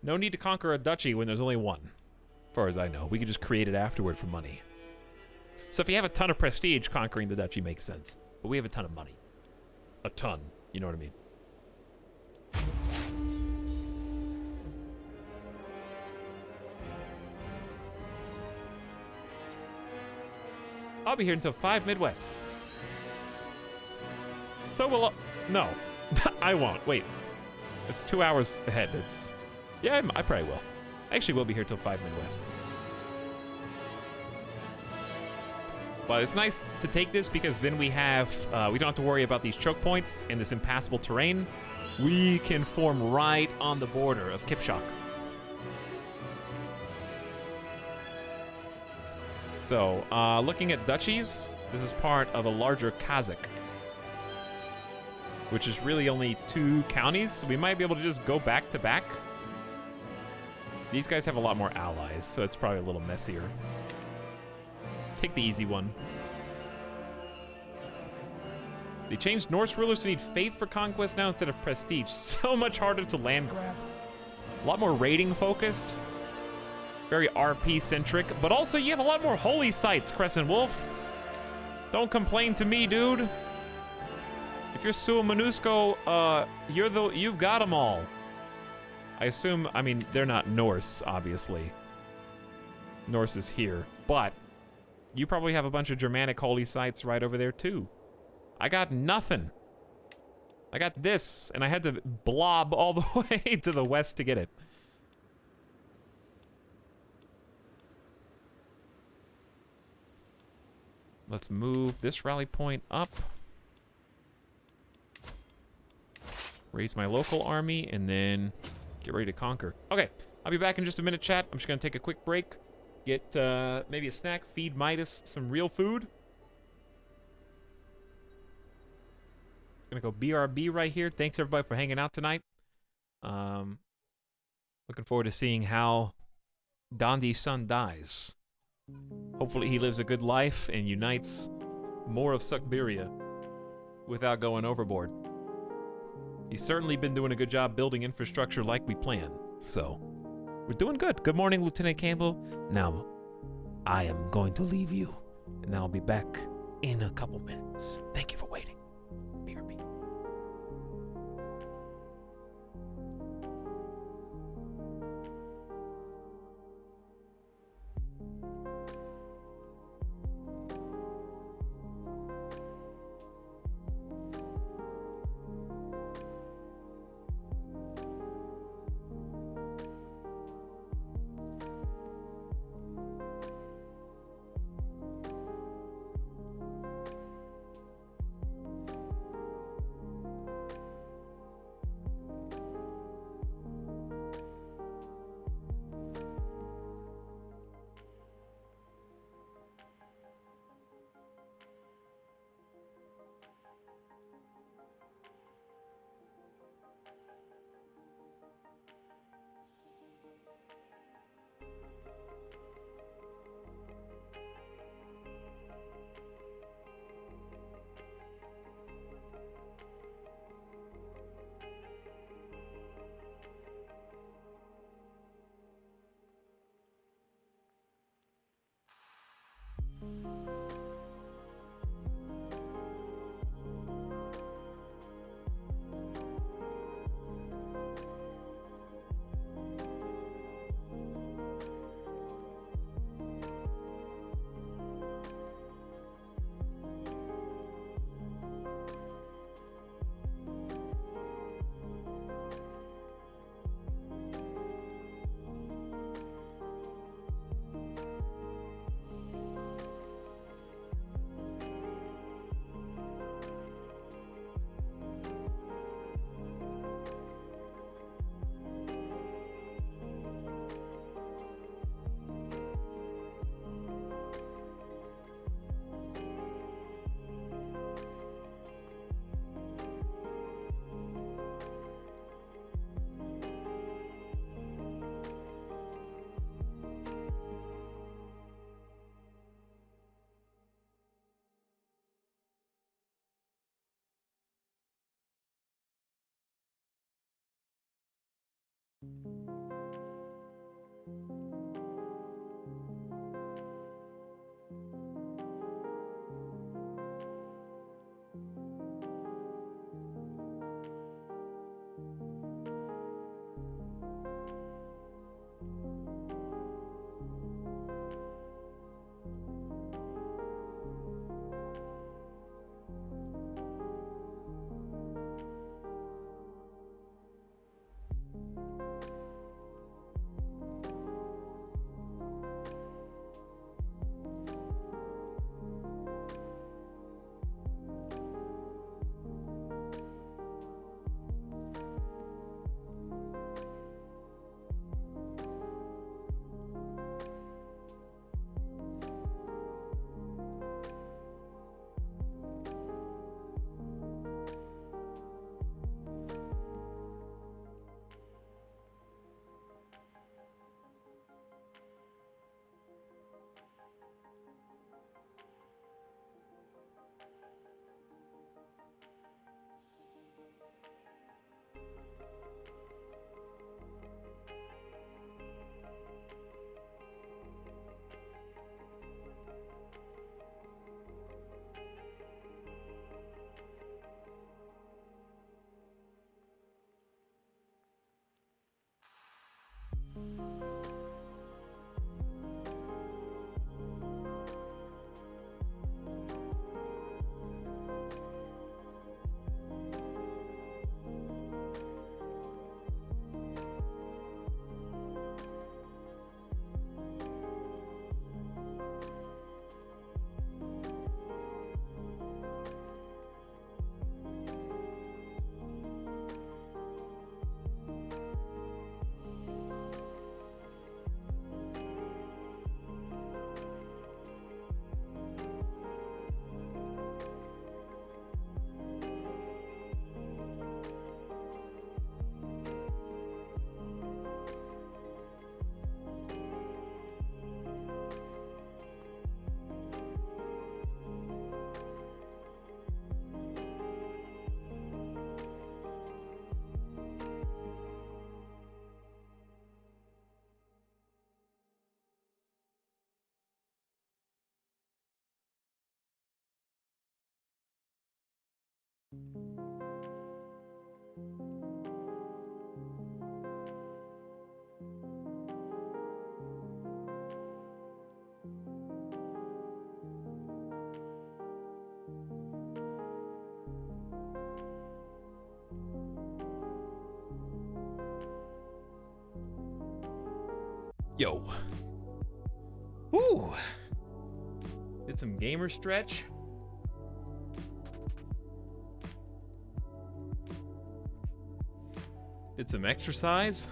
No need to conquer a duchy when there's only one. As far as I know, we can just create it afterward for money. So if you have a ton of prestige, conquering the duchy makes sense. But we have a ton of money. A ton, you know what I mean? I'll be here until 5 Midwest. So will no, I won't. Wait, it's 2 hours ahead. It's yeah, I probably will. I actually will be here till 5 Midwest. But it's nice to take this because then we have we don't have to worry about these choke points and this impassable terrain. We can form right on the border of Kipchak. So, looking at duchies, this is part of a larger Kazakh, which is really only 2 counties, so we might be able to just go back to back. These guys have a lot more allies, so it's probably a little messier. Take the easy one. They changed Norse rulers to need faith for conquest now instead of prestige. So much harder to land grab. A lot more raiding focused. Very RP-centric, but also you have a lot more holy sites, Crescent Wolf. Don't complain to me, dude. If you're Sua Manusko, you've got them all. I assume, I mean, they're not Norse, obviously. Norse is here, but you probably have a bunch of Germanic holy sites right over there, too. I got nothing. I got this, and I had to blob all the way to the west to get it. Let's move this rally point up. Raise my local army, and then get ready to conquer. Okay, I'll be back in just a minute, chat. I'm just gonna take a quick break. Get maybe a snack, feed Midas some real food. Gonna go BRB right here. Thanks everybody for hanging out tonight. Looking forward to seeing how Dandi's son dies. Hopefully he lives a good life and unites more of Siberia without going overboard. He's certainly been doing a good job building infrastructure like we planned, so we're doing good. Good morning, Lieutenant Campbell. Now, I am going to leave you, and I'll be back in a couple minutes. Thank you for waiting. BRB. Yo. Woo! Did some gamer stretch. Did some exercise.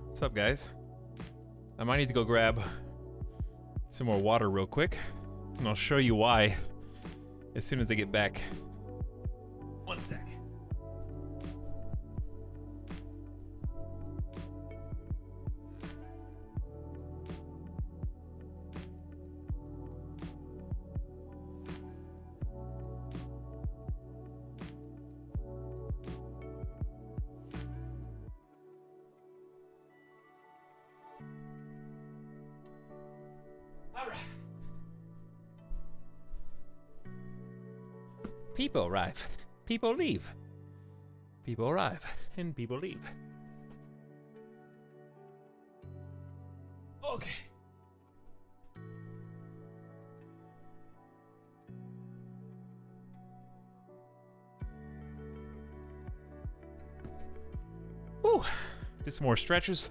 What's up, guys? I might need to go grab some more water real quick, and I'll show you why as soon as I get back. One sec. People arrive, people leave. People arrive, and people leave. Okay. Whew. Did some more stretches.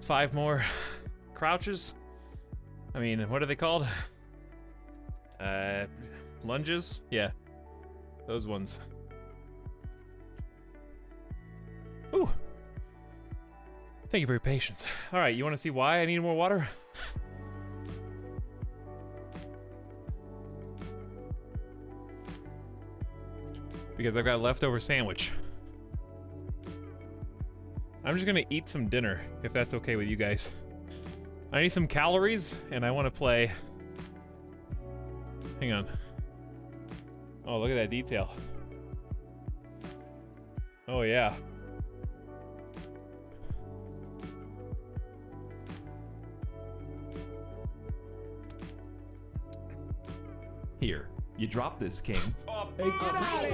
5 more crouches. I mean, what are they called? Lunges? Yeah. Those ones. Ooh. Thank you for your patience. All right, you want to see why I need more water? Because I've got a leftover sandwich. I'm just gonna eat some dinner, if that's okay with you guys. I need some calories, and I want to play... Hang on. Oh, look at that detail. Oh, yeah. Here, you drop this, King. Oh, Relative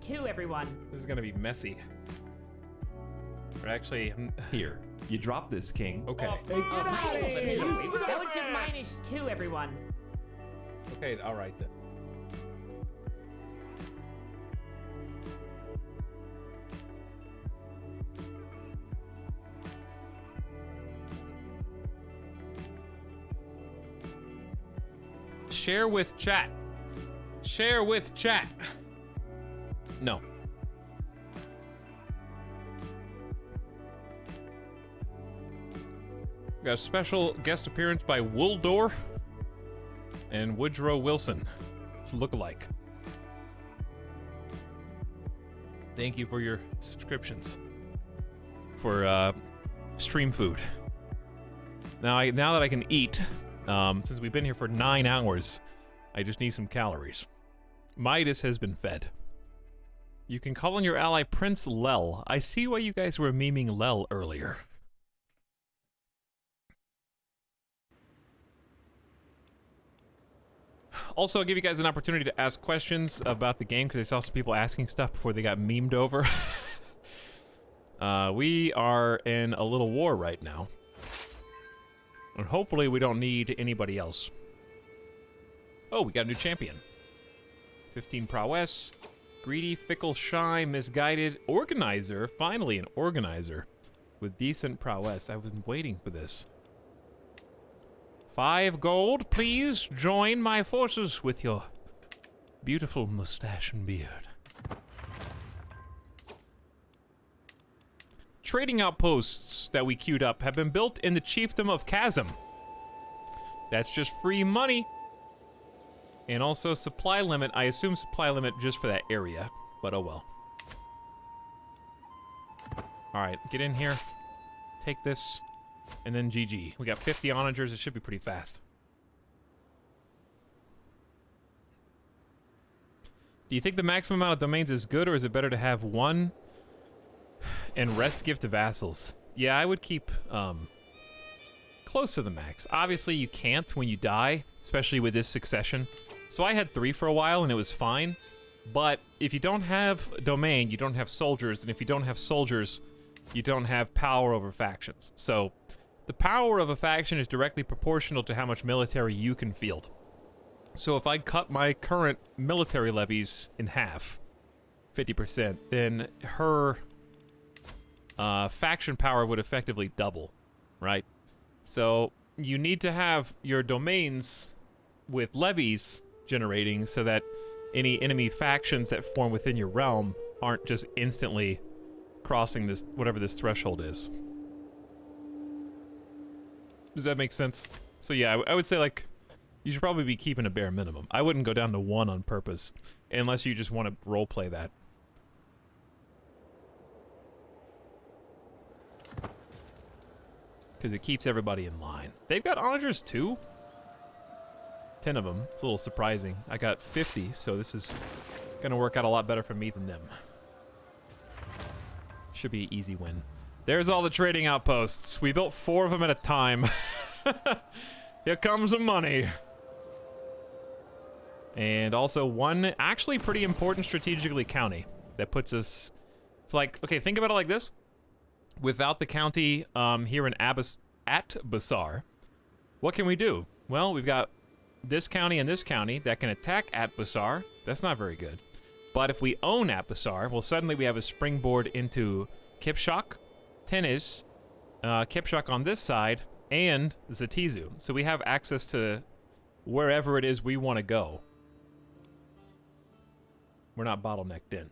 -2, everyone. this is gonna be messy. Or actually, Here, you drop this, King. okay. Relative -2, everyone. Okay, all right then. Share with chat. Share with chat. No. Got a special guest appearance by Wooldor and Woodrow Wilson. It's a lookalike. Thank you for your subscriptions. For stream food. Now that I can eat, since we've been here for 9 hours, I just need some calories. Midas has been fed. You can call on your ally Prince Lel. I see why you guys were memeing Lel earlier. Also, I'll give you guys an opportunity to ask questions about the game, because I saw some people asking stuff before they got memed over. We are in a little war right now. And hopefully we don't need anybody else. Oh, we got a new champion. 15 prowess. Greedy, fickle, shy, misguided. Organizer. Finally an organizer. With decent prowess. I've been waiting for this. 5 gold, please join my forces with your beautiful mustache and beard. Trading outposts that we queued up have been built in the chiefdom of Chasm. That's just free money. And also supply limit. I assume supply limit just for that area, but oh well. Alright, get in here. Take this. And then GG. We got 50 onagers. It should be pretty fast. Do you think the maximum amount of domains is good, or is it better to have one and rest give to vassals? Yeah, I would keep close to the max. Obviously, you can't when you die, especially with this succession. So I had 3 for a while, and it was fine. But if you don't have domain, you don't have soldiers, and if you don't have soldiers, you don't have power over factions. So the power of a faction is directly proportional to how much military you can field. So if I cut my current military levies in half, 50%, then her faction power would effectively double, right? So you need to have your domains with levies generating so that any enemy factions that form within your realm aren't just instantly crossing this, whatever this threshold is. Does that make sense? So yeah, I would say, like, you should probably be keeping a bare minimum. I wouldn't go down to 1 on purpose, unless you just want to roleplay that. Because it keeps everybody in line. They've got onagers too? 10 of them. It's a little surprising. I got 50, so this is gonna work out a lot better for me than them. Should be an easy win. There's all the trading outposts. We built 4 of them at a time. Here comes the money. And also 1 actually pretty important strategically county that puts us, like, okay, think about it like this. Without the county here in Atbasar, what can we do? Well, we've got this county and this county that can attack Atbasar. That's not very good. But if we own Atbasar, well, suddenly we have a springboard into Kipchak, Tennis, Kipchak on this side, and Zatizu. So we have access to wherever it is we want to go. We're not bottlenecked in.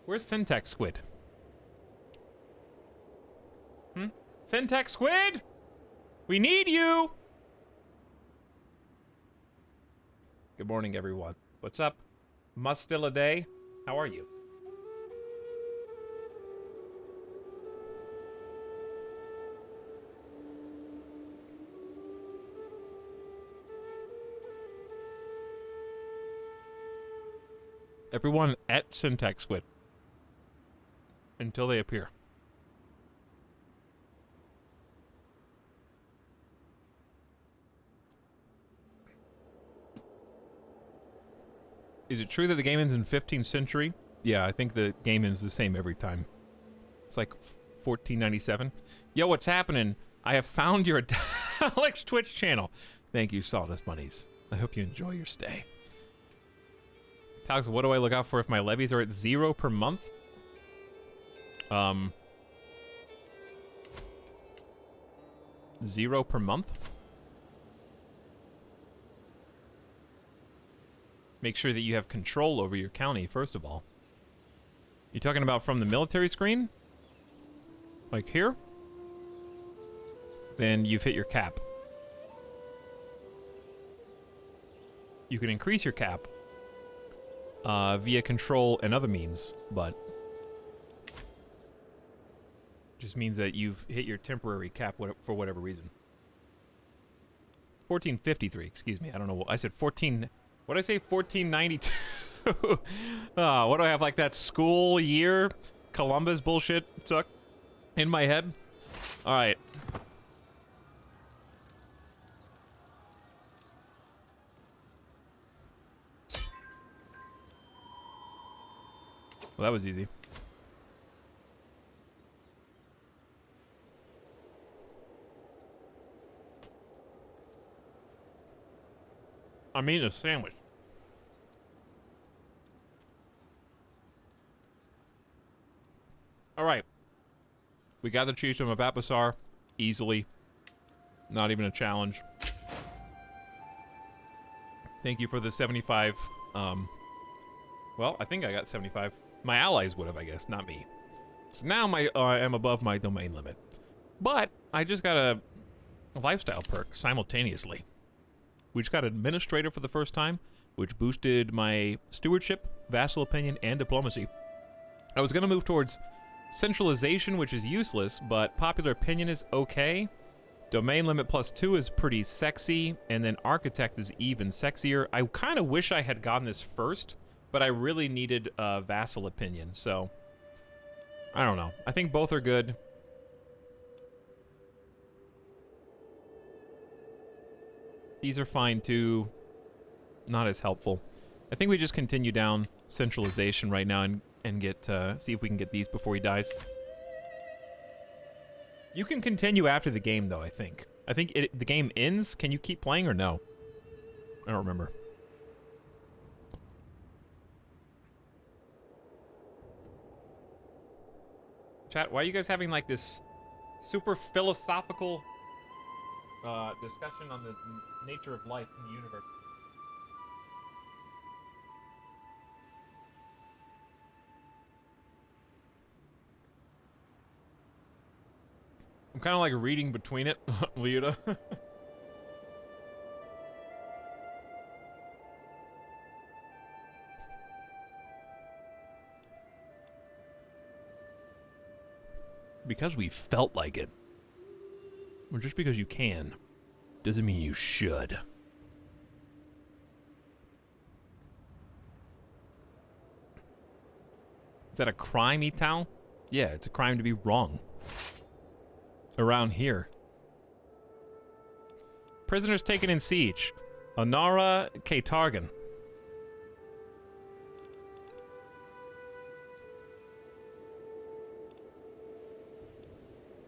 Where's Syntax Squid? Syntax Squid? We need you! Good morning, everyone. What's up? Must still a day? How are you? Everyone at Syntax Squid. Until they appear. Is it true that the game ends in 15th century? Yeah, I think the game ends the same every time. It's like 1497. Yo, what's happening? I have found your Etalyx Twitch channel. Thank you, Sawdust Bunnies. I hope you enjoy your stay. Etalyx, what do I look out for if my levies are at 0 per month? 0 per month? Make sure that you have control over your county, first of all. You talking about from the military screen? Like here? Then you've hit your cap. You can increase your cap via control and other means, but just means that you've hit your temporary cap for whatever reason. 1453, excuse me. I don't know. I said 14... What did I say? 1492? What do I have, like that school year Columbus bullshit stuck in my head? All right. Well, that was easy. I'm eating a sandwich. All right. We got the Chiefdom of Apasar easily. Not even a challenge. Thank you for the 75. Well, I think I got 75. My allies would have, I guess, not me. So now I am above my domain limit. But I just got a lifestyle perk simultaneously. We just got administrator for the first time, which boosted my stewardship, vassal opinion, and diplomacy. I was going to move towards centralization, which is useless, but popular opinion is okay. Domain limit +2 is pretty sexy, and then architect is even sexier. I kind of wish I had gotten this first, but I really needed vassal opinion, so I don't know. I think both are good. These are fine too. Not as helpful. I think we just continue down centralization right now and get see if we can get these before he dies. You can continue after the game though, I think. I think the game ends. Can you keep playing or no? I don't remember. Chat, why are you guys having like this super philosophical discussion on the nature of life in the universe? I'm kind of like reading between it, Leota. Because we felt like it. Or just because you can, doesn't mean you should. Is that a crime, Etal? Yeah, it's a crime to be wrong. Around here. Prisoners taken in siege. Onara Katargan.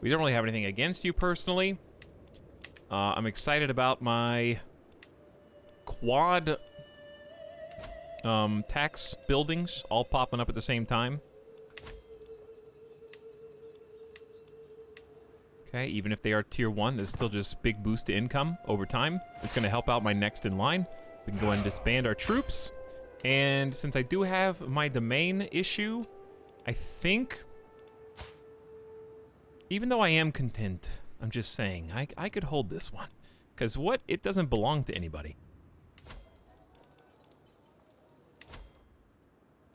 We don't really have anything against you personally. I'm excited about my quad tax buildings all popping up at the same time. Okay, even if they are tier 1, there's still just big boost to income over time. It's going to help out my next in line. We can go ahead and disband our troops. And since I do have my domain issue, I think, even though I am content, I'm just saying, I could hold this one. Because what? It doesn't belong to anybody.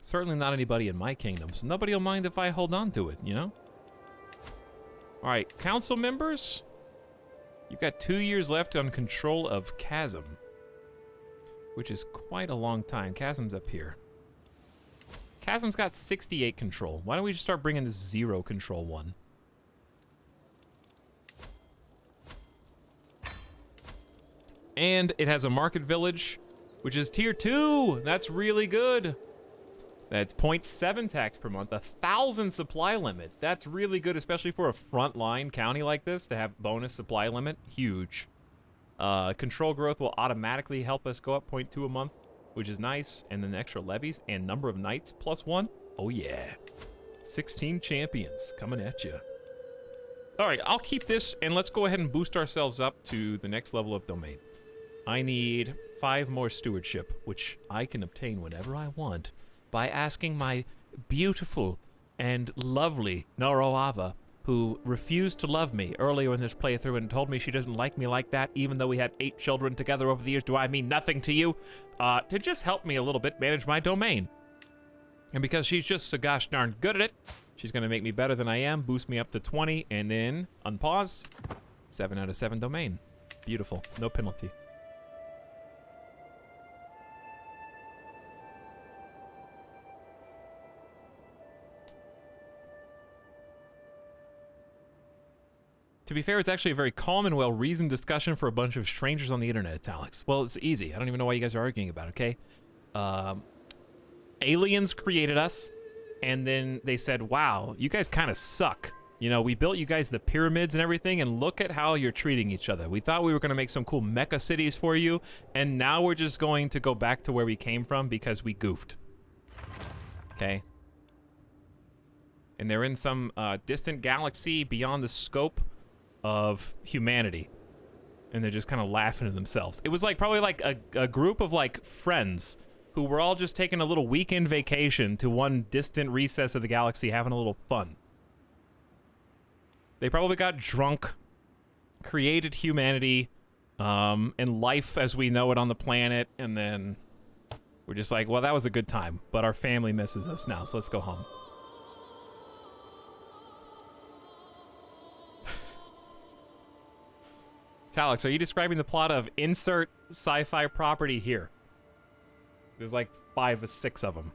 Certainly not anybody in my kingdom, so nobody will mind if I hold on to it, you know? Alright, council members, you've got 2 years left on control of Chasm, which is quite a long time. Chasm's up here. Chasm's got 68 control. Why don't we just start bringing this 0 control one? And it has a market village, which is tier 2. That's really good. That's 0.7 tax per month, 1,000 supply limit. That's really good, especially for a frontline county like this to have bonus supply limit. Huge. Control growth will automatically help us go up 0.2 a month, which is nice. And then extra levies and number of knights +1. Oh yeah. 16 champions coming at you. All right, I'll keep this and let's go ahead and boost ourselves up to the next level of domain. I need 5 more stewardship, which I can obtain whenever I want by asking my beautiful and lovely Noroava, who refused to love me earlier in this playthrough and told me she doesn't like me like that, even though we had 8 children together over the years. Do I mean nothing to you? To just help me a little bit manage my domain. And because she's just so gosh darn good at it, she's gonna make me better than I am, boost me up to 20, and then unpause. 7 out of 7 domain. Beautiful, no penalty. To be fair, it's actually a very calm and well-reasoned discussion for a bunch of strangers on the internet, Etalyx. Well, it's easy. I don't even know why you guys are arguing about it, okay? Aliens created us, and then they said, wow, you guys kind of suck. You know, we built you guys the pyramids and everything, and look at how you're treating each other. We thought we were going to make some cool mecha cities for you, and now we're just going to go back to where we came from because we goofed. Okay? And they're in some distant galaxy beyond the scope of humanity, and they're just kind of laughing at themselves. It was like probably like a group of like friends who were all just taking a little weekend vacation to one distant recess of the galaxy, having a little fun. They probably got drunk, created humanity, and life as we know it on the planet, and then we're just like, well, that was a good time, but our family misses us now, so let's go home. Etalyx, are you describing the plot of insert sci-fi property here? There's like 5 or 6 of them.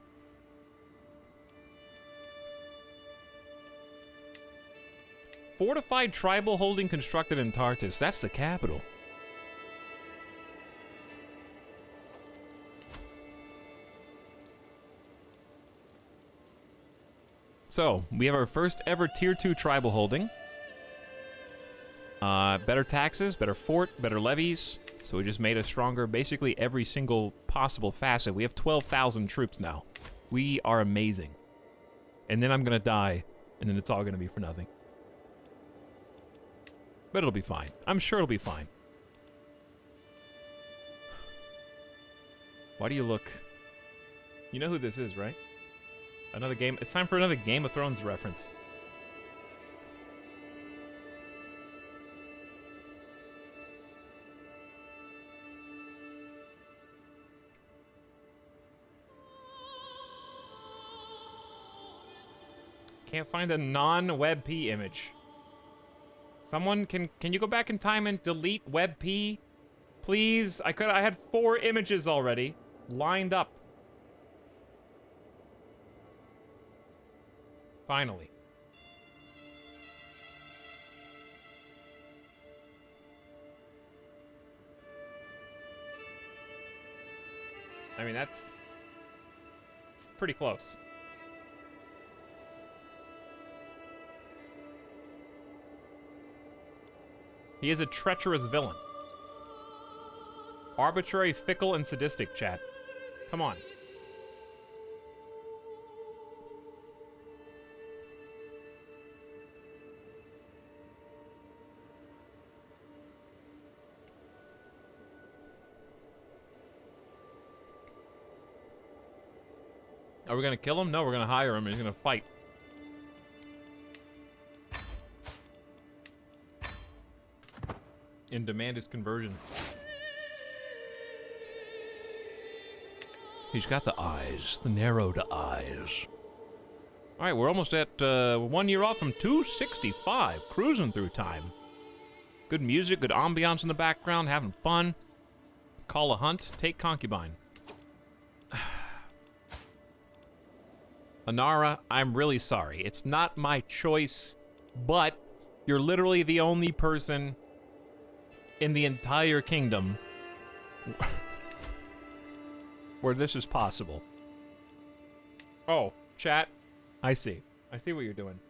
Fortified tribal holding constructed in Tartus. That's the capital. So, we have our first ever tier 2 tribal holding. Better taxes, better fort, better levies. So we just made us stronger basically every single possible facet. We have 12,000 troops now. We are amazing. And then I'm gonna die, and then it's all gonna be for nothing. But it'll be fine. I'm sure it'll be fine. Why do you look... You know who this is, right? Another game... It's time for another Game of Thrones reference. Can't find a non-WebP image. Someone can you go back in time and delete WebP? Please? I had 4 images already lined up. Finally. I mean, it's pretty close. He is a treacherous villain. Arbitrary, fickle, and sadistic, chat. Come on. Are we gonna kill him? No, we're gonna hire him. He's gonna fight. And demand his conversion. He's got the eyes, the narrowed eyes. All right, we're almost at 1 year off from 265, cruising through time. Good music, good ambiance in the background, having fun. Call a hunt, take concubine. Anara, I'm really sorry. It's not my choice, but you're literally the only person in the entire kingdom where this is possible. Oh, chat. I see. I see what you're doing.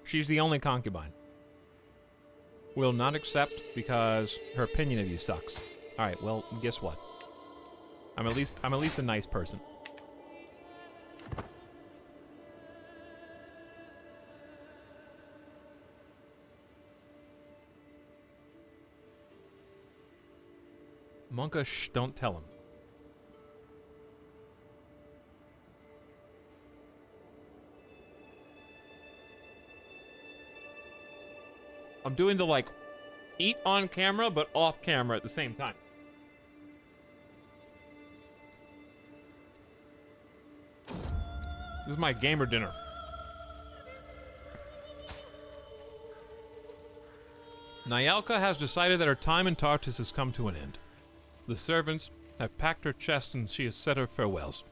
She's the only concubine. Will not accept because her opinion of you sucks. All right, well, guess what? I'm at least a nice person. Monka, shh, don't tell him. I'm doing the, like, eat on camera, but off camera at the same time. This is my gamer dinner. Nyalka has decided that her time in Tartus has come to an end. The servants have packed her chest and she has said her farewells.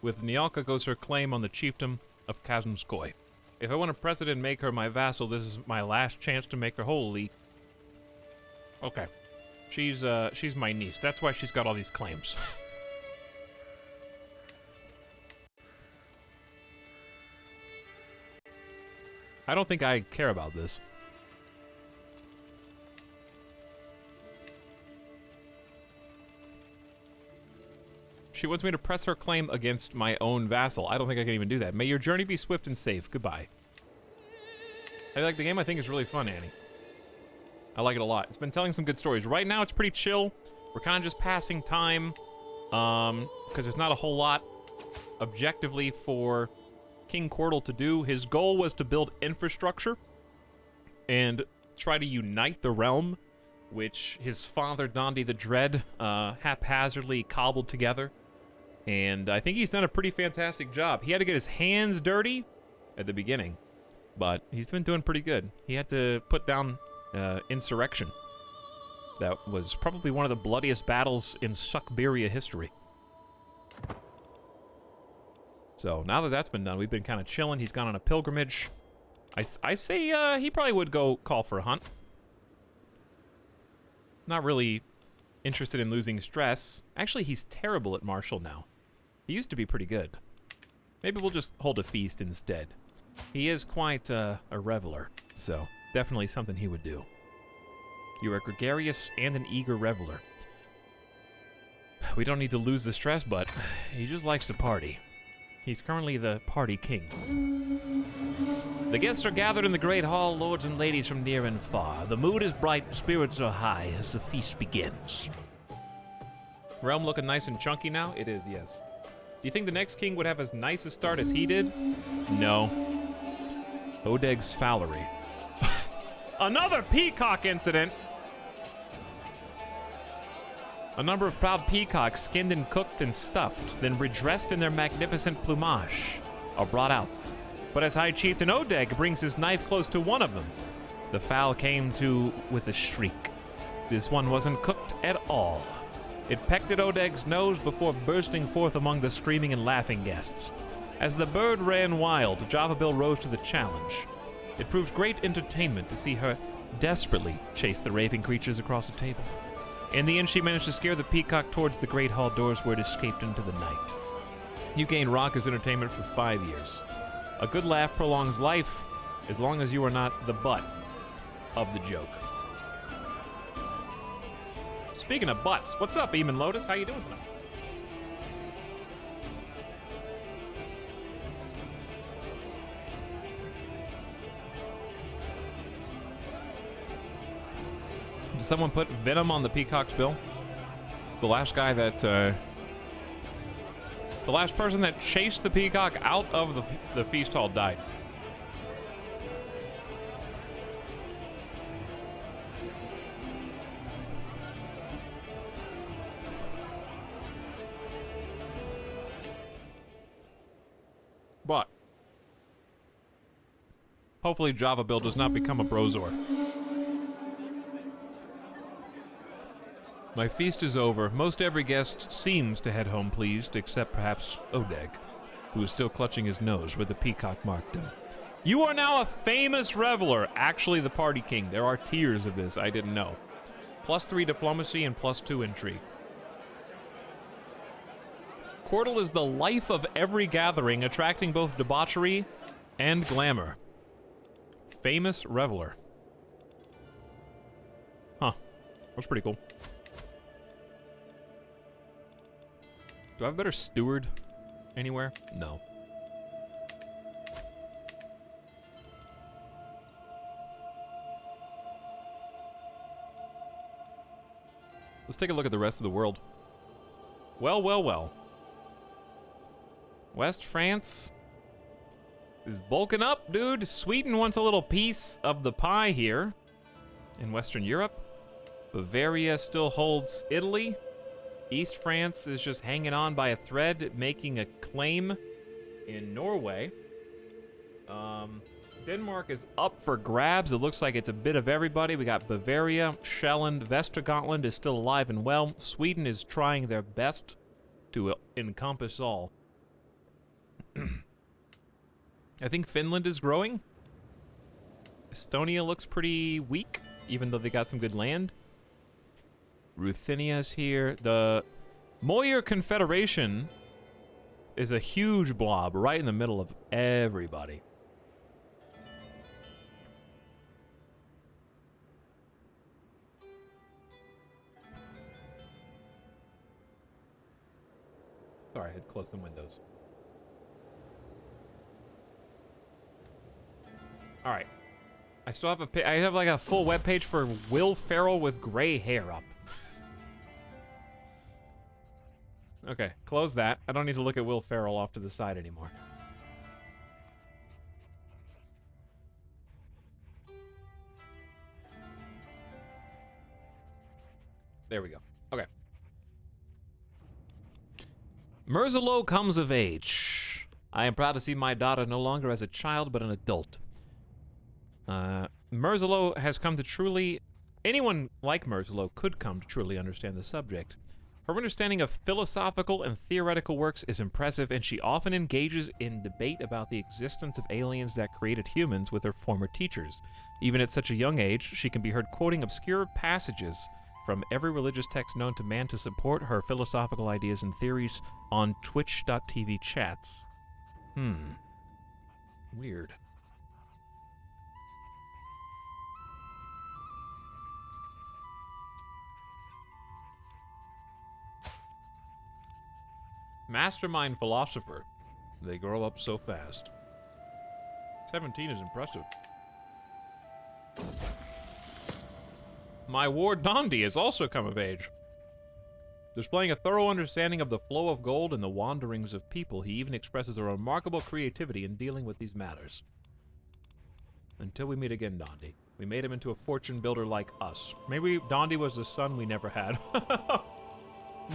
With Nyalka goes her claim on the chiefdom of Kazmskoy. If I want to press it and make her my vassal, this is my last chance to make her holy. Okay. She's my niece. That's why she's got all these claims. I don't think I care about this. She wants me to press her claim against my own vassal. I don't think I can even do that. May your journey be swift and safe. Goodbye. I like the game. I think it's really fun, Annie. I like it a lot. It's been telling some good stories. Right now, it's pretty chill. We're kind of just passing time. Because there's not a whole lot objectively for King Quirtle to do. His goal was to build infrastructure and try to unite the realm, which his father, Dondi the Dread, haphazardly cobbled together. And I think he's done a pretty fantastic job. He had to get his hands dirty at the beginning, but he's been doing pretty good. He had to put down insurrection. That was probably one of the bloodiest battles in Siberia history. So now that that's been done, we've been kind of chilling. He's gone on a pilgrimage. I say he probably would go call for a hunt. Not really interested in losing stress. Actually, he's terrible at martial now. He used to be pretty good. Maybe we'll just hold a feast instead. He is quite a reveler, so definitely something he would do. You are gregarious and an eager reveler. We don't need to lose the stress, but he just likes to party. He's currently the party king. The guests are gathered in the great hall, lords and ladies from near and far. The mood is bright, spirits are high as the feast begins. Realm looking nice and chunky now? It is, yes. Do you think the next king would have as nice a start as he did? No. Odeg's Fowlery. Another peacock incident! A number of proud peacocks, skinned and cooked and stuffed, then redressed in their magnificent plumage, are brought out. But as High Chieftain Odeg brings his knife close to one of them, the fowl came to with a shriek. This one wasn't cooked at all. It pecked at Odeg's nose before bursting forth among the screaming and laughing guests. As the bird ran wild, Java Bill rose to the challenge. It proved great entertainment to see her desperately chase the raving creatures across the table. In the end, she managed to scare the peacock towards the great hall doors where it escaped into the night. You gain raucous entertainment for 5 years. A good laugh prolongs life, as long as you are not the butt of the joke. Speaking of butts, what's up, Eamon Lotus? How you doing tonight? Did someone put venom on the peacock's bill? The last guy that, the last person that chased the peacock out of the feast hall died. But hopefully Java Bill does not become a brozor. My feast is over. Most every guest seems to head home pleased, except perhaps Odeg, who is still clutching his nose where the peacock marked him. You are now a famous reveler, actually the party king. There are tiers of this, I didn't know. +3 diplomacy and +2 intrigue. Quartel is the life of every gathering, attracting both debauchery and glamour. Famous reveler. Huh. That's pretty cool. Do I have a better steward anywhere? No. Let's take a look at the rest of the world. Well, well, well. West France is bulking up, dude. Sweden wants a little piece of the pie here in Western Europe. Bavaria still holds Italy. East France is just hanging on by a thread, making a claim in Norway. Denmark is up for grabs. It looks like it's a bit of everybody. We got Bavaria, Shelland, Västergotland is still alive and well. Sweden is trying their best to encompass all. I think Finland is growing. Estonia looks pretty weak, even though they got some good land. Ruthenia's here. The Moyer Confederation is a huge blob right in the middle of everybody. Sorry, I had to close the windows. All right. I still have I have like a full webpage for Will Ferrell with gray hair up. Okay, close that. I don't need to look at Will Ferrell off to the side anymore. There we go. Okay. Merzelo comes of age. I am proud to see my daughter no longer as a child, but an adult. Merzelo has come to truly... Anyone like Merzelo could come to truly understand the subject. Her understanding of philosophical and theoretical works is impressive, and she often engages in debate about the existence of aliens that created humans with her former teachers. Even at such a young age, she can be heard quoting obscure passages from every religious text known to man to support her philosophical ideas and theories on twitch.tv chats. Weird. Mastermind philosopher. They grow up so fast. 17 is impressive. My ward Dondi has also come of age. Displaying a thorough understanding of the flow of gold and the wanderings of people, he even expresses a remarkable creativity in dealing with these matters. Until we meet again, Dondi. We made him into a fortune builder like us. Maybe Dondi was the son we never had.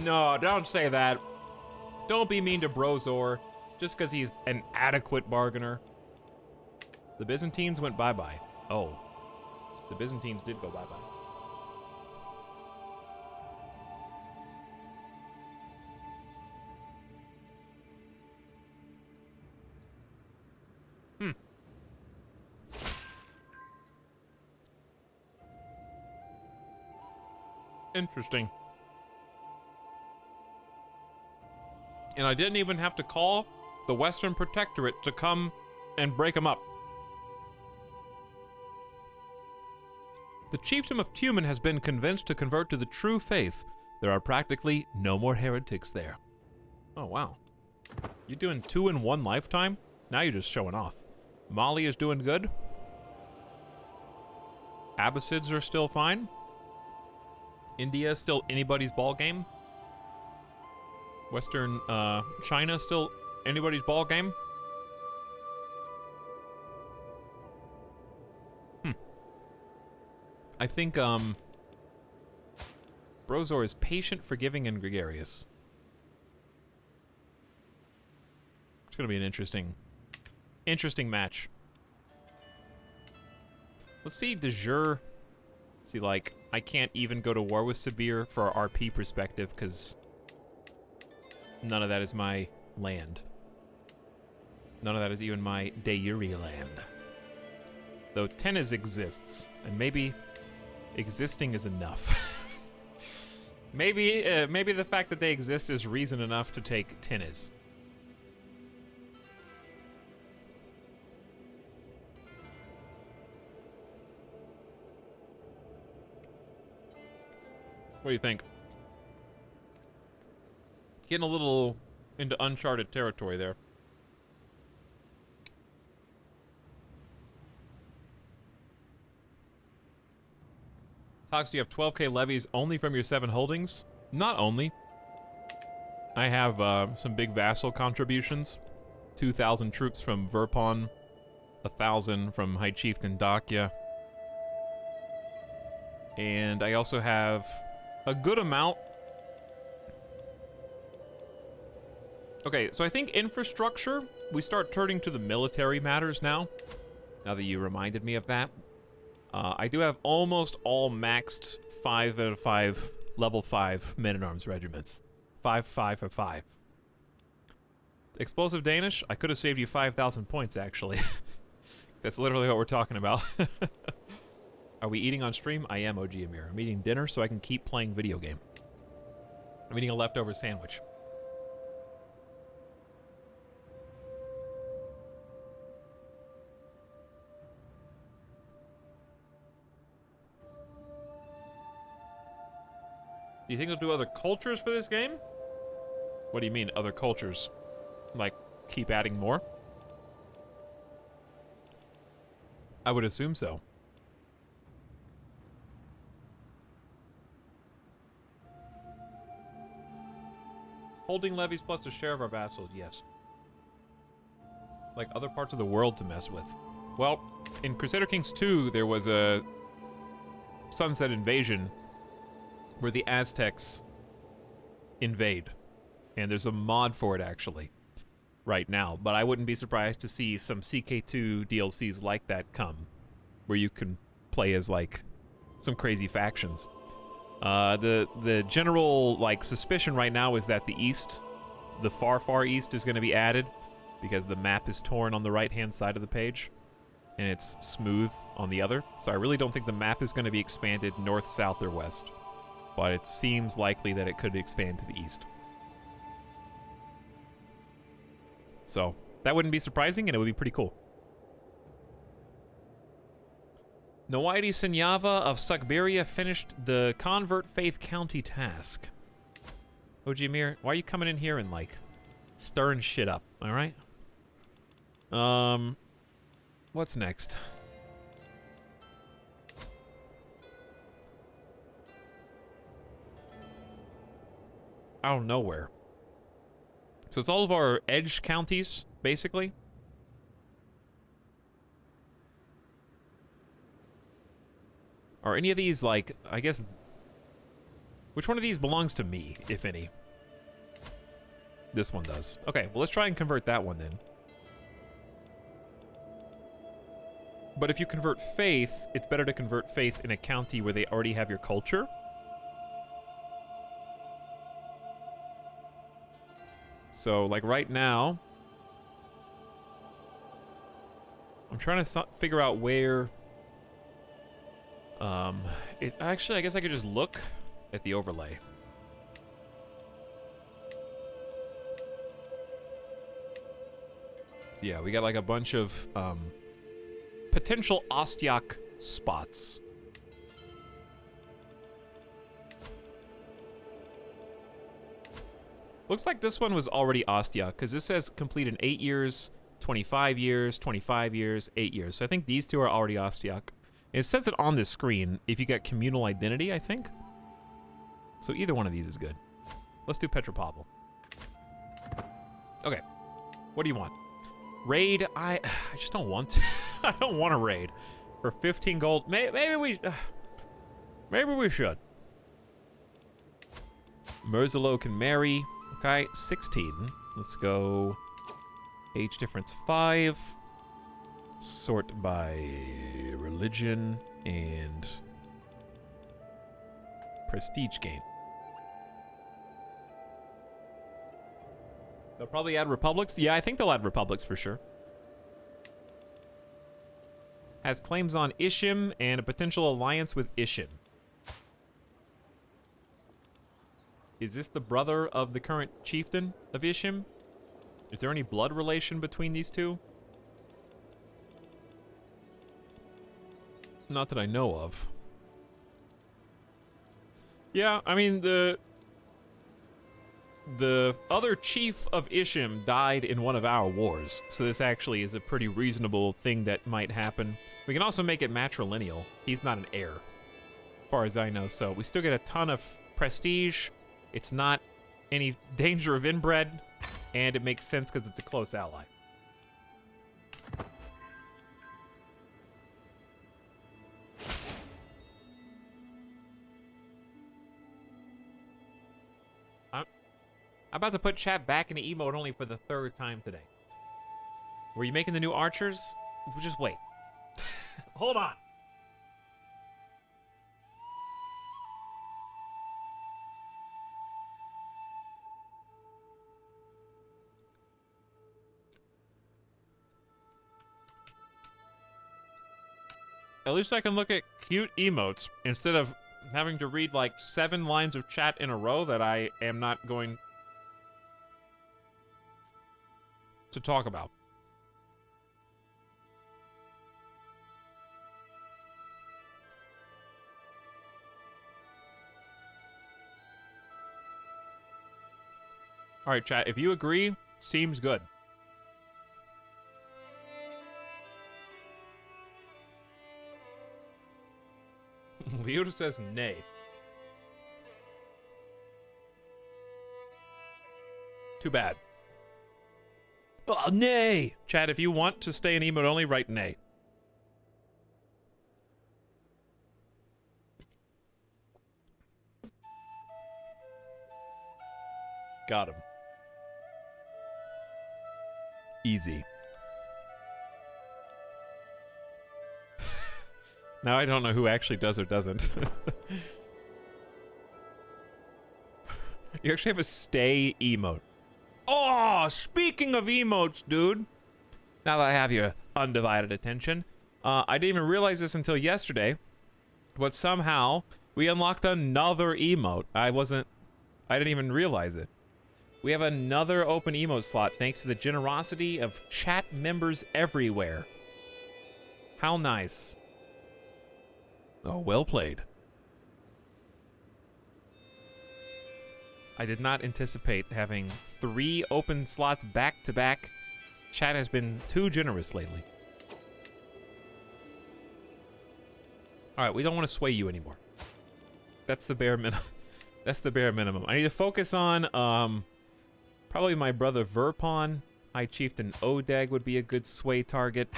No, don't say that. Don't be mean to Brozor, just because he's an adequate bargainer. The Byzantines went bye-bye. Oh. The Byzantines did go bye-bye. Interesting. And I didn't even have to call the Western Protectorate to come and break them up. The chiefdom of Tumen has been convinced to convert to the true faith. There are practically no more heretics there. Oh, wow. You doing 2 in 1 lifetime? Now you're just showing off. Mali is doing good. Abbasids are still fine. India is still anybody's ball game. Western China still anybody's ball game. I think Brozor is patient, forgiving, and gregarious. It's gonna be an interesting match. Let's see de jure See, like, I can't even go to war with Sibir for our RP perspective, because none of that is my land. None of that is even my de jure land. Though Tennis exists, and maybe existing is enough. Maybe the fact that they exist is reason enough to take Tennis. What do you think? Getting a little into uncharted territory there. Tox, do you have 12k levies only from your 7 holdings? Not only. I have some big vassal contributions. 2,000 troops from Verpon. 1,000 from High Chieftain Dakya. And I also have a good amount. Okay, so I think infrastructure, we start turning to the military matters now. Now that you reminded me of that. I do have almost all maxed 5 out of 5 level 5 men-at-arms regiments. 5, 5 for 5. Explosive Danish, I could have saved you 5,000 points, actually. That's literally what we're talking about. Are we eating on stream? I am, OG Amir. I'm eating dinner so I can keep playing video game. I'm eating a leftover sandwich. Do you think they'll do other cultures for this game? What do you mean, other cultures? Like, keep adding more? I would assume so. Holding levies plus a share of our vassals, yes. Like other parts of the world to mess with. Well, in Crusader Kings 2, there was a Sunset Invasion where the Aztecs invade. And there's a mod for it, actually, right now. But I wouldn't be surprised to see some CK2 DLCs like that come, where you can play as, like, some crazy factions. The general, like, suspicion right now is that the east, the far, far east, is going to be added, because the map is torn on the right-hand side of the page, and it's smooth on the other. So I really don't think the map is going to be expanded north, south, or west. But it seems likely that it could expand to the east. So, that wouldn't be surprising, and it would be pretty cool. Nowaidi Sinyava of Siberia finished the Convert Faith County task. OG Amir, why are you coming in here and, like, stirring shit up, alright? What's next? Out of nowhere. So it's all of our edge counties, basically. Are any of these, like, I guess... Which one of these belongs to me, if any? This one does. Okay, well, let's try and convert that one, then. But if you convert faith, it's better to convert faith in a county where they already have your culture. So, like, right now... I'm trying to figure out where... Actually, I guess I could just look at the overlay. Yeah, we got, like, a bunch of, potential Ostiak spots. Looks like this one was already Ostiak, because this says complete in 8 years, 25 years, 25 years, 8 years. So I think these two are already Ostiak. It says it on this screen if you get communal identity, I think. So either one of these is good. Let's do Petropavl. Okay. What do you want? Raid? I just don't want to. I don't want to raid. For 15 gold. Maybe we should. Merzalo can marry. Okay, 16. Let's go. Age difference 5. Sort by religion and prestige gain. They'll probably add republics. Yeah, I think they'll add republics for sure. Has claims on Ishim and a potential alliance with Ishim. Is this the brother of the current chieftain of Ishim? Is there any blood relation between these two? Not that I know of. Yeah, I mean, the other chief of Ishim died in one of our wars, so this actually is a pretty reasonable thing that might happen. We can also make it matrilineal. He's not an heir, as far as I know, so we still get a ton of prestige. It's not any danger of inbred, and it makes sense because it's a close ally. I'm about to put chat back into emote only for the 3rd time today. Were you making the new archers? Just wait. Hold on. At least I can look at cute emotes instead of having to read like 7 lines of chat in a row that I am not going to talk about. All right, chat, if you agree, seems good. Leota says nay. Too bad. Oh, nay! Chat, if you want to stay in emote only, write nay. Got him. Easy. Now I don't know who actually does or doesn't. You actually have a stay emote. Oh, speaking of emotes, dude. Now that I have your undivided attention, I didn't even realize this until yesterday, but somehow we unlocked another emote. I didn't even realize it. We have another open emote slot thanks to the generosity of chat members everywhere. How nice. Oh, well played. I did not anticipate having 3 open slots back to back. Chat has been too generous lately. All right, we don't want to sway you anymore. That's the bare minimum. That's the bare minimum. I need to focus on probably my brother Verpon. High Chieftain Odag would be a good sway target.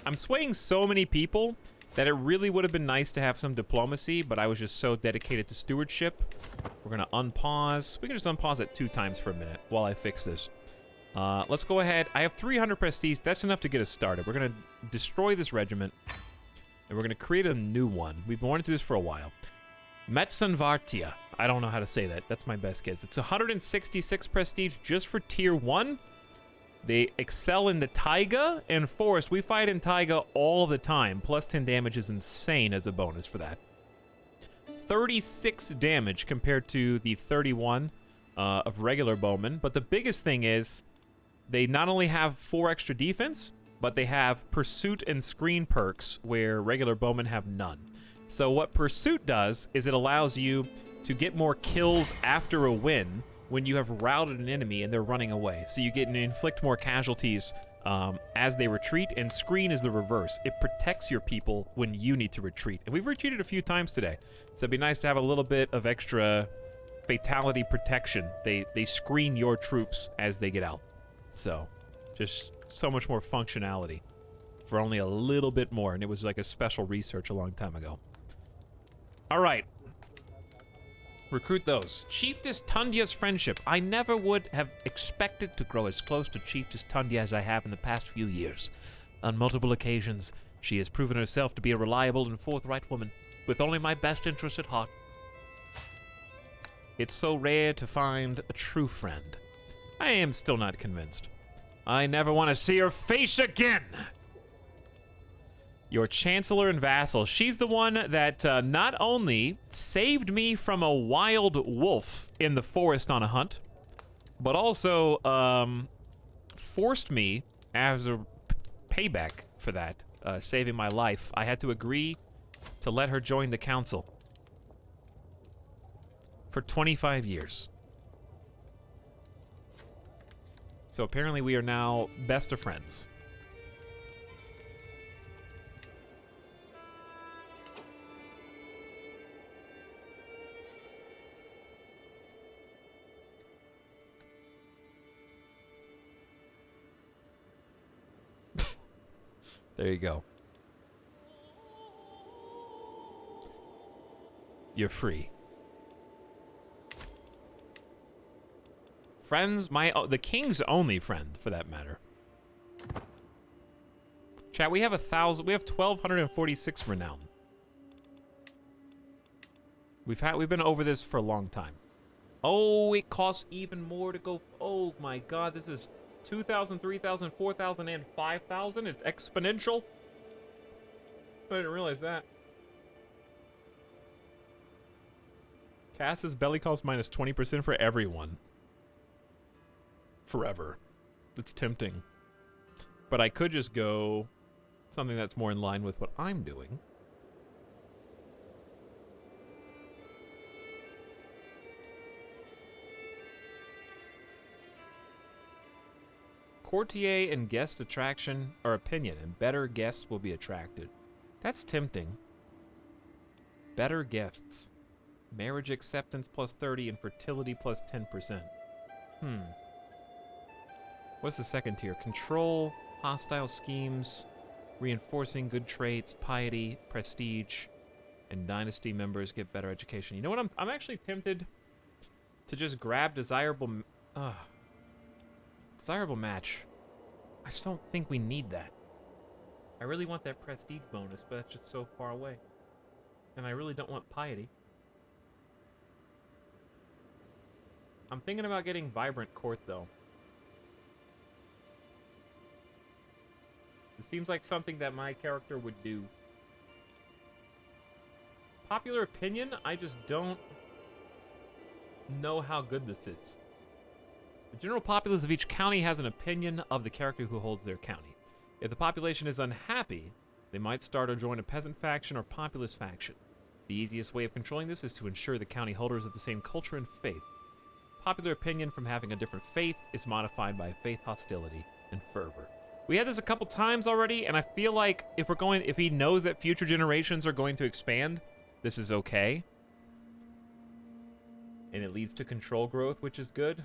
I'm swaying so many people that it really would have been nice to have some diplomacy, but I was just so dedicated to stewardship. We're gonna unpause. We can just unpause it 2 times for a minute while I fix this. Let's go ahead. I have 300 prestige. That's enough to get us started. We're gonna destroy this regiment, and we're gonna create a new one. We've been wanting to do this for a while. Metsanvartia. I don't know how to say that. That's my best guess. It's 166 prestige just for tier 1. They excel in the taiga and forest. We fight in taiga all the time. Plus 10 damage is insane as a bonus for that. 36 damage compared to the 31 of regular bowmen. But the biggest thing is they not only have 4 extra defense, but they have pursuit and screen perks where regular bowmen have none. So what pursuit does is it allows you to get more kills after a win when you have routed an enemy and they're running away. So you get to inflict more casualties as they retreat, and screen is the reverse. It protects your people when you need to retreat. And we've retreated a few times today, so it'd be nice to have a little bit of extra fatality protection. They screen your troops as they get out. So just so much more functionality for only a little bit more, and it was like a special research a long time ago. All right. Recruit those. Chiefess Tundia's friendship. I never would have expected to grow as close to Chiefess Tundia as I have in the past few years. On multiple occasions, she has proven herself to be a reliable and forthright woman, with only my best interests at heart. It's so rare to find a true friend. I am still not convinced. I never want to see her face again! Your Chancellor and Vassal. She's the one that not only saved me from a wild wolf in the forest on a hunt, but also forced me, as a payback for that, saving my life, I had to agree to let her join the council. For 25 years. So apparently we are now best of friends. There you go. You're free. Friends, the king's only friend, for that matter. Chat, we have 1,246 renown. We've been over this for a long time. Oh, it costs even more to go. Oh my god, this is 2,000, 3,000, 4,000, and 5,000. It's exponential. I didn't realize that. Cass's belly cost minus 20% for everyone. Forever. It's tempting. But I could just go something that's more in line with what I'm doing. Courtier and guest attraction or opinion, and better guests will be attracted. That's tempting. Better guests. Marriage acceptance plus 30 and fertility plus 10%. What's the second tier? Control, hostile schemes, reinforcing good traits, piety, prestige, and dynasty members get better education. You know what? I'm actually tempted to just grab desirable match. I just don't think we need that. I really want that prestige bonus, but that's just so far away. And I really don't want piety. I'm thinking about getting vibrant court though. It seems like something that my character would do. Popular opinion, I just don't know how good this is. The general populace of each county has an opinion of the character who holds their county. If the population is unhappy, they might start or join a peasant faction or populist faction. The easiest way of controlling this is to ensure the county holders have the same culture and faith. Popular opinion from having a different faith is modified by faith hostility and fervor. We had this a couple times already, and I feel like if he knows that future generations are going to expand, this is okay. And it leads to control growth, which is good.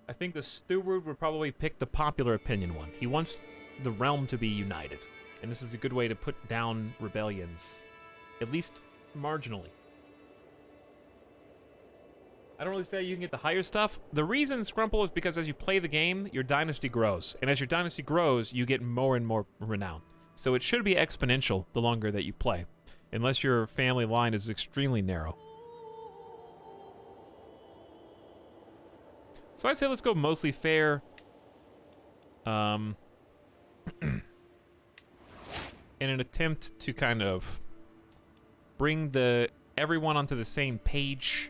I think the steward would probably pick the popular opinion one. He wants the realm to be united. And this is a good way to put down rebellions. At least marginally. I don't really say you can get the higher stuff. The reason, Scrumple, is because as you play the game, your dynasty grows. And as your dynasty grows, you get more and more renown. So it should be exponential the longer that you play. Unless your family line is extremely narrow. So I'd say let's go mostly fair. In an attempt to kind of bring everyone onto the same page.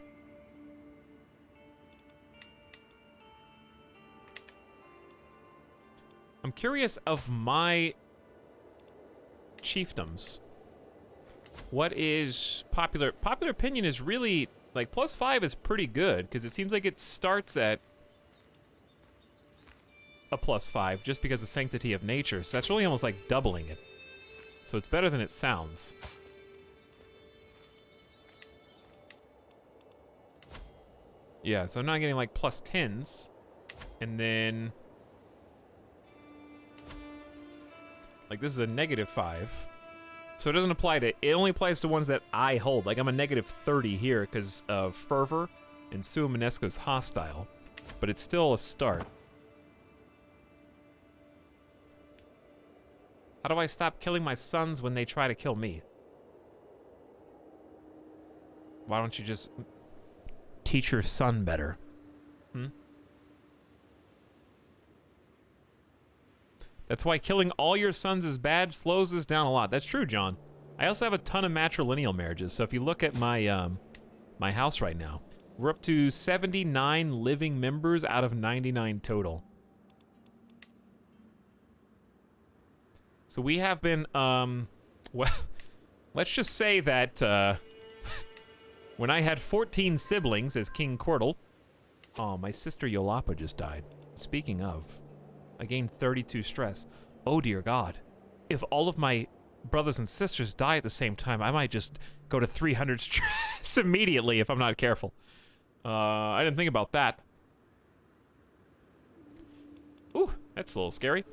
I'm curious of my chiefdoms. What is popular? Popular opinion is really, like, +5 is pretty good, because it seems like it starts at a +5 just because of sanctity of nature. So that's really almost like doubling it. So it's better than it sounds. Yeah, so I'm not getting like +10s. And then... like this is a -5. So it doesn't apply to... it only applies to ones that I hold. Like I'm a -30 here because of Fervor and Sua Minesco's hostile. But it's still a start. How do I stop killing my sons when they try to kill me? Why don't you just... teach your son better. That's why killing all your sons is bad, slows us down a lot. That's true, John. I also have a ton of matrilineal marriages, so if you look at my my house right now, we're up to 79 living members out of 99 total. So we have been, well, let's just say that when I had 14 siblings as King Cordal, oh, my sister Yolapa just died. Speaking of, I gained 32 stress. Oh dear God. If all of my brothers and sisters die at the same time, I might just go to 300 stress immediately if I'm not careful. I didn't think about that. Ooh, that's a little scary.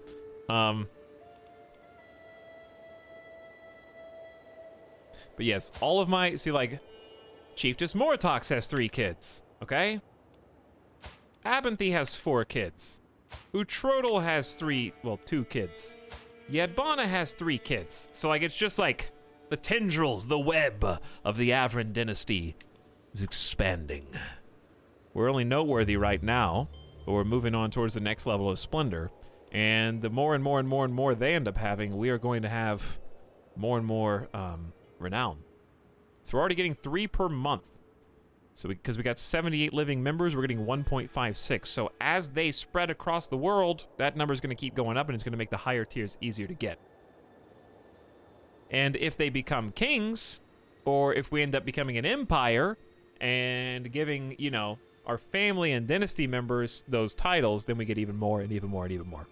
But yes, all of my, see, like, Chiefess Mortox has 3 kids, okay? Abinthy has 4 kids. Utrodal has 2 kids. Yadbana has 3 kids. So, like, it's just like the tendrils, the web of the Avran dynasty is expanding. We're only noteworthy right now, but we're moving on towards the next level of splendor. And the more and more and more and more they end up having, we are going to have more and more renown. So we're already getting 3 per month. So because we got 78 living members, we're getting 1.56. So as they spread across the world, that number is going to keep going up, and it's going to make the higher tiers easier to get. And if they become kings, or if we end up becoming an empire and giving, you know, our family and dynasty members those titles, then we get even more and even more and even more.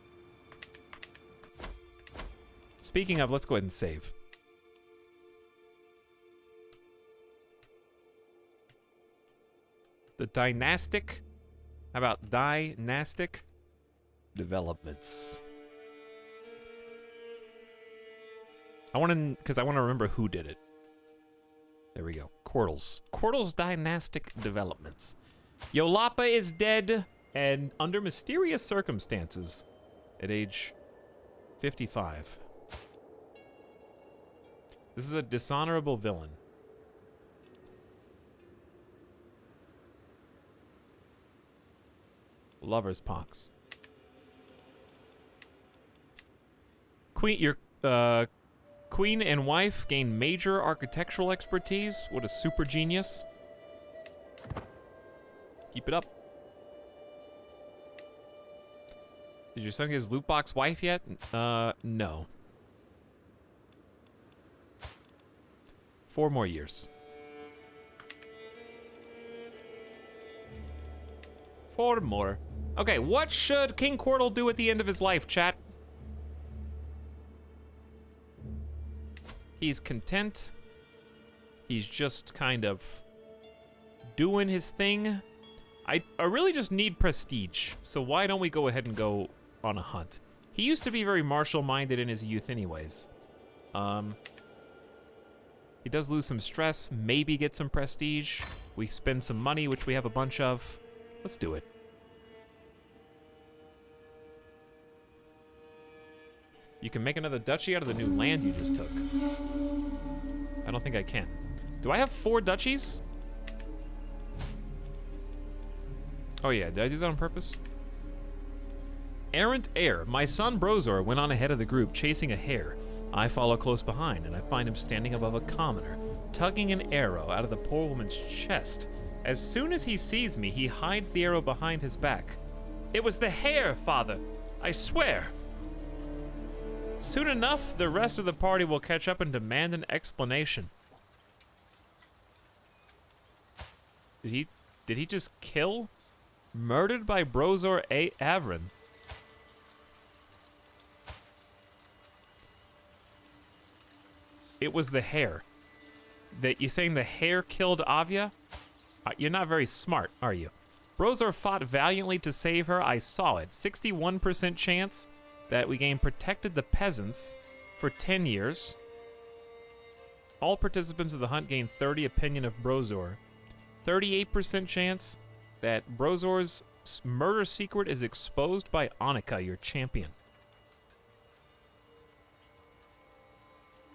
Speaking of, let's go ahead and save. The dynastic, how about dynastic developments? I want to, because I want to remember who did it. There we go. Cordal's dynastic developments. Yolapa is dead and under mysterious circumstances at age 55. This is a dishonorable villain. Lover's pox. Your queen and wife gain major architectural expertise. What a super genius. Keep it up. Did your son get his loot box wife yet? No. 4 more years. 4 more. Okay, what should King Cordal do at the end of his life, chat? He's content. He's just kind of doing his thing. I really just need prestige, so why don't we go ahead and go on a hunt? He used to be very martial-minded in his youth anyways. He does lose some stress, maybe get some prestige. We spend some money, which we have a bunch of. Let's do it. You can make another duchy out of the new land you just took. I don't think I can. Do I have 4 duchies? Oh yeah, did I do that on purpose? Errant heir. My son Brozor went on ahead of the group chasing a hare. I follow close behind, and I find him standing above a commoner, tugging an arrow out of the poor woman's chest. As soon as he sees me, he hides the arrow behind his back. It was the hare, father. I swear. Soon enough, the rest of the party will catch up and demand an explanation. Did he just kill? Murdered by Brozor A. Avran. It was the hare. That you saying the hare killed Avia? You're not very smart, are you? Brozor fought valiantly to save her. I saw it. 61% chance that we gain protected the peasants for 10 years. All participants of the hunt gain 30 opinion of Brozor. 38% chance that Brozor's murder secret is exposed by Annika, your champion.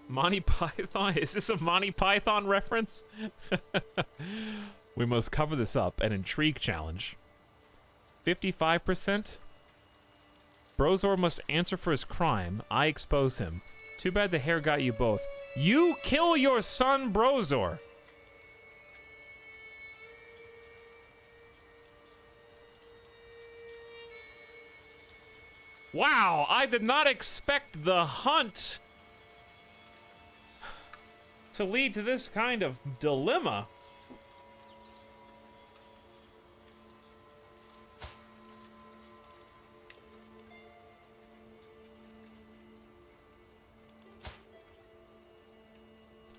Monty Python? Is this a Monty Python reference? We must cover this up. An intrigue challenge. 55%? Brozor must answer for his crime. I expose him. Too bad the hair got you both. You kill your son, Brozor! Wow, I did not expect the hunt to lead to this kind of dilemma.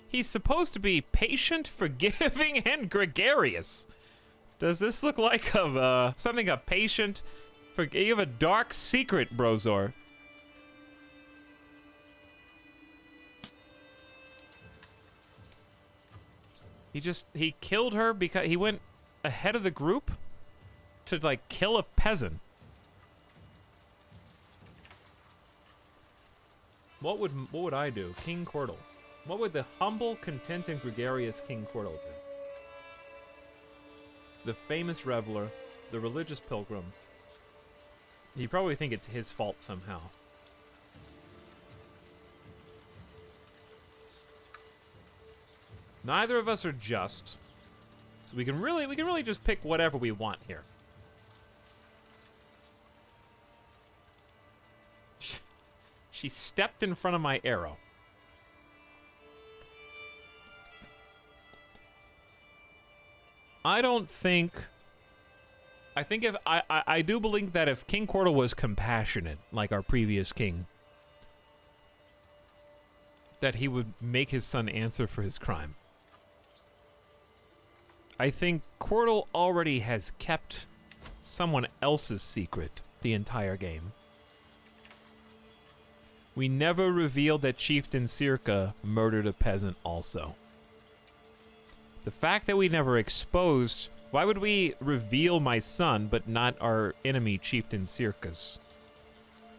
He's supposed to be patient, forgiving, and gregarious. Does this look like something a patient... You have a dark secret, Brozor. He killed her because he went ahead of the group to, like, kill a peasant. What would I do? King Cordal. What would the humble, content, and gregarious King Cordal do? The famous reveler, the religious pilgrim. You probably think it's his fault somehow. Neither of us are just, so we can really just pick whatever we want here. She stepped in front of my arrow. I think if I do believe that if King Cordal was compassionate, like our previous king, that he would make his son answer for his crime. I think Cordal already has kept someone else's secret the entire game. We never revealed that Chieftain Circa murdered a peasant also. The fact that we never exposed... Why would we reveal my son, but not our enemy, Chieftain Circa's?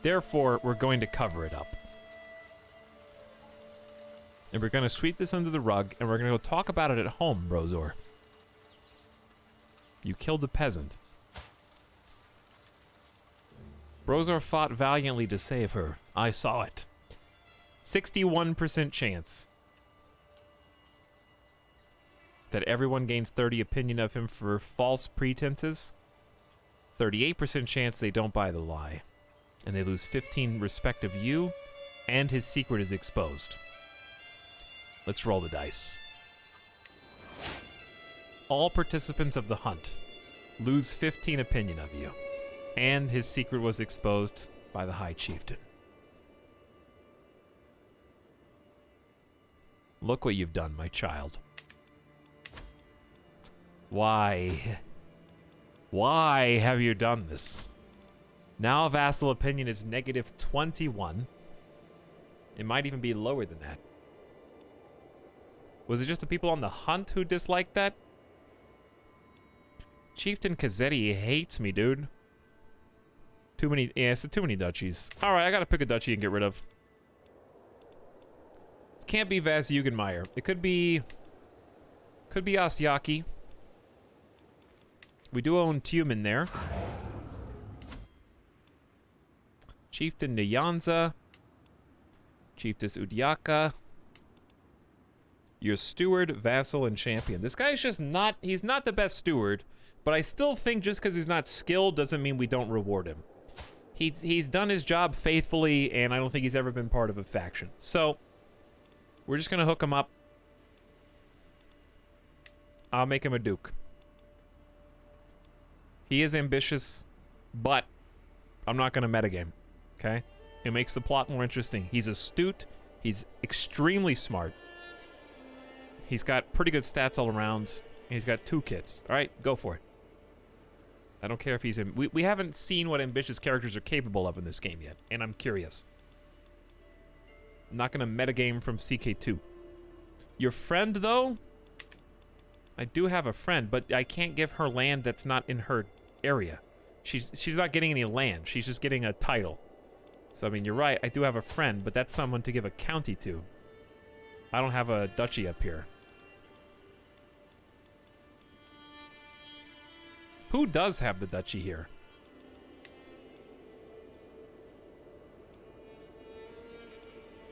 Therefore, we're going to cover it up. And we're going to sweep this under the rug, and we're going to go talk about it at home, Brozor. You killed a peasant. Brozor fought valiantly to save her. I saw it. 61% chance that everyone gains 30 opinion of him for false pretenses. 38% chance they don't buy the lie. And they lose 15 respect of you, and his secret is exposed. Let's roll the dice. All participants of the hunt lose 15 opinion of you, and his secret was exposed by the High Chieftain. Look what you've done, my child. Why? Why have you done this? Now vassal opinion is negative 21. It might even be lower than that. Was it just the people on the hunt who disliked that? Chieftain Kazzetti hates me, dude. Too many, yeah, it's too many duchies. Alright, I gotta pick a duchy and get rid of. It can't be Vas Jugendmeyer. It could be Ostiaki. We do own Tumen there. Chieftain Nyanza. Chiefess Udyaka. Your steward, vassal, and champion. This guy's just not, he's not the best steward, but I still think just because he's not skilled doesn't mean we don't reward him. He's done his job faithfully, and I don't think he's ever been part of a faction. So, we're just gonna hook him up. I'll make him a duke. He is ambitious, but I'm not gonna metagame, okay? It makes the plot more interesting. He's astute, he's extremely smart. He's got pretty good stats all around, and he's got 2 kids. Alright, go for it. I don't care if he's in... We haven't seen what ambitious characters are capable of in this game yet, and I'm curious. I'm not gonna metagame from CK2. Your friend, though? I do have a friend, but I can't give her land that's not in her area. She's not getting any land. She's just getting a title. So, I mean, you're right. I do have a friend, but that's someone to give a county to. I don't have a duchy up here. Who does have the duchy here?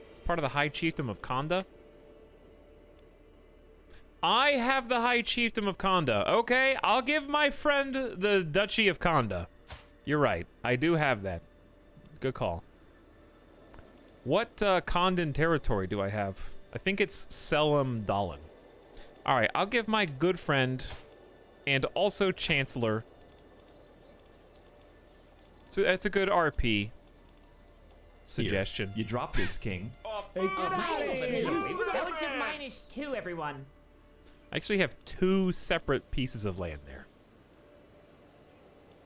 It's part of the High Chiefdom of Konda. I have the High Chiefdom of Konda. Okay, I'll give my friend the Duchy of Konda. You're right. I do have that. Good call. What Kondan territory do I have? I think it's Selim Dalan. All right, I'll give my good friend and also Chancellor. So that's a good RP suggestion. Here, you drop this, King. Belgium -2, everyone. I actually have 2 separate pieces of land there.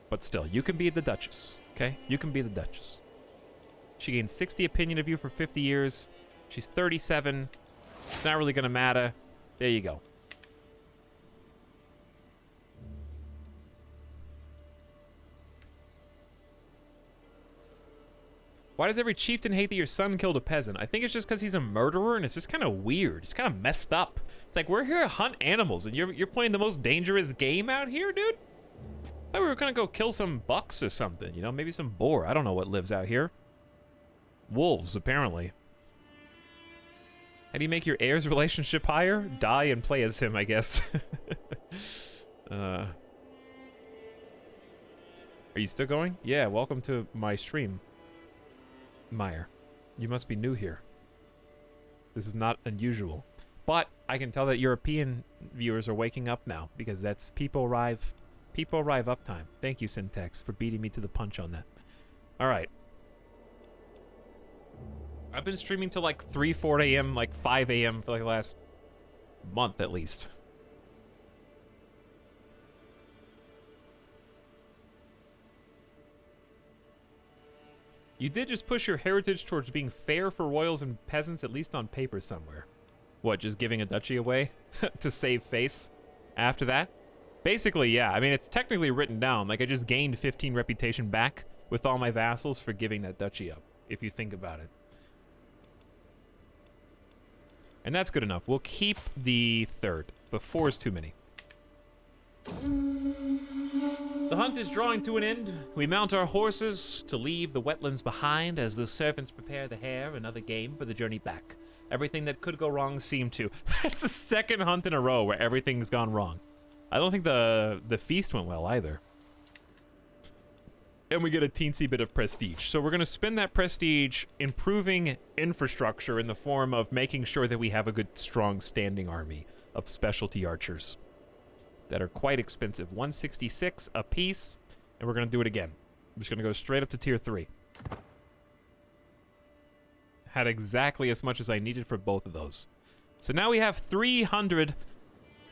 But still, you can be the Duchess, okay? You can be the Duchess. She gained 60 opinion of you for 50 years. She's 37. It's not really gonna matter. There you go. Why does every chieftain hate that your son killed a peasant? I think it's just because he's a murderer, and it's just kind of weird. It's kind of messed up. It's like, we're here to hunt animals, and you're playing the most dangerous game out here, dude? I thought we were gonna go kill some bucks or something, you know? Maybe some boar. I don't know what lives out here. Wolves, apparently. How do you make your heir's relationship higher? Die and play as him, I guess. Are you still going? Yeah, welcome to my stream. Meyer, you must be new here. This is not unusual. But I can tell that European viewers are waking up now, because that's people arrive uptime. Thank you, Syntax, for beating me to the punch on that. Alright. I've been streaming till like 3, 4 a.m., like 5 a.m. for like the last month at least. You did just push your heritage towards being fair for royals and peasants, at least on paper somewhere. What, just giving a duchy away to save face after that? Basically, yeah. I mean, it's technically written down. Like, I just gained 15 reputation back with all my vassals for giving that duchy up, if you think about it. And that's good enough. We'll keep the third, but 4 is too many. The hunt is drawing to an end. We mount our horses to leave the wetlands behind as the servants prepare the hare and other game for the journey back. Everything that could go wrong seemed to. That's the second hunt in a row where everything's gone wrong. I don't think the feast went well either. And we get a teensy bit of prestige. So we're going to spend that prestige improving infrastructure in the form of making sure that we have a good, strong standing army of specialty archers that are quite expensive. 166 a piece, and we're going to do it again. I'm just going to go straight up to tier 3. Had exactly as much as I needed for both of those. So now we have 300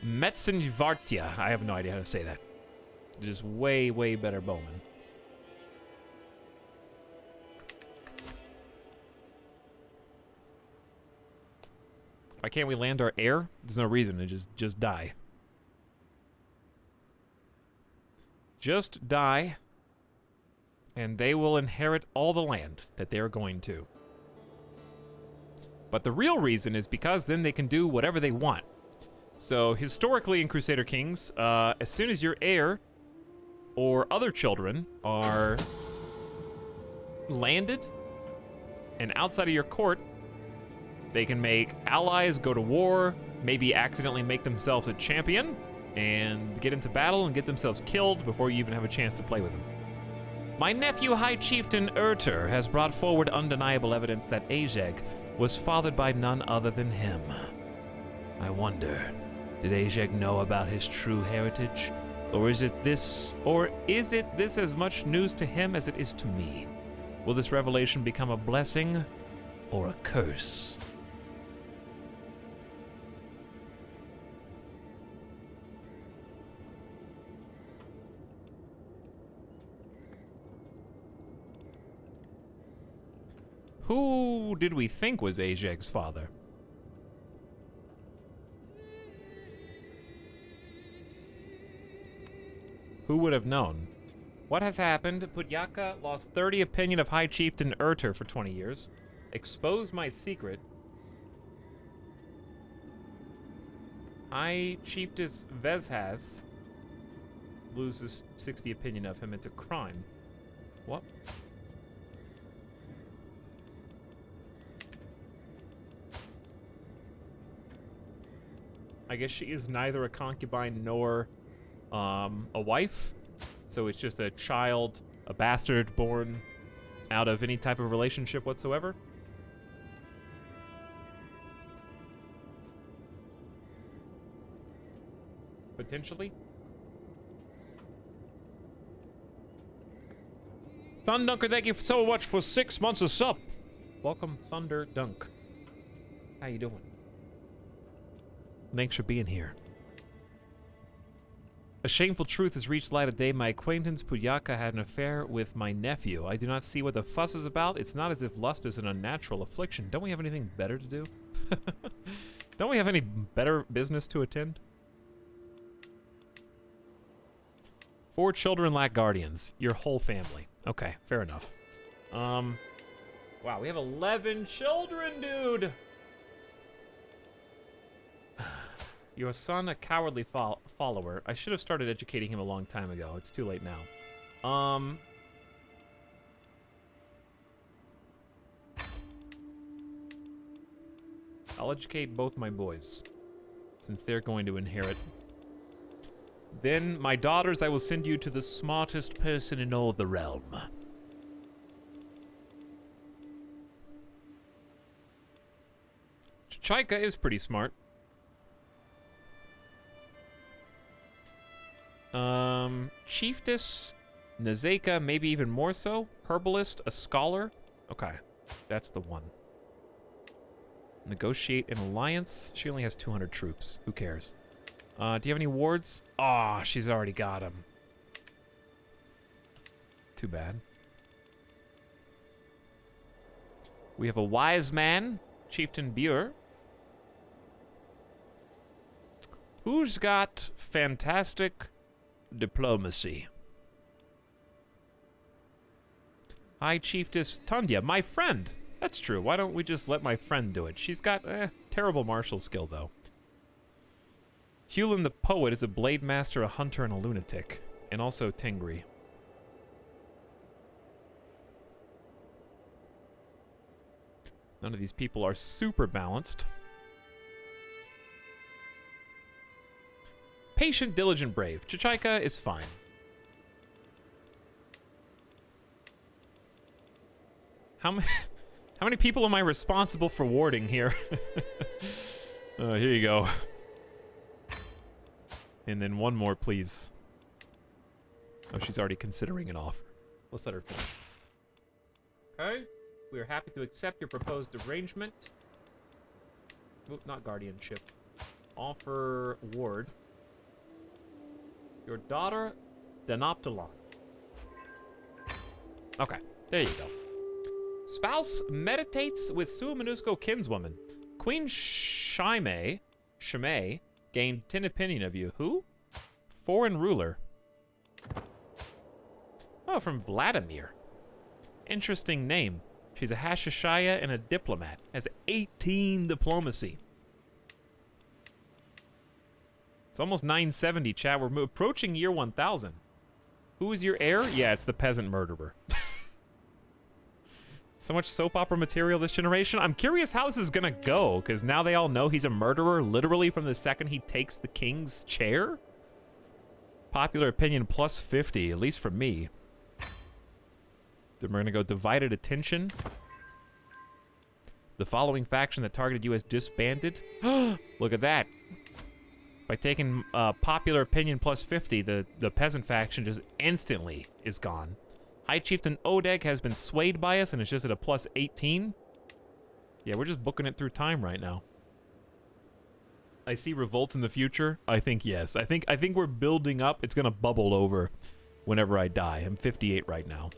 Metzenvartia. I have no idea how to say that. Just way, way better bowmen. Why can't we land our heir? There's no reason to just die. Just die, and they will inherit all the land that they're going to. But the real reason is because then they can do whatever they want. So historically in Crusader Kings, as soon as your heir or other children are landed and outside of your court, they can make allies, go to war, maybe accidentally make themselves a champion, and get into battle and get themselves killed before you even have a chance to play with them. My nephew High Chieftain Erter has brought forward undeniable evidence that Ajeg was fathered by none other than him. I wonder, did Ajeg know about his true heritage? Or is it this as much news to him as it is to me? Will this revelation become a blessing or a curse? Who did we think was Ajeg's father? Who would have known? What has happened? Putyaka lost 30 opinion of High Chieftain Erter for 20 years. Expose my secret. High Chiefess Vezhas loses 60 opinion of him. It's a crime. What? I guess she is neither a concubine nor a wife. So it's just a child, a bastard born out of any type of relationship whatsoever. Potentially. Thundunker, thank you so much for 6 months of sub. Welcome, Thunder Dunk. How you doing? Thanks for being here. A shameful truth has reached light of day. My acquaintance Puyaka had an affair with my nephew. I do not see what the fuss is about. It's not as if lust is an unnatural affliction. Don't we have anything better to do? Don't we have any better business to attend? 4 children lack guardians. Your whole family. Okay, fair enough. Wow, we have 11 children, dude! Your son, a cowardly follower. I should have started educating him a long time ago. It's too late now. I'll educate both my boys, since they're going to inherit. Then, my daughters, I will send you to the smartest person in all the realm. Chaika is pretty smart. Chiefess, Nazeka, maybe even more so. Herbalist, a scholar. Okay, that's the one. Negotiate an alliance. She only has 200 troops. Who cares? Do you have any wards? Aw, she's already got them. Too bad. We have a wise man, Chieftain Buer. Who's got fantastic diplomacy? High Chiefess Tundya, my friend. That's true. Why don't we just let my friend do it? She's got terrible martial skill, though. Hewlin the Poet is a blade master, a hunter, and a lunatic. And also Tengri. None of these people are super balanced. Patient, diligent, brave. Chichika is fine. How many people am I responsible for warding here? Here you go. And then one more, please. Oh, she's already considering an offer. Let's let her finish. Okay. We are happy to accept your proposed arrangement. Oop, not guardianship. Offer ward. Your daughter, Denoptilon. Okay, there you go. Spouse meditates with Suamanusco kinswoman. Queen Shimei gained 10 opinion of you. Who? Foreign ruler. Oh, from Vladimir. Interesting name. She's a Hashishaya and a diplomat. Has 18 diplomacy. It's almost 970, chat. We're approaching year 1000. Who is your heir? Yeah, it's the peasant murderer. So much soap opera material this generation. I'm curious how this is gonna go, because now they all know he's a murderer literally from the second he takes the king's chair. Popular opinion plus 50, at least for me. Then we're gonna go divided attention. The following faction that targeted you has disbanded. Look at that. By taking popular opinion plus 50, the peasant faction just instantly is gone. High Chieftain Odeg has been swayed by us and it's just at a plus 18. Yeah, we're just booking it through time right now. I see revolts in the future. I think yes. I think we're building up. It's gonna bubble over whenever I die. I'm 58 right now.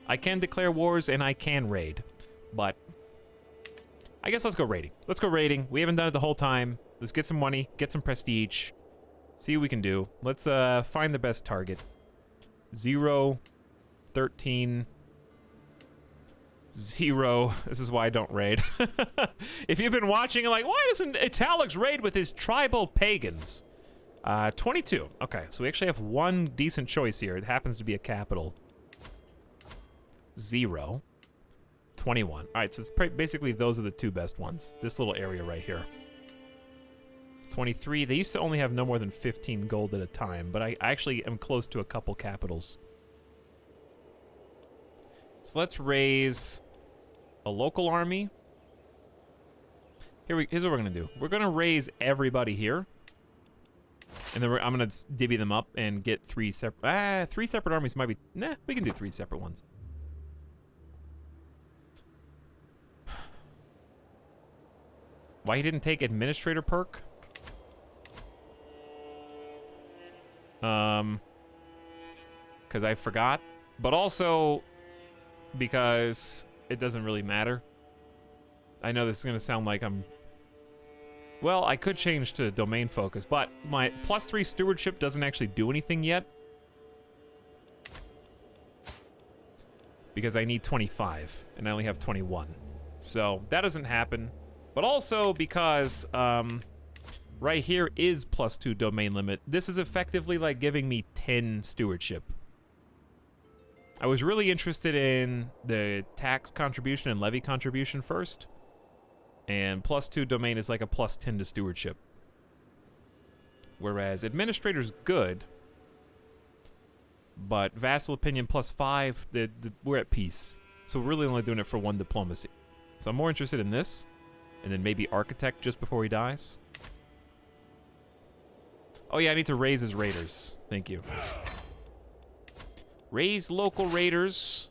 I can declare wars and I can raid, but I guess let's go raiding. Let's go raiding. We haven't done it the whole time. Let's get some money, get some prestige, see what we can do. Let's find the best target. 0, 13, 0. This is why I don't raid. If you've been watching and like, why doesn't Etalyx raid with his tribal pagans? 22. Okay, so we actually have one decent choice here. It happens to be a capital. 0. 21. All right, so it's basically those are the two best ones. This little area right here. 23. They used to only have no more than 15 gold at a time, but I actually am close to a couple capitals. So let's raise a local army. Here's what we're gonna do. We're gonna raise everybody here, and then I'm gonna divvy them up and get 3 separate. 3 separate armies might be. Nah, we can do 3 separate ones. Why he didn't take administrator perk? Because I forgot, but also because it doesn't really matter. I know this is gonna sound like I'm. Well, I could change to domain focus, but my +3 stewardship doesn't actually do anything yet. Because I need 25, and I only have 21. So that doesn't happen. But also because right here is +2 domain limit. This is effectively like giving me 10 stewardship. I was really interested in the tax contribution and levy contribution first. And +2 domain is like a +10 to stewardship. Whereas administrator's good, but vassal opinion +5, we're at peace. So we're really only doing it for 1 diplomacy. So I'm more interested in this, and then maybe architect just before he dies. Oh yeah, I need to raise his raiders. Thank you. Raise local raiders.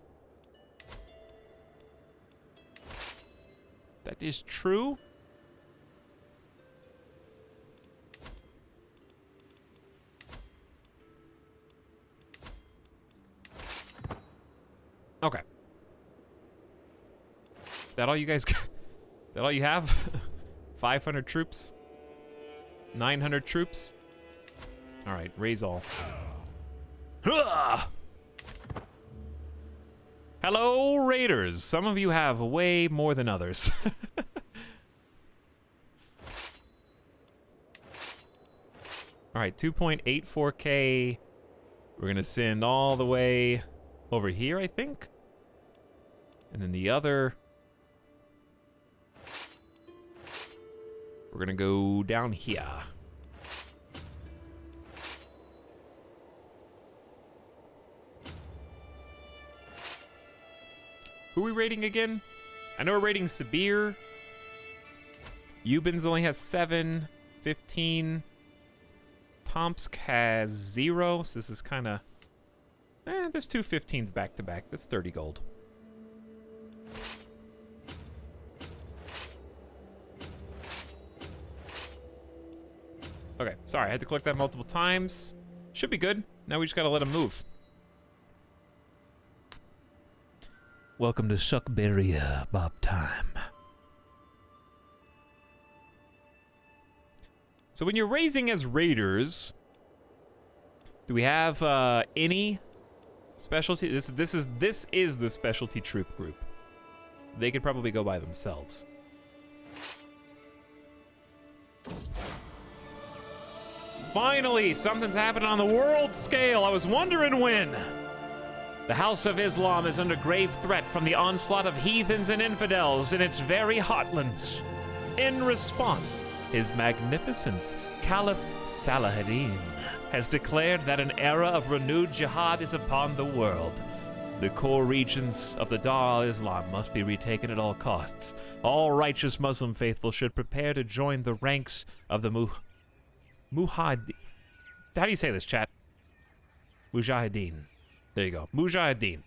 That is true. Okay. That all you guys got? That all you have? 500 troops? 900 troops? All right, raise all. Hello, raiders. Some of you have way more than others. All right, 2.84K. We're gonna send all the way over here, I think. And then the other, we're gonna go down here. Who are we raiding again? I know we're raiding Sibir. Ubin's only has 7, 15. Tomsk has 0, so this is kind of... there's 2 15s back to back. That's 30 gold. Okay, sorry, I had to click that multiple times. Should be good. Now we just gotta let him move. Welcome to Suckberia, Bob time. So when you're raising as raiders, do we have any specialty? This is the specialty troop group. They could probably go by themselves. Finally, something's happening on the world scale. I was wondering when. The House of Islam is under grave threat from the onslaught of heathens and infidels in its very heartlands. In response, His Magnificence, Caliph Salahuddin, has declared that an era of renewed jihad is upon the world. The core regions of the Dar al-Islam must be retaken at all costs. All righteous Muslim faithful should prepare to join the ranks of the Mujahideen. How do you say this, chat? Mujahideen. There you go. Mujahideen.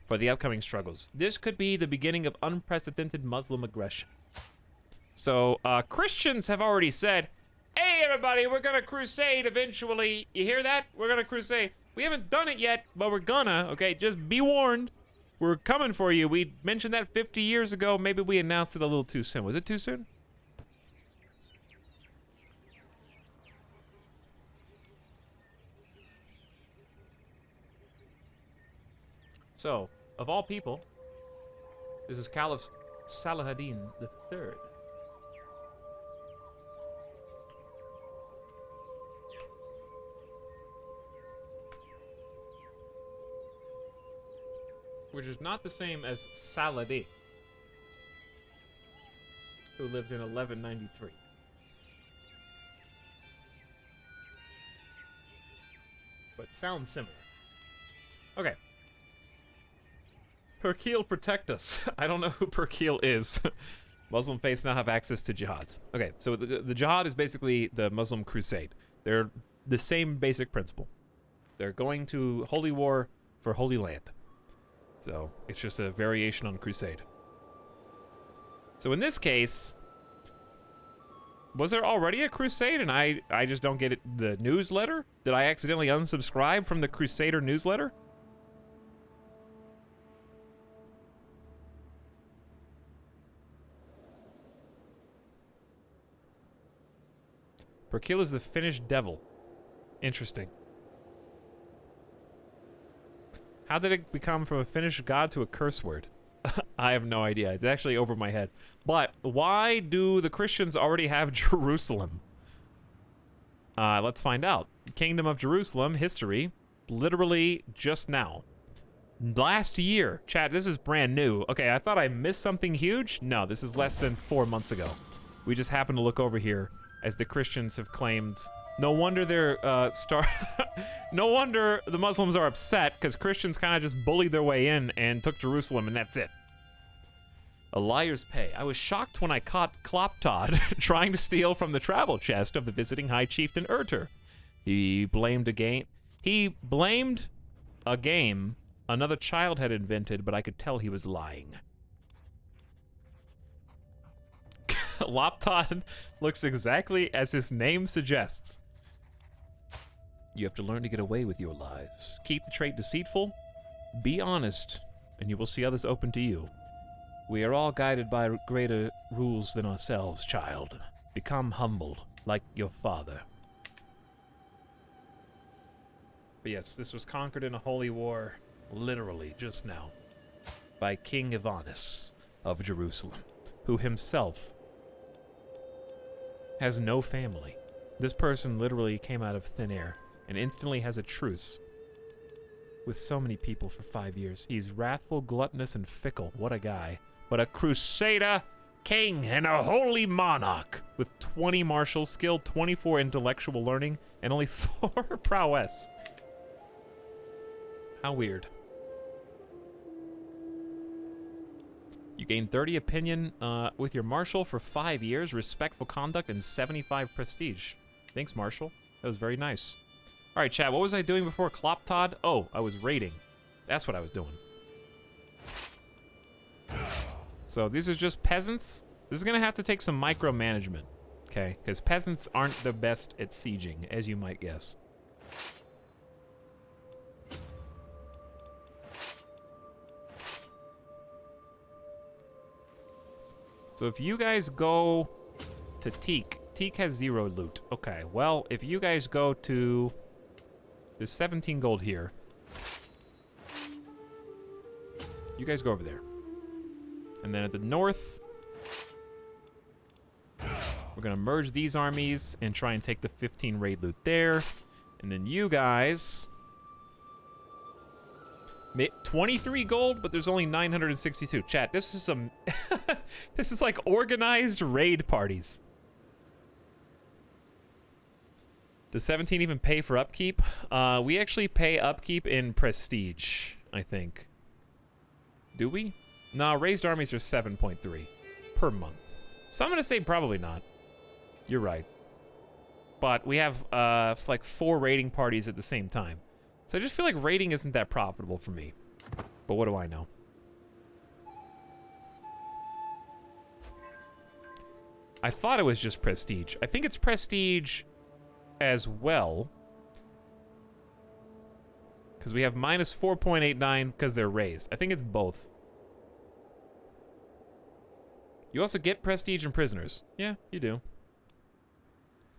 For the upcoming struggles. This could be the beginning of unprecedented Muslim aggression. So, Christians have already said, hey, everybody, we're gonna crusade eventually. You hear that? We're gonna crusade. We haven't done it yet, but we're gonna, okay? Just be warned. We're coming for you. We mentioned that 50 years ago. Maybe we announced it a little too soon. Was it too soon? So, of all people, this is Caliph Salahuddin III. which is not the same as Saladin, who lived in 1193. But sounds similar. Okay. Perkeel protect us. I don't know who Perkeel is. Muslim faiths now have access to jihads. Okay, so the jihad is basically the Muslim crusade. They're the same basic principle. They're going to holy war for holy land. So it's just a variation on crusade. So in this case, was there already a crusade and I just don't get it, the newsletter? Did I accidentally unsubscribe from the Crusader newsletter? Perkeel is the Finnish devil. Interesting. How did it become from a Finnish god to a curse word? I have no idea. It's actually over my head. But why do the Christians already have Jerusalem? Let's find out. Kingdom of Jerusalem history, literally just now. Last year. Chat, this is brand new. Okay, I thought I missed something huge. No, this is less than 4 months ago. We just happened to look over here as the Christians have claimed. No wonder they're no wonder the Muslims are upset, because Christians kind of just bullied their way in and took Jerusalem, and that's it. A liar's pay. I was shocked when I caught Kloptod trying to steal from the travel chest of the visiting High Chieftain Urter. He blamed a game another child had invented, but I could tell he was lying. Loptod looks exactly as his name suggests. You have to learn to get away with your lies. Keep the trait deceitful, be honest, and you will see others open to you. We are all guided by greater rules than ourselves, child. Become humble, like your father. But yes, this was conquered in a holy war, literally just now, by King Ivanis of Jerusalem, who himself has no family. This person literally came out of thin air and instantly has a truce with so many people for 5 years. He's wrathful, gluttonous, and fickle. What a guy. But a crusader, king, and a holy monarch with 20 martial skill, 24 intellectual learning, and only 4 prowess. How weird. You gain 30 opinion with your marshal for 5 years, respectful conduct, and 75 prestige. Thanks, Marshal. That was very nice. All right, chat, what was I doing before Kloptod? Oh, I was raiding. That's what I was doing. So these are just peasants. This is going to have to take some micromanagement, okay? Because peasants aren't the best at sieging, as you might guess. So if you guys go to Teak has 0 loot. Okay, well, if you guys go to... There's 17 gold here. You guys go over there. And then at the north, we're gonna merge these armies and try and take the 15 raid loot there. And then you guys... 23 gold, but there's only 962. Chat, this is some... this is like organized raid parties. Does 17 even pay for upkeep? We actually pay upkeep in prestige, I think. Do we? Nah, raised armies are 7.3 per month. So I'm gonna say probably not. You're right. But we have like 4 raiding parties at the same time. So I just feel like raiding isn't that profitable for me. But what do I know? I thought it was just prestige. I think it's prestige as well. Because we have minus 4.89 because they're raised. I think it's both. You also get prestige and prisoners. Yeah, you do.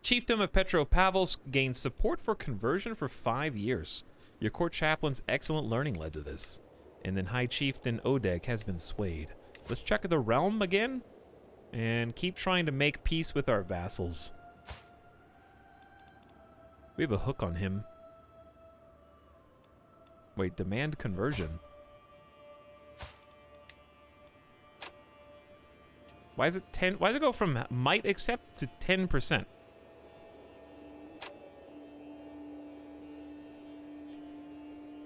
Chiefdom of Petropavlovsk gains support for conversion for 5 years. Your court chaplain's excellent learning led to this. And then High Chieftain Odeg has been swayed. Let's check the realm again. And keep trying to make peace with our vassals. We have a hook on him. Wait, demand conversion. Why is it 10? Why does it go from might accept to 10%?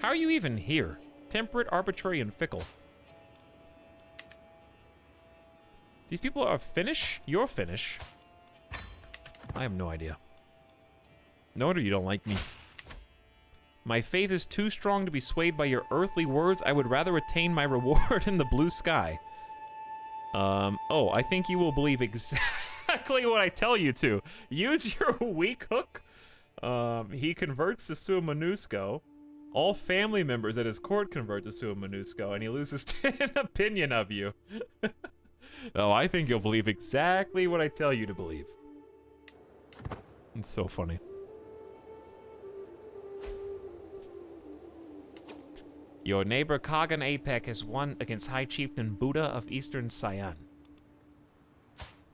How are you even here? Temperate, arbitrary, and fickle. These people are Finnish? You're Finnish. I have no idea. No wonder you don't like me. My faith is too strong to be swayed by your earthly words. I would rather attain my reward in the blue sky. Oh, I think you will believe exactly what I tell you to. Use your weak hook. He converts to Sua Monusco. All family members at his court convert to Sua Monusco, and he loses 10 opinion of you. Oh, I think you'll believe exactly what I tell you to believe. It's so funny. Your neighbor Kagan Apek has won against High Chieftain Buddha of Eastern Siam.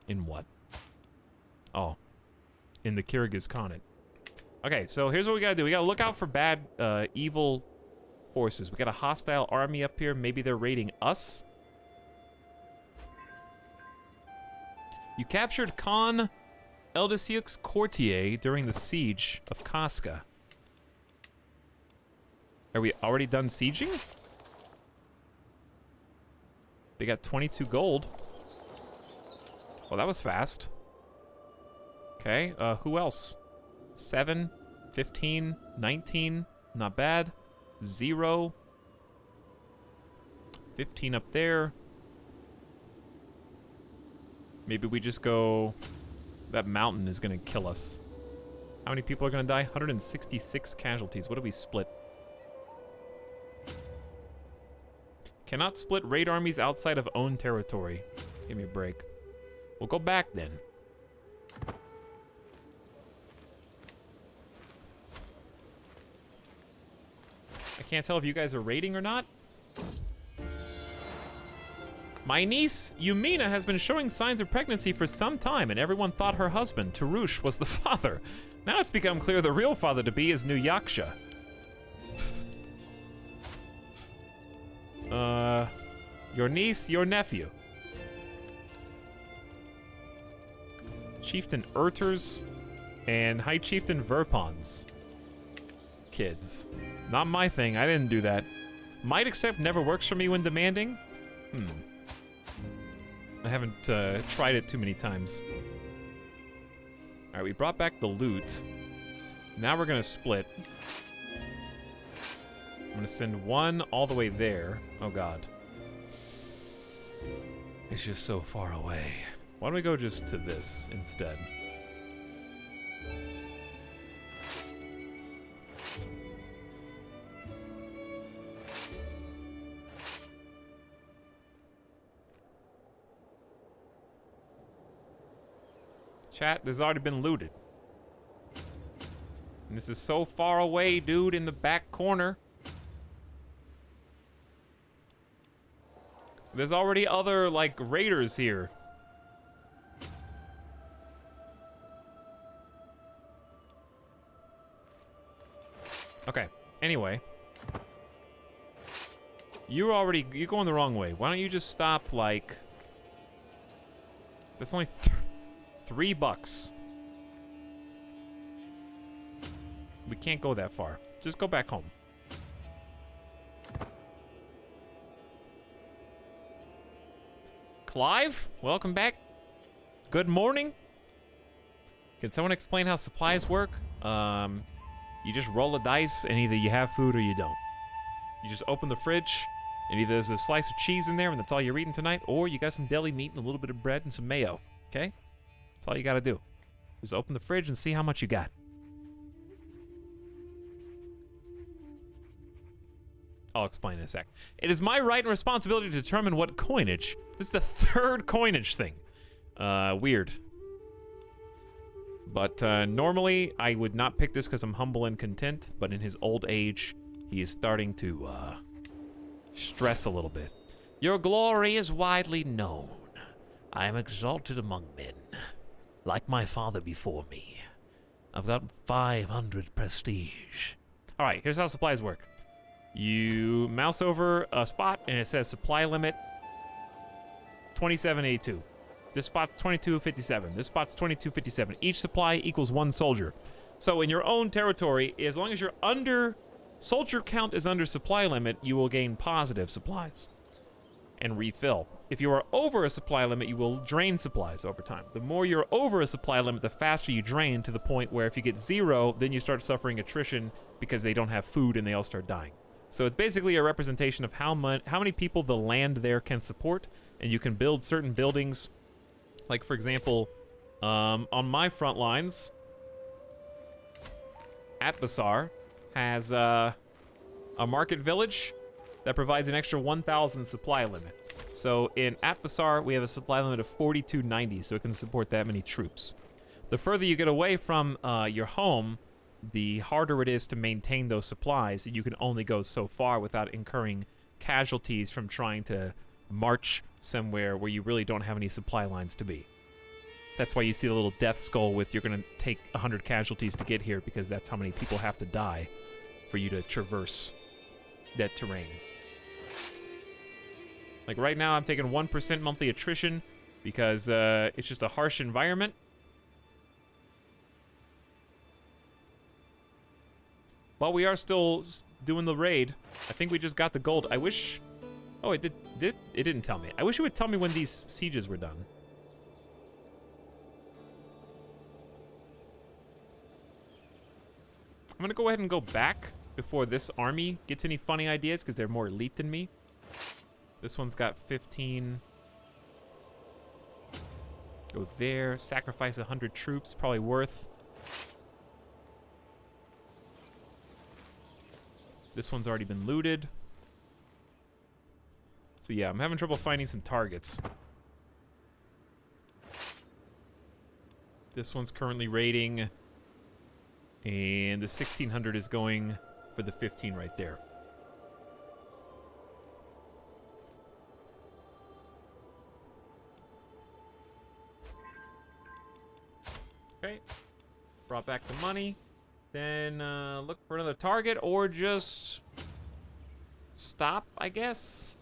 In what? Oh. In the Kyrgyz Khanate. Okay, so here's what we gotta do. We gotta look out for bad, evil forces. We got a hostile army up here. Maybe they're raiding us. You captured Khan Eldisyuk's courtier during the siege of Casca. Are we already done sieging? They got 22 gold. Well, that was fast. Okay, who else? 7, 15, 19, not bad. 0. 15 up there. Maybe we just go... That mountain is gonna kill us. How many people are gonna die? 166 casualties. What do we split? Cannot split raid armies outside of own territory. Give me a break. We'll go back then. I can't tell if you guys are raiding or not. My niece, Yumina, has been showing signs of pregnancy for some time, and everyone thought her husband, Tarush, was the father. Now it's become clear the real father-to-be is New Yaksha. Your niece, your nephew. Chieftain Erters and High Chieftain Verpons. Kids. Not my thing, I didn't do that. Might accept never works for me when demanding? I haven't tried it too many times. Alright, we brought back the loot. Now we're gonna split. I'm gonna send one all the way there. Oh god. It's just so far away. Why don't we go just to this instead? Chat, this has already been looted. And this is so far away, dude, in the back corner. There's already other, like, raiders here. Okay, anyway. You're going the wrong way. Why don't you just stop, like... That's only $3. We can't go that far. Just go back home. Clive, welcome back. Good morning. Can someone explain how supplies work? You just roll a dice and either you have food or you don't. You just open the fridge and either there's a slice of cheese in there and that's all you're eating tonight, or you got some deli meat and a little bit of bread and some mayo, okay? That's all you gotta do. Just open the fridge and see how much you got. I'll explain in a sec. It is my right and responsibility to determine what coinage. This is the third coinage thing. Weird. But normally I would not pick this because I'm humble and content, but in his old age, he is starting to stress a little bit. Your glory is widely known. I am exalted among men, like my father before me. I've got 500 prestige. All right, here's how supplies work. You mouse over a spot and it says supply limit 2782. This spot's 2257. This spot's 2257. Each supply equals 1 soldier. So in your own territory, as long as you're under soldier count is under supply limit, you will gain positive supplies and refill. If you are over a supply limit, you will drain supplies over time. The more you're over a supply limit, the faster you drain, to the point where if you get 0, then you start suffering attrition because they don't have food and they all start dying. So it's basically a representation of how many people the land there can support, and you can build certain buildings. Like, for example, on my front lines, Atbasar has a market village that provides an extra 1,000 supply limit. So in Atbasar, we have a supply limit of 4290, so it can support that many troops. The further you get away from your home, the harder it is to maintain those supplies, and you can only go so far without incurring casualties from trying to march somewhere where you really don't have any supply lines to be. That's why you see the little death skull with you're going to take 100 casualties to get here, because that's how many people have to die for you to traverse that terrain. Like right now, I'm taking 1% monthly attrition because it's just a harsh environment. But we are still doing the raid. I think we just got the gold. I wish... Oh, it didn't tell me. I wish it would tell me when these sieges were done. I'm gonna go ahead and go back before this army gets any funny ideas, because they're more elite than me. This one's got 15. Go there. Sacrifice 100 troops. Probably worth. This one's already been looted. So yeah, I'm having trouble finding some targets. This one's currently raiding, and the 1600 is going for the 15 right there. Okay, brought back the money. Then look for another target, or just stop, I guess.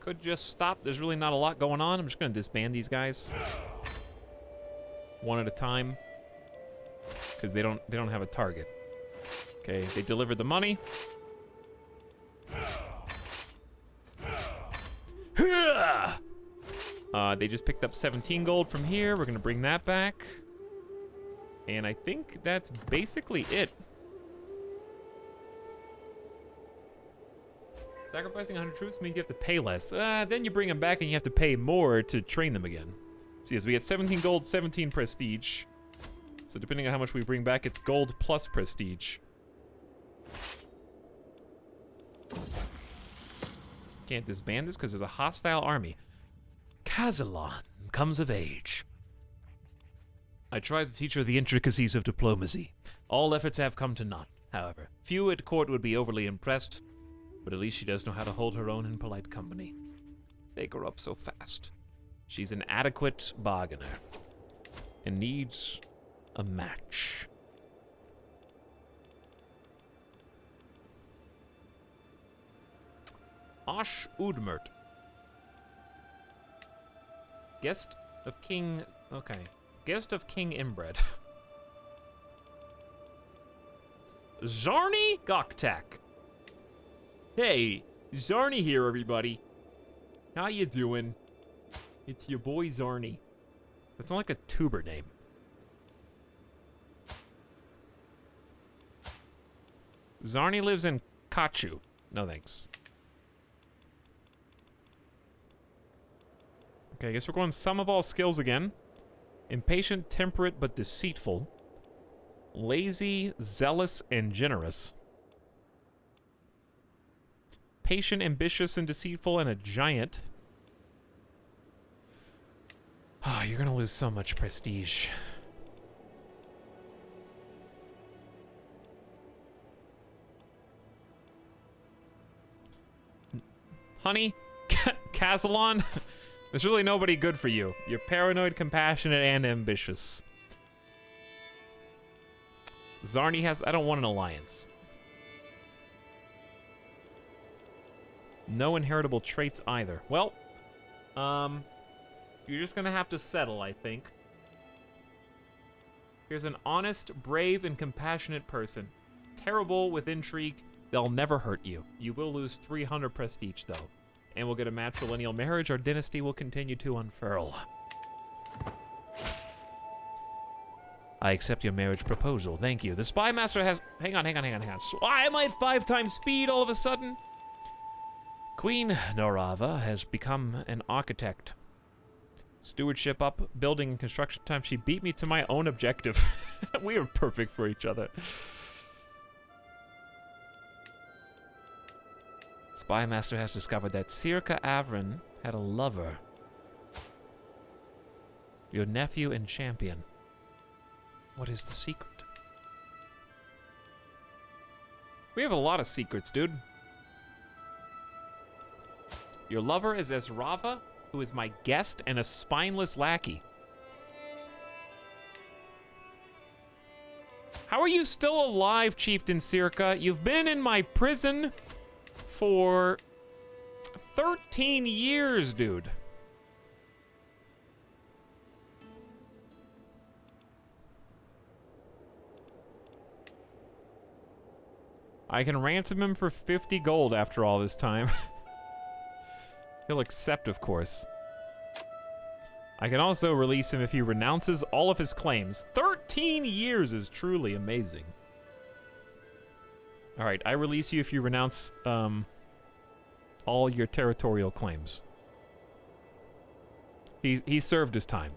Could just stop. There's really not a lot going on. I'm just gonna disband these guys one at a time, because they don't have a target. Okay, they delivered the money. They just picked up 17 gold from here. We're gonna bring that back. And I think that's basically it. Sacrificing 100 troops means you have to pay less. Then you bring them back and you have to pay more to train them again. So yes, we get 17 gold, 17 prestige. So depending on how much we bring back, it's gold plus prestige. Can't disband this because there's a hostile army. Kazalon comes of age. I tried to teach her the intricacies of diplomacy. All efforts have come to naught, however. Few at court would be overly impressed, but at least she does know how to hold her own in polite company. They grow up so fast. She's an adequate bargainer and needs a match. Osh Udmert. Guest of King... Okay. Guest of King Inbred. Zarni Goktak. Hey, Zarni here, everybody. How you doing? It's your boy Zarni. That's not like a tuber name. Zarni lives in Kachu. No thanks. Okay, I guess we're going sum of all skills again. Impatient, temperate, but deceitful. Lazy, zealous, and generous. Patient, ambitious, and deceitful, and a giant. Oh, you're gonna lose so much prestige. Honey, Kazalon, there's really nobody good for you. You're paranoid, compassionate, and ambitious. Zarni has... I don't want an alliance. No inheritable traits either. Well, You're just gonna have to settle, I think. Here's an honest, brave, and compassionate person. Terrible with intrigue. They'll never hurt you. You will lose 300 prestige, though. And we'll get a matrilineal marriage. Our dynasty will continue to unfurl. I accept your marriage proposal. Thank you. The spy master has... Hang on. Why am I at 5 times speed all of a sudden? Queen Norava has become an architect. Stewardship up, building and construction time. She beat me to my own objective. We are perfect for each other. Spy master has discovered that Circa Avrin had a lover. Your nephew and champion. What is the secret? We have a lot of secrets, dude. Your lover is Ezrava, who is my guest and a spineless lackey. How are you still alive, Chieftain Circa? You've been in my prison for 13 years, dude. I can ransom him for 50 gold after all this time. He'll accept, of course. I can also release him if he renounces all of his claims. 13 years is truly amazing. All right, I release you if you renounce all your territorial claims. He served his time.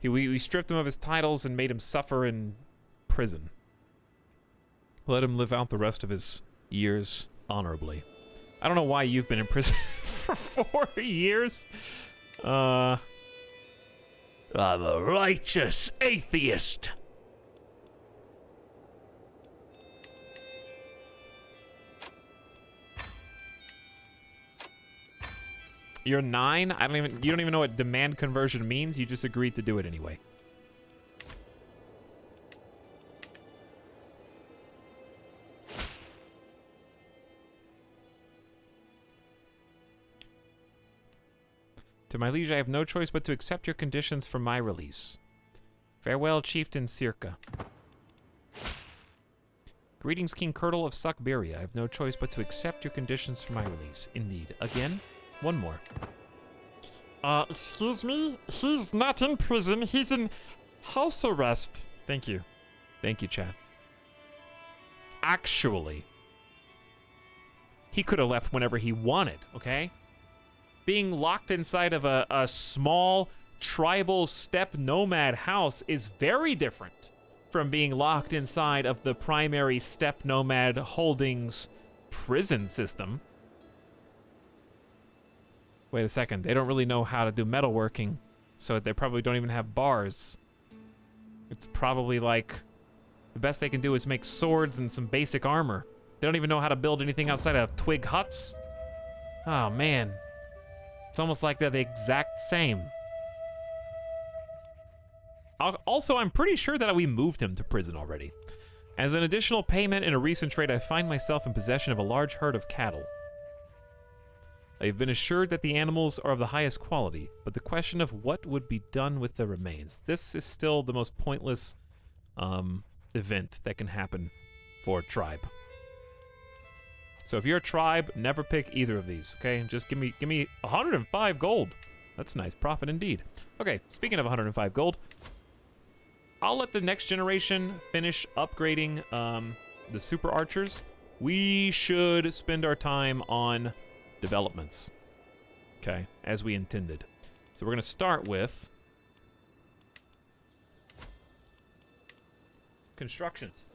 We stripped him of his titles and made him suffer in prison. Let him live out the rest of his years honorably. I don't know why you've been in prison for 4 years. I'm a righteous atheist. You're 9? You don't even know what demand conversion means. You just agreed to do it anyway. To my liege, I have no choice but to accept your conditions for my release. Farewell, Chieftain Circa. Greetings, King Curdle of Suckberia. I have no choice but to accept your conditions for my release. Indeed. Again? One more. Excuse me? He's not in prison. He's in house arrest. Thank you. Thank you, Chad. Actually, he could have left whenever he wanted, okay? Being locked inside of a small tribal steppe nomad house is very different from being locked inside of the primary steppe nomad holdings prison system. Wait a second, they don't really know how to do metalworking, so they probably don't even have bars. It's probably like the best they can do is make swords and some basic armor. They don't even know how to build anything outside of twig huts. Oh man. It's almost like they're the exact same. Also, I'm pretty sure that we moved him to prison already. As an additional payment in a recent trade, I find myself in possession of a large herd of cattle. I have been assured that the animals are of the highest quality, but the question of what would be done with the remains. This is still the most pointless event that can happen for a tribe. So if you're a tribe, never pick either of these, okay? Just give me 105 gold. That's nice profit indeed. Okay, speaking of 105 gold, I'll let the next generation finish upgrading the super archers. We should spend our time on developments, okay, as we intended. So we're gonna start with constructions.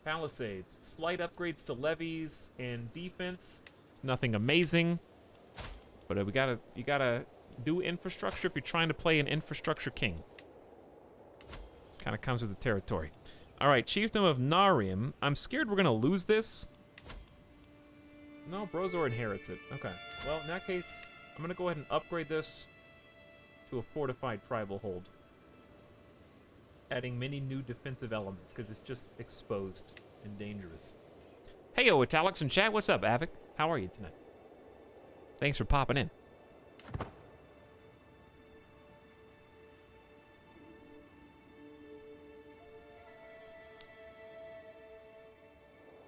Palisades, slight upgrades to levies and defense. Nothing amazing, but you gotta do infrastructure if you're trying to play an infrastructure king. Kind of comes with the territory. All right, Chiefdom of Narium. I'm scared we're gonna lose this. No, Brozor inherits it. Okay. Well, in that case, I'm gonna go ahead and upgrade this to a fortified tribal hold, adding many new defensive elements because it's just exposed and dangerous. Hey, Etalyx and chat. What's up, Avic? How are you tonight? Thanks for popping in.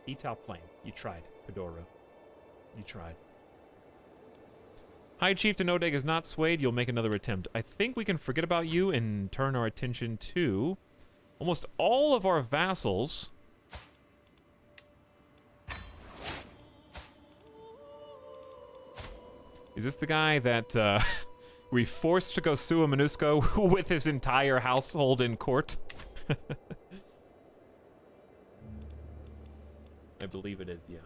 Etal Plain. You tried, Fedora. You tried. High Chieftain Odeg is not swayed. You'll make another attempt. I think we can forget about you and turn our attention to almost all of our vassals. Is this the guy that we forced to go sua MINUSCO with his entire household in court? I believe it is, yeah.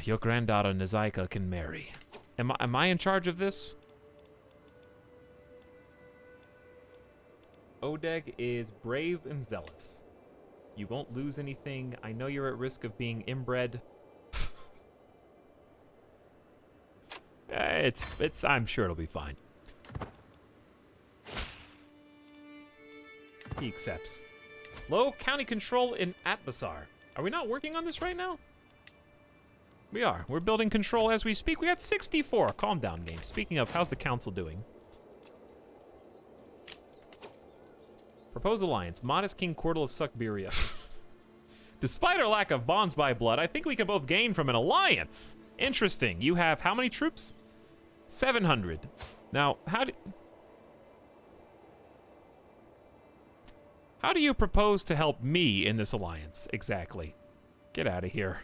Your granddaughter Nezaika can marry. Am I in charge of this? Odeg is brave and zealous. You won't lose anything. I know you're at risk of being inbred. I'm sure it'll be fine. He accepts. Low county control in Atbasar. Are we not working on this right now? We are. We're building control as we speak. We got 64. Calm down, game. Speaking of, how's the council doing? Proposed alliance. Modest King Cordal of Siberian. Despite our lack of bonds by blood, I think we can both gain from an alliance. Interesting. You have how many troops? 700. Now, how do you propose to help me in this alliance, exactly? Get out of here.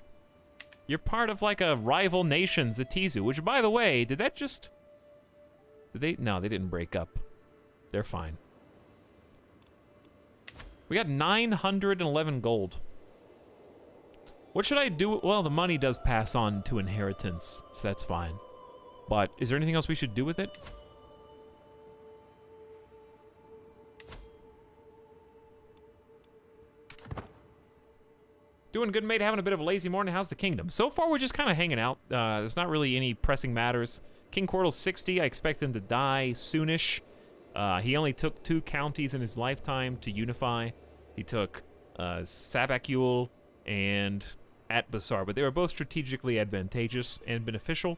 You're part of, like, a rival nation, Zatizu, which, by the way, did that just... No, they didn't break up. They're fine. We got 911 gold. What should I do? Well, the money does pass on to inheritance, so that's fine. But is there anything else we should do with it? Doing good, mate. Having a bit of a lazy morning. How's the kingdom? So far, we're just kind of hanging out. There's not really any pressing matters. King Cordal's 60. I expect him to die soonish. He only took 2 counties in his lifetime to unify. He took Sabakul and Atbasar, but they were both strategically advantageous and beneficial.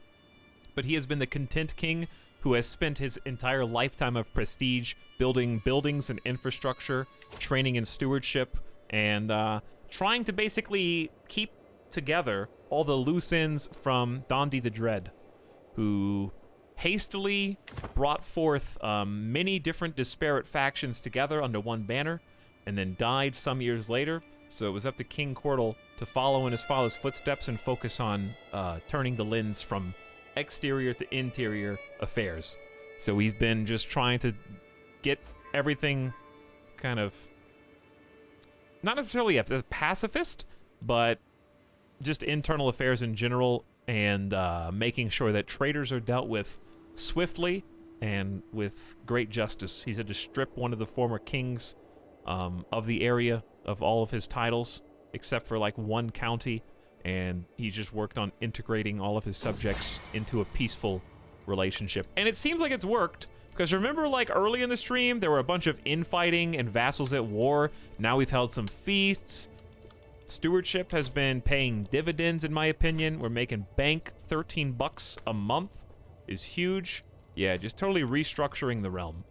But he has been the content king who has spent his entire lifetime of prestige building buildings and infrastructure, training and stewardship, and trying to basically keep together all the loose ends from Dondi the Dread, who hastily brought forth many different disparate factions together under one banner, and then died some years later. So it was up to King Cordal to follow in his father's footsteps and focus on turning the lens from exterior to interior affairs. So he's been just trying to get everything kind of, not necessarily a pacifist, but just internal affairs in general, and making sure that traitors are dealt with swiftly and with great justice. He's had to strip one of the former kings of the area of all of his titles, except for like one county, and he's just worked on integrating all of his subjects into a peaceful relationship. And it seems like it's worked, because remember, like, early in the stream, there were a bunch of infighting and vassals at war. Now we've held some feasts. Stewardship has been paying dividends, in my opinion. We're making bank. 13 bucks a month is huge. Yeah, just totally restructuring the realm.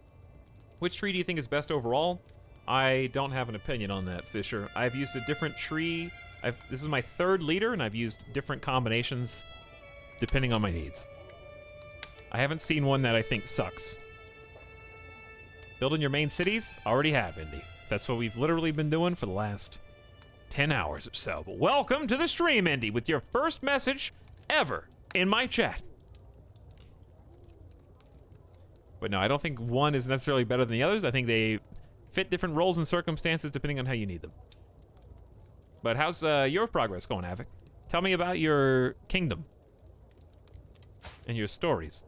Which tree do you think is best overall? I don't have an opinion on that, Fisher. I've used a different tree. This is my 3rd leader, and I've used different combinations depending on my needs. I haven't seen one that I think sucks. Building your main cities? Already have, Indy. That's what we've literally been doing for the last 10 hours or so. But welcome to the stream, Indy, with your first message ever in my chat. But no, I don't think one is necessarily better than the others. I think they fit different roles and circumstances depending on how you need them. But how's your progress going, Avic? Tell me about your kingdom and your stories.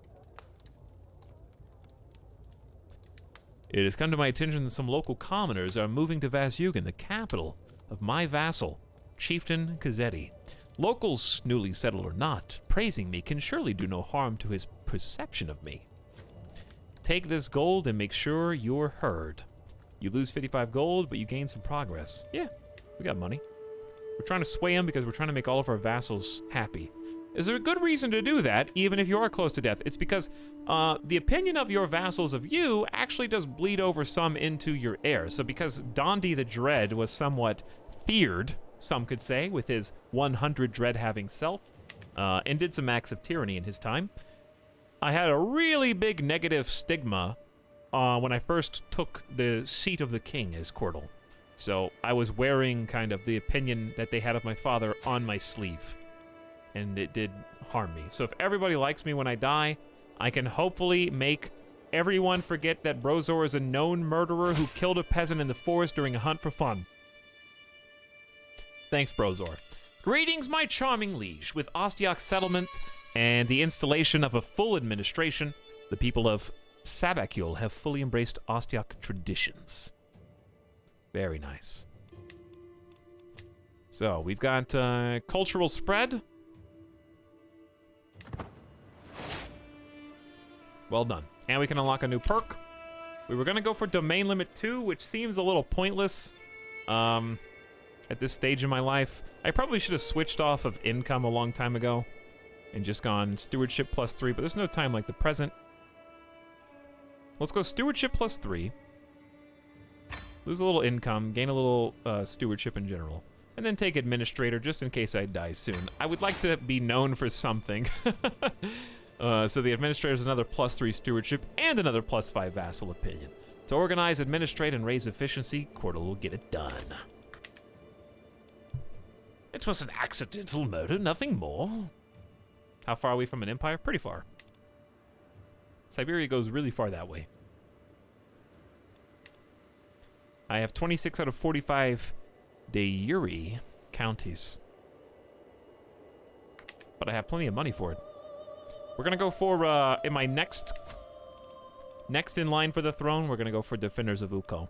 It has come to my attention that some local commoners are moving to Vasyugan, the capital of my vassal, Chieftain Kazeti. Locals, newly settled or not, praising me can surely do no harm to his perception of me. Take this gold and make sure you're heard. You lose 55 gold, but you gain some progress. Yeah, we got money. We're trying to sway him because we're trying to make all of our vassals happy. Is there a good reason to do that, even if you are close to death? It's because the opinion of your vassals of you actually does bleed over some into your heirs. So because Dondi the Dread was somewhat feared, some could say, with his 100 dread-having self, and did some acts of tyranny in his time, I had a really big negative stigma when I first took the seat of the king as Cordal. So I was wearing kind of the opinion that they had of my father on my sleeve. And it did harm me. So if everybody likes me when I die, I can hopefully make everyone forget that Brozor is a known murderer who killed a peasant in the forest during a hunt for fun. Thanks, Brozor. Greetings, my charming liege. With Ostiak's settlement and the installation of a full administration, the people of Sabacule have fully embraced Ostiak traditions. Very nice. So, we've got cultural spread. Well done. And we can unlock a new perk. We were going to go for Domain Limit 2, which seems a little pointless at this stage in my life. I probably should have switched off of income a long time ago and just gone Stewardship +3, but there's no time like the present. Let's go Stewardship +3. Lose a little income, gain a little stewardship in general, and then take Administrator just in case I die soon. I would like to be known for something. So the Administrator is another +3 stewardship and another +5 vassal opinion. To organize, administrate, and raise efficiency, Cordal will get it done. It was an accidental murder, nothing more. How far are we from an empire? Pretty far. Siberia goes really far that way. I have 26 out of 45 de jure counties. But I have plenty of money for it. We're gonna go for, in my next in line for the throne, we're gonna go for Defenders of Ukko.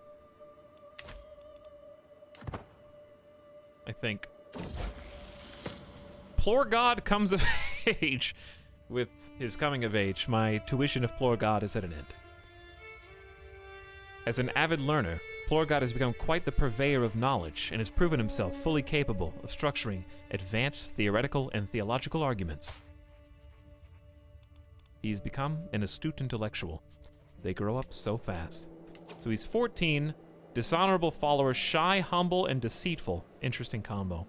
I think. Plorgod comes of age. With his coming of age, my tuition of Plorgod is at an end. As an avid learner, Plorgod has become quite the purveyor of knowledge and has proven himself fully capable of structuring advanced theoretical and theological arguments. He's become an astute intellectual. They grow up so fast. So he's 14, dishonorable follower, shy, humble, and deceitful. Interesting combo.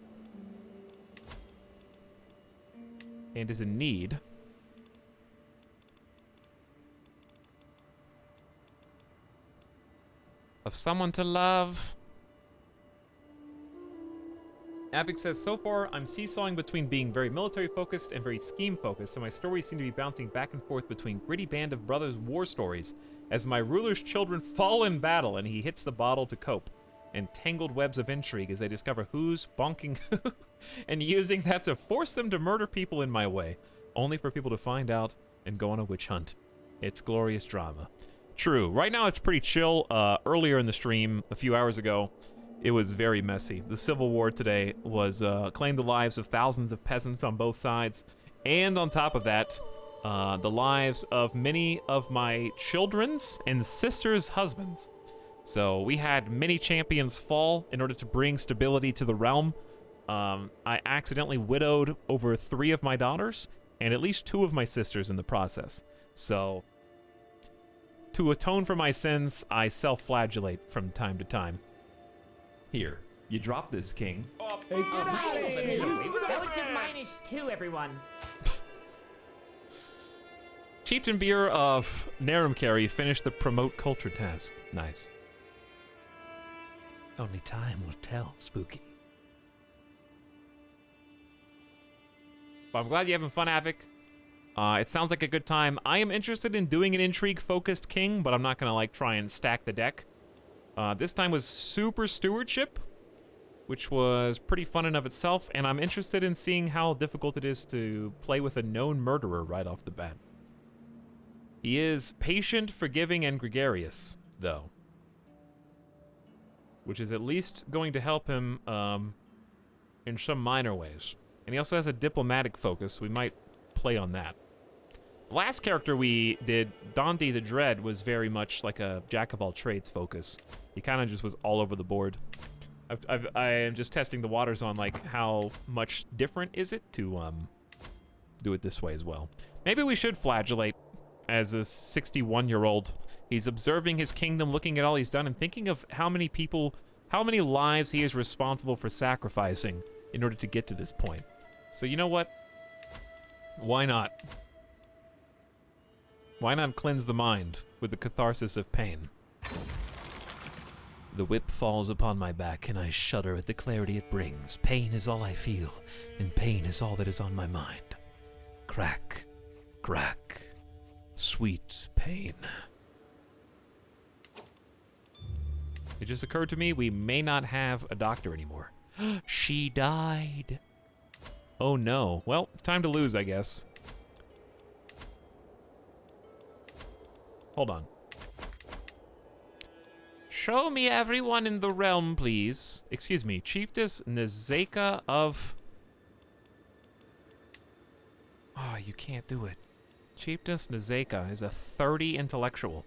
And is in need of someone to love. Avik says, so far, I'm seesawing between being very military-focused and very scheme-focused, so my stories seem to be bouncing back and forth between gritty band of brothers' war stories as my ruler's children fall in battle and he hits the bottle to cope, and tangled webs of intrigue as they discover who's bonking who and using that to force them to murder people in my way, only for people to find out and go on a witch hunt. It's glorious drama. True. Right now it's pretty chill. Earlier in the stream, a few hours ago, it was very messy. The civil war today was claimed the lives of thousands of peasants on both sides, and on top of that, the lives of many of my children's and sisters' husbands. So we had many champions fall in order to bring stability to the realm. I accidentally widowed over 3 of my daughters, and at least 2 of my sisters in the process. So, to atone for my sins, I self-flagellate from time to time. Here, you drop this, King. Relative -2, everyone. Chieftain Beer of Narumkari finished the promote culture task. Nice. Only time will tell, Spooky. But I'm glad you're having fun, Avik. It sounds like a good time. I am interested in doing an intrigue-focused king, but I'm not gonna, like, try and stack the deck. This time was Super Stewardship, which was pretty fun in of itself, and I'm interested in seeing how difficult it is to play with a known murderer right off the bat. He is patient, forgiving, and gregarious, though. Which is at least going to help him in some minor ways. And he also has a diplomatic focus, so we might play on that. The last character we did, Dondi the Dread, was very much like a jack-of-all-trades focus. He kind of just was all over the board. I am just testing the waters on like how much different is it to do it this way as well. Maybe we should flagellate as a 61-year-old. He's observing his kingdom, looking at all he's done, and thinking of how many people, how many lives he is responsible for sacrificing in order to get to this point. So you know what? Why not? Why not cleanse the mind with the catharsis of pain? The whip falls upon my back, and I shudder at the clarity it brings. Pain is all I feel, and pain is all that is on my mind. Crack, crack, sweet pain. It just occurred to me we may not have a doctor anymore. She died. Oh no. Well, time to lose, I guess. Hold on. Show me everyone in the realm, please. Excuse me, Chiefess Nezeka of... Oh, you can't do it. Chiefess Nezeka is a 30 intellectual.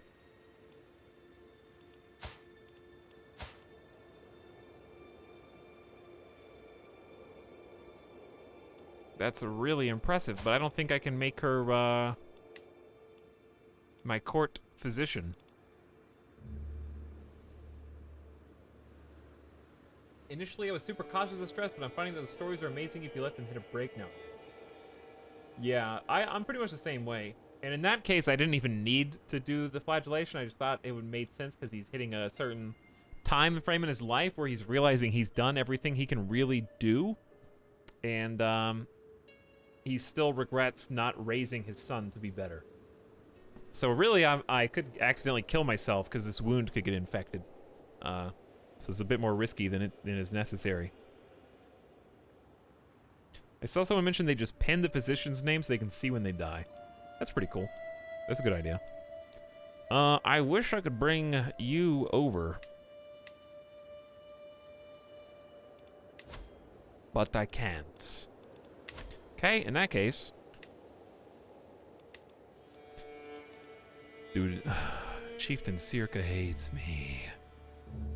That's really impressive, but I don't think I can make her, my court physician. Initially, I was super cautious of stress, but I'm finding that the stories are amazing if you let them hit a break now. Yeah, I'm pretty much the same way. And in that case, I didn't even need to do the flagellation. I just thought it would make sense because he's hitting a certain time frame in his life where he's realizing he's done everything he can really do. And, he still regrets not raising his son to be better. So really, I could accidentally kill myself because this wound could get infected. So it's a bit more risky than is necessary. I saw someone mention they just pen the physician's name so they can see when they die. That's pretty cool. That's a good idea. I wish I could bring you over. But I can't. Okay, in that case. Dude, Chieftain Circa hates me.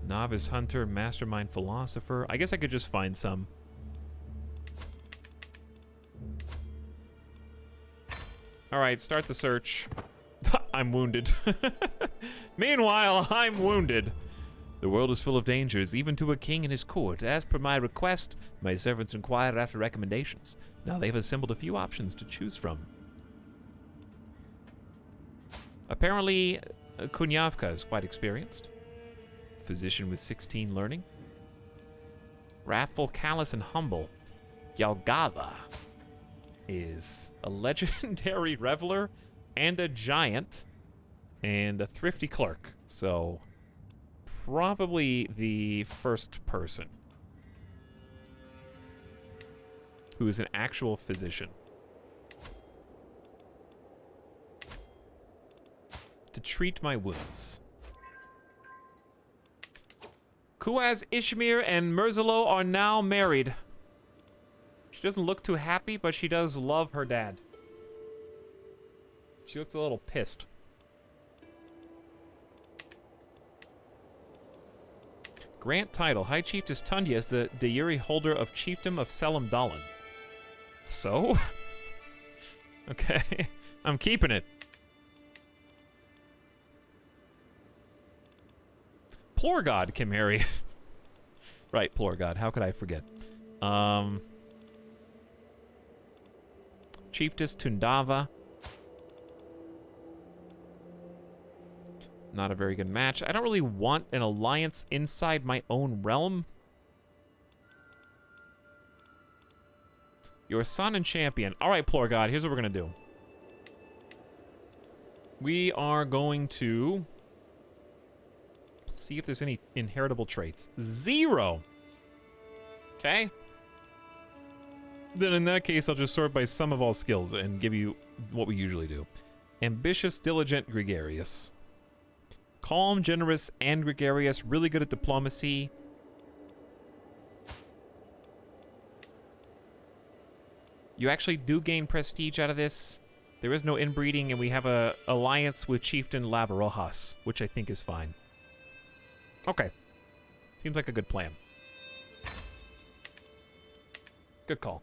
Novice hunter, mastermind philosopher. I guess I could just find some. Alright, start the search. I'm wounded. Meanwhile, I'm wounded. The world is full of dangers, even to a king and his court. As per my request, my servants inquired after recommendations. Now they've assembled a few options to choose from. Apparently, Kunyavka is quite experienced. Physician with 16 learning. Wrathful, callous, and humble. Yalgava is a legendary reveler and a giant and a thrifty clerk. So, probably the first person who is an actual physician. To treat my wounds. Kuaz, Ishmir, and Merzalo are now married. She doesn't look too happy, but she does love her dad. She looks a little pissed. Grant title. High Chiefess Tundia is the de jure holder of Chiefdom of Selim Dalan. So? Okay. I'm keeping it. Plorgod can marry. Right, Plorgod. How could I forget? Chiefess Tundava. Not a very good match. I don't really want an alliance inside my own realm. Your son and champion. All right, Plorgod, here's what we're going to do. We are going to see if there's any inheritable traits. 0. Okay. Then in that case, I'll just sort by sum of all skills and give you what we usually do. Ambitious, diligent, gregarious. Calm, generous, and gregarious. Really good at diplomacy. You actually do gain prestige out of this. There is no inbreeding, and we have a alliance with Chieftain Labarojas, which I think is fine. Okay. Seems like a good plan. Good call.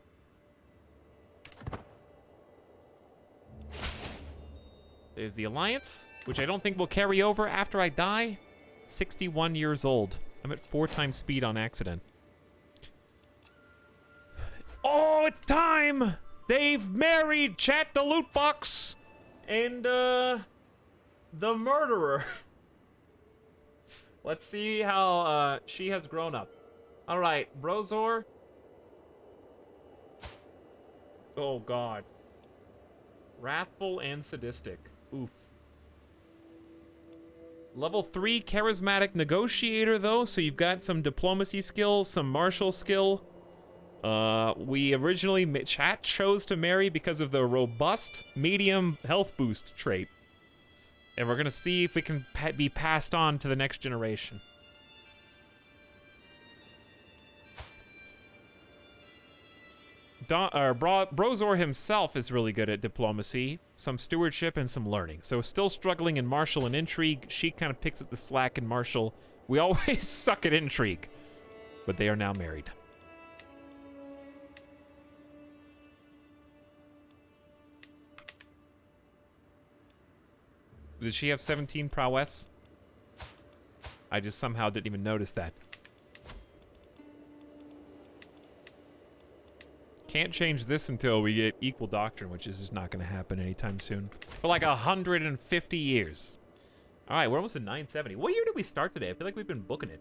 There's the Alliance, which I don't think will carry over after I die. 61 years old. I'm at 4 times speed on accident. Oh, it's time! They've married, chat, the loot box! And, the murderer. Let's see how, she has grown up. Alright, Brozor. Oh, God. Wrathful and sadistic. Oof. Level 3 charismatic negotiator, though, so you've got some diplomacy skill, some martial skill. We originally, chat chose to marry because of the robust medium health boost trait. And we're gonna see if it can be passed on to the next generation. Brozor himself is really good at diplomacy, some stewardship, and some learning. So still struggling in martial and intrigue. She kind of picks up the slack in martial. We always suck at intrigue. But they are now married. Did she have 17 prowess? I just somehow didn't even notice that. Can't change this until we get equal doctrine, which is just not going to happen anytime soon. For like 150 years. Alright, we're almost at 970. What year did we start today? I feel like we've been booking it.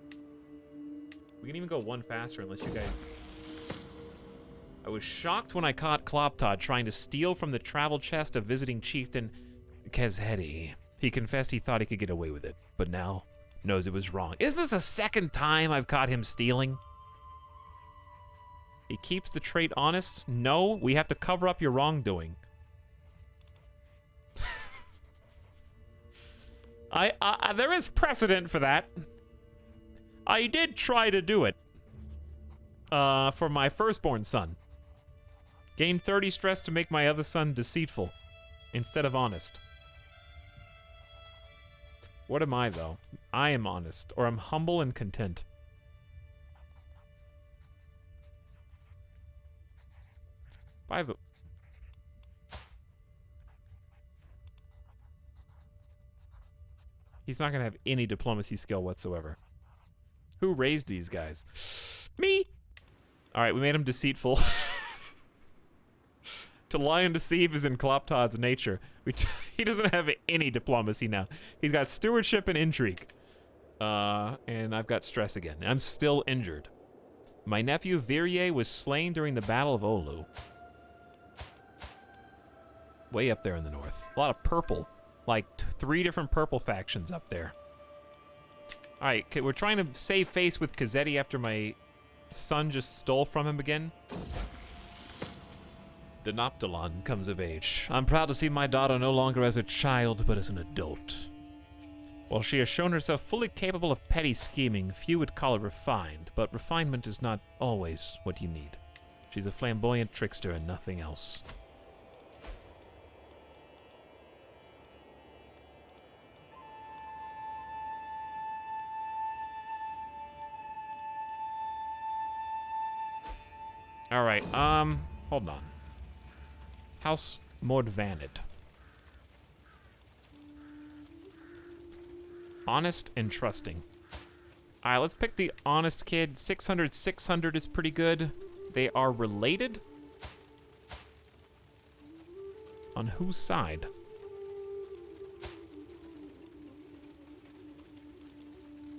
We can even go one faster unless you guys... I was shocked when I caught Kloptod trying to steal from the travel chest of visiting chieftain Kezhedi. He confessed he thought he could get away with it, but now knows it was wrong. Is this a second time I've caught him stealing? He keeps the trait honest? No, we have to cover up your wrongdoing. There is precedent for that. I did try to do it. For my firstborn son. Gain 30 stress to make my other son deceitful instead of honest. What am I, though? I am honest, or I'm humble and content. By the... He's not gonna have any diplomacy skill whatsoever. Who raised these guys? Me! Alright, we made him deceitful. To lie and deceive is in Kloptod's nature. He doesn't have any diplomacy now. He's got stewardship and intrigue. And I've got stress again. I'm still injured. My nephew Virye was slain during the Battle of Olu. Way up there in the north. A lot of purple. Like 3 different purple factions up there. Alright, we're trying to save face with Kezhedi after my son just stole from him again. Denoptilon comes of age. I'm proud to see my daughter no longer as a child, but as an adult. While she has shown herself fully capable of petty scheming, few would call her refined, but refinement is not always what you need. She's a flamboyant trickster and nothing else. Alright, hold on. House Mordvanid. Honest and trusting. Alright, let's pick the honest kid. 600, 600 is pretty good. They are related? On whose side?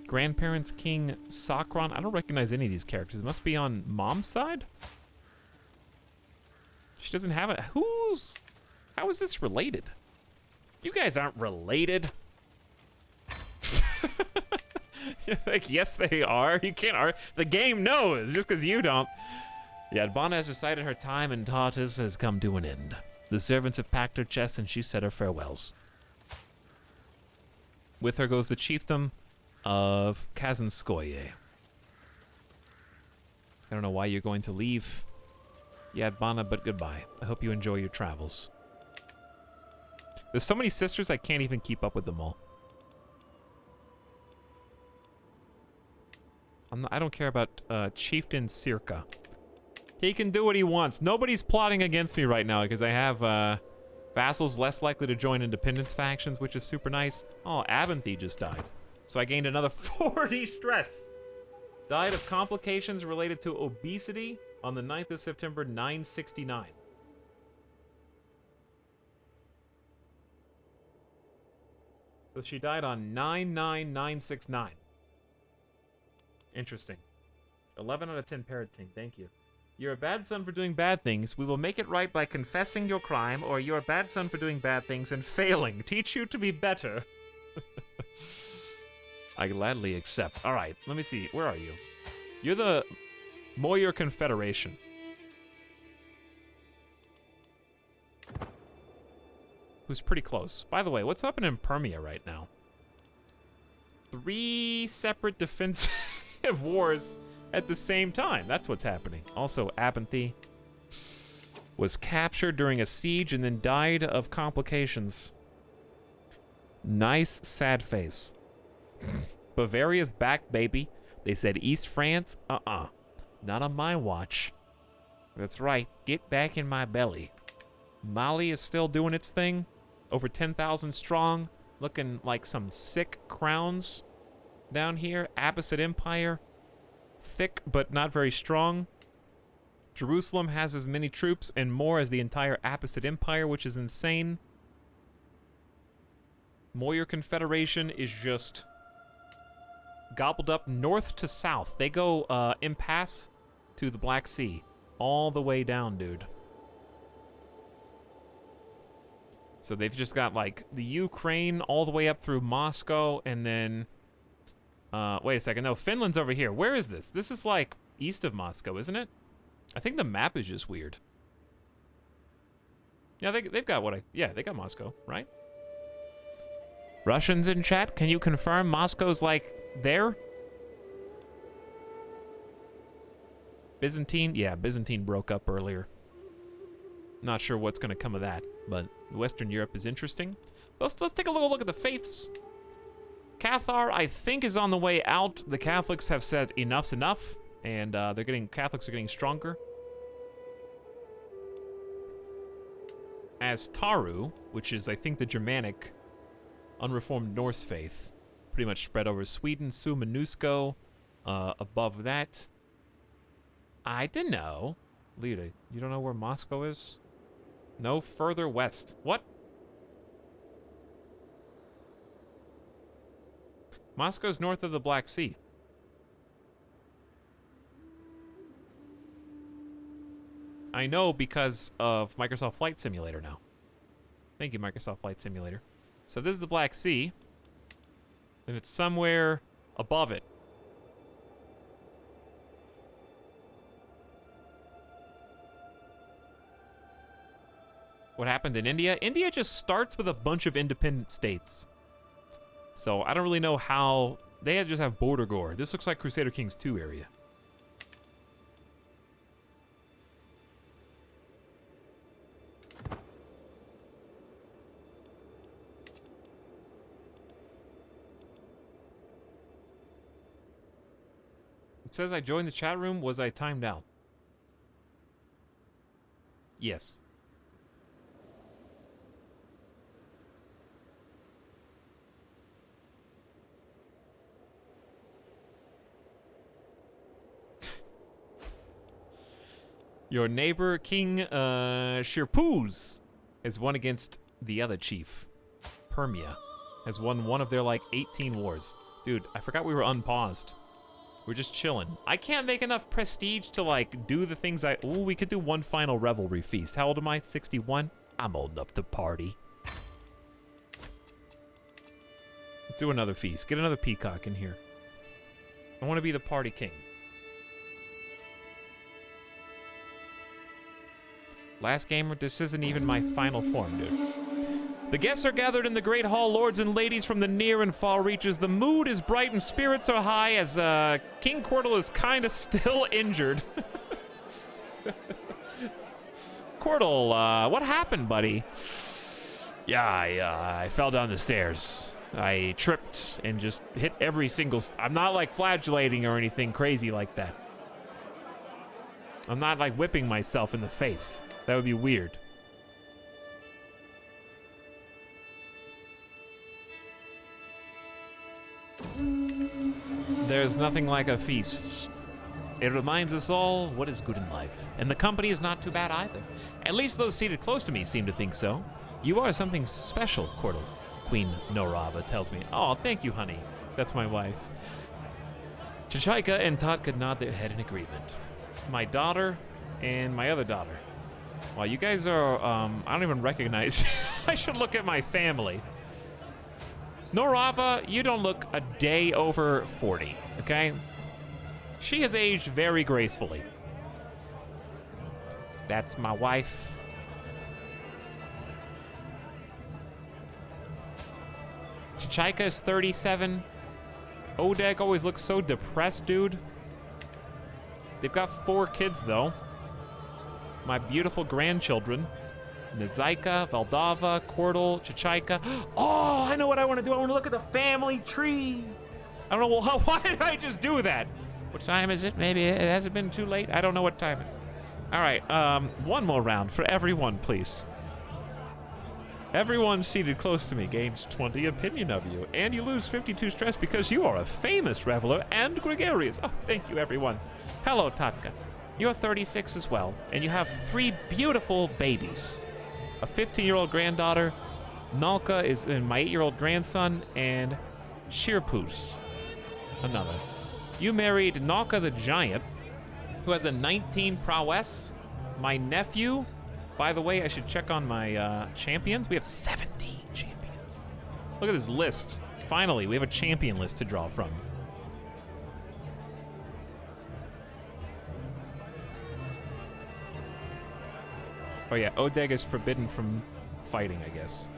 Grandparents King Sakron. I don't recognize any of these characters. It must be on mom's side? She doesn't have it. How is this related? You guys aren't related. Like, yes, they are. You can't argue. The game knows, just because you don't. Yadbana has decided her time in Tartus has come to an end. The servants have packed her chests and she said her farewells. With her goes the chiefdom of Kazanskoye. I don't know why you're going to leave Yadbana, but goodbye. I hope you enjoy your travels. There's so many sisters, I can't even keep up with them all. I don't care about Chieftain Circa. He can do what he wants. Nobody's plotting against me right now because I have vassals less likely to join independence factions, which is super nice. Oh, Abinthy just died. So I gained another 40 stress. Died of complications related to obesity on the 9th of September, 969. So she died on 99969. Interesting. 11 out of 10 parroting, thank you. You're a bad son for doing bad things. We will make it right by confessing your crime, or you're a bad son for doing bad things and failing. Teach you to be better. I gladly accept. All right, let me see. Where are you? You're the Moyer Confederation. Who's pretty close. By the way, what's up in Permia right now? 3 separate defensive wars at the same time. That's what's happening. Also, Abinthy was captured during a siege and then died of complications. Nice, sad face. Bavaria's back, baby. They said East France? Not on my watch. That's right. Get back in my belly. Mali is still doing its thing. Over 10,000 strong. Looking like some sick crowns down here. Abbasid Empire. Thick, but not very strong. Jerusalem has as many troops and more as the entire Abbasid Empire, which is insane. Moyer Confederation is just gobbled up north to south. They go impasse to the Black Sea. All the way down, dude. So they've just got, like, the Ukraine all the way up through Moscow, and then... wait a second. No, Finland's over here. Where is this? This is, like, east of Moscow, isn't it? I think the map is just weird. Yeah, they've got what I... Yeah, they got Moscow, right? Russians in chat, can you confirm Moscow's, like, there? Byzantine? Yeah, Byzantine broke up earlier. Not sure what's going to come of that, but Western Europe is interesting. Let's take a little look at the faiths. Cathar, I think, is on the way out. The Catholics have said enough's enough, and Catholics are getting stronger. As Taru, which is, I think, the Germanic, unreformed Norse faith, pretty much spread over Sweden. Sumenusko, above that. I don't know. Lita, you don't know where Moscow is? No further west. What? Moscow's north of the Black Sea. I know because of Microsoft Flight Simulator now. Thank you, Microsoft Flight Simulator. So this is the Black Sea. And it's somewhere above it. What happened in India? India just starts with a bunch of independent states. So I don't really know how... They just have border gore. This looks like Crusader Kings 2 area. It says I joined the chat room. Was I timed out? Yes. Your neighbor, King Shirpuz, has won against the other chief. Permia has won one of their, like, 18 wars. Dude, I forgot we were unpaused. We're just chilling. I can't make enough prestige to, like, do the things I... Ooh, we could do one final revelry feast. How old am I? 61? I'm old enough to party. Let's do another feast. Get another peacock in here. I want to be the party king. Last gamer, this isn't even my final form, dude. The guests are gathered in the great hall, lords and ladies from the near and far reaches. The mood is bright and spirits are high as King Quirtle is kind of still injured. Quirtle, what happened, buddy? Yeah, I fell down the stairs. I tripped and just hit every single... I'm not, like, flagellating or anything crazy like that. I'm not like whipping myself in the face. That would be weird. There's nothing like a feast. It reminds us all what is good in life. And the company is not too bad either. At least those seated close to me seem to think so. You are something special, Cordal. Queen Norava tells me. Oh, thank you, honey. That's my wife. Chichaika and Totka nod their head in agreement. My daughter and my other daughter. Wow, you guys are, I don't even recognize. I should look at my family. Norava, you don't look a day over 40, okay? She has aged very gracefully. That's my wife. Chichaika is 37. Odeg always looks so depressed, dude. They've got 4 kids, though. My beautiful grandchildren. Nazaika, Valdava, Cordal, Chichaika. Oh, I know what I want to do. I want to look at the family tree. I don't know, well, why did I just do that? What time is it? Maybe it hasn't been too late. I don't know what time it is. All right, one more round for everyone, please. Everyone seated close to me gains 20 opinion of you, and you lose 52 stress because you are a famous reveler and gregarious. Oh, thank you, everyone. Hello, Tatka. You're 36 as well, and you have 3 beautiful babies. A 15-year-old granddaughter, Nalka is my 8-year-old grandson, and Shirpus, another. You married Nalka the Giant, who has a 19 prowess. My nephew, by the way, I should check on my champions. We have 17 champions. Look at this list. Finally, we have a champion list to draw from. Oh yeah, Odeg is forbidden from fighting, I guess.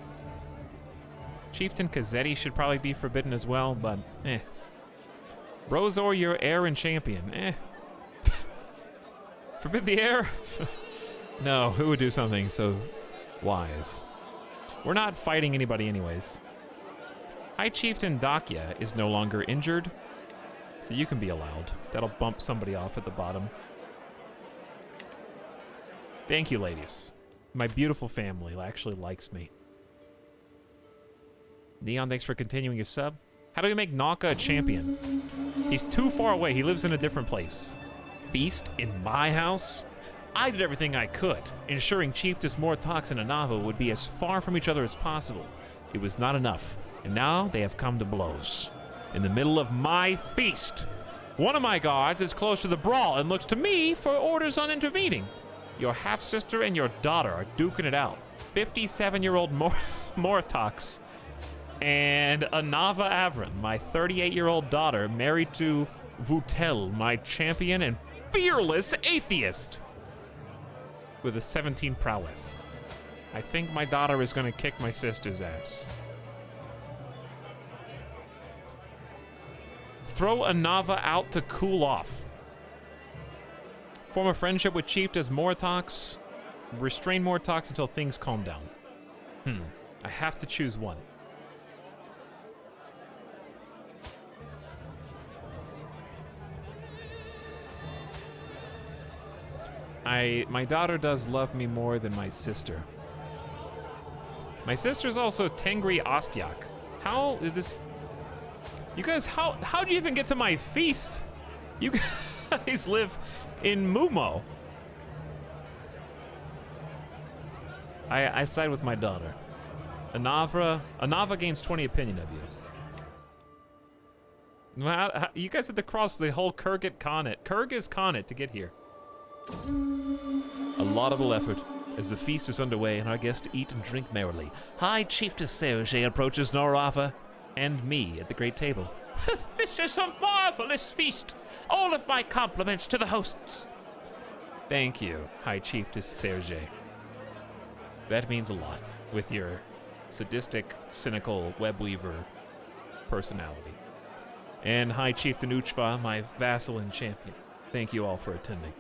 Chieftain Kazetti should probably be forbidden as well, but eh. Brozor, your heir and champion, eh. Forbid the heir? No, who would do something so wise? We're not fighting anybody anyways. High Chieftain Dakya is no longer injured, so you can be allowed. That'll bump somebody off at the bottom. Thank you, ladies. My beautiful family actually likes me. Neon, thanks for continuing your sub. How do we make Naka a champion? He's too far away. He lives in a different place. Feast in my house? I did everything I could, ensuring Chiefess Mortox and Anava would be as far from each other as possible. It was not enough, and now they have come to blows. In the middle of my feast, one of my guards is close to the brawl and looks to me for orders on intervening. Your half-sister and your daughter are duking it out. 57-year-old Mortox and Anava Avron, my 38-year-old daughter, married to Vutel, my champion and fearless atheist, with a 17 prowess. I think my daughter is going to kick my sister's ass. Throw Anava out to cool off. Form a friendship with Chiefess Mortox. Restrain Mortox until things calm down. I have to choose one. My daughter does love me more than my sister. My sister's also Tengri Ostyak. How is this? You guys, how do you even get to my feast? You guys live in Mumo. I side with my daughter. Anava gains 20 opinion of you. You guys had to cross the whole Kyrgyz Khanate to get here. A laudable effort as the feast is underway and our guests eat and drink merrily. High Chiefess Serge approaches Norava and me at the great table. This is a marvelous feast. All of my compliments to the hosts. Thank you, High Chiefess Serge. That means a lot with your sadistic, cynical webweaver personality. And High Chieftain Uchva, my vassal and champion. Thank you all for attending.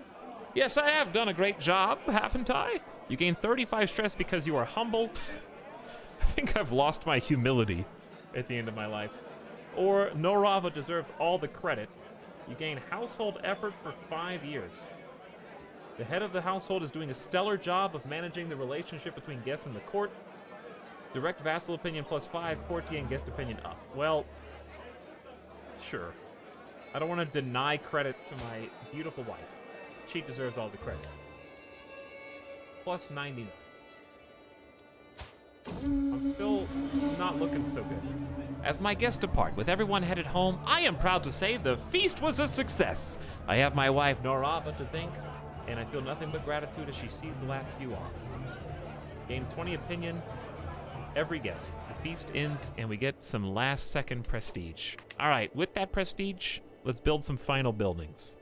Yes, I have done a great job, haven't I? You gain 35 stress because you are humble. I think I've lost my humility at the end of my life. Or Norava deserves all the credit. You gain household effort for 5 years. The head of the household is doing a stellar job of managing the relationship between guests and the court. Direct vassal opinion +5, courtier and guest opinion up. Well, sure. I don't want to deny credit to my beautiful wife. She deserves all the credit. +99. I'm still not looking so good. As my guests depart, with everyone headed home, I am proud to say the feast was a success. I have my wife Norava to thank, and I feel nothing but gratitude as she sees the last few off. Gain 20 opinion every guest. The feast ends, and we get some last-second prestige. All right, with that prestige, let's build some final buildings.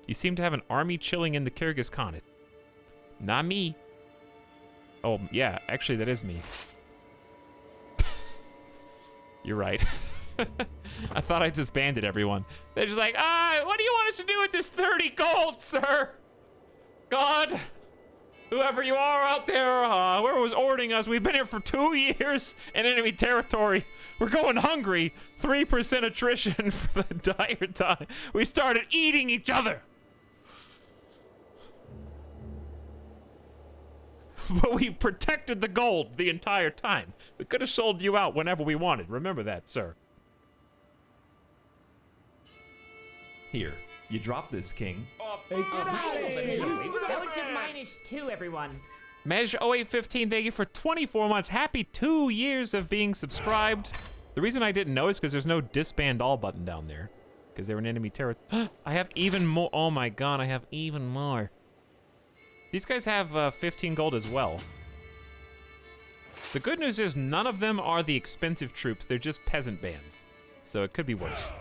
You seem to have an army chilling in the Kyrgyz Khanate. Not me. Oh, yeah, actually, that is me. You're right. I thought I disbanded everyone. They're just like, what do you want us to do with this 30 gold, sir? God, whoever you are out there, whoever was ordering us, we've been here for 2 years in enemy territory. We're going hungry. 3% attrition for the dire time. We started eating each other. But we protected the gold the entire time. We could have sold you out whenever we wanted. Remember that, sir. Here, you drop this, King. Village of -2, everyone. Mej 0815, thank you for 24 months. Happy 2 years of being subscribed. The reason I didn't know is because there's no disband all button down there. Because they were in enemy territory. I have even more. Oh my god, I have even more. These guys have 15 gold as well. The good news is none of them are the expensive troops. They're just peasant bands. So it could be worse.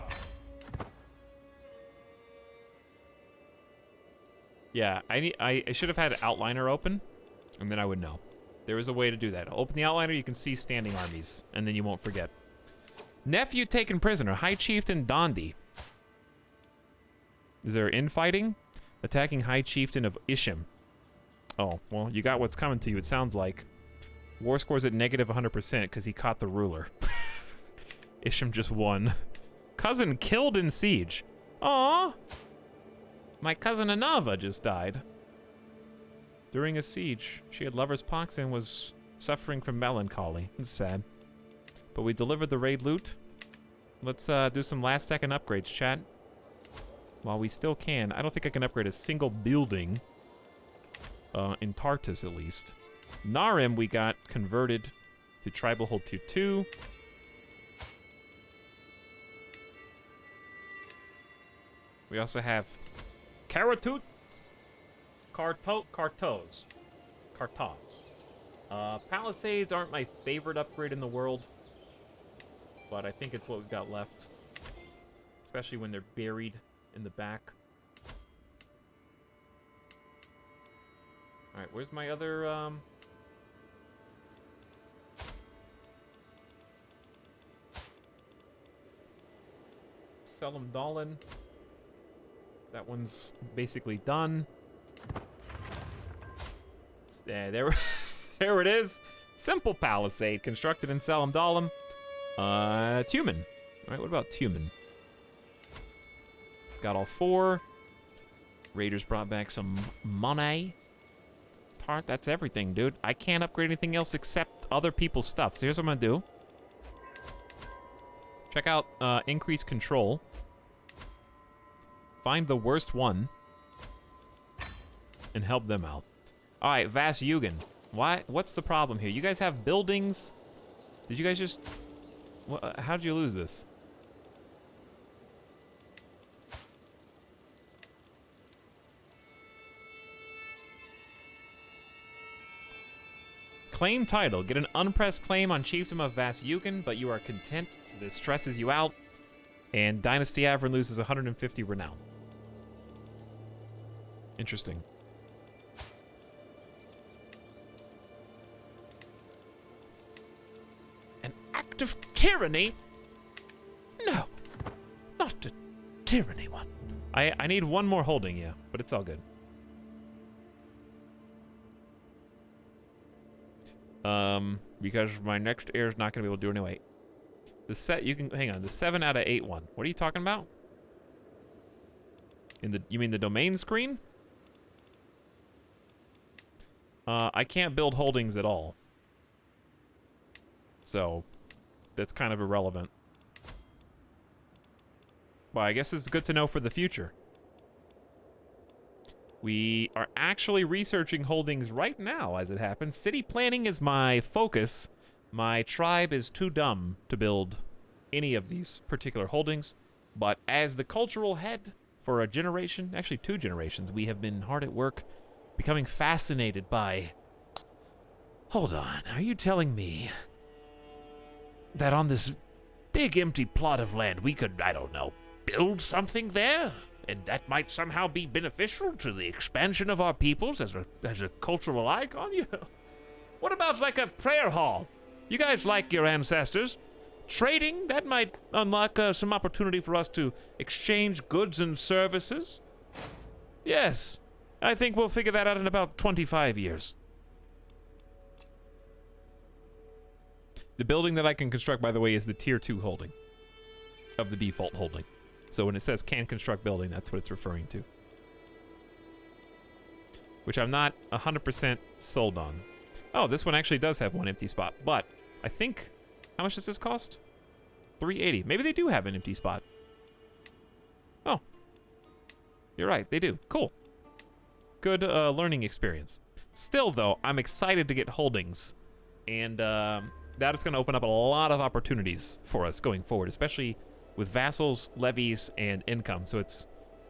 Yeah, I should have had Outliner open, and then I would know. There is a way to do that. Open the Outliner, you can see standing armies, and then you won't forget. Nephew taken prisoner, High Chieftain Dondi. Is there infighting? Attacking High Chieftain of Ishim. Oh, well, you got what's coming to you, it sounds like. War score's at negative 100% because he caught the ruler. Ishim just won. Cousin killed in siege. Aww. My cousin Anava just died. During a siege, she had lover's pox and was suffering from melancholy. It's sad. But we delivered the raid loot. Let's do some last-second upgrades, chat. While we still can. I don't think I can upgrade a single building. In Tartus, at least. Narim, we got converted to Tribal Hold Tier 2. We also have Karatut, Kartos. Palisades aren't my favorite upgrade in the world, but I think it's what we've got left. Especially when they're buried in the back. Alright, where's my other, Selim Dahlin. That one's basically done. There it is. Simple palisade constructed in Selim Dahlin. Tumen. Alright, what about Tumen? Got all 4. Raiders brought back some money. Tart, that's everything, dude. I can't upgrade anything else except other people's stuff. So here's what I'm gonna do. Check out increase control. Find the worst one. And help them out. Alright, Vas Yugen. What's the problem here? You guys have buildings? Did you guys just... how'd you lose this? Claim title. Get an unpressed claim on Chiefdom of Vas Yugen, but you are content, so this stresses you out. And Dynasty Avern loses 150 renown. Interesting. An act of tyranny? No. Not a tyranny one. I need one more holding, yeah, but it's all good. Because my next heir is not going to be able to do it anyway. The 7 out of 8 one. What are you talking about? You mean the domain screen? I can't build holdings at all. So, that's kind of irrelevant. Well, I guess it's good to know for the future. We are actually researching holdings right now, as it happens. City planning is my focus. My tribe is too dumb to build any of these particular holdings. But as the cultural head for a generation, actually 2 generations, we have been hard at work becoming fascinated by... Hold on, are you telling me that on this big empty plot of land we could, I don't know, build something there? And that might somehow be beneficial to the expansion of our peoples as a cultural icon? What about like a prayer hall? You guys like your ancestors. Trading, that might unlock some opportunity for us to exchange goods and services. Yes, I think we'll figure that out in about 25 years. The building that I can construct, by the way, is the tier 2 holding of the default holding. So when it says can construct building, that's what it's referring to. Which I'm not 100% sold on. Oh, this one actually does have 1 empty spot, but I think... How much does this cost? $380. Maybe they do have an empty spot. Oh. You're right, they do. Cool. Good learning experience. Still, though, I'm excited to get holdings. And that is going to open up a lot of opportunities for us going forward, especially with vassals, levies, and income. So it's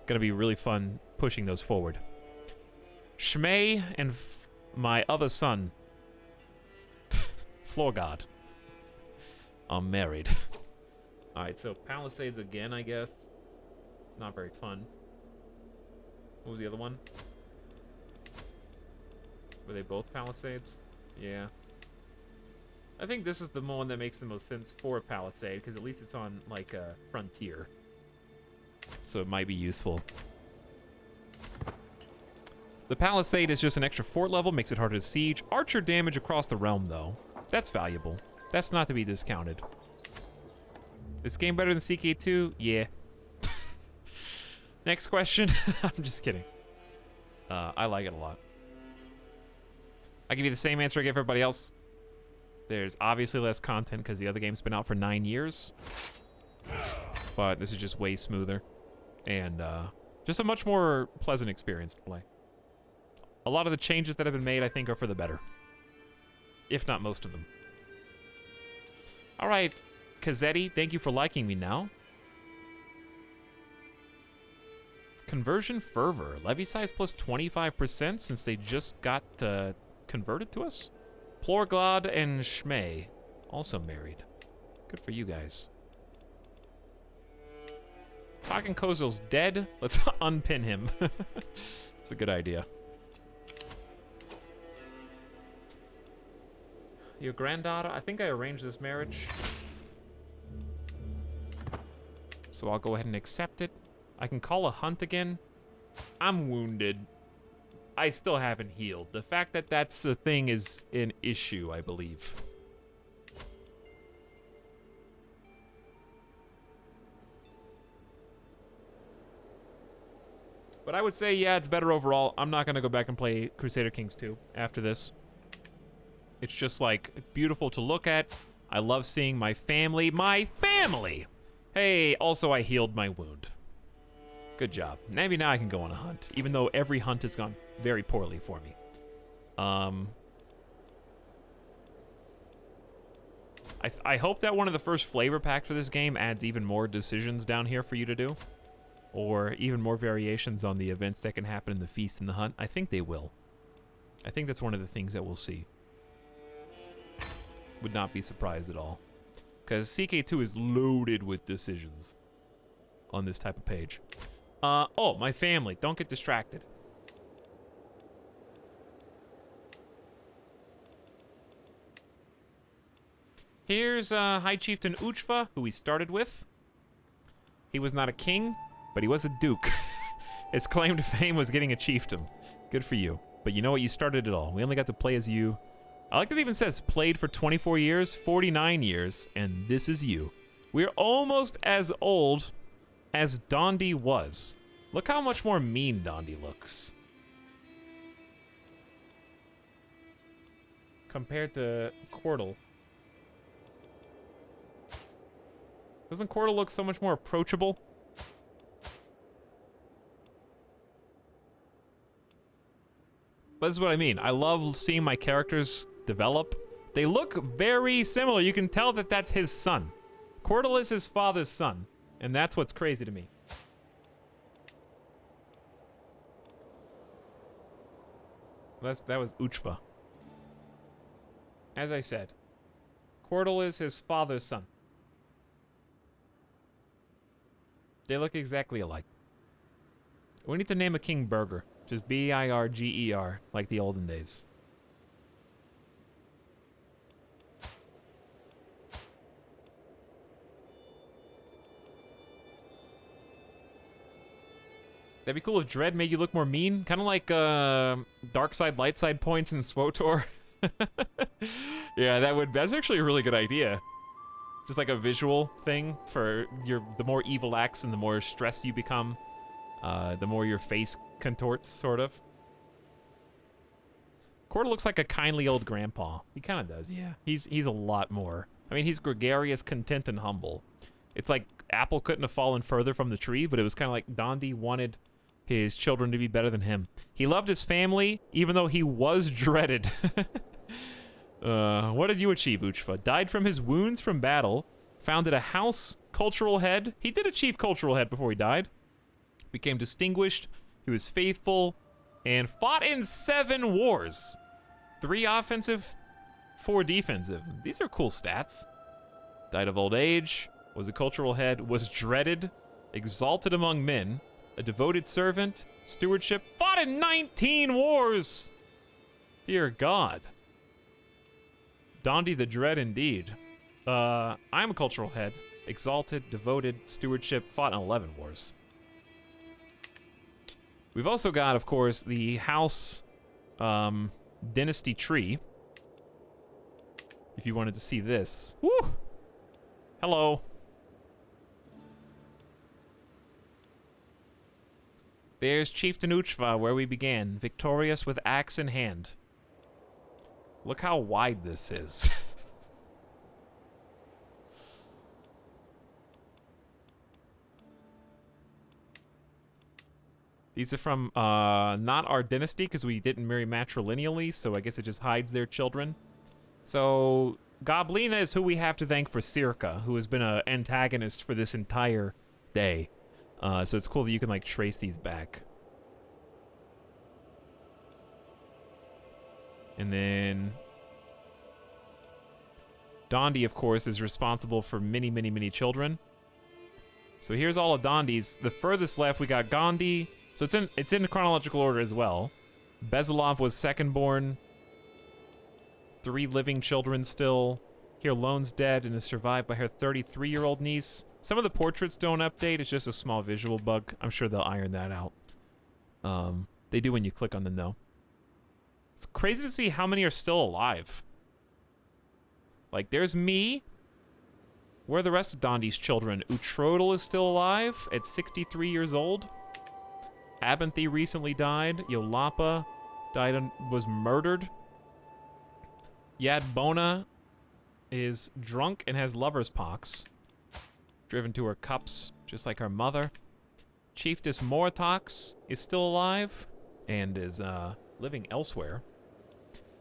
going to be really fun pushing those forward. Shmei and my other son, Floor God, I'm married. Alright, so Palisades again, I guess. It's not very fun. What was the other one? Were they both Palisades? Yeah. I think this is the one that makes the most sense for a Palisade, because at least it's on, like, a frontier. So it might be useful. The Palisade is just an extra fort level, makes it harder to siege. Archer damage across the realm, though. That's valuable. That's not to be discounted. This game better than CK2? Yeah. Next question. I'm just kidding. I like it a lot. I give you the same answer I give everybody else. There's obviously less content because the other game's been out for 9 years. But this is just way smoother. And just a much more pleasant experience to play. A lot of the changes that have been made, I think, are for the better. If not most of them. Alright, Kazetti, thank you for liking me now. Conversion fervor. Levy size plus 25% since they just got converted to us. Plorglod and Shmei, also married. Good for you guys. Hagen Kozil's dead. Let's unpin him. It's a good idea. Your granddaughter, I think I arranged this marriage. So I'll go ahead and accept it. I can call a hunt again. I'm wounded. I still haven't healed. The fact that that's a thing is an issue, I believe. But I would say, yeah, it's better overall. I'm not going to go back and play Crusader Kings 2 after this. It's just like, it's beautiful to look at. I love seeing my family. My family! Hey, also I healed my wound. Good job. Maybe now I can go on a hunt, even though every hunt has gone very poorly for me. I hope that one of the first flavor packs for this game adds even more decisions down here for you to do. Or even more variations on the events that can happen in the feast and the hunt. I think they will. I think that's one of the things that we'll see. Would not be surprised at all. Because CK2 is loaded with decisions on this type of page. Oh, my family. Don't get distracted. Here's High Chieftain Uchva, who we started with. He was not a king, but he was a duke. His claim to fame was getting a chiefdom. Good for you. But you know what? You started it all. We only got to play as you. I like that it even says played for 24 years, 49 years, and this is you. We're almost as old as Dondi was. Look how much more mean Dondi looks. Compared to Cordal. Doesn't Cordal look so much more approachable? But this is what I mean. I love seeing my characters develop. They look very similar. You can tell that that's his son. Cordal is his father's son. And that's what's crazy to me. That was Uchva. As I said, Cordal is his father's son. They look exactly alike. We need to name a king Burger. Just B-I-R-G-E-R, like the olden days. That'd be cool if Dread made you look more mean. Kind of like dark side, light side points in SWOTOR. Yeah, that's actually a really good idea. Just like a visual thing for the more evil acts and the more stressed you become, the more your face contorts, sort of. Cordal looks like a kindly old grandpa. He kind of does, yeah. He's a lot more. I mean, he's gregarious, content, and humble. It's like Apple couldn't have fallen further from the tree, but it was kind of like Dondi wanted his children to be better than him. He loved his family, even though he was dreaded. What did you achieve, Uchva? Died from his wounds from battle, founded a house cultural head. He did achieve cultural head before he died. Became distinguished, he was faithful, and fought in 7 wars. 3 offensive, 4 defensive. These are cool stats. Died of old age, was a cultural head, was dreaded, exalted among men, a devoted servant, stewardship, fought in 19 wars! Dear God. Dondi the Dread indeed. I'm a cultural head, exalted, devoted, stewardship, fought in 11 wars. We've also got, of course, the house dynasty tree. If you wanted to see this. Woo! Hello. There's Chieftain Uchva, where we began, victorious with axe in hand. Look how wide this is. These are from, not our dynasty, because we didn't marry matrilineally, so I guess it just hides their children. So, Goblina is who we have to thank for Circa, who has been an antagonist for this entire day. So it's cool that you can, like, trace these back. And then Dondi, of course, is responsible for many, many, many children. So here's all of Dondi's. The furthest left, we got Gandhi. So it's in chronological order as well. Bezalov was second born. 3 living children still. Here, Lone's dead and is survived by her 33-year-old niece. Some of the portraits don't update. It's just a small visual bug. I'm sure they'll iron that out. They do when you click on them, though. It's crazy to see how many are still alive. Like, there's me. Where are the rest of Dondi's children? Utrodal is still alive at 63 years old. Abinthy recently died. Yolapa died and was murdered. Yadbona is drunk and has lover's pox. Driven to her cups, just like her mother. Chiefess Moratox is still alive and is living elsewhere.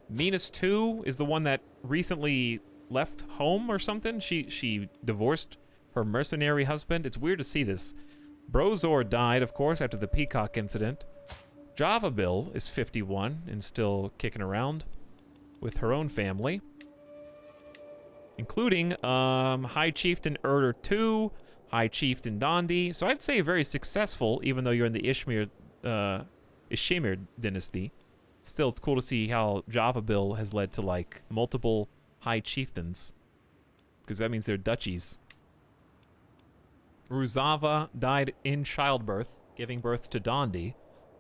Minas 2 is the one that recently left home or something. She divorced her mercenary husband. It's weird to see this. Brozor died, of course, after the Peacock incident. Java Bill is 51 and still kicking around with her own family, including High Chieftain Erder 2, High Chieftain Dondi. So I'd say very successful, even though you're in the Ishimir dynasty. Still, it's cool to see how Java Bill has led to, like, multiple High Chieftains, because that means they're duchies. Ruzava died in childbirth, giving birth to Dondi,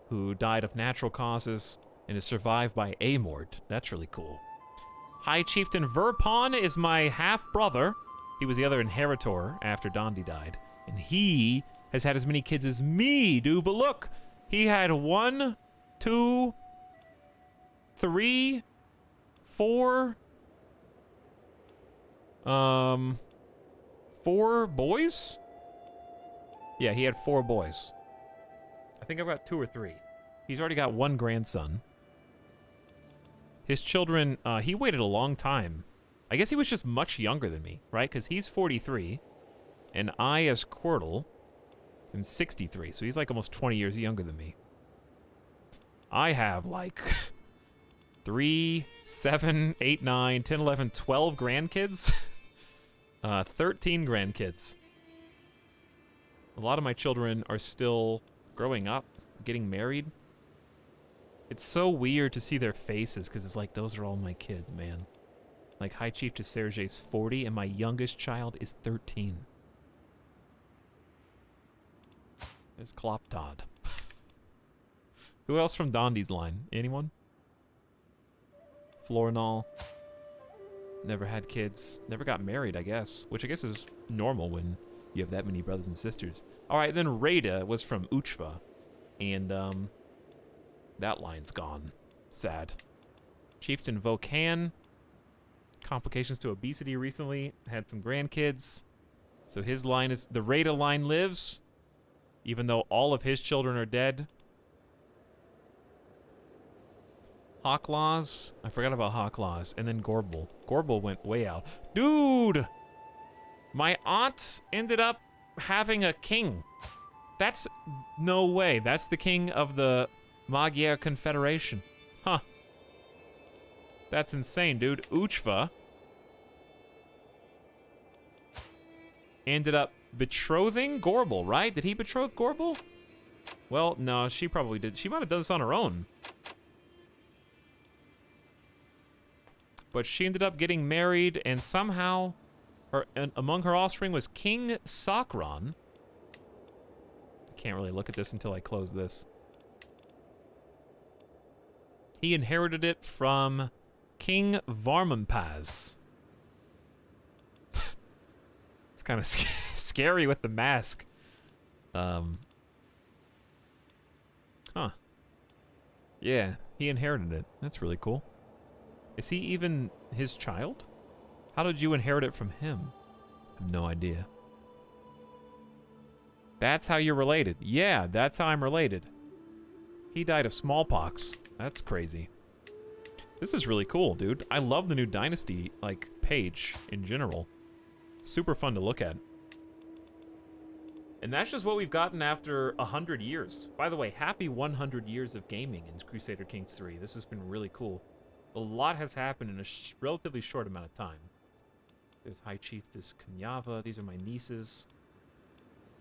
who died of natural causes and is survived by Amort. That's really cool. High Chieftain Verpon is my half-brother. He was the other inheritor after Dondi died. And he has had as many kids as me, dude. But look, he had 1, 2, 3, 4, 4 boys? Yeah, he had 4 boys. I think I've got 2 or 3. He's already got 1 grandson. His children, he waited a long time. I guess he was just much younger than me, right? Because he's 43, and I, as Quirtle, am 63, so he's like almost 20 years younger than me. I have like 3, 7, 8, 9, 10, 11, 12 grandkids. 13 grandkids. A lot of my children are still growing up, getting married. It's so weird to see their faces, because it's like, those are all my kids, man. Like, High Chief de Serge's 40, and my youngest child is 13. There's Kloptod. Who else from Dondi's line? Anyone? Florinol. Never had kids. Never got married, I guess. Which I guess is normal when you have that many brothers and sisters. Alright, then Rada was from Uchva. And, that line's gone. Sad. Chieftain Vokan. Complications to obesity recently. Had some grandkids. So his line is... The Rada line lives. Even though all of his children are dead. Hawklaws. I forgot about Hawklaws. And then Gorbel. Gorbel went way out. Dude! My aunt ended up having a king. That's... No way. That's the king of the Magyar Confederation. Huh. That's insane, dude. Uchva ended up betrothing Gorbel, right? Did he betroth Gorbel? Well, no, she probably did. She might have done this on her own. But she ended up getting married, and somehow, among her offspring was King Sakron. I can't really look at this until I close this. He inherited it from King Varmampaz. It's kind of scary with the mask. Huh. Yeah, he inherited it. That's really cool. Is he even his child? How did you inherit it from him? I have no idea. That's how you're related. Yeah, that's how I'm related. He died of smallpox. That's crazy. This is really cool, dude. I love the new Dynasty, like, page in general. Super fun to look at. And that's just what we've gotten after 100 years. By the way, happy 100 years of gaming in Crusader Kings 3. This has been really cool. A lot has happened in a relatively short amount of time. There's High Chiefess Kanyava. These are my nieces.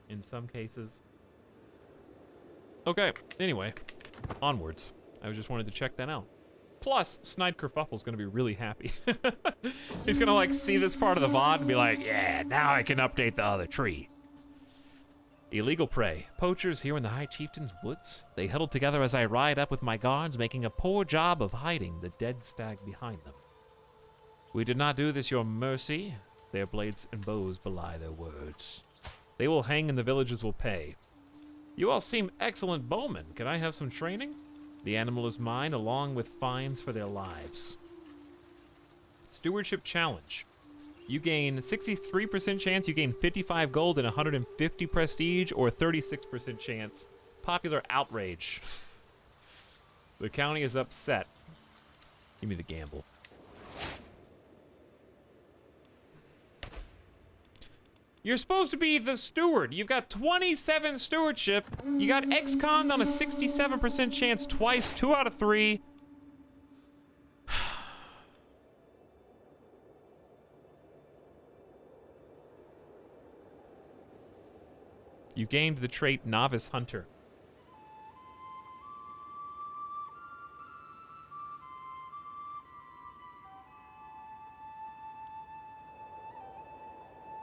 In some cases. Okay, anyway. Onwards. I just wanted to check that out. Plus, Snide Kerfuffle's gonna be really happy. He's gonna, like, see this part of the VOD and be like, yeah, now I can update the other tree. Illegal prey. Poachers here in the High Chieftain's woods. They huddle together as I ride up with my guards, making a poor job of hiding the dead stag behind them. We did not do this, your mercy. Their blades and bows belie their words. They will hang and the villages will pay. You all seem excellent bowmen. Can I have some training? The animal is mine, along with fines for their lives. Stewardship challenge. You gain 63% chance, you gain 55 gold and 150 prestige, or 36% chance. Popular outrage. The county is upset. Give me the gamble. You're supposed to be the steward. You've got 27 stewardship. You got ex-con on a 67% chance twice, 2 out of 3. You gained the trait Novice Hunter.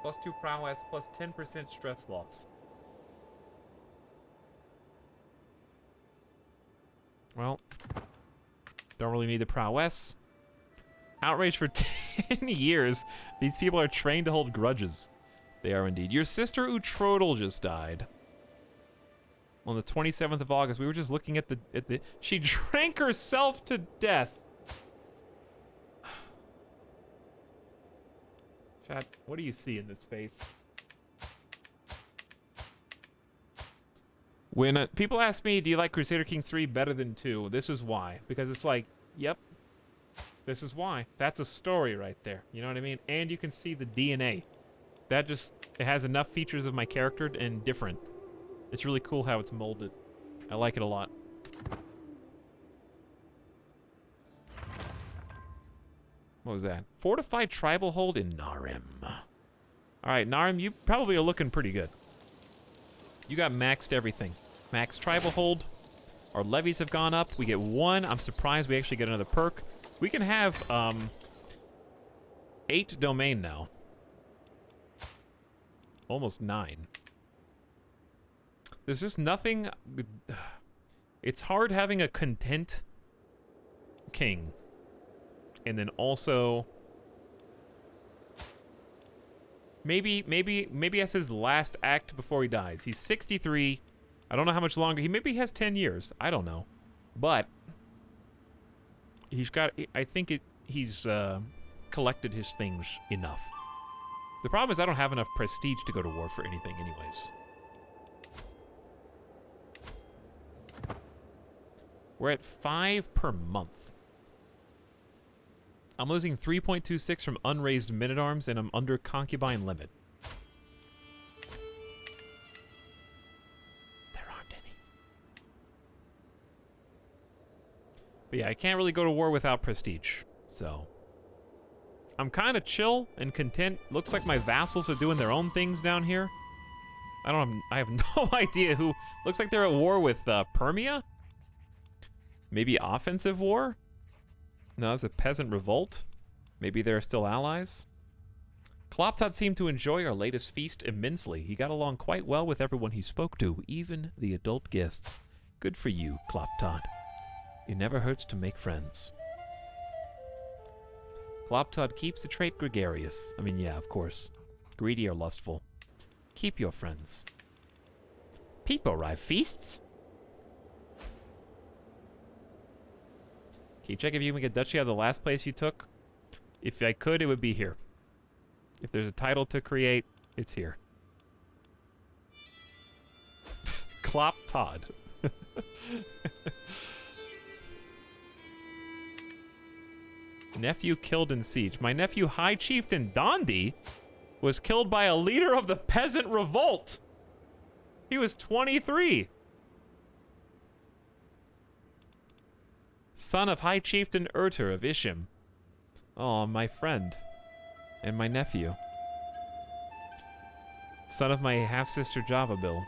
+2 prowess, plus 10% stress loss. Well, don't really need the prowess. Outrage for 10 years. These people are trained to hold grudges. They are indeed. Your sister Utrodel just died. on the 27th of August. We were just looking at the she drank herself to death. Chat, what do you see in this face? When people ask me, do you like Crusader Kings 3 better than 2? This is why. Because it's like, yep, this is why. That's a story right there. You know what I mean? And you can see the DNA. That just, it has enough features of my character and different. It's really cool how it's molded. I like it a lot. What was that? Fortified tribal hold in Narim. Alright, Narim, you probably are looking pretty good. You got maxed everything. Max tribal hold. Our levies have gone up. We get 1. I'm surprised we actually get another perk. We can have 8 domain now. Almost 9. There's just nothing. It's hard having a content king. And then also maybe that's his last act before he dies. He's 63. I don't know how much longer. Maybe he has 10 years. I don't know. But he's got, I think he's collected his things enough. The problem is I don't have enough prestige to go to war for anything anyways. We're at 5 per month. I'm losing 3.26 from unraised men-at-arms, and I'm under concubine limit. There aren't any. But yeah, I can't really go to war without prestige, so I'm kind of chill and content. Looks like my vassals are doing their own things down here. I have no idea who. Looks like they're at war with Permia? Maybe offensive war? No, it's a peasant revolt. Maybe they're still allies. Kloptot seemed to enjoy our latest feast immensely. He got along quite well with everyone he spoke to, even the adult guests. Good for you, Kloptot. It never hurts to make friends. Kloptot keeps the trait gregarious. I mean, yeah, of course. Greedy or lustful. Keep your friends. People arrive feasts? Can you check if you can get duchy out of the last place you took? If I could, it would be here. If there's a title to create, it's here. Clop Todd. Nephew killed in siege. My nephew, High Chieftain Dondi, was killed by a leader of the peasant revolt. He was 23. Son of High Chieftain Urter of Ishim. Oh, my friend. And my nephew. Son of my half-sister Java Bill.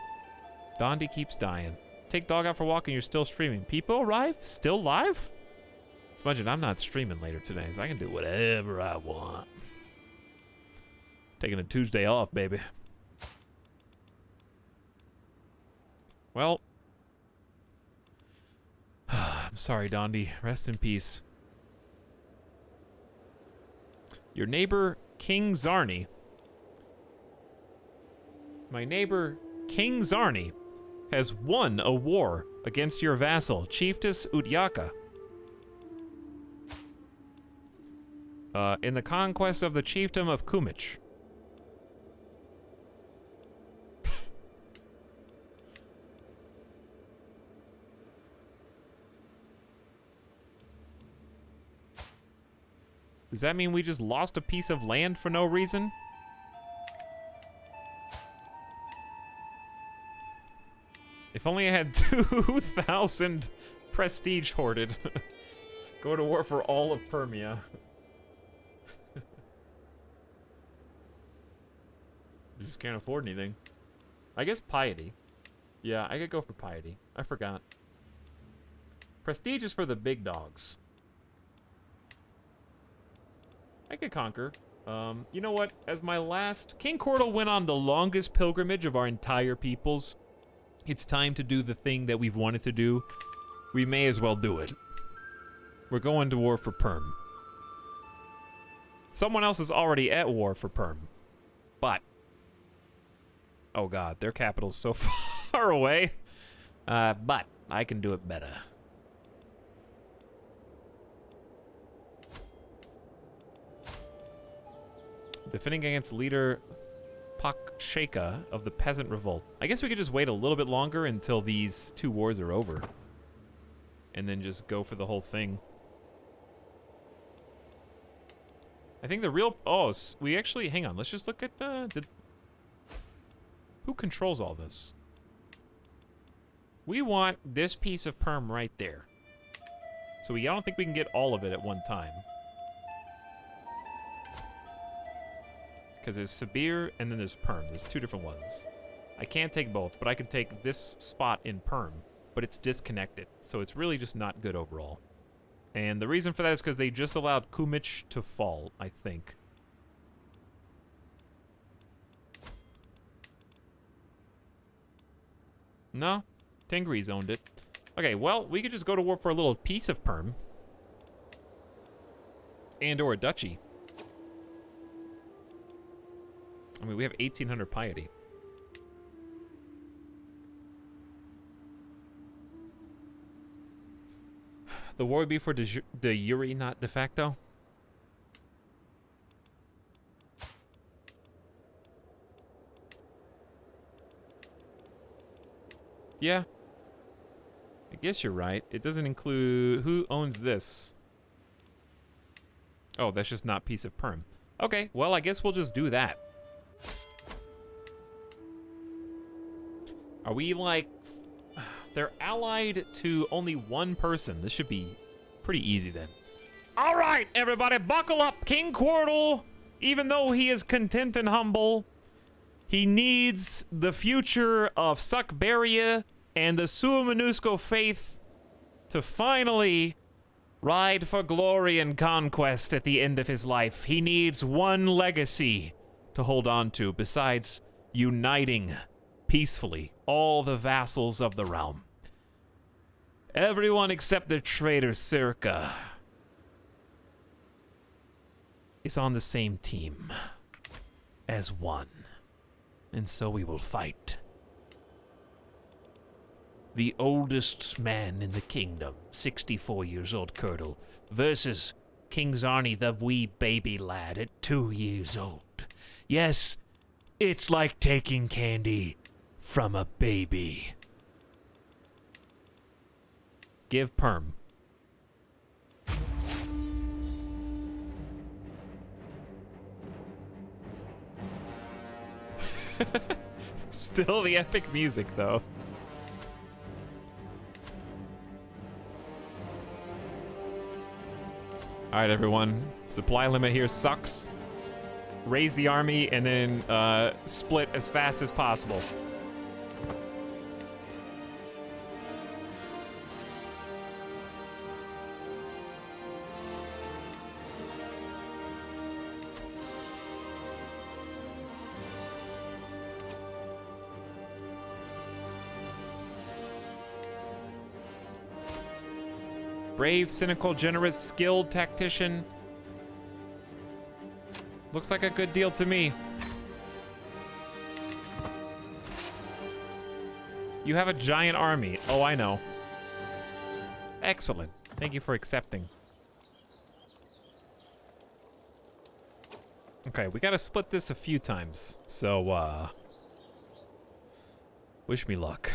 Dondi keeps dying. Take dog out for a walk and you're still streaming. People arrive? Still live? Smudgeon, I'm not streaming later today, so I can do whatever I want. Taking a Tuesday off, baby. Well, I'm sorry, Dondi. Rest in peace. Your neighbor, King Zarni. My neighbor, King Zarni, has won a war against your vassal, Chiefess Udyaka. In the conquest of the chiefdom of Kumich. Does that mean we just lost a piece of land for no reason? If only I had 2,000 prestige hoarded. Go to war for all of Permia. Just can't afford anything. I guess piety. Yeah, I could go for piety. I forgot. Prestige is for the big dogs. I could conquer. You know what? As my last... King Cordal went on the longest pilgrimage of our entire peoples. It's time to do the thing that we've wanted to do. We may as well do it. We're going to war for Perm. Someone else is already at war for Perm. But... oh god, their capital's so far away. But I can do it better. Defending against leader Paksheka of the Peasant Revolt. I guess we could just wait a little bit longer until these 2 wars are over. And then just go for the whole thing. I think the real... Oh, we actually... Hang on, let's just look at the... Who controls all this? We want this piece of perm right there. So I don't think we can get all of it at one time. Because there's Sibir and then there's perm. There's 2 different ones. I can't take both, but I can take this spot in perm. But it's disconnected, so it's really just not good overall. And the reason for that is because they just allowed Kumich to fall, I think. No? Tengri's owned it. Okay, well, we could just go to war for a little piece of perm. And or a duchy. I mean, we have 1,800 piety. The war would be for de jure, not de facto. Yeah. I guess you're right. It doesn't include... Who owns this? Oh, that's just not piece of perm. Okay, well, I guess we'll just do that. Are we, like... They're allied to only one person. This should be pretty easy, then. All right, everybody, buckle up. King Quirtle, even though he is content and humble, he needs the future of Suckberia and the Suamanusco faith to finally ride for glory and conquest at the end of his life. He needs one legacy to hold on to besides uniting peacefully all the vassals of the realm. Everyone except the traitor Circa is on the same team as one. And so we will fight. The oldest man in the kingdom, 64 years old Curdle, versus King Zarni, the wee baby lad at 2 years old. Yes, it's like taking candy from a baby. Give perm. Still the epic music, though. All right, everyone. Supply limit here sucks. Raise the army and then split as fast as possible. Brave, cynical, generous, skilled tactician. Looks like a good deal to me. You have a giant army. Oh, I know. Excellent. Thank you for accepting. Okay, we gotta split this a few times. So, wish me luck.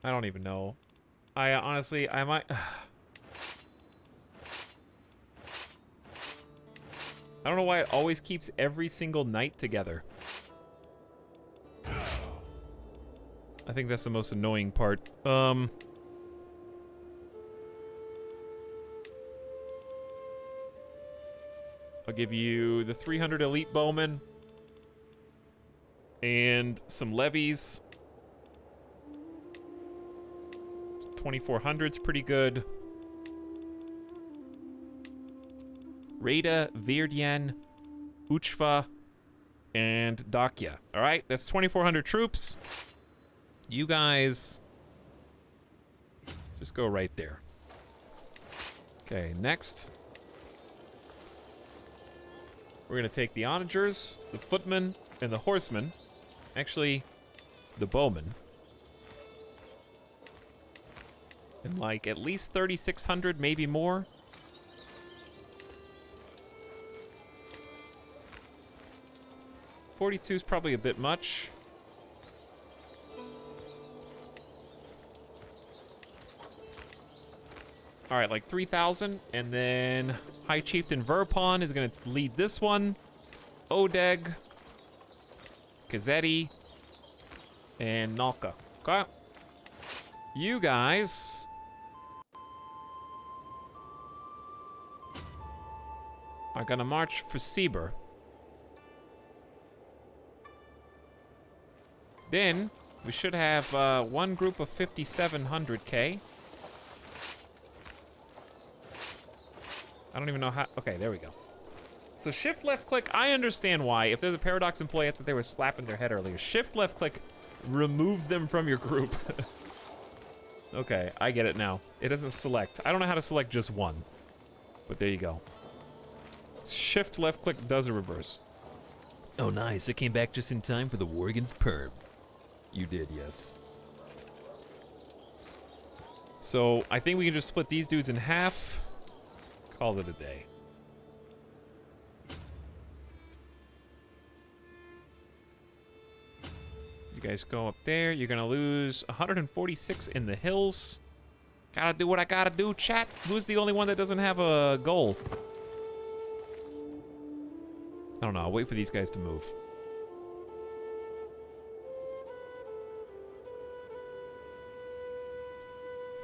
I don't even know. I honestly, I might... I don't know why it always keeps every single night together. I think that's the most annoying part. I'll give you the 300 elite bowmen and some levies. 2400's pretty good. Rada, Virdian, Uchva, and Dakya. All right, that's 2400 troops. You guys just go right there. Okay, next. We're gonna take the onagers, the footmen, and the horsemen. Actually, the bowmen. And like at least 3,600, maybe more. $42 is probably a bit much. All right, like 3,000, and then High Chieftain Verpon is gonna lead this one. Odeg, Kazetti, and Nalka. Okay. You guys are gonna march for Sibir. Then we should have one group of 5,700K. I don't even know how. Okay, there we go. So shift left click, I understand why. If there's a paradox in play, I thought they were slapping their head earlier. Shift left click removes them from your group. Okay, I get it now. It doesn't select. I don't know how to select just one. But there you go. Shift left click does a reverse. Oh, nice. I came back just in time for the Worgen's perm. You did, yes. So I think we can just split these dudes in half. Call it a day. You guys go up there. You're gonna lose 146 in the hills. Gotta do what I gotta do, chat. Who's the only one that doesn't have a goal? I don't know. I'll wait for these guys to move.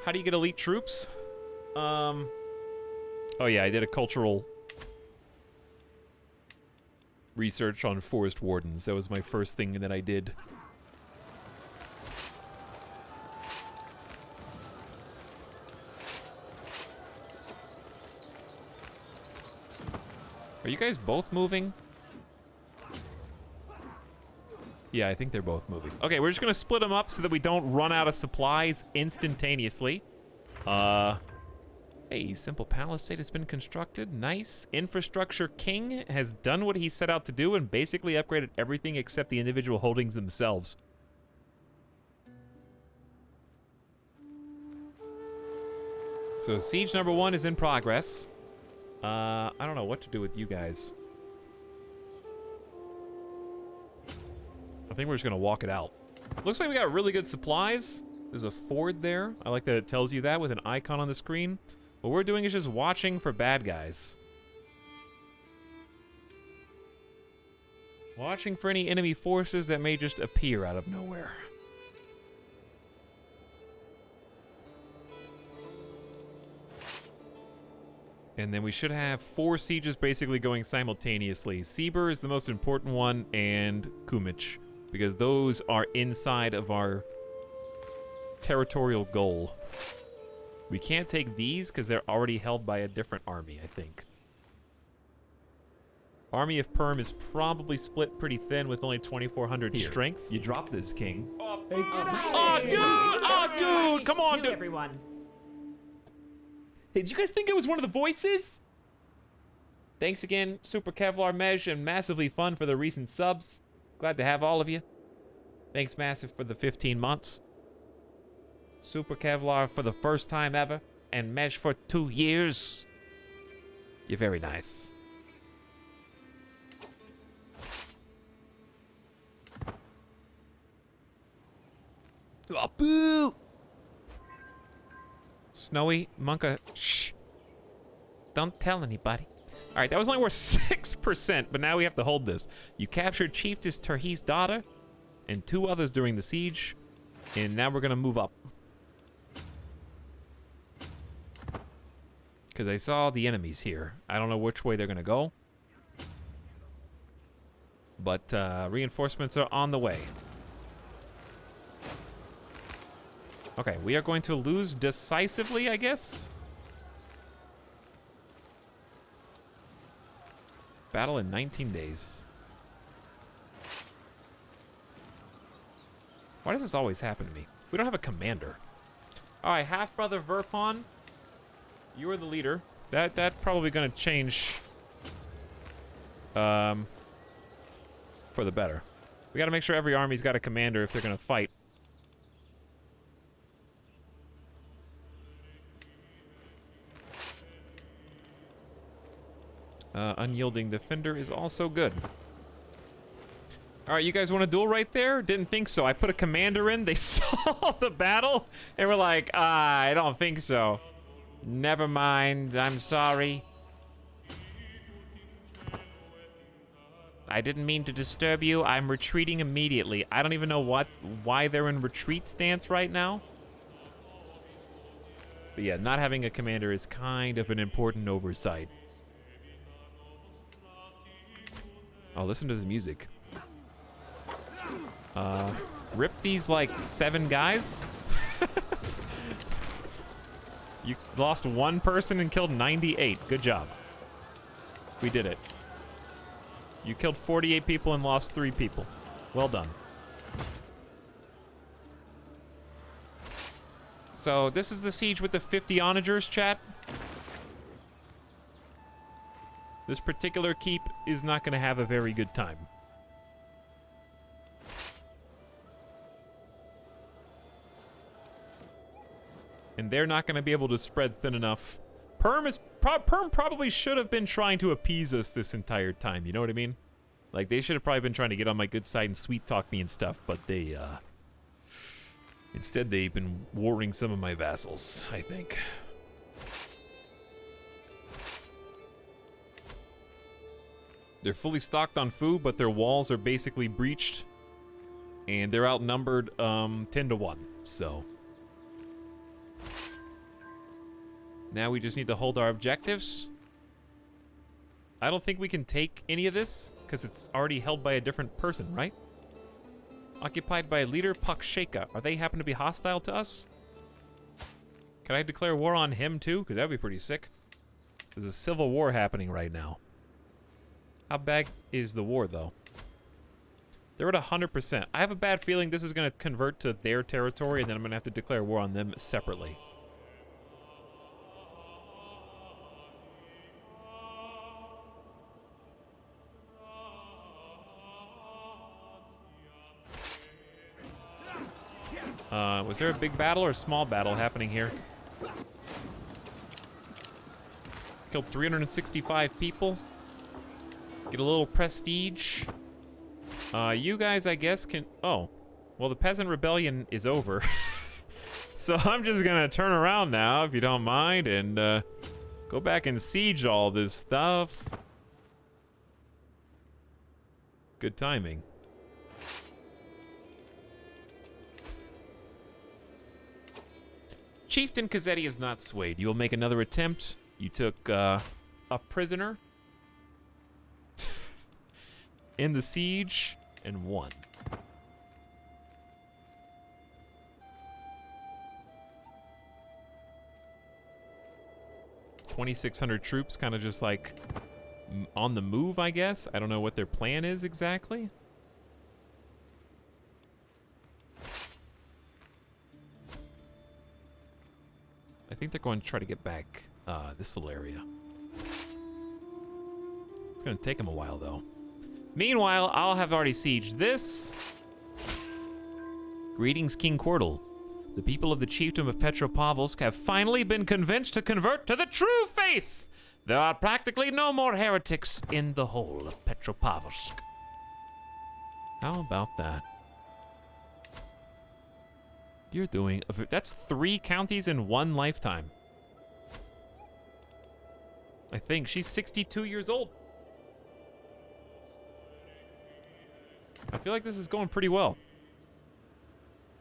How do you get elite troops? Oh yeah, I did a cultural research on forest wardens. That was my first thing that I did. Are you guys both moving? Yeah, I think they're both moving. Okay, we're just gonna split them up so that we don't run out of supplies instantaneously. Hey, simple palisade has been constructed. Nice. Infrastructure King has done what he set out to do and basically upgraded everything except the individual holdings themselves. So siege number 1 is in progress. I don't know what to do with you guys. I think we're just gonna walk it out. Looks like we got really good supplies. There's a ford there. I like that it tells you that with an icon on the screen. What we're doing is just watching for bad guys. Watching for any enemy forces that may just appear out of nowhere. And then we should have 4 sieges basically going simultaneously. Sibir is the most important one, and Kumich, because those are inside of our territorial goal. We can't take these because they're already held by a different army, I think. Army of Perm is probably split pretty thin with only 2,400 Here, strength. You drop this, King. Oh, Nice. dude! Oh, dude! Come on, Two, dude! everyone. Hey, did you guys think it was one of the voices? Thanks again, Super Kevlar Mej, and Massively Fun for the recent subs. Glad to have all of you. Thanks, Massive, for the 15 months. Super Kevlar for the first time ever, and Mej for 2 years. You're very nice. Oh, boo! Snowy, Monka, shh. Don't tell anybody. All right, that was only worth 6%, but now we have to hold this. You captured Chiefess Terhi's daughter and 2 others during the siege, and now we're gonna move up. Because I saw the enemies here. I don't know which way they're gonna go. But reinforcements are on the way. Okay, we are going to lose decisively, I guess. Battle in 19 days. Why does this always happen to me? We don't have a commander. All right, half-brother Verpon, you are the leader. That's probably gonna change For the better. We gotta make sure every army's got a commander if they're gonna fight. Unyielding defender is also good. All right, you guys want a duel right there? Didn't think so. I put a commander in. They saw the battle and were like, I don't think so. Never mind. I'm sorry. I didn't mean to disturb you. I'm retreating immediately. I don't even know why they're in retreat stance right now. But yeah, not having a commander is kind of an important oversight. Oh, listen to this music. Rip these, like, 7 guys? You lost 1 person and killed 98. Good job. We did it. You killed 48 people and lost 3 people. Well done. So, this is the siege with the 50 onagers, chat. This particular keep is not going to have a very good time. And they're not going to be able to spread thin enough. Perm probably should have been trying to appease us this entire time, you know what I mean? Like, they should have probably been trying to get on my good side and sweet talk me and stuff, but they, instead they've been warring some of my vassals, I think. They're fully stocked on food, but their walls are basically breached. And they're outnumbered 10 to 1, so. Now we just need to hold our objectives. I don't think we can take any of this, because it's already held by a different person, right? Occupied by leader Paksheka. Are they happen to be hostile to us? Can I declare war on him too? Because that'd be pretty sick. There's a civil war happening right now. How bad is the war, though? They're at 100%. I have a bad feeling this is going to convert to their territory, and then I'm going to have to declare war on them separately. Was there a big battle or a small battle happening here? Killed 365 people. Get a little prestige. You guys, I guess, can... Oh. Well, the Peasant Rebellion is over. So I'm just gonna turn around now, if you don't mind, and go back and siege all this stuff. Good timing. Chieftain Kazeti is not swayed. You will make another attempt. You took a prisoner in the siege and won. $2,600 troops, kind of just like on the move, I guess. I don't know what their plan is exactly. I think they're going to try to get back this little area. It's going to take them a while, though. Meanwhile, I'll have already sieged this. Greetings, King Quirtle. The people of the chiefdom of Petropavlovsk have finally been convinced to convert to the true faith. There are practically no more heretics in the whole of Petropavlovsk. How about that? You're doing... That's 3 counties in 1 lifetime. I think she's 62 years old. I feel like this is going pretty well.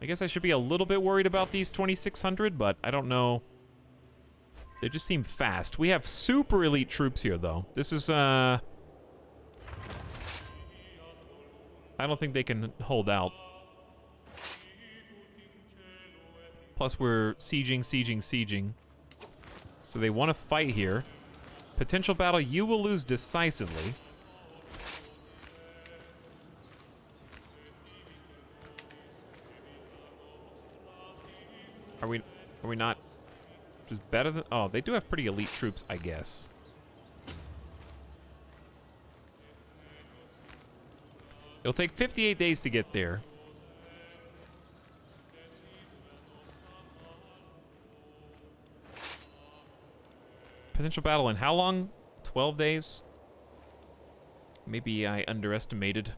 I guess I should be a little bit worried about these 2,600, but I don't know. They just seem fast. We have super elite troops here, though. This is, I don't think they can hold out. Plus, we're sieging. So they want to fight here. Potential battle, you will lose decisively. Are we not just better than... Oh, they do have pretty elite troops, I guess. It'll take 58 days to get there. Potential battle in how long? 12 days? Maybe I underestimated.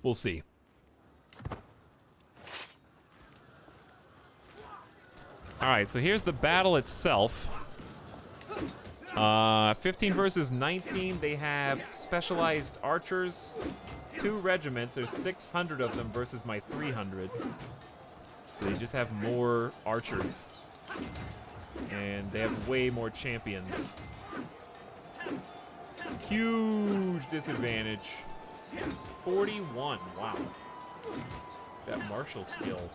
We'll see. Alright, so here's the battle itself. 15 versus 19. They have specialized archers. 2 regiments. There's 600 of them versus my 300. So they just have more archers. And they have way more champions. Huge disadvantage. 41. Wow. That martial skill.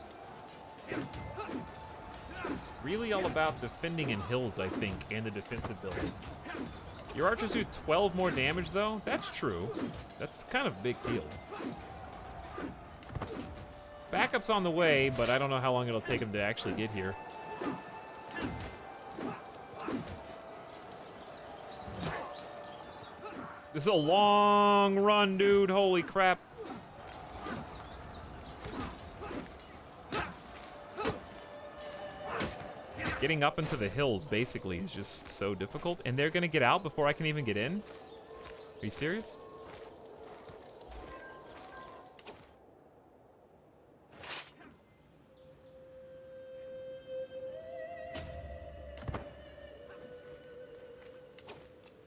It's really all about defending in hills, I think, and the defensive buildings. Your archers do 12 more damage, though? That's true. That's kind of a big deal. Backup's on the way, but I don't know how long it'll take them to actually get here. This is a long run, dude. Holy crap. Getting up into the hills, basically, is just so difficult. And they're going to get out before I can even get in? Are you serious?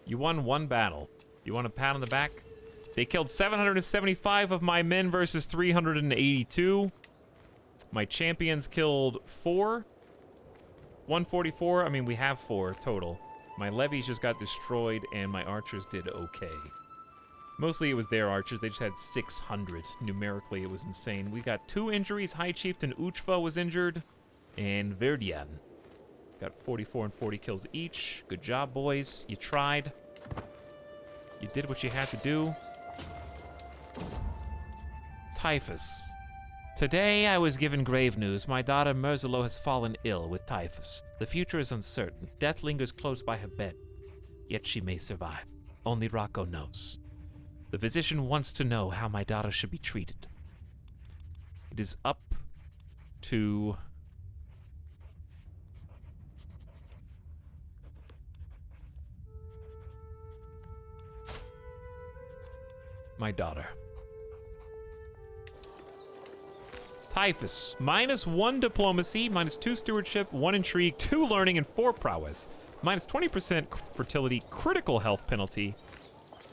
You won 1 battle. You want a pat on the back? They killed 775 of my men versus 382. My champions killed 4. 144. I mean, we have 4 total. My levies just got destroyed, and my archers did okay. Mostly it was their archers. They just had 600. Numerically, it was insane. We got 2 injuries. High Chieftain Uchva was injured, and Verdian got 44 and 40 kills each. Good job, boys. You tried. You did what you had to do. Typhus. Today I was given grave news. My daughter Merzelo has fallen ill with typhus. The future is uncertain. Death lingers close by her bed. Yet she may survive. Only Rocco knows. The physician wants to know how my daughter should be treated. It is up to... my daughter. Typhus. -1 diplomacy, -2 stewardship, 1 intrigue, 2 learning, and 4 prowess. -20% fertility, critical health penalty,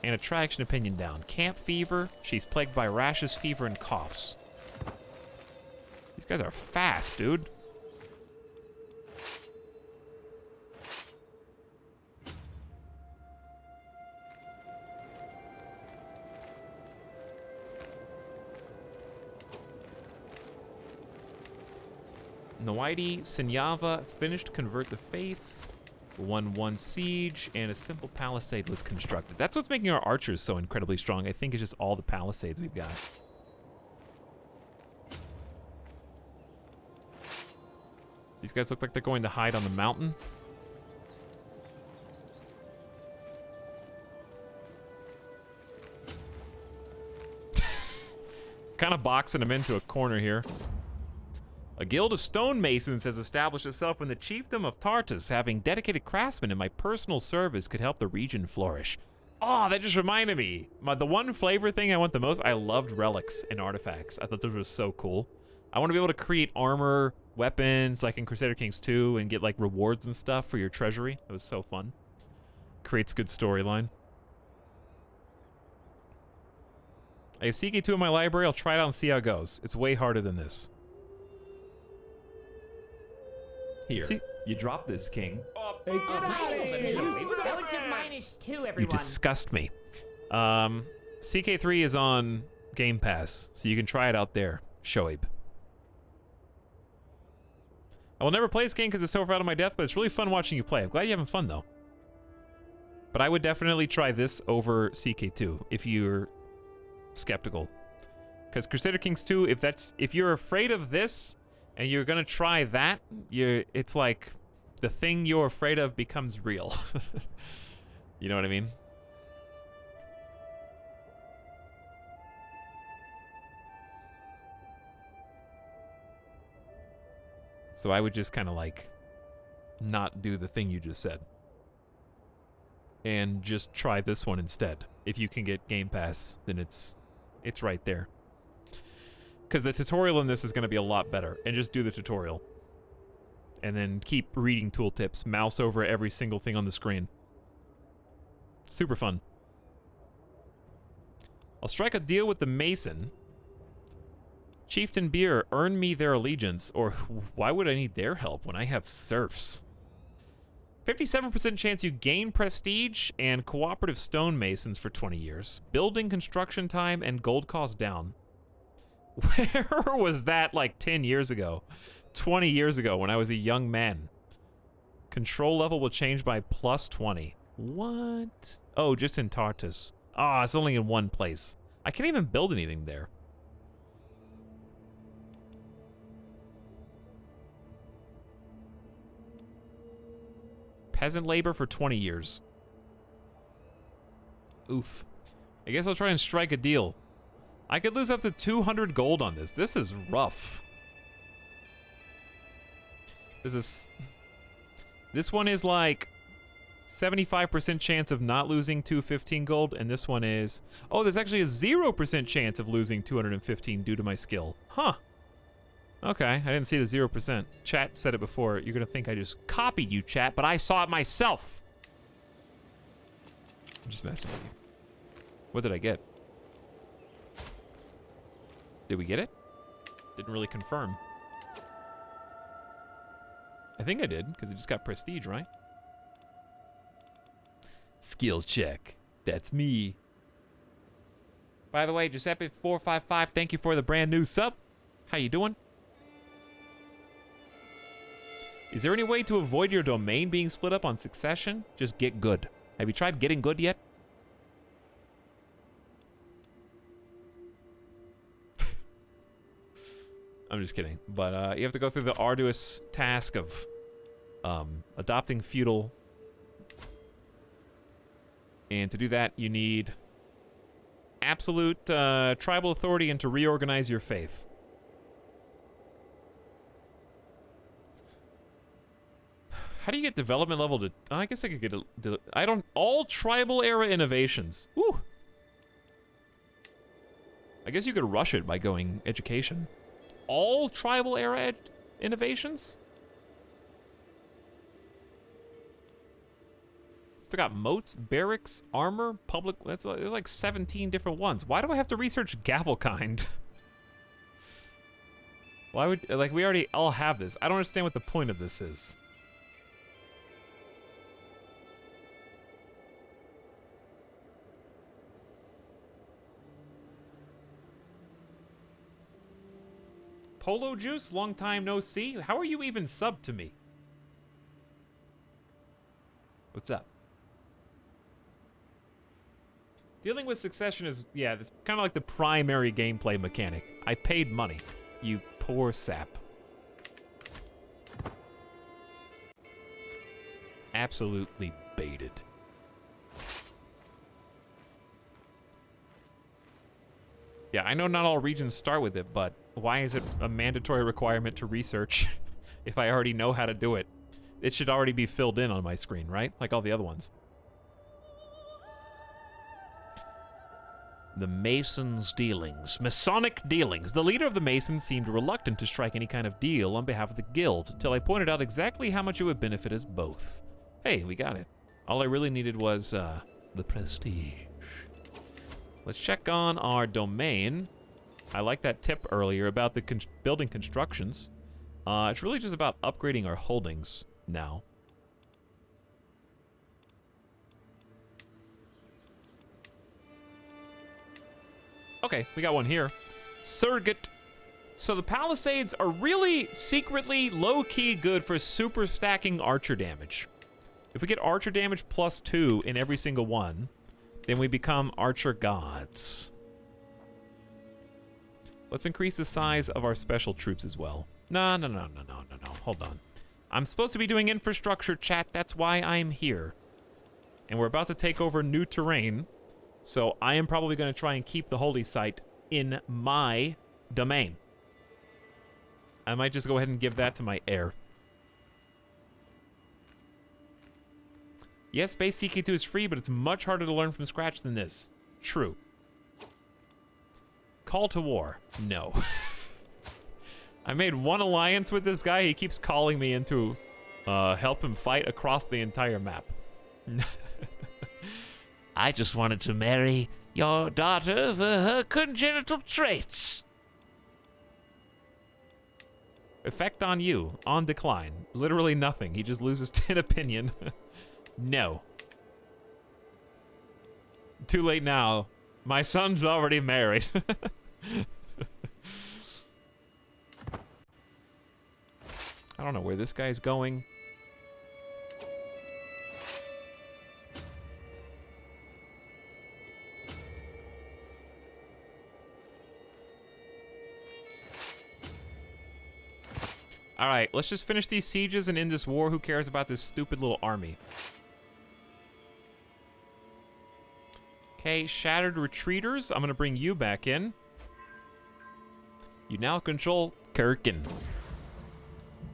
and attraction opinion down. Camp fever. She's plagued by rashes, fever, and coughs. These guys are fast, dude. Noiti, Sinyava finished Convert the Faith, won 1 siege, and a simple palisade was constructed. That's what's making our archers so incredibly strong. I think it's just all the palisades we've got. These guys look like they're going to hide on the mountain. Kind of boxing them into a corner here. A guild of stonemasons has established itself in the chiefdom of Tartus. Having dedicated craftsmen in my personal service could help the region flourish. Oh, that just reminded me. The one flavor thing I want the most, I loved relics and artifacts. I thought those were so cool. I want to be able to create armor, weapons, like in Crusader Kings 2, and get like rewards and stuff for your treasury. It was so fun. Creates good storyline. I have CK2 in my library. I'll try it out and see how it goes. It's way harder than this. Here, you drop this, King. That was just -2, everyone. You disgust me. CK3 is on Game Pass, so you can try it out there, Shoaib. I will never play this game because it's so far out of my depth, but it's really fun watching you play. I'm glad you're having fun, though. But I would definitely try this over CK2 if you're skeptical. Because Crusader Kings 2, if you're afraid of this, and you're gonna try that, it's like the thing you're afraid of becomes real. You know what I mean? So I would just kind of like not do the thing you just said. And just try this one instead. If you can get Game Pass, then it's right there. Because the tutorial in this is going to be a lot better. And just do the tutorial. And then keep reading tooltips. Mouse over every single thing on the screen. Super fun. I'll strike a deal with the Mason. Chieftain Beer, earn me their allegiance. Or why would I need their help when I have serfs? 57% chance you gain prestige and cooperative stonemasons for 20 years. Building construction time and gold cost down. Where was that like 10 years ago? 20 years ago when I was a young man. Control level will change by plus 20. What? Oh, just in Tartus. Ah, it's only in one place. I can't even build anything there. Peasant labor for 20 years. Oof. I guess I'll try and strike a deal. I could lose up to 200 gold on this. This is rough. This one is like 75% chance of not losing 215 gold, and this one is... Oh, there's actually a 0% chance of losing 215 due to my skill. Huh. Okay, I didn't see the 0%. Chat said it before. You're gonna think I just copied you, chat, but I saw it myself. I'm just messing with you. What did I get? Did we get it? Didn't really confirm. I think I did, because it just got prestige, right? Skill check. That's me. By the way, Giuseppe455, thank you for the brand new sub. How you doing? Is there any way to avoid your domain being split up on succession? Just get good. Have you tried getting good yet? I'm just kidding. But you have to go through the arduous task of adopting feudal. And to do that, you need absolute tribal authority and to reorganize your faith. How do you get development level to... I guess I could get a... I don't... All tribal era innovations. Woo! I guess you could rush it by going education. All tribal era innovations? Still got moats, barracks, armor, public... There's like 17 different ones. Why do I have to research Gavelkind? Why would... Like, we already all have this. I don't understand what the point of this is. Polo Juice, long time no see. How are you even subbed to me? What's up? Dealing with succession is, yeah, that's kind of like the primary gameplay mechanic. I paid money. You poor sap. Absolutely baited. Yeah, I know not all regions start with it, but why is it a mandatory requirement to research if I already know how to do it? It should already be filled in on my screen, right? Like all the other ones. The Masons' dealings. Masonic dealings. The leader of the Masons seemed reluctant to strike any kind of deal on behalf of the guild, till I pointed out exactly how much it would benefit us both. Hey, we got it. All I really needed was, the prestige. Let's check on our domain. I like that tip earlier about the building constructions. It's really just about upgrading our holdings now. Okay, we got one here. Surrogate. So the Palisades are really secretly low-key good for super stacking archer damage. If we get archer damage +2 in every single one, then we become archer gods. Let's increase the size of our special troops as well. No. Hold on. I'm supposed to be doing infrastructure, chat. That's why I'm here. And we're about to take over new terrain. So I am probably going to try and keep the holy site in my domain. I might just go ahead and give that to my heir. Yes, base CK2 is free, but it's much harder to learn from scratch than this. True. Call to war. No. I made one alliance with this guy. He keeps calling me in to help him fight across the entire map. I just wanted to marry your daughter for her congenital traits. Effect on you. On decline. Literally nothing. He just loses 10 opinion. No. Too late now. My son's already married. I don't know where this guy's going. Alright, let's just finish these sieges and end this war. Who cares about this stupid little army? Okay, Shattered Retreaters. I'm gonna bring you back in. You now control Kirkin.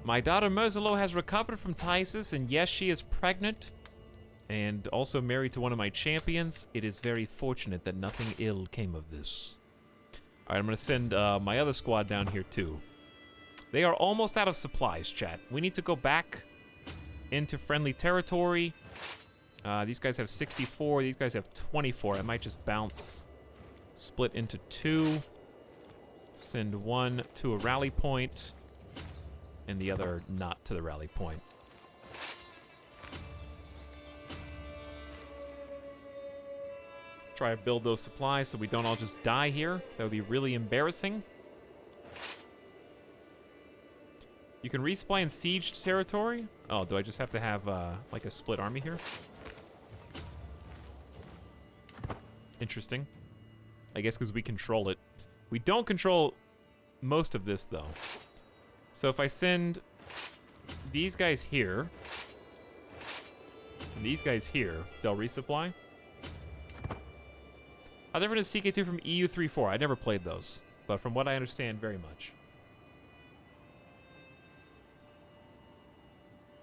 My daughter Merzelo has recovered from Tysis, and yes, she is pregnant. And also married to one of my champions. It is very fortunate that nothing ill came of this. Alright, I'm gonna send my other squad down here too. They are almost out of supplies, chat. We need to go back into friendly territory. These guys have 64. These guys have 24. I might just bounce. Split into 2. Send one to a rally point. And the other not to the rally point. Try to build those supplies so we don't all just die here. That would be really embarrassing. You can resupply in siege territory? Oh, do I just have to have, like a split army here? Interesting. I guess because we control it. We don't control most of this, though. So if I send these guys here, and these guys here, they'll resupply? How different is CK2 from EU34? I never played those, but from what I understand, very much.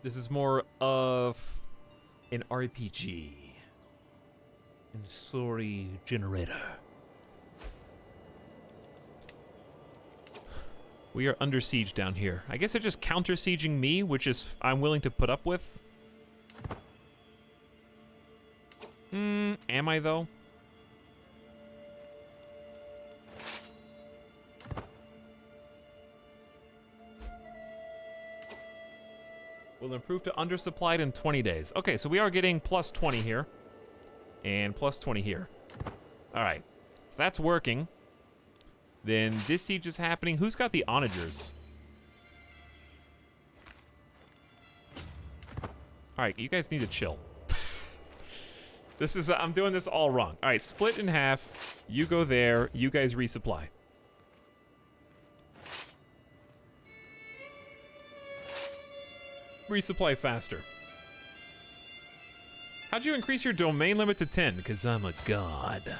This is more of an RPG. And story generator. We are under siege down here. I guess they're just counter-sieging me, which is I'm willing to put up with. Am I though? Will improve to undersupplied in 20 days. Okay, so we are getting plus 20 here. And plus 20 here. Alright. So that's working. Then this siege is happening. Who's got the onagers? Alright, you guys need to chill. This is, I'm doing this all wrong. Alright, split in half. You go there. You guys resupply. Resupply faster. How'd you increase your domain limit to 10? Because I'm a god.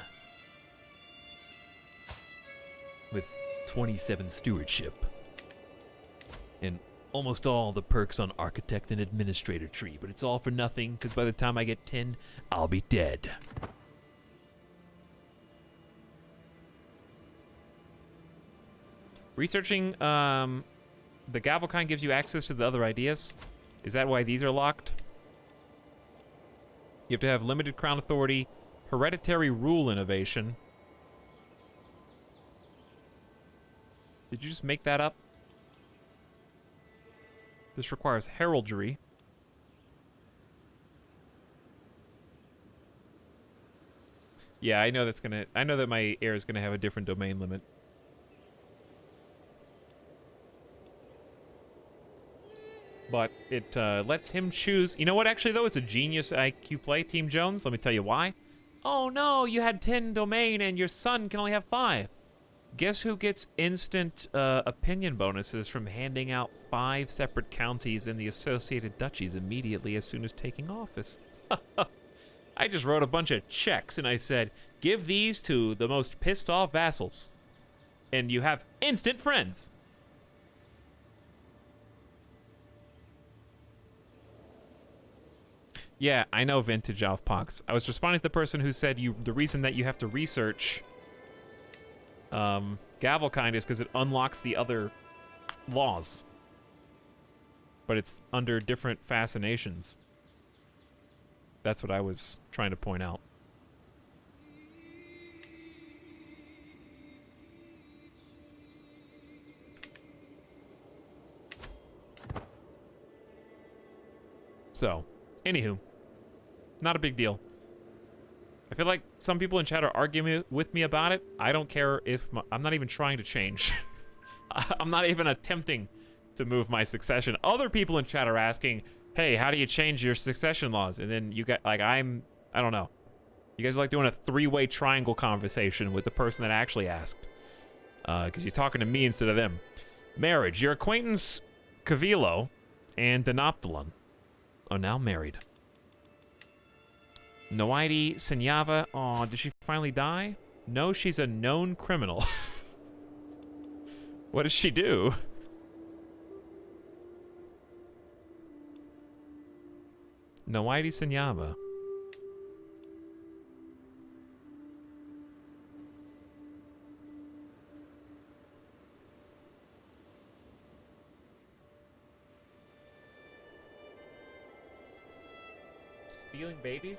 With 27 stewardship. And almost all the perks on architect and administrator tree. But it's all for nothing, because by the time I get 10, I'll be dead. Researching the Gavelkind gives you access to the other ideas. Is that why these are locked? You have to have limited crown authority, hereditary rule innovation. Did you just make that up? This requires heraldry. Yeah, I know that's gonna. I know that my heir is gonna have a different domain limit. But it lets him choose. You know what, actually, though? It's a genius IQ play, Team Jones. Let me tell you why. Oh, no, you had 10 domain and your son can only have 5. Guess who gets instant opinion bonuses from handing out 5 separate counties and the associated duchies immediately as soon as taking office? I just wrote a bunch of checks and I said, give these to the most pissed off vassals. And you have instant friends. Yeah, I know vintage Aufpox. I was responding to the person who said the reason that you have to research Gavelkind is because it unlocks the other laws. But it's under different fascinations. That's what I was trying to point out. So, anywho, not a big deal. I feel like some people in chat are arguing with me about it. I don't care if I'm not even trying to change. I'm not even attempting to move my succession. Other people in chat are asking, hey, how do you change your succession laws? And then you get, like, I don't know. You guys are like doing a 3-way triangle conversation with the person that actually asked. Because you're talking to me instead of them. Marriage. Your acquaintance, Cavilo, and Denoptilon are now married. Noidi Senyava, aw, did she finally die? No, she's a known criminal. What does she do? Noidi Senyava. Stealing babies?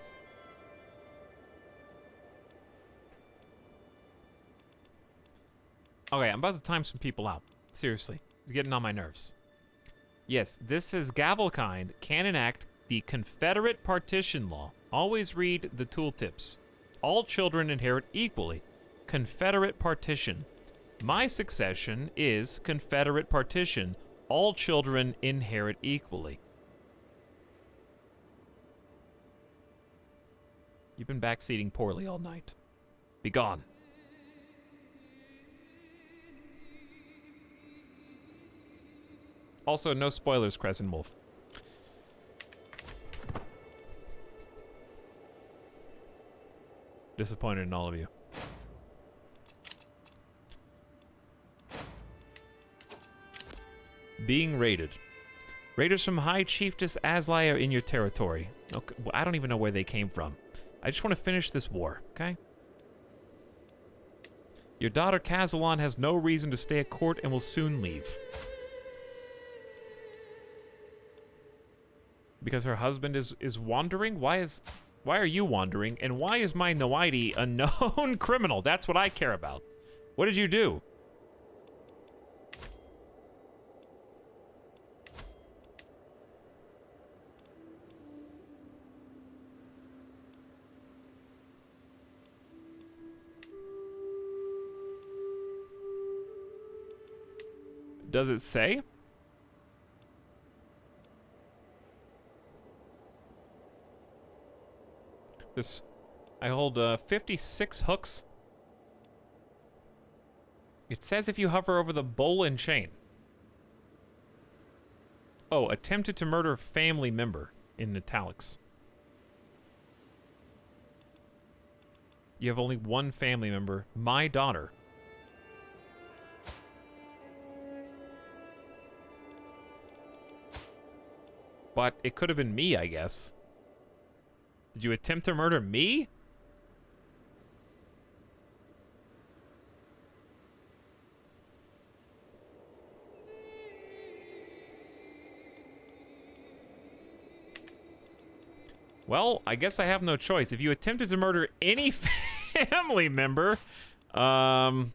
Okay, I'm about to time some people out. Seriously, it's getting on my nerves. Yes, this is Gavelkind can enact the Confederate Partition Law. Always read the tooltips. All children inherit equally. Confederate Partition. My succession is Confederate Partition. All children inherit equally. You've been backseating poorly all night. Be gone. Also, no spoilers, Crescent Wolf. Disappointed in all of you. Being raided. Raiders from High Chiefess Azlai are in your territory. Okay, well, I don't even know where they came from. I just want to finish this war, okay? Your daughter Kazalon has no reason to stay at court and will soon leave. Because her husband is wandering? Why are you wandering? And why is my Noidi a known criminal? That's what I care about. What did you do? Does it say? I hold 56 hooks. It says if you hover over the bowl and chain. Oh, attempted to murder family member in Etalyx. You have only one family member, my daughter. But it could have been me, I guess. Did you attempt to murder me? Well, I guess I have no choice. If you attempted to murder any family member, then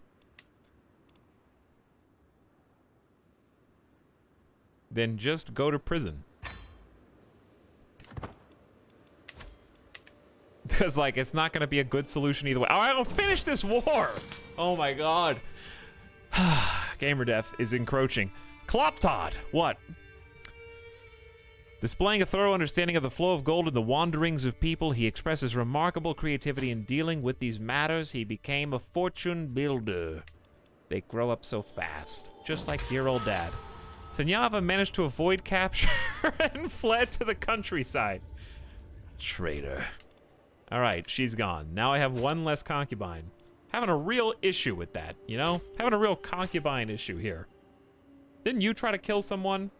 just go to prison. Because, like, it's not going to be a good solution either way. Oh, I don't finish this war! Oh my god. Gamer death is encroaching. Kloptod! What? Displaying a thorough understanding of the flow of gold and the wanderings of people, he expresses remarkable creativity in dealing with these matters. He became a fortune builder. They grow up so fast, just like dear old dad. Senyava managed to avoid capture and fled to the countryside. Traitor. All right, she's gone. Now I have one less concubine. Having a real issue with that, you know? Having a real concubine issue here. Didn't you try to kill someone?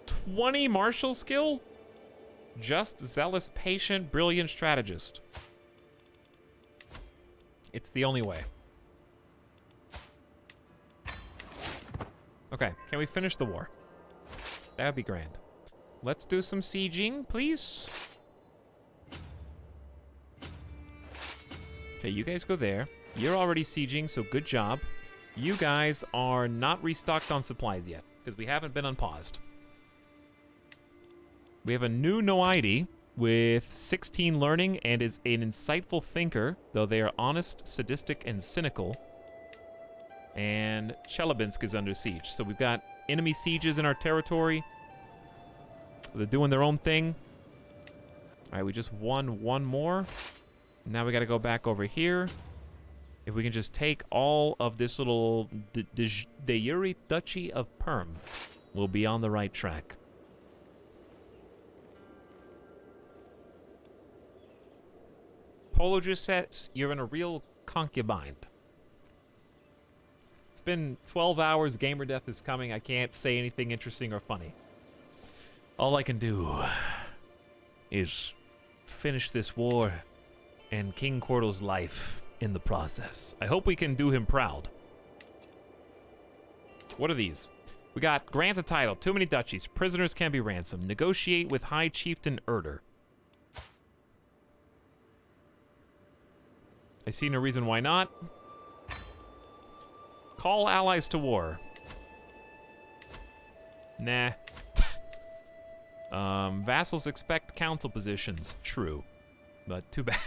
"20 martial skill? Just, zealous, patient, brilliant strategist. It's the only way. Okay, can we finish the war? That would be grand. Let's do some sieging, please. Okay, you guys go there. You're already sieging, so good job. You guys are not restocked on supplies yet, because we haven't been unpaused. We have a new Noidi with 16 learning and is an insightful thinker, though they are honest, sadistic, and cynical. And Chelyabinsk is under siege. So we've got enemy sieges in our territory. They're doing their own thing. All right, we just won one more. Now we got to go back over here. If we can just take all of this little de Yuri Duchy of Perm, we'll be on the right track. Polo just says you're in a real concubine. It's been 12 hours. Gamer death is coming. I can't say anything interesting or funny. All I can do is finish this war and King Cordal's life in the process. I hope we can do him proud. What are these? We got grant a title, too many duchies, prisoners can be ransomed, negotiate with High Chieftain Erder. I see no reason why not. Call allies to war. Nah. Vassals expect council positions. True. But too bad.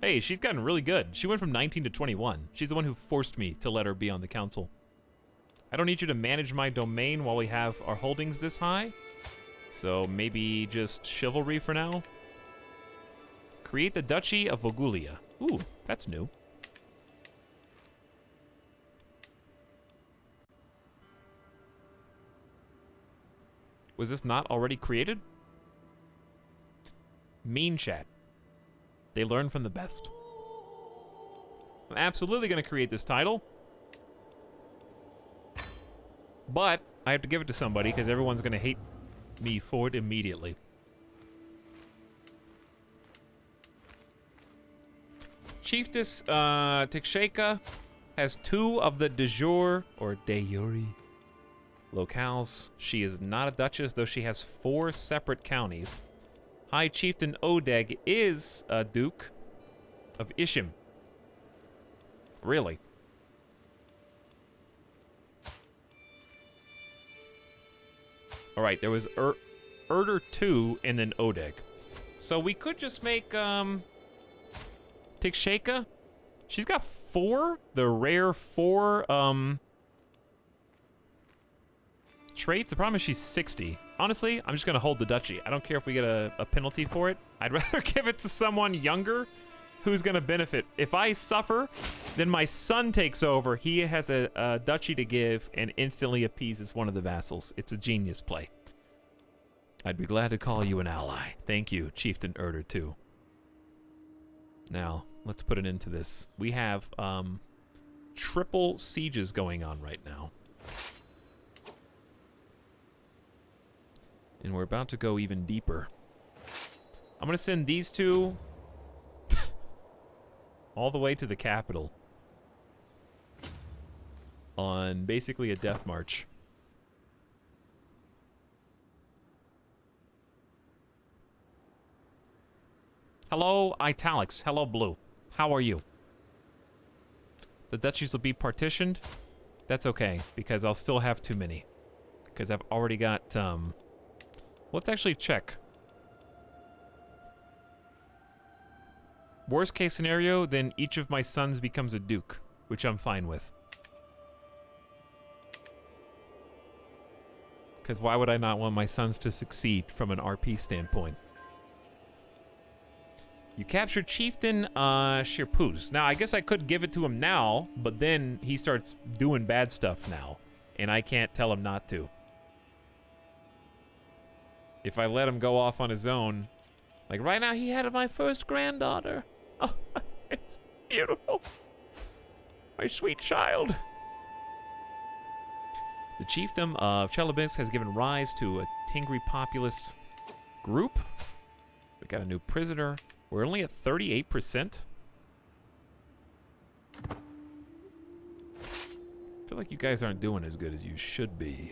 Hey, she's gotten really good. She went from 19 to 21. She's the one who forced me to let her be on the council. I don't need you to manage my domain while we have our holdings this high. So maybe just chivalry for now. Create the Duchy of Vogulia. Ooh, that's new. Was this not already created? Mean chat. They learn from the best. I'm absolutely going to create this title. But I have to give it to somebody because everyone's going to hate me for it immediately. Chiefess Tiksheka has 2 of the de jure or de jure locales. She is not a duchess, though she has 4 separate counties. High Chieftain Odeg is a Duke of Ishim. Really? All right, there was Erder 2 and then Odeg. So we could just make Tiksheka. She's got 4, the rare 4 traits. The problem is she's 60. Honestly, I'm just gonna hold the duchy. I don't care if we get a penalty for it. I'd rather give it to someone younger who's gonna benefit. If I suffer, then my son takes over. He has a duchy to give and instantly appeases one of the vassals. It's a genius play. I'd be glad to call you an ally. Thank you, Chieftain Erder 2. Now, let's put an end to this. We have triple sieges going on right now. And we're about to go even deeper. I'm going to send these 2 all the way to the capital on basically a death march. Hello, Etalyx. Hello, Blue. How are you? The duchies will be partitioned. That's okay, because I'll still have too many. Because I've already got, let's actually check. Worst case scenario, then each of my sons becomes a duke, which I'm fine with. Because why would I not want my sons to succeed from an RP standpoint? You captured Chieftain Shirpuz. Now, I guess I could give it to him now, but then he starts doing bad stuff now, and I can't tell him not to. If I let him go off on his own, like right now he had my first granddaughter. Oh, it's beautiful. My sweet child. The chiefdom of Chelyabinsk has given rise to a Tingri populist group. We got a new prisoner. We're only at 38%. I feel like you guys aren't doing as good as you should be.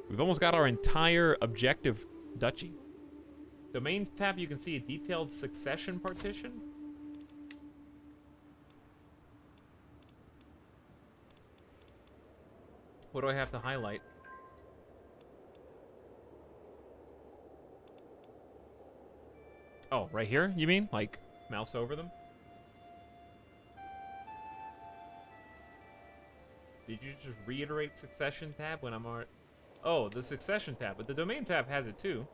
We've almost got our entire objective duchy. Domain tab, you can see a detailed succession partition. What do I have to highlight? Oh, right here, you mean? Like, mouse over them? Did you just reiterate succession tab when I'm on... Oh, the succession tab, but the domain tab has it too.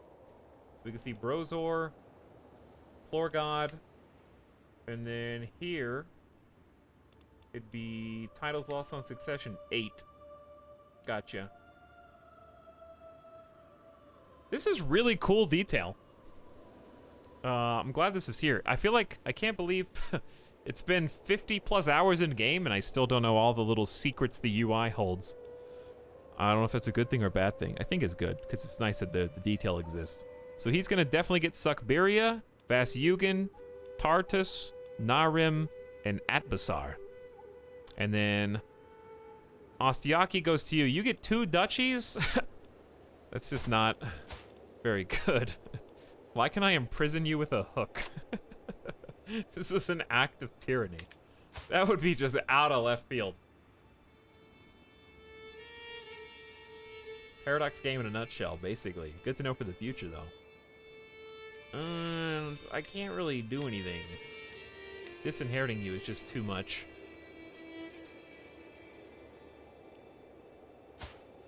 So we can see Brozor, Plorgod, and then here, it'd be titles lost on succession, 8. Gotcha. This is really cool detail. I'm glad this is here. I feel like, I can't believe it's been 50 plus hours in game and I still don't know all the little secrets the UI holds. I don't know if that's a good thing or a bad thing. I think it's good, because it's nice that the detail exists. So he's going to definitely get Sukhbiria, Vasyugin, Tartus, Narim, and Atbasar. And then Ostiaki goes to you. You get 2 duchies? That's just not very good. Why can I imprison you with a hook? This is an act of tyranny. That would be just out of left field. Paradox game in a nutshell, basically. Good to know for the future, though. I can't really do anything. Disinheriting you is just too much.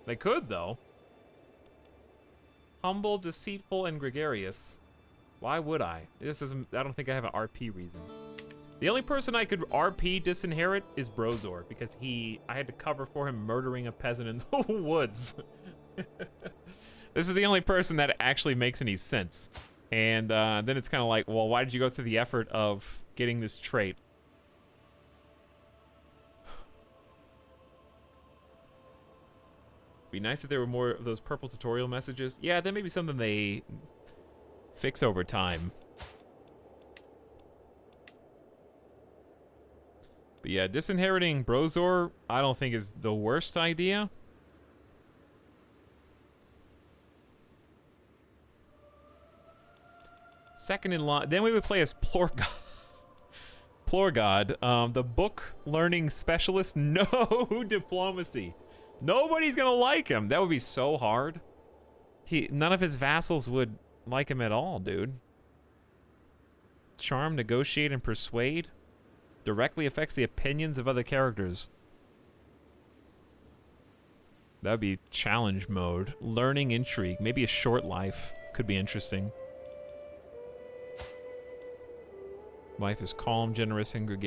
They could, though. Humble, deceitful, and gregarious. Why would I? This isn't. I don't think I have an RP reason. The only person I could RP disinherit is Brozor, because I had to cover for him murdering a peasant in the woods. This is the only person that actually makes any sense. And then it's kind of like, well, why did you go through the effort of getting this trait? Be nice if there were more of those purple tutorial messages. Yeah, that may be something they fix over time. But yeah, disinheriting Brozor, I don't think is the worst idea. Second in line, then we would play as Plorgod. Plorgod, the book learning specialist. No diplomacy. Nobody's gonna like him. That would be so hard. None of his vassals would like him at all, dude. Charm, negotiate, and persuade directly affects the opinions of other characters. That would be challenge mode. Learning intrigue. Maybe a short life. Could be interesting. Life is calm, generous, and gregarious.